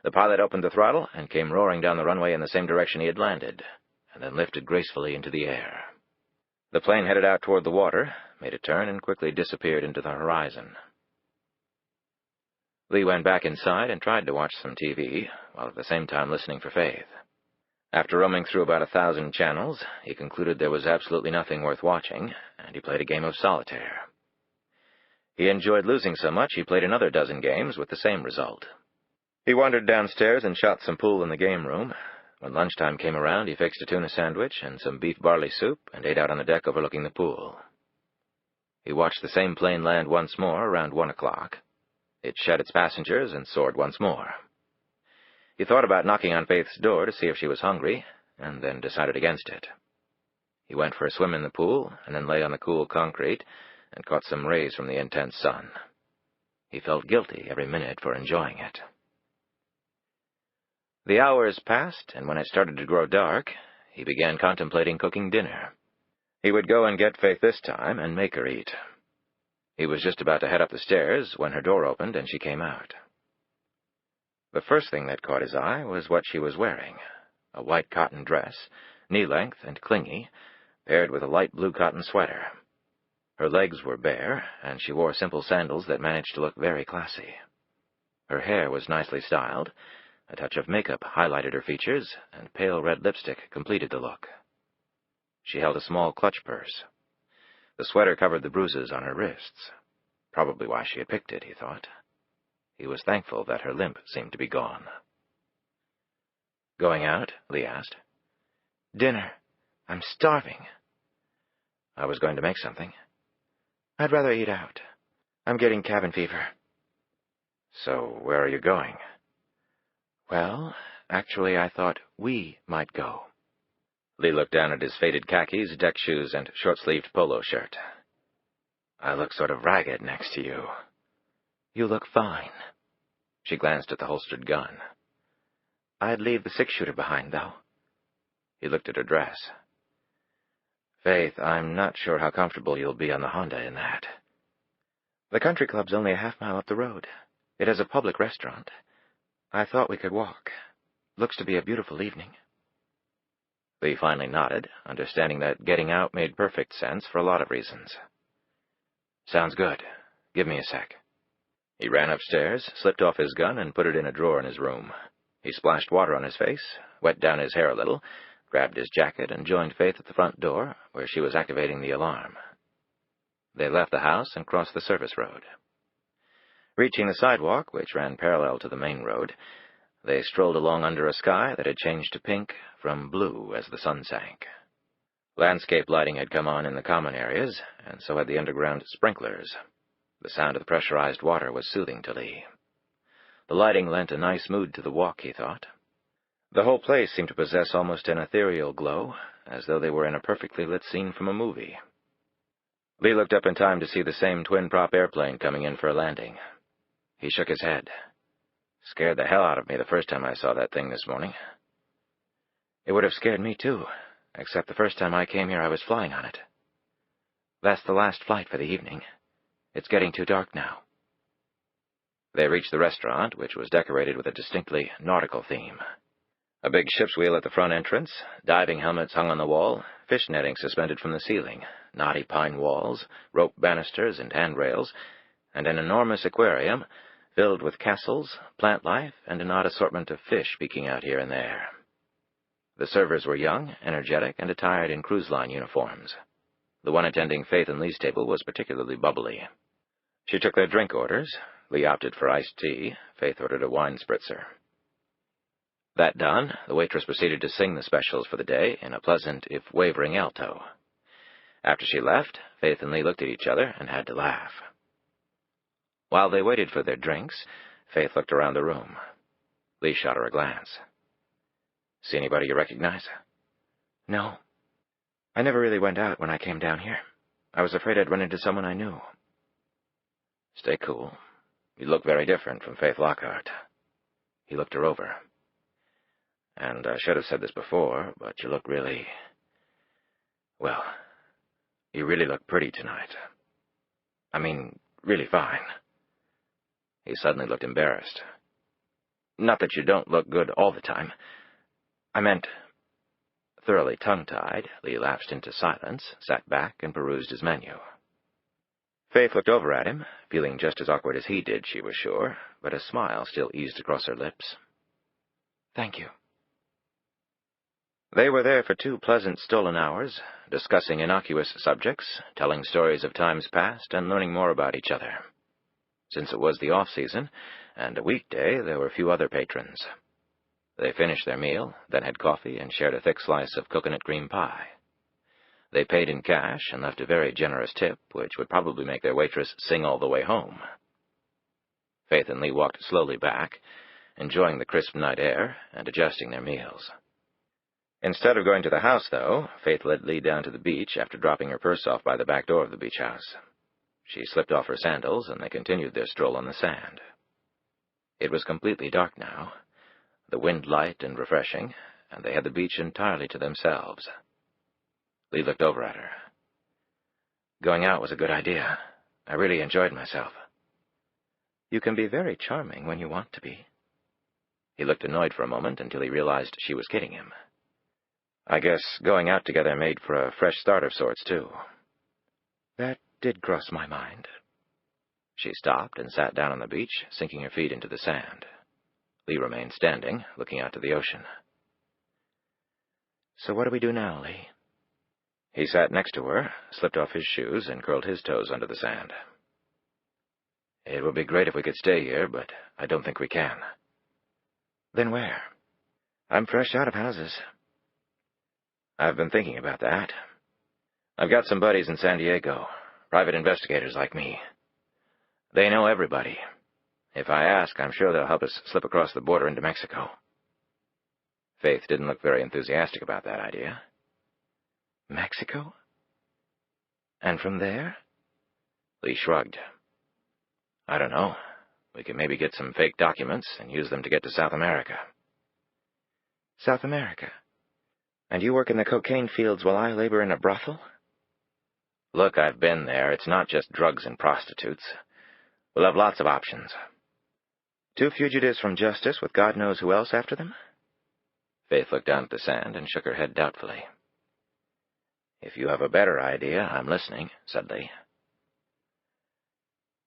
The pilot opened the throttle and came roaring down the runway in the same direction he had landed, and then lifted gracefully into the air. The plane headed out toward the water, made a turn, and quickly disappeared into the horizon. Lee went back inside and tried to watch some TV, while at the same time listening for Faith. After roaming through about 1,000 channels, he concluded there was absolutely nothing worth watching, and he played a game of solitaire. He enjoyed losing so much he played another dozen games with the same result. He wandered downstairs and shot some pool in the game room. When lunchtime came around, he fixed a tuna sandwich and some beef barley soup and ate out on the deck overlooking the pool. He watched the same plane land once more around 1 o'clock. It shed its passengers and soared once more. He thought about knocking on Faith's door to see if she was hungry, and then decided against it. He went for a swim in the pool, and then lay on the cool concrete and caught some rays from the intense sun. He felt guilty every minute for enjoying it. The hours passed, and when it started to grow dark, he began contemplating cooking dinner. He would go and get Faith this time and make her eat. He was just about to head up the stairs when her door opened and she came out. The first thing that caught his eye was what she was wearing, a white cotton dress, knee-length and clingy, paired with a light blue cotton sweater. Her legs were bare, and she wore simple sandals that managed to look very classy. Her hair was nicely styled, a touch of makeup highlighted her features, and pale red lipstick completed the look. She held a small clutch purse. The sweater covered the bruises on her wrists. Probably why she had picked it, he thought. He was thankful that her limp seemed to be gone. "Going out?" Lee asked. "Dinner. I'm starving." "I was going to make something." "I'd rather eat out. I'm getting cabin fever." "So where are you going?" "Well, actually, I thought we might go." Lee looked down at his faded khakis, deck shoes, and short-sleeved polo shirt. "I look sort of ragged next to you." "You look fine." She glanced at the holstered gun. "I'd leave the six-shooter behind, though." He looked at her dress. "Faith, I'm not sure how comfortable you'll be on the Honda in that." "The country club's only a half-mile up the road. It has a public restaurant. I thought we could walk. Looks to be a beautiful evening." Lee finally nodded, understanding that getting out made perfect sense for a lot of reasons. "Sounds good. Give me a sec." He ran upstairs, slipped off his gun, and put it in a drawer in his room. He splashed water on his face, wet down his hair a little, grabbed his jacket, and joined Faith at the front door, where she was activating the alarm. They left the house and crossed the service road. Reaching the sidewalk, which ran parallel to the main road, they strolled along under a sky that had changed to pink from blue as the sun sank. Landscape lighting had come on in the common areas, and so had the underground sprinklers. The sound of the pressurized water was soothing to Lee. The lighting lent a nice mood to the walk, he thought. The whole place seemed to possess almost an ethereal glow, as though they were in a perfectly lit scene from a movie. Lee looked up in time to see the same twin-prop airplane coming in for a landing. He shook his head. "Scared the hell out of me the first time I saw that thing this morning." "It would have scared me, too, except the first time I came here I was flying on it. That's the last flight for the evening. It's getting too dark now." They reached the restaurant, which was decorated with a distinctly nautical theme. A big ship's wheel at the front entrance, diving helmets hung on the wall, fish netting suspended from the ceiling, knotty pine walls, rope banisters and handrails, and an enormous aquarium filled with castles, plant life, and an odd assortment of fish peeking out here and there. The servers were young, energetic, and attired in cruise line uniforms. The one attending Faith and Lee's table was particularly bubbly. She took their drink orders. Lee opted for iced tea. Faith ordered a wine spritzer. That done, the waitress proceeded to sing the specials for the day in a pleasant, if wavering, alto. After she left, Faith and Lee looked at each other and had to laugh. While they waited for their drinks, Faith looked around the room. Lee shot her a glance. "See anybody you recognize?" "No. I never really went out when I came down here. I was afraid I'd run into someone I knew." "Stay cool. You look very different from Faith Lockhart." He looked her over. "And I should have said this before, but you look really... well, you really look pretty tonight. I mean, really fine." He suddenly looked embarrassed. "Not that you don't look good all the time. I meant..." Thoroughly tongue-tied, Lee lapsed into silence, sat back, and perused his menu. Faith looked over at him, feeling just as awkward as he did, she was sure, but a smile still eased across her lips. "Thank you." They were there for 2 pleasant stolen hours, discussing innocuous subjects, telling stories of times past, and learning more about each other. Since it was the off-season, and a weekday, there were few other patrons. They finished their meal, then had coffee and shared a thick slice of coconut cream pie. They paid in cash and left a very generous tip, which would probably make their waitress sing all the way home. Faith and Lee walked slowly back, enjoying the crisp night air and adjusting their meals. Instead of going to the house, though, Faith led Lee down to the beach after dropping her purse off by the back door of the beach house. She slipped off her sandals, and they continued their stroll on the sand. It was completely dark now, the wind light and refreshing, and they had the beach entirely to themselves. Lee looked over at her. "Going out was a good idea. I really enjoyed myself." "You can be very charming when you want to be." He looked annoyed for a moment until he realized she was kidding him. "I guess going out together made for a fresh start of sorts, too." "That did cross my mind." She stopped and sat down on the beach, sinking her feet into the sand. Lee remained standing, looking out to the ocean. So what do we do now, Lee? He sat next to her, slipped off his shoes, and curled his toes under the sand. It would be great if we could stay here, but I don't think we can. Then where? I'm fresh out of houses. I've been thinking about that. I've got some buddies in San Diego, private investigators like me. They know everybody. If I ask, I'm sure they'll help us slip across the border into Mexico. Faith didn't look very enthusiastic about that idea. Mexico? And from there? Lee shrugged. I don't know. We could maybe get some fake documents and use them to get to South America. South America? And you work in the cocaine fields while I labor in a brothel? Look, I've been there. It's not just drugs and prostitutes. We'll have lots of options. 2 fugitives from justice with God knows who else after them? Faith looked down at the sand and shook her head doubtfully. If you have a better idea, I'm listening, said Lee.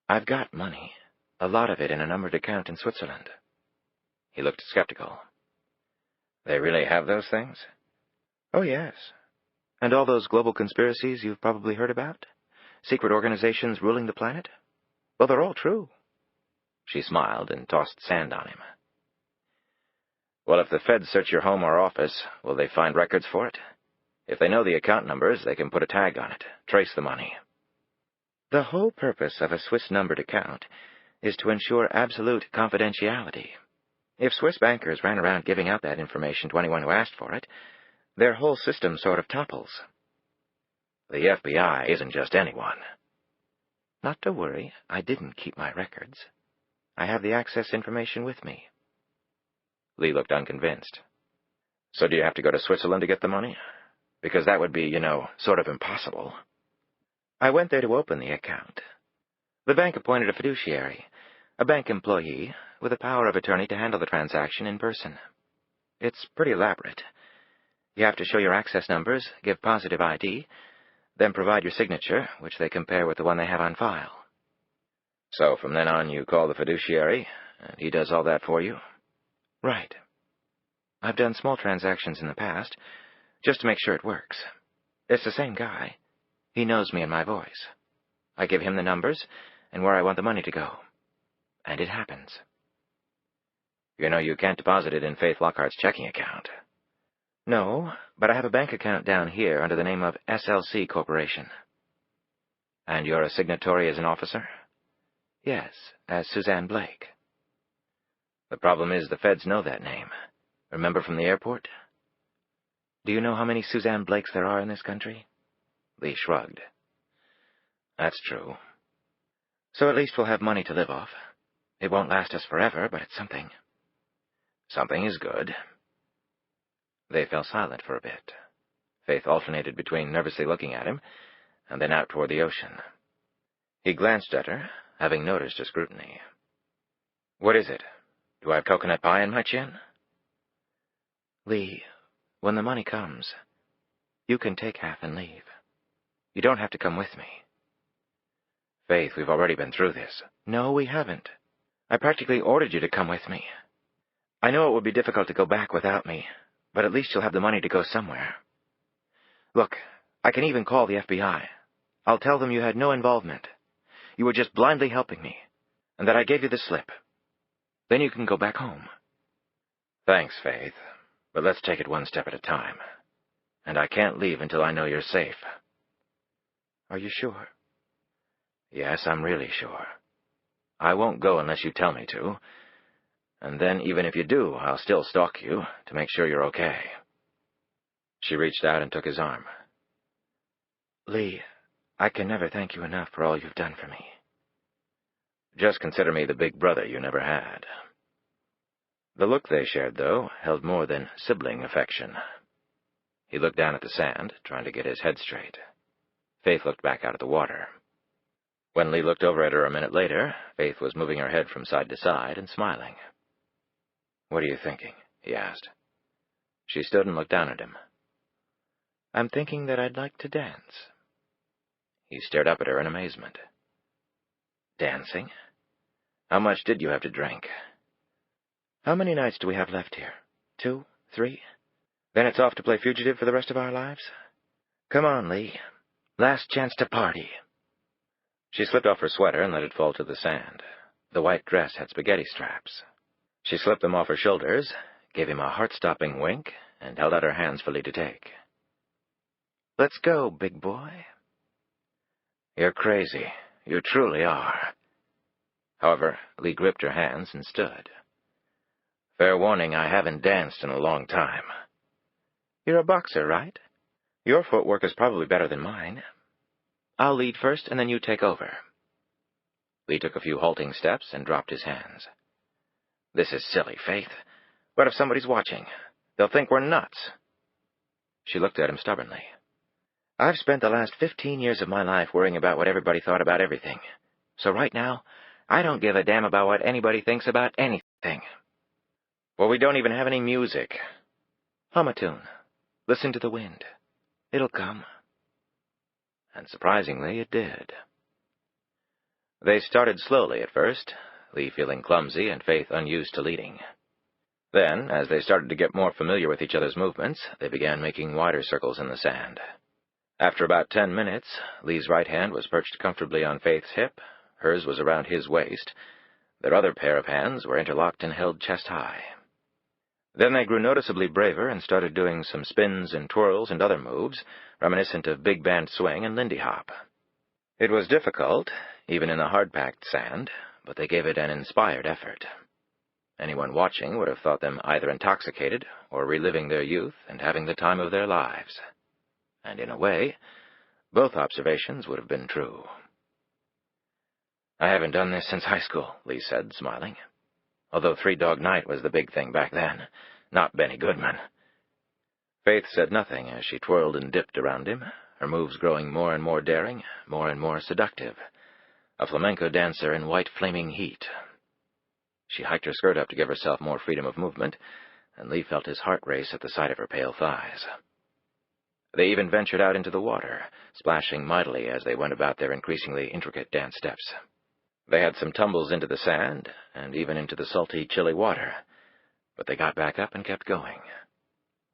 I've got money, a lot of it in a numbered account in Switzerland. He looked skeptical. They really have those things? Oh, yes. And all those global conspiracies you've probably heard about? Secret organizations ruling the planet? Well, they're all true. She smiled and tossed sand on him. Well, if the feds search your home or office, will they find records for it? If they know the account numbers, they can put a tag on it, trace the money. The whole purpose of a Swiss-numbered account is to ensure absolute confidentiality. If Swiss bankers ran around giving out that information to anyone who asked for it, their whole system sort of topples. The FBI isn't just anyone. Not to worry, I didn't keep my records. I have the access information with me. Lee looked unconvinced. So do you have to go to Switzerland to get the money? Because that would be, sort of impossible. I went there to open the account. The bank appointed a fiduciary, a bank employee, with a power of attorney to handle the transaction in person. It's pretty elaborate. You have to show your access numbers, give positive ID, then provide your signature, which they compare with the one they have on file. So from then on you call the fiduciary, and he does all that for you? Right. I've done small transactions in the past, just to make sure it works. It's the same guy. He knows me and my voice. I give him the numbers and where I want the money to go. And it happens. You can't deposit it in Faith Lockhart's checking account. No, but I have a bank account down here under the name of SLC Corporation. And you're a signatory as an officer? Yes, as Suzanne Blake. The problem is the feds know that name. Remember from the airport? Do you know how many Suzanne Blakes there are in this country? Lee shrugged. That's true. So at least we'll have money to live off. It won't last us forever, but it's something. Something is good. They fell silent for a bit. Faith alternated between nervously looking at him and then out toward the ocean. He glanced at her, having noticed her scrutiny. What is it? Do I have coconut pie in my chin? Lee, when the money comes, you can take half and leave. You don't have to come with me. Faith, we've already been through this. No, we haven't. I practically ordered you to come with me. I know it would be difficult to go back without me, but at least you'll have the money to go somewhere. Look, I can even call the FBI. I'll tell them you had no involvement. You were just blindly helping me, and that I gave you the slip. Then you can go back home. Thanks, Faith, but let's take it one step at a time. And I can't leave until I know you're safe. Are you sure? Yes, I'm really sure. I won't go unless you tell me to. And then, even if you do, I'll still stalk you to make sure you're okay. She reached out and took his arm. Lee, I can never thank you enough for all you've done for me. Just consider me the big brother you never had. The look they shared, though, held more than sibling affection. He looked down at the sand, trying to get his head straight. Faith looked back out at the water. When Lee looked over at her a minute later, Faith was moving her head from side to side and smiling. What are you thinking? He asked. She stood and looked down at him. I'm thinking that I'd like to dance. He stared up at her in amazement. Dancing? How much did you have to drink? How many nights do we have left here? 2? 3? Then it's off to play fugitive for the rest of our lives? Come on, Lee. Last chance to party. She slipped off her sweater and let it fall to the sand. The white dress had spaghetti straps. She slipped them off her shoulders, gave him a heart-stopping wink, and held out her hands for Lee to take. Let's go, big boy. You're crazy. You truly are. However, Lee gripped her hands and stood. Fair warning, I haven't danced in a long time. You're a boxer, right? Your footwork is probably better than mine. I'll lead first, and then you take over. Lee took a few halting steps and dropped his hands. This is silly, Faith. What if somebody's watching? They'll think we're nuts. She looked at him stubbornly. I've spent the last 15 years of my life worrying about what everybody thought about everything. So right now, I don't give a damn about what anybody thinks about anything. Well, we don't even have any music. Hum a tune. Listen to the wind. It'll come. And surprisingly, it did. They started slowly at first, Lee feeling clumsy and Faith unused to leading. Then, as they started to get more familiar with each other's movements, they began making wider circles in the sand. After about 10 minutes, Lee's right hand was perched comfortably on Faith's hip, hers was around his waist. Their other pair of hands were interlocked and held chest high. Then they grew noticeably braver and started doing some spins and twirls and other moves, reminiscent of big band swing and Lindy hop. It was difficult, even in the hard-packed sand, but they gave it an inspired effort. Anyone watching would have thought them either intoxicated or reliving their youth and having the time of their lives. And in a way, both observations would have been true. I haven't done this since high school, Lee said, smiling. Although Three Dog Night was the big thing back then, not Benny Goodman. Faith said nothing as she twirled and dipped around him, her moves growing more and more daring, more and more seductive. A flamenco dancer in white flaming heat. She hiked her skirt up to give herself more freedom of movement, and Lee felt his heart race at the sight of her pale thighs. They even ventured out into the water, splashing mightily as they went about their increasingly intricate dance steps. They had some tumbles into the sand, and even into the salty, chilly water, but they got back up and kept going.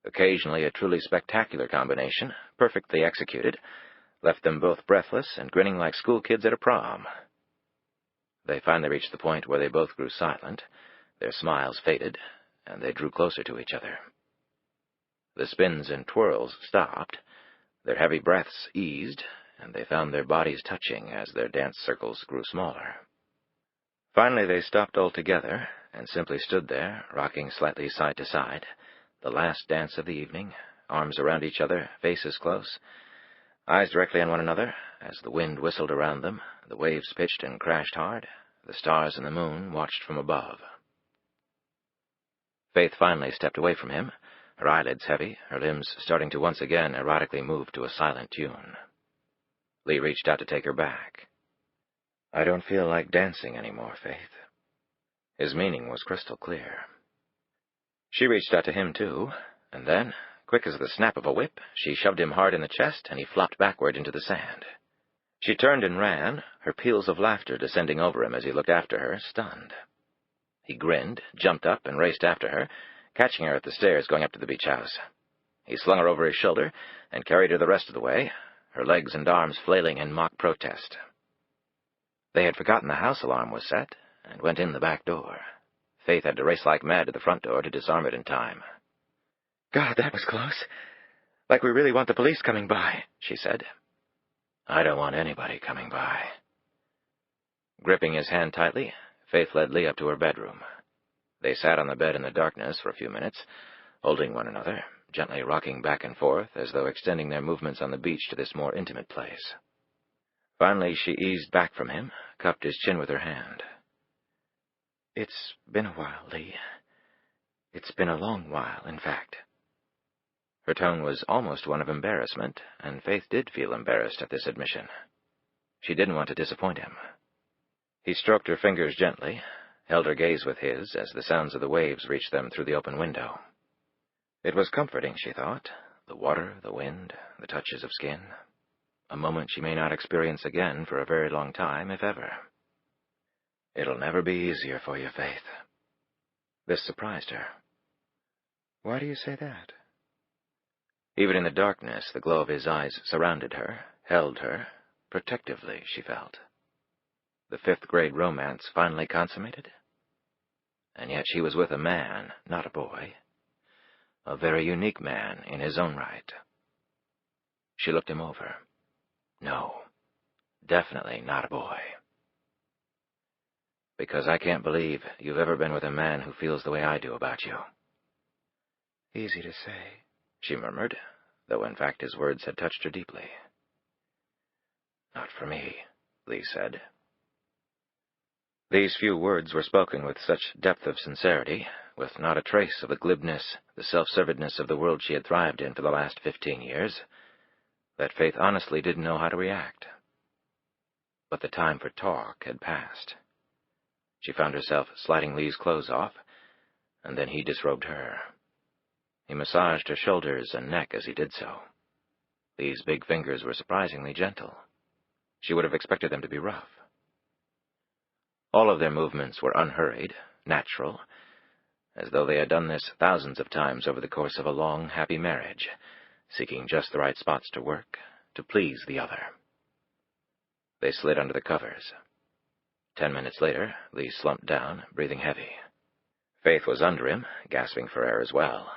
Occasionally a truly spectacular combination, perfectly executed, left them both breathless and grinning like school kids at a prom. They finally reached the point where they both grew silent, their smiles faded, and they drew closer to each other. The spins and twirls stopped, their heavy breaths eased, and they found their bodies touching as their dance circles grew smaller. Finally they stopped altogether and simply stood there, rocking slightly side to side, the last dance of the evening, arms around each other, faces close, eyes directly on one another. As the wind whistled around them, the waves pitched and crashed hard, the stars and the moon watched from above. Faith finally stepped away from him, her eyelids heavy, her limbs starting to once again erotically move to a silent tune. Lee reached out to take her back. I don't feel like dancing anymore, Faith. His meaning was crystal clear. She reached out to him, too, and then, quick as the snap of a whip, she shoved him hard in the chest, and he flopped backward into the sand. She turned and ran, her peals of laughter descending over him as he looked after her, stunned. He grinned, jumped up, and raced after her, catching her at the stairs going up to the beach house. He slung her over his shoulder and carried her the rest of the way, her legs and arms flailing in mock protest. They had forgotten the house alarm was set, and went in the back door. Faith had to race like mad to the front door to disarm it in time. God, that was close. Like we really want the police coming by, she said. I don't want anybody coming by. Gripping his hand tightly, Faith led Lee up to her bedroom. They sat on the bed in the darkness for a few minutes, holding one another, gently rocking back and forth as though extending their movements on the beach to this more intimate place. Finally, she eased back from him, cupped his chin with her hand. It's been a while, Lee. It's been a long while, in fact. Her tone was almost one of embarrassment, and Faith did feel embarrassed at this admission. She didn't want to disappoint him. He stroked her fingers gently, held her gaze with his as the sounds of the waves reached them through the open window. It was comforting, she thought, the water, the wind, the touches of skin. A moment she may not experience again for a very long time, if ever. It'll never be easier for you, Faith. This surprised her. Why do you say that? Even in the darkness, the glow of his eyes surrounded her, held her, protectively, she felt. The fifth-grade romance finally consummated? And yet she was with a man, not a boy. A very unique man in his own right. She looked him over. No, definitely not a boy. Because I can't believe you've ever been with a man who feels the way I do about you. Easy to say, she murmured, though in fact his words had touched her deeply. Not for me, Lee said. These few words were spoken with such depth of sincerity, with not a trace of the glibness, the self-servedness of the world she had thrived in for the last 15 years, that Faith honestly didn't know how to react. But the time for talk had passed. She found herself sliding Lee's clothes off, and then he disrobed her. He massaged her shoulders and neck as he did so. Lee's big fingers were surprisingly gentle. She would have expected them to be rough. All of their movements were unhurried, natural, as though they had done this thousands of times over the course of a long, happy marriage, seeking just the right spots to work, to please the other. They slid under the covers. 10 minutes later, Lee slumped down, breathing heavy. Faith was under him, gasping for air as well.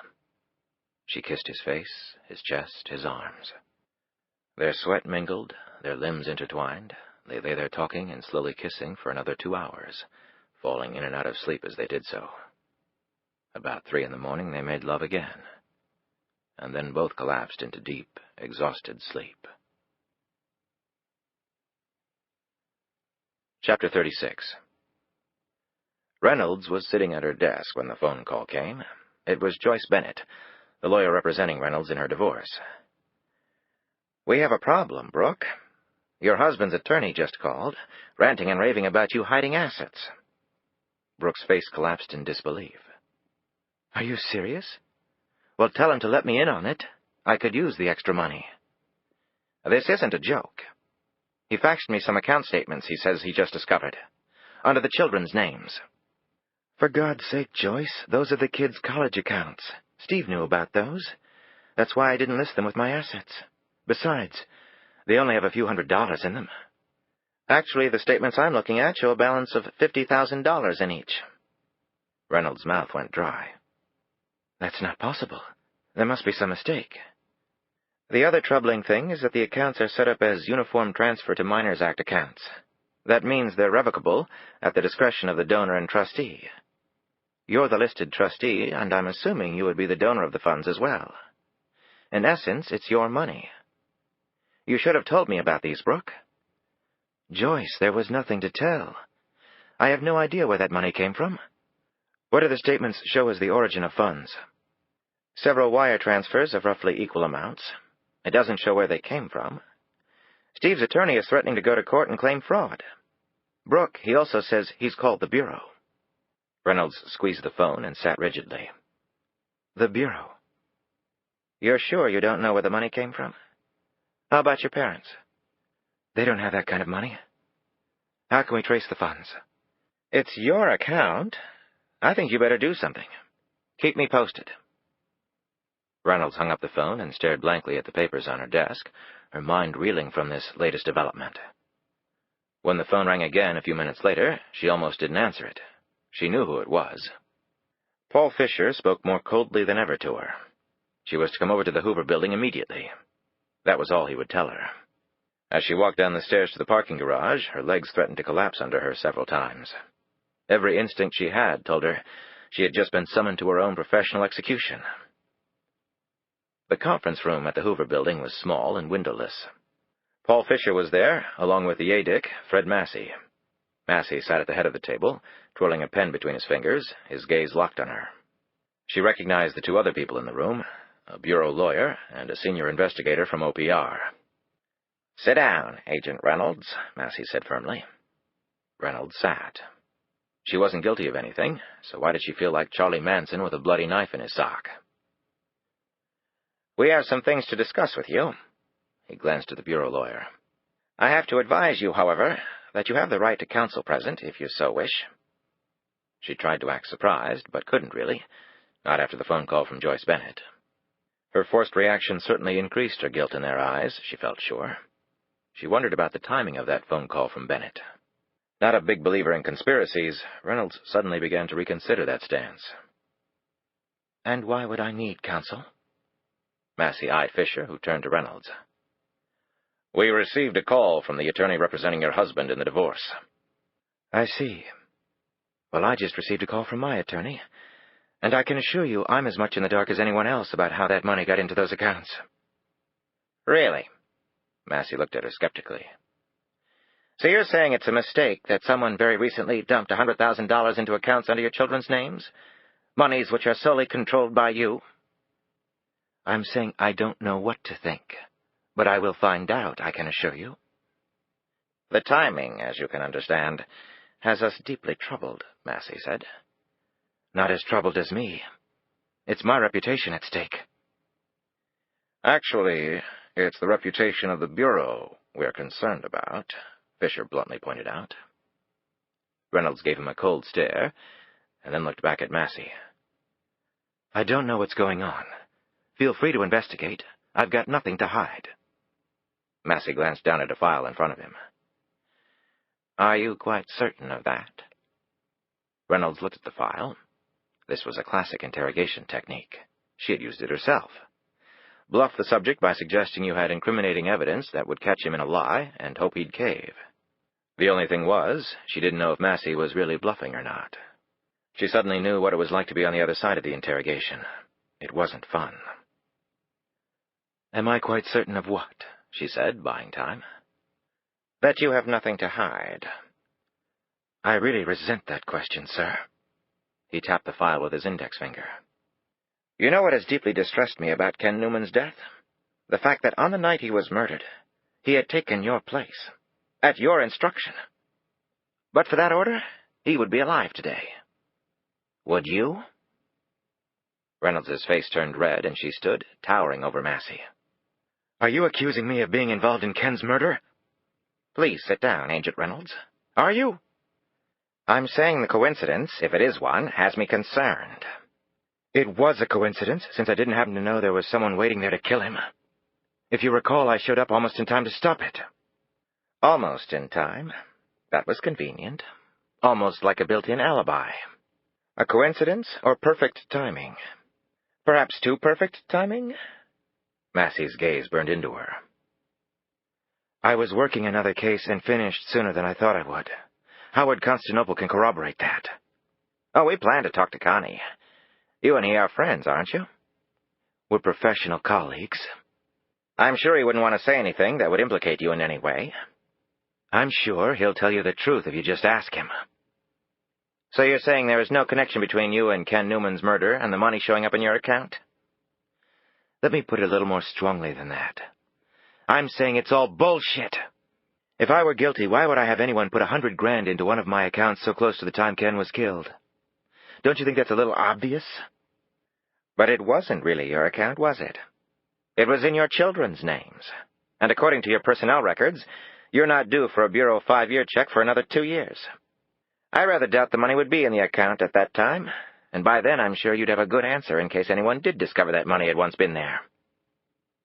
She kissed his face, his chest, his arms. Their sweat mingled, their limbs intertwined. They lay there talking and slowly kissing for another 2 hours, falling in and out of sleep as they did so. About 3 a.m, they made love again, and then both collapsed into deep, exhausted sleep. Chapter 36. Reynolds was sitting at her desk when the phone call came. It was Joyce Bennett, the lawyer representing Reynolds in her divorce. "We have a problem, Brooke. Your husband's attorney just called, ranting and raving about you hiding assets." Brooke's face collapsed in disbelief. "Are you serious? Well, tell him to let me in on it. I could use the extra money." "This isn't a joke. He faxed me some account statements he says he just discovered, under the children's names." "For God's sake, Joyce, those are the kids' college accounts. Steve knew about those. That's why I didn't list them with my assets. Besides, they only have a few $100s in them. Actually, the statements I'm looking at show a balance of $50,000 in each." Reynolds' mouth went dry. "That's not possible. There must be some mistake." "The other troubling thing is that the accounts are set up as Uniform Transfer to Minors Act accounts. That means they're revocable at the discretion of the donor and trustee. You're the listed trustee, and I'm assuming you would be the donor of the funds as well. In essence, it's your money. You should have told me about these, Brooke." "Joyce, there was nothing to tell. I have no idea where that money came from." "What do the statements show as the origin of funds?" "Several wire transfers of roughly equal amounts. It doesn't show where they came from. Steve's attorney is threatening to go to court and claim fraud. Brooke, he also says he's called the Bureau." Reynolds squeezed the phone and sat rigidly. "The Bureau? You're sure you don't know where the money came from? How about your parents?" "They don't have that kind of money. How can we trace the funds?" "It's your account. I think you better do something. Keep me posted." Reynolds hung up the phone and stared blankly at the papers on her desk, her mind reeling from this latest development. When the phone rang again a few minutes later, she almost didn't answer it. She knew who it was. Paul Fisher spoke more coldly than ever to her. She was to come over to the Hoover building immediately. That was all he would tell her. As she walked down the stairs to the parking garage, her legs threatened to collapse under her several times. Every instinct she had told her she had just been summoned to her own professional execution. The conference room at the Hoover building was small and windowless. Paul Fisher was there, along with the Yadick, Fred Massey. Massey sat at the head of the table, twirling a pen between his fingers, his gaze locked on her. She recognized the 2 other people in the room, a bureau lawyer and a senior investigator from OPR. "Sit down, Agent Reynolds," Massey said firmly. Reynolds sat. She wasn't guilty of anything, so why did she feel like Charlie Manson with a bloody knife in his sock? "We have some things to discuss with you." He glanced at the bureau lawyer. "I have to advise you, however, that you have the right to counsel present, if you so wish. She tried to act surprised, but couldn't really, not after the phone call from Joyce Bennett. Her forced reaction certainly increased her guilt in their eyes, she felt sure. She wondered about the timing of that phone call from Bennett. Not a big believer in conspiracies, Reynolds suddenly began to reconsider that stance. And why would I need counsel? Massey eyed Fisher, who turned to Reynolds. We received a call from the attorney representing your husband in the divorce. I see. Well, I just received a call from my attorney, and I can assure you I'm as much in the dark as anyone else about how that money got into those accounts. Really? Massey looked at her skeptically. So you're saying it's a mistake that someone very recently dumped $100,000 into accounts under your children's names? Monies which are solely controlled by you? I'm saying I don't know what to think, but I will find out, I can assure you. The timing, as you can understand, has us deeply troubled, Massey said. Not as troubled as me. It's my reputation at stake. Actually, it's the reputation of the Bureau we're concerned about, Fisher bluntly pointed out. Reynolds gave him a cold stare, and then looked back at Massey. I don't know what's going on. Feel free to investigate. I've got nothing to hide. Massey glanced down at a file in front of him. Are you quite certain of that? Reynolds looked at the file. This was a classic interrogation technique. She had used it herself. Bluff the subject by suggesting you had incriminating evidence that would catch him in a lie and hope he'd cave. The only thing was, she didn't know if Massey was really bluffing or not. She suddenly knew what it was like to be on the other side of the interrogation. It wasn't fun. Am I quite certain of what? She said, buying time. That you have nothing to hide. I really resent that question, sir. He tapped the file with his index finger. You know what has deeply distressed me about Ken Newman's death? The fact that on the night he was murdered, he had taken your place, at your instruction. But for that order, he would be alive today. Would you? Reynolds's face turned red, and she stood, towering over Massey. Are you accusing me of being involved in Ken's murder? Please sit down, Agent Reynolds. Are you? I'm saying the coincidence, if it is one, has me concerned. It was a coincidence, since I didn't happen to know there was someone waiting there to kill him. If you recall, I showed up almost in time to stop it. Almost in time. That was convenient. Almost like a built-in alibi. A coincidence or perfect timing? Perhaps too perfect timing? Massey's gaze burned into her. I was working another case and finished sooner than I thought I would. Howard Constantinople can corroborate that. Oh, we plan to talk to Connie. You and he are friends, aren't you? We're professional colleagues. I'm sure he wouldn't want to say anything that would implicate you in any way. I'm sure he'll tell you the truth if you just ask him. So you're saying there is no connection between you and Ken Newman's murder and the money showing up in your account? Let me put it a little more strongly than that. I'm saying it's all bullshit. If I were guilty, why would I have anyone put $100,000 into one of my accounts so close to the time Ken was killed? Don't you think that's a little obvious? But it wasn't really your account, was it? It was in your children's names. And according to your personnel records, you're not due for a Bureau 5-year check for another 2 years. I rather doubt the money would be in the account at that time, and by then I'm sure you'd have a good answer in case anyone did discover that money had once been there.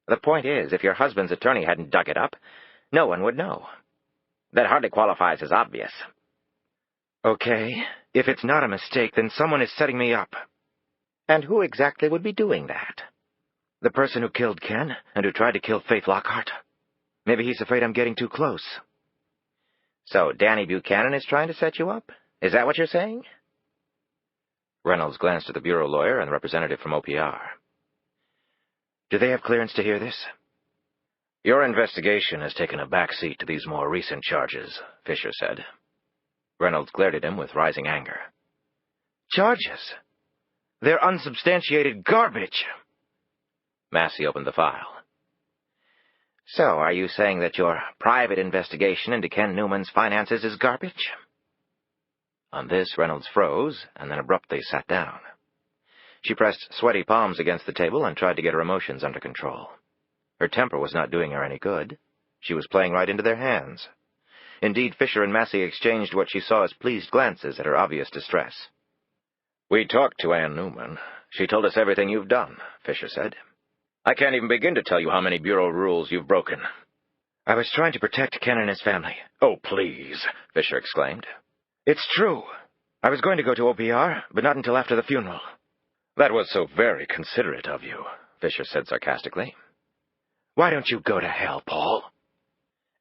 The point is, if your husband's attorney hadn't dug it up, no one would know. That hardly qualifies as obvious. Okay, if it's not a mistake, then someone is setting me up. And who exactly would be doing that? The person who killed Ken, and who tried to kill Faith Lockhart. Maybe he's afraid I'm getting too close. So Danny Buchanan is trying to set you up? Is that what you're saying? Reynolds glanced at the bureau lawyer and the representative from OPR. Do they have clearance to hear this? Your investigation has taken a back seat to these more recent charges, Fisher said. Reynolds glared at him with rising anger. Charges? They're unsubstantiated garbage. Massey opened the file. So, are you saying that your private investigation into Ken Newman's finances is garbage? On this, Reynolds froze, and then abruptly sat down. She pressed sweaty palms against the table and tried to get her emotions under control. Her temper was not doing her any good. She was playing right into their hands. Indeed, Fisher and Massey exchanged what she saw as pleased glances at her obvious distress. "We talked to Ann Newman. She told us everything you've done," Fisher said. "I can't even begin to tell you how many Bureau rules you've broken." "I was trying to protect Ken and his family." "Oh, please," Fisher exclaimed. "It's true. I was going to go to OPR, but not until after the funeral." "That was so very considerate of you," Fisher said sarcastically. "Why don't you go to hell, Paul?"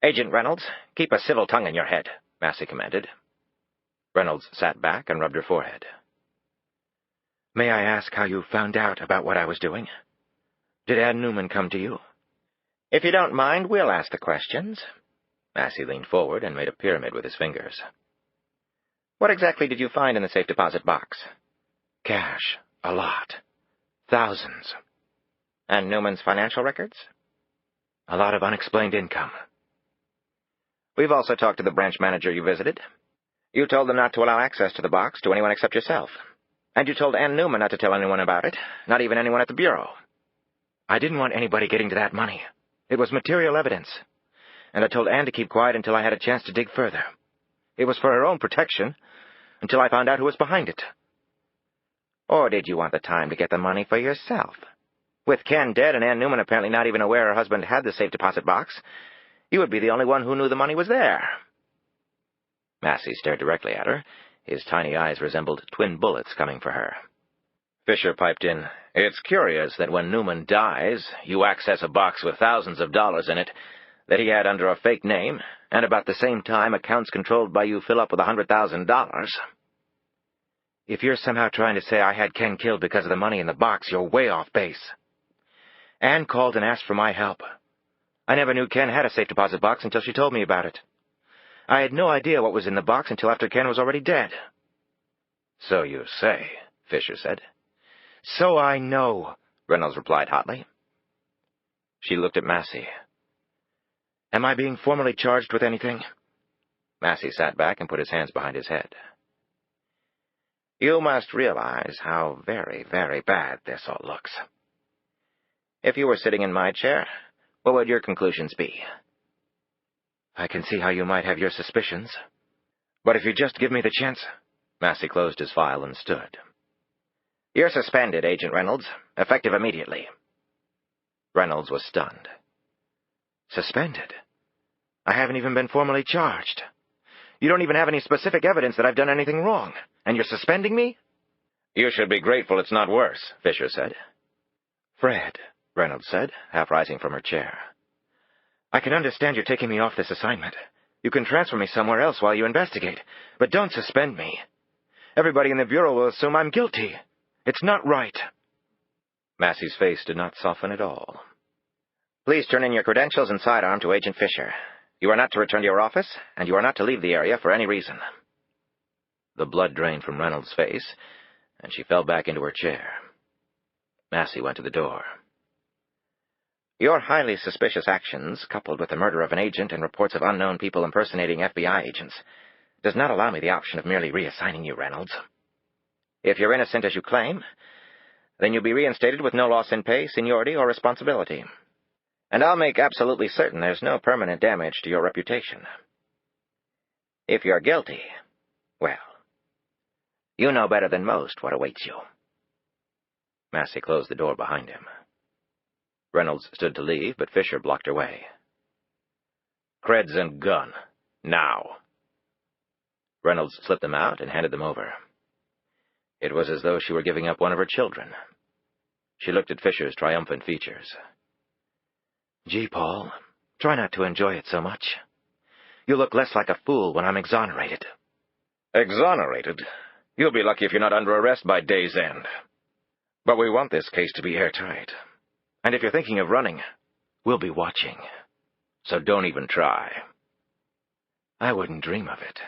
"Agent Reynolds, keep a civil tongue in your head," Massey commanded. Reynolds sat back and rubbed her forehead. "May I ask how you found out about what I was doing? Did Ann Newman come to you?" "If you don't mind, we'll ask the questions." Massey leaned forward and made a pyramid with his fingers. "What exactly did you find in the safe deposit box?" "Cash. A lot. Thousands." "And Newman's financial records?" "A lot of unexplained income." "We've also talked to the branch manager you visited. You told them not to allow access to the box to anyone except yourself. And you told Ann Newman not to tell anyone about it, not even anyone at the Bureau." "I didn't want anybody getting to that money. It was material evidence. And I told Ann to keep quiet until I had a chance to dig further. It was for her own protection, until I found out who was behind it." "Or did you want the time to get the money for yourself? With Ken dead and Ann Newman apparently not even aware her husband had the safe deposit box, you would be the only one who knew the money was there." Massey stared directly at her. His tiny eyes resembled twin bullets coming for her. Fisher piped in, "It's curious that when Newman dies, you access a box with thousands of dollars in it that he had under a fake name, and about the same time accounts controlled by you fill up with $100,000. If you're somehow trying to say I had Ken killed because of the money in the box, you're way off base. Ann called and asked for my help. I never knew Ken had a safe deposit box until she told me about it. I had no idea what was in the box until after Ken was already dead." "So you say," Fisher said. "So I know," Reynolds replied hotly. She looked at Massey. "Am I being formally charged with anything?" Massey sat back and put his hands behind his head. "You must realize how very, very bad this all looks. If you were sitting in my chair, what would your conclusions be?" "I can see how you might have your suspicions. But if you just give me the chance—" Massey closed his file and stood. "You're suspended, Agent Reynolds, effective immediately." Reynolds was stunned. "Suspended? I haven't even been formally charged. You don't even have any specific evidence that I've done anything wrong, and you're suspending me?" "You should be grateful it's not worse," Fisher said. "Fred," Reynolds said, half rising from her chair, "I can understand you're taking me off this assignment. You can transfer me somewhere else while you investigate, but don't suspend me. Everybody in the Bureau will assume I'm guilty. It's not right." Massey's face did not soften at all. "Please turn in your credentials and sidearm to Agent Fisher. You are not to return to your office, and you are not to leave the area for any reason." The blood drained from Reynolds' face, and she fell back into her chair. Massey went to the door. "Your highly suspicious actions, coupled with the murder of an agent and reports of unknown people impersonating FBI agents, does not allow me the option of merely reassigning you, Reynolds. If you're innocent as you claim, then you'll be reinstated with no loss in pay, seniority, or responsibility. And I'll make absolutely certain there's no permanent damage to your reputation. If you're guilty, well, you know better than most what awaits you." Massey closed the door behind him. Reynolds stood to leave, but Fisher blocked her way. "Creds and gun. Now." Reynolds slipped them out and handed them over. It was as though she were giving up one of her children. She looked at Fisher's triumphant features. "Gee, Paul, try not to enjoy it so much. You'll look less like a fool when I'm exonerated." "Exonerated? You'll be lucky if you're not under arrest by day's end. But we want this case to be airtight. And if you're thinking of running, we'll be watching. So don't even try." "I wouldn't dream of it.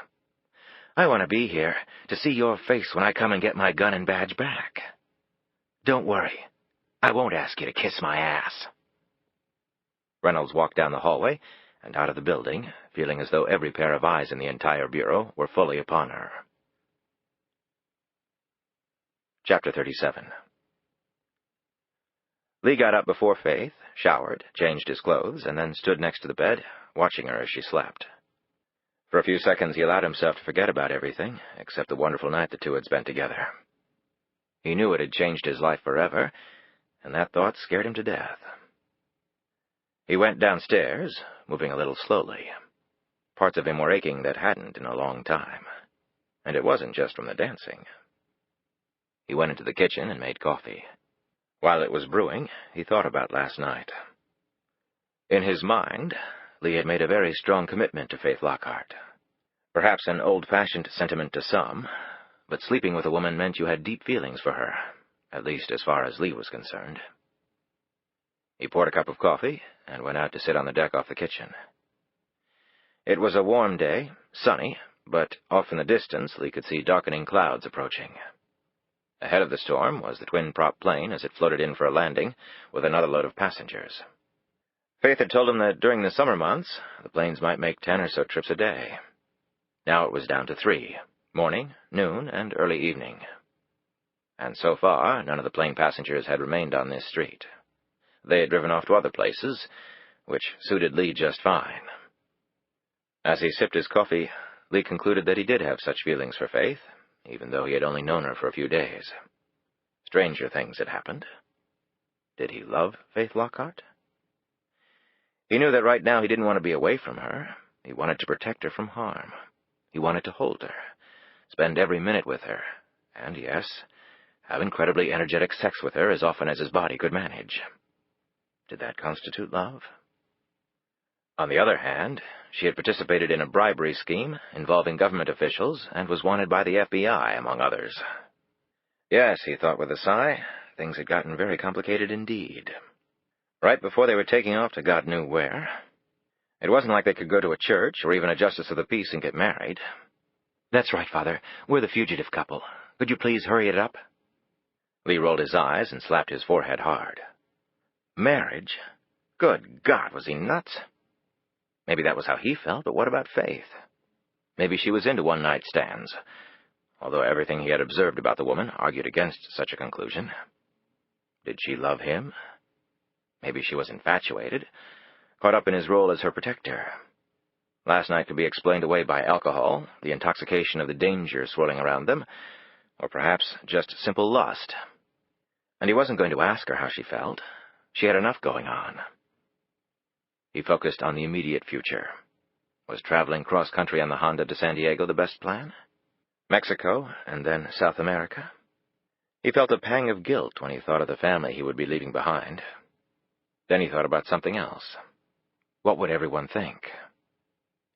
I want to be here to see your face when I come and get my gun and badge back. Don't worry. I won't ask you to kiss my ass." Reynolds walked down the hallway and out of the building, feeling as though every pair of eyes in the entire Bureau were fully upon her. Chapter 37. Lee got up before Faith, showered, changed his clothes, and then stood next to the bed, watching her as she slept. For a few seconds he allowed himself to forget about everything, except the wonderful night the two had spent together. He knew it had changed his life forever, and that thought scared him to death. He went downstairs, moving a little slowly. Parts of him were aching that hadn't in a long time, and it wasn't just from the dancing. He went into the kitchen and made coffee. While it was brewing, he thought about last night. In his mind, Lee had made a very strong commitment to Faith Lockhart. Perhaps an old-fashioned sentiment to some, but sleeping with a woman meant you had deep feelings for her, at least as far as Lee was concerned. He poured a cup of coffee and went out to sit on the deck off the kitchen. It was a warm day, sunny, but off in the distance Lee could see darkening clouds approaching. Ahead of the storm was the twin-prop plane as it floated in for a landing with another load of passengers. Faith had told him that during the summer months, the planes might make 10 or so trips a day. Now it was down to 3, morning, noon, and early evening. And so far, none of the plane passengers had remained on this street. They had driven off to other places, which suited Lee just fine. As he sipped his coffee, Lee concluded that he did have such feelings for Faith, even though he had only known her for a few days. Stranger things had happened. Did he love Faith Lockhart? He knew that right now he didn't want to be away from her. He wanted to protect her from harm. He wanted to hold her, spend every minute with her, and, yes, have incredibly energetic sex with her as often as his body could manage. Did that constitute love? On the other hand, she had participated in a bribery scheme involving government officials and was wanted by the FBI, among others. Yes, he thought with a sigh, things had gotten very complicated indeed. Right before they were taking off to God knew where. It wasn't like they could go to a church or even a justice of the peace and get married. "That's right, Father. We're the fugitive couple. Could you please hurry it up?" Lee rolled his eyes and slapped his forehead hard. Marriage? Good God, was he nuts? Maybe that was how he felt, but what about Faith? Maybe she was into one-night stands, although everything he had observed about the woman argued against such a conclusion. Did she love him? Maybe she was infatuated, caught up in his role as her protector. Last night could be explained away by alcohol, the intoxication of the danger swirling around them, or perhaps just simple lust. And he wasn't going to ask her how she felt. She had enough going on. He focused on the immediate future. Was traveling cross-country on the Honda to San Diego the best plan? Mexico, and then South America? He felt a pang of guilt when he thought of the family he would be leaving behind. Then he thought about something else. What would everyone think?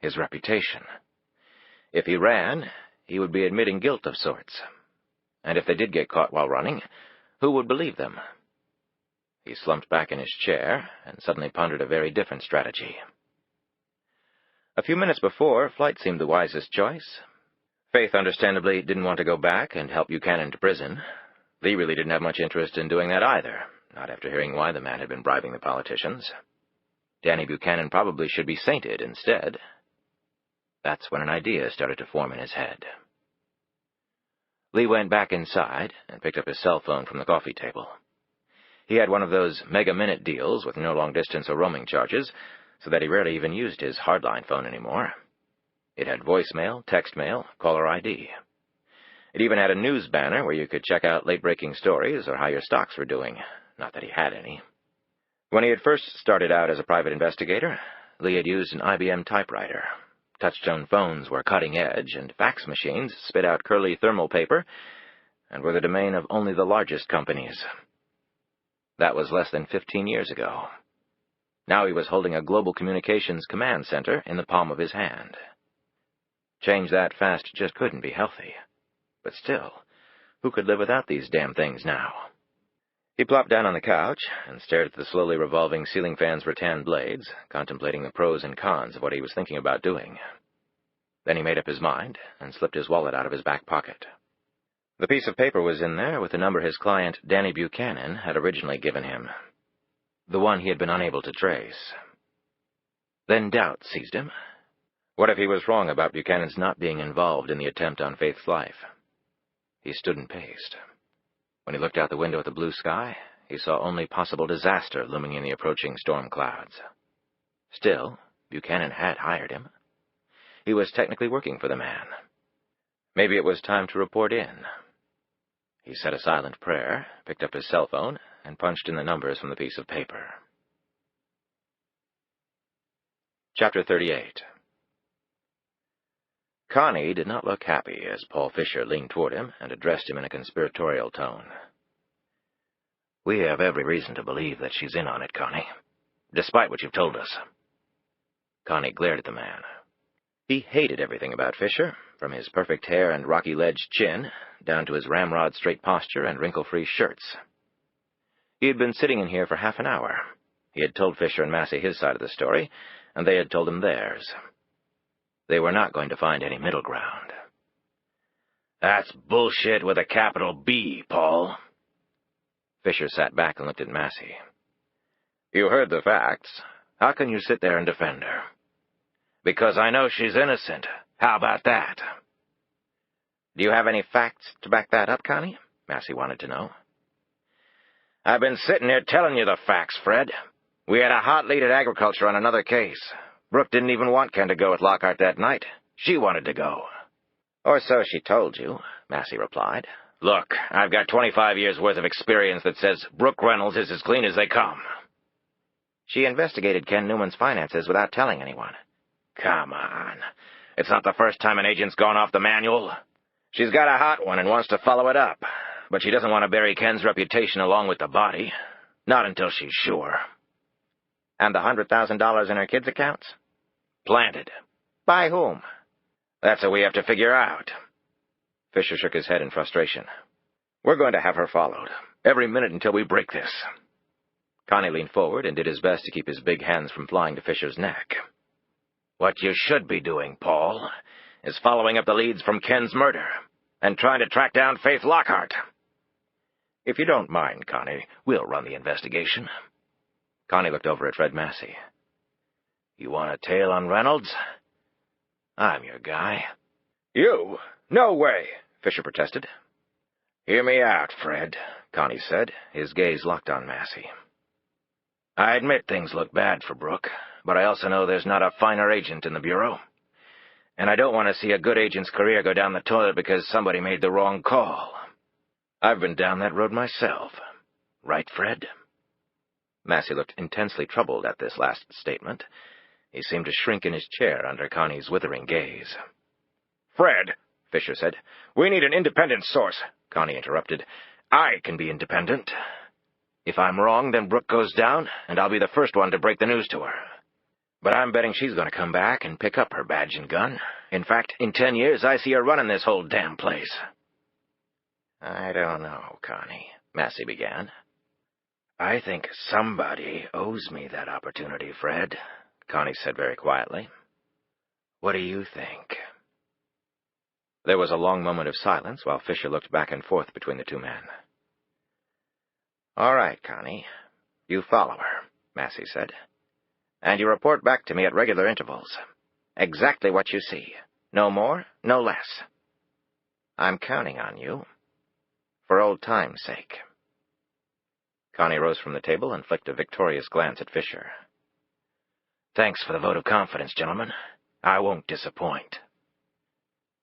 His reputation. If he ran, he would be admitting guilt of sorts. And if they did get caught while running, who would believe them? He slumped back in his chair and suddenly pondered a very different strategy. A few minutes before, flight seemed the wisest choice. Faith understandably didn't want to go back and help Buchanan to prison. Lee really didn't have much interest in doing that either, not after hearing why the man had been bribing the politicians. Danny Buchanan probably should be sainted instead. That's when an idea started to form in his head. Lee went back inside and picked up his cell phone from the coffee table. He had one of those mega-minute deals with no long-distance or roaming charges, so that he rarely even used his hardline phone anymore. It had voicemail, text mail, caller ID. It even had a news banner where you could check out late-breaking stories or how your stocks were doing. Not that he had any. When he had first started out as a private investigator, Lee had used an IBM typewriter. Touch-tone phones were cutting edge, and fax machines spit out curly thermal paper and were the domain of only the largest companies. That was less than 15 years ago. Now he was holding a global communications command center in the palm of his hand. Change that fast just couldn't be healthy. But still, who could live without these damn things now? He plopped down on the couch and stared at the slowly revolving ceiling fan's rattan blades, contemplating the pros and cons of what he was thinking about doing. Then he made up his mind and slipped his wallet out of his back pocket. The piece of paper was in there with the number his client, Danny Buchanan, had originally given him. The one he had been unable to trace. Then doubt seized him. What if he was wrong about Buchanan's not being involved in the attempt on Faith's life? He stood and paced. When he looked out the window at the blue sky, he saw only possible disaster looming in the approaching storm clouds. Still, Buchanan had hired him. he was technically working for the man. Maybe it was time to report in. He said a silent prayer, picked up his cell phone, and punched in the numbers from the piece of paper. Chapter 38. Connie did not look happy as Paul Fisher leaned toward him and addressed him in a conspiratorial tone. We have every reason to believe that she's in on it, Connie, despite what you've told us. Connie glared at the man. He hated everything about Fisher, from his perfect hair and rocky-ledged chin, down to his ramrod-straight posture and wrinkle-free shirts. He had been sitting in here for half an hour. He had told Fisher and Massey his side of the story, and they had told him theirs. They were not going to find any middle ground. That's bullshit with a capital B, Paul. Fisher sat back and looked at Massey. You heard the facts. How can you sit there and defend her? Because I know she's innocent. How about that? Do you have any facts to back that up, Connie? Massey wanted to know. I've been sitting here telling you the facts, Fred. We had a hot lead at agriculture on another case. Brooke didn't even want Ken to go with Lockhart that night. She wanted to go. Or so she told you, Massey replied. Look, I've got 25 years' worth of experience that says Brooke Reynolds is as clean as they come. She investigated Ken Newman's finances without telling anyone. Come on. It's not the first time an agent's gone off the manual. She's got a hot one and wants to follow it up, but she doesn't want to bury Ken's reputation along with the body. Not until she's sure. And the $100,000 in her kids' accounts? Planted. By whom? That's what we have to figure out. Fisher shook his head in frustration. We're going to have her followed, every minute until we break this. Connie leaned forward and did his best to keep his big hands from flying to Fisher's neck. What you should be doing, Paul, is following up the leads from Ken's murder and trying to track down Faith Lockhart. If you don't mind, Connie, we'll run the investigation. Connie looked over at Fred Massey. You want a tail on Reynolds? I'm your guy. You? No way, Fisher protested. Hear me out, Fred, Connie said, his gaze locked on Massey. I admit things look bad for Brooke, but I also know there's not a finer agent in the Bureau. And I don't want to see a good agent's career go down the toilet because somebody made the wrong call. I've been down that road myself. Right, Fred? Massey looked intensely troubled at this last statement. He seemed to shrink in his chair under Connie's withering gaze. Fred, Fisher said, we need an independent source. Connie interrupted. I can be independent. If I'm wrong, then Brooke goes down, and I'll be the first one to break the news to her. But I'm betting she's going to come back and pick up her badge and gun. In fact, in 10 years, I see her running this whole damn place. I don't know, Connie, Massey began. I think somebody owes me that opportunity, Fred, Connie said very quietly. What do you think? There was a long moment of silence while Fisher looked back and forth between the two men. All right, Connie. You follow her, Massey said. And you report back to me at regular intervals. Exactly what you see. No more, no less. I'm counting on you. For old time's sake. Connie rose from the table and flicked a victorious glance at Fisher. Thanks for the vote of confidence, gentlemen. I won't disappoint.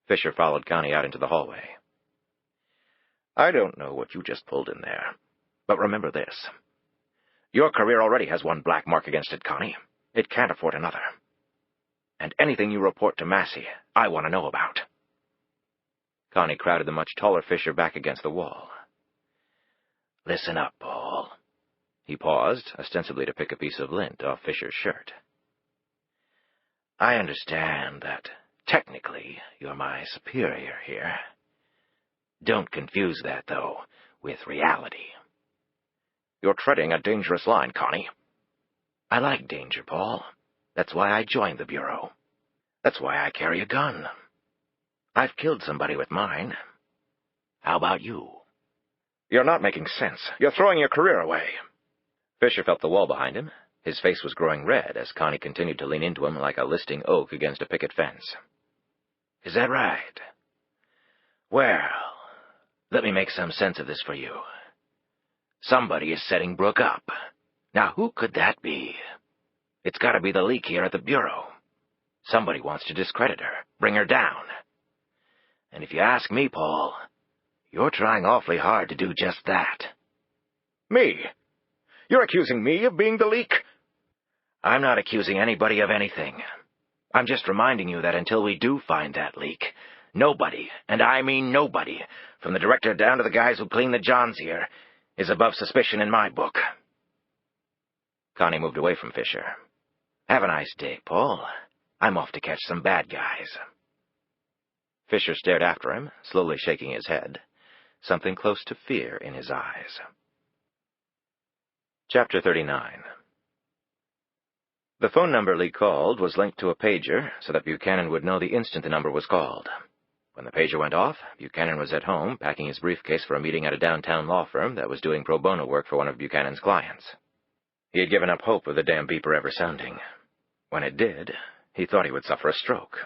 Fisher followed Connie out into the hallway. I don't know what you just pulled in there, but remember this. Your career already has one black mark against it, Connie. It can't afford another. And anything you report to Massey, I want to know about. Connie crowded the much taller Fisher back against the wall. Listen up, Paul. He paused, ostensibly to pick a piece of lint off Fisher's shirt. I understand that technically you're my superior here. Don't confuse that, though, with reality. You're treading a dangerous line, Connie. I like danger, Paul. That's why I joined the Bureau. That's why I carry a gun. I've killed somebody with mine. How about you? You're not making sense. You're throwing your career away. Fisher felt the wall behind him. His face was growing red as Connie continued to lean into him like a listing oak against a picket fence. Is that right? Well, let me make some sense of this for you. Somebody is setting Brooke up. Now, who could that be? It's got to be the leak here at the Bureau. Somebody wants to discredit her, bring her down. And if you ask me, Paul, you're trying awfully hard to do just that. Me? You're accusing me of being the leak? I'm not accusing anybody of anything. I'm just reminding you that until we do find that leak, nobody, and I mean nobody, from the director down to the guys who clean the johns here, is above suspicion in my book. Connie moved away from Fisher. Have a nice day, Paul. I'm off to catch some bad guys. Fisher stared after him, slowly shaking his head, something close to fear in his eyes. Chapter 39. The phone number Lee called was linked to a pager so that Buchanan would know the instant the number was called. When the pager went off, Buchanan was at home packing his briefcase for a meeting at a downtown law firm that was doing pro bono work for one of Buchanan's clients. He had given up hope of the damn beeper ever sounding. When it did, he thought he would suffer a stroke.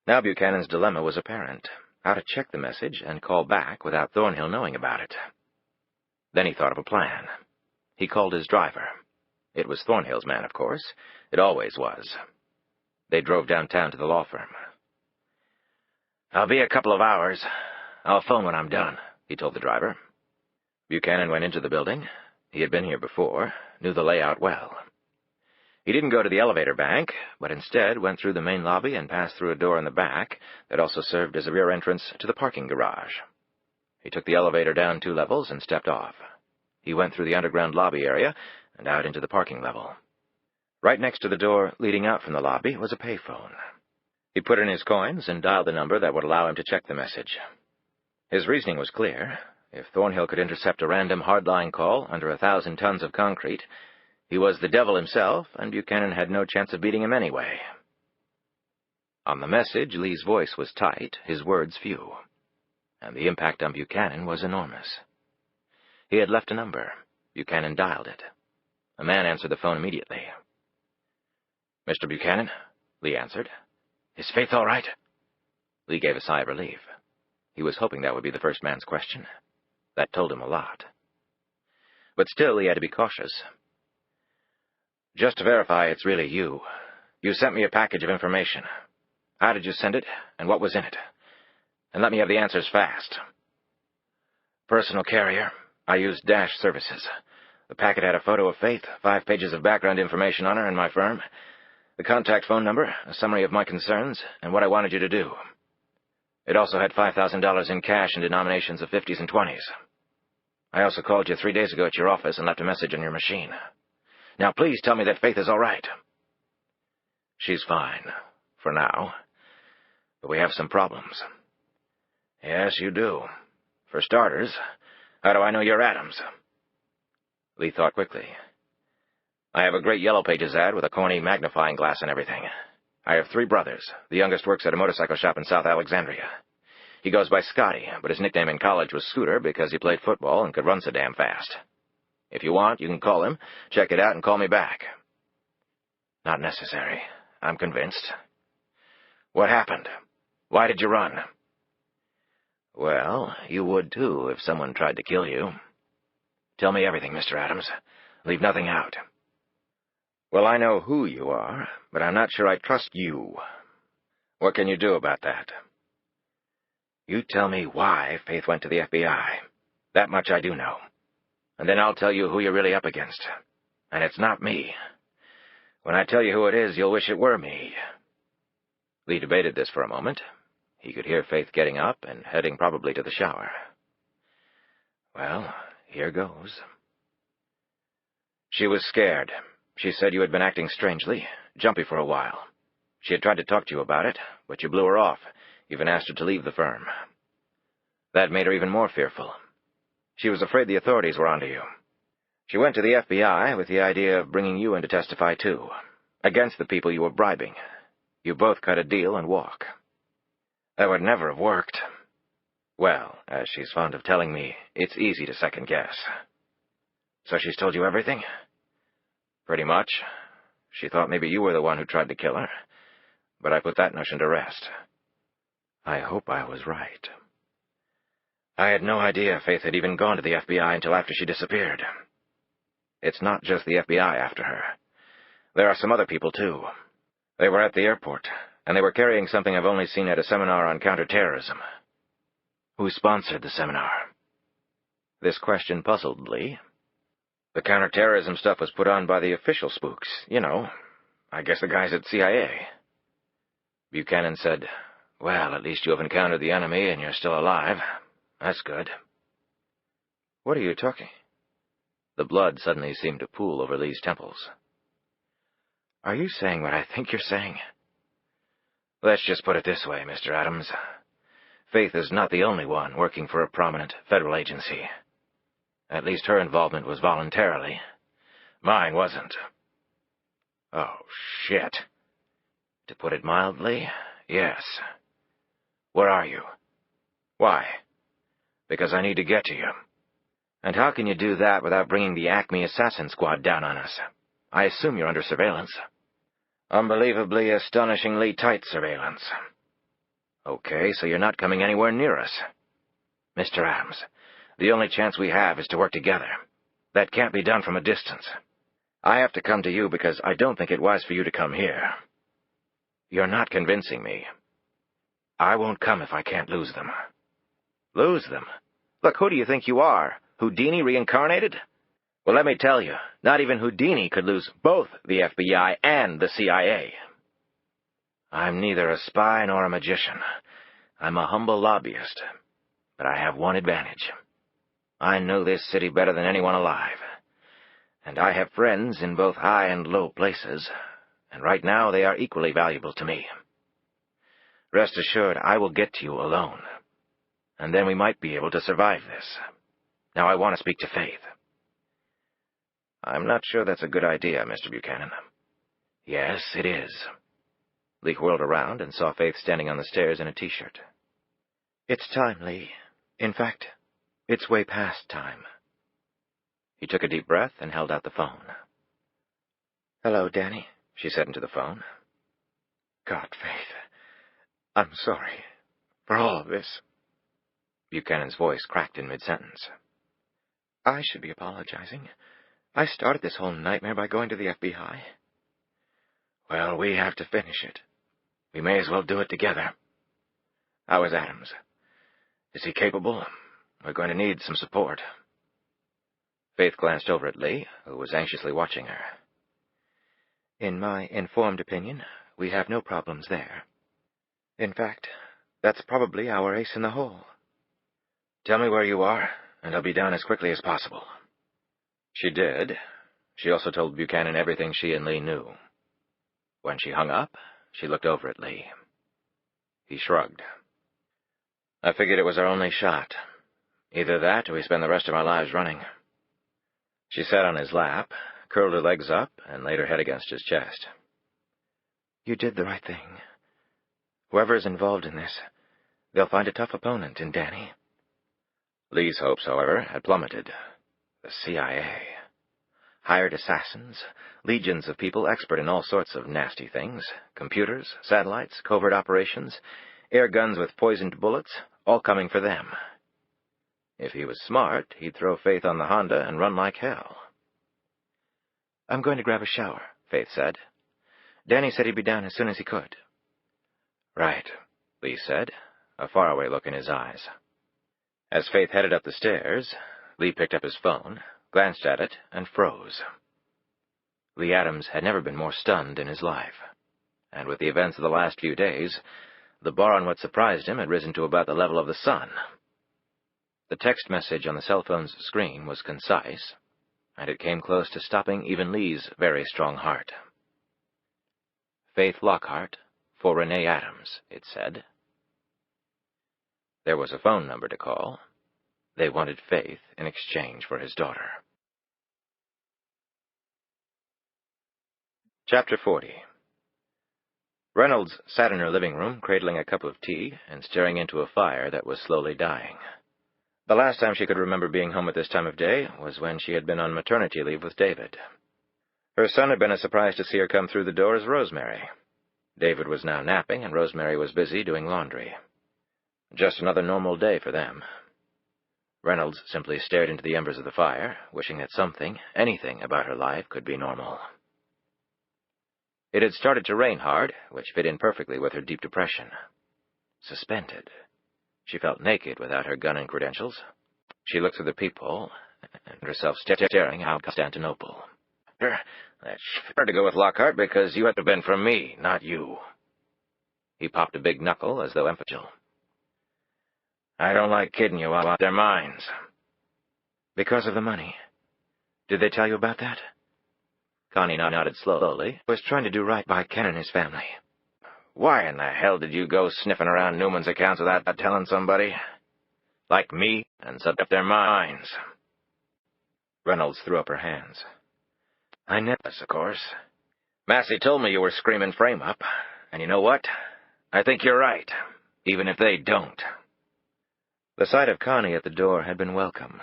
Now Buchanan's dilemma was apparent: how to check the message and call back without Thornhill knowing about it. Then he thought of a plan. He called his driver. It was Thornhill's man, of course. It always was. They drove downtown to the law firm. "I'll be a couple of hours. I'll phone when I'm done," he told the driver. Buchanan went into the building. He had been here before, knew the layout well. He didn't go to the elevator bank, but instead went through the main lobby and passed through a door in the back that also served as a rear entrance to the parking garage. He took the elevator down 2 levels and stepped off. He went through the underground lobby area and out into the parking level. Right next to the door leading out from the lobby was a payphone. He put in his coins and dialed the number that would allow him to check the message. His reasoning was clear. If Thornhill could intercept a random hardline call under 1,000 tons of concrete, he was the devil himself, and Buchanan had no chance of beating him anyway. On the message, Lee's voice was tight, his words few. And the impact on Buchanan was enormous. He had left a number. Buchanan dialed it. A man answered the phone immediately. "Mr. Buchanan?" Lee answered. "Is Faith all right?" Lee gave a sigh of relief. He was hoping that would be the first man's question. That told him a lot. But still, he had to be cautious. "Just to verify it's really you. You sent me a package of information. How did you send it, and what was in it? And let me have the answers fast." "Personal carrier. I used Dash Services. The packet had a photo of Faith, 5 pages of background information on her and my firm, the contact phone number, a summary of my concerns, and what I wanted you to do. It also had $5,000 in cash in denominations of 50s and 20s. I also called you 3 days ago at your office and left a message on your machine. Now please tell me that Faith is all right." "She's fine, for now. But we have some problems." "Yes, you do. For starters, how do I know you're Adams?" Lee thought quickly. "I have a great Yellow Pages ad with a corny magnifying glass and everything. I have 3 brothers. The youngest works at a motorcycle shop in South Alexandria. He goes by Scotty, but his nickname in college was Scooter because he played football and could run so damn fast. If you want, you can call him, check it out, and call me back." "Not necessary. I'm convinced. What happened? Why did you run?" "Well, you would too if someone tried to kill you." "Tell me everything, Mr. Adams. Leave nothing out." "Well, I know who you are, but I'm not sure I trust you. What can you do about that?" "You tell me why Faith went to the FBI. That much I do know. And then I'll tell you who you're really up against. And it's not me. When I tell you who it is, you'll wish it were me." Lee debated this for a moment. He could hear Faith getting up and heading probably to the shower. "Well, here goes." "She was scared. She said you had been acting strangely, jumpy for a while. She had tried to talk to you about it, but you blew her off, even asked her to leave the firm. That made her even more fearful. She was afraid the authorities were onto you. She went to the FBI with the idea of bringing you in to testify too, against the people you were bribing. You both cut a deal and walk." "That would never have worked." "Well, as she's fond of telling me, it's easy to second guess." "So she's told you everything?" "Pretty much. She thought maybe you were the one who tried to kill her, but I put that notion to rest. I hope I was right." "I had no idea Faith had even gone to the FBI until after she disappeared." "It's not just the FBI after her. There are some other people, too. They were at the airport, and they were carrying something I've only seen at a seminar on counterterrorism. Who sponsored the seminar? This question puzzled Lee. The counterterrorism stuff was put on by the official spooks. You know, I guess the guys at CIA. Buchanan said, "Well, at least you have encountered the enemy and you're still alive. That's good." What are you talking? The blood suddenly seemed to pool over Lee's temples. Are you saying what I think you're saying? Let's just put it this way, Mr. Adams. Faith is not the only one working for a prominent federal agency. At least her involvement was voluntarily. Mine wasn't. Oh, shit. To put it mildly, yes. Where are you? Why? Because I need to get to you. And how can you do that without bringing the Acme assassin squad down on us? I assume you're under surveillance. Unbelievably, astonishingly tight surveillance. Okay, so you're not coming anywhere near us. Mr. Adams, the only chance we have is to work together. That can't be done from a distance. I have to come to you because I don't think it wise for you to come here. You're not convincing me. I won't come if I can't lose them. Lose them? Look, who do you think you are? Houdini reincarnated? Well, let me tell you, not even Houdini could lose both the FBI and the CIA. I'm neither a spy nor a magician. I'm a humble lobbyist. But I have one advantage. I know this city better than anyone alive. And I have friends in both high and low places, and right now they are equally valuable to me. Rest assured, I will get to you alone. And then we might be able to survive this. Now I want to speak to Faith. I'm not sure that's a good idea, Mr. Buchanan. Yes, it is. Lee whirled around and saw Faith standing on the stairs in a T-shirt. It's time, Lee. In fact, it's way past time. He took a deep breath and held out the phone. Hello, Danny, she said into the phone. God, Faith, I'm sorry for all of this. Buchanan's voice cracked in mid-sentence. I should be apologizing. I started this whole nightmare by going to the FBI. Well, we have to finish it. We may as well do it together. How is Adams? Is he capable? We're going to need some support. Faith glanced over at Lee, who was anxiously watching her. In my informed opinion, we have no problems there. In fact, that's probably our ace in the hole. Tell me where you are, and I'll be down as quickly as possible. She did. She also told Buchanan everything she and Lee knew. When she hung up, she looked over at Lee. He shrugged. I figured it was our only shot. Either that or we spend the rest of our lives running. She sat on his lap, curled her legs up, and laid her head against his chest. You did the right thing. Whoever's involved in this, they'll find a tough opponent in Danny. Lee's hopes, however, had plummeted. The CIA. Hired assassins, legions of people expert in all sorts of nasty things, computers, satellites, covert operations, air guns with poisoned bullets, all coming for them. If he was smart, he'd throw Faith on the Honda and run like hell. I'm going to grab a shower, Faith said. Danny said he'd be down as soon as he could. Right, Lee said, a faraway look in his eyes. As Faith headed up the stairs, Lee picked up his phone, glanced at it, and froze. Lee Adams had never been more stunned in his life, and with the events of the last few days, the bar on what surprised him had risen to about the level of the sun. The text message on the cell phone's screen was concise, and it came close to stopping even Lee's very strong heart. Faith Lockhart, for Renee Adams, it said. There was a phone number to call. They wanted Faith in exchange for his daughter. Chapter 40. Reynolds sat in her living room, cradling a cup of tea and staring into a fire that was slowly dying. The last time she could remember being home at this time of day was when she had been on maternity leave with David. Her son had been as surprised to see her come through the door as Rosemary. David was now napping, and Rosemary was busy doing laundry. Just another normal day for them. Reynolds simply stared into the embers of the fire, wishing that something, anything about her life could be normal. It had started to rain hard, which fit in perfectly with her deep depression. Suspended. She felt naked without her gun and credentials. She looked through the peephole, and herself staring out Constantinople. That's hard to go with Lockhart because you had to have been for me, not you. He popped a big knuckle as though emphatic. I don't like kidding you out their minds. Because of the money. Did they tell you about that? Connie nodded slowly. Was trying to do right by Ken and his family. Why in the hell did you go sniffing around Newman's accounts without telling somebody? Like me, and set up their minds. Reynolds threw up her hands. I never, of course. Massey told me you were screaming frame-up, and you know what? I think you're right, even if they don't. The sight of Connie at the door had been welcome.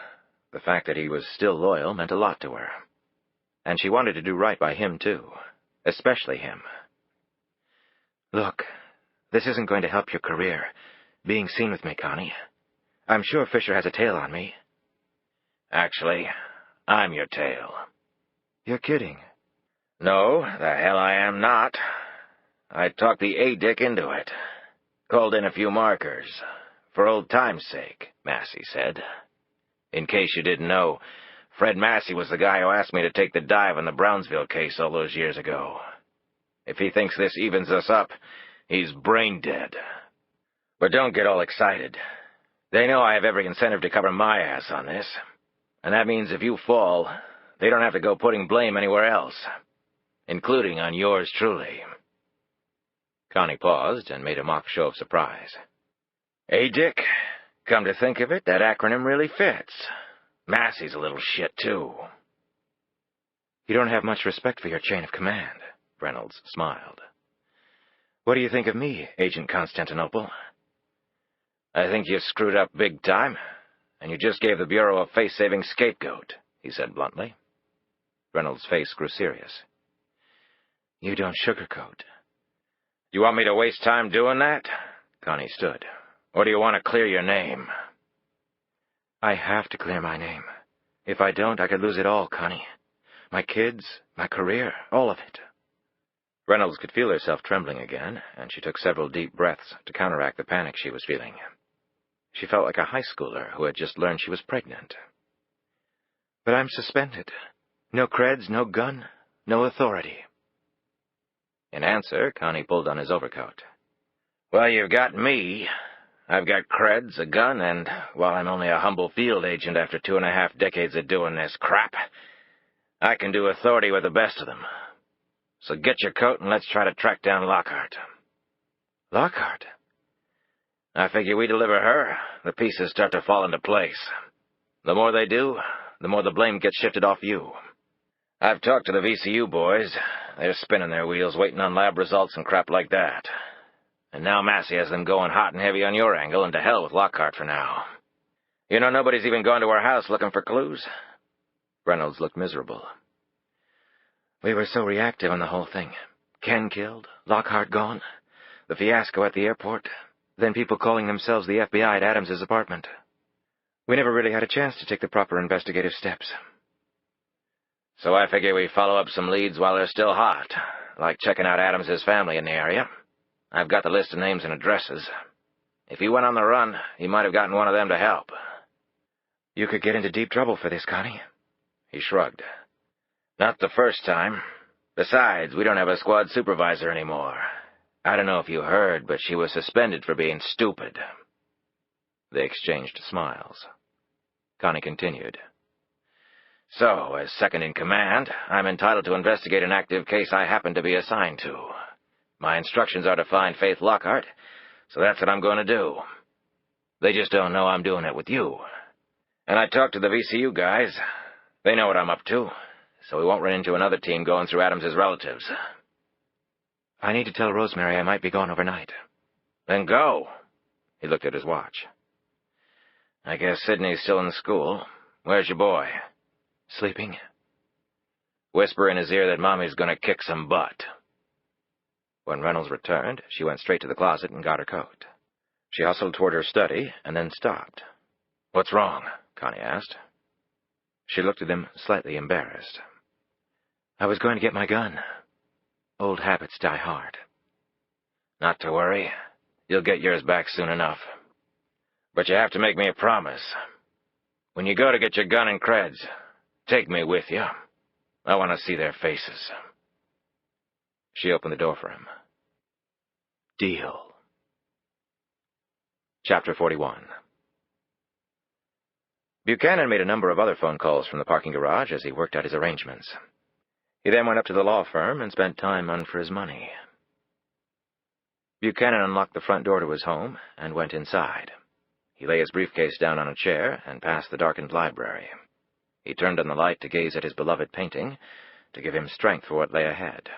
The fact that he was still loyal meant a lot to her. And she wanted to do right by him, too. Especially him. Look, this isn't going to help your career, being seen with me, Connie. I'm sure Fisher has a tail on me. Actually, I'm your tail. You're kidding. No, the hell I am not. I talked the A-Dick into it. Called in a few markers. For old time's sake, Massey said. In case you didn't know, Fred Massey was the guy who asked me to take the dive on the Brownsville case all those years ago. If he thinks this evens us up, he's brain dead. But don't get all excited. They know I have every incentive to cover my ass on this. And that means if you fall, they don't have to go putting blame anywhere else. Including on yours truly. Connie paused and made a mock show of surprise. Hey, Dick, come to think of it, that acronym really fits. Massey's a little shit, too. You don't have much respect for your chain of command, Reynolds smiled. What do you think of me, Agent Constantinople? I think you screwed up big time, and you just gave the Bureau a face-saving scapegoat, he said bluntly. Reynolds' face grew serious. You don't sugarcoat. You want me to waste time doing that? Connie stood. Or do you want to clear your name? I have to clear my name. If I don't, I could lose it all, Connie. My kids, my career, all of it. Reynolds could feel herself trembling again, and she took several deep breaths to counteract the panic she was feeling. She felt like a high schooler who had just learned she was pregnant. But I'm suspended. No creds, no gun, no authority. In answer, Connie pulled on his overcoat. Well, you've got me. I've got creds, a gun, and while I'm only a humble field agent after 2.5 decades of doing this crap, I can do authority with the best of them. So get your coat and let's try to track down Lockhart. Lockhart? I figure we deliver her, the pieces start to fall into place. The more they do, the more the blame gets shifted off you. I've talked to the VCU boys. They're spinning their wheels waiting on lab results and crap like that. And now Massey has them going hot and heavy on your angle, and to hell with Lockhart for now. You know nobody's even gone to our house looking for clues? Reynolds looked miserable. We were so reactive on the whole thing. Ken killed, Lockhart gone, the fiasco at the airport, then people calling themselves the FBI at Adams's apartment. We never really had a chance to take the proper investigative steps. So I figure we follow up some leads while they're still hot, like checking out Adams's family in the area. I've got the list of names and addresses. If he went on the run, he might have gotten one of them to help. You could get into deep trouble for this, Connie. He shrugged. Not the first time. Besides, we don't have a squad supervisor anymore. I don't know if you heard, but she was suspended for being stupid. They exchanged smiles. Connie continued. So, as second in command, I'm entitled to investigate an active case I happen to be assigned to. My instructions are to find Faith Lockhart, so that's what I'm going to do. They just don't know I'm doing it with you. And I talked to the VCU guys. They know what I'm up to, so we won't run into another team going through Adams's relatives. I need to tell Rosemary I might be gone overnight. Then go. He looked at his watch. I guess Sydney's still in school. Where's your boy? Sleeping. Whisper in his ear that Mommy's going to kick some butt. When Reynolds returned, she went straight to the closet and got her coat. She hustled toward her study and then stopped. What's wrong? Connie asked. She looked at him, slightly embarrassed. I was going to get my gun. Old habits die hard. Not to worry. You'll get yours back soon enough. But you have to make me a promise. When you go to get your gun and creds, take me with you. I want to see their faces. She opened the door for him. Deal. Chapter 41. Buchanan made a number of other phone calls from the parking garage as he worked out his arrangements. He then went up to the law firm and spent time on for his money. Buchanan unlocked the front door to his home and went inside. He lay his briefcase down on a chair and passed the darkened library. He turned on the light to gaze at his beloved painting, to give him strength for what lay ahead.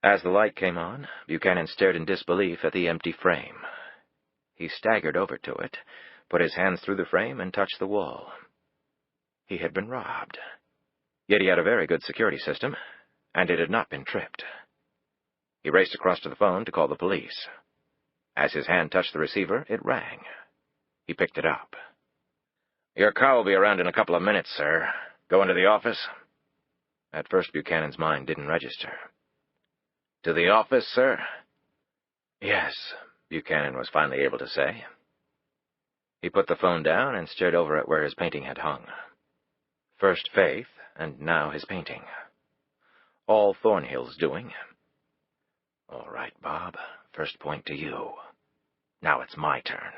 As the light came on, Buchanan stared in disbelief at the empty frame. He staggered over to it, put his hands through the frame, and touched the wall. He had been robbed. Yet he had a very good security system, and it had not been tripped. He raced across to the phone to call the police. As his hand touched the receiver, it rang. He picked it up. Your car will be around in a couple of minutes, sir. Go into the office? At first, Buchanan's mind didn't register. To the office, sir? Yes, Buchanan was finally able to say. He put the phone down and stared over at where his painting had hung. First Faith, and now his painting. All Thornhill's doing. All right, Bob, first point to you. Now it's my turn.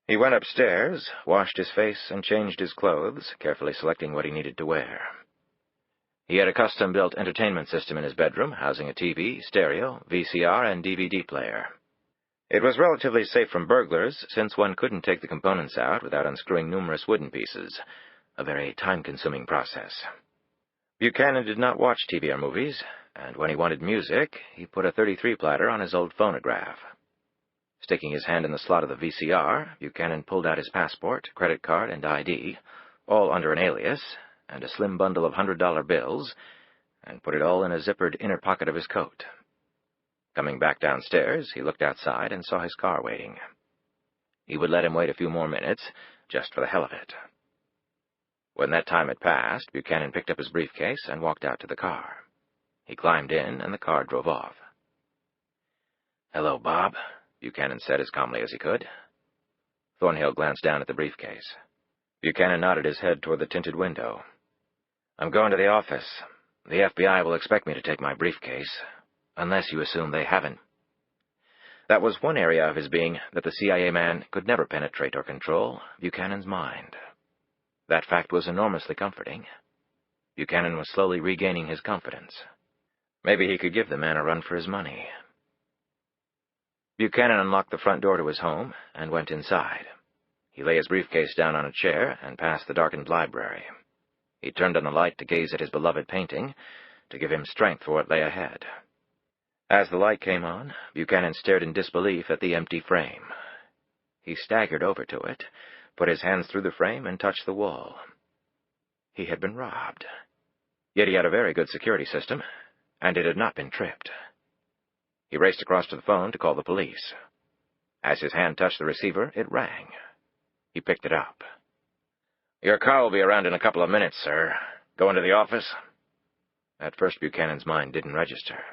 He went upstairs, washed his face, and changed his clothes, carefully selecting what he needed to wear. He had a custom-built entertainment system in his bedroom, housing a TV, stereo, VCR, and DVD player. It was relatively safe from burglars, since one couldn't take the components out without unscrewing numerous wooden pieces, a very time-consuming process. Buchanan did not watch TV or movies, and when he wanted music, he put a 33 platter on his old phonograph. Sticking his hand in the slot of the VCR, Buchanan pulled out his passport, credit card, and ID, all under an alias, and a slim bundle of $100 bills, and put it all in a zippered inner pocket of his coat. Coming back downstairs, he looked outside and saw his car waiting. He would let him wait a few more minutes, just for the hell of it. When that time had passed, Buchanan picked up his briefcase and walked out to the car. He climbed in, and the car drove off. "Hello, Bob," Buchanan said as calmly as he could. Thornhill glanced down at the briefcase. Buchanan nodded his head toward the tinted window. "I'm going to the office. The FBI will expect me to take my briefcase, unless you assume they haven't." That was one area of his being that the CIA man could never penetrate or control, Buchanan's mind. That fact was enormously comforting. Buchanan was slowly regaining his confidence. Maybe he could give the man a run for his money. Buchanan unlocked the front door to his home and went inside. He lay his briefcase down on a chair and passed the darkened library. He turned on the light to gaze at his beloved painting, to give him strength for what lay ahead. As the light came on, Buchanan stared in disbelief at the empty frame. He staggered over to it, put his hands through the frame, and touched the wall. He had been robbed. Yet he had a very good security system, and it had not been tripped. He raced across to the phone to call the police. As his hand touched the receiver, it rang. He picked it up. Your car will be around in a couple of minutes, sir. Go into the office? At first, Buchanan's mind didn't register.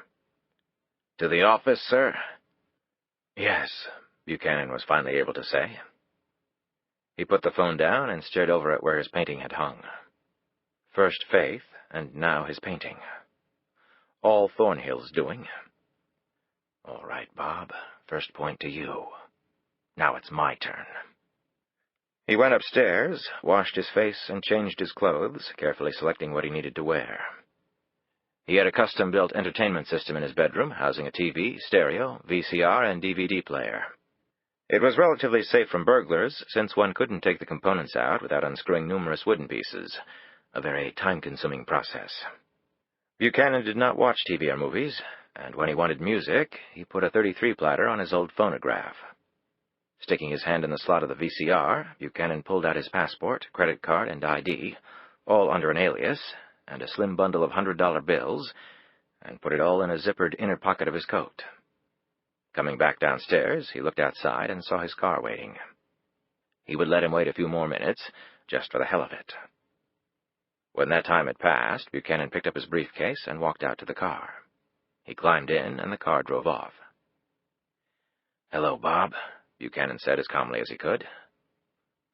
To the office, sir? Yes, Buchanan was finally able to say. He put the phone down and stared over at where his painting had hung. First Faith, and now his painting. All Thornhill's doing. All right, Bob, first point to you. Now it's my turn. He went upstairs, washed his face, and changed his clothes, carefully selecting what he needed to wear. He had a custom-built entertainment system in his bedroom, housing a TV, stereo, VCR, and DVD player. It was relatively safe from burglars, since one couldn't take the components out without unscrewing numerous wooden pieces, a very time-consuming process. Buchanan did not watch TV or movies, and when he wanted music, he put a 33 platter on his old phonograph. Sticking his hand in the slot of the VCR, Buchanan pulled out his passport, credit card, and ID, all under an alias, and a slim bundle of $100 bills, and put it all in a zippered inner pocket of his coat. Coming back downstairs, he looked outside and saw his car waiting. He would let him wait a few more minutes, just for the hell of it. When that time had passed, Buchanan picked up his briefcase and walked out to the car. He climbed in, and the car drove off. "Hello, Bob," Buchanan said as calmly as he could.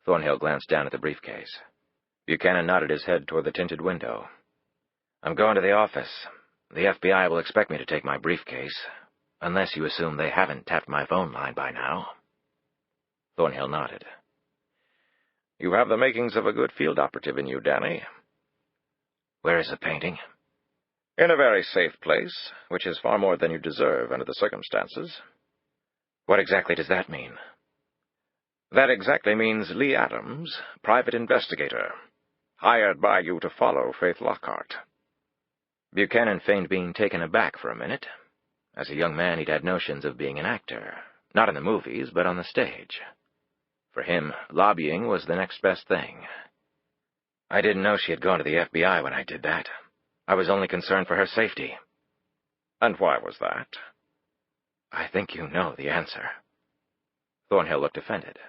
Thornhill glanced down at the briefcase. Buchanan nodded his head toward the tinted window. "I'm going to the office. The FBI will expect me to take my briefcase, unless you assume they haven't tapped my phone line by now." Thornhill nodded. "You have the makings of a good field operative in you, Danny." "Where is the painting?" "In a very safe place, which is far more than you deserve under the circumstances." "What exactly does that mean?" "That exactly means Lee Adams, private investigator, hired by you to follow Faith Lockhart." Buchanan feigned being taken aback for a minute. As a young man, he'd had notions of being an actor, not in the movies, but on the stage. For him, lobbying was the next best thing. "I didn't know she had gone to the FBI when I did that. I was only concerned for her safety." "And why was that?" "I think you know the answer." Thornhill looked offended.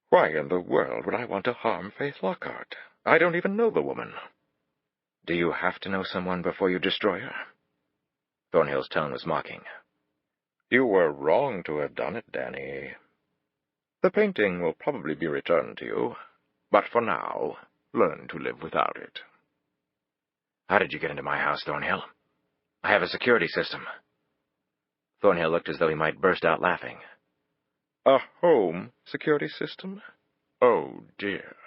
"Why in the world would I want to harm Faith Lockhart? I don't even know the woman." "Do you have to know someone before you destroy her?" Thornhill's tone was mocking. "You were wrong to have done it, Danny. The painting will probably be returned to you, but for now, learn to live without it." "How did you get into my house, Thornhill? I have a security system." Thornhill looked as though he might burst out laughing. "A home security system? Oh, dear."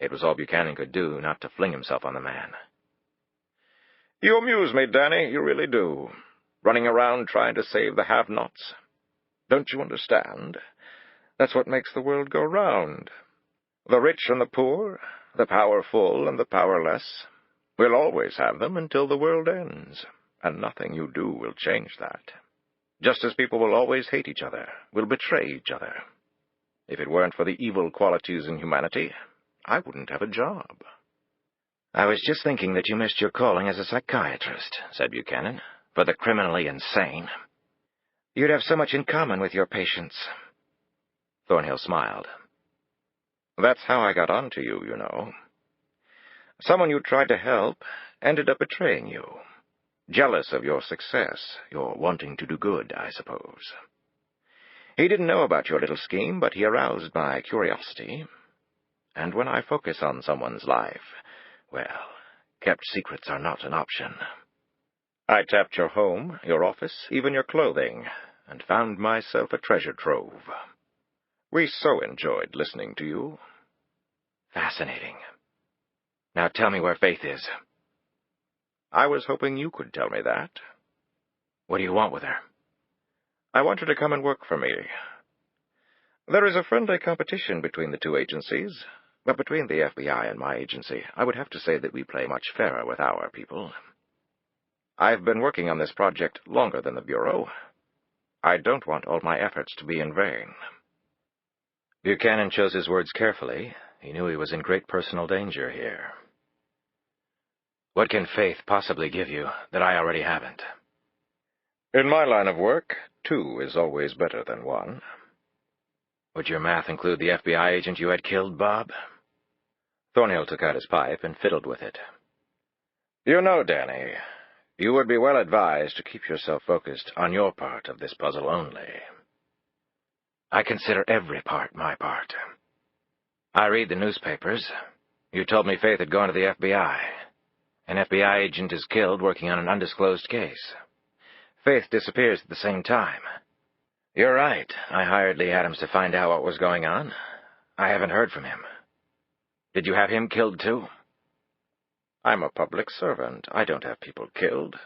It was all Buchanan could do not to fling himself on the man. "You amuse me, Danny, you really do. Running around trying to save the have-nots. Don't you understand? That's what makes the world go round. The rich and the poor, the powerful and the powerless. We'll always have them until the world ends, and nothing you do will change that. Just as people will always hate each other, will betray each other. If it weren't for the evil qualities in humanity, I wouldn't have a job." "I was just thinking that you missed your calling as a psychiatrist," said Buchanan, "for the criminally insane. You'd have so much in common with your patients." Thornhill smiled. "That's how I got onto you, you know. Someone you tried to help ended up betraying you. Jealous of your success, your wanting to do good, I suppose. He didn't know about your little scheme, but he aroused my curiosity. And when I focus on someone's life, well, kept secrets are not an option. I tapped your home, your office, even your clothing, and found myself a treasure trove. We so enjoyed listening to you." "Fascinating. Now tell me where Faith is." "I was hoping you could tell me that." "What do you want with her?" "I want her to come and work for me. There is a friendly competition between the two agencies, but between the FBI and my agency, I would have to say that we play much fairer with our people. I've been working on this project longer than the Bureau. I don't want all my efforts to be in vain." Buchanan chose his words carefully. He knew he was in great personal danger here. "What can Faith possibly give you that I already haven't?" "In my line of work, 2 is always better than 1. "Would your math include the FBI agent you had killed, Bob?" Thornhill took out his pipe and fiddled with it. "You know, Danny, you would be well advised to keep yourself focused on your part of this puzzle only." "I consider every part my part. I read the newspapers. You told me Faith had gone to the FBI. An FBI agent is killed working on an undisclosed case. Faith disappears at the same time. You're right. I hired Lee Adams to find out what was going on. I haven't heard from him. Did you have him killed, too?" "I'm a public servant. I don't have people killed."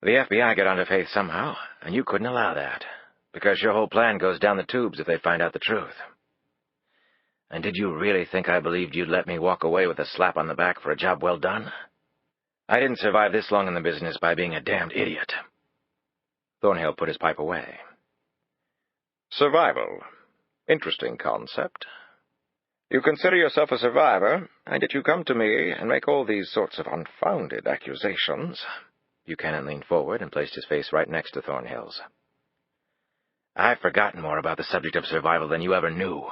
"The FBI got onto Faith somehow, and you couldn't allow that, because your whole plan goes down the tubes if they find out the truth. And did you really think I believed you'd let me walk away with a slap on the back for a job well done? I didn't survive this long in the business by being a damned idiot." Thornhill put his pipe away. "Survival. Interesting concept. You consider yourself a survivor, and yet you come to me and make all these sorts of unfounded accusations." Buchanan leaned forward and placed his face right next to Thornhill's. "I've forgotten more about the subject of survival than you ever knew.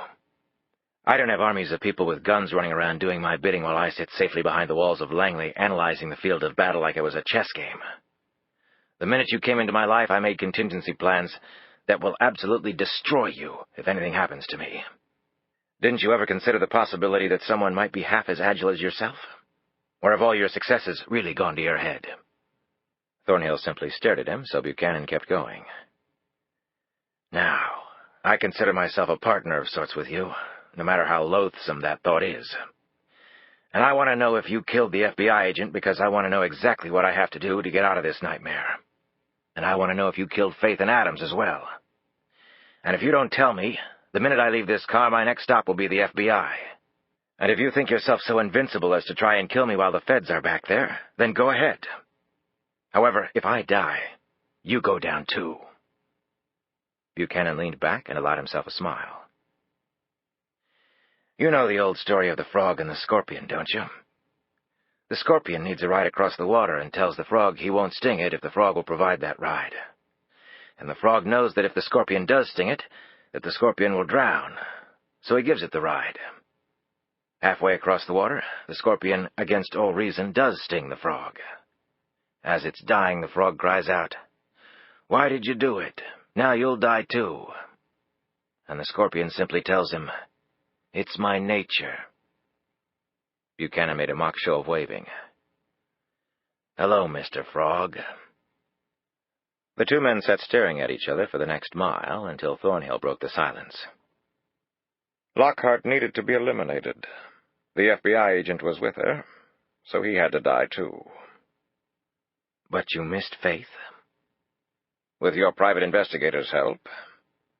I don't have armies of people with guns running around doing my bidding while I sit safely behind the walls of Langley analyzing the field of battle like it was a chess game. The minute you came into my life, I made contingency plans that will absolutely destroy you if anything happens to me. Didn't you ever consider the possibility that someone might be half as agile as yourself? Or have all your successes really gone to your head?" Thornhill simply stared at him, so Buchanan kept going. "Now, I consider myself a partner of sorts with you, no matter how loathsome that thought is. And I want to know if you killed the FBI agent because I want to know exactly what I have to do to get out of this nightmare. And I want to know if you killed Faith and Adams as well. And if you don't tell me, the minute I leave this car, my next stop will be the FBI. And if you think yourself so invincible as to try and kill me while the feds are back there, then go ahead. However, if I die, you go down too." Buchanan leaned back and allowed himself a smile. "You know the old story of the frog and the scorpion, don't you? The scorpion needs a ride across the water and tells the frog he won't sting it if the frog will provide that ride. And the frog knows that if the scorpion does sting it, that the scorpion will drown, so he gives it the ride. Halfway across the water, the scorpion, against all reason, does sting the frog. As it's dying, the frog cries out, 'Why did you do it? Now you'll die too.' And the scorpion simply tells him, 'It's my nature.'" Buchanan made a mock show of waving. "Hello, Mr. Frog." The two men sat staring at each other for the next mile until Thornhill broke the silence. Lockhart needed to be eliminated. The FBI agent was with her, so he had to die too. "But you missed Faith?" With your private investigator's help.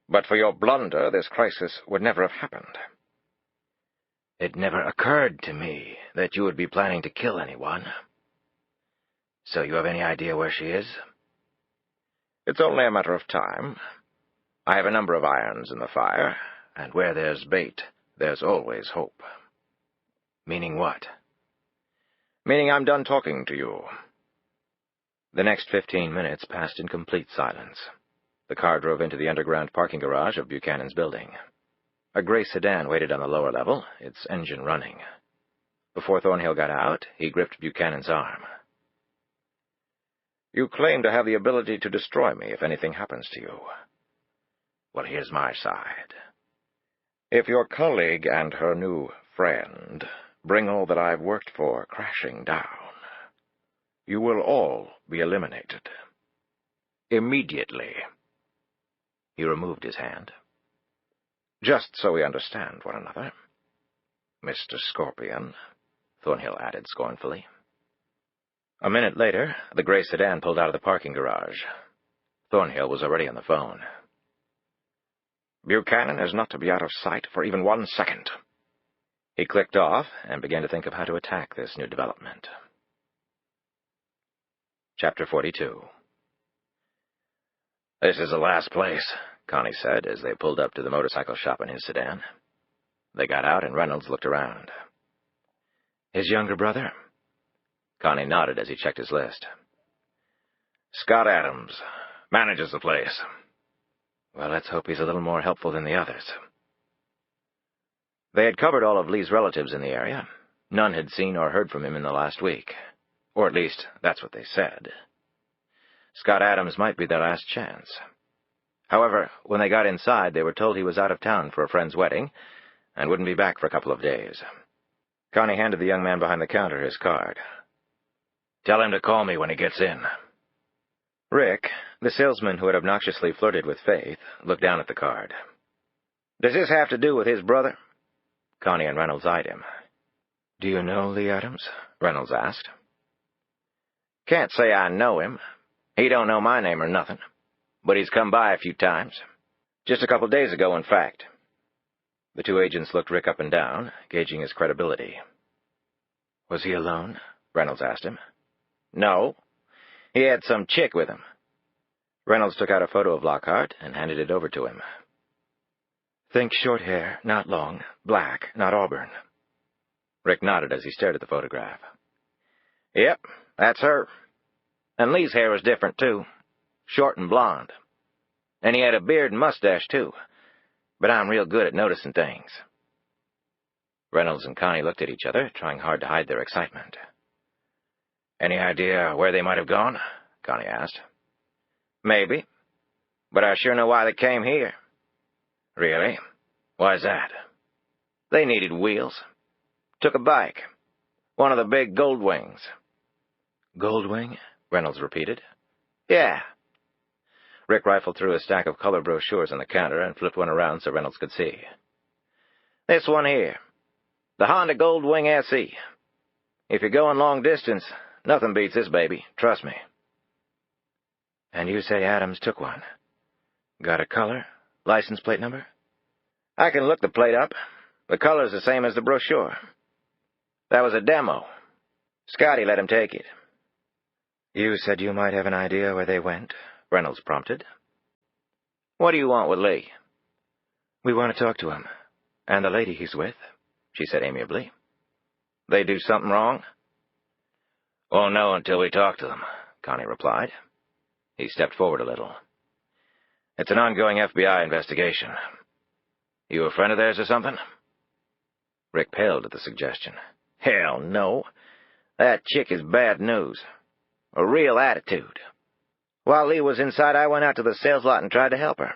But for your blunder, this crisis would never have happened. "It never occurred to me that you would be planning to kill anyone. So you have any idea where she is?" It's only a matter of time. I have a number of irons in the fire, and where there's bait, there's always hope." "Meaning what?" "Meaning I'm done talking to you." The next 15 minutes passed in complete silence. The car drove into the underground parking garage of Buchanan's building. A gray sedan waited on the lower level, its engine running. Before Thornhill got out, he gripped Buchanan's arm. "You claim to have the ability to destroy me if anything happens to you. Well, here's my side. If your colleague and her new friend bring all that I've worked for crashing down, you will all be eliminated. Immediately." He removed his hand. "Just so we understand one another, Mr. Scorpion," Thornhill added scornfully. A minute later, the gray sedan pulled out of the parking garage. Thornhill was already on the phone. "Buchanan is not to be out of sight for even 1 second." He clicked off and began to think of how to attack this new development. Chapter 42. "This is the last place," Connie said as they pulled up to the motorcycle shop in his sedan. They got out and Reynolds looked around. "His younger brother?" Connie nodded as he checked his list. "Scott Adams. Manages the place." "Well, let's hope he's a little more helpful than the others." They had covered all of Lee's relatives in the area. None had seen or heard from him in the last week. Or at least, that's what they said. Scott Adams might be their last chance. However, when they got inside, they were told he was out of town for a friend's wedding and wouldn't be back for a couple of days. Connie handed the young man behind the counter his card. "Tell him to call me when he gets in." Rick, the salesman who had obnoxiously flirted with Faith, looked down at the card. "Does this have to do with his brother?" Connie and Reynolds eyed him. "Do you know Lee Adams?" Reynolds asked. "Can't say I know him. He don't know my name or nothing. But he's come by a few times. Just a couple days ago, in fact." The two agents looked Rick up and down, gauging his credibility. "Was he alone?" Reynolds asked him. "No. He had some chick with him." Reynolds took out a photo of Lockhart and handed it over to him. "Think short hair, not long, black, not auburn." Rick nodded as he stared at the photograph. "Yep, that's her. And Lee's hair was different, too. Short and blonde. And he had a beard and mustache, too. But I'm real good at noticing things." Reynolds and Connie looked at each other, trying hard to hide their excitement. "Any idea where they might have gone?" Connie asked. Maybe. But I sure know why they came here. Really? Why's that? They needed wheels. Took a bike. One of the big Goldwings. Goldwing? Reynolds repeated. Yeah. Rick rifled through a stack of color brochures on the counter and flipped one around so Reynolds could see. This one here. The Honda Goldwing SE. If you're going long distance, nothing beats this baby. Trust me. And you say Adams took one. Got a color? License plate number? I can look the plate up. The color's the same as the brochure. That was a demo. Scotty let him take it. You said you might have an idea where they went, Reynolds prompted. What do you want with Lee? We want to talk to him. And the lady he's with, she said amiably. They do something wrong? Won't know until we talk to them, Connie replied. He stepped forward a little. It's an ongoing FBI investigation. You a friend of theirs or something? Rick paled at the suggestion. Hell no. That chick is bad news. A real attitude. While Lee was inside, I went out to the sales lot and tried to help her.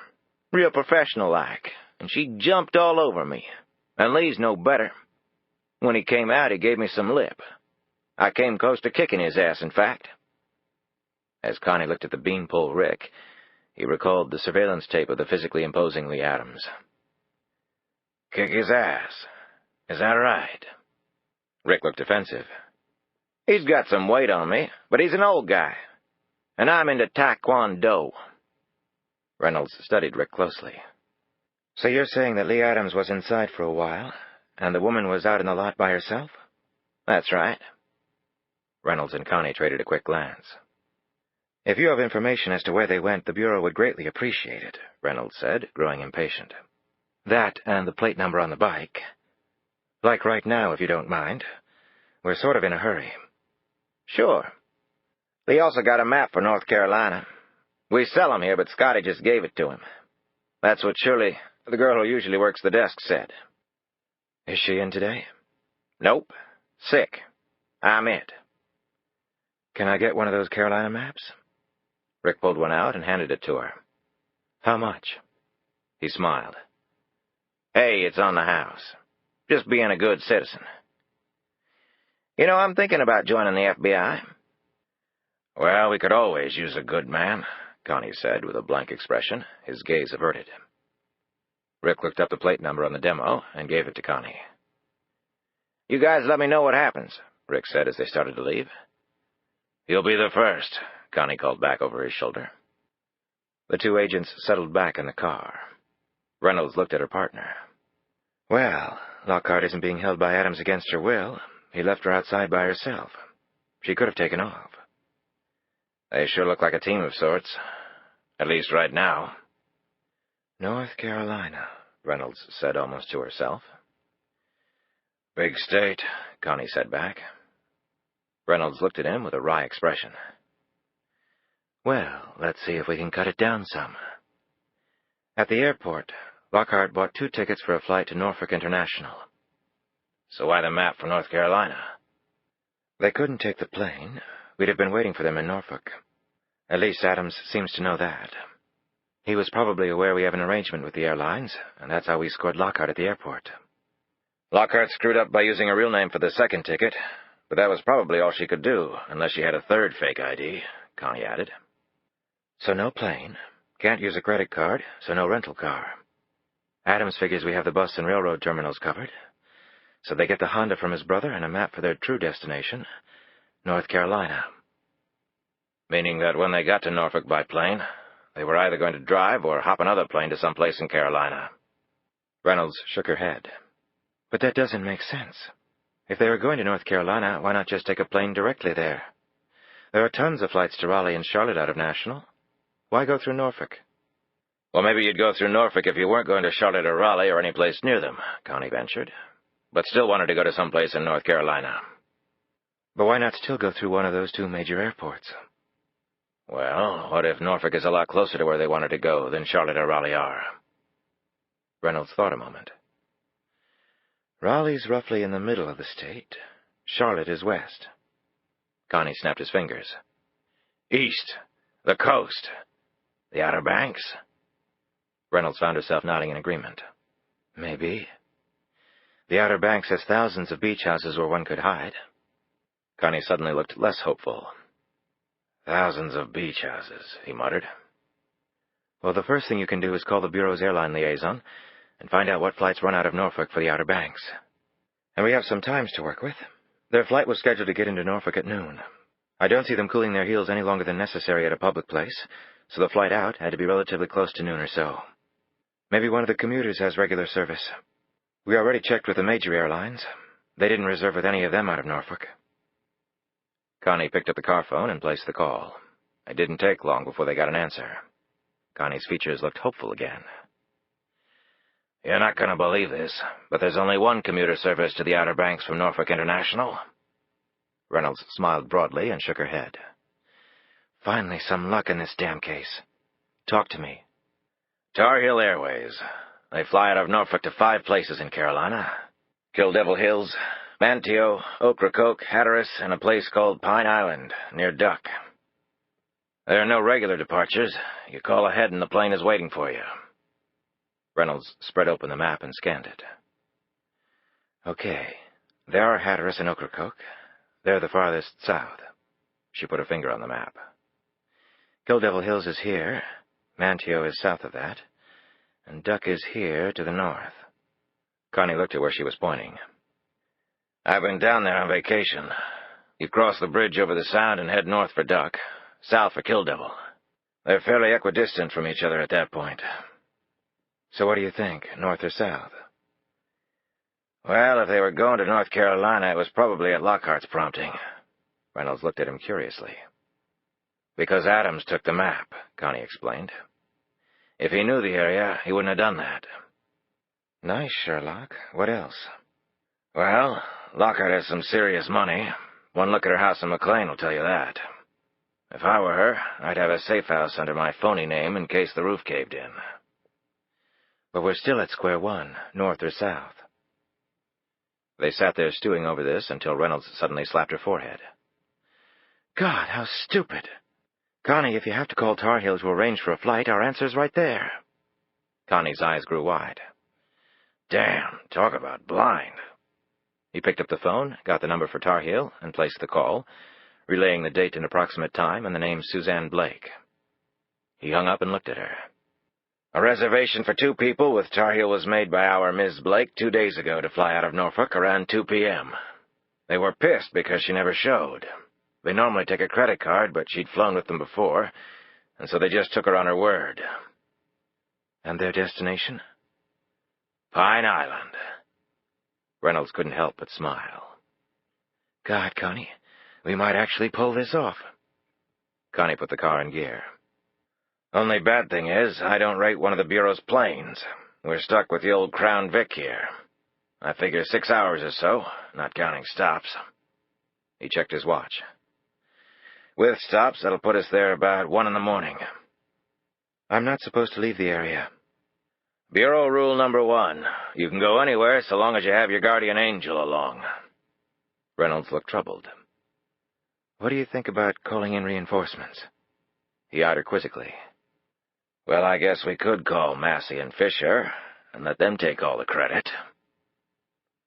Real professional-like. And she jumped all over me. And Lee's no better. When he came out, he gave me some lip. I came close to kicking his ass, in fact. As Connie looked at the beanpole Rick, he recalled the surveillance tape of the physically imposing Lee Adams. Kick his ass. Is that right? Rick looked defensive. He's got some weight on me, but he's an old guy. And I'm into Taekwondo. Reynolds studied Rick closely. So you're saying that Lee Adams was inside for a while, and the woman was out in the lot by herself? That's right. Reynolds and Connie traded a quick glance. If you have information as to where they went, the Bureau would greatly appreciate it, Reynolds said, growing impatient. That and the plate number on the bike. Like right now, if you don't mind. We're sort of in a hurry. Sure. Lee also got a map for North Carolina. We sell 'em here, but Scotty just gave it to him. That's what Shirley, the girl who usually works the desk, said. Is she in today? Nope. Sick. I'm it. Can I get one of those Carolina maps? Rick pulled one out and handed it to her. How much? He smiled. Hey, it's on the house. Just being a good citizen. You know, I'm thinking about joining the FBI. Well, we could always use a good man, Connie said with a blank expression, his gaze averted. Rick looked up the plate number on the demo and gave it to Connie. You guys let me know what happens, Rick said as they started to leave. You'll be the first, Connie called back over his shoulder. The two agents settled back in the car. Reynolds looked at her partner. Well, Lockhart isn't being held by Adams against her will. He left her outside by herself. She could have taken off. They sure look like a team of sorts. At least right now. North Carolina, Reynolds said almost to herself. Big state, Connie said back. Reynolds looked at him with a wry expression. Well, let's see if we can cut it down some. At the airport, Lockhart bought 2 tickets for a flight to Norfolk International. So why the map for North Carolina? They couldn't take the plane. We'd have been waiting for them in Norfolk. At least Adams seems to know that. He was probably aware we have an arrangement with the airlines, and that's how we scored Lockhart at the airport. Lockhart screwed up by using a real name for the second ticket, but that was probably all she could do, unless she had a third fake ID, Connie added. So no plane. Can't use a credit card, so no rental car. Adams figures we have the bus and railroad terminals covered. So they get the Honda from his brother and a map for their true destination, North Carolina. Meaning that when they got to Norfolk by plane, they were either going to drive or hop another plane to someplace in Carolina. Reynolds shook her head. But that doesn't make sense. If they were going to North Carolina, why not just take a plane directly there? There are tons of flights to Raleigh and Charlotte out of National. Why go through Norfolk? Well, maybe you'd go through Norfolk if you weren't going to Charlotte or Raleigh or any place near them, Connie ventured, but still wanted to go to someplace in North Carolina. But why not still go through one of those 2 major airports? Well, what if Norfolk is a lot closer to where they wanted to go than Charlotte or Raleigh are? Reynolds thought a moment. Raleigh's roughly in the middle of the state. Charlotte is west. Connie snapped his fingers. East. The coast. The Outer Banks? Reynolds found herself nodding in agreement. Maybe. The Outer Banks has thousands of beach houses where one could hide. Connie suddenly looked less hopeful. Thousands of beach houses, he muttered. Well, the first thing you can do is call the Bureau's airline liaison and find out what flights run out of Norfolk for the Outer Banks. And we have some times to work with. Their flight was scheduled to get into Norfolk at noon. I don't see them cooling their heels any longer than necessary at a public place, so the flight out had to be relatively close to noon or so. Maybe one of the commuters has regular service. We already checked with the major airlines. They didn't reserve with any of them out of Norfolk. Connie picked up the car phone and placed the call. It didn't take long before they got an answer. Connie's features looked hopeful again. You're not going to believe this, but there's only one commuter service to the Outer Banks from Norfolk International. Reynolds smiled broadly and shook her head. Finally, some luck in this damn case. Talk to me. Tar Heel Airways. They fly out of Norfolk to 5 places in Carolina. Kill Devil Hills, Manteo, Ocracoke, Hatteras, and a place called Pine Island, near Duck. There are no regular departures. You call ahead and the plane is waiting for you. Reynolds spread open the map and scanned it. Okay. There are Hatteras and Ocracoke. They're the farthest south. She put her finger on the map. Kill Devil Hills is here. Manteo is south of that. And Duck is here to the north. Connie looked at where she was pointing. I've been down there on vacation. You cross the bridge over the Sound and head north for Duck, south for Kill Devil. They're fairly equidistant from each other at that point. So what do you think, north or south? Well, if they were going to North Carolina, it was probably at Lockhart's prompting. Reynolds looked at him curiously. Because Adams took the map, Connie explained. If he knew the area, he wouldn't have done that. Nice, Sherlock. What else? Well, Lockhart has some serious money. One look at her house in McLean will tell you that. If I were her, I'd have a safe house under my phony name in case the roof caved in. But we're still at square one, north or south. They sat there stewing over this until Reynolds suddenly slapped her forehead. God, how stupid. Connie, if you have to call Tar Heel to arrange for a flight, our answer's right there. Connie's eyes grew wide. Damn, talk about blind. He picked up the phone, got the number for Tar Heel, and placed the call, relaying the date and approximate time and the name Suzanne Blake. He hung up and looked at her. A reservation for 2 people with Tar Heel was made by our Ms. Blake 2 days ago to fly out of Norfolk around 2 p.m. They were pissed because she never showed. They normally take a credit card, but she'd flown with them before, and so they just took her on her word. And their destination? Pine Island. Reynolds couldn't help but smile. God, Connie, we might actually pull this off. Connie put the car in gear. Only bad thing is, I don't rate one of the Bureau's planes. We're stuck with the old Crown Vic here. I figure 6 hours or so, not counting stops. He checked his watch. With stops, that'll put us there about 1 in the morning. I'm not supposed to leave the area. Bureau rule number 1. You can go anywhere so long as you have your guardian angel along. Reynolds looked troubled. What do you think about calling in reinforcements? He eyed her quizzically. Well, I guess we could call Massey and Fisher and let them take all the credit.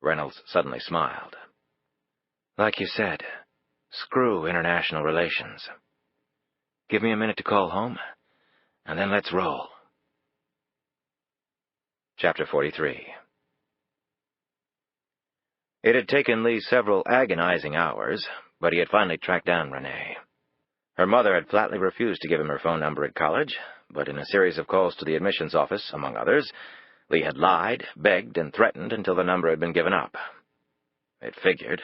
Reynolds suddenly smiled. Like you said, screw international relations. Give me a minute to call home, and then let's roll. Chapter 43. It had taken Lee several agonizing hours, but he had finally tracked down Renee. Her mother had flatly refused to give him her phone number at college, but in a series of calls to the admissions office, among others, Lee had lied, begged, and threatened until the number had been given up. It figured.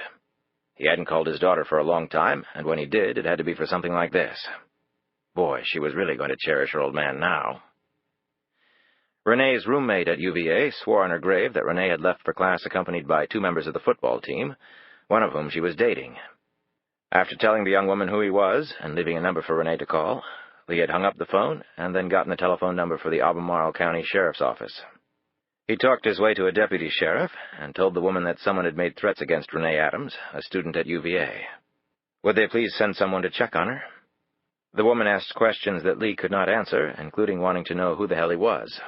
He hadn't called his daughter for a long time, and when he did, it had to be for something like this. Boy, she was really going to cherish her old man now. Renee's roommate at UVA swore on her grave that Renee had left for class accompanied by 2 members of the football team, one of whom she was dating. After telling the young woman who he was and leaving a number for Renee to call, Lee had hung up the phone and then gotten the telephone number for the Albemarle County Sheriff's Office. He talked his way to a deputy sheriff and told the woman that someone had made threats against Renee Adams, a student at UVA. Would they please send someone to check on her? The woman asked questions that Lee could not answer, including wanting to know who the hell he was.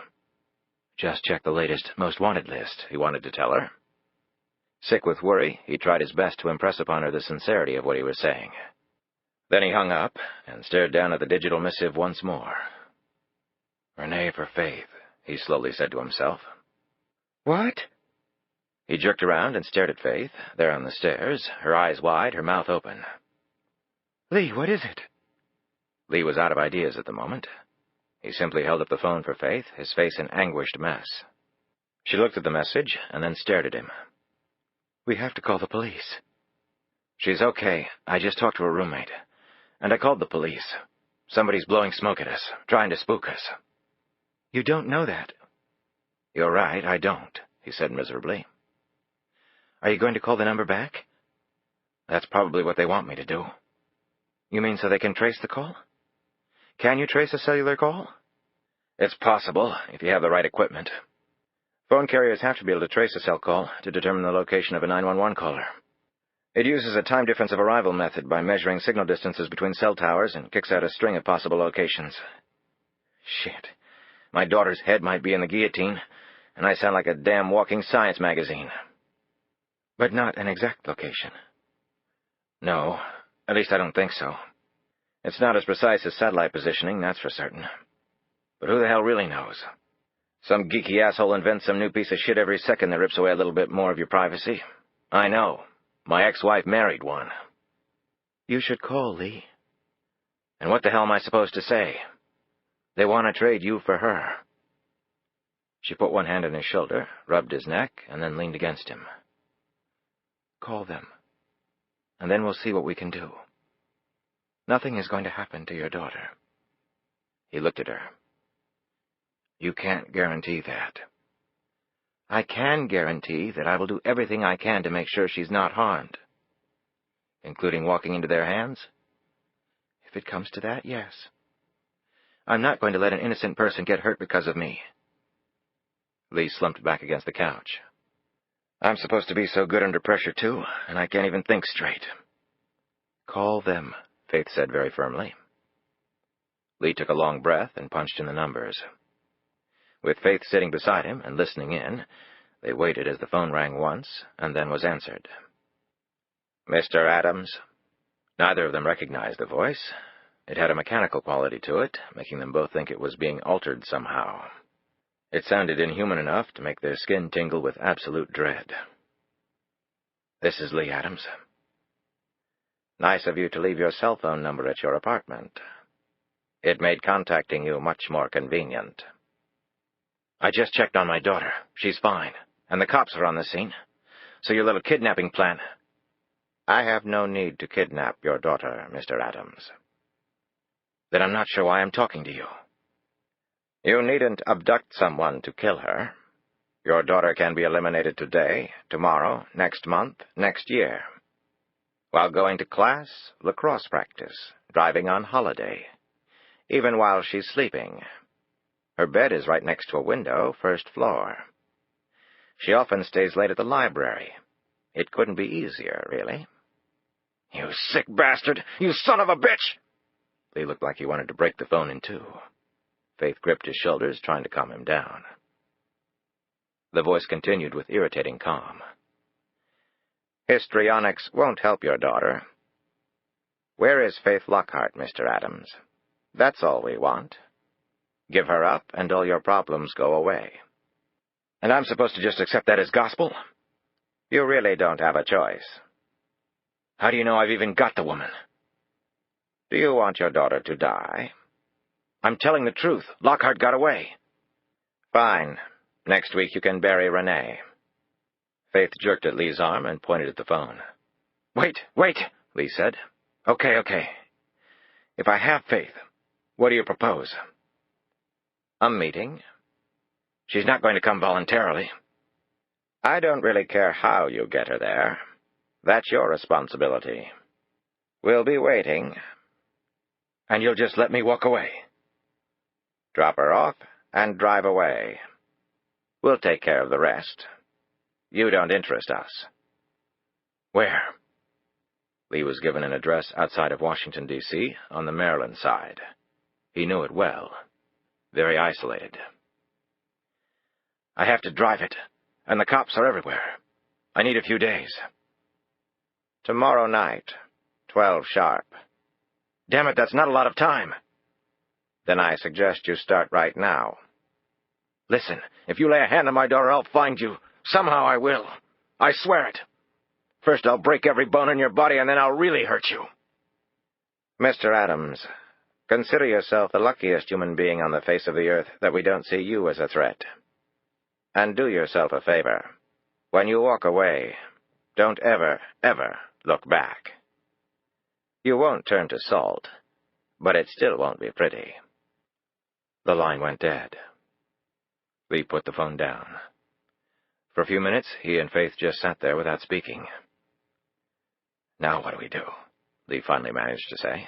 Just check the latest most wanted list, He wanted to tell her. Sick with worry, he tried his best to impress upon her the sincerity of what he was saying. Then he hung up and stared down at the digital missive once more. Renee for Faith, he slowly said to himself. What? He jerked around and stared at Faith, there on the stairs, her eyes wide, her mouth open. Lee, what is it? Lee was out of ideas at the moment. He simply held up the phone for Faith, his face an anguished mess. She looked at the message and then stared at him. We have to call the police. She's okay. I just talked to her roommate. And I called the police. Somebody's blowing smoke at us, trying to spook us. You don't know that. You're right, I don't, he said miserably. Are you going to call the number back? That's probably what they want me to do. You mean so they can trace the call? Can you trace a cellular call? It's possible, if you have the right equipment. Phone carriers have to be able to trace a cell call to determine the location of a 911 caller. It uses a time difference of arrival method by measuring signal distances between cell towers and kicks out a string of possible locations. Shit. My daughter's head might be in the guillotine, and I sound like a damn walking science magazine. But not an exact location. No, at least I don't think so. It's not as precise as satellite positioning, that's for certain. But who the hell really knows? Some geeky asshole invents some new piece of shit every second that rips away a little bit more of your privacy. I know. My ex-wife married one. You should call, Lee. And what the hell am I supposed to say? They want to trade you for her. She put one hand on his shoulder, rubbed his neck, and then leaned against him. Call them. And then we'll see what we can do. Nothing is going to happen to your daughter. He looked at her. You can't guarantee that. I can guarantee that I will do everything I can to make sure she's not harmed. Including walking into their hands? If it comes to that, yes. I'm not going to let an innocent person get hurt because of me. Lee slumped back against the couch. I'm supposed to be so good under pressure, too, and I can't even think straight. Call them, Faith said very firmly. Lee took a long breath and punched in the numbers. With Faith sitting beside him and listening in, they waited as the phone rang once and then was answered. Mr. Adams? Neither of them recognized the voice. It had a mechanical quality to it, making them both think it was being altered somehow. It sounded inhuman enough to make their skin tingle with absolute dread. This is Lee Adams. Nice of you to leave your cell phone number at your apartment. It made contacting you much more convenient. I just checked on my daughter. She's fine. And the cops are on the scene. So your little kidnapping plan... I have no need to kidnap your daughter, Mr. Adams. Then I'm not sure why I'm talking to you. You needn't abduct someone to kill her. Your daughter can be eliminated today, tomorrow, next month, next year. While going to class, lacrosse practice, driving on holiday. Even while she's sleeping. Her bed is right next to a window, first floor. She often stays late at the library. It couldn't be easier, really. You sick bastard! You son of a bitch! Lee looked like he wanted to break the phone in two. Faith gripped his shoulders, trying to calm him down. The voice continued with irritating calm. Histrionics won't help your daughter. Where is Faith Lockhart, Mr. Adams? That's all we want. Give her up, and all your problems go away. And I'm supposed to just accept that as gospel? You really don't have a choice. How do you know I've even got the woman? Do you want your daughter to die? I'm telling the truth. Lockhart got away. Fine. Next week you can bury Renee. Faith jerked at Lee's arm and pointed at the phone. Wait, Lee said. Okay. If I have Faith, what do you propose? A meeting? She's not going to come voluntarily. I don't really care how you get her there. That's your responsibility. We'll be waiting. And you'll just let me walk away? Drop her off and drive away. We'll take care of the rest. You don't interest us. Where? Lee was given an address outside of Washington, D.C., on the Maryland side. He knew it well. Very isolated. I have to drive it, and the cops are everywhere. I need a few days. Tomorrow night, 12 sharp. Damn it, that's not a lot of time. Then I suggest you start right now. Listen, if you lay a hand on my daughter, I'll find you. Somehow I will. I swear it. First I'll break every bone in your body, and then I'll really hurt you. Mr. Adams, consider yourself the luckiest human being on the face of the earth that we don't see you as a threat. And do yourself a favor. When you walk away, don't ever, ever look back. You won't turn to salt, but it still won't be pretty. The line went dead. Lee put the phone down. For a few minutes, he and Faith just sat there without speaking. Now what do we do? Lee finally managed to say.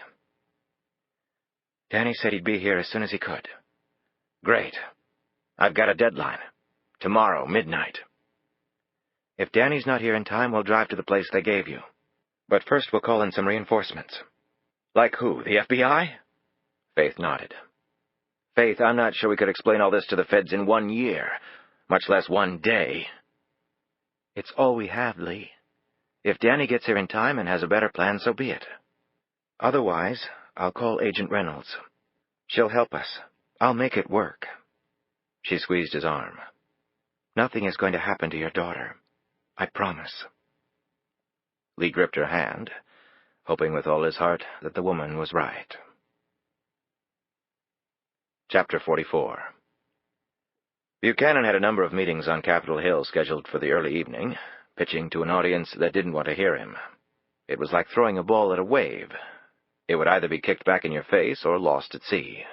Danny said he'd be here as soon as he could. Great. I've got a deadline. Tomorrow, midnight. If Danny's not here in time, we'll drive to the place they gave you. But first we'll call in some reinforcements. Like who, the FBI? Faith nodded. Faith, I'm not sure we could explain all this to the feds in 1 year, much less 1 day. It's all we have, Lee. If Danny gets here in time and has a better plan, so be it. Otherwise, I'll call Agent Reynolds. She'll help us. I'll make it work. She squeezed his arm. Nothing is going to happen to your daughter. I promise. Lee gripped her hand, hoping with all his heart that the woman was right. Chapter 44. Buchanan had a number of meetings on Capitol Hill scheduled for the early evening, pitching to an audience that didn't want to hear him. It was like throwing a ball at a wave. It would either be kicked back in your face or lost at sea.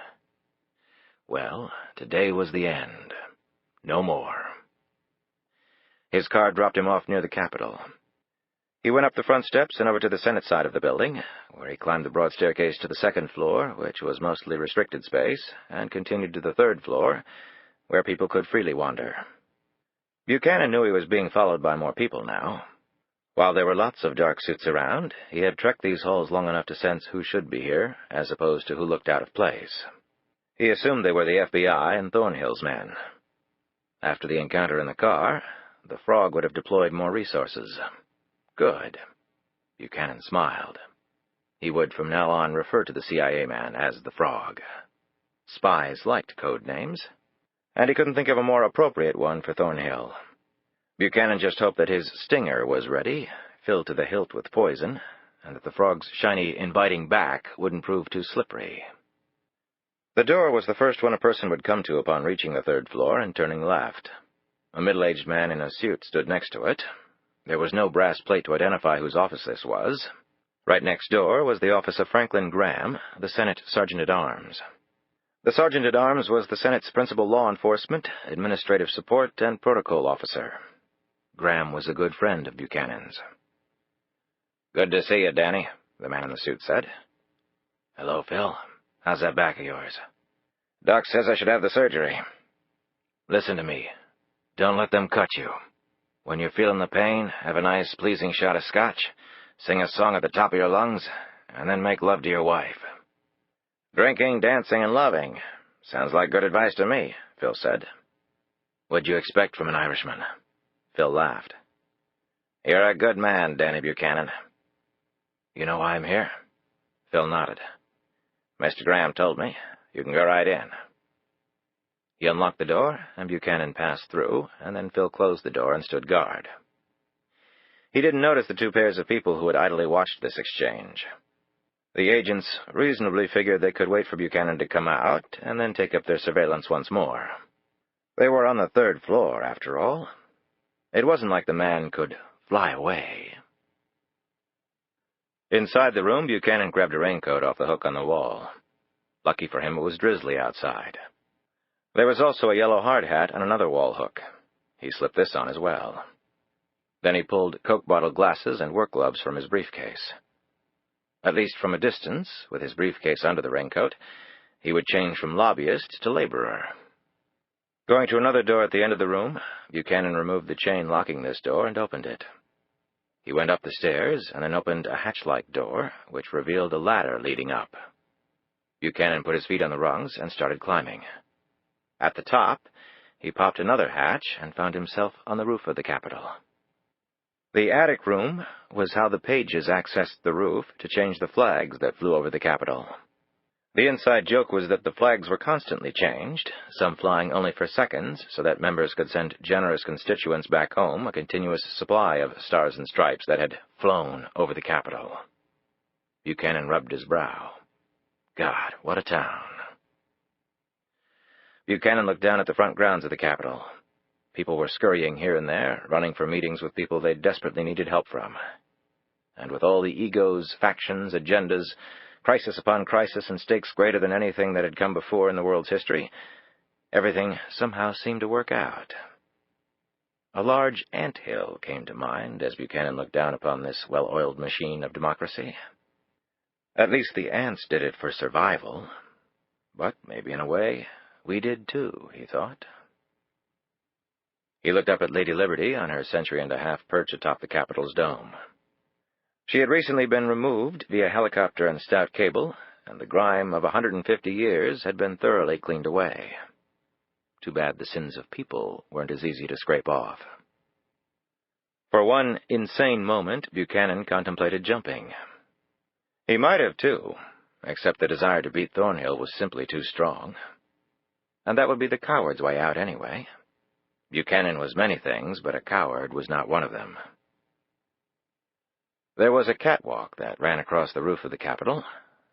Well, today was the end. No more. His car dropped him off near the Capitol. He went up the front steps and over to the Senate side of the building, where he climbed the broad staircase to the second floor, which was mostly restricted space, and continued to the third floor, where people could freely wander. Buchanan knew he was being followed by more people now. While there were lots of dark suits around, he had trekked these halls long enough to sense who should be here, as opposed to who looked out of place. He assumed they were the FBI and Thornhill's men. After the encounter in the car, the Frog would have deployed more resources. Good. Buchanan smiled. He would from now on refer to the CIA man as the Frog. Spies liked code names, and he couldn't think of a more appropriate one for Thornhill. Buchanan just hoped that his stinger was ready, filled to the hilt with poison, and that the Frog's shiny, inviting back wouldn't prove too slippery. The door was the first one a person would come to upon reaching the third floor and turning left. A middle-aged man in a suit stood next to it. There was no brass plate to identify whose office this was. Right next door was the office of Franklin Graham, the Senate Sergeant-at-Arms. The Sergeant-at-Arms was the Senate's principal law enforcement, administrative support, and protocol officer. Graham was a good friend of Buchanan's. "Good to see you, Danny," the man in the suit said. "Hello, Phil. How's that back of yours?" "Doc says I should have the surgery." "Listen to me. Don't let them cut you. When you're feeling the pain, have a nice, pleasing shot of scotch, sing a song at the top of your lungs, and then make love to your wife." "Drinking, dancing, and loving. Sounds like good advice to me," Phil said. "What'd you expect from an Irishman?" Phil laughed. "You're a good man, Danny Buchanan." "You know why I'm here?" Phil nodded. "Mr. Graham told me. You can go right in." He unlocked the door, and Buchanan passed through, and then Phil closed the door and stood guard. He didn't notice the two pairs of people who had idly watched this exchange. The agents reasonably figured they could wait for Buchanan to come out, and then take up their surveillance once more. They were on the third floor, after all. It wasn't like the man could fly away. Inside the room, Buchanan grabbed a raincoat off the hook on the wall. Lucky for him, it was drizzly outside. There was also a yellow hard hat on another wall hook. He slipped this on as well. Then he pulled Coke bottle glasses and work gloves from his briefcase. At least from a distance, with his briefcase under the raincoat, he would change from lobbyist to laborer. Going to another door at the end of the room, Buchanan removed the chain locking this door and opened it. He went up the stairs and then opened a hatch-like door, which revealed a ladder leading up. Buchanan put his feet on the rungs and started climbing. At the top, he popped another hatch and found himself on the roof of the Capitol. The attic room was how the pages accessed the roof to change the flags that flew over the Capitol. The inside joke was that the flags were constantly changed, some flying only for seconds, so that members could send generous constituents back home a continuous supply of stars and stripes that had flown over the Capitol. Buchanan rubbed his brow. God, what a town. Buchanan looked down at the front grounds of the Capitol. People were scurrying here and there, running for meetings with people they desperately needed help from. And with all the egos, factions, agendas, crisis upon crisis, and stakes greater than anything that had come before in the world's history, everything somehow seemed to work out. A large ant-hill came to mind as Buchanan looked down upon this well-oiled machine of democracy. At least the ants did it for survival. But maybe in a way, we did too, he thought. He looked up at Lady Liberty on her century-and-a-half perch atop the Capitol's dome. She had recently been removed via helicopter and stout cable, and the grime of 150 years had been thoroughly cleaned away. Too bad the sins of people weren't as easy to scrape off. For one insane moment, Buchanan contemplated jumping. He might have, too, except the desire to beat Thornhill was simply too strong. And that would be the coward's way out anyway. Buchanan was many things, but a coward was not one of them. There was a catwalk that ran across the roof of the Capitol,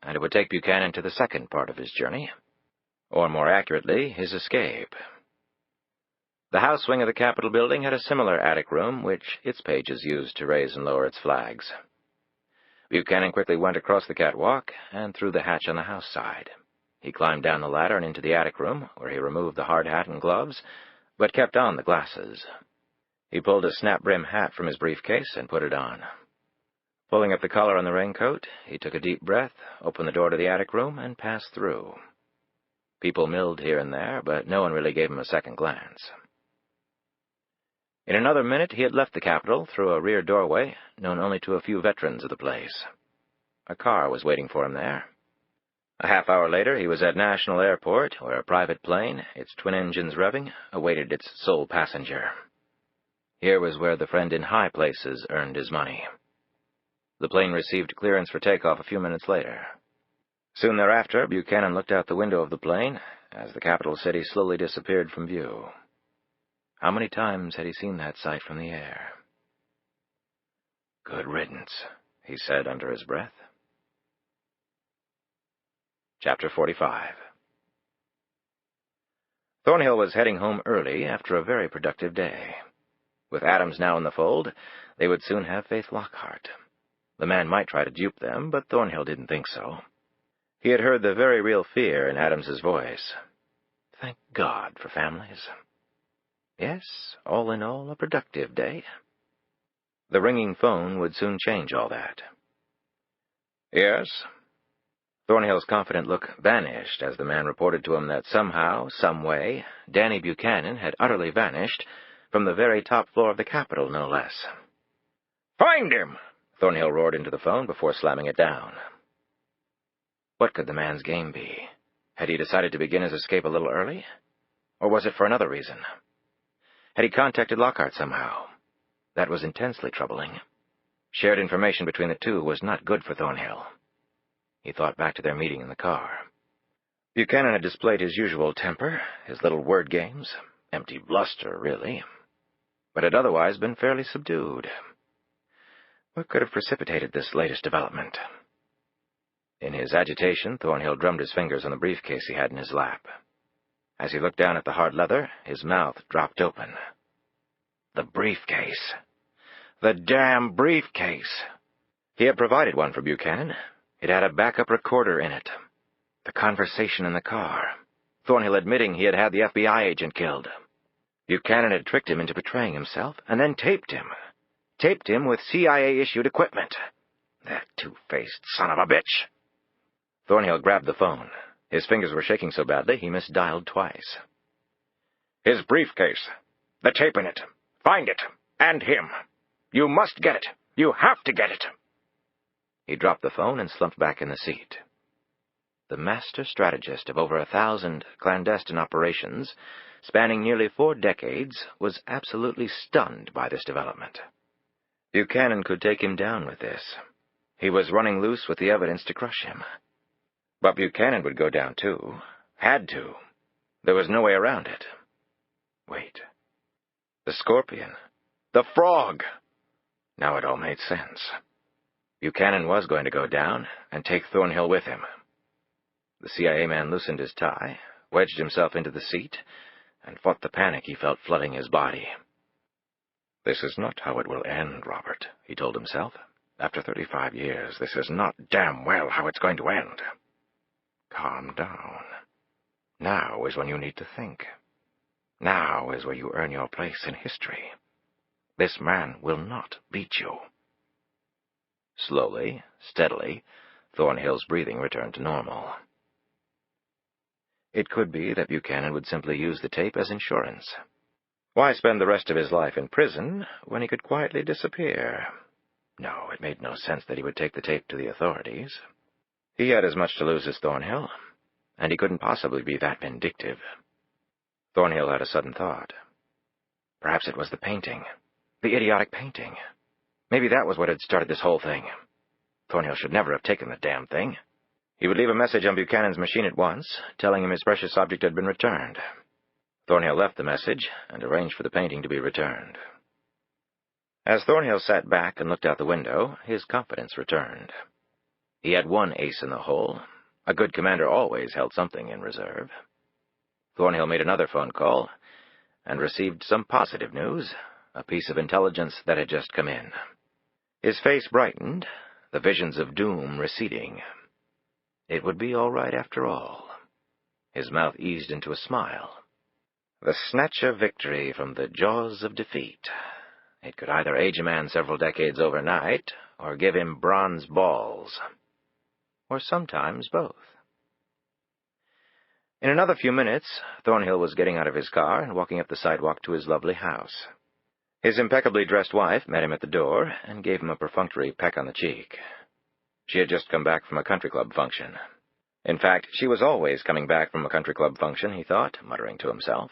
and it would take Buchanan to the second part of his journey, or more accurately, his escape. The house wing of the Capitol building had a similar attic room, which its pages used to raise and lower its flags. Buchanan quickly went across the catwalk and through the hatch on the house side. He climbed down the ladder and into the attic room, where he removed the hard hat and gloves, but kept on the glasses. He pulled a snap-brim hat from his briefcase and put it on. Pulling up the collar on the raincoat, he took a deep breath, opened the door to the attic room, and passed through. People milled here and there, but no one really gave him a second glance. In another minute, he had left the Capitol through a rear doorway known only to a few veterans of the place. A car was waiting for him there. A half-hour later, he was at National Airport, where a private plane, its twin engines revving, awaited its sole passenger. Here was where the friend in high places earned his money. The plane received clearance for takeoff a few minutes later. Soon thereafter, Buchanan looked out the window of the plane as the capital city slowly disappeared from view. How many times had he seen that sight from the air? "Good riddance," he said under his breath. Chapter 45. Thornhill was heading home early after a very productive day. With Adams now in the fold, they would soon have Faith Lockhart. The man might try to dupe them, but Thornhill didn't think so. He had heard the very real fear in Adams's voice. Thank God for families. Yes, all in all, a productive day. The ringing phone would soon change all that. Yes? Thornhill's confident look vanished as the man reported to him that somehow, some way, Danny Buchanan had utterly vanished from the very top floor of the Capitol, no less. "Find him!" Thornhill roared into the phone before slamming it down. What could the man's game be? Had he decided to begin his escape a little early? Or was it for another reason? Had he contacted Lockhart somehow? That was intensely troubling. Shared information between the two was not good for Thornhill. He thought back to their meeting in the car. Buchanan had displayed his usual temper, his little word games, empty bluster, really, but had otherwise been fairly subdued. What could have precipitated this latest development? In his agitation, Thornhill drummed his fingers on the briefcase he had in his lap. As he looked down at the hard leather, his mouth dropped open. The briefcase. The damn briefcase! He had provided one for Buchanan. It had a backup recorder in it. The conversation in the car. Thornhill admitting he had had the FBI agent killed. Buchanan had tricked him into betraying himself, and then taped him. Taped him with CIA-issued equipment. That two-faced son of a bitch! Thornhill grabbed the phone. His fingers were shaking so badly he misdialed twice. His briefcase. The tape in it. Find it. And him. You must get it. You have to get it. He dropped the phone and slumped back in the seat. The master strategist of over 1,000 clandestine operations, spanning nearly 4 decades, was absolutely stunned by this development. Buchanan could take him down with this. He was running loose with the evidence to crush him. But Buchanan would go down too. Had to. There was no way around it. Wait. The scorpion. The frog! Now it all made sense. Buchanan was going to go down and take Thornhill with him. The CIA man loosened his tie, wedged himself into the seat, and fought the panic he felt flooding his body. "This is not how it will end, Robert," he told himself. "After 35 years, this is not damn well how it's going to end. Calm down. Now is when you need to think. Now is where you earn your place in history. This man will not beat you." Slowly, steadily, Thornhill's breathing returned to normal. It could be that Buchanan would simply use the tape as insurance. Why spend the rest of his life in prison when he could quietly disappear? No, it made no sense that he would take the tape to the authorities. He had as much to lose as Thornhill, and he couldn't possibly be that vindictive. Thornhill had a sudden thought. Perhaps it was the painting. The idiotic painting. Maybe that was what had started this whole thing. Thornhill should never have taken the damn thing. He would leave a message on Buchanan's machine at once, telling him his precious object had been returned. Thornhill left the message and arranged for the painting to be returned. As Thornhill sat back and looked out the window, his confidence returned. He had one ace in the hole. A good commander always held something in reserve. Thornhill made another phone call and received some positive news, a piece of intelligence that had just come in. His face brightened, the visions of doom receding. It would be all right after all. His mouth eased into a smile. The snatch of victory from the jaws of defeat. It could either age a man several decades overnight, or give him bronze balls. Or sometimes both. In another few minutes, Thornhill was getting out of his car and walking up the sidewalk to his lovely house. His impeccably dressed wife met him at the door and gave him a perfunctory peck on the cheek. She had just come back from a country club function. In fact, she was always coming back from a country club function, he thought, muttering to himself.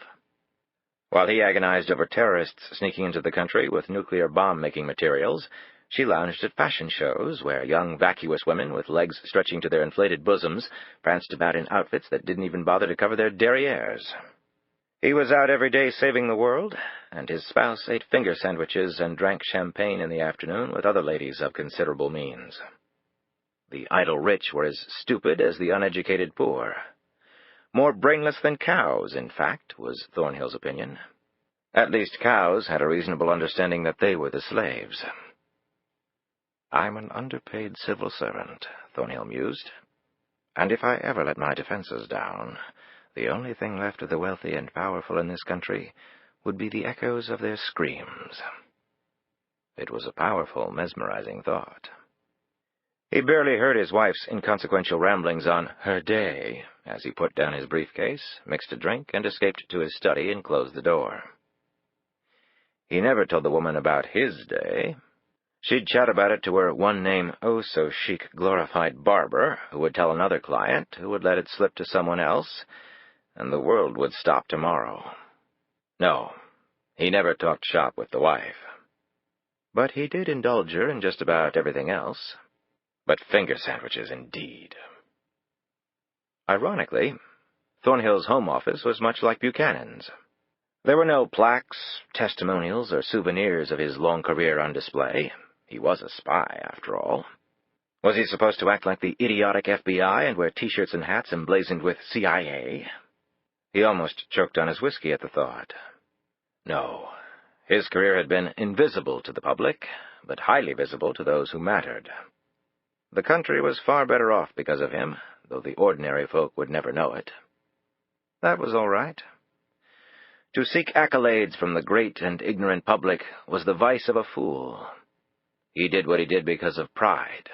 While he agonized over terrorists sneaking into the country with nuclear bomb-making materials, she lounged at fashion shows where young, vacuous women with legs stretching to their inflated bosoms pranced about in outfits that didn't even bother to cover their derrieres. He was out every day saving the world, and his spouse ate finger sandwiches and drank champagne in the afternoon with other ladies of considerable means. The idle rich were as stupid as the uneducated poor. More brainless than cows, in fact, was Thornhill's opinion. At least cows had a reasonable understanding that they were the slaves. "I'm an underpaid civil servant," Thornhill mused. "And if I ever let my defenses down, the only thing left of the wealthy and powerful in this country would be the echoes of their screams." It was a powerful, mesmerizing thought. He barely heard his wife's inconsequential ramblings on her day as he put down his briefcase, mixed a drink, and escaped to his study and closed the door. He never told the woman about his day. She'd chat about it to her one-name, oh-so-chic, glorified barber, who would tell another client, who would let it slip to someone else, and the world would stop tomorrow. No, he never talked shop with the wife. But he did indulge her in just about everything else. But finger sandwiches, indeed. Ironically, Thornhill's home office was much like Buchanan's. There were no plaques, testimonials, or souvenirs of his long career on display. He was a spy, after all. Was he supposed to act like the idiotic FBI and wear T-shirts and hats emblazoned with CIA? He almost choked on his whiskey at the thought. No, his career had been invisible to the public, but highly visible to those who mattered. The country was far better off because of him, though the ordinary folk would never know it. That was all right. To seek accolades from the great and ignorant public was the vice of a fool. He did what he did because of pride.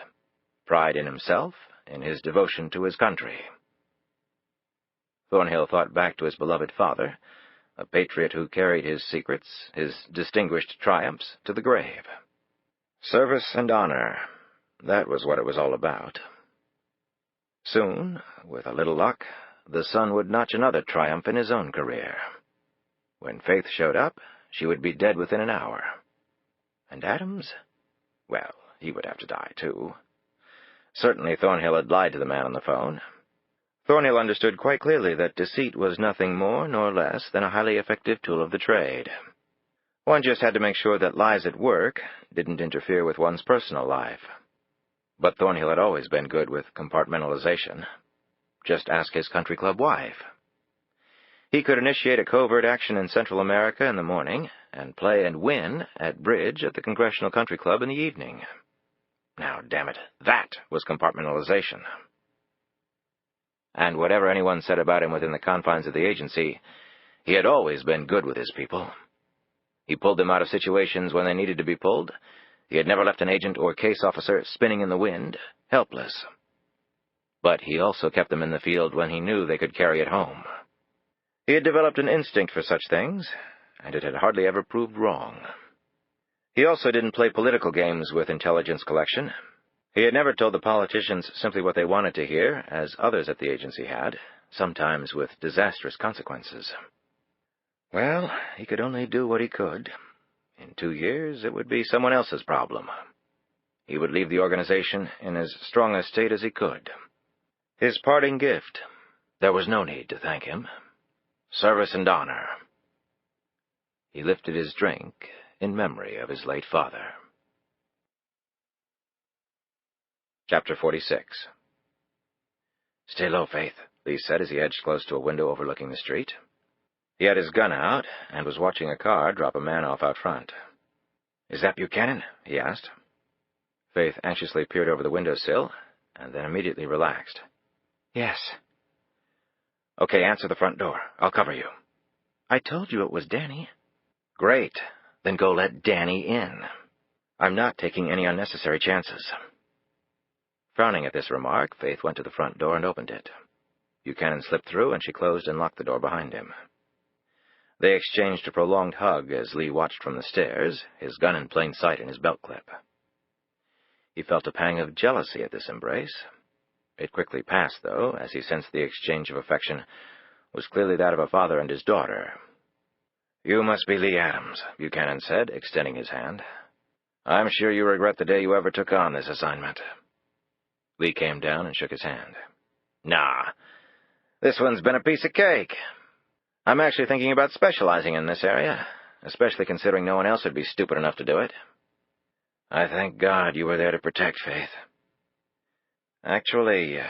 Pride in himself, in his devotion to his country. Thornhill thought back to his beloved father, a patriot who carried his secrets, his distinguished triumphs, to the grave. Service and honor. That was what it was all about. Soon, with a little luck, the son would notch another triumph in his own career. When Faith showed up, she would be dead within an hour. And Adams? Well, he would have to die, too. Certainly Thornhill had lied to the man on the phone. Thornhill understood quite clearly that deceit was nothing more nor less than a highly effective tool of the trade. One just had to make sure that lies at work didn't interfere with one's personal life. But Thornhill had always been good with compartmentalization. Just ask his country club wife. He could initiate a covert action in Central America in the morning and play and win at bridge at the Congressional Country Club in the evening. Now, damn it, that was compartmentalization. And whatever anyone said about him within the confines of the agency, he had always been good with his people. He pulled them out of situations when they needed to be pulled. He had never left an agent or case officer spinning in the wind, helpless. But he also kept them in the field when he knew they could carry it home. He had developed an instinct for such things, and it had hardly ever proved wrong. He also didn't play political games with intelligence collection. He had never told the politicians simply what they wanted to hear, as others at the agency had, sometimes with disastrous consequences. Well, he could only do what he could. In 2 years, it would be someone else's problem. He would leave the organization in as strong a state as he could. His parting gift. There was no need to thank him. Service and honor. He lifted his drink in memory of his late father. Chapter 46. "Stay low, Faith," Lee said as he edged close to a window overlooking the street. He had his gun out and was watching a car drop a man off out front. "Is that Buchanan?" he asked. Faith anxiously peered over the windowsill and then immediately relaxed. "Yes." "Okay, answer the front door. I'll cover you." "I told you it was Danny." "Great. Then go let Danny in. I'm not taking any unnecessary chances." Frowning at this remark, Faith went to the front door and opened it. Buchanan slipped through, and she closed and locked the door behind him. They exchanged a prolonged hug as Lee watched from the stairs, his gun in plain sight in his belt clip. He felt a pang of jealousy at this embrace. It quickly passed, though, as he sensed the exchange of affection was clearly that of a father and his daughter. "You must be Lee Adams," Buchanan said, extending his hand. "I'm sure you regret the day you ever took on this assignment." Lee came down and shook his hand. "Nah, this one's been a piece of cake. I'm actually thinking about specializing in this area, especially considering no one else would be stupid enough to do it." "I thank God you were there to protect Faith." "Actually,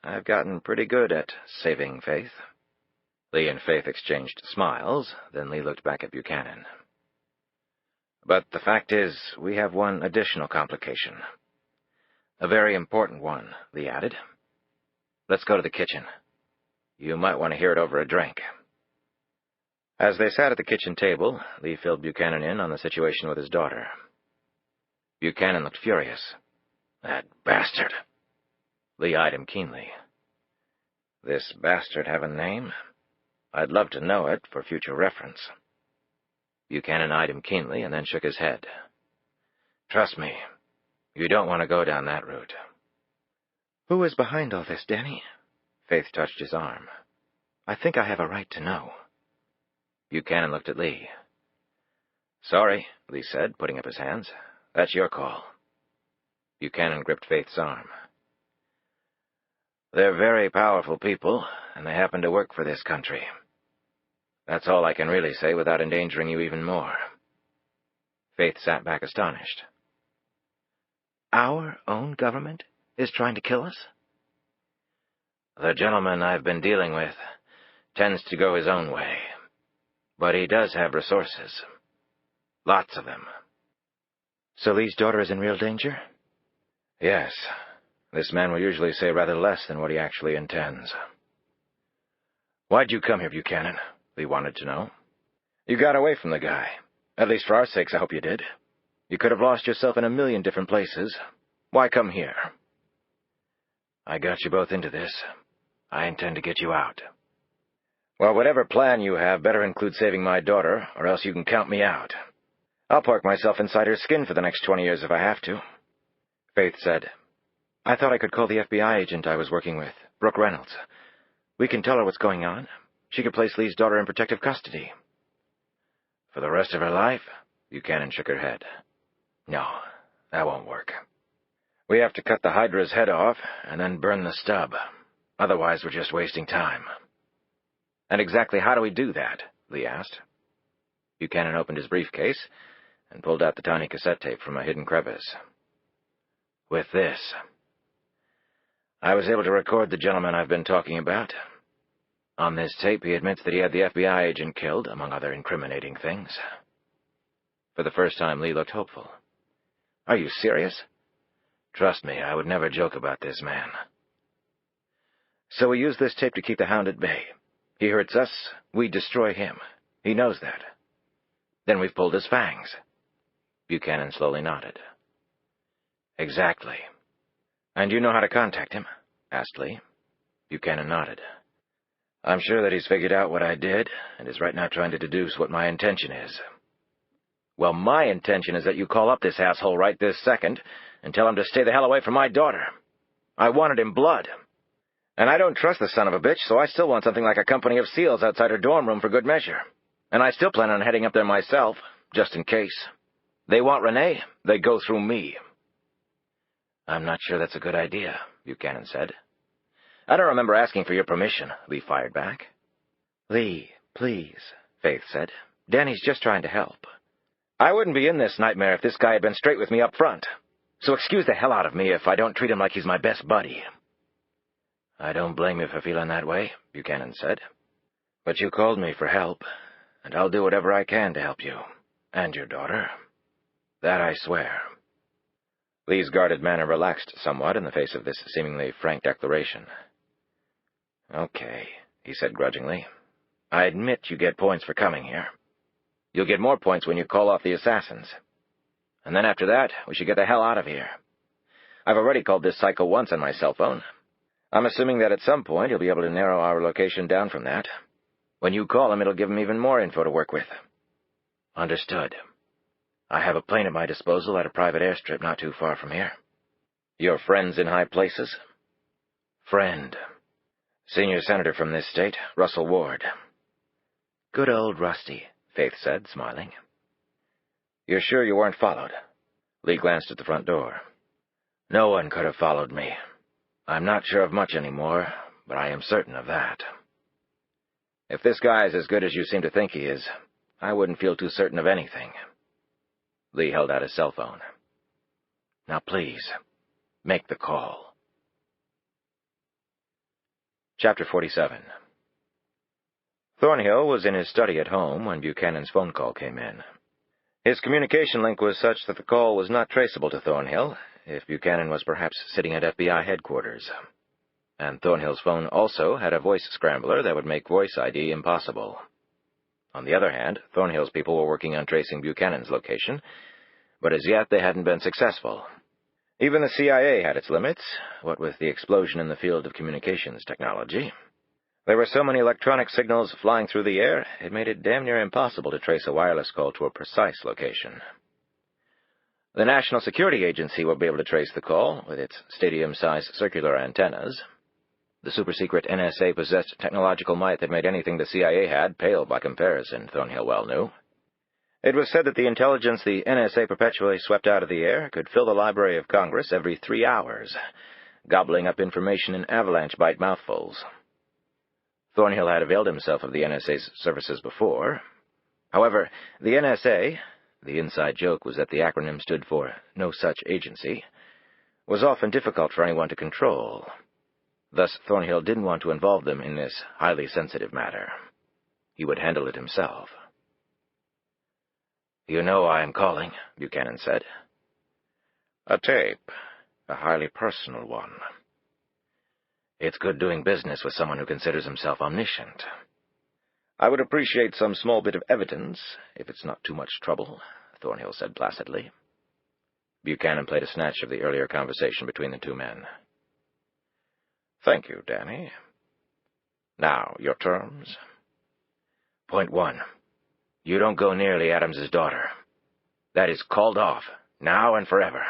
I've gotten pretty good at saving Faith." Lee and Faith exchanged smiles, then Lee looked back at Buchanan. "But the fact is, we have one additional complication. A very important one," Lee added. "Let's go to the kitchen. You might want to hear it over a drink." As they sat at the kitchen table, Lee filled Buchanan in on the situation with his daughter. Buchanan looked furious. "That bastard!" Lee eyed him keenly. "This bastard have a name? I'd love to know it for future reference." Buchanan eyed him keenly and then shook his head. "Trust me, you don't want to go down that route." "Who is behind all this, Danny?" Faith touched his arm. "I think I have a right to know." Buchanan looked at Lee. "Sorry," Lee said, putting up his hands. "That's your call." Buchanan gripped Faith's arm. "They're very powerful people, and they happen to work for this country. That's all I can really say without endangering you even more." Faith sat back astonished. "Our own government is trying to kill us?" "The gentleman I've been dealing with tends to go his own way. But he does have resources. Lots of them." "So Lee's daughter is in real danger?" "Yes. This man will usually say rather less than what he actually intends." "Why'd you come here, Buchanan?" Lee wanted to know. "You got away from the guy. At least for our sakes, I hope you did. You could have lost yourself in a million different places. Why come here?" "I got you both into this. I intend to get you out." "Well, whatever plan you have better include saving my daughter, or else you can count me out." I'll park myself inside her skin for the next 20 years if I have to. Faith said, I thought I could call the FBI agent I was working with, Brooke Reynolds. We can tell her what's going on. She could place Lee's daughter in protective custody. For the rest of her life? Buchanan shook her head. No, that won't work. We have to cut the Hydra's head off and then burn the stub. Otherwise, we're just wasting time. And exactly how do we do that? Lee asked. Buchanan opened his briefcase and pulled out the tiny cassette tape from a hidden crevice. With this. I was able to record the gentleman I've been talking about. On this tape, he admits that he had the FBI agent killed, among other incriminating things. For the first time, Lee looked hopeful. Are you serious? Trust me, I would never joke about this man. So we use this tape to keep the Hound at bay. He hurts us, we destroy him. He knows that. Then we've pulled his fangs. Buchanan slowly nodded. Exactly. And you know how to contact him? Asked Lee. Buchanan nodded. I'm sure that he's figured out what I did, and is right now trying to deduce what my intention is. Well, my intention is that you call up this asshole right this second and tell him to stay the hell away from my daughter. I wanted him blood. And I don't trust the son of a bitch, so I still want something like a company of SEALs outside her dorm room for good measure. And I still plan on heading up there myself, just in case. They want Renee, they go through me. I'm not sure that's a good idea, Buchanan said. I don't remember asking for your permission, Lee fired back. Lee, please, Faith said. Danny's just trying to help. I wouldn't be in this nightmare if this guy had been straight with me up front. So excuse the hell out of me if I don't treat him like he's my best buddy. I don't blame you for feeling that way, Buchanan said. But you called me for help, and I'll do whatever I can to help you, and your daughter. That I swear. Lee's guarded manner relaxed somewhat in the face of this seemingly frank declaration. Okay, he said grudgingly. I admit you get points for coming here. You'll get more points when you call off the assassins. And then after that, we should get the hell out of here. I've already called this psycho once on my cell phone. I'm assuming that at some point you'll be able to narrow our location down from that. When you call him, it'll give him even more info to work with. Understood. I have a plane at my disposal at a private airstrip not too far from here. Your friends in high places? Friend. Senior senator from this state, Russell Ward. Good old Rusty, Faith said, smiling. You're sure you weren't followed? Lee glanced at the front door. No one could have followed me. I'm not sure of much anymore, but I am certain of that. If this guy is as good as you seem to think he is, I wouldn't feel too certain of anything. Lee held out his cell phone. Now please, make the call. Chapter 47. Thornhill was in his study at home when Buchanan's phone call came in. His communication link was such that the call was not traceable to Thornhill, if Buchanan was perhaps sitting at FBI headquarters. And Thornhill's phone also had a voice scrambler that would make voice ID impossible. On the other hand, Thornhill's people were working on tracing Buchanan's location, but as yet they hadn't been successful. Even the CIA had its limits, what with the explosion in the field of communications technology. There were so many electronic signals flying through the air, it made it damn near impossible to trace a wireless call to a precise location. The National Security Agency would be able to trace the call, with its stadium-sized circular antennas. The super-secret NSA possessed technological might that made anything the CIA had pale by comparison, Thornhill well knew. It was said that the intelligence the NSA perpetually swept out of the air could fill the Library of Congress every 3 hours, gobbling up information in avalanche-bite mouthfuls. Thornhill had availed himself of the NSA's services before. However, the NSA, the inside joke was that the acronym stood for No Such Agency, was often difficult for anyone to control. Thus, Thornhill didn't want to involve them in this highly sensitive matter. He would handle it himself. You know why I'm calling, Buchanan said. A tape, a highly personal one. It's good doing business with someone who considers himself omniscient. I would appreciate some small bit of evidence, if it's not too much trouble, Thornhill said placidly. Buchanan played a snatch of the earlier conversation between the two men. Thank you, Danny. Now, your terms? Point 1. You don't go near Lee Adams's daughter. That is called off, now and forever.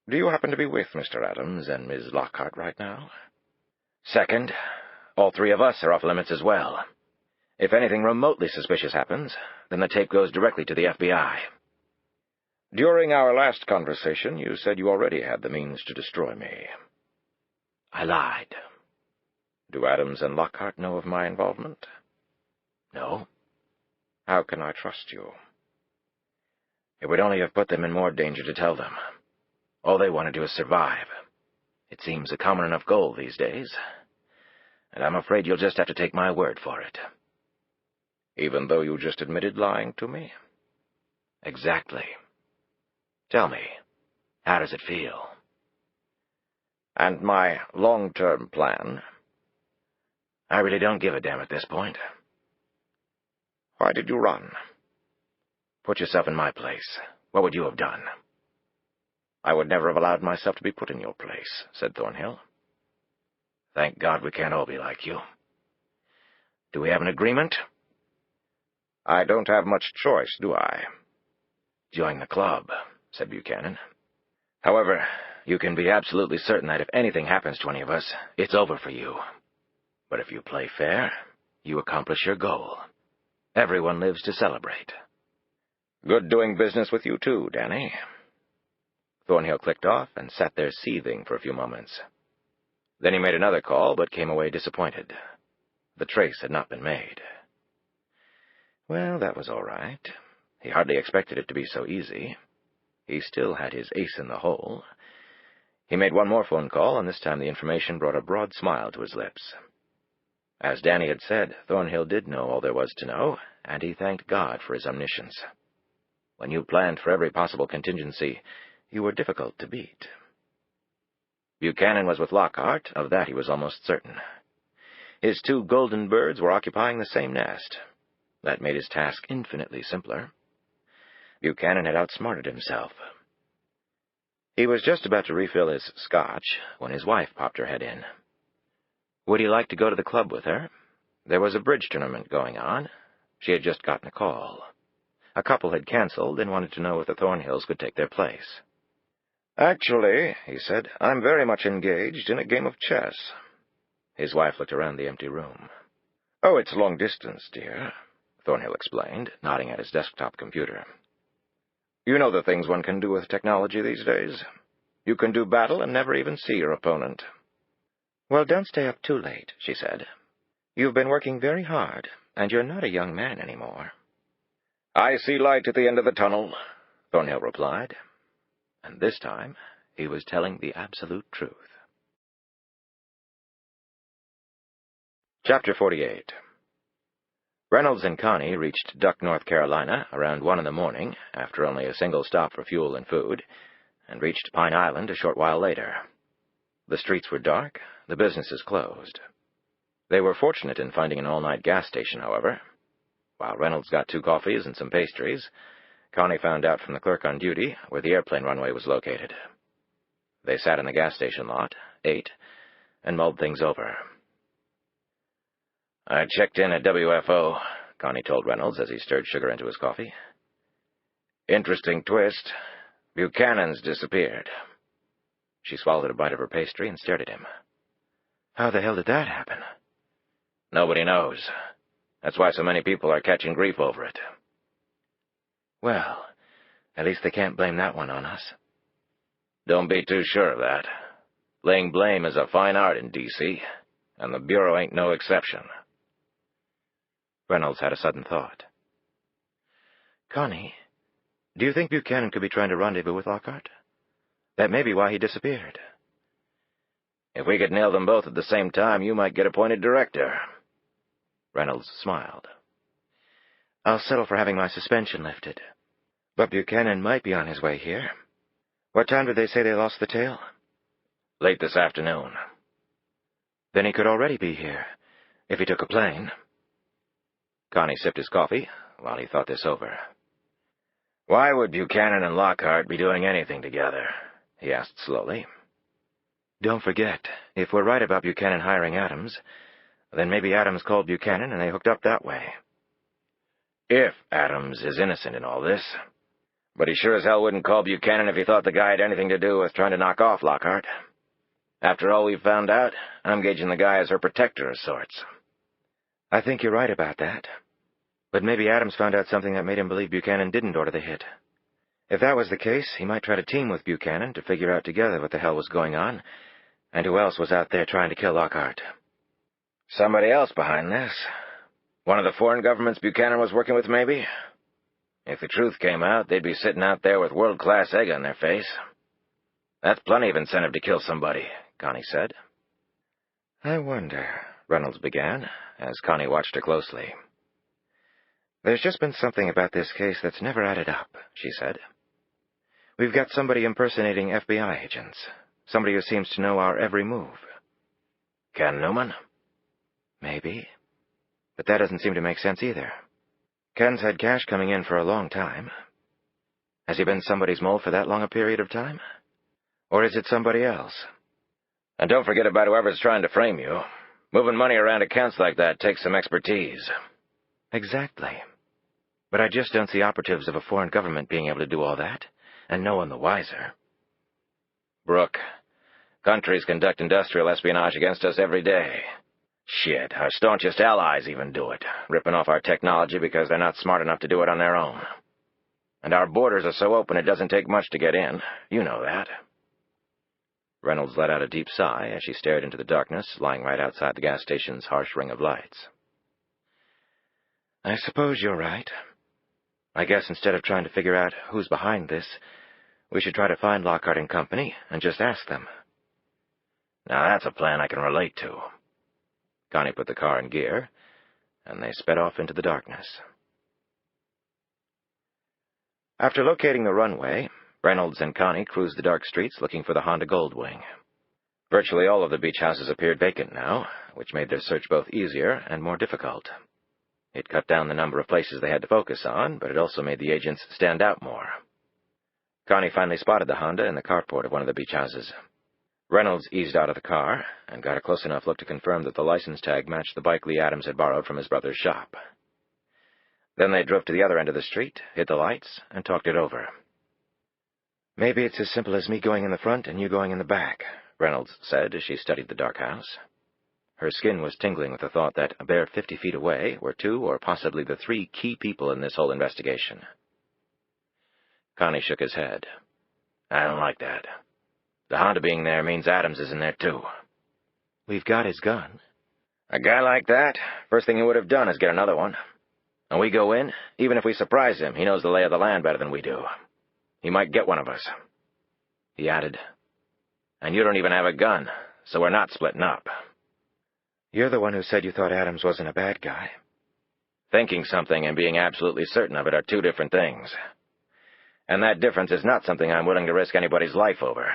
Do you happen to be with Mr. Adams and Ms. Lockhart right now? Second, all three of us are off limits as well. If anything remotely suspicious happens, then the tape goes directly to the FBI. During our last conversation, you said you already had the means to destroy me. I lied. Do Adams and Lockhart know of my involvement? No. How can I trust you? It would only have put them in more danger to tell them. All they want to do is survive. It seems a common enough goal these days. And I'm afraid you'll just have to take my word for it. Even though you just admitted lying to me? Exactly. Tell me, how does it feel? And my long-term plan? I really don't give a damn at this point. Why did you run? Put yourself in my place. What would you have done? I would never have allowed myself to be put in your place, said Thornhill. Thank God we can't all be like you. Do we have an agreement? I don't have much choice, do I? Join the club, said Buchanan. However, you can be absolutely certain that if anything happens to any of us, it's over for you. But if you play fair, you accomplish your goal. Everyone lives to celebrate. Good doing business with you too, Danny. Thornhill clicked off and sat there seething for a few moments. Then he made another call, but came away disappointed. The trace had not been made. Well, that was all right. He hardly expected it to be so easy. He still had his ace in the hole. He made one more phone call, and this time the information brought a broad smile to his lips. As Danny had said, Thornhill did know all there was to know, and he thanked God for his omniscience. When you planned for every possible contingency, you were difficult to beat. Buchanan was with Lockhart, of that he was almost certain. His two golden birds were occupying the same nest. That made his task infinitely simpler. Buchanan had outsmarted himself. He was just about to refill his scotch when his wife popped her head in. Would he like to go to the club with her? There was a bridge tournament going on. She had just gotten a call. A couple had canceled and wanted to know if the Thornhills could take their place. Actually, he said, I'm very much engaged in a game of chess. His wife looked around the empty room. Oh, it's long distance, dear, Thornhill explained, nodding at his desktop computer. You know the things one can do with technology these days. You can do battle and never even see your opponent. Well, don't stay up too late, she said. You've been working very hard, and you're not a young man anymore. I see light at the end of the tunnel, Thornhill replied. And this time, he was telling the absolute truth. Chapter 48. Reynolds and Connie reached Duck, North Carolina, around 1 a.m, after only a single stop for fuel and food, and reached Pine Island a short while later. The streets were dark, the businesses closed. They were fortunate in finding an all-night gas station, however. While Reynolds got 2 coffees and some pastries, Connie found out from the clerk on duty where the airplane runway was located. They sat in the gas station lot, ate, and mulled things over. I checked in at WFO, Connie told Reynolds as he stirred sugar into his coffee. Interesting twist. Buchanan's disappeared. She swallowed a bite of her pastry and stared at him. How the hell did that happen? Nobody knows. That's why so many people are catching grief over it. Well, at least they can't blame that one on us. Don't be too sure of that. Laying blame is a fine art in D.C., and the Bureau ain't no exception. Reynolds had a sudden thought. Connie, do you think Buchanan could be trying to rendezvous with Lockhart? That may be why he disappeared. If we could nail them both at the same time, you might get appointed director. Reynolds smiled. I'll settle for having my suspension lifted. But Buchanan might be on his way here. What time did they say they lost the tail? Late this afternoon. Then he could already be here, if he took a plane. Connie sipped his coffee while he thought this over. Why would Buchanan and Lockhart be doing anything together? He asked slowly. Don't forget, if we're right about Buchanan hiring Adams, then maybe Adams called Buchanan and they hooked up that way. If Adams is innocent in all this, But he sure as hell wouldn't call Buchanan if he thought the guy had anything to do with trying to knock off Lockhart. After all we've found out, I'm gauging the guy as her protector of sorts. I think you're right about that. But maybe Adams found out something that made him believe Buchanan didn't order the hit. If that was the case, he might try to team with Buchanan to figure out together what the hell was going on, and who else was out there trying to kill Lockhart. Somebody else behind this. One of the foreign governments Buchanan was working with, maybe? If the truth came out, they'd be sitting out there with world-class egg on their face. That's plenty of incentive to kill somebody, Connie said. I wonder, Reynolds began, as Connie watched her closely. There's just been something about this case that's never added up, she said. We've got somebody impersonating FBI agents, somebody who seems to know our every move. Ken Newman? Maybe. But that doesn't seem to make sense either. Ken's had cash coming in for a long time. Has he been somebody's mole for that long a period of time? Or is it somebody else? And don't forget about whoever's trying to frame you. Moving money around accounts like that takes some expertise. Exactly. But I just don't see operatives of a foreign government being able to do all that, and no one the wiser. Brooke, countries conduct industrial espionage against us every day. Shit, our staunchest allies even do it, ripping off our technology because they're not smart enough to do it on their own. And our borders are so open it doesn't take much to get in. You know that. Reynolds let out a deep sigh as she stared into the darkness, lying right outside the gas station's harsh ring of lights. I suppose you're right. I guess instead of trying to figure out who's behind this, we should try to find Lockhart and Company and just ask them. Now that's a plan I can relate to. Connie put the car in gear, and they sped off into the darkness. After locating the runway, Reynolds and Connie cruised the dark streets looking for the Honda Goldwing. Virtually all of the beach houses appeared vacant now, which made their search both easier and more difficult. It cut down the number of places they had to focus on, but it also made the agents stand out more. Connie finally spotted the Honda in the carport of one of the beach houses. Reynolds eased out of the car and got a close enough look to confirm that the license tag matched the bike Lee Adams had borrowed from his brother's shop. Then they drove to the other end of the street, hit the lights, and talked it over. Maybe it's as simple as me going in the front and you going in the back, Reynolds said as she studied the dark house. Her skin was tingling with the thought that a bare 50 feet away were two or possibly the three key people in this whole investigation. Connie shook his head. I don't like that. The Honda being there means Adams is in there, too. We've got his gun. A guy like that, first thing he would have done is get another one. And we go in, even if we surprise him, he knows the lay of the land better than we do. He might get one of us. He added, and you don't even have a gun, so we're not splitting up. You're the one who said you thought Adams wasn't a bad guy. Thinking something and being absolutely certain of it are two different things. And that difference is not something I'm willing to risk anybody's life over.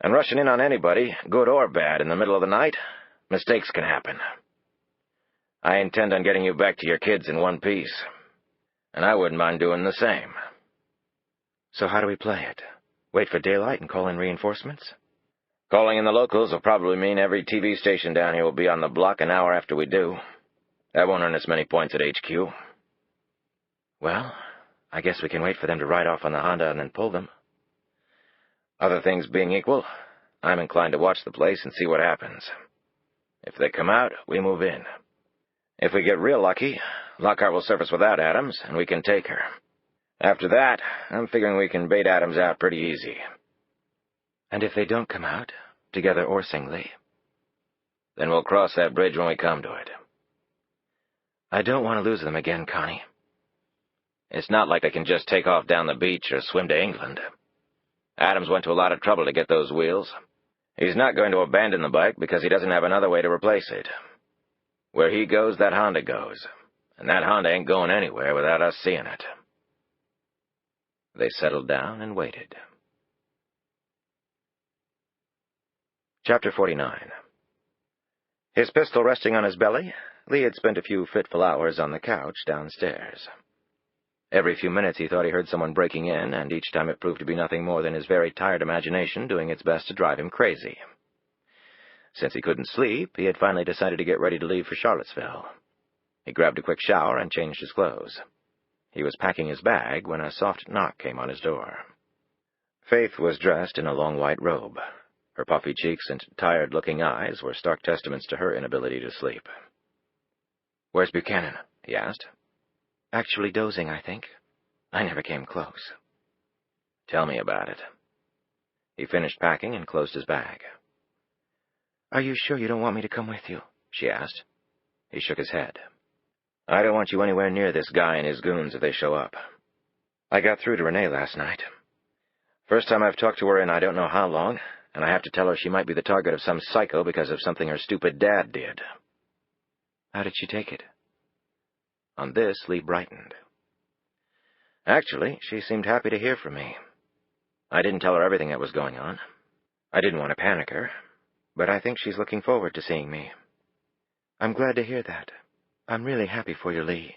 And rushing in on anybody, good or bad, in the middle of the night, mistakes can happen. I intend on getting you back to your kids in one piece. And I wouldn't mind doing the same. So how do we play it? Wait for daylight and call in reinforcements? Calling in the locals will probably mean every TV station down here will be on the block an hour after we do. That won't earn us many points at HQ. Well, I guess we can wait for them to ride off on the Honda and then pull them. Other things being equal, I'm inclined to watch the place and see what happens. If they come out, we move in. If we get real lucky, Lockhart will surface without Adams, and we can take her. After that, I'm figuring we can bait Adams out pretty easy. And if they don't come out, together or singly? Then we'll cross that bridge when we come to it. I don't want to lose them again, Connie. It's not like they can just take off down the beach or swim to England. Adams went to a lot of trouble to get those wheels. He's not going to abandon the bike because he doesn't have another way to replace it. Where he goes, that Honda goes. And that Honda ain't going anywhere without us seeing it. They settled down and waited. Chapter 49. His pistol resting on his belly, Lee had spent a few fitful hours on the couch downstairs. Every few minutes he thought he heard someone breaking in, and each time it proved to be nothing more than his very tired imagination doing its best to drive him crazy. Since he couldn't sleep, he had finally decided to get ready to leave for Charlottesville. He grabbed a quick shower and changed his clothes. He was packing his bag when a soft knock came on his door. Faith was dressed in a long white robe. Her puffy cheeks and tired-looking eyes were stark testaments to her inability to sleep. "Where's Buchanan?" he asked. "Actually dozing, I think. I never came close." "Tell me about it." He finished packing and closed his bag. "Are you sure you don't want me to come with you?" she asked. He shook his head. "I don't want you anywhere near this guy and his goons if they show up. I got through to Renee last night. First time I've talked to her in I don't know how long, and I have to tell her she might be the target of some psycho because of something her stupid dad did." "How did she take it?" On this, Lee brightened. "Actually, she seemed happy to hear from me. I didn't tell her everything that was going on. I didn't want to panic her, but I think she's looking forward to seeing me." "I'm glad to hear that. I'm really happy for you, Lee."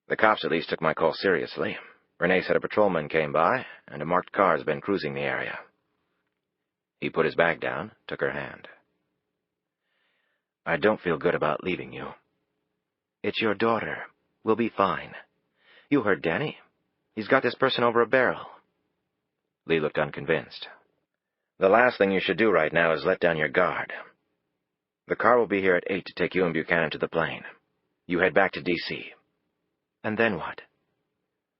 "The cops at least took my call seriously. Renee said a patrolman came by, and a marked car's been cruising the area." He put his bag down, took her hand. "I don't feel good about leaving you. It's your daughter. We'll be fine. You heard Danny. He's got this person over a barrel." Lee looked unconvinced. "The last thing you should do right now is let down your guard. The car will be here at 8 to take you and Buchanan to the plane. You head back to D.C. "And then what?"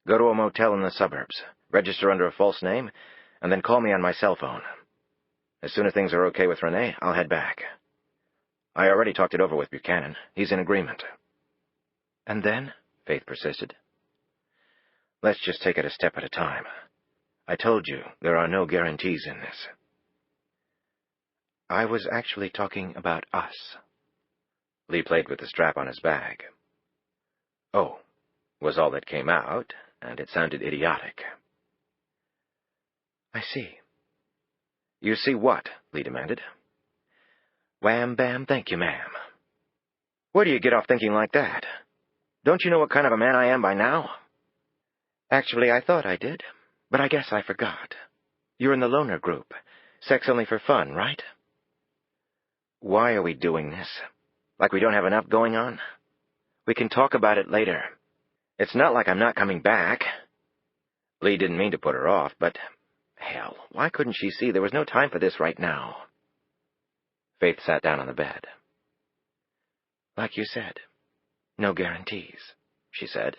"Go to a motel in the suburbs, register under a false name, and then call me on my cell phone. As soon as things are okay with Renee, I'll head back. I already talked it over with Buchanan. He's in agreement." "And then?" Faith persisted. "Let's just take it a step at a time. I told you there are no guarantees in this." "I was actually talking about us." Lee played with the strap on his bag. "Oh," was all that came out, and it sounded idiotic. "I see." "You see what?" Lee demanded. "Wham, bam, thank you, ma'am." "Where do you get off thinking like that? Don't you know what kind of a man I am by now?" "Actually, I thought I did, but I guess I forgot. You're in the loner group. Sex only for fun, right?" "Why are we doing this? Like we don't have enough going on? We can talk about it later. It's not like I'm not coming back." Lee didn't mean to put her off, but hell, why couldn't she see there was no time for this right now? Faith sat down on the bed. "Like you said, no guarantees," she said.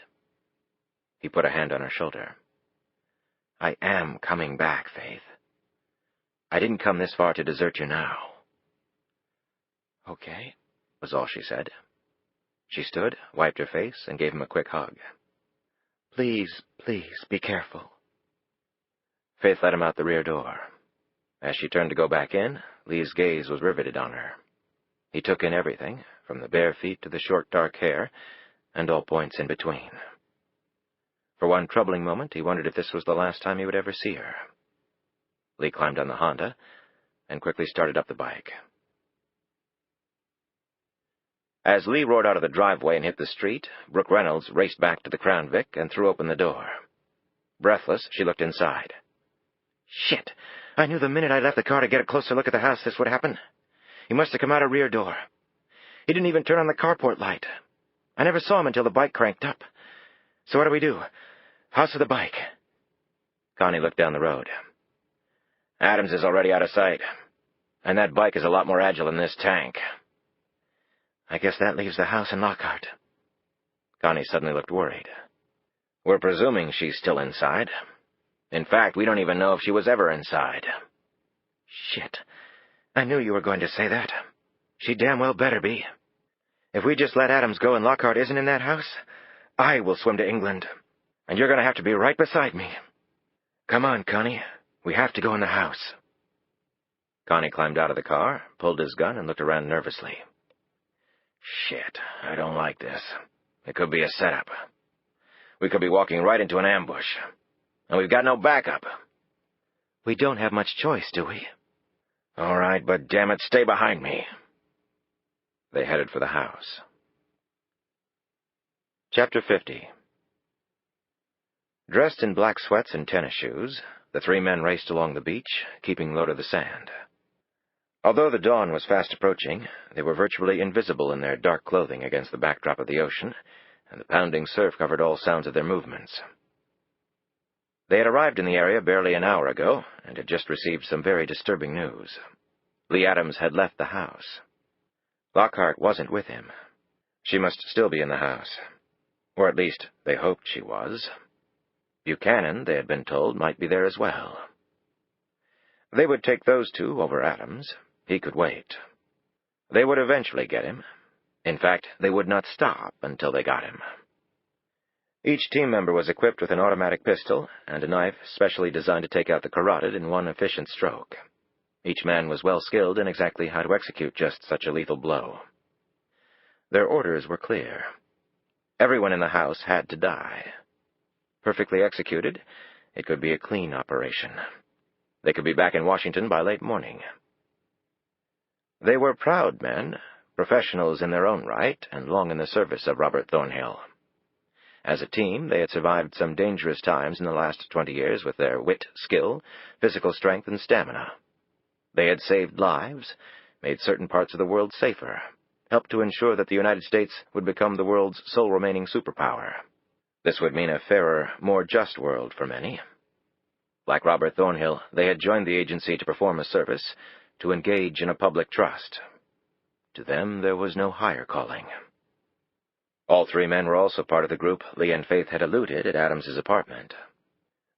He put a hand on her shoulder. "I am coming back, Faith. I didn't come this far to desert you now." "Okay," was all she said. She stood, wiped her face, and gave him a quick hug. "Please, please, be careful." Faith let him out the rear door. As she turned to go back in, Lee's gaze was riveted on her. He took in everything, from the bare feet to the short dark hair, and all points in between. For one troubling moment, he wondered if this was the last time he would ever see her. Lee climbed on the Honda and quickly started up the bike. As Lee roared out of the driveway and hit the street, Brooke Reynolds raced back to the Crown Vic and threw open the door. Breathless, she looked inside. "Shit! I knew the minute I left the car to get a closer look at the house this would happen. He must have come out a rear door. He didn't even turn on the carport light. I never saw him until the bike cranked up. So what do we do? House or the bike?" Connie looked down the road. "Adams is already out of sight. And that bike is a lot more agile than this tank." "I guess that leaves the house and Lockhart." Connie suddenly looked worried. "We're presuming she's still inside. In fact, we don't even know if she was ever inside." "Shit. I knew you were going to say that. She damn well better be. If we just let Adams go and Lockhart isn't in that house, I will swim to England. And you're going to have to be right beside me. Come on, Connie. We have to go in the house." Connie climbed out of the car, pulled his gun, and looked around nervously. "Shit, I don't like this. It could be a setup. We could be walking right into an ambush. And we've got no backup." "We don't have much choice, do we?" "All right, but damn it, stay behind me." They headed for the house. Chapter 50. Dressed in black sweats and tennis shoes, the three men raced along the beach, keeping low to the sand. Although the dawn was fast approaching, they were virtually invisible in their dark clothing against the backdrop of the ocean, and the pounding surf covered all sounds of their movements. They had arrived in the area barely an hour ago, and had just received some very disturbing news. Lee Adams had left the house. Lockhart wasn't with him. She must still be in the house. Or at least, they hoped she was. Buchanan, they had been told, might be there as well. They would take those two over Adams. He could wait. They would eventually get him. In fact, they would not stop until they got him. Each team member was equipped with an automatic pistol and a knife specially designed to take out the carotid in one efficient stroke. Each man was well skilled in exactly how to execute just such a lethal blow. Their orders were clear. Everyone in the house had to die. Perfectly executed, it could be a clean operation. They could be back in Washington by late morning. They were proud men, professionals in their own right, and long in the service of Robert Thornhill. As a team, they had survived some dangerous times in the last 20 years with their wit, skill, physical strength, and stamina. They had saved lives, made certain parts of the world safer, helped to ensure that the United States would become the world's sole remaining superpower. This would mean a fairer, more just world for many. Like Robert Thornhill, they had joined the agency to perform a service, to engage in a public trust. To them, there was no higher calling. All three men were also part of the group Lee and Faith had eluded at Adams's apartment.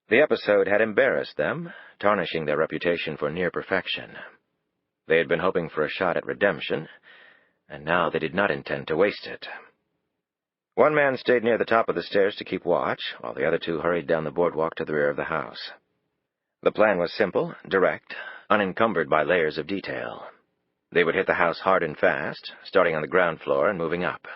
The episode had embarrassed them, tarnishing their reputation for near perfection. They had been hoping for a shot at redemption, and now they did not intend to waste it. One man stayed near the top of the stairs to keep watch, while the other two hurried down the boardwalk to the rear of the house. The plan was simple, direct, unencumbered by layers of detail. They would hit the house hard and fast, starting on the ground floor and moving up.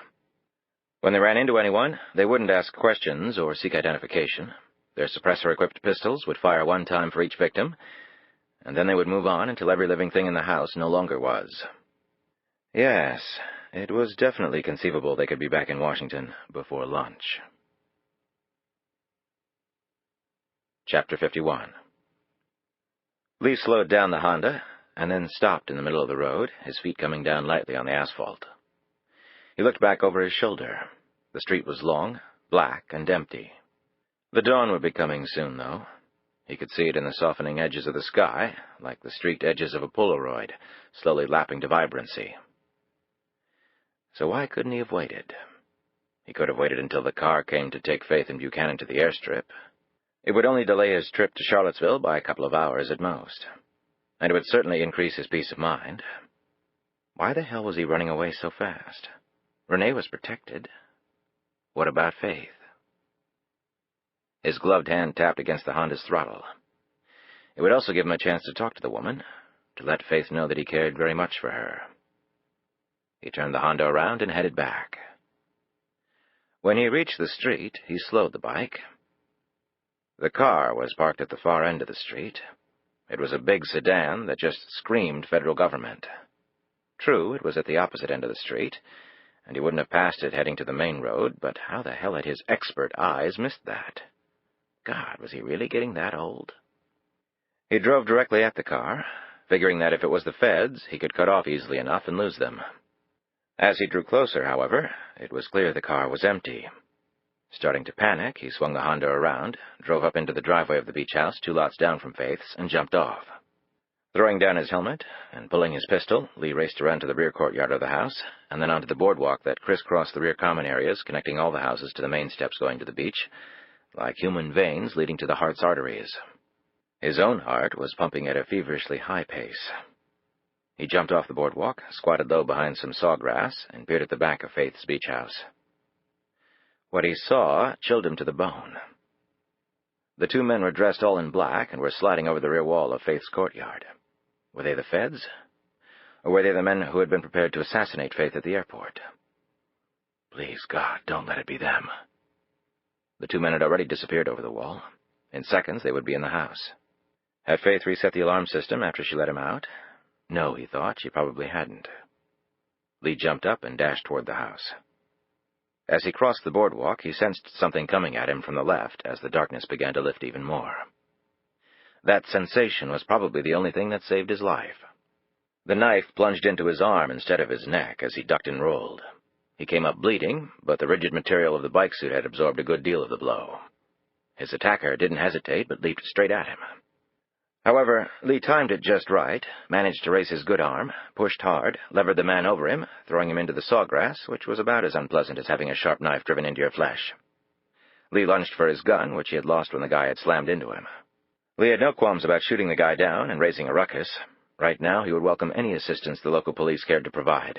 When they ran into anyone, they wouldn't ask questions or seek identification. Their suppressor-equipped pistols would fire one time for each victim, and then they would move on until every living thing in the house no longer was. Yes, it was definitely conceivable they could be back in Washington before lunch. Chapter 51. Lee slowed down the Honda, and then stopped in the middle of the road, his feet coming down lightly on the asphalt. He looked back over his shoulder. The street was long, black, and empty. The dawn would be coming soon, though. He could see it in the softening edges of the sky, like the streaked edges of a Polaroid, slowly lapping to vibrancy. So why couldn't he have waited? He could have waited until the car came to take Faith and Buchanan to the airstrip. It would only delay his trip to Charlottesville by a couple of hours at most, and it would certainly increase his peace of mind. Why the hell was he running away so fast? Renee was protected. What about Faith? His gloved hand tapped against the Honda's throttle. It would also give him a chance to talk to the woman, to let Faith know that he cared very much for her. He turned the Honda around and headed back. When he reached the street, he slowed the bike. The car was parked at the far end of the street. It was a big sedan that just screamed federal government. True, it was at the opposite end of the street, and he wouldn't have passed it heading to the main road, but how the hell had his expert eyes missed that? God, was he really getting that old? He drove directly at the car, figuring that if it was the feds, he could cut off easily enough and lose them. As he drew closer, however, it was clear the car was empty. Starting to panic, he swung the Honda around, drove up into the driveway of the beach house 2 lots down from Faith's, and jumped off. Throwing down his helmet and pulling his pistol, Lee raced around to the rear courtyard of the house, and then onto the boardwalk that crisscrossed the rear common areas, connecting all the houses to the main steps going to the beach, like human veins leading to the heart's arteries. His own heart was pumping at a feverishly high pace. He jumped off the boardwalk, squatted low behind some sawgrass, and peered at the back of Faith's beach house. What he saw chilled him to the bone. The 2 men were dressed all in black and were sliding over the rear wall of Faith's courtyard. Were they the feds? Or were they the men who had been prepared to assassinate Faith at the airport? Please, God, don't let it be them. The 2 men had already disappeared over the wall. In seconds, they would be in the house. Had Faith reset the alarm system after she let him out? No, he thought, she probably hadn't. Lee jumped up and dashed toward the house. As he crossed the boardwalk, he sensed something coming at him from the left as the darkness began to lift even more. That sensation was probably the only thing that saved his life. The knife plunged into his arm instead of his neck as he ducked and rolled. He came up bleeding, but the rigid material of the bike suit had absorbed a good deal of the blow. His attacker didn't hesitate, but leaped straight at him. However, Lee timed it just right, managed to raise his good arm, pushed hard, levered the man over him, throwing him into the sawgrass, which was about as unpleasant as having a sharp knife driven into your flesh. Lee lunged for his gun, which he had lost when the guy had slammed into him. Lee had no qualms about shooting the guy down and raising a ruckus. Right now, he would welcome any assistance the local police cared to provide.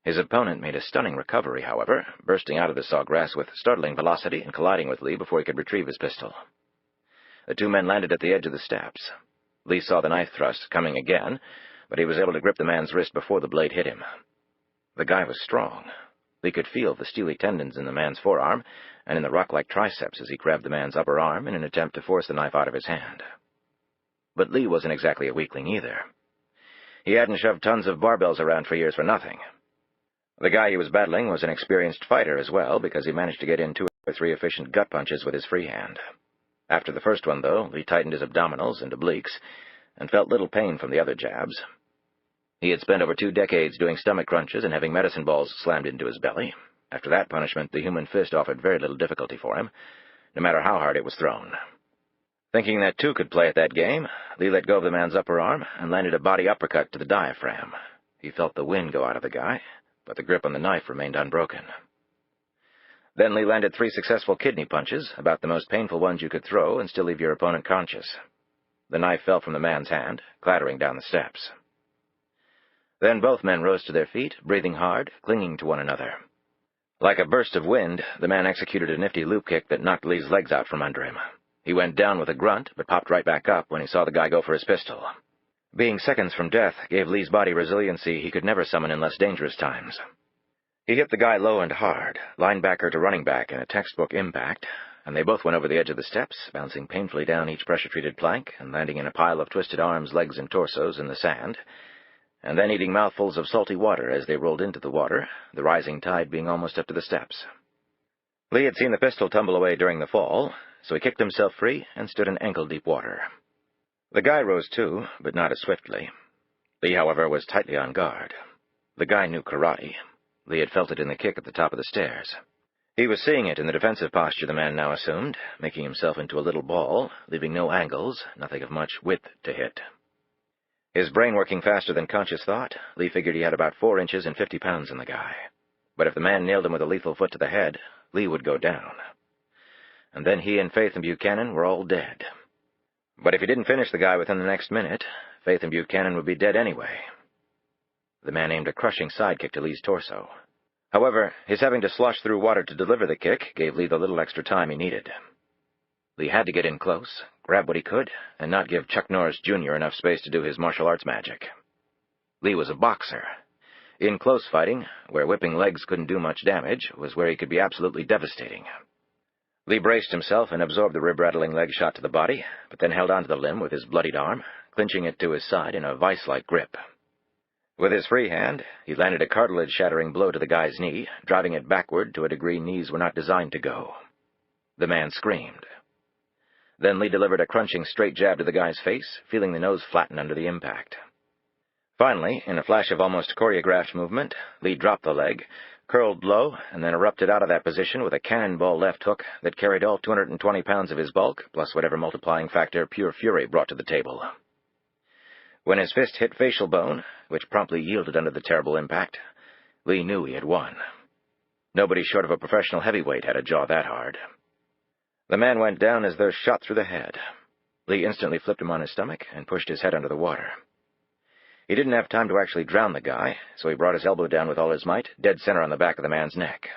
His opponent made a stunning recovery, however, bursting out of the sawgrass with startling velocity and colliding with Lee before he could retrieve his pistol. The two men landed at the edge of the steps. Lee saw the knife thrust coming again, but he was able to grip the man's wrist before the blade hit him. The guy was strong. Lee could feel the steely tendons in the man's forearm and in the rock-like triceps as he grabbed the man's upper arm in an attempt to force the knife out of his hand. But Lee wasn't exactly a weakling either. He hadn't shoved tons of barbells around for years for nothing. The guy he was battling was an experienced fighter as well, because he managed to get in 2 or 3 efficient gut punches with his free hand. After the first one, though, Lee tightened his abdominals and obliques and felt little pain from the other jabs. He had spent over 2 decades doing stomach crunches and having medicine balls slammed into his belly. After that punishment, the human fist offered very little difficulty for him, no matter how hard it was thrown. Thinking that 2 could play at that game, Lee let go of the man's upper arm and landed a body uppercut to the diaphragm. He felt the wind go out of the guy, but the grip on the knife remained unbroken. Then Lee landed 3 successful kidney punches, about the most painful ones you could throw and still leave your opponent conscious. The knife fell from the man's hand, clattering down the steps. Then both men rose to their feet, breathing hard, clinging to one another. Like a burst of wind, the man executed a nifty loop kick that knocked Lee's legs out from under him. He went down with a grunt, but popped right back up when he saw the guy go for his pistol. Being seconds from death gave Lee's body resiliency he could never summon in less dangerous times. He hit the guy low and hard, linebacker to running back in a textbook impact, and they both went over the edge of the steps, bouncing painfully down each pressure-treated plank and landing in a pile of twisted arms, legs, and torsos in the sand, and then eating mouthfuls of salty water as they rolled into the water, the rising tide being almost up to the steps. Lee had seen the pistol tumble away during the fall, so he kicked himself free and stood in ankle-deep water. The guy rose too, but not as swiftly. Lee, however, was tightly on guard. The guy knew karate. Lee had felt it in the kick at the top of the stairs. He was seeing it in the defensive posture the man now assumed, making himself into a little ball, leaving no angles, nothing of much width to hit. His brain working faster than conscious thought, Lee figured he had about 4 inches and 50 pounds in the guy. But if the man nailed him with a lethal foot to the head, Lee would go down. And then he and Faith and Buchanan were all dead. But if he didn't finish the guy within the next minute, Faith and Buchanan would be dead anyway. The man aimed a crushing sidekick to Lee's torso. However, his having to slosh through water to deliver the kick gave Lee the little extra time he needed. Lee had to get in close, grab what he could, and not give Chuck Norris Jr. enough space to do his martial arts magic. Lee was a boxer. In close fighting, where whipping legs couldn't do much damage, was where he could be absolutely devastating. Lee braced himself and absorbed the rib-rattling leg shot to the body, but then held onto the limb with his bloodied arm, clinching it to his side in a vice-like grip. With his free hand, he landed a cartilage-shattering blow to the guy's knee, driving it backward to a degree knees were not designed to go. The man screamed. Then Lee delivered a crunching straight jab to the guy's face, feeling the nose flatten under the impact. Finally, in a flash of almost choreographed movement, Lee dropped the leg, curled low, and then erupted out of that position with a cannonball left hook that carried all 220 pounds of his bulk, plus whatever multiplying factor pure fury brought to the table. When his fist hit facial bone, which promptly yielded under the terrible impact, Lee knew he had won. Nobody short of a professional heavyweight had a jaw that hard. The man went down as though shot through the head. Lee instantly flipped him on his stomach and pushed his head under the water. He didn't have time to actually drown the guy, so he brought his elbow down with all his might, dead center on the back of the man's neck.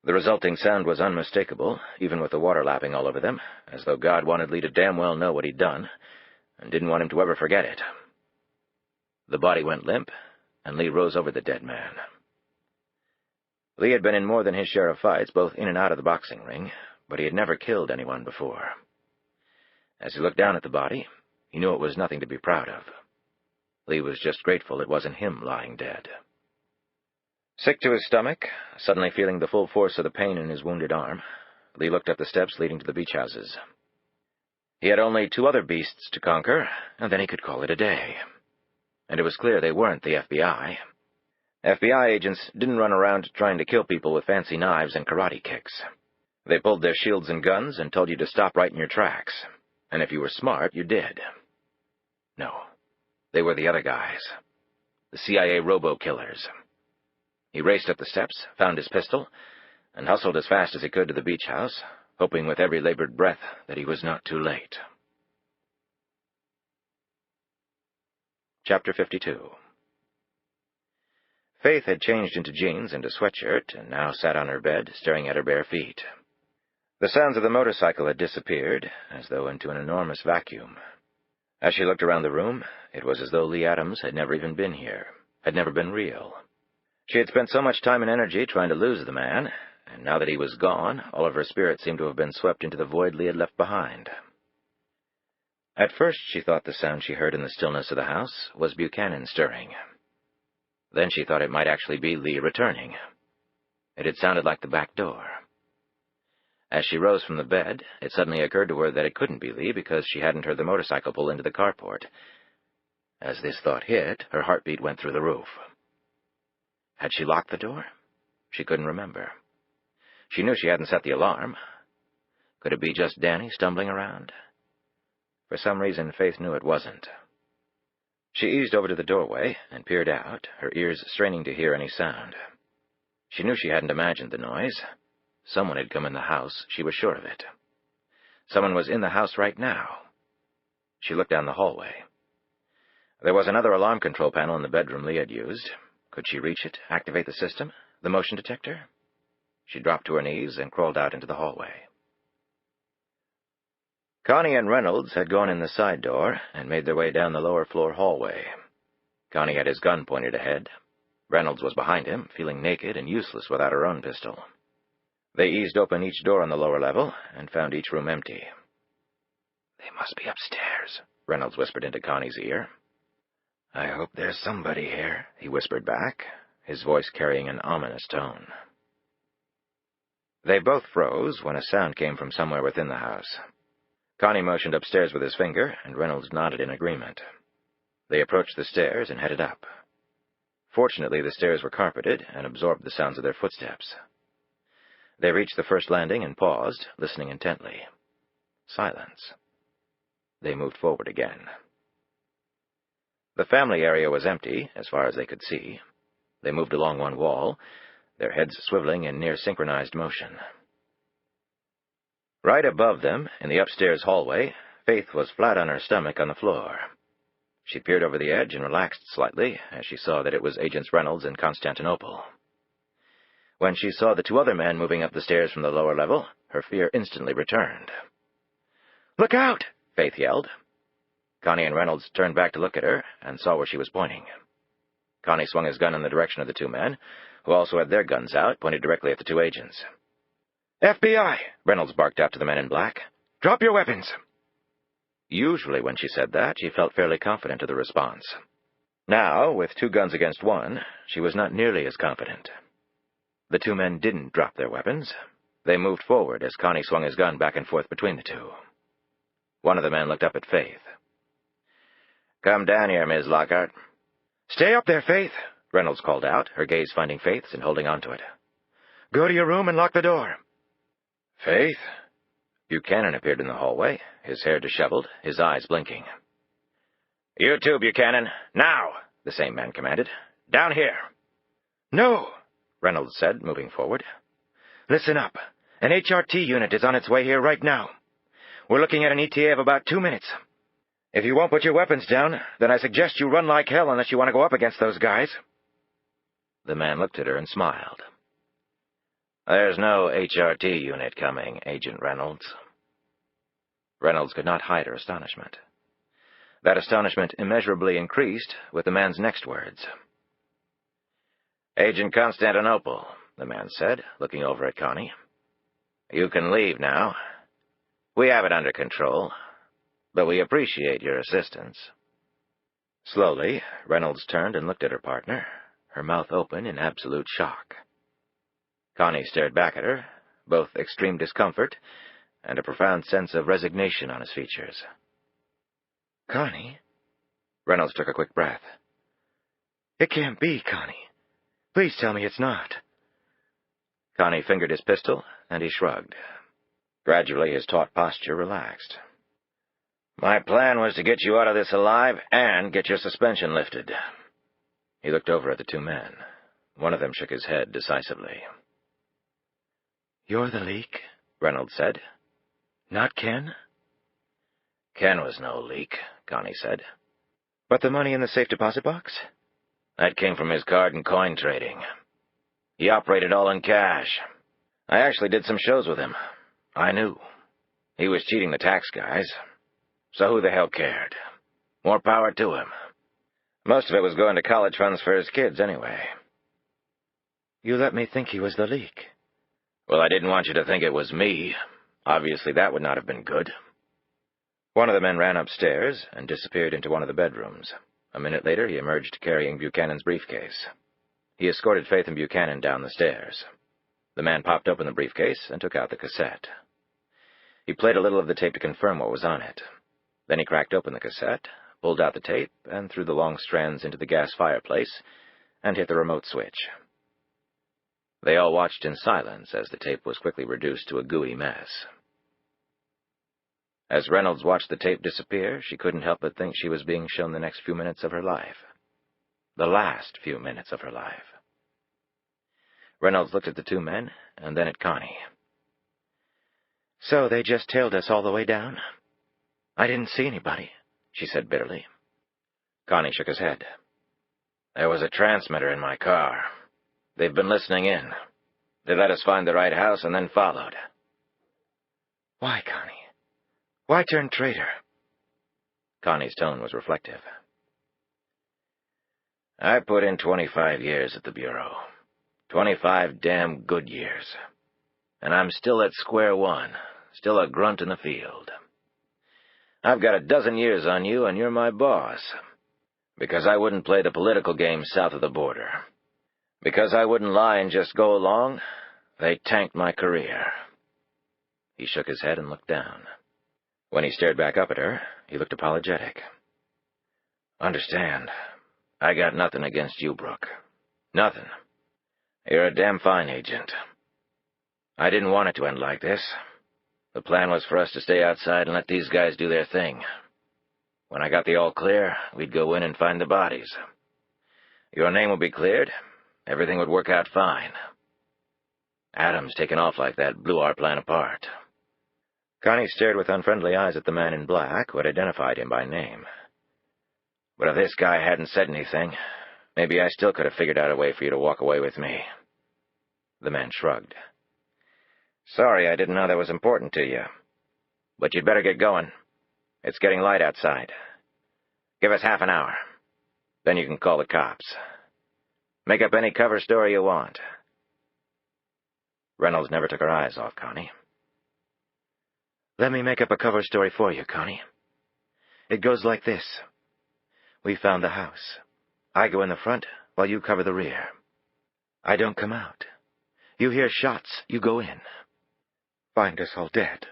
The resulting sound was unmistakable, even with the water lapping all over them, as though God wanted Lee to damn well know what he'd done, and didn't want him to ever forget it. The body went limp, and Lee rose over the dead man. Lee had been in more than his share of fights, both in and out of the boxing ring, but he had never killed anyone before. As he looked down at the body, he knew it was nothing to be proud of. Lee was just grateful it wasn't him lying dead. Sick to his stomach, suddenly feeling the full force of the pain in his wounded arm, Lee looked up the steps leading to the beach houses. He had only 2 other beasts to conquer, and then he could call it a day. And it was clear they weren't the FBI. FBI agents didn't run around trying to kill people with fancy knives and karate kicks. They pulled their shields and guns and told you to stop right in your tracks. And if you were smart, you did. No, they were the other guys. The CIA robo-killers. He raced up the steps, found his pistol, and hustled as fast as he could to the beach house, hoping with every labored breath that he was not too late. Chapter 52. Faith had changed into jeans and a sweatshirt, and now sat on her bed, staring at her bare feet. The sounds of the motorcycle had disappeared, as though into an enormous vacuum. As she looked around the room, it was as though Lee Adams had never even been here, had never been real. She had spent so much time and energy trying to lose the man, and now that he was gone, all of her spirit seemed to have been swept into the void Lee had left behind. At first she thought the sound she heard in the stillness of the house was Buchanan stirring. Then she thought it might actually be Lee returning. It had sounded like the back door. As she rose from the bed, it suddenly occurred to her that it couldn't be Lee because she hadn't heard the motorcycle pull into the carport. As this thought hit, her heartbeat went through the roof. Had she locked the door? She couldn't remember. She knew she hadn't set the alarm. Could it be just Danny stumbling around? For some reason, Faith knew it wasn't. She eased over to the doorway and peered out, her ears straining to hear any sound. She knew she hadn't imagined the noise. Someone had come in the house, she was sure of it. Someone was in the house right now. She looked down the hallway. There was another alarm control panel in the bedroom Lee had used. Could she reach it, activate the system, the motion detector? She dropped to her knees and crawled out into the hallway. Connie and Reynolds had gone in the side door and made their way down the lower floor hallway. Connie had his gun pointed ahead. Reynolds was behind him, feeling naked and useless without her own pistol. They eased open each door on the lower level and found each room empty. "They must be upstairs," Reynolds whispered into Connie's ear. "I hope there's somebody here," he whispered back, his voice carrying an ominous tone. They both froze when a sound came from somewhere within the house. Connie motioned upstairs with his finger, and Reynolds nodded in agreement. They approached the stairs and headed up. Fortunately, the stairs were carpeted and absorbed the sounds of their footsteps. They reached the first landing and paused, listening intently. Silence. They moved forward again. The family area was empty, as far as they could see. They moved along one wall, their heads swiveling in near-synchronized motion. Right above them, in the upstairs hallway, Faith was flat on her stomach on the floor. She peered over the edge and relaxed slightly as she saw that it was Agents Reynolds and Constantinople. When she saw the two other men moving up the stairs from the lower level, her fear instantly returned. "Look out!" Faith yelled. Connie and Reynolds turned back to look at her and saw where she was pointing. Connie swung his gun in the direction of the two men, who also had their guns out, pointed directly at the two agents. "FBI!" Reynolds barked out to the men in black. "Drop your weapons!" Usually when she said that, she felt fairly confident of the response. Now, with two guns against one, she was not nearly as confident. The two men didn't drop their weapons. They moved forward as Connie swung his gun back and forth between the two. One of the men looked up at Faith. "Come down here, Ms. Lockhart." "Stay up there, Faith," Reynolds called out, her gaze finding Faith's and holding on to it. "Go to your room and lock the door." "Faith?" Buchanan appeared in the hallway, his hair disheveled, his eyes blinking. "You too, Buchanan. Now!" the same man commanded. "Down here." "No," Reynolds said, moving forward. "Listen up. An HRT unit is on its way here right now. We're looking at an ETA of about 2 minutes. If you won't put your weapons down, then I suggest you run like hell unless you want to go up against those guys." The man looked at her and smiled. "There's no HRT unit coming, Agent Reynolds." Reynolds could not hide her astonishment. That astonishment immeasurably increased with the man's next words. "Agent Constantinople," the man said, looking over at Connie. "You can leave now. We have it under control, but we appreciate your assistance." Slowly, Reynolds turned and looked at her partner, her mouth open in absolute shock. Connie stared back at her, both extreme discomfort and a profound sense of resignation on his features. "Connie?" Reynolds took a quick breath. "It can't be, Connie. Please tell me it's not. Connie fingered his pistol, and he shrugged. Gradually, his taut posture relaxed. My plan was to get you out of this alive and get your suspension lifted. He looked over at the two men. One of them shook his head decisively. You're the leak, Reynolds said. not Ken? Ken was no leak, Connie said. But the money in the safe deposit box? That came from his card and coin trading. He operated all in cash. I actually did some shows with him. I knew. He was cheating the tax guys. So who the hell cared? More power to him. Most of it was going to college funds for his kids anyway. You let me think he was the leak. Well, I didn't want you to think it was me. Obviously, that would not have been good. One of the men ran upstairs and disappeared into one of the bedrooms. A minute later, he emerged carrying Buchanan's briefcase. He escorted Faith and Buchanan down the stairs. The man popped open the briefcase and took out the cassette. He played a little of the tape to confirm what was on it. Then he cracked open the cassette, pulled out the tape, and threw the long strands into the gas fireplace, and hit the remote switch. They all watched in silence as the tape was quickly reduced to a gooey mess. As Reynolds watched the tape disappear, she couldn't help but think she was being shown the next few minutes of her life. The last few minutes of her life. Reynolds looked at the two men, and then at Connie. So they just tailed us all the way down? I didn't see anybody, she said bitterly. Connie shook his head. There was a transmitter in my car. They've been listening in. They let us find the right house and then followed. Why, Connie? Why turn traitor? Connie's tone was reflective. I put in 25 years at the Bureau. 25 damn good years. And I'm still at square one, still a grunt in the field. I've got a dozen years on you, and you're my boss. Because I wouldn't play the political game south of the border. Because I wouldn't lie and just go along, they tanked my career. He shook his head and looked down. When he stared back up at her, he looked apologetic. Understand, I got nothing against you, Brooke. Nothing. You're a damn fine agent. I didn't want it to end like this. The plan was for us to stay outside and let these guys do their thing. When I got the all clear, we'd go in and find the bodies. Your name would be cleared. Everything would work out fine. Adams taking off like that blew our plan apart. Connie stared with unfriendly eyes at the man in black who had identified him by name. But if this guy hadn't said anything, maybe I still could have figured out a way for you to walk away with me. The man shrugged. Sorry, I didn't know that was important to you. But you'd better get going. It's getting light outside. Give us half an hour. Then you can call the cops. Make up any cover story you want. Reynolds never took her eyes off Connie. Let me make up a cover story for you, Connie. It goes like this. We found the house. I go in the front while you cover the rear. I don't come out. You hear shots, you go in. Find us all dead.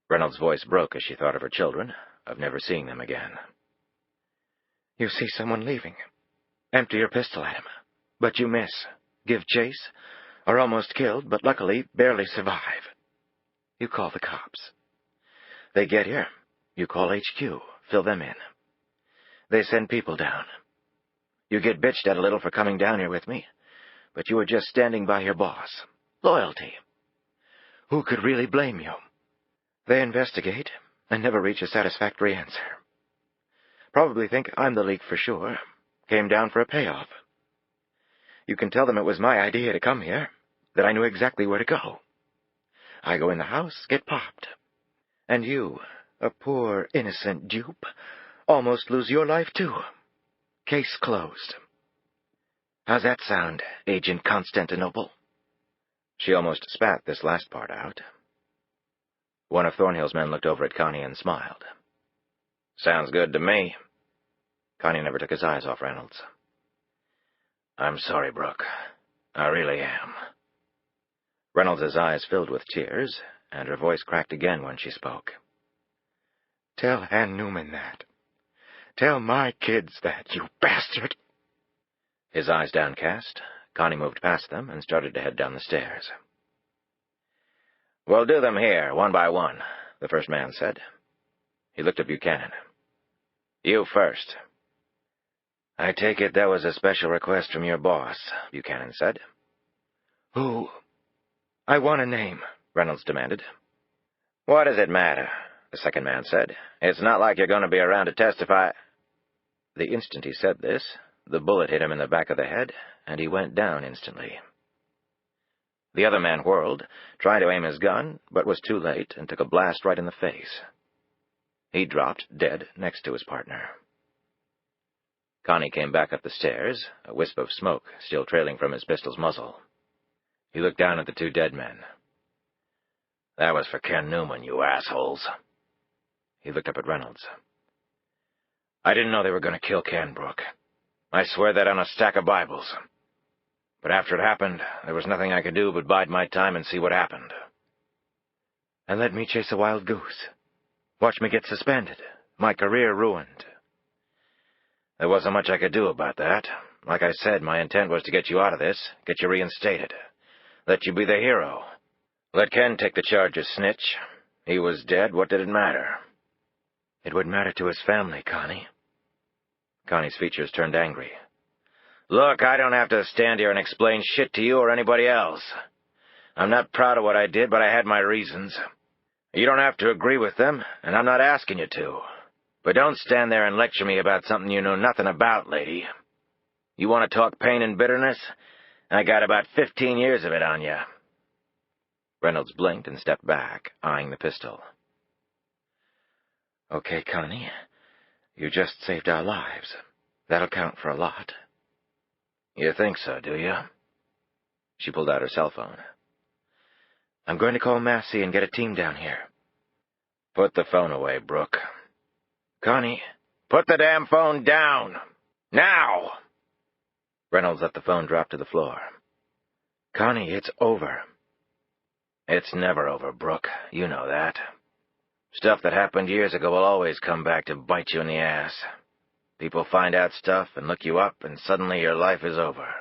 Reynolds' voice broke as she thought of her children, of never seeing them again. You see someone leaving. Empty your pistol at him. But you miss. Give chase. Are almost killed, but luckily barely survive. You call the cops. They get here. You call HQ. Fill them in. They send people down. You get bitched at a little for coming down here with me, but you were just standing by your boss. Loyalty. Who could really blame you? They investigate and never reach a satisfactory answer. Probably think I'm the leak for sure. Came down for a payoff. You can tell them it was my idea to come here, that I knew exactly where to go. I go in the house, get popped. And you, a poor, innocent dupe, almost lose your life too. Case closed. How's that sound, Agent Constantinople? She almost spat this last part out. One of Thornhill's men looked over at Connie and smiled. Sounds good to me. Connie never took his eyes off Reynolds. I'm sorry, Brooke. I really am. Reynolds' eyes filled with tears, and her voice cracked again when she spoke. Tell Ann Newman that. Tell my kids that, you bastard. His eyes downcast, Connie moved past them and started to head down the stairs. "We'll do them here, one by one," the first man said. He looked at Buchanan. "You first." "I take it that was a special request from your boss," Buchanan said. Who? I want a name, Reynolds demanded. "What does it matter?" the second man said. "It's not like you're going to be around to testify." The instant he said this, the bullet hit him in the back of the head, and he went down instantly. The other man whirled, trying to aim his gun, but was too late and took a blast right in the face. He dropped dead next to his partner. Connie came back up the stairs, a wisp of smoke still trailing from his pistol's muzzle. He looked down at the two dead men. "That was for Ken Newman, you assholes." He looked up at Reynolds. "I didn't know they were going to kill Ken, Brooke. I swear that on a stack of Bibles. But after it happened, there was nothing I could do but bide my time and see what happened." "And let me chase a wild goose. Watch me get suspended. My career ruined." "There wasn't much I could do about that. Like I said, my intent was to get you out of this, get you reinstated. Let you be the hero. Let Ken take the charge of snitch. He was dead. What did it matter?" "It would matter to his family, Connie." Connie's features turned angry. "Look, I don't have to stand here and explain shit to you or anybody else. I'm not proud of what I did, but I had my reasons. You don't have to agree with them, and I'm not asking you to. But don't stand there and lecture me about something you know nothing about, lady. You want to talk pain and bitterness? I got about 15 years of it on you." Reynolds blinked and stepped back, eyeing the pistol. "Okay, Connie. You just saved our lives. That'll count for a lot." "You think so, do you?" She pulled out her cell phone. "I'm going to call Massey and get a team down here." "Put the phone away, Brooke." "Connie." "Put the damn phone down! Now!" Reynolds let the phone drop to the floor. "Connie, it's over." "It's never over, Brooke. You know that. Stuff that happened years ago will always come back to bite you in the ass. People find out stuff and look you up, and suddenly your life is over."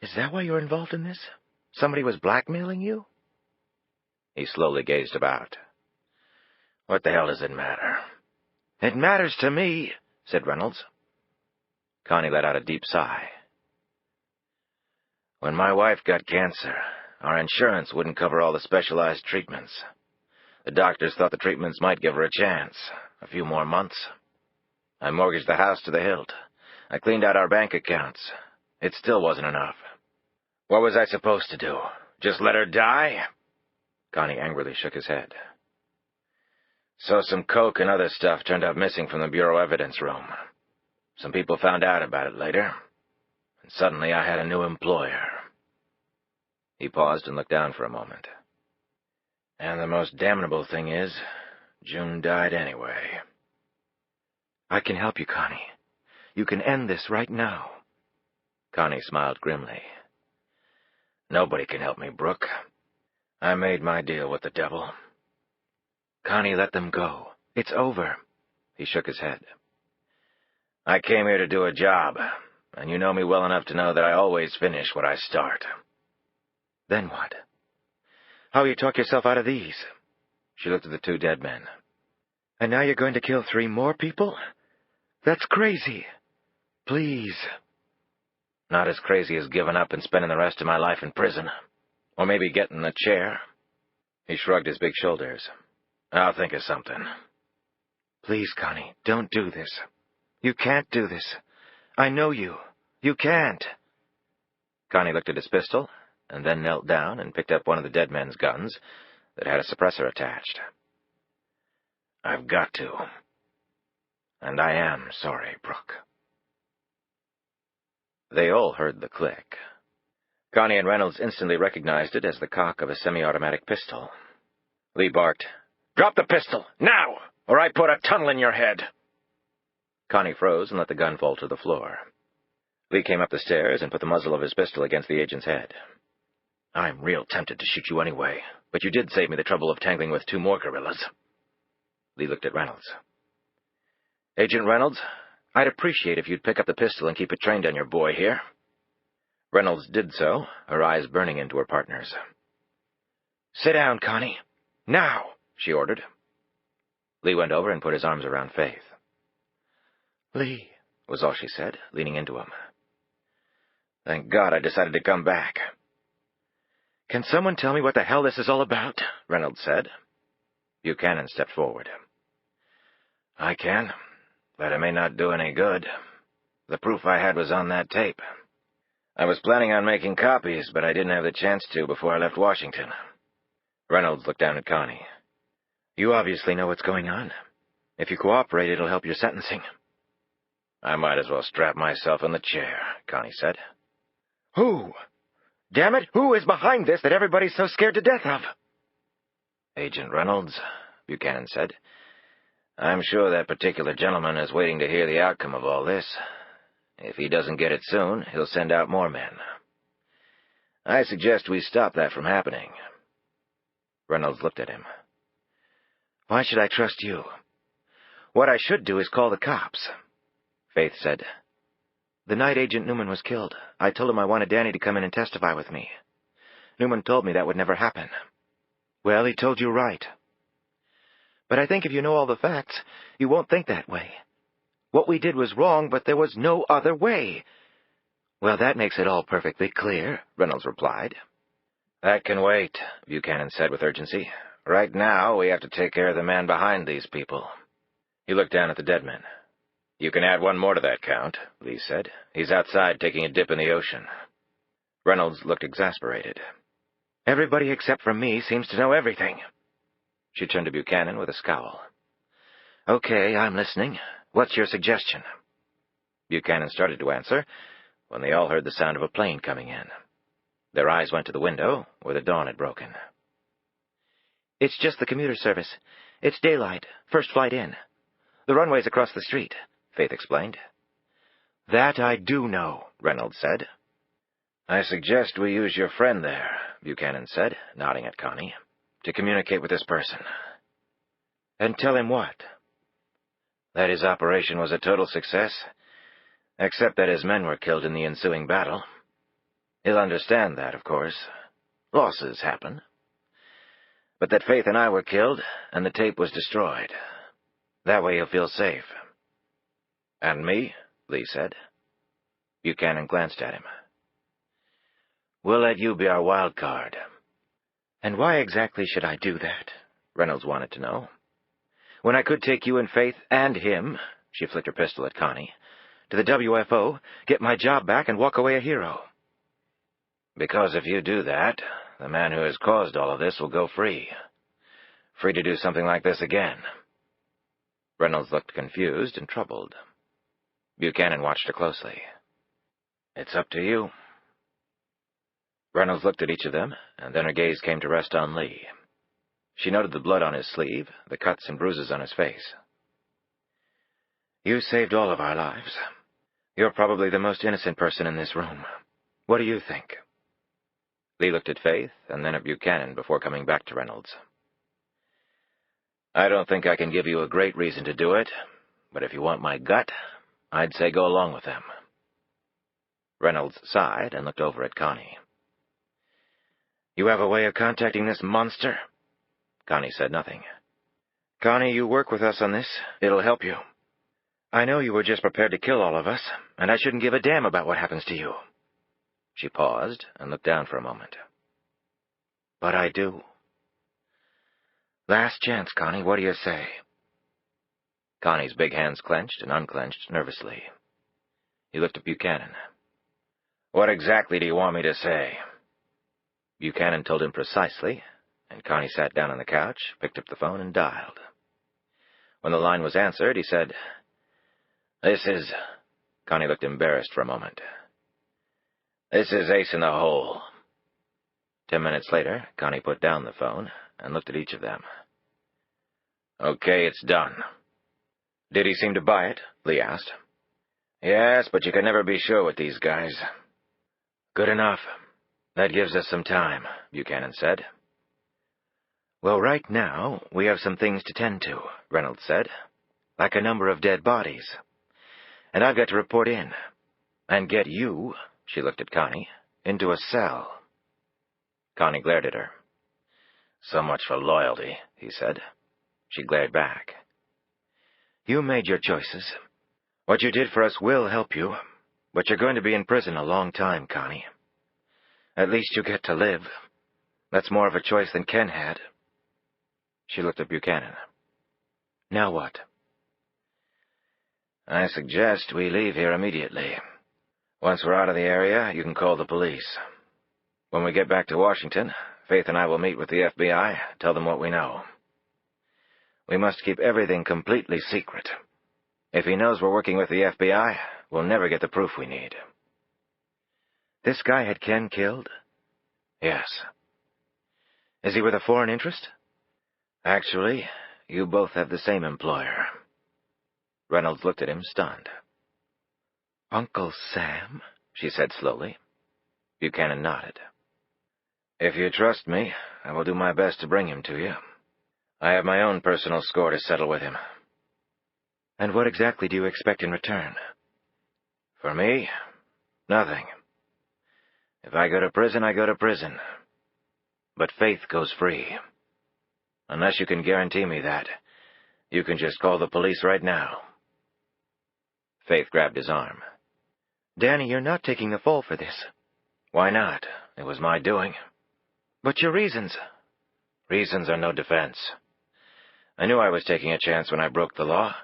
"Is that why you're involved in this? Somebody was blackmailing you?" He slowly gazed about. "What the hell does it matter?" "It matters to me," said Reynolds. Connie let out a deep sigh. "When my wife got cancer, our insurance wouldn't cover all the specialized treatments. The doctors thought the treatments might give her a chance, a few more months. I mortgaged the house to the hilt. I cleaned out our bank accounts. It still wasn't enough. What was I supposed to do? Just let her die?" Connie angrily shook his head. "So some coke and other stuff turned up missing from the Bureau evidence room. Some people found out about it later, and suddenly I had a new employer." He paused and looked down for a moment. "And the most damnable thing is, June died anyway." "I can help you, Connie. You can end this right now." Connie smiled grimly. "Nobody can help me, Brooke. I made my deal with the devil." "Connie, let them go. It's over." He shook his head. "I came here to do a job, and you know me well enough to know that I always finish what I start." "Then what? How'll you talk yourself out of these?" She looked at the two dead men. "And now you're going to kill 3 more people? That's crazy. Please." "Not as crazy as giving up and spending the rest of my life in prison. Or maybe getting a chair." He shrugged his big shoulders. "I'll think of something." "Please, Connie, don't do this. You can't do this. I know you. You can't." Connie looked at his pistol, and then knelt down and picked up one of the dead men's guns that had a suppressor attached. "I've got to. And I am sorry, Brooke." They all heard the click. Connie and Reynolds instantly recognized it as the cock of a semi-automatic pistol. Lee barked, "Drop the pistol, now, or I put a tunnel in your head." Connie froze and let the gun fall to the floor. Lee came up the stairs and put the muzzle of his pistol against the agent's head. "I'm real tempted to shoot you anyway, but you did save me the trouble of tangling with 2 more gorillas." Lee looked at Reynolds. "Agent Reynolds, I'd appreciate if you'd pick up the pistol and keep it trained on your boy here." Reynolds did so, her eyes burning into her partner's. "Sit down, Connie. Now," she ordered. Lee went over and put his arms around Faith. "Lee," was all she said, leaning into him. "Thank God I decided to come back." "Can someone tell me what the hell this is all about?" Reynolds said. Buchanan stepped forward. "I can, but it may not do any good. The proof I had was on that tape. I was planning on making copies, but I didn't have the chance to before I left Washington." Reynolds looked down at Connie. "You obviously know what's going on. If you cooperate, it'll help your sentencing." "I might as well strap myself in the chair," Connie said. "Who? Damn it, who is behind this that everybody's so scared to death of?" "Agent Reynolds," Buchanan said. "I'm sure that particular gentleman is waiting to hear the outcome of all this. If he doesn't get it soon, he'll send out more men. I suggest we stop that from happening." Reynolds looked at him. "Why should I trust you? What I should do is call the cops." Faith said, "The night Agent Newman was killed, I told him I wanted Danny to come in and testify with me. Newman told me that would never happen. Well, he told you right. But I think if you know all the facts, you won't think that way. What we did was wrong, but there was no other way." "Well, that makes it all perfectly clear," Reynolds replied. "That can wait," Buchanan said with urgency. "Right now, we have to take care of the man behind these people." He looked down at the dead men. "You can add one more to that count," Lee said. "He's outside taking a dip in the ocean." Reynolds looked exasperated. "Everybody except for me seems to know everything." She turned to Buchanan with a scowl. "Okay, I'm listening. What's your suggestion?" Buchanan started to answer when they all heard the sound of a plane coming in. Their eyes went to the window where the dawn had broken. "It's just the commuter service. It's daylight. First flight in. The runway's across the street," Faith explained. "That I do know," Reynolds said. "I suggest we use your friend there," Buchanan said, nodding at Connie, "to communicate with this person." "And tell him what?" "That his operation was a total success, except that his men were killed in the ensuing battle. He'll understand that, of course. Losses happen. But that Faith and I were killed, and the tape was destroyed. That way he'll feel safe." "And me?" Lee said. Buchanan glanced at him. "We'll let you be our wild card." "And why exactly should I do that?" Reynolds wanted to know. "When I could take you and Faith and him," she flicked her pistol at Connie, "to the WFO, get my job back, and walk away a hero." "Because if you do that, the man who has caused all of this will go free. Free to do something like this again." Reynolds looked confused and troubled. Buchanan watched her closely. "It's up to you." Reynolds looked at each of them, and then her gaze came to rest on Lee. She noted the blood on his sleeve, the cuts and bruises on his face. "You saved all of our lives. You're probably the most innocent person in this room. What do you think?" Lee looked at Faith and then at Buchanan before coming back to Reynolds. "I don't think I can give you a great reason to do it, but if you want my gut, I'd say go along with them." Reynolds sighed and looked over at Connie. "You have a way of contacting this monster?" Connie said nothing. "Connie, you work with us on this. It'll help you. I know you were just prepared to kill all of us, and I shouldn't give a damn about what happens to you." She paused and looked down for a moment. "But I do. Last chance, Connie, what do you say?" Connie's big hands clenched and unclenched nervously. He looked at Buchanan. "What exactly do you want me to say?" Buchanan told him precisely, and Connie sat down on the couch, picked up the phone, and dialed. When the line was answered, he said, "This is..." Connie looked embarrassed for a moment. "This is Ace in the Hole." 10 minutes later, Connie put down the phone and looked at each of them. "Okay, it's done." "Did he seem to buy it?" Lee asked. "Yes, but you can never be sure with these guys." "Good enough. That gives us some time," Buchanan said. "Well, right now, we have some things to tend to," Reynolds said, "like a number of dead bodies. And I've got to report in. And get you, she looked at Connie, into a cell. Connie glared at her. So much for loyalty, he said. She glared back. You made your choices. What you did for us will help you, but you're going to be in prison a long time, Connie. At least you get to live. That's more of a choice than Ken had. She looked at Buchanan. Now what? I suggest we leave here immediately. Once we're out of the area, you can call the police. When we get back to Washington, Faith and I will meet with the FBI, tell them what we know. We must keep everything completely secret. If he knows we're working with the FBI, we'll never get the proof we need. This guy had Ken killed? Yes. Is he with a foreign interest? Actually, you both have the same employer. Reynolds looked at him, stunned. Uncle Sam? She said slowly. Buchanan nodded. If you trust me, I will do my best to bring him to you. I have my own personal score to settle with him. And what exactly do you expect in return? For me, nothing. If I go to prison, I go to prison. But Faith goes free. Unless you can guarantee me that, you can just call the police right now. Faith grabbed his arm. Danny, you're not taking the fall for this. Why not? It was my doing. But your reasons. Reasons are no defense. I knew I was taking a chance when I broke the law.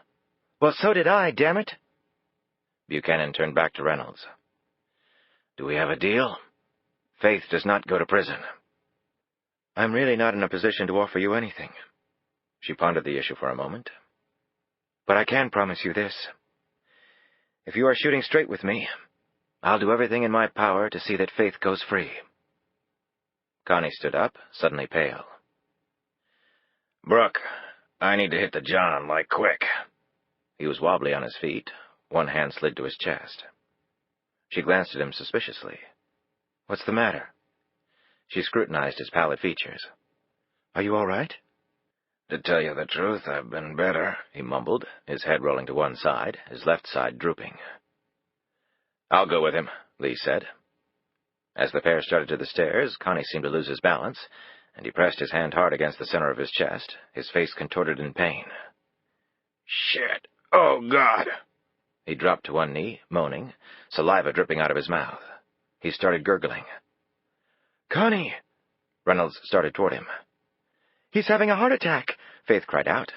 Well, so did I, damn it. Buchanan turned back to Reynolds. Do we have a deal? Faith does not go to prison. I'm really not in a position to offer you anything. She pondered the issue for a moment. But I can promise you this. If you are shooting straight with me, I'll do everything in my power to see that Faith goes free. Connie stood up, suddenly pale. Brooke, I need to hit the John, like quick. He was wobbly on his feet. One hand slid to his chest. She glanced at him suspiciously. What's the matter? She scrutinized his pallid features. Are you all right? To tell you the truth, I've been better, he mumbled, his head rolling to one side, his left side drooping. I'll go with him, Lee said. As the pair started to the stairs, Connie seemed to lose his balance, and he pressed his hand hard against the center of his chest, his face contorted in pain. Shit! Oh, God! He dropped to one knee, moaning, saliva dripping out of his mouth. He started gurgling. Connie! Reynolds started toward him. He's having a heart attack, Faith cried out.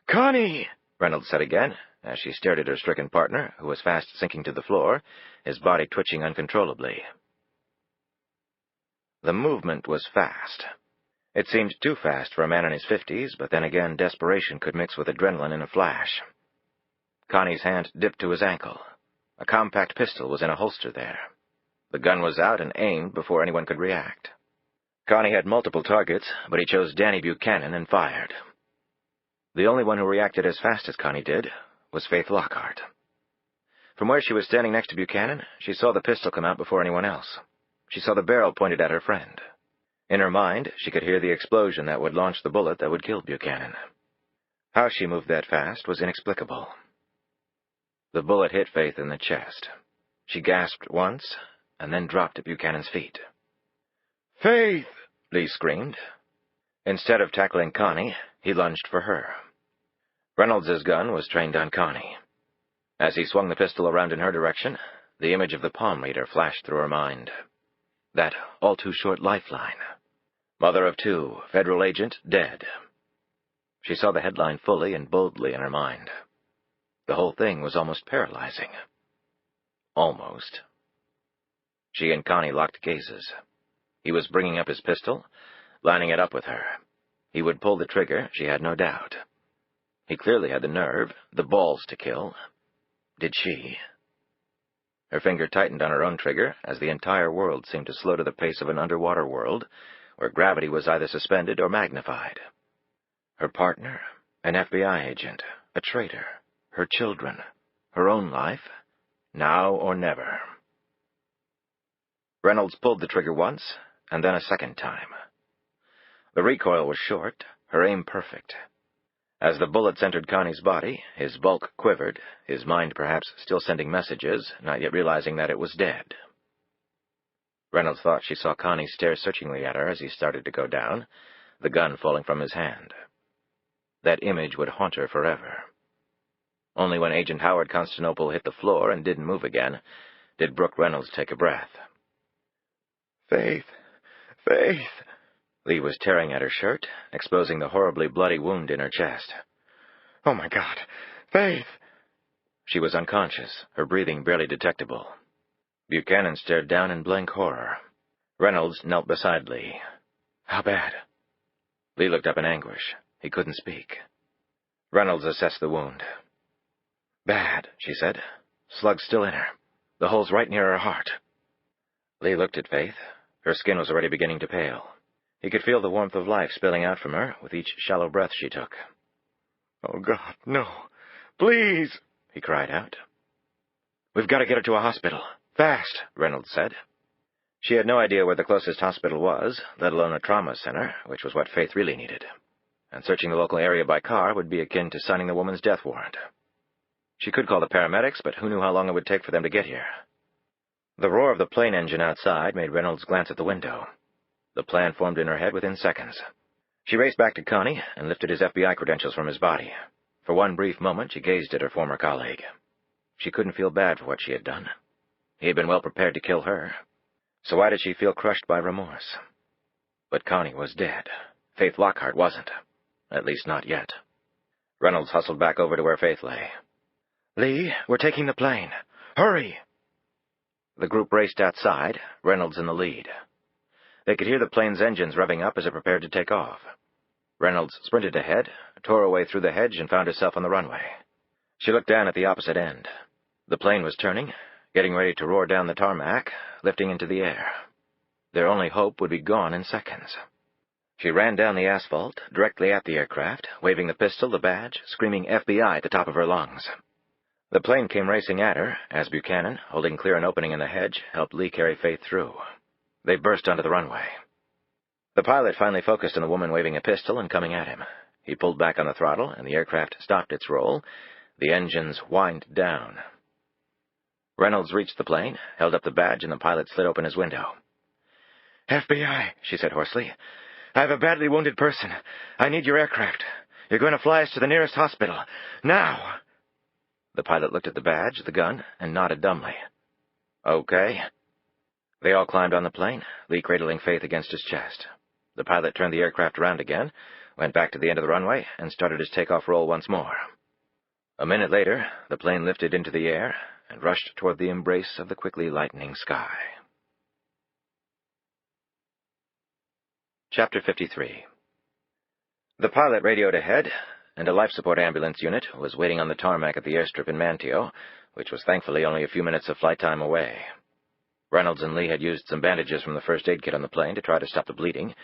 Connie! Reynolds said again, as she stared at her stricken partner, who was fast sinking to the floor, his body twitching uncontrollably. The movement was fast. It seemed too fast for a man in his 50s, but then again desperation could mix with adrenaline in a flash. Connie's hand dipped to his ankle. A compact pistol was in a holster there. The gun was out and aimed before anyone could react. Connie had multiple targets, but he chose Danny Buchanan and fired. The only one who reacted as fast as Connie did was Faith Lockhart. From where she was standing next to Buchanan, she saw the pistol come out before anyone else. She saw the barrel pointed at her friend. In her mind, she could hear the explosion that would launch the bullet that would kill Buchanan. How she moved that fast was inexplicable. The bullet hit Faith in the chest. She gasped once, and then dropped at Buchanan's feet. Faith! Lee screamed. Instead of tackling Connie, he lunged for her. Reynolds's gun was trained on Connie. As he swung the pistol around in her direction, the image of the palm reader flashed through her mind. That all-too-short lifeline. Mother of two, federal agent, dead. She saw the headline fully and boldly in her mind. The whole thing was almost paralyzing. Almost. She and Connie locked gazes. He was bringing up his pistol, lining it up with her. He would pull the trigger, she had no doubt. He clearly had the nerve, the balls to kill. Did she? Her finger tightened on her own trigger as the entire world seemed to slow to the pace of an underwater world where gravity was either suspended or magnified. Her partner, an FBI agent, a traitor, her children, her own life, now or never. Reynolds pulled the trigger once, and then a second time. The recoil was short, her aim perfect. As the bullets entered Connie's body, his bulk quivered, his mind perhaps still sending messages, not yet realizing that it was dead. Reynolds thought she saw Connie stare searchingly at her as he started to go down, the gun falling from his hand. That image would haunt her forever. Only when Agent Howard Constantinople hit the floor and didn't move again did Brooke Reynolds take a breath. Faith! Faith! Lee was tearing at her shirt, exposing the horribly bloody wound in her chest. Oh, my God! Faith! She was unconscious, her breathing barely detectable. Buchanan stared down in blank horror. Reynolds knelt beside Lee. How bad? Lee looked up in anguish. He couldn't speak. Reynolds assessed the wound. Bad, she said. Slug's still in her. The hole's right near her heart. Lee looked at Faith. Her skin was already beginning to pale. He could feel the warmth of life spilling out from her with each shallow breath she took. Oh, God, no. Please, he cried out. We've got to get her to a hospital. Fast, Reynolds said. She had no idea where the closest hospital was, let alone a trauma center, which was what Faith really needed. And searching the local area by car would be akin to signing the woman's death warrant. She could call the paramedics, but who knew how long it would take for them to get here? The roar of the plane engine outside made Reynolds glance at the window. The plan formed in her head within seconds. She raced back to Connie and lifted his FBI credentials from his body. For one brief moment, she gazed at her former colleague. She couldn't feel bad for what she had done. He had been well prepared to kill her. So why did she feel crushed by remorse? But Connie was dead. Faith Lockhart wasn't. At least not yet. Reynolds hustled back over to where Faith lay. Lee, we're taking the plane. Hurry! The group raced outside, Reynolds in the lead. They could hear the plane's engines revving up as it prepared to take off. Reynolds sprinted ahead, tore her way through the hedge, and found herself on the runway. She looked down at the opposite end. The plane was turning, getting ready to roar down the tarmac, lifting into the air. Their only hope would be gone in seconds. She ran down the asphalt, directly at the aircraft, waving the pistol, the badge, screaming FBI at the top of her lungs. The plane came racing at her, as Buchanan, holding clear an opening in the hedge, helped Lee carry Faith through. They burst onto the runway. The pilot finally focused on the woman waving a pistol and coming at him. He pulled back on the throttle, and the aircraft stopped its roll. The engines whined down. Reynolds reached the plane, held up the badge, and the pilot slid open his window. FBI, she said hoarsely. I have a badly wounded person. I need your aircraft. You're going to fly us to the nearest hospital. Now! The pilot looked at the badge, the gun, and nodded dumbly. Okay. They all climbed on the plane, Lee cradling Faith against his chest. The pilot turned the aircraft around again, went back to the end of the runway, and started his takeoff roll once more. A minute later, the plane lifted into the air and rushed toward the embrace of the quickly lightening sky. Chapter 53. The pilot radioed ahead, and a life support ambulance unit was waiting on the tarmac at the airstrip in Manteo, which was thankfully only a few minutes of flight time away. Reynolds and Lee had used some bandages from the first aid kit on the plane to try to stop the bleeding,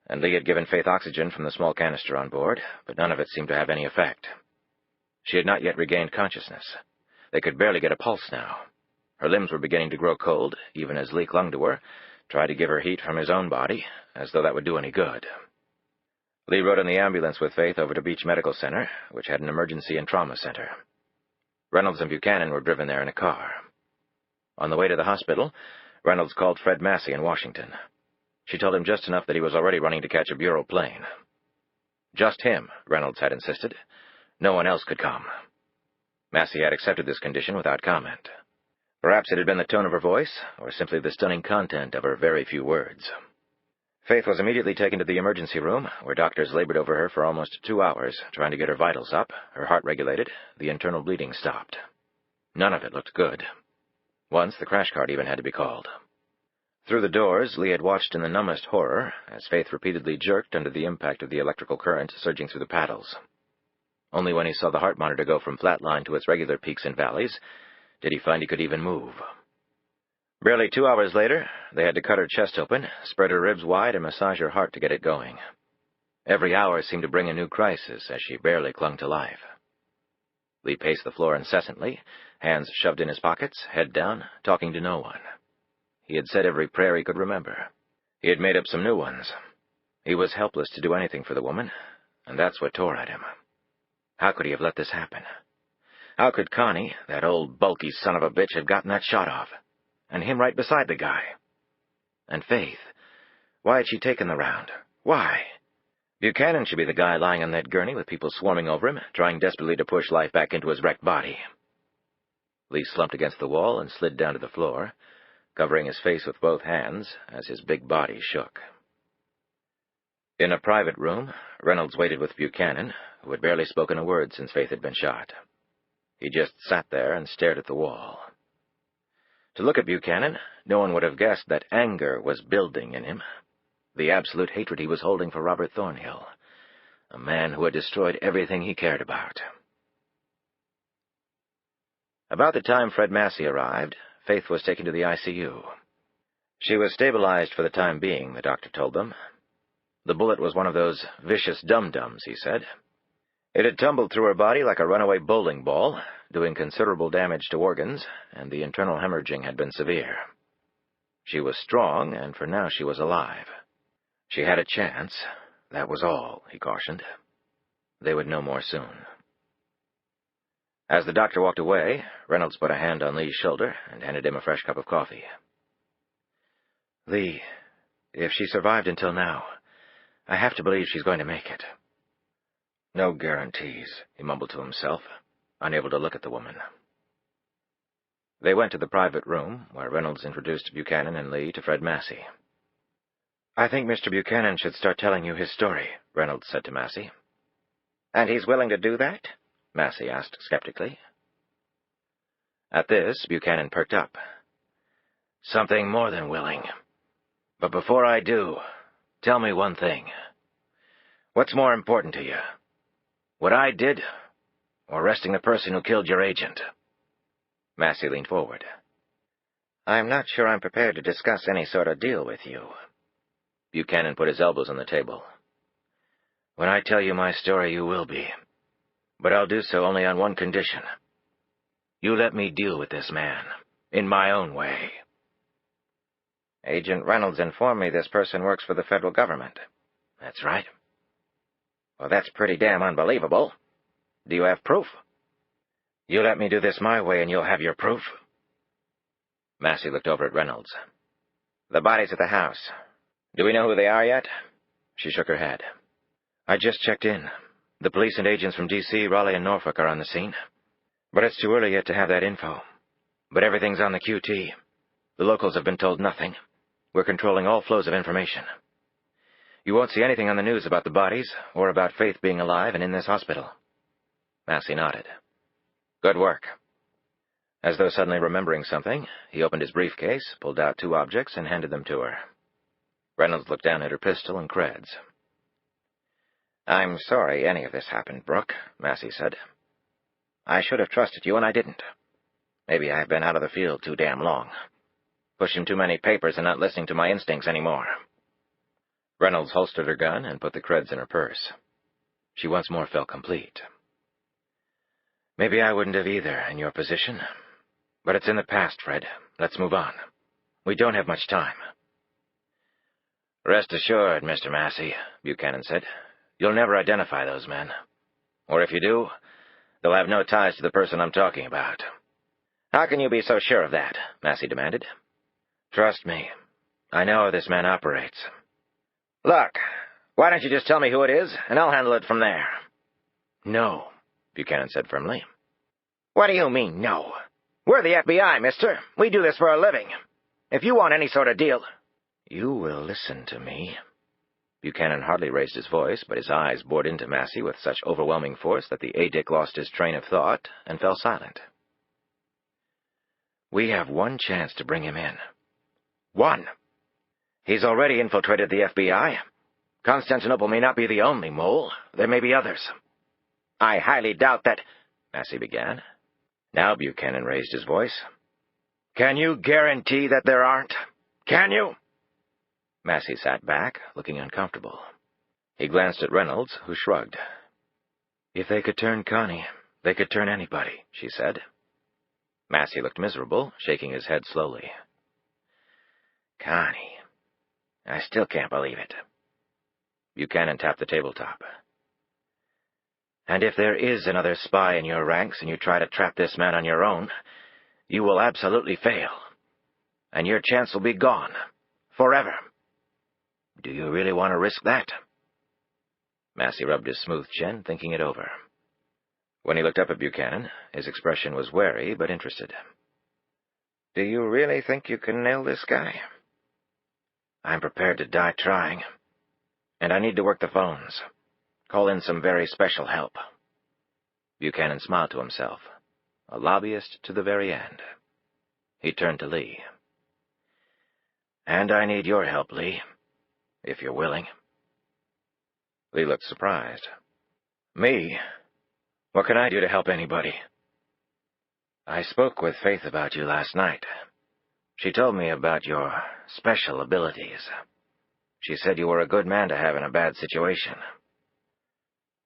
and Lee had given Faith oxygen from the small canister on board, but none of it seemed to have any effect. She had not yet regained consciousness. They could barely get a pulse now. Her limbs were beginning to grow cold, even as Lee clung to her, tried to give her heat from his own body, as though that would do any good. Lee rode in the ambulance with Faith over to Beach Medical Center, which had an emergency and trauma center. Reynolds and Buchanan were driven there in a car. On the way to the hospital, Reynolds called Fred Massey in Washington. She told him just enough that he was already running to catch a Bureau plane. Just him, Reynolds had insisted. No one else could come. Massey had accepted this condition without comment. Perhaps it had been the tone of her voice, or simply the stunning content of her very few words. Faith was immediately taken to the emergency room, where doctors labored over her for almost 2 hours, trying to get her vitals up, her heart regulated, the internal bleeding stopped. None of it looked good. Once, the crash cart even had to be called. Through the doors, Lee had watched in the numbest horror as Faith repeatedly jerked under the impact of the electrical current surging through the paddles. Only when he saw the heart monitor go from flatline to its regular peaks and valleys did he find he could even move. Barely 2 hours later, they had to cut her chest open, spread her ribs wide, and massage her heart to get it going. Every hour seemed to bring a new crisis as she barely clung to life. Lee paced the floor incessantly, hands shoved in his pockets, head down, talking to no one. He had said every prayer he could remember. He had made up some new ones. He was helpless to do anything for the woman, and that's what tore at him. How could he have let this happen? How could Connie, that old bulky son of a bitch, have gotten that shot off? And him right beside the guy? And Faith, why had she taken the round? Why? Buchanan should be the guy lying on that gurney with people swarming over him, trying desperately to push life back into his wrecked body. Lee slumped against the wall and slid down to the floor, covering his face with both hands as his big body shook. In a private room, Reynolds waited with Buchanan, who had barely spoken a word since Faith had been shot. He just sat there and stared at the wall. To look at Buchanan, no one would have guessed that anger was building in him, the absolute hatred he was holding for Robert Thornhill, a man who had destroyed everything he cared about. About the time Fred Massey arrived, Faith was taken to the ICU. She was stabilized for the time being, the doctor told them. The bullet was one of those vicious dum-dums, he said. It had tumbled through her body like a runaway bowling ball, doing considerable damage to organs, and the internal hemorrhaging had been severe. She was strong, and for now she was alive. She had a chance. That was all, he cautioned. They would know more soon. As the doctor walked away, Reynolds put a hand on Lee's shoulder and handed him a fresh cup of coffee. Lee, if she survived until now, I have to believe she's going to make it. No guarantees, he mumbled to himself, unable to look at the woman. They went to the private room, where Reynolds introduced Buchanan and Lee to Fred Massey. I think Mr. Buchanan should start telling you his story, Reynolds said to Massey. And he's willing to do that? Massey asked skeptically. At this, Buchanan perked up. Something more than willing. But before I do, tell me one thing. What's more important to you? What I did, or arresting the person who killed your agent? Massey leaned forward. I'm not sure I'm prepared to discuss any sort of deal with you. Buchanan put his elbows on the table. When I tell you my story, you will be. But I'll do so only on one condition. You let me deal with this man, in my own way. Agent Reynolds informed me this person works for the federal government. That's right. Well, that's pretty damn unbelievable. Do you have proof? You let me do this my way and you'll have your proof. Massey looked over at Reynolds. The body's at the house. Do we know who they are yet? She shook her head. I just checked in. The police and agents from D.C., Raleigh, and Norfolk are on the scene. But it's too early yet to have that info. But everything's on the QT. The locals have been told nothing. We're controlling all flows of information. You won't see anything on the news about the bodies, or about Faith being alive and in this hospital. Massey nodded. Good work. As though suddenly remembering something, he opened his briefcase, pulled out 2 objects, and handed them to her. Reynolds looked down at her pistol and creds. I'm sorry any of this happened, Brooke, Massey said. I should have trusted you, and I didn't. Maybe I've been out of the field too damn long. Pushing too many papers and not listening to my instincts anymore. Reynolds holstered her gun and put the creds in her purse. She once more felt complete. Maybe I wouldn't have either in your position. But it's in the past, Fred. Let's move on. We don't have much time. Rest assured, Mr. Massey, Buchanan said. You'll never identify those men. Or if you do, they'll have no ties to the person I'm talking about. How can you be so sure of that? Massey demanded. Trust me. I know how this man operates. Look, why don't you just tell me who it is, and I'll handle it from there? No, Buchanan said firmly. What do you mean, no? We're the FBI, mister. We do this for a living. If you want any sort of deal... You will listen to me. Buchanan hardly raised his voice, but his eyes bored into Massey with such overwhelming force that the A-Dick lost his train of thought and fell silent. We have one chance to bring him in. One. He's already infiltrated the FBI. Constantinople may not be the only mole. There may be others. I highly doubt that... Massey began. Now Buchanan raised his voice. Can you guarantee that there aren't? Can you? Massey sat back, looking uncomfortable. He glanced at Reynolds, who shrugged. If they could turn Connie, they could turn anybody, she said. Massey looked miserable, shaking his head slowly. Connie. I still can't believe it. Buchanan tapped the tabletop. And if there is another spy in your ranks and you try to trap this man on your own, you will absolutely fail. And your chance will be gone. Forever. Do you really want to risk that?" Massey rubbed his smooth chin, thinking it over. When he looked up at Buchanan, his expression was wary but interested. "Do you really think you can nail this guy?" "I'm prepared to die trying. And I need to work the phones. Call in some very special help." Buchanan smiled to himself. A lobbyist to the very end. He turned to Lee. "And I need your help, Lee, if you're willing." Lee looked surprised. "Me? What can I do to help anybody?" "I spoke with Faith about you last night. She told me about your special abilities. She said you were a good man to have in a bad situation."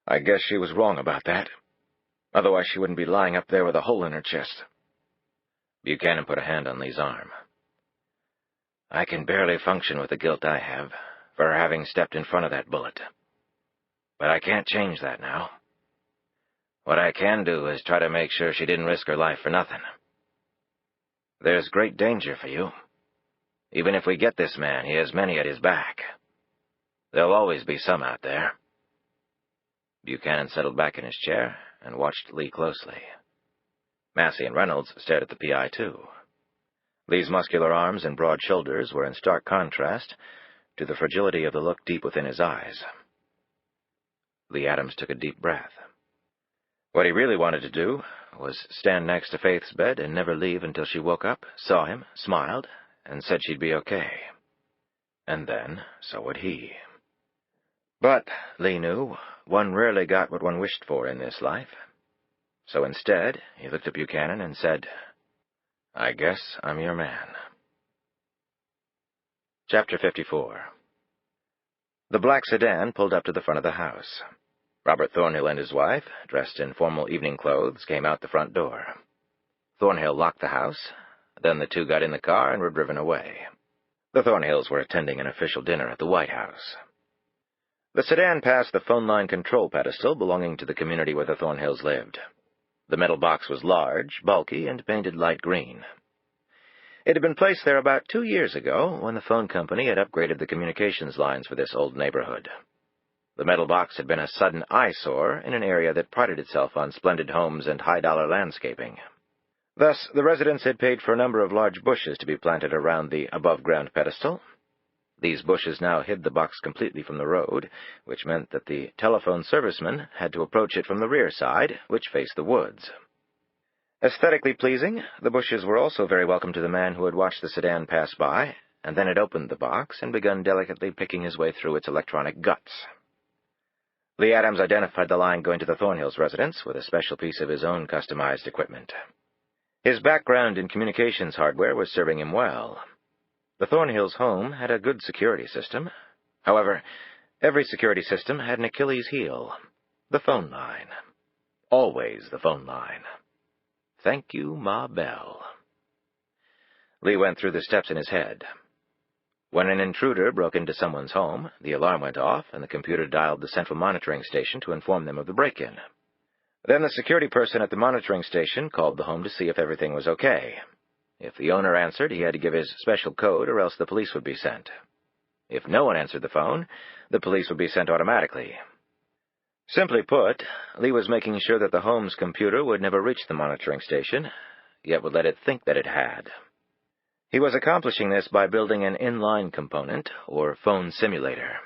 "I guess she was wrong about that. Otherwise she wouldn't be lying up there with a hole in her chest." Buchanan put a hand on Lee's arm. "I can barely function with the guilt I have for having stepped in front of that bullet. But I can't change that now. What I can do is try to make sure she didn't risk her life for nothing. There's great danger for you. Even if we get this man, he has many at his back. There'll always be some out there." Buchanan settled back in his chair and watched Lee closely. Massey and Reynolds stared at the PI, too. Lee's muscular arms and broad shoulders were in stark contrast to the fragility of the look deep within his eyes. Lee Adams took a deep breath. What he really wanted to do was stand next to Faith's bed and never leave until she woke up, saw him, smiled, and said she'd be okay. And then, so would he. But, Lee knew, one rarely got what one wished for in this life. So instead, he looked at Buchanan and said, "I guess I'm your man." Chapter 54. The black sedan pulled up to the front of the house. Robert Thornhill and his wife, dressed in formal evening clothes, came out the front door. Thornhill locked the house. Then the two got in the car and were driven away. The Thornhills were attending an official dinner at the White House. The sedan passed the phone line control pedestal belonging to the community where the Thornhills lived. The metal box was large, bulky, and painted light green. It had been placed there about 2 years ago when the phone company had upgraded the communications lines for this old neighborhood. The metal box had been a sudden eyesore in an area that prided itself on splendid homes and high-dollar landscaping. Thus, the residents had paid for a number of large bushes to be planted around the above-ground pedestal. These bushes now hid the box completely from the road, which meant that the telephone serviceman had to approach it from the rear side, which faced the woods. Aesthetically pleasing, the bushes were also very welcome to the man who had watched the sedan pass by, and then had opened the box and begun delicately picking his way through its electronic guts. Lee Adams identified the line going to the Thornhills' residence with a special piece of his own customized equipment. His background in communications hardware was serving him well. The Thornhills' home had a good security system. However, every security system had an Achilles heel: the phone line. Always the phone line. Thank you, Ma Bell. Lee went through the steps in his head. When an intruder broke into someone's home, the alarm went off, and the computer dialed the central monitoring station to inform them of the break-in. Then the security person at the monitoring station called the home to see if everything was okay. If the owner answered, he had to give his special code, or else the police would be sent. If no one answered the phone, the police would be sent automatically. Simply put, Lee was making sure that the home's computer would never reach the monitoring station, yet would let it think that it had. He was accomplishing this by building an inline component, or phone simulator.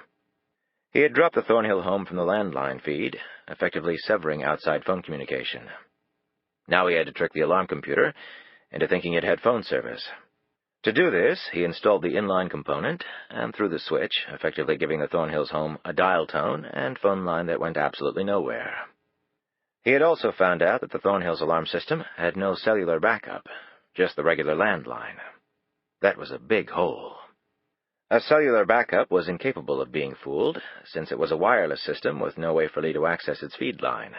He had dropped the Thornhill home from the landline feed, effectively severing outside phone communication. Now he had to trick the alarm computer into thinking it had phone service. To do this, he installed the inline component and threw the switch, effectively giving the Thornhills home a dial tone and phone line that went absolutely nowhere. He had also found out that the Thornhills alarm system had no cellular backup, just the regular landline. That was a big hole. A cellular backup was incapable of being fooled, since it was a wireless system with no way for Lee to access its feed line.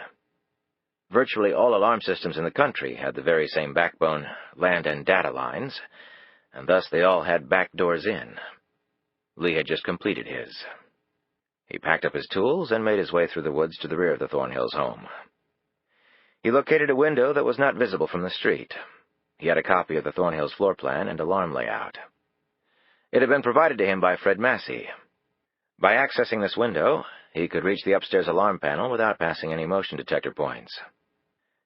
Virtually all alarm systems in the country had the very same backbone, land and data lines, and thus they all had back doors in. Lee had just completed his. He packed up his tools and made his way through the woods to the rear of the Thornhills' home. He located a window that was not visible from the street. He had a copy of the Thornhills' floor plan and alarm layout. It had been provided to him by Fred Massey. By accessing this window, he could reach the upstairs alarm panel without passing any motion detector points.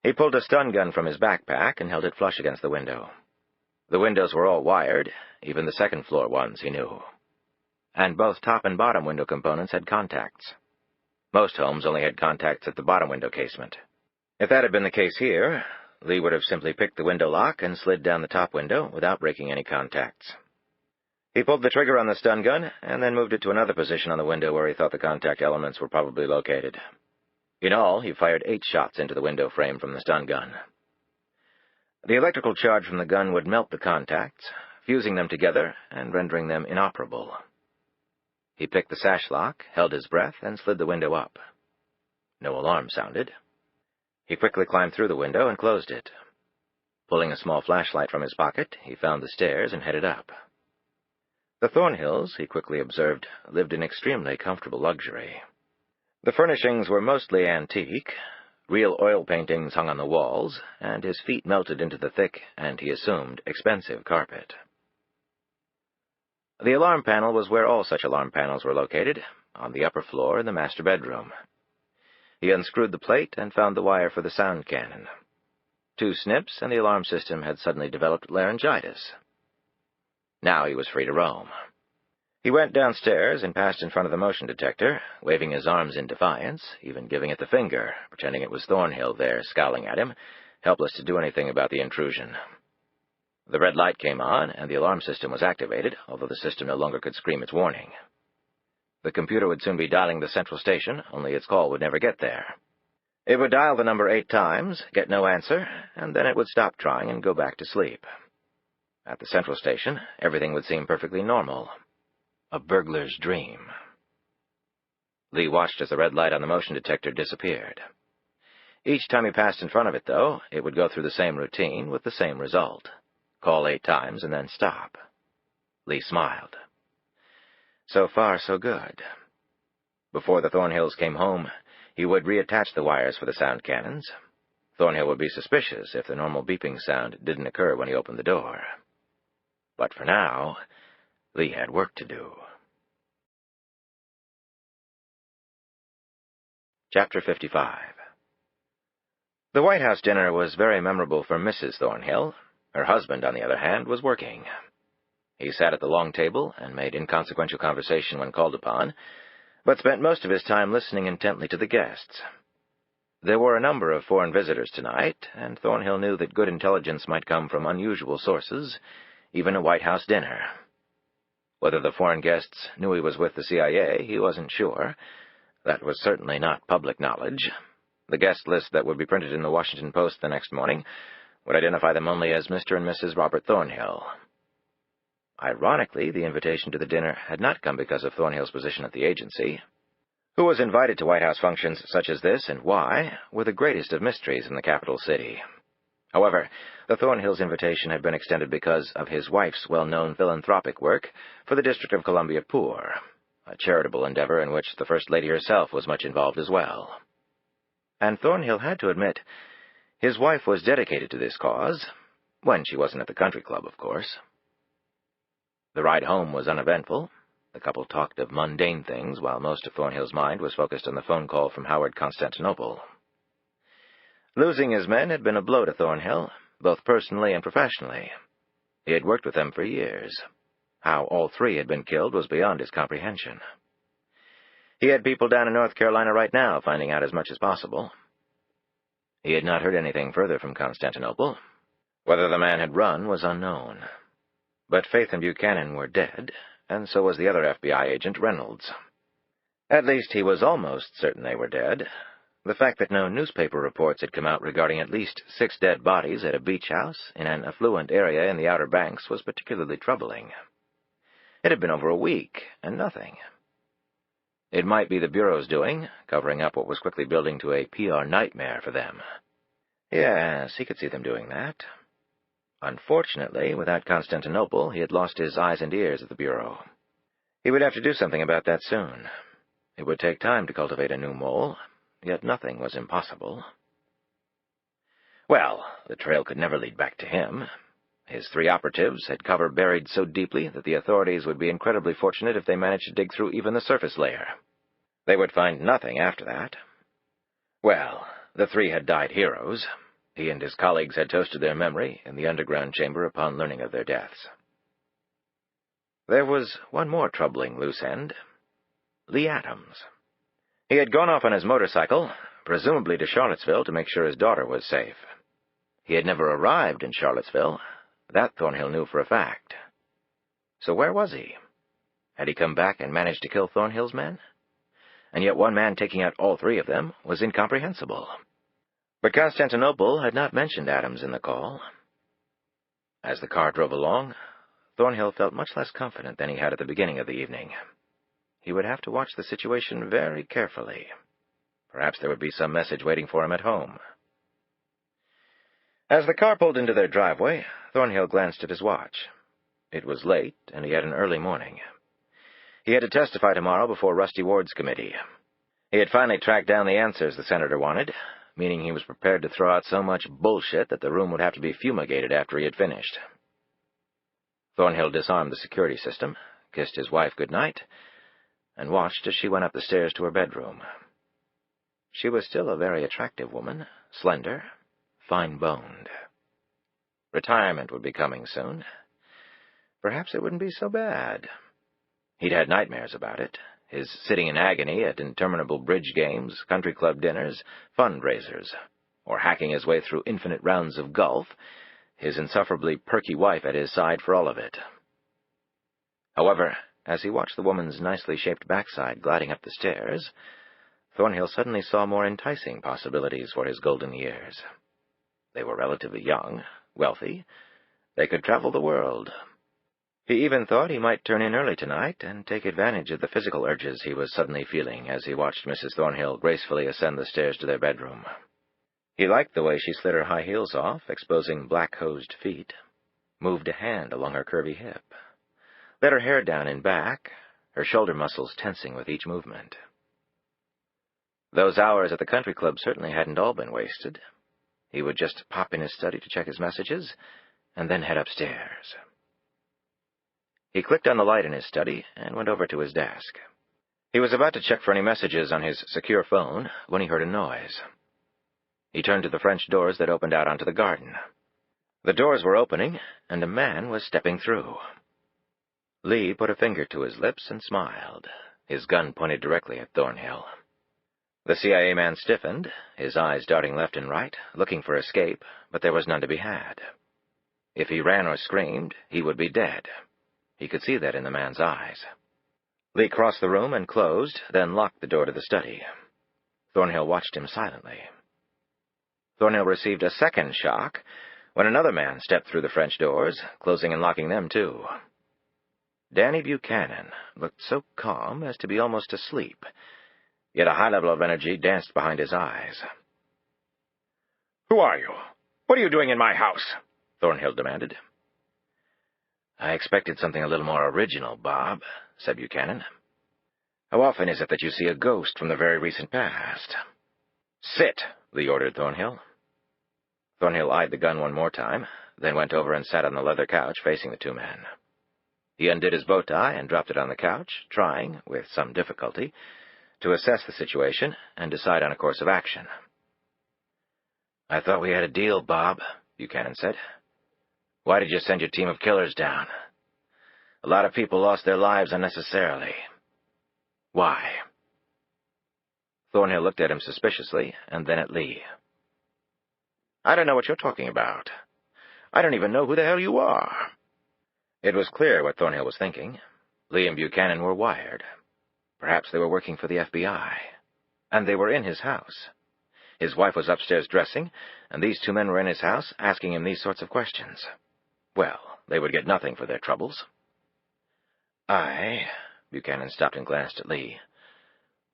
He pulled a stun gun from his backpack and held it flush against the window. The windows were all wired, even the second-floor ones, he knew. And both top and bottom window components had contacts. Most homes only had contacts at the bottom window casement. If that had been the case here, Lee would have simply picked the window lock and slid down the top window without breaking any contacts. He pulled the trigger on the stun gun and then moved it to another position on the window where he thought the contact elements were probably located. In all, he fired 8 shots into the window frame from the stun gun. The electrical charge from the gun would melt the contacts, fusing them together and rendering them inoperable. He picked the sash lock, held his breath, and slid the window up. No alarm sounded. He quickly climbed through the window and closed it. Pulling a small flashlight from his pocket, he found the stairs and headed up. The Thornhills, he quickly observed, lived in extremely comfortable luxury. The furnishings were mostly antique. Real oil paintings hung on the walls, and his feet melted into the thick, and he assumed, expensive carpet. The alarm panel was where all such alarm panels were located, on the upper floor in the master bedroom. He unscrewed the plate and found the wire for the sound cannon. 2 snips, and the alarm system had suddenly developed laryngitis. Now he was free to roam. He went downstairs and passed in front of the motion detector, waving his arms in defiance, even giving it the finger, pretending it was Thornhill there scowling at him, helpless to do anything about the intrusion. The red light came on, and the alarm system was activated, although the system no longer could scream its warning. The computer would soon be dialing the central station, only its call would never get there. It would dial the number 8 times, get no answer, and then it would stop trying and go back to sleep. At the central station, everything would seem perfectly normal. A burglar's dream. Lee watched as the red light on the motion detector disappeared. Each time he passed in front of it, though, it would go through the same routine with the same result. Call 8 times and then stop. Lee smiled. So far, so good. Before the Thornhills came home, he would reattach the wires for the sound cannons. Thornhill would be suspicious if the normal beeping sound didn't occur when he opened the door. But for now, Lee had work to do. Chapter 55. The White House dinner was very memorable for Mrs. Thornhill. Her husband, on the other hand, was working. He sat at the long table and made inconsequential conversation when called upon, but spent most of his time listening intently to the guests. There were a number of foreign visitors tonight, and Thornhill knew that good intelligence might come from unusual sources, even a White House dinner. Whether the foreign guests knew he was with the CIA, he wasn't sure. That was certainly not public knowledge. The guest list that would be printed in the Washington Post the next morning would identify them only as Mr. and Mrs. Robert Thornhill. Ironically, the invitation to the dinner had not come because of Thornhill's position at the agency. Who was invited to White House functions such as this, and why, were the greatest of mysteries in the capital city. However, the Thornhills' invitation had been extended because of his wife's well-known philanthropic work for the District of Columbia Poor, a charitable endeavor in which the First Lady herself was much involved as well. And Thornhill had to admit, his wife was dedicated to this cause, when she wasn't at the country club, of course. The ride home was uneventful. The couple talked of mundane things, while most of Thornhill's mind was focused on the phone call from Howard Constantinople. Losing his men had been a blow to Thornhill, both personally and professionally. He had worked with them for years. How all 3 had been killed was beyond his comprehension. He had people down in North Carolina right now finding out as much as possible. He had not heard anything further from Constantinople. Whether the man had run was unknown. But Faith and Buchanan were dead, and so was the other FBI agent, Reynolds. At least he was almost certain they were dead. The fact that no newspaper reports had come out regarding at least 6 dead bodies at a beach house in an affluent area in the Outer Banks was particularly troubling. It had been over a week, and nothing. It might be the Bureau's doing, covering up what was quickly building to a PR nightmare for them. Yes, he could see them doing that. Unfortunately, without Constantinople, he had lost his eyes and ears at the Bureau. He would have to do something about that soon. It would take time to cultivate a new mole, yet nothing was impossible. Well, the trail could never lead back to him. His 3 operatives had cover buried so deeply that the authorities would be incredibly fortunate if they managed to dig through even the surface layer. They would find nothing after that. Well, the 3 had died heroes. He and his colleagues had toasted their memory in the underground chamber upon learning of their deaths. There was one more troubling loose end. Lee Adams. He had gone off on his motorcycle, presumably to Charlottesville, to make sure his daughter was safe. He had never arrived in Charlottesville. That Thornhill knew for a fact. So where was he? Had he come back and managed to kill Thornhill's men? And yet one man taking out all 3 of them was incomprehensible. But Constantinople had not mentioned Adams in the call. As the car drove along, Thornhill felt much less confident than he had at the beginning of the evening. He would have to watch the situation very carefully. Perhaps there would be some message waiting for him at home. As the car pulled into their driveway, Thornhill glanced at his watch. It was late, and he had an early morning. He had to testify tomorrow before Rusty Ward's committee. He had finally tracked down the answers the senator wanted, meaning he was prepared to throw out so much bullshit that the room would have to be fumigated after he had finished. Thornhill disarmed the security system, kissed his wife good night, and watched as she went up the stairs to her bedroom. She was still a very attractive woman, slender, fine-boned. Retirement would be coming soon. Perhaps it wouldn't be so bad. He'd had nightmares about it, his sitting in agony at interminable bridge games, country club dinners, fundraisers, or hacking his way through infinite rounds of golf, his insufferably perky wife at his side for all of it. However, as he watched the woman's nicely shaped backside gliding up the stairs, Thornhill suddenly saw more enticing possibilities for his golden years. They were relatively young, wealthy. They could travel the world. He even thought he might turn in early tonight and take advantage of the physical urges he was suddenly feeling as he watched Mrs. Thornhill gracefully ascend the stairs to their bedroom. He liked the way she slid her high heels off, exposing black-hosed feet, moved a hand along her curvy hip, let her hair down in back, her shoulder muscles tensing with each movement. Those hours at the country club certainly hadn't all been wasted. He would just pop in his study to check his messages, and then head upstairs. He clicked on the light in his study and went over to his desk. He was about to check for any messages on his secure phone when he heard a noise. He turned to the French doors that opened out onto the garden. The doors were opening, and a man was stepping through. Lee put a finger to his lips and smiled, his gun pointed directly at Thornhill. The CIA man stiffened, his eyes darting left and right, looking for escape, but there was none to be had. If he ran or screamed, he would be dead. He could see that in the man's eyes. Lee crossed the room and closed, then locked the door to the study. Thornhill watched him silently. Thornhill received a second shock when another man stepped through the French doors, closing and locking them too. Danny Buchanan looked so calm as to be almost asleep, yet a high level of energy danced behind his eyes. "Who are you? What are you doing in my house?" Thornhill demanded. "I expected something a little more original, Bob," said Buchanan. "How often is it that you see a ghost from the very recent past?" "Sit," Lee ordered Thornhill. Thornhill eyed the gun one more time, then went over and sat on the leather couch facing the 2 men. He undid his bow tie and dropped it on the couch, trying, with some difficulty, to assess the situation and decide on a course of action. "I thought we had a deal, Bob," Buchanan said. "Why did you send your team of killers down? A lot of people lost their lives unnecessarily. Why?" Thornhill looked at him suspiciously, and then at Lee. "I don't know what you're talking about. I don't even know who the hell you are." It was clear what Thornhill was thinking. Lee and Buchanan were wired. Perhaps they were working for the FBI. And they were in his house. His wife was upstairs dressing, and these 2 men were in his house asking him these sorts of questions. Well, they would get nothing for their troubles. Buchanan stopped and glanced at Lee.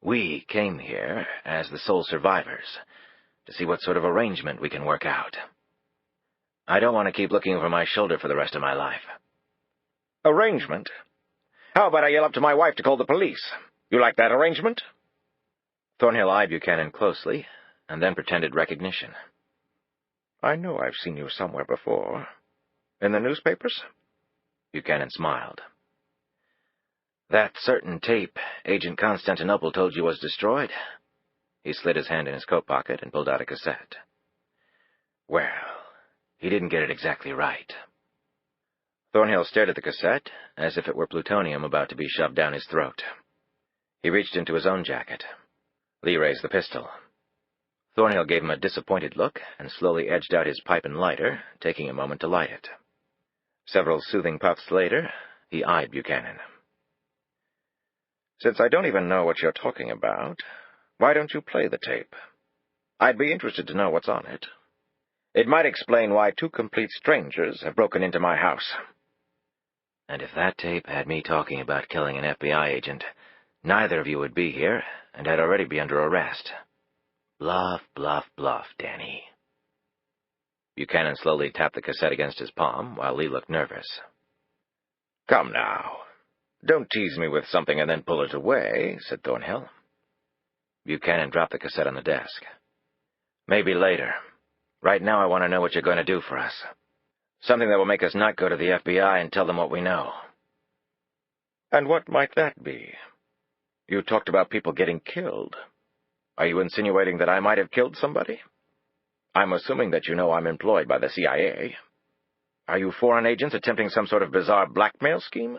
"We came here as the sole survivors, to see what sort of arrangement we can work out. I don't want to keep looking over my shoulder for the rest of my life." "Arrangement? How about I yell up to my wife to call the police? You like that arrangement?" Thornhill eyed Buchanan closely, and then pretended recognition. "I know I've seen you somewhere before. In the newspapers?" Buchanan smiled. "That certain tape Agent Constantinople told you was destroyed?" He slid his hand in his coat pocket and pulled out a cassette. "Well, he didn't get it exactly right." Thornhill stared at the cassette as if it were plutonium about to be shoved down his throat. He reached into his own jacket. Lee raised the pistol. Thornhill gave him a disappointed look and slowly edged out his pipe and lighter, taking a moment to light it. Several soothing puffs later, he eyed Buchanan. "Since I don't even know what you're talking about, why don't you play the tape? I'd be interested to know what's on it. It might explain why two complete strangers have broken into my house." "And if that tape had me talking about killing an FBI agent, neither of you would be here, and I'd already be under arrest. Bluff, bluff, bluff, Danny." Buchanan slowly tapped the cassette against his palm, while Lee looked nervous. "Come now. Don't tease me with something and then pull it away," said Thornhill. Buchanan dropped the cassette on the desk. "Maybe later. Right now I want to know what you're going to do for us. Something that will make us not go to the FBI and tell them what we know." "And what might that be? You talked about people getting killed. Are you insinuating that I might have killed somebody? I'm assuming that you know I'm employed by the CIA. Are you foreign agents attempting some sort of bizarre blackmail scheme?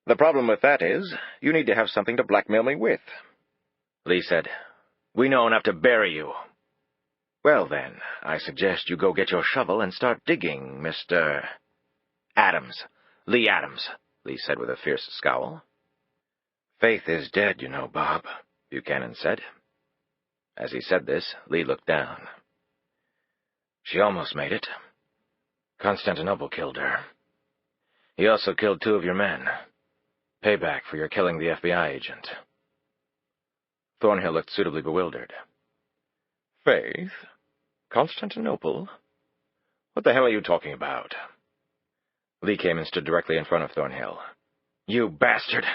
The problem with that is, you need to have something to blackmail me with." Lee said, "We know enough to bury you." "Well then, I suggest you go get your shovel and start digging, Mr. "Adams. Lee Adams," Lee said with a fierce scowl. "Faith is dead, you know, Bob," Buchanan said. As he said this, Lee looked down. "She almost made it. Constantinople killed her. He also killed 2 of your men. Payback for your killing the FBI agent." Thornhill looked suitably bewildered. "Faith? Constantinople? What the hell are you talking about?" Lee came and stood directly in front of Thornhill. "You bastard!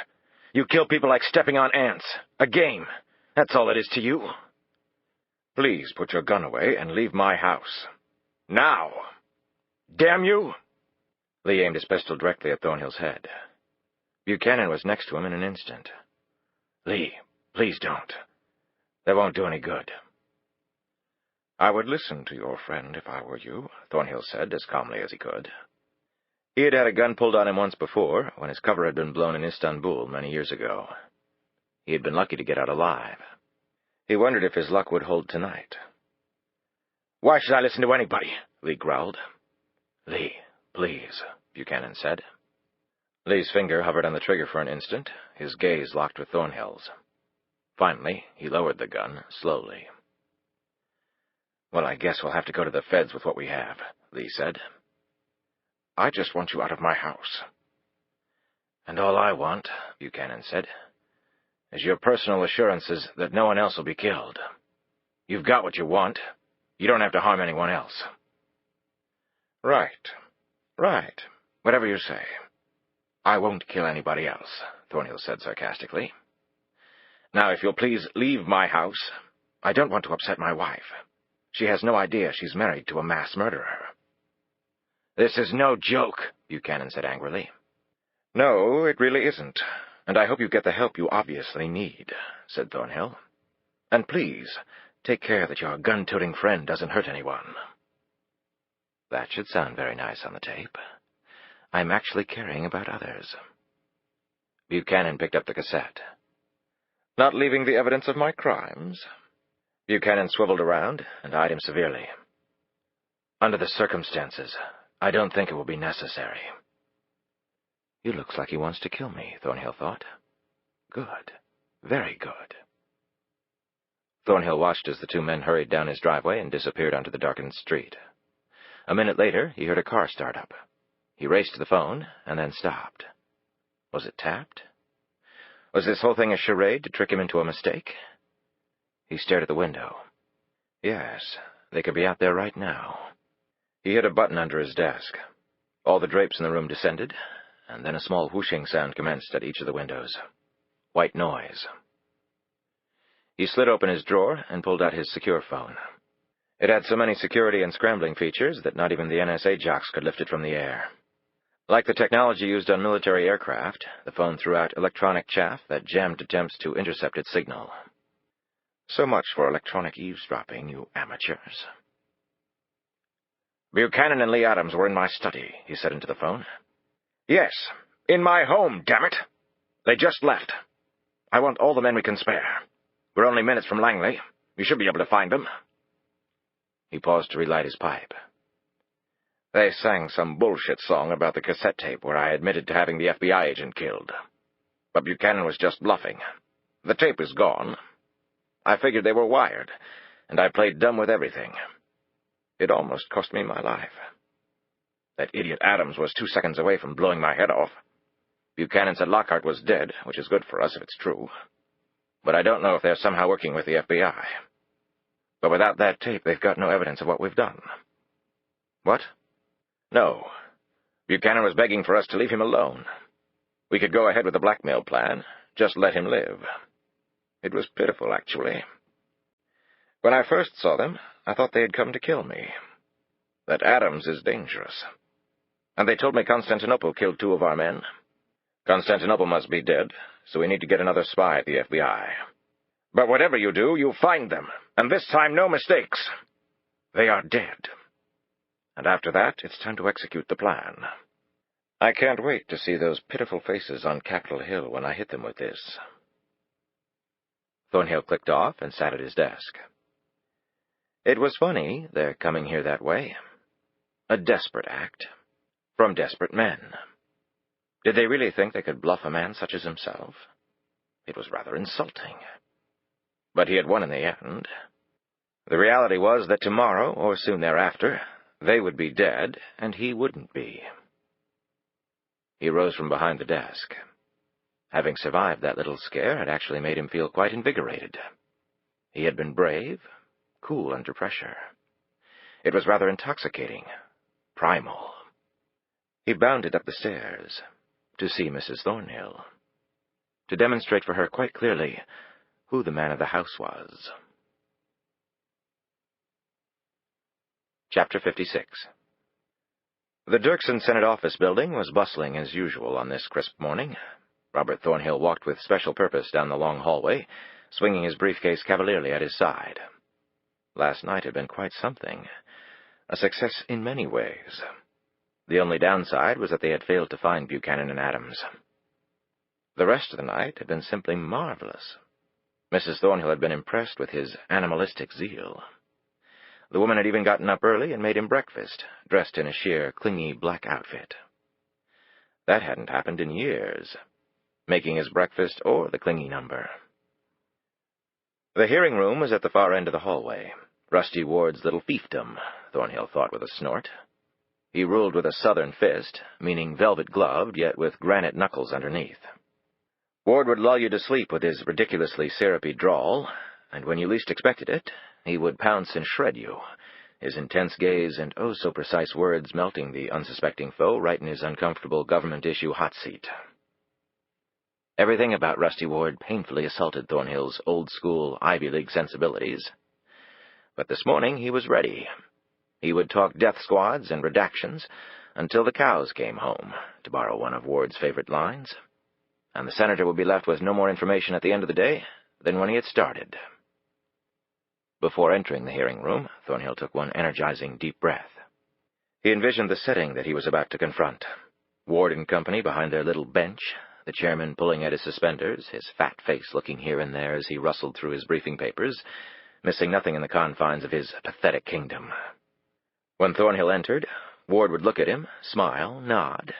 You kill people like stepping on ants. A game. That's all it is to you." "Please put your gun away and leave my house. Now! Damn you!" Lee aimed his pistol directly at Thornhill's head. Buchanan was next to him in an instant. "Lee, please don't. That won't do any good." "I would listen to your friend if I were you," Thornhill said as calmly as he could. He had had a gun pulled on him once before, when his cover had been blown in Istanbul many years ago. He had been lucky to get out alive. He wondered if his luck would hold tonight. "Why should I listen to anybody?" Lee growled. "Lee, please," Buchanan said. Lee's finger hovered on the trigger for an instant, his gaze locked with Thornhill's. Finally, he lowered the gun, slowly. "Well, I guess we'll have to go to the feds with what we have," Lee said. "I just want you out of my house." "And all I want," Buchanan said, "is your personal assurances that no one else will be killed. You've got what you want. You don't have to harm anyone else." Right. Whatever you say. I won't kill anybody else," Thornhill said sarcastically. "Now, if you'll please leave my house. I don't want to upset my wife. She has no idea she's married to a mass murderer." "This is no joke," Buchanan said angrily. "No, it really isn't, and I hope you get the help you obviously need," said Thornhill. "And please, take care that your gun-toting friend doesn't hurt anyone." "That should sound very nice on the tape. I'm actually caring about others." Buchanan picked up the cassette. "Not leaving the evidence of my crimes?" Buchanan swiveled around and eyed him severely. "Under the circumstances, I don't think it will be necessary." "He looks like he wants to kill me," Thornhill thought. "Good. Very good." Thornhill watched as the 2 men hurried down his driveway and disappeared onto the darkened street. A minute later, he heard a car start up. He raced to the phone and then stopped. Was it tapped? Was this whole thing a charade to trick him into a mistake? He stared at the window. Yes, they could be out there right now. He hit a button under his desk. All the drapes in the room descended, and then a small whooshing sound commenced at each of the windows. White noise. He slid open his drawer and pulled out his secure phone. It had so many security and scrambling features that not even the NSA jocks could lift it from the air. Like the technology used on military aircraft, the phone threw out electronic chaff that jammed attempts to intercept its signal. So much for electronic eavesdropping, you amateurs. Buchanan and Lee Adams were in my study, he said into the phone. Yes, in my home, damn it. They just left. I want all the men we can spare. We're only minutes from Langley. We should be able to find them. He paused to relight his pipe. They sang some bullshit song about the cassette tape where I admitted to having the FBI agent killed. But Buchanan was just bluffing. The tape is gone. I figured they were wired, and I played dumb with everything. It almost cost me my life. That idiot Adams was 2 seconds away from blowing my head off. Buchanan said Lockhart was dead, which is good for us if it's true. But I don't know if they're somehow working with the FBI. But without that tape, they've got no evidence of what we've done. What? No. Buchanan was begging for us to leave him alone. We could go ahead with the blackmail plan, just let him live. It was pitiful, actually. When I first saw them, I thought they had come to kill me. That Adams is dangerous. And they told me Constantinople killed 2 of our men. Constantinople must be dead, so we need to get another spy at the FBI. But whatever you do, you find them, and this time no mistakes. They are dead. And after that, it's time to execute the plan. I can't wait to see those pitiful faces on Capitol Hill when I hit them with this. Thornhill clicked off and sat at his desk. It was funny, their coming here that way. A desperate act. From desperate men. Did they really think they could bluff a man such as himself? It was rather insulting. But he had won in the end. The reality was that tomorrow, or soon thereafter, they would be dead, and he wouldn't be. He rose from behind the desk. Having survived that little scare had actually made him feel quite invigorated. He had been brave, cool under pressure. It was rather intoxicating, primal. He bounded up the stairs to see Mrs. Thornhill, to demonstrate for her quite clearly who the man of the house was. Chapter 56. The Dirksen Senate office building was bustling as usual on this crisp morning. Robert Thornhill walked with special purpose down the long hallway, swinging his briefcase cavalierly at his side. Last night had been quite something. A success in many ways. The only downside was that they had failed to find Buchanan and Adams. The rest of the night had been simply marvelous. Mrs. Thornhill had been impressed with his animalistic zeal. The woman had even gotten up early and made him breakfast, dressed in a sheer, clingy black outfit. That hadn't happened in years, making his breakfast or the clingy number. The hearing room was at the far end of the hallway. Rusty Ward's little fiefdom, Thornhill thought with a snort. He ruled with a southern fist, meaning velvet-gloved, yet with granite knuckles underneath. Ward would lull you to sleep with his ridiculously syrupy drawl, and when you least expected it, he would pounce and shred you, his intense gaze and oh-so-precise words melting the unsuspecting foe right in his uncomfortable government-issue hot seat. Everything about Rusty Ward painfully assaulted Thornhill's old-school Ivy League sensibilities. But this morning he was ready. He would talk death squads and redactions until the cows came home, to borrow one of Ward's favorite lines, and the senator would be left with no more information at the end of the day than when he had started. Before entering the hearing room, Thornhill took one energizing deep breath. He envisioned the setting that he was about to confront. Ward and company behind their little bench, the chairman pulling at his suspenders, his fat face looking here and there as he rustled through his briefing papers, missing nothing in the confines of his pathetic kingdom. When Thornhill entered, Ward would look at him, smile, nod,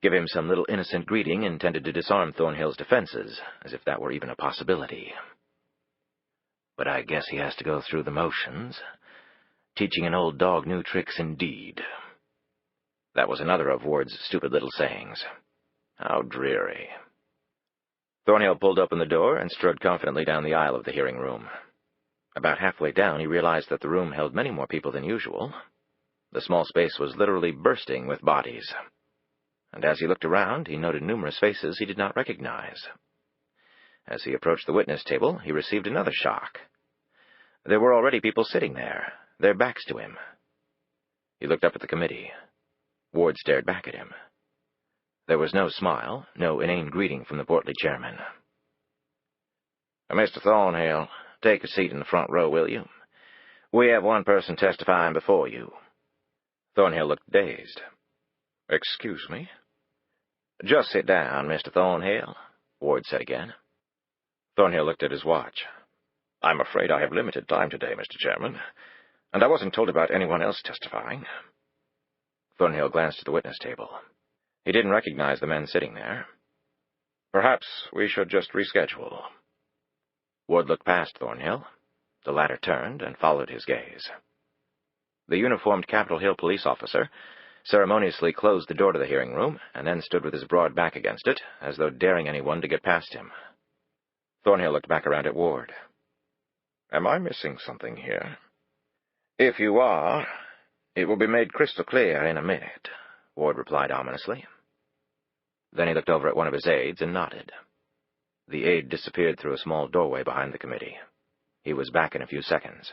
give him some little innocent greeting intended to disarm Thornhill's defenses, as if that were even a possibility. But I guess he has to go through the motions. Teaching an old dog new tricks indeed. That was another of Ward's stupid little sayings. How dreary. Thornhill pulled open the door and strode confidently down the aisle of the hearing room. About halfway down, he realized that the room held many more people than usual. The small space was literally bursting with bodies. And as he looked around, he noted numerous faces he did not recognize. As he approached the witness table, he received another shock. There were already people sitting there, their backs to him. He looked up at the committee. Ward stared back at him. There was no smile, no inane greeting from the portly chairman. "Mr. Thornhill, take a seat in the front row, will you? We have one person testifying before you." Thornhill looked dazed. "Excuse me?" "Just sit down, Mr. Thornhill," Ward said again. Thornhill looked at his watch. "I'm afraid I have limited time today, Mr. Chairman, and I wasn't told about anyone else testifying." Thornhill glanced at the witness table. He didn't recognize the men sitting there. "Perhaps we should just reschedule." Ward looked past Thornhill. The latter turned and followed his gaze. The uniformed Capitol Hill police officer ceremoniously closed the door to the hearing room and then stood with his broad back against it, as though daring anyone to get past him. Thornhill looked back around at Ward. "Am I missing something here?" "If you are, it will be made crystal clear in a minute," Ward replied ominously. Then he looked over at one of his aides and nodded. The aide disappeared through a small doorway behind the committee. He was back in a few seconds.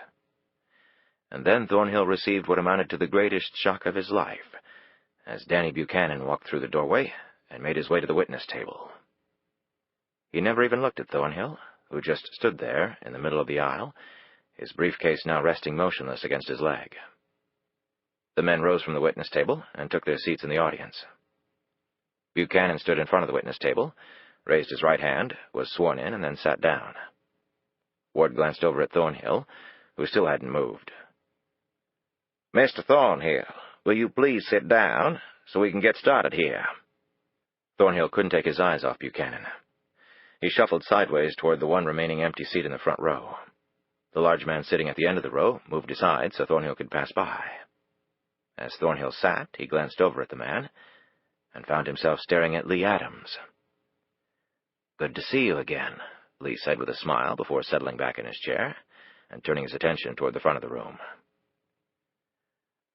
And then Thornhill received what amounted to the greatest shock of his life, as Danny Buchanan walked through the doorway and made his way to the witness table. He never even looked at Thornhill, who just stood there in the middle of the aisle, his briefcase now resting motionless against his leg. The men rose from the witness table and took their seats in the audience. Buchanan stood in front of the witness table, raised his right hand, was sworn in, and then sat down. Ward glanced over at Thornhill, who still hadn't moved. "Mr. Thornhill, will you please sit down so we can get started here?" Thornhill couldn't take his eyes off Buchanan. He shuffled sideways toward the one remaining empty seat in the front row. The large man sitting at the end of the row moved aside so Thornhill could pass by. As Thornhill sat, he glanced over at the man and found himself staring at Lee Adams. "Good to see you again," Lee said with a smile before settling back in his chair and turning his attention toward the front of the room.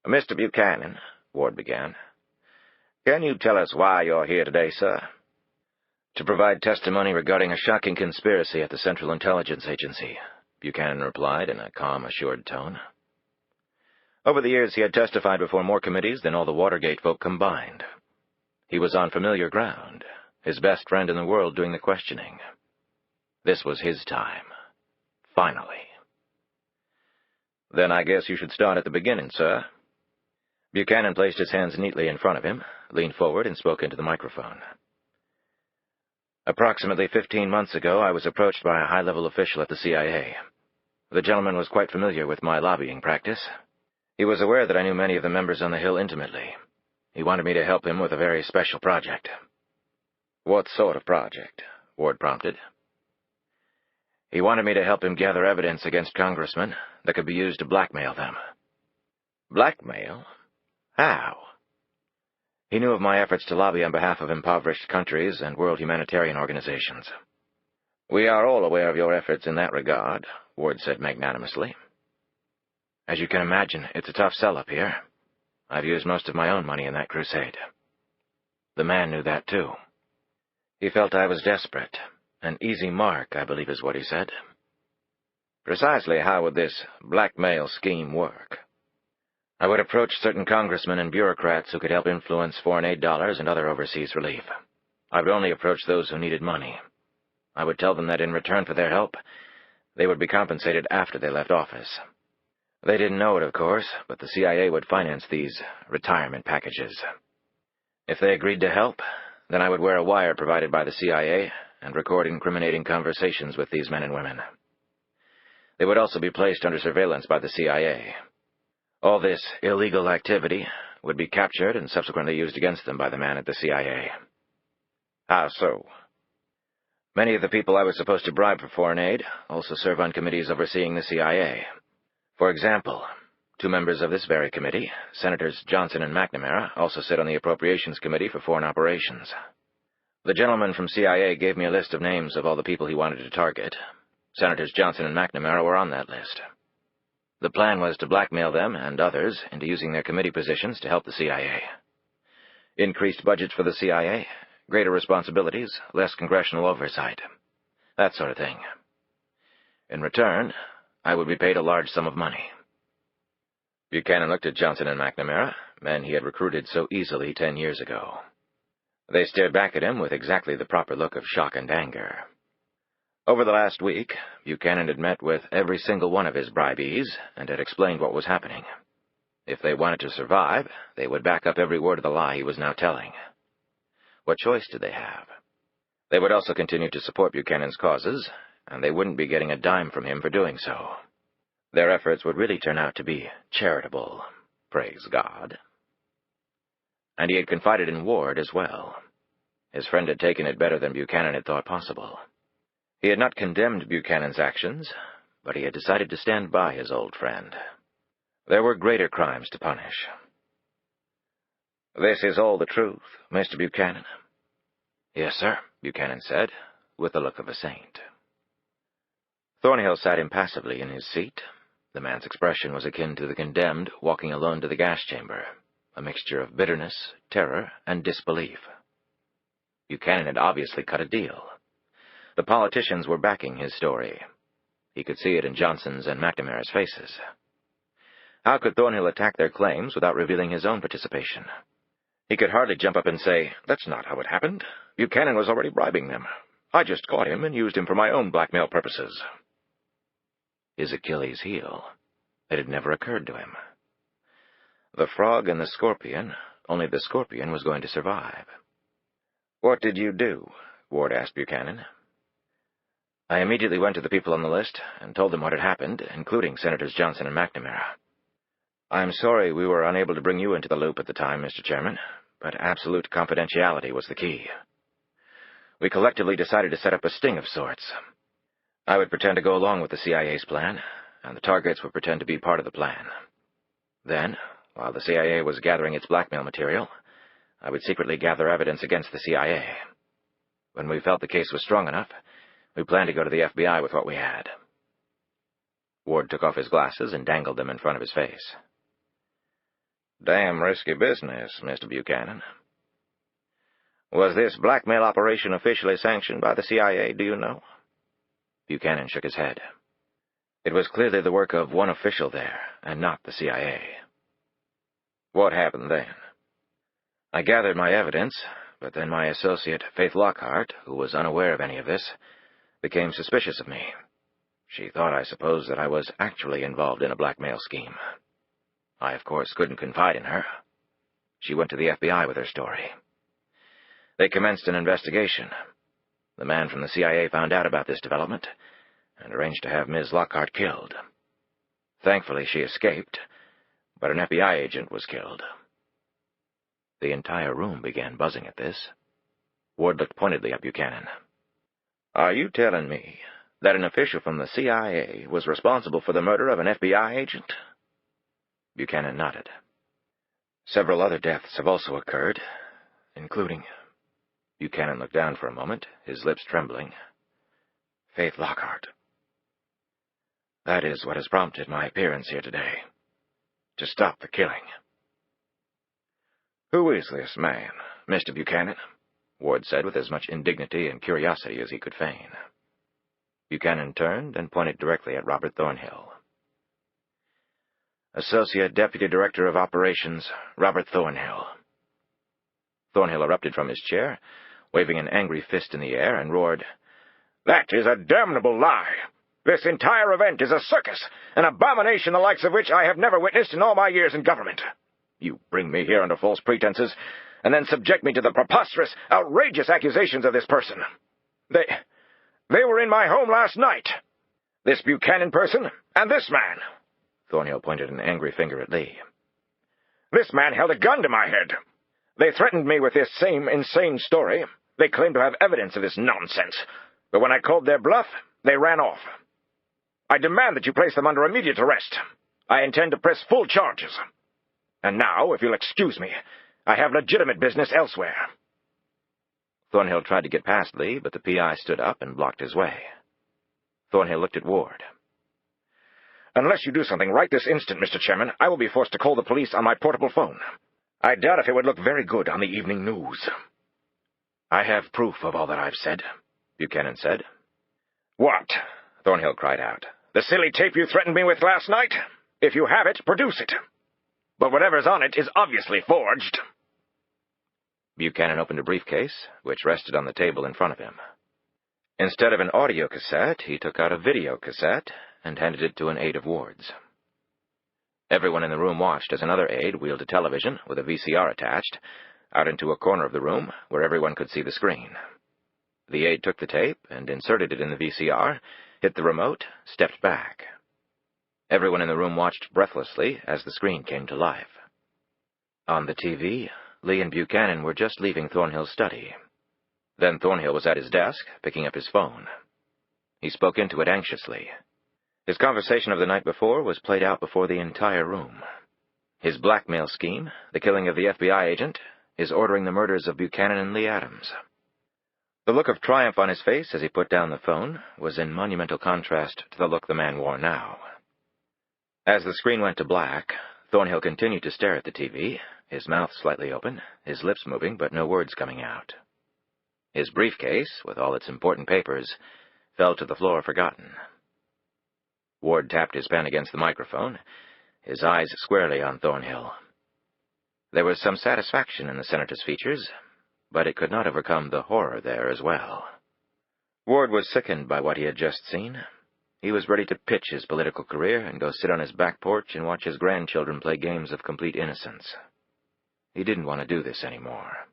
"Mr. Buchanan," Ward began, "can you tell us why you're here today, sir?" "To provide testimony regarding a shocking conspiracy at the Central Intelligence Agency," Buchanan replied in a calm, assured tone. Over the years, he had testified before more committees than all the Watergate folk combined. He was on familiar ground, his best friend in the world doing the questioning. This was his time. Finally. "Then I guess you should start at the beginning, sir." Buchanan placed his hands neatly in front of him, leaned forward, and spoke into the microphone. "Approximately 15 months ago, I was approached by a high-level official at the CIA. The gentleman was quite familiar with my lobbying practice. He was aware that I knew many of the members on the Hill intimately. He wanted me to help him with a very special project." "What sort of project?" Ward prompted. "He wanted me to help him gather evidence against congressmen that could be used to blackmail them." "Blackmail? How?" "He knew of my efforts to lobby on behalf of impoverished countries and world humanitarian organizations." "We are all aware of your efforts in that regard," Ward said magnanimously. "As you can imagine, it's a tough sell up here. I've used most of my own money in that crusade." The man knew that, too. He felt I was desperate. An easy mark, I believe is what he said. "Precisely how would this blackmail scheme work?" "I would approach certain congressmen and bureaucrats who could help influence foreign aid dollars and other overseas relief. I would only approach those who needed money. I would tell them that in return for their help, they would be compensated after they left office. They didn't know it, of course, but the CIA would finance these retirement packages. If they agreed to help, then I would wear a wire provided by the CIA and record incriminating conversations with these men and women. They would also be placed under surveillance by the CIA. All this illegal activity would be captured and subsequently used against them by the man at the CIA." "How so?" "Many of the people I was supposed to bribe for foreign aid also serve on committees overseeing the CIA. For example, 2 members of this very committee, Senators Johnson and McNamara, also sit on the Appropriations Committee for Foreign Operations. The gentleman from CIA gave me a list of names of all the people he wanted to target. Senators Johnson and McNamara were on that list. The plan was to blackmail them and others into using their committee positions to help the CIA. Increased budgets for the CIA, greater responsibilities, less congressional oversight. that sort of thing. In return, I would be paid a large sum of money. Buchanan looked at Johnson and McNamara, men he had recruited so easily 10 years ago. They stared back at him with exactly the proper look of shock and anger. Over the last week, Buchanan had met with every single one of his bribees and had explained what was happening. If they wanted to survive, they would back up every word of the lie he was now telling. What choice did they have? They would also continue to support Buchanan's causes, and they wouldn't be getting a dime from him for doing so. Their efforts would really turn out to be charitable, praise God. And he had confided in Ward as well. His friend had taken it better than Buchanan had thought possible. He had not condemned Buchanan's actions, but he had decided to stand by his old friend. There were greater crimes to punish. "This is all the truth, Mr. Buchanan?" "Yes, sir," Buchanan said, with the look of a saint. Thornhill sat impassively in his seat. The man's expression was akin to the condemned walking alone to the gas chamber, a mixture of bitterness, terror, and disbelief. Buchanan had obviously cut a deal. The politicians were backing his story. He could see it in Johnson's and McNamara's faces. How could Thornhill attack their claims without revealing his own participation? He could hardly jump up and say, "That's not how it happened. Buchanan was already bribing them. I just caught him and used him for my own blackmail purposes." His Achilles heel. It had never occurred to him. The frog and the scorpion, only the scorpion was going to survive. "What did you do?" Ward asked Buchanan. "I immediately went to the people on the list and told them what had happened, including Senators Johnson and McNamara. I'm sorry we were unable to bring you into the loop at the time, Mr. Chairman, but absolute confidentiality was the key. We collectively decided to set up a sting of sorts. I would pretend to go along with the CIA's plan, and the targets would pretend to be part of the plan. Then, while the CIA was gathering its blackmail material, I would secretly gather evidence against the CIA. When we felt the case was strong enough, we planned to go to the FBI with what we had." Ward took off his glasses and dangled them in front of his face. "Damn risky business, Mr. Buchanan. Was this blackmail operation officially sanctioned by the CIA, do you know?" Buchanan shook his head. It was clearly the work of one official there, and not the CIA. "What happened then?" "I gathered my evidence, but then my associate, Faith Lockhart, who was unaware of any of this, became suspicious of me. She thought, I suppose, that I was actually involved in a blackmail scheme. I, of course, couldn't confide in her. She went to the FBI with her story. They commenced an investigation. The man from the CIA found out about this development and arranged to have Ms. Lockhart killed. Thankfully, she escaped, but an FBI agent was killed." The entire room began buzzing at this. Ward looked pointedly at Buchanan. "Are you telling me that an official from the CIA was responsible for the murder of an FBI agent?" Buchanan nodded. "Several other deaths have also occurred, including—" Buchanan looked down for a moment, his lips trembling. "Faith Lockhart. That is what has prompted my appearance here today. To stop the killing." "Who is this man, Mr. Buchanan?" Ward said with as much indignity and curiosity as he could feign. Buchanan turned and pointed directly at Robert Thornhill. "Associate Deputy Director of Operations, Robert Thornhill." Thornhill erupted from his chair, waving an angry fist in the air, and roared, "That is a damnable lie! This entire event is a circus, an abomination the likes of which I have never witnessed in all my years in government. You bring me here under false pretenses, and then subject me to the preposterous, outrageous accusations of this person. They were in my home last night. This Buchanan person, and this man." Thornhill pointed an angry finger at Lee. "This man held a gun to my head. They threatened me with this same insane story. They claimed to have evidence of this nonsense. But when I called their bluff, they ran off. I demand that you place them under immediate arrest. I intend to press full charges. And now, if you'll excuse me, I have legitimate business elsewhere." Thornhill tried to get past Lee, but the PI stood up and blocked his way. Thornhill looked at Ward. "Unless you do something right this instant, Mr. Chairman, I will be forced to call the police on my portable phone. I doubt if it would look very good on the evening news." "I have proof of all that I've said," Buchanan said. "What?" Thornhill cried out. "The silly tape you threatened me with last night? If you have it, produce it. But whatever's on it is obviously forged." Buchanan opened a briefcase, which rested on the table in front of him. Instead of an audio cassette, he took out a video cassette and handed it to an aide of Ward's. Everyone in the room watched as another aide wheeled a television with a VCR attached out into a corner of the room where everyone could see the screen. The aide took the tape and inserted it in the VCR, hit the remote, stepped back. Everyone in the room watched breathlessly as the screen came to life. On the TV, Lee and Buchanan were just leaving Thornhill's study. Then Thornhill was at his desk, picking up his phone. He spoke into it anxiously. His conversation of the night before was played out before the entire room. His blackmail scheme, the killing of the FBI agent, his ordering the murders of Buchanan and Lee Adams. The look of triumph on his face as he put down the phone was in monumental contrast to the look the man wore now. As the screen went to black, Thornhill continued to stare at the TV, his mouth slightly open, his lips moving but no words coming out. His briefcase, with all its important papers, fell to the floor forgotten. Ward tapped his pen against the microphone, his eyes squarely on Thornhill. There was some satisfaction in the senator's features, but it could not overcome the horror there as well. Ward was sickened by what he had just seen. He was ready to pitch his political career and go sit on his back porch and watch his grandchildren play games of complete innocence. He didn't want to do this anymore.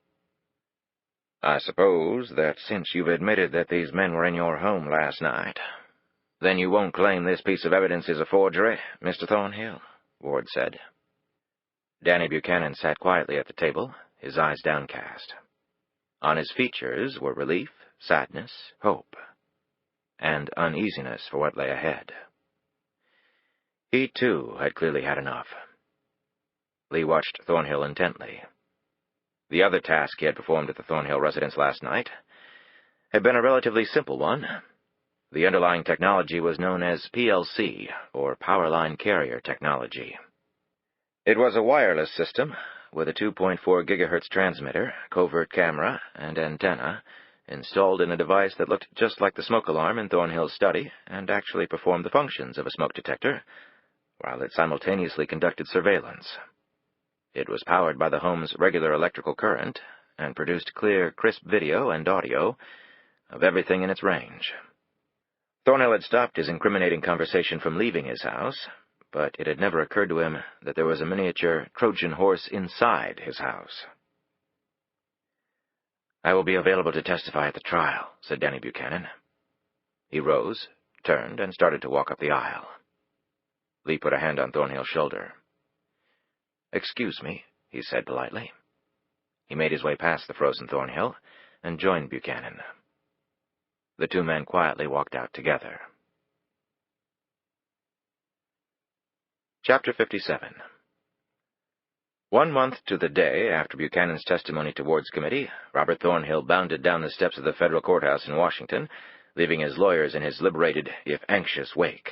"I suppose that since you've admitted that these men were in your home last night, then you won't claim this piece of evidence is a forgery, Mr. Thornhill," Ward said. Danny Buchanan sat quietly at the table, his eyes downcast. On his features were relief, sadness, hope, and uneasiness for what lay ahead. He, too, had clearly had enough. Lee watched Thornhill intently. The other task he had performed at the Thornhill residence last night had been a relatively simple one. The underlying technology was known as PLC, or Power Line Carrier Technology. It was a wireless system with a 2.4 gigahertz transmitter, covert camera, and antenna installed in a device that looked just like the smoke alarm in Thornhill's study and actually performed the functions of a smoke detector, while it simultaneously conducted surveillance. It was powered by the home's regular electrical current and produced clear, crisp video and audio of everything in its range. Thornhill had stopped his incriminating conversation from leaving his house, but it had never occurred to him that there was a miniature Trojan horse inside his house. "I will be available to testify at the trial," said Danny Buchanan. He rose, turned, and started to walk up the aisle. Lee put a hand on Thornhill's shoulder. "Excuse me," he said politely. He made his way past the frozen Thornhill and joined Buchanan. The two men quietly walked out together. Chapter 57. 1 month to the day after Buchanan's testimony to Ward's committee, Robert Thornhill bounded down the steps of the federal courthouse in Washington, leaving his lawyers in his liberated, if anxious, wake.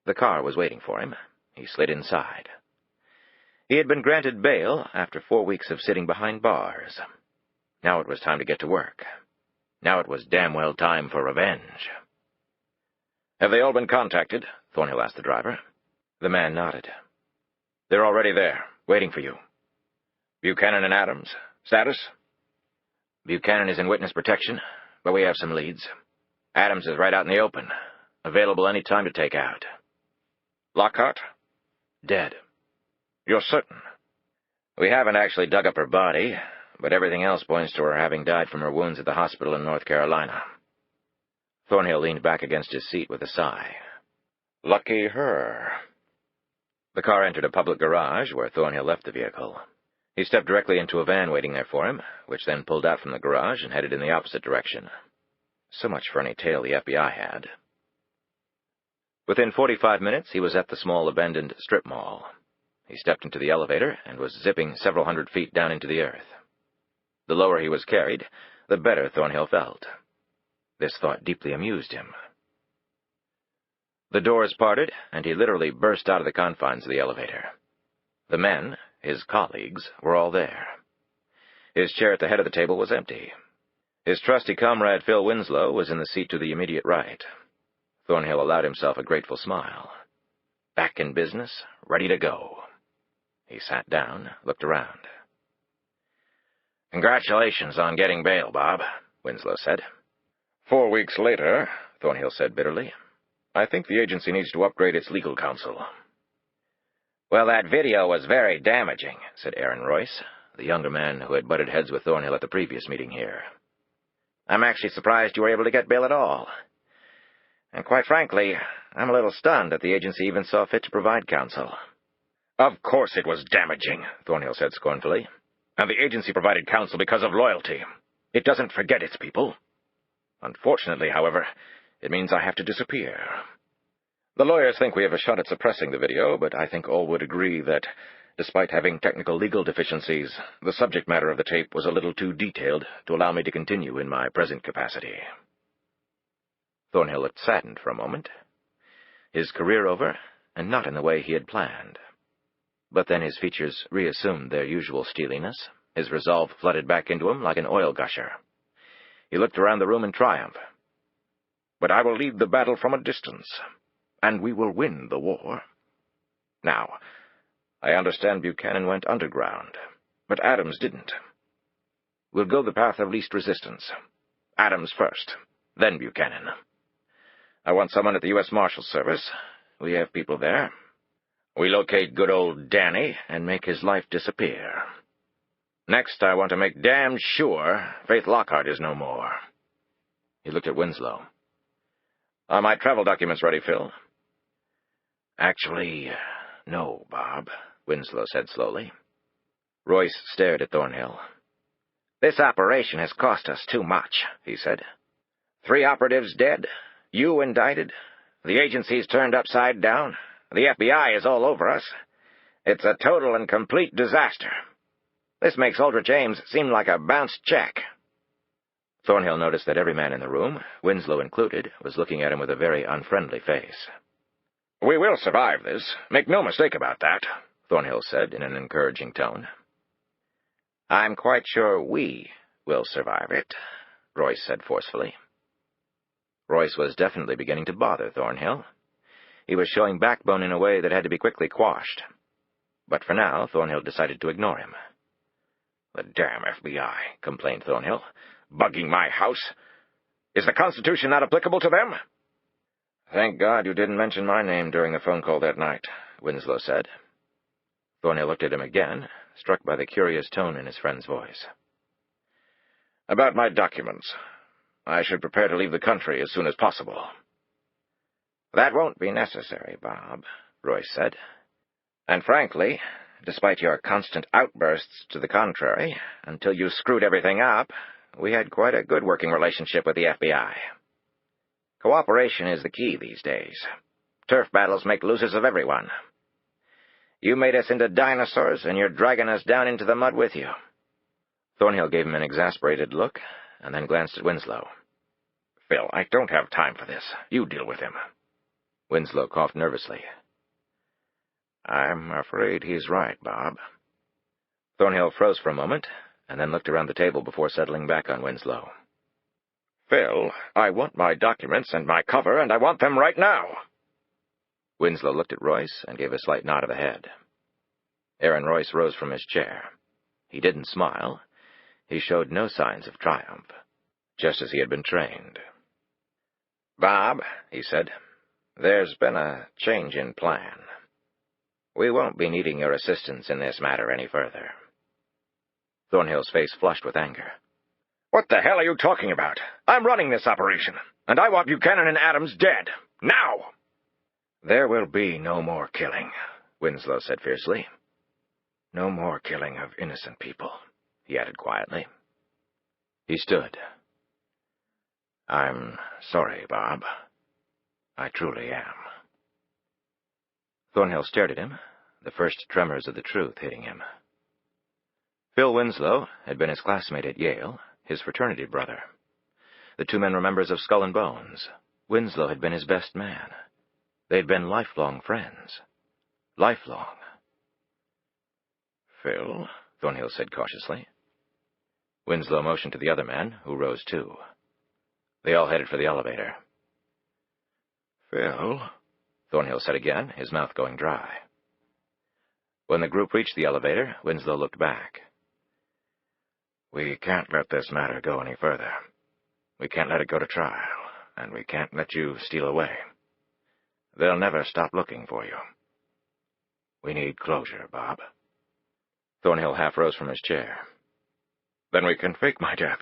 The car was waiting for him. He slid inside. He had been granted bail after 4 weeks of sitting behind bars. Now it was time to get to work. Now it was damn well time for revenge. "Have they all been contacted?" Thornhill asked the driver. The man nodded. "They're already there, waiting for you. Buchanan and Adams. Status?" "Buchanan is in witness protection, but we have some leads. Adams is right out in the open, available any time to take out." "Lockhart?" "Dead." "You're certain?" "We haven't actually dug up her body, but everything else points to her having died from her wounds at the hospital in North Carolina." Thornhill leaned back against his seat with a sigh. "Lucky her." The car entered a public garage where Thornhill left the vehicle. He stepped directly into a van waiting there for him, which then pulled out from the garage and headed in the opposite direction. So much for any tail the FBI had. Within 45 minutes, he was at the small abandoned strip mall. He stepped into the elevator and was zipping several hundred feet down into the earth. The lower he was carried, the better Thornhill felt. This thought deeply amused him. The doors parted, and he literally burst out of the confines of the elevator. The men, his colleagues, were all there. His chair at the head of the table was empty. His trusty comrade Phil Winslow was in the seat to the immediate right. Thornhill allowed himself a grateful smile. Back in business, ready to go. He sat down, looked around. "Congratulations on getting bail, Bob," Winslow said. 4 weeks later, Thornhill said bitterly, "I think the agency needs to upgrade its legal counsel." "Well, that video was very damaging," said Aaron Royce, the younger man who had butted heads with Thornhill at the previous meeting here. "I'm actually surprised you were able to get bail at all. And quite frankly, I'm a little stunned that the agency even saw fit to provide counsel." "Of course it was damaging," Thornhill said scornfully. "And the agency provided counsel because of loyalty. It doesn't forget its people. Unfortunately, however, it means I have to disappear. The lawyers think we have a shot at suppressing the video, but I think all would agree that, despite having technical legal deficiencies, the subject matter of the tape was a little too detailed to allow me to continue in my present capacity." Thornhill looked saddened for a moment. His career over, and not in the way he had planned. But then his features reassumed their usual steeliness. His resolve flooded back into him like an oil gusher. He looked around the room in triumph. "But I will lead the battle from a distance, and we will win the war. Now, I understand Buchanan went underground, but Adams didn't. We'll go the path of least resistance. Adams first, then Buchanan. I want someone at the U.S. Marshal Service. We have people there. We locate good old Danny and make his life disappear. Next, I want to make damn sure Faith Lockhart is no more." He looked at Winslow. "Are my travel documents ready, Phil?" "Actually, no, Bob," Winslow said slowly. Royce stared at Thornhill. "This operation has cost us too much," he said. 3 operatives dead, you indicted, the agency's turned upside down, the FBI is all over us. It's a total and complete disaster. This makes Aldrich Ames seem like a bounced check." Thornhill noticed that every man in the room, Winslow included, was looking at him with a very unfriendly face. "We will survive this. Make no mistake about that," Thornhill said in an encouraging tone. "I'm quite sure we will survive it," Royce said forcefully. Royce was definitely beginning to bother Thornhill. He was showing backbone in a way that had to be quickly quashed. But for now, Thornhill decided to ignore him. "The damn FBI," complained Thornhill. "Bugging my house. Is the Constitution not applicable to them?" "Thank God you didn't mention my name during the phone call that night," Winslow said. Thornhill looked at him again, struck by the curious tone in his friend's voice. "About my documents. I should prepare to leave the country as soon as possible." "That won't be necessary, Bob," Royce said. "And frankly, despite your constant outbursts to the contrary, until you screwed everything up, we had quite a good working relationship with the FBI. Cooperation is the key these days. Turf battles make losers of everyone. You made us into dinosaurs, and you're dragging us down into the mud with you." Thornhill gave him an exasperated look, and then glanced at Winslow. "Phil, I don't have time for this. You deal with him." Winslow coughed nervously. "I'm afraid he's right, Bob." Thornhill froze for a moment, and then looked around the table before settling back on Winslow. "Phil, I want my documents and my cover, and I want them right now." Winslow looked at Royce and gave a slight nod of the head. Aaron Royce rose from his chair. He didn't smile. He showed no signs of triumph, just as he had been trained. "Bob," he said, "there's been a change in plan. We won't be needing your assistance in this matter any further." Thornhill's face flushed with anger. "What the hell are you talking about? I'm running this operation, and I want Buchanan and Adams dead. Now!" "There will be no more killing," Winslow said fiercely. "No more killing of innocent people," he added quietly. He stood. "I'm sorry, Bob. I truly am." Thornhill stared at him, the first tremors of the truth hitting him. Phil Winslow had been his classmate at Yale, his fraternity brother. The 2 men were members of Skull and Bones. Winslow had been his best man. They'd been lifelong friends. Lifelong. "Phil," Thornhill said cautiously, Winslow motioned to the other men, who rose too. They all headed for the elevator. "Phil," Thornhill said again, his mouth going dry. When the group reached the elevator, Winslow looked back. "We can't let this matter go any further. We can't let it go to trial, and we can't let you steal away. They'll never stop looking for you. We need closure, Bob." Thornhill half rose from his chair. "Then we can fake my death,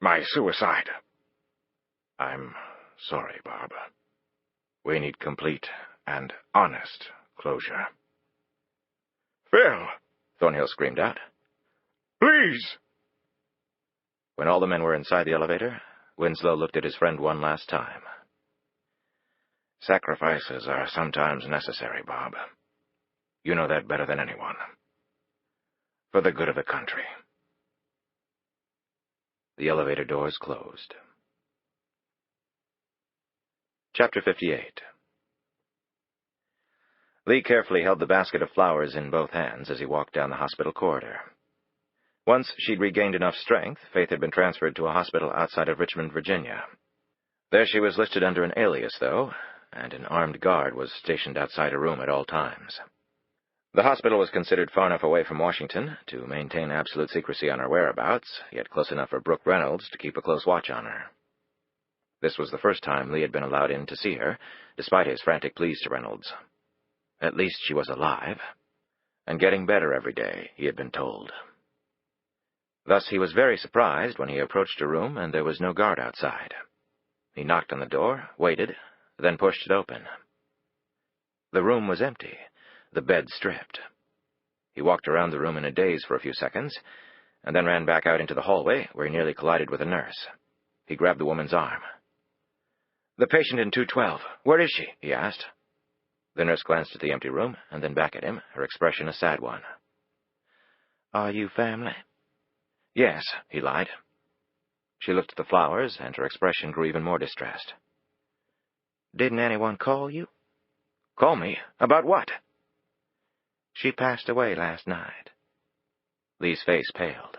my suicide." "I'm sorry, Bob. We need complete and honest closure." "Phil!" Thornhill screamed out. "Please!" When all the men were inside the elevator, Winslow looked at his friend one last time. "Sacrifices are sometimes necessary, Bob. You know that better than anyone. For the good of the country." The elevator doors closed. Chapter 58. Lee carefully held the basket of flowers in both hands as he walked down the hospital corridor. Once she'd regained enough strength, Faith had been transferred to a hospital outside of Richmond, Virginia. There she was listed under an alias, though, and an armed guard was stationed outside her room at all times. The hospital was considered far enough away from Washington to maintain absolute secrecy on her whereabouts, yet close enough for Brooke Reynolds to keep a close watch on her. This was the first time Lee had been allowed in to see her, despite his frantic pleas to Reynolds. At least she was alive, and getting better every day, he had been told. Thus he was very surprised when he approached her room and there was no guard outside. He knocked on the door, waited, then pushed it open. The room was empty, the bed stripped. He walked around the room in a daze for a few seconds, and then ran back out into the hallway, where he nearly collided with a nurse. He grabbed the woman's arm. "The patient in 212. Where is she?" he asked. The nurse glanced at the empty room, and then back at him, her expression a sad one. "Are you family?" "Yes," he lied. She looked at the flowers, and her expression grew even more distressed. "Didn't anyone call you?" "Call me? About what?" "She passed away last night." Lee's face paled.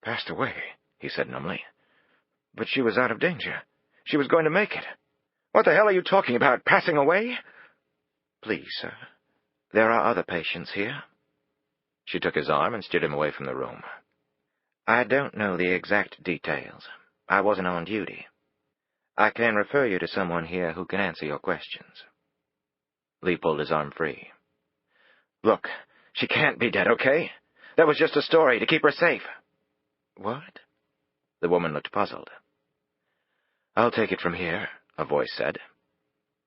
"Passed away," he said numbly. "But she was out of danger. She was going to make it. What the hell are you talking about? Passing away?" "Please, sir. There are other patients here." She took his arm and steered him away from the room. "I don't know the exact details. I wasn't on duty. I can refer you to someone here who can answer your questions." Lee pulled his arm free. "Look, she can't be dead, okay? That was just a story to keep her safe." "What?" The woman looked puzzled. "I'll take it from here," a voice said.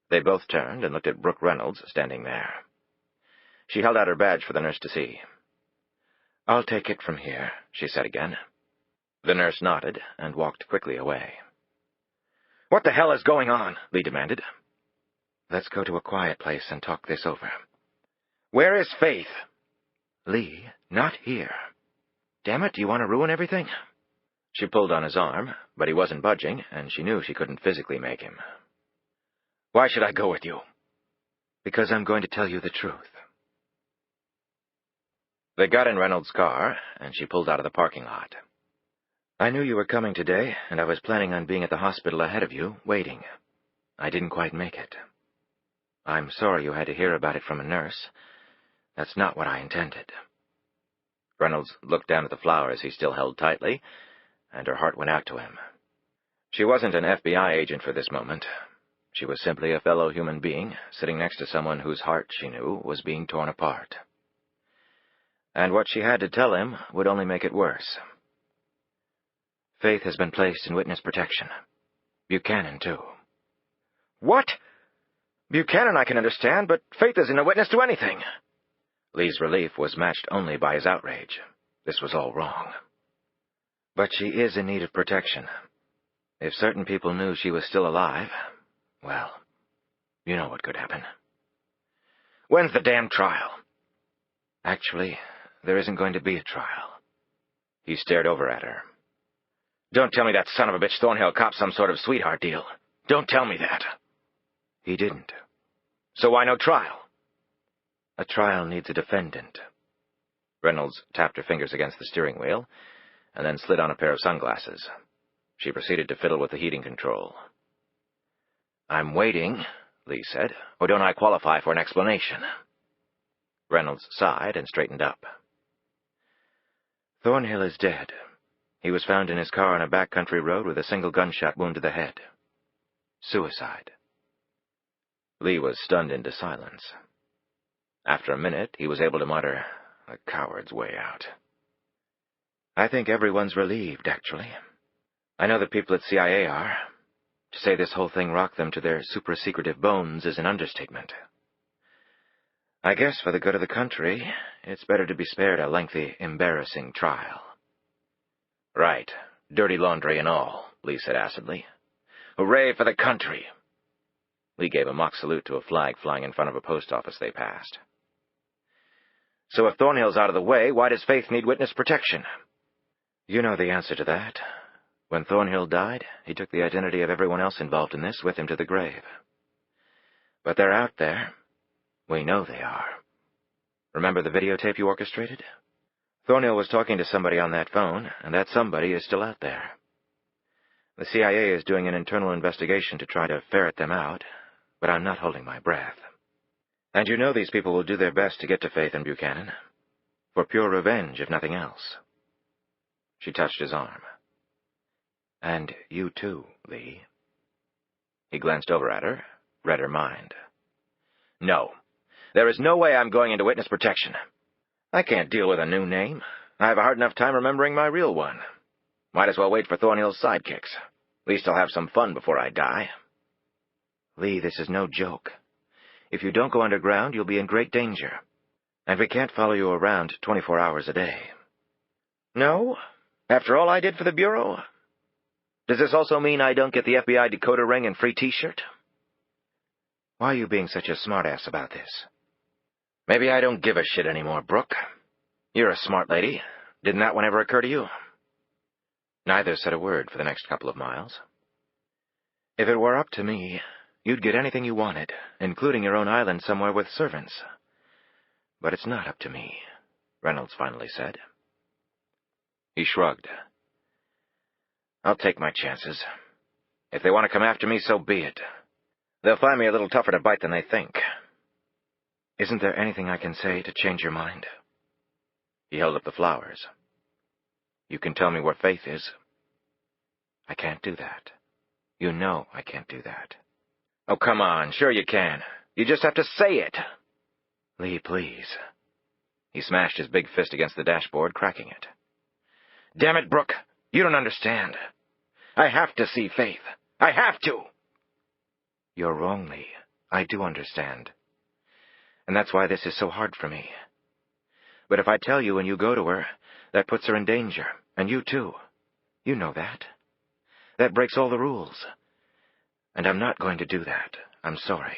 They both turned and looked at Brooke Reynolds standing there. She held out her badge for the nurse to see. "I'll take it from here," she said again. The nurse nodded and walked quickly away. "What the hell is going on?" Lee demanded. "Let's go to a quiet place and talk this over." "Where is Faith?" "Lee, not here. Damn it, do you want to ruin everything?" She pulled on his arm, but he wasn't budging, and she knew she couldn't physically make him. "Why should I go with you?" "Because I'm going to tell you the truth." They got in Reynolds' car, and she pulled out of the parking lot. "I knew you were coming today, and I was planning on being at the hospital ahead of you, waiting. I didn't quite make it. I'm sorry you had to hear about it from a nurse. That's not what I intended." Reynolds looked down at the flowers he still held tightly, and her heart went out to him. She wasn't an FBI agent for this moment. She was simply a fellow human being, sitting next to someone whose heart, she knew, was being torn apart. And what she had to tell him would only make it worse. Faith has been placed in witness protection. Buchanan, too. "What? Buchanan I can understand, but Faith isn't a witness to anything." Lee's relief was matched only by his outrage. This was all wrong. "But she is in need of protection. If certain people knew she was still alive, well, you know what could happen." "When's the damn trial?" "Actually, there isn't going to be a trial." He stared over at her. "Don't tell me that son of a bitch Thornhill copped some sort of sweetheart deal. Don't tell me that." "He didn't." "So why no trial?" "A trial needs a defendant." Reynolds tapped her fingers against the steering wheel, and then slid on a pair of sunglasses. She proceeded to fiddle with the heating control. "I'm waiting," Lee said, "or don't I qualify for an explanation?" Reynolds sighed and straightened up. Thornhill is dead. He was found in his car on a backcountry road with a single gunshot wound to the head. Suicide. Lee was stunned into silence. After a minute, he was able to mutter, "A coward's way out." I think everyone's relieved, actually. I know the people at CIA are. To say this whole thing rocked them to their super-secretive bones is an understatement. I guess for the good of the country, it's better to be spared a lengthy, embarrassing trial. "Right. Dirty laundry and all," Lee said acidly. "Hooray for the country!" Lee gave a mock salute to a flag flying in front of a post office they passed. "So if Thornhill's out of the way, why does Faith need witness protection?" You know the answer to that. When Thornhill died, he took the identity of everyone else involved in this with him to the grave. But they're out there. We know they are. Remember the videotape you orchestrated? Thornhill was talking to somebody on that phone, and that somebody is still out there. The CIA is doing an internal investigation to try to ferret them out, but I'm not holding my breath. And you know these people will do their best to get to Faith and Buchanan. For pure revenge, if nothing else. She touched his arm. And you too, Lee. He glanced over at her, read her mind. "No. There is no way I'm going into witness protection. I can't deal with a new name. I have a hard enough time remembering my real one. Might as well wait for Thornhill's sidekicks. At least I'll have some fun before I die." Lee, this is no joke. If you don't go underground, you'll be in great danger. And we can't follow you around 24 hours a day. "No? After all I did for the Bureau? Does this also mean I don't get the FBI decoder ring and free T-shirt?" Why are you being such a smartass about this? "Maybe I don't give a shit anymore, Brooke. You're a smart lady. Didn't that one ever occur to you?" Neither said a word for the next couple of miles. If it were up to me, you'd get anything you wanted, including your own island somewhere with servants. But it's not up to me, Reynolds finally said. He shrugged. "I'll take my chances. If they want to come after me, so be it. They'll find me a little tougher to bite than they think." Isn't there anything I can say to change your mind? He held up the flowers. "You can tell me where Faith is." I can't do that. You know I can't do that. "Oh, come on. Sure you can. You just have to say it." Lee, please. He smashed his big fist against the dashboard, cracking it. "Damn it, Brooke. You don't understand. I have to see Faith. I have to." You're wrong, Lee. I do understand. And that's why this is so hard for me. But if I tell you and you go to her, that puts her in danger. And you too. You know that. That breaks all the rules. And I'm not going to do that. I'm sorry.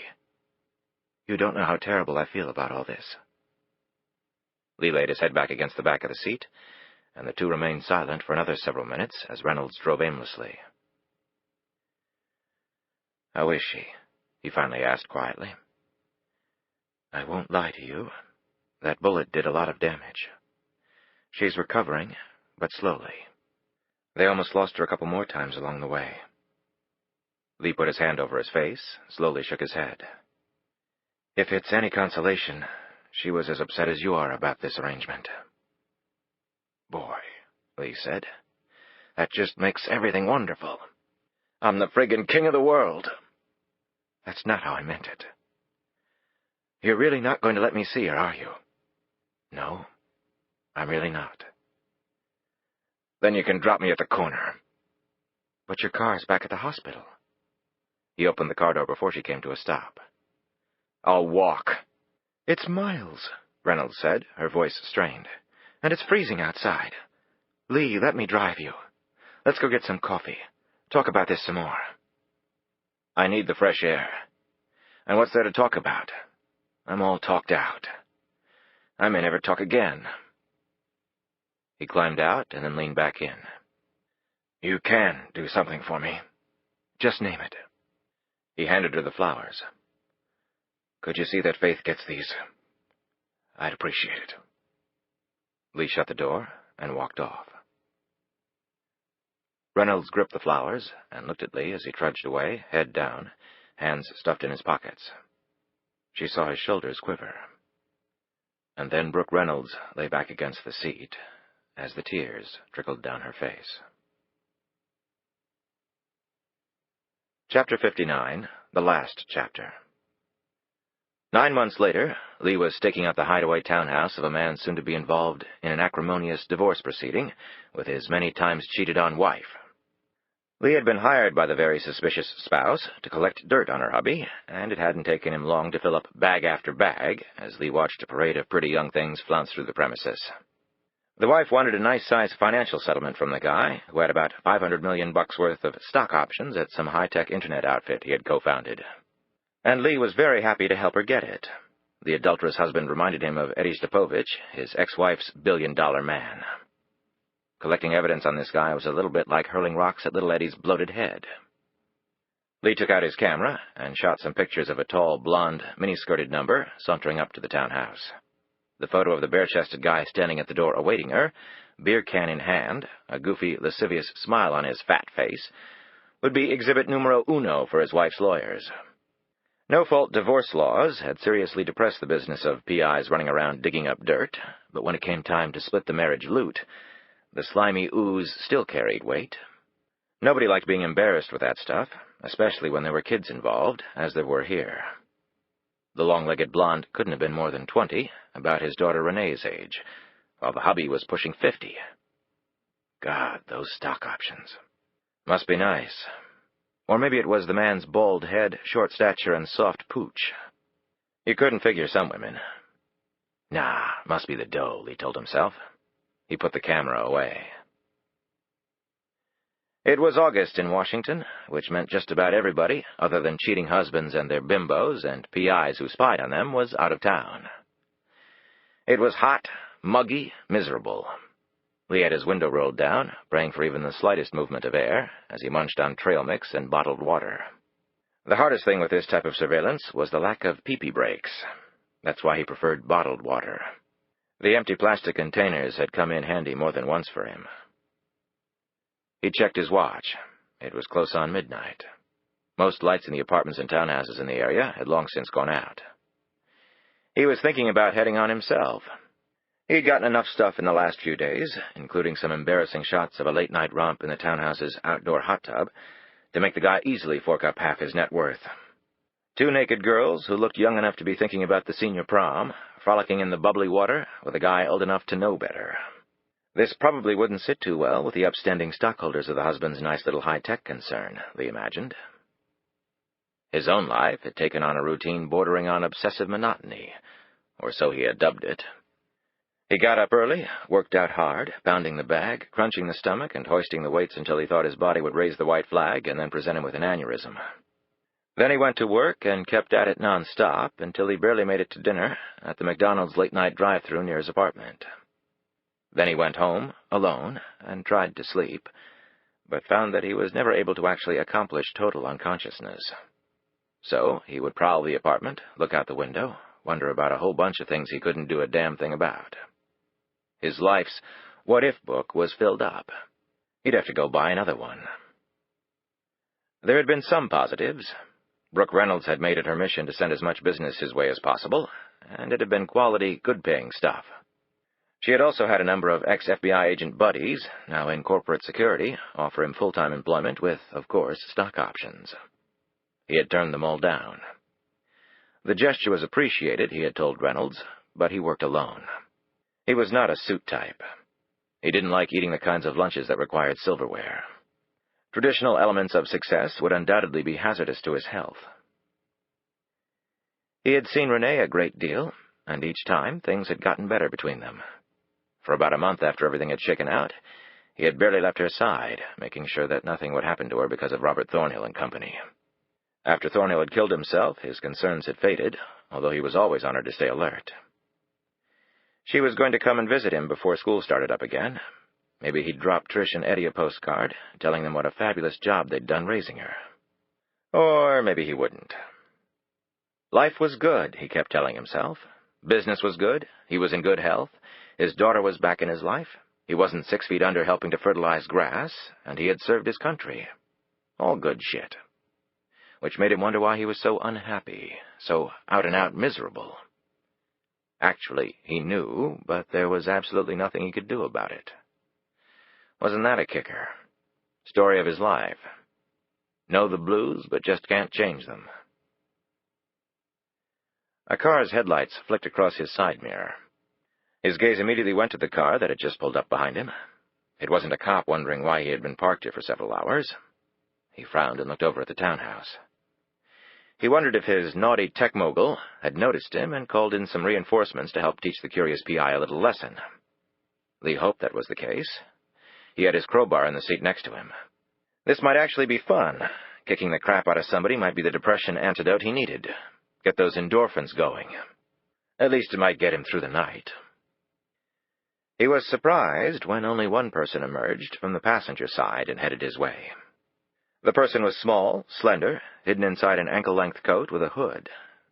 You don't know how terrible I feel about all this. Lee laid his head back against the back of the seat, and the two remained silent for another several minutes as Reynolds drove aimlessly. "How is she?" he finally asked quietly. "I won't lie to you. That bullet did a lot of damage. She's recovering, but slowly. They almost lost her a couple more times along the way." Lee put his hand over his face, slowly shook his head. "If it's any consolation, she was as upset as you are about this arrangement." "Boy," Lee said, "that just makes everything wonderful. I'm the friggin' king of the world." That's not how I meant it. You're really not going to let me see her, are you? No, I'm really not. Then you can drop me at the corner. But your car's back at the hospital. He opened the car door before she came to a stop. "I'll walk." "It's miles," Reynolds said, her voice strained. "And it's freezing outside. Lee, let me drive you. Let's go get some coffee. Talk about this some more." "I need the fresh air. And what's there to talk about? I'm all talked out. I may never talk again." He climbed out and then leaned back in. "You can do something for me. Just name it." He handed her the flowers. "Could you see that Faith gets these? I'd appreciate it." Lee shut the door and walked off. Reynolds gripped the flowers and looked at Lee as he trudged away, head down, hands stuffed in his pockets. She saw his shoulders quiver. And then Brooke Reynolds lay back against the seat as the tears trickled down her face. Chapter 59, the last chapter. 9 months later, Lee was staking out the hideaway townhouse of a man soon to be involved in an acrimonious divorce proceeding with his many times cheated-on wife. Lee had been hired by the very suspicious spouse to collect dirt on her hubby, and it hadn't taken him long to fill up bag after bag as Lee watched a parade of pretty young things flounce through the premises. The wife wanted a nice-sized financial settlement from the guy, who had about $500 million worth of stock options at some high-tech internet outfit he had co-founded. And Lee was very happy to help her get it. The adulterous husband reminded him of Eddie Stepovich, his ex-wife's billion-dollar man. Collecting evidence on this guy was a little bit like hurling rocks at little Eddie's bloated head. Lee took out his camera and shot some pictures of a tall, blonde, mini-skirted number sauntering up to the townhouse. The photo of the bare-chested guy standing at the door awaiting her, beer can in hand, a goofy, lascivious smile on his fat face, would be exhibit numero uno for his wife's lawyers. No-fault divorce laws had seriously depressed the business of PIs running around digging up dirt, but when it came time to split the marriage loot, the slimy ooze still carried weight. Nobody liked being embarrassed with that stuff, especially when there were kids involved, as there were here. The long-legged blonde couldn't have been more than 20, about his daughter Renee's age, while the hubby was pushing 50. God, those stock options. Must be nice. Or maybe it was the man's bald head, short stature, and soft pooch. You couldn't figure some women. Nah, must be the dough, Lee told himself. He put the camera away. It was August in Washington, which meant just about everybody, other than cheating husbands and their bimbos and PIs who spied on them, was out of town. It was hot, muggy, miserable. Lee had his window rolled down, praying for even the slightest movement of air, as he munched on trail mix and bottled water. The hardest thing with this type of surveillance was the lack of pee-pee breaks. That's why he preferred bottled water. The empty plastic containers had come in handy more than once for him. He checked his watch. It was close on midnight. Most lights in the apartments and townhouses in the area had long since gone out. He was thinking about heading on himself. He'd gotten enough stuff in the last few days, including some embarrassing shots of a late-night romp in the townhouse's outdoor hot tub, to make the guy easily fork up half his net worth. 2 naked girls who looked young enough to be thinking about the senior prom, frolicking in the bubbly water with a guy old enough to know better. This probably wouldn't sit too well with the upstanding stockholders of the husband's nice little high-tech concern, Lee imagined. His own life had taken on a routine bordering on obsessive monotony, or so he had dubbed it. He got up early, worked out hard, pounding the bag, crunching the stomach, and hoisting the weights until he thought his body would raise the white flag and then present him with an aneurysm. Then he went to work and kept at it non-stop until he barely made it to dinner at the McDonald's late-night drive-thru near his apartment. Then he went home, alone, and tried to sleep, but found that he was never able to actually accomplish total unconsciousness. So he would prowl the apartment, look out the window, wonder about a whole bunch of things he couldn't do a damn thing about. His life's what-if book was filled up. He'd have to go buy another one. There had been some positives. Brooke Reynolds had made it her mission to send as much business his way as possible, and it had been quality, good-paying stuff. She had also had a number of ex-FBI agent buddies, now in corporate security, offer him full-time employment with, of course, stock options. He had turned them all down. The gesture was appreciated, he had told Reynolds, but he worked alone. He was not a suit type. He didn't like eating the kinds of lunches that required silverware. Traditional elements of success would undoubtedly be hazardous to his health. He had seen Renee a great deal, and each time things had gotten better between them. For about a month after everything had shaken out, he had barely left her side, making sure that nothing would happen to her because of Robert Thornhill and company. After Thornhill had killed himself, his concerns had faded, although he was always on her to stay alert. She was going to come and visit him before school started up again. Maybe he'd drop Trish and Eddie a postcard, telling them what a fabulous job they'd done raising her. Or maybe he wouldn't. Life was good, he kept telling himself. Business was good, he was in good health, his daughter was back in his life, He wasn't 6 feet under helping to fertilize grass, and he had served his country. All good shit. Which made him wonder why he was so unhappy, so out-and-out miserable. Actually, he knew, but there was absolutely nothing he could do about it. Wasn't that a kicker? Story of his life. Know the blues, but just can't change them. A car's headlights flicked across his side mirror. His gaze immediately went to the car that had just pulled up behind him. It wasn't a cop wondering why he had been parked here for several hours. He frowned and looked over at the townhouse. He wondered if his naughty tech mogul had noticed him and called in some reinforcements to help teach the curious PI a little lesson. Lee hoped that was the case. He had his crowbar in the seat next to him. This might actually be fun. Kicking the crap out of somebody might be the depression antidote he needed. Get those endorphins going. At least it might get him through the night. He was surprised when only one person emerged from the passenger side and headed his way. The person was small, slender, hidden inside an ankle-length coat with a hood.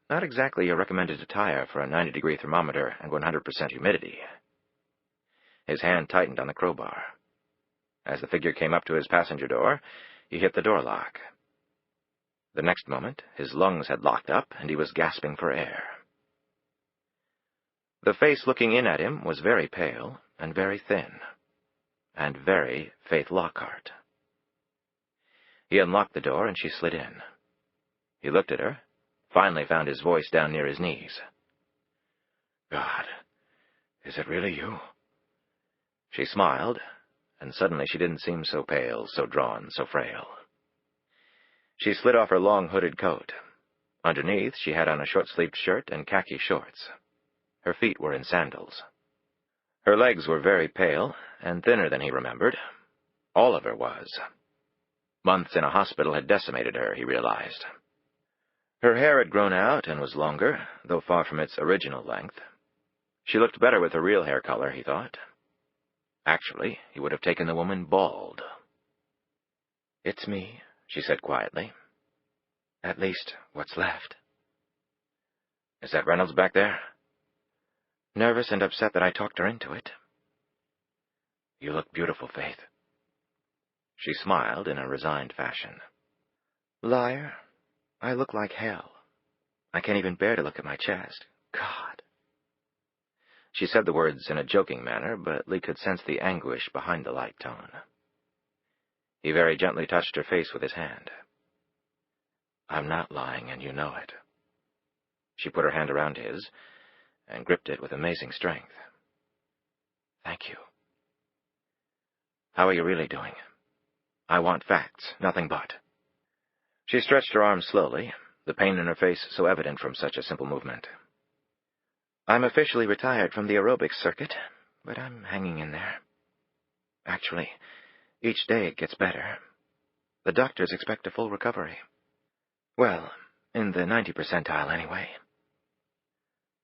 Not exactly a recommended attire for a 90-degree thermometer and 100% humidity. His hand tightened on the crowbar. As the figure came up to his passenger door, he hit the door lock. The next moment, his lungs had locked up and he was gasping for air. The face looking in at him was very pale and very thin, and very Faith Lockhart. He unlocked the door and she slid in. He looked at her, finally found his voice down near his knees. "God, is it really you?" She smiled, and suddenly she didn't seem so pale, so drawn, so frail. She slid off her long hooded coat. Underneath, she had on a short-sleeved shirt and khaki shorts. Her feet were in sandals. Her legs were very pale and thinner than he remembered. All of her was. Months in a hospital had decimated her, he realized. Her hair had grown out and was longer, though far from its original length. She looked better with her real hair color, he thought. Actually, he would have taken the woman bald. "It's me," she said quietly. "At least, what's left." "Is that Reynolds back there?" "Nervous and upset that I talked her into it." "You look beautiful, Faith." She smiled in a resigned fashion. "Liar, I look like hell. I can't even bear to look at my chest. God." She said the words in a joking manner, but Lee could sense the anguish behind the light tone. He very gently touched her face with his hand. "I'm not lying, and you know it." She put her hand around his and gripped it with amazing strength. "Thank you." "How are you really doing? I want facts, nothing but." She stretched her arms slowly, the pain in her face so evident from such a simple movement. "I'm officially retired from the aerobics circuit, but I'm hanging in there. Actually, each day it gets better. The doctors expect a full recovery. Well, in the 90th percentile anyway."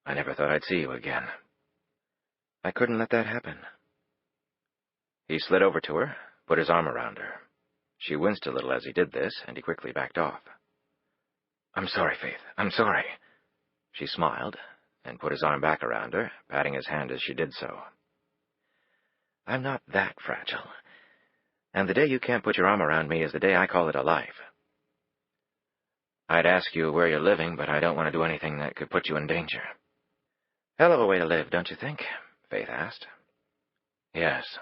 "I never thought I'd see you again." "I couldn't let that happen." He slid over to her, put his arm around her. She winced a little as he did this, and he quickly backed off. "I'm sorry, Faith, I'm sorry." She smiled and put his arm back around her, patting his hand as she did so. "I'm not that fragile. And the day you can't put your arm around me is the day I call it a life." "I'd ask you where you're living, but I don't want to do anything that could put you in danger." "Hell of a way to live, don't you think?" Faith asked. "Yes."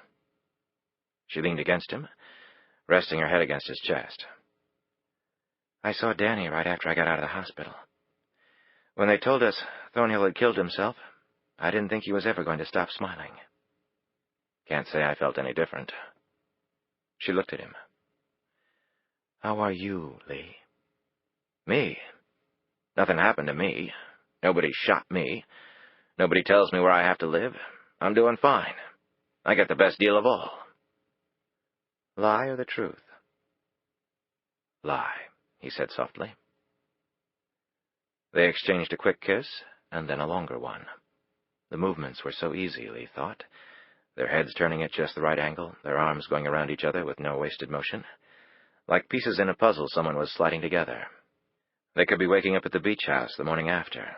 She leaned against him, resting her head against his chest. "I saw Danny right after I got out of the hospital. When they told us Thornhill had killed himself, I didn't think he was ever going to stop smiling." "Can't say I felt any different." She looked at him. "How are you, Lee?" "Me? Nothing happened to me. Nobody shot me. Nobody tells me where I have to live. I'm doing fine. I get the best deal of all." "Lie or the truth?" "Lie," he said softly. They exchanged a quick kiss, and then a longer one. The movements were so easy, Lee thought, their heads turning at just the right angle, their arms going around each other with no wasted motion, like pieces in a puzzle someone was sliding together. They could be waking up at the beach house the morning after,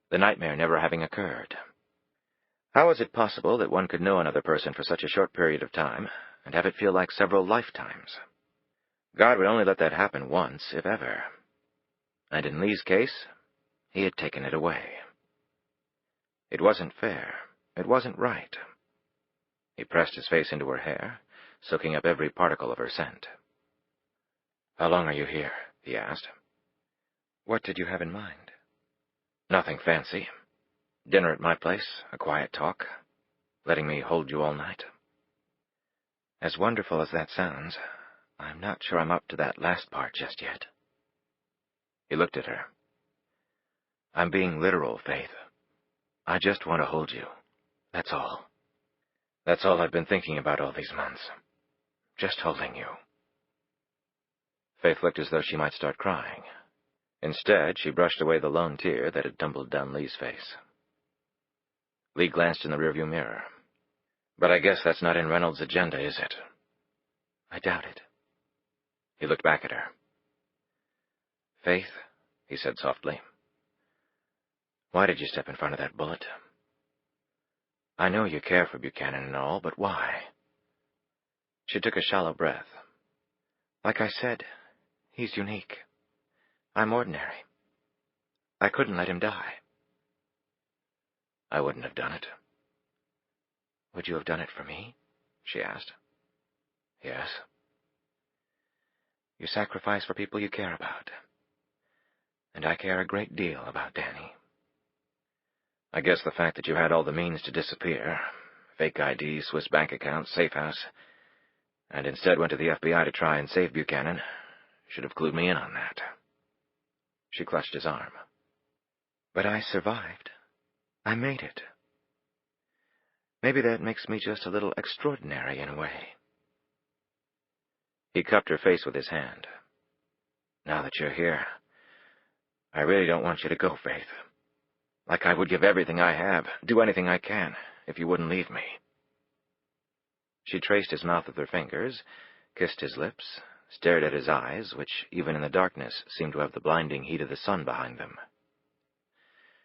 the nightmare never having occurred. How is it possible that one could know another person for such a short period of time and have it feel like several lifetimes? God would only let that happen once, if ever. And in Lee's case, he had taken it away. It wasn't fair. It wasn't right. He pressed his face into her hair, soaking up every particle of her scent. "How long are you here?" he asked. "What did you have in mind?" "Nothing fancy. Dinner at my place, a quiet talk, letting me hold you all night." "As wonderful as that sounds, I'm not sure I'm up to that last part just yet." He looked at her. "I'm being literal, Faith. I just want to hold you. That's all. That's all I've been thinking about all these months. Just holding you." Faith looked as though she might start crying. Instead, she brushed away the lone tear that had tumbled down Lee's face. Lee glanced in the rearview mirror. "But I guess that's not in Reynolds' agenda, is it?" "I doubt it." He looked back at her. "Faith," he said softly, "why did you step in front of that bullet? I know you care for Buchanan and all, but why?" She took a shallow breath. "Like I said, he's unique. I'm ordinary. I couldn't let him die." "I wouldn't have done it." "Would you have done it for me?" she asked. "Yes." "You sacrifice for people you care about. And I care a great deal about Danny." "I guess the fact that you had all the means to disappear, fake ID, Swiss bank account, safe house, and instead went to the FBI to try and save Buchanan, should have clued me in on that." She clutched his arm. "But I survived. I made it. Maybe that makes me just a little extraordinary in a way." He cupped her face with his hand. "Now that you're here, I really don't want you to go, Faith. Like I would give everything I have, do anything I can, if you wouldn't leave me." She traced his mouth with her fingers, kissed his lips, stared at his eyes, which even in the darkness seemed to have the blinding heat of the sun behind them.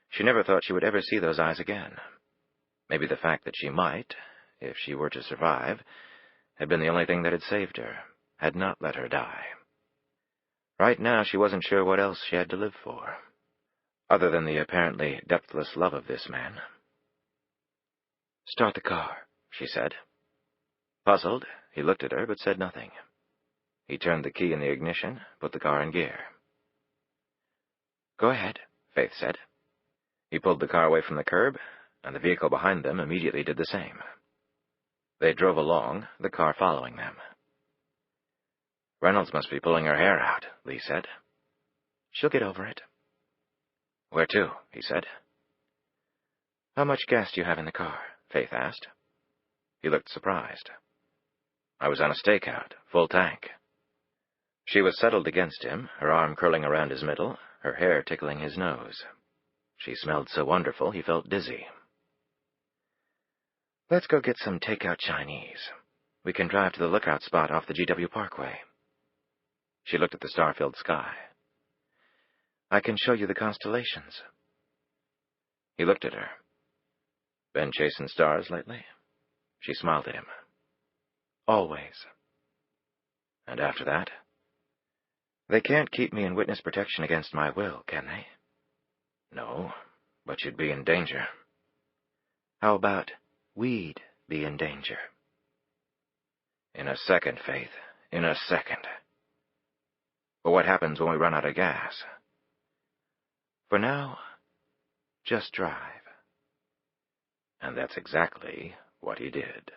She never thought she would ever see those eyes again. Maybe the fact that she might, if she were to survive, had been the only thing that had saved her, had not let her die. Right now she wasn't sure what else she had to live for, other than the apparently depthless love of this man. "Start the car," she said. Puzzled, he looked at her but said nothing. He turned the key in the ignition, put the car in gear. "Go ahead," Faith said. He pulled the car away from the curb, and the vehicle behind them immediately did the same. They drove along, the car following them. "Reynolds must be pulling her hair out," Lee said. "She'll get over it." "Where to?" he said. "How much gas do you have in the car?" Faith asked. He looked surprised. "I was on a stakeout, full tank." She was settled against him, her arm curling around his middle, her hair tickling his nose. She smelled so wonderful he felt dizzy. "Let's go get some takeout Chinese. We can drive to the lookout spot off the GW Parkway." She looked at the star-filled sky. "I can show you the constellations." He looked at her. "Been chasing stars lately?" She smiled at him. "Always." "And after that?" "They can't keep me in witness protection against my will, can they?" "No, but you'd be in danger." "How about we'd be in danger?" "In a second, Faith. In a second." "But what happens when we run out of gas?" "For now, just drive." And that's exactly what he did.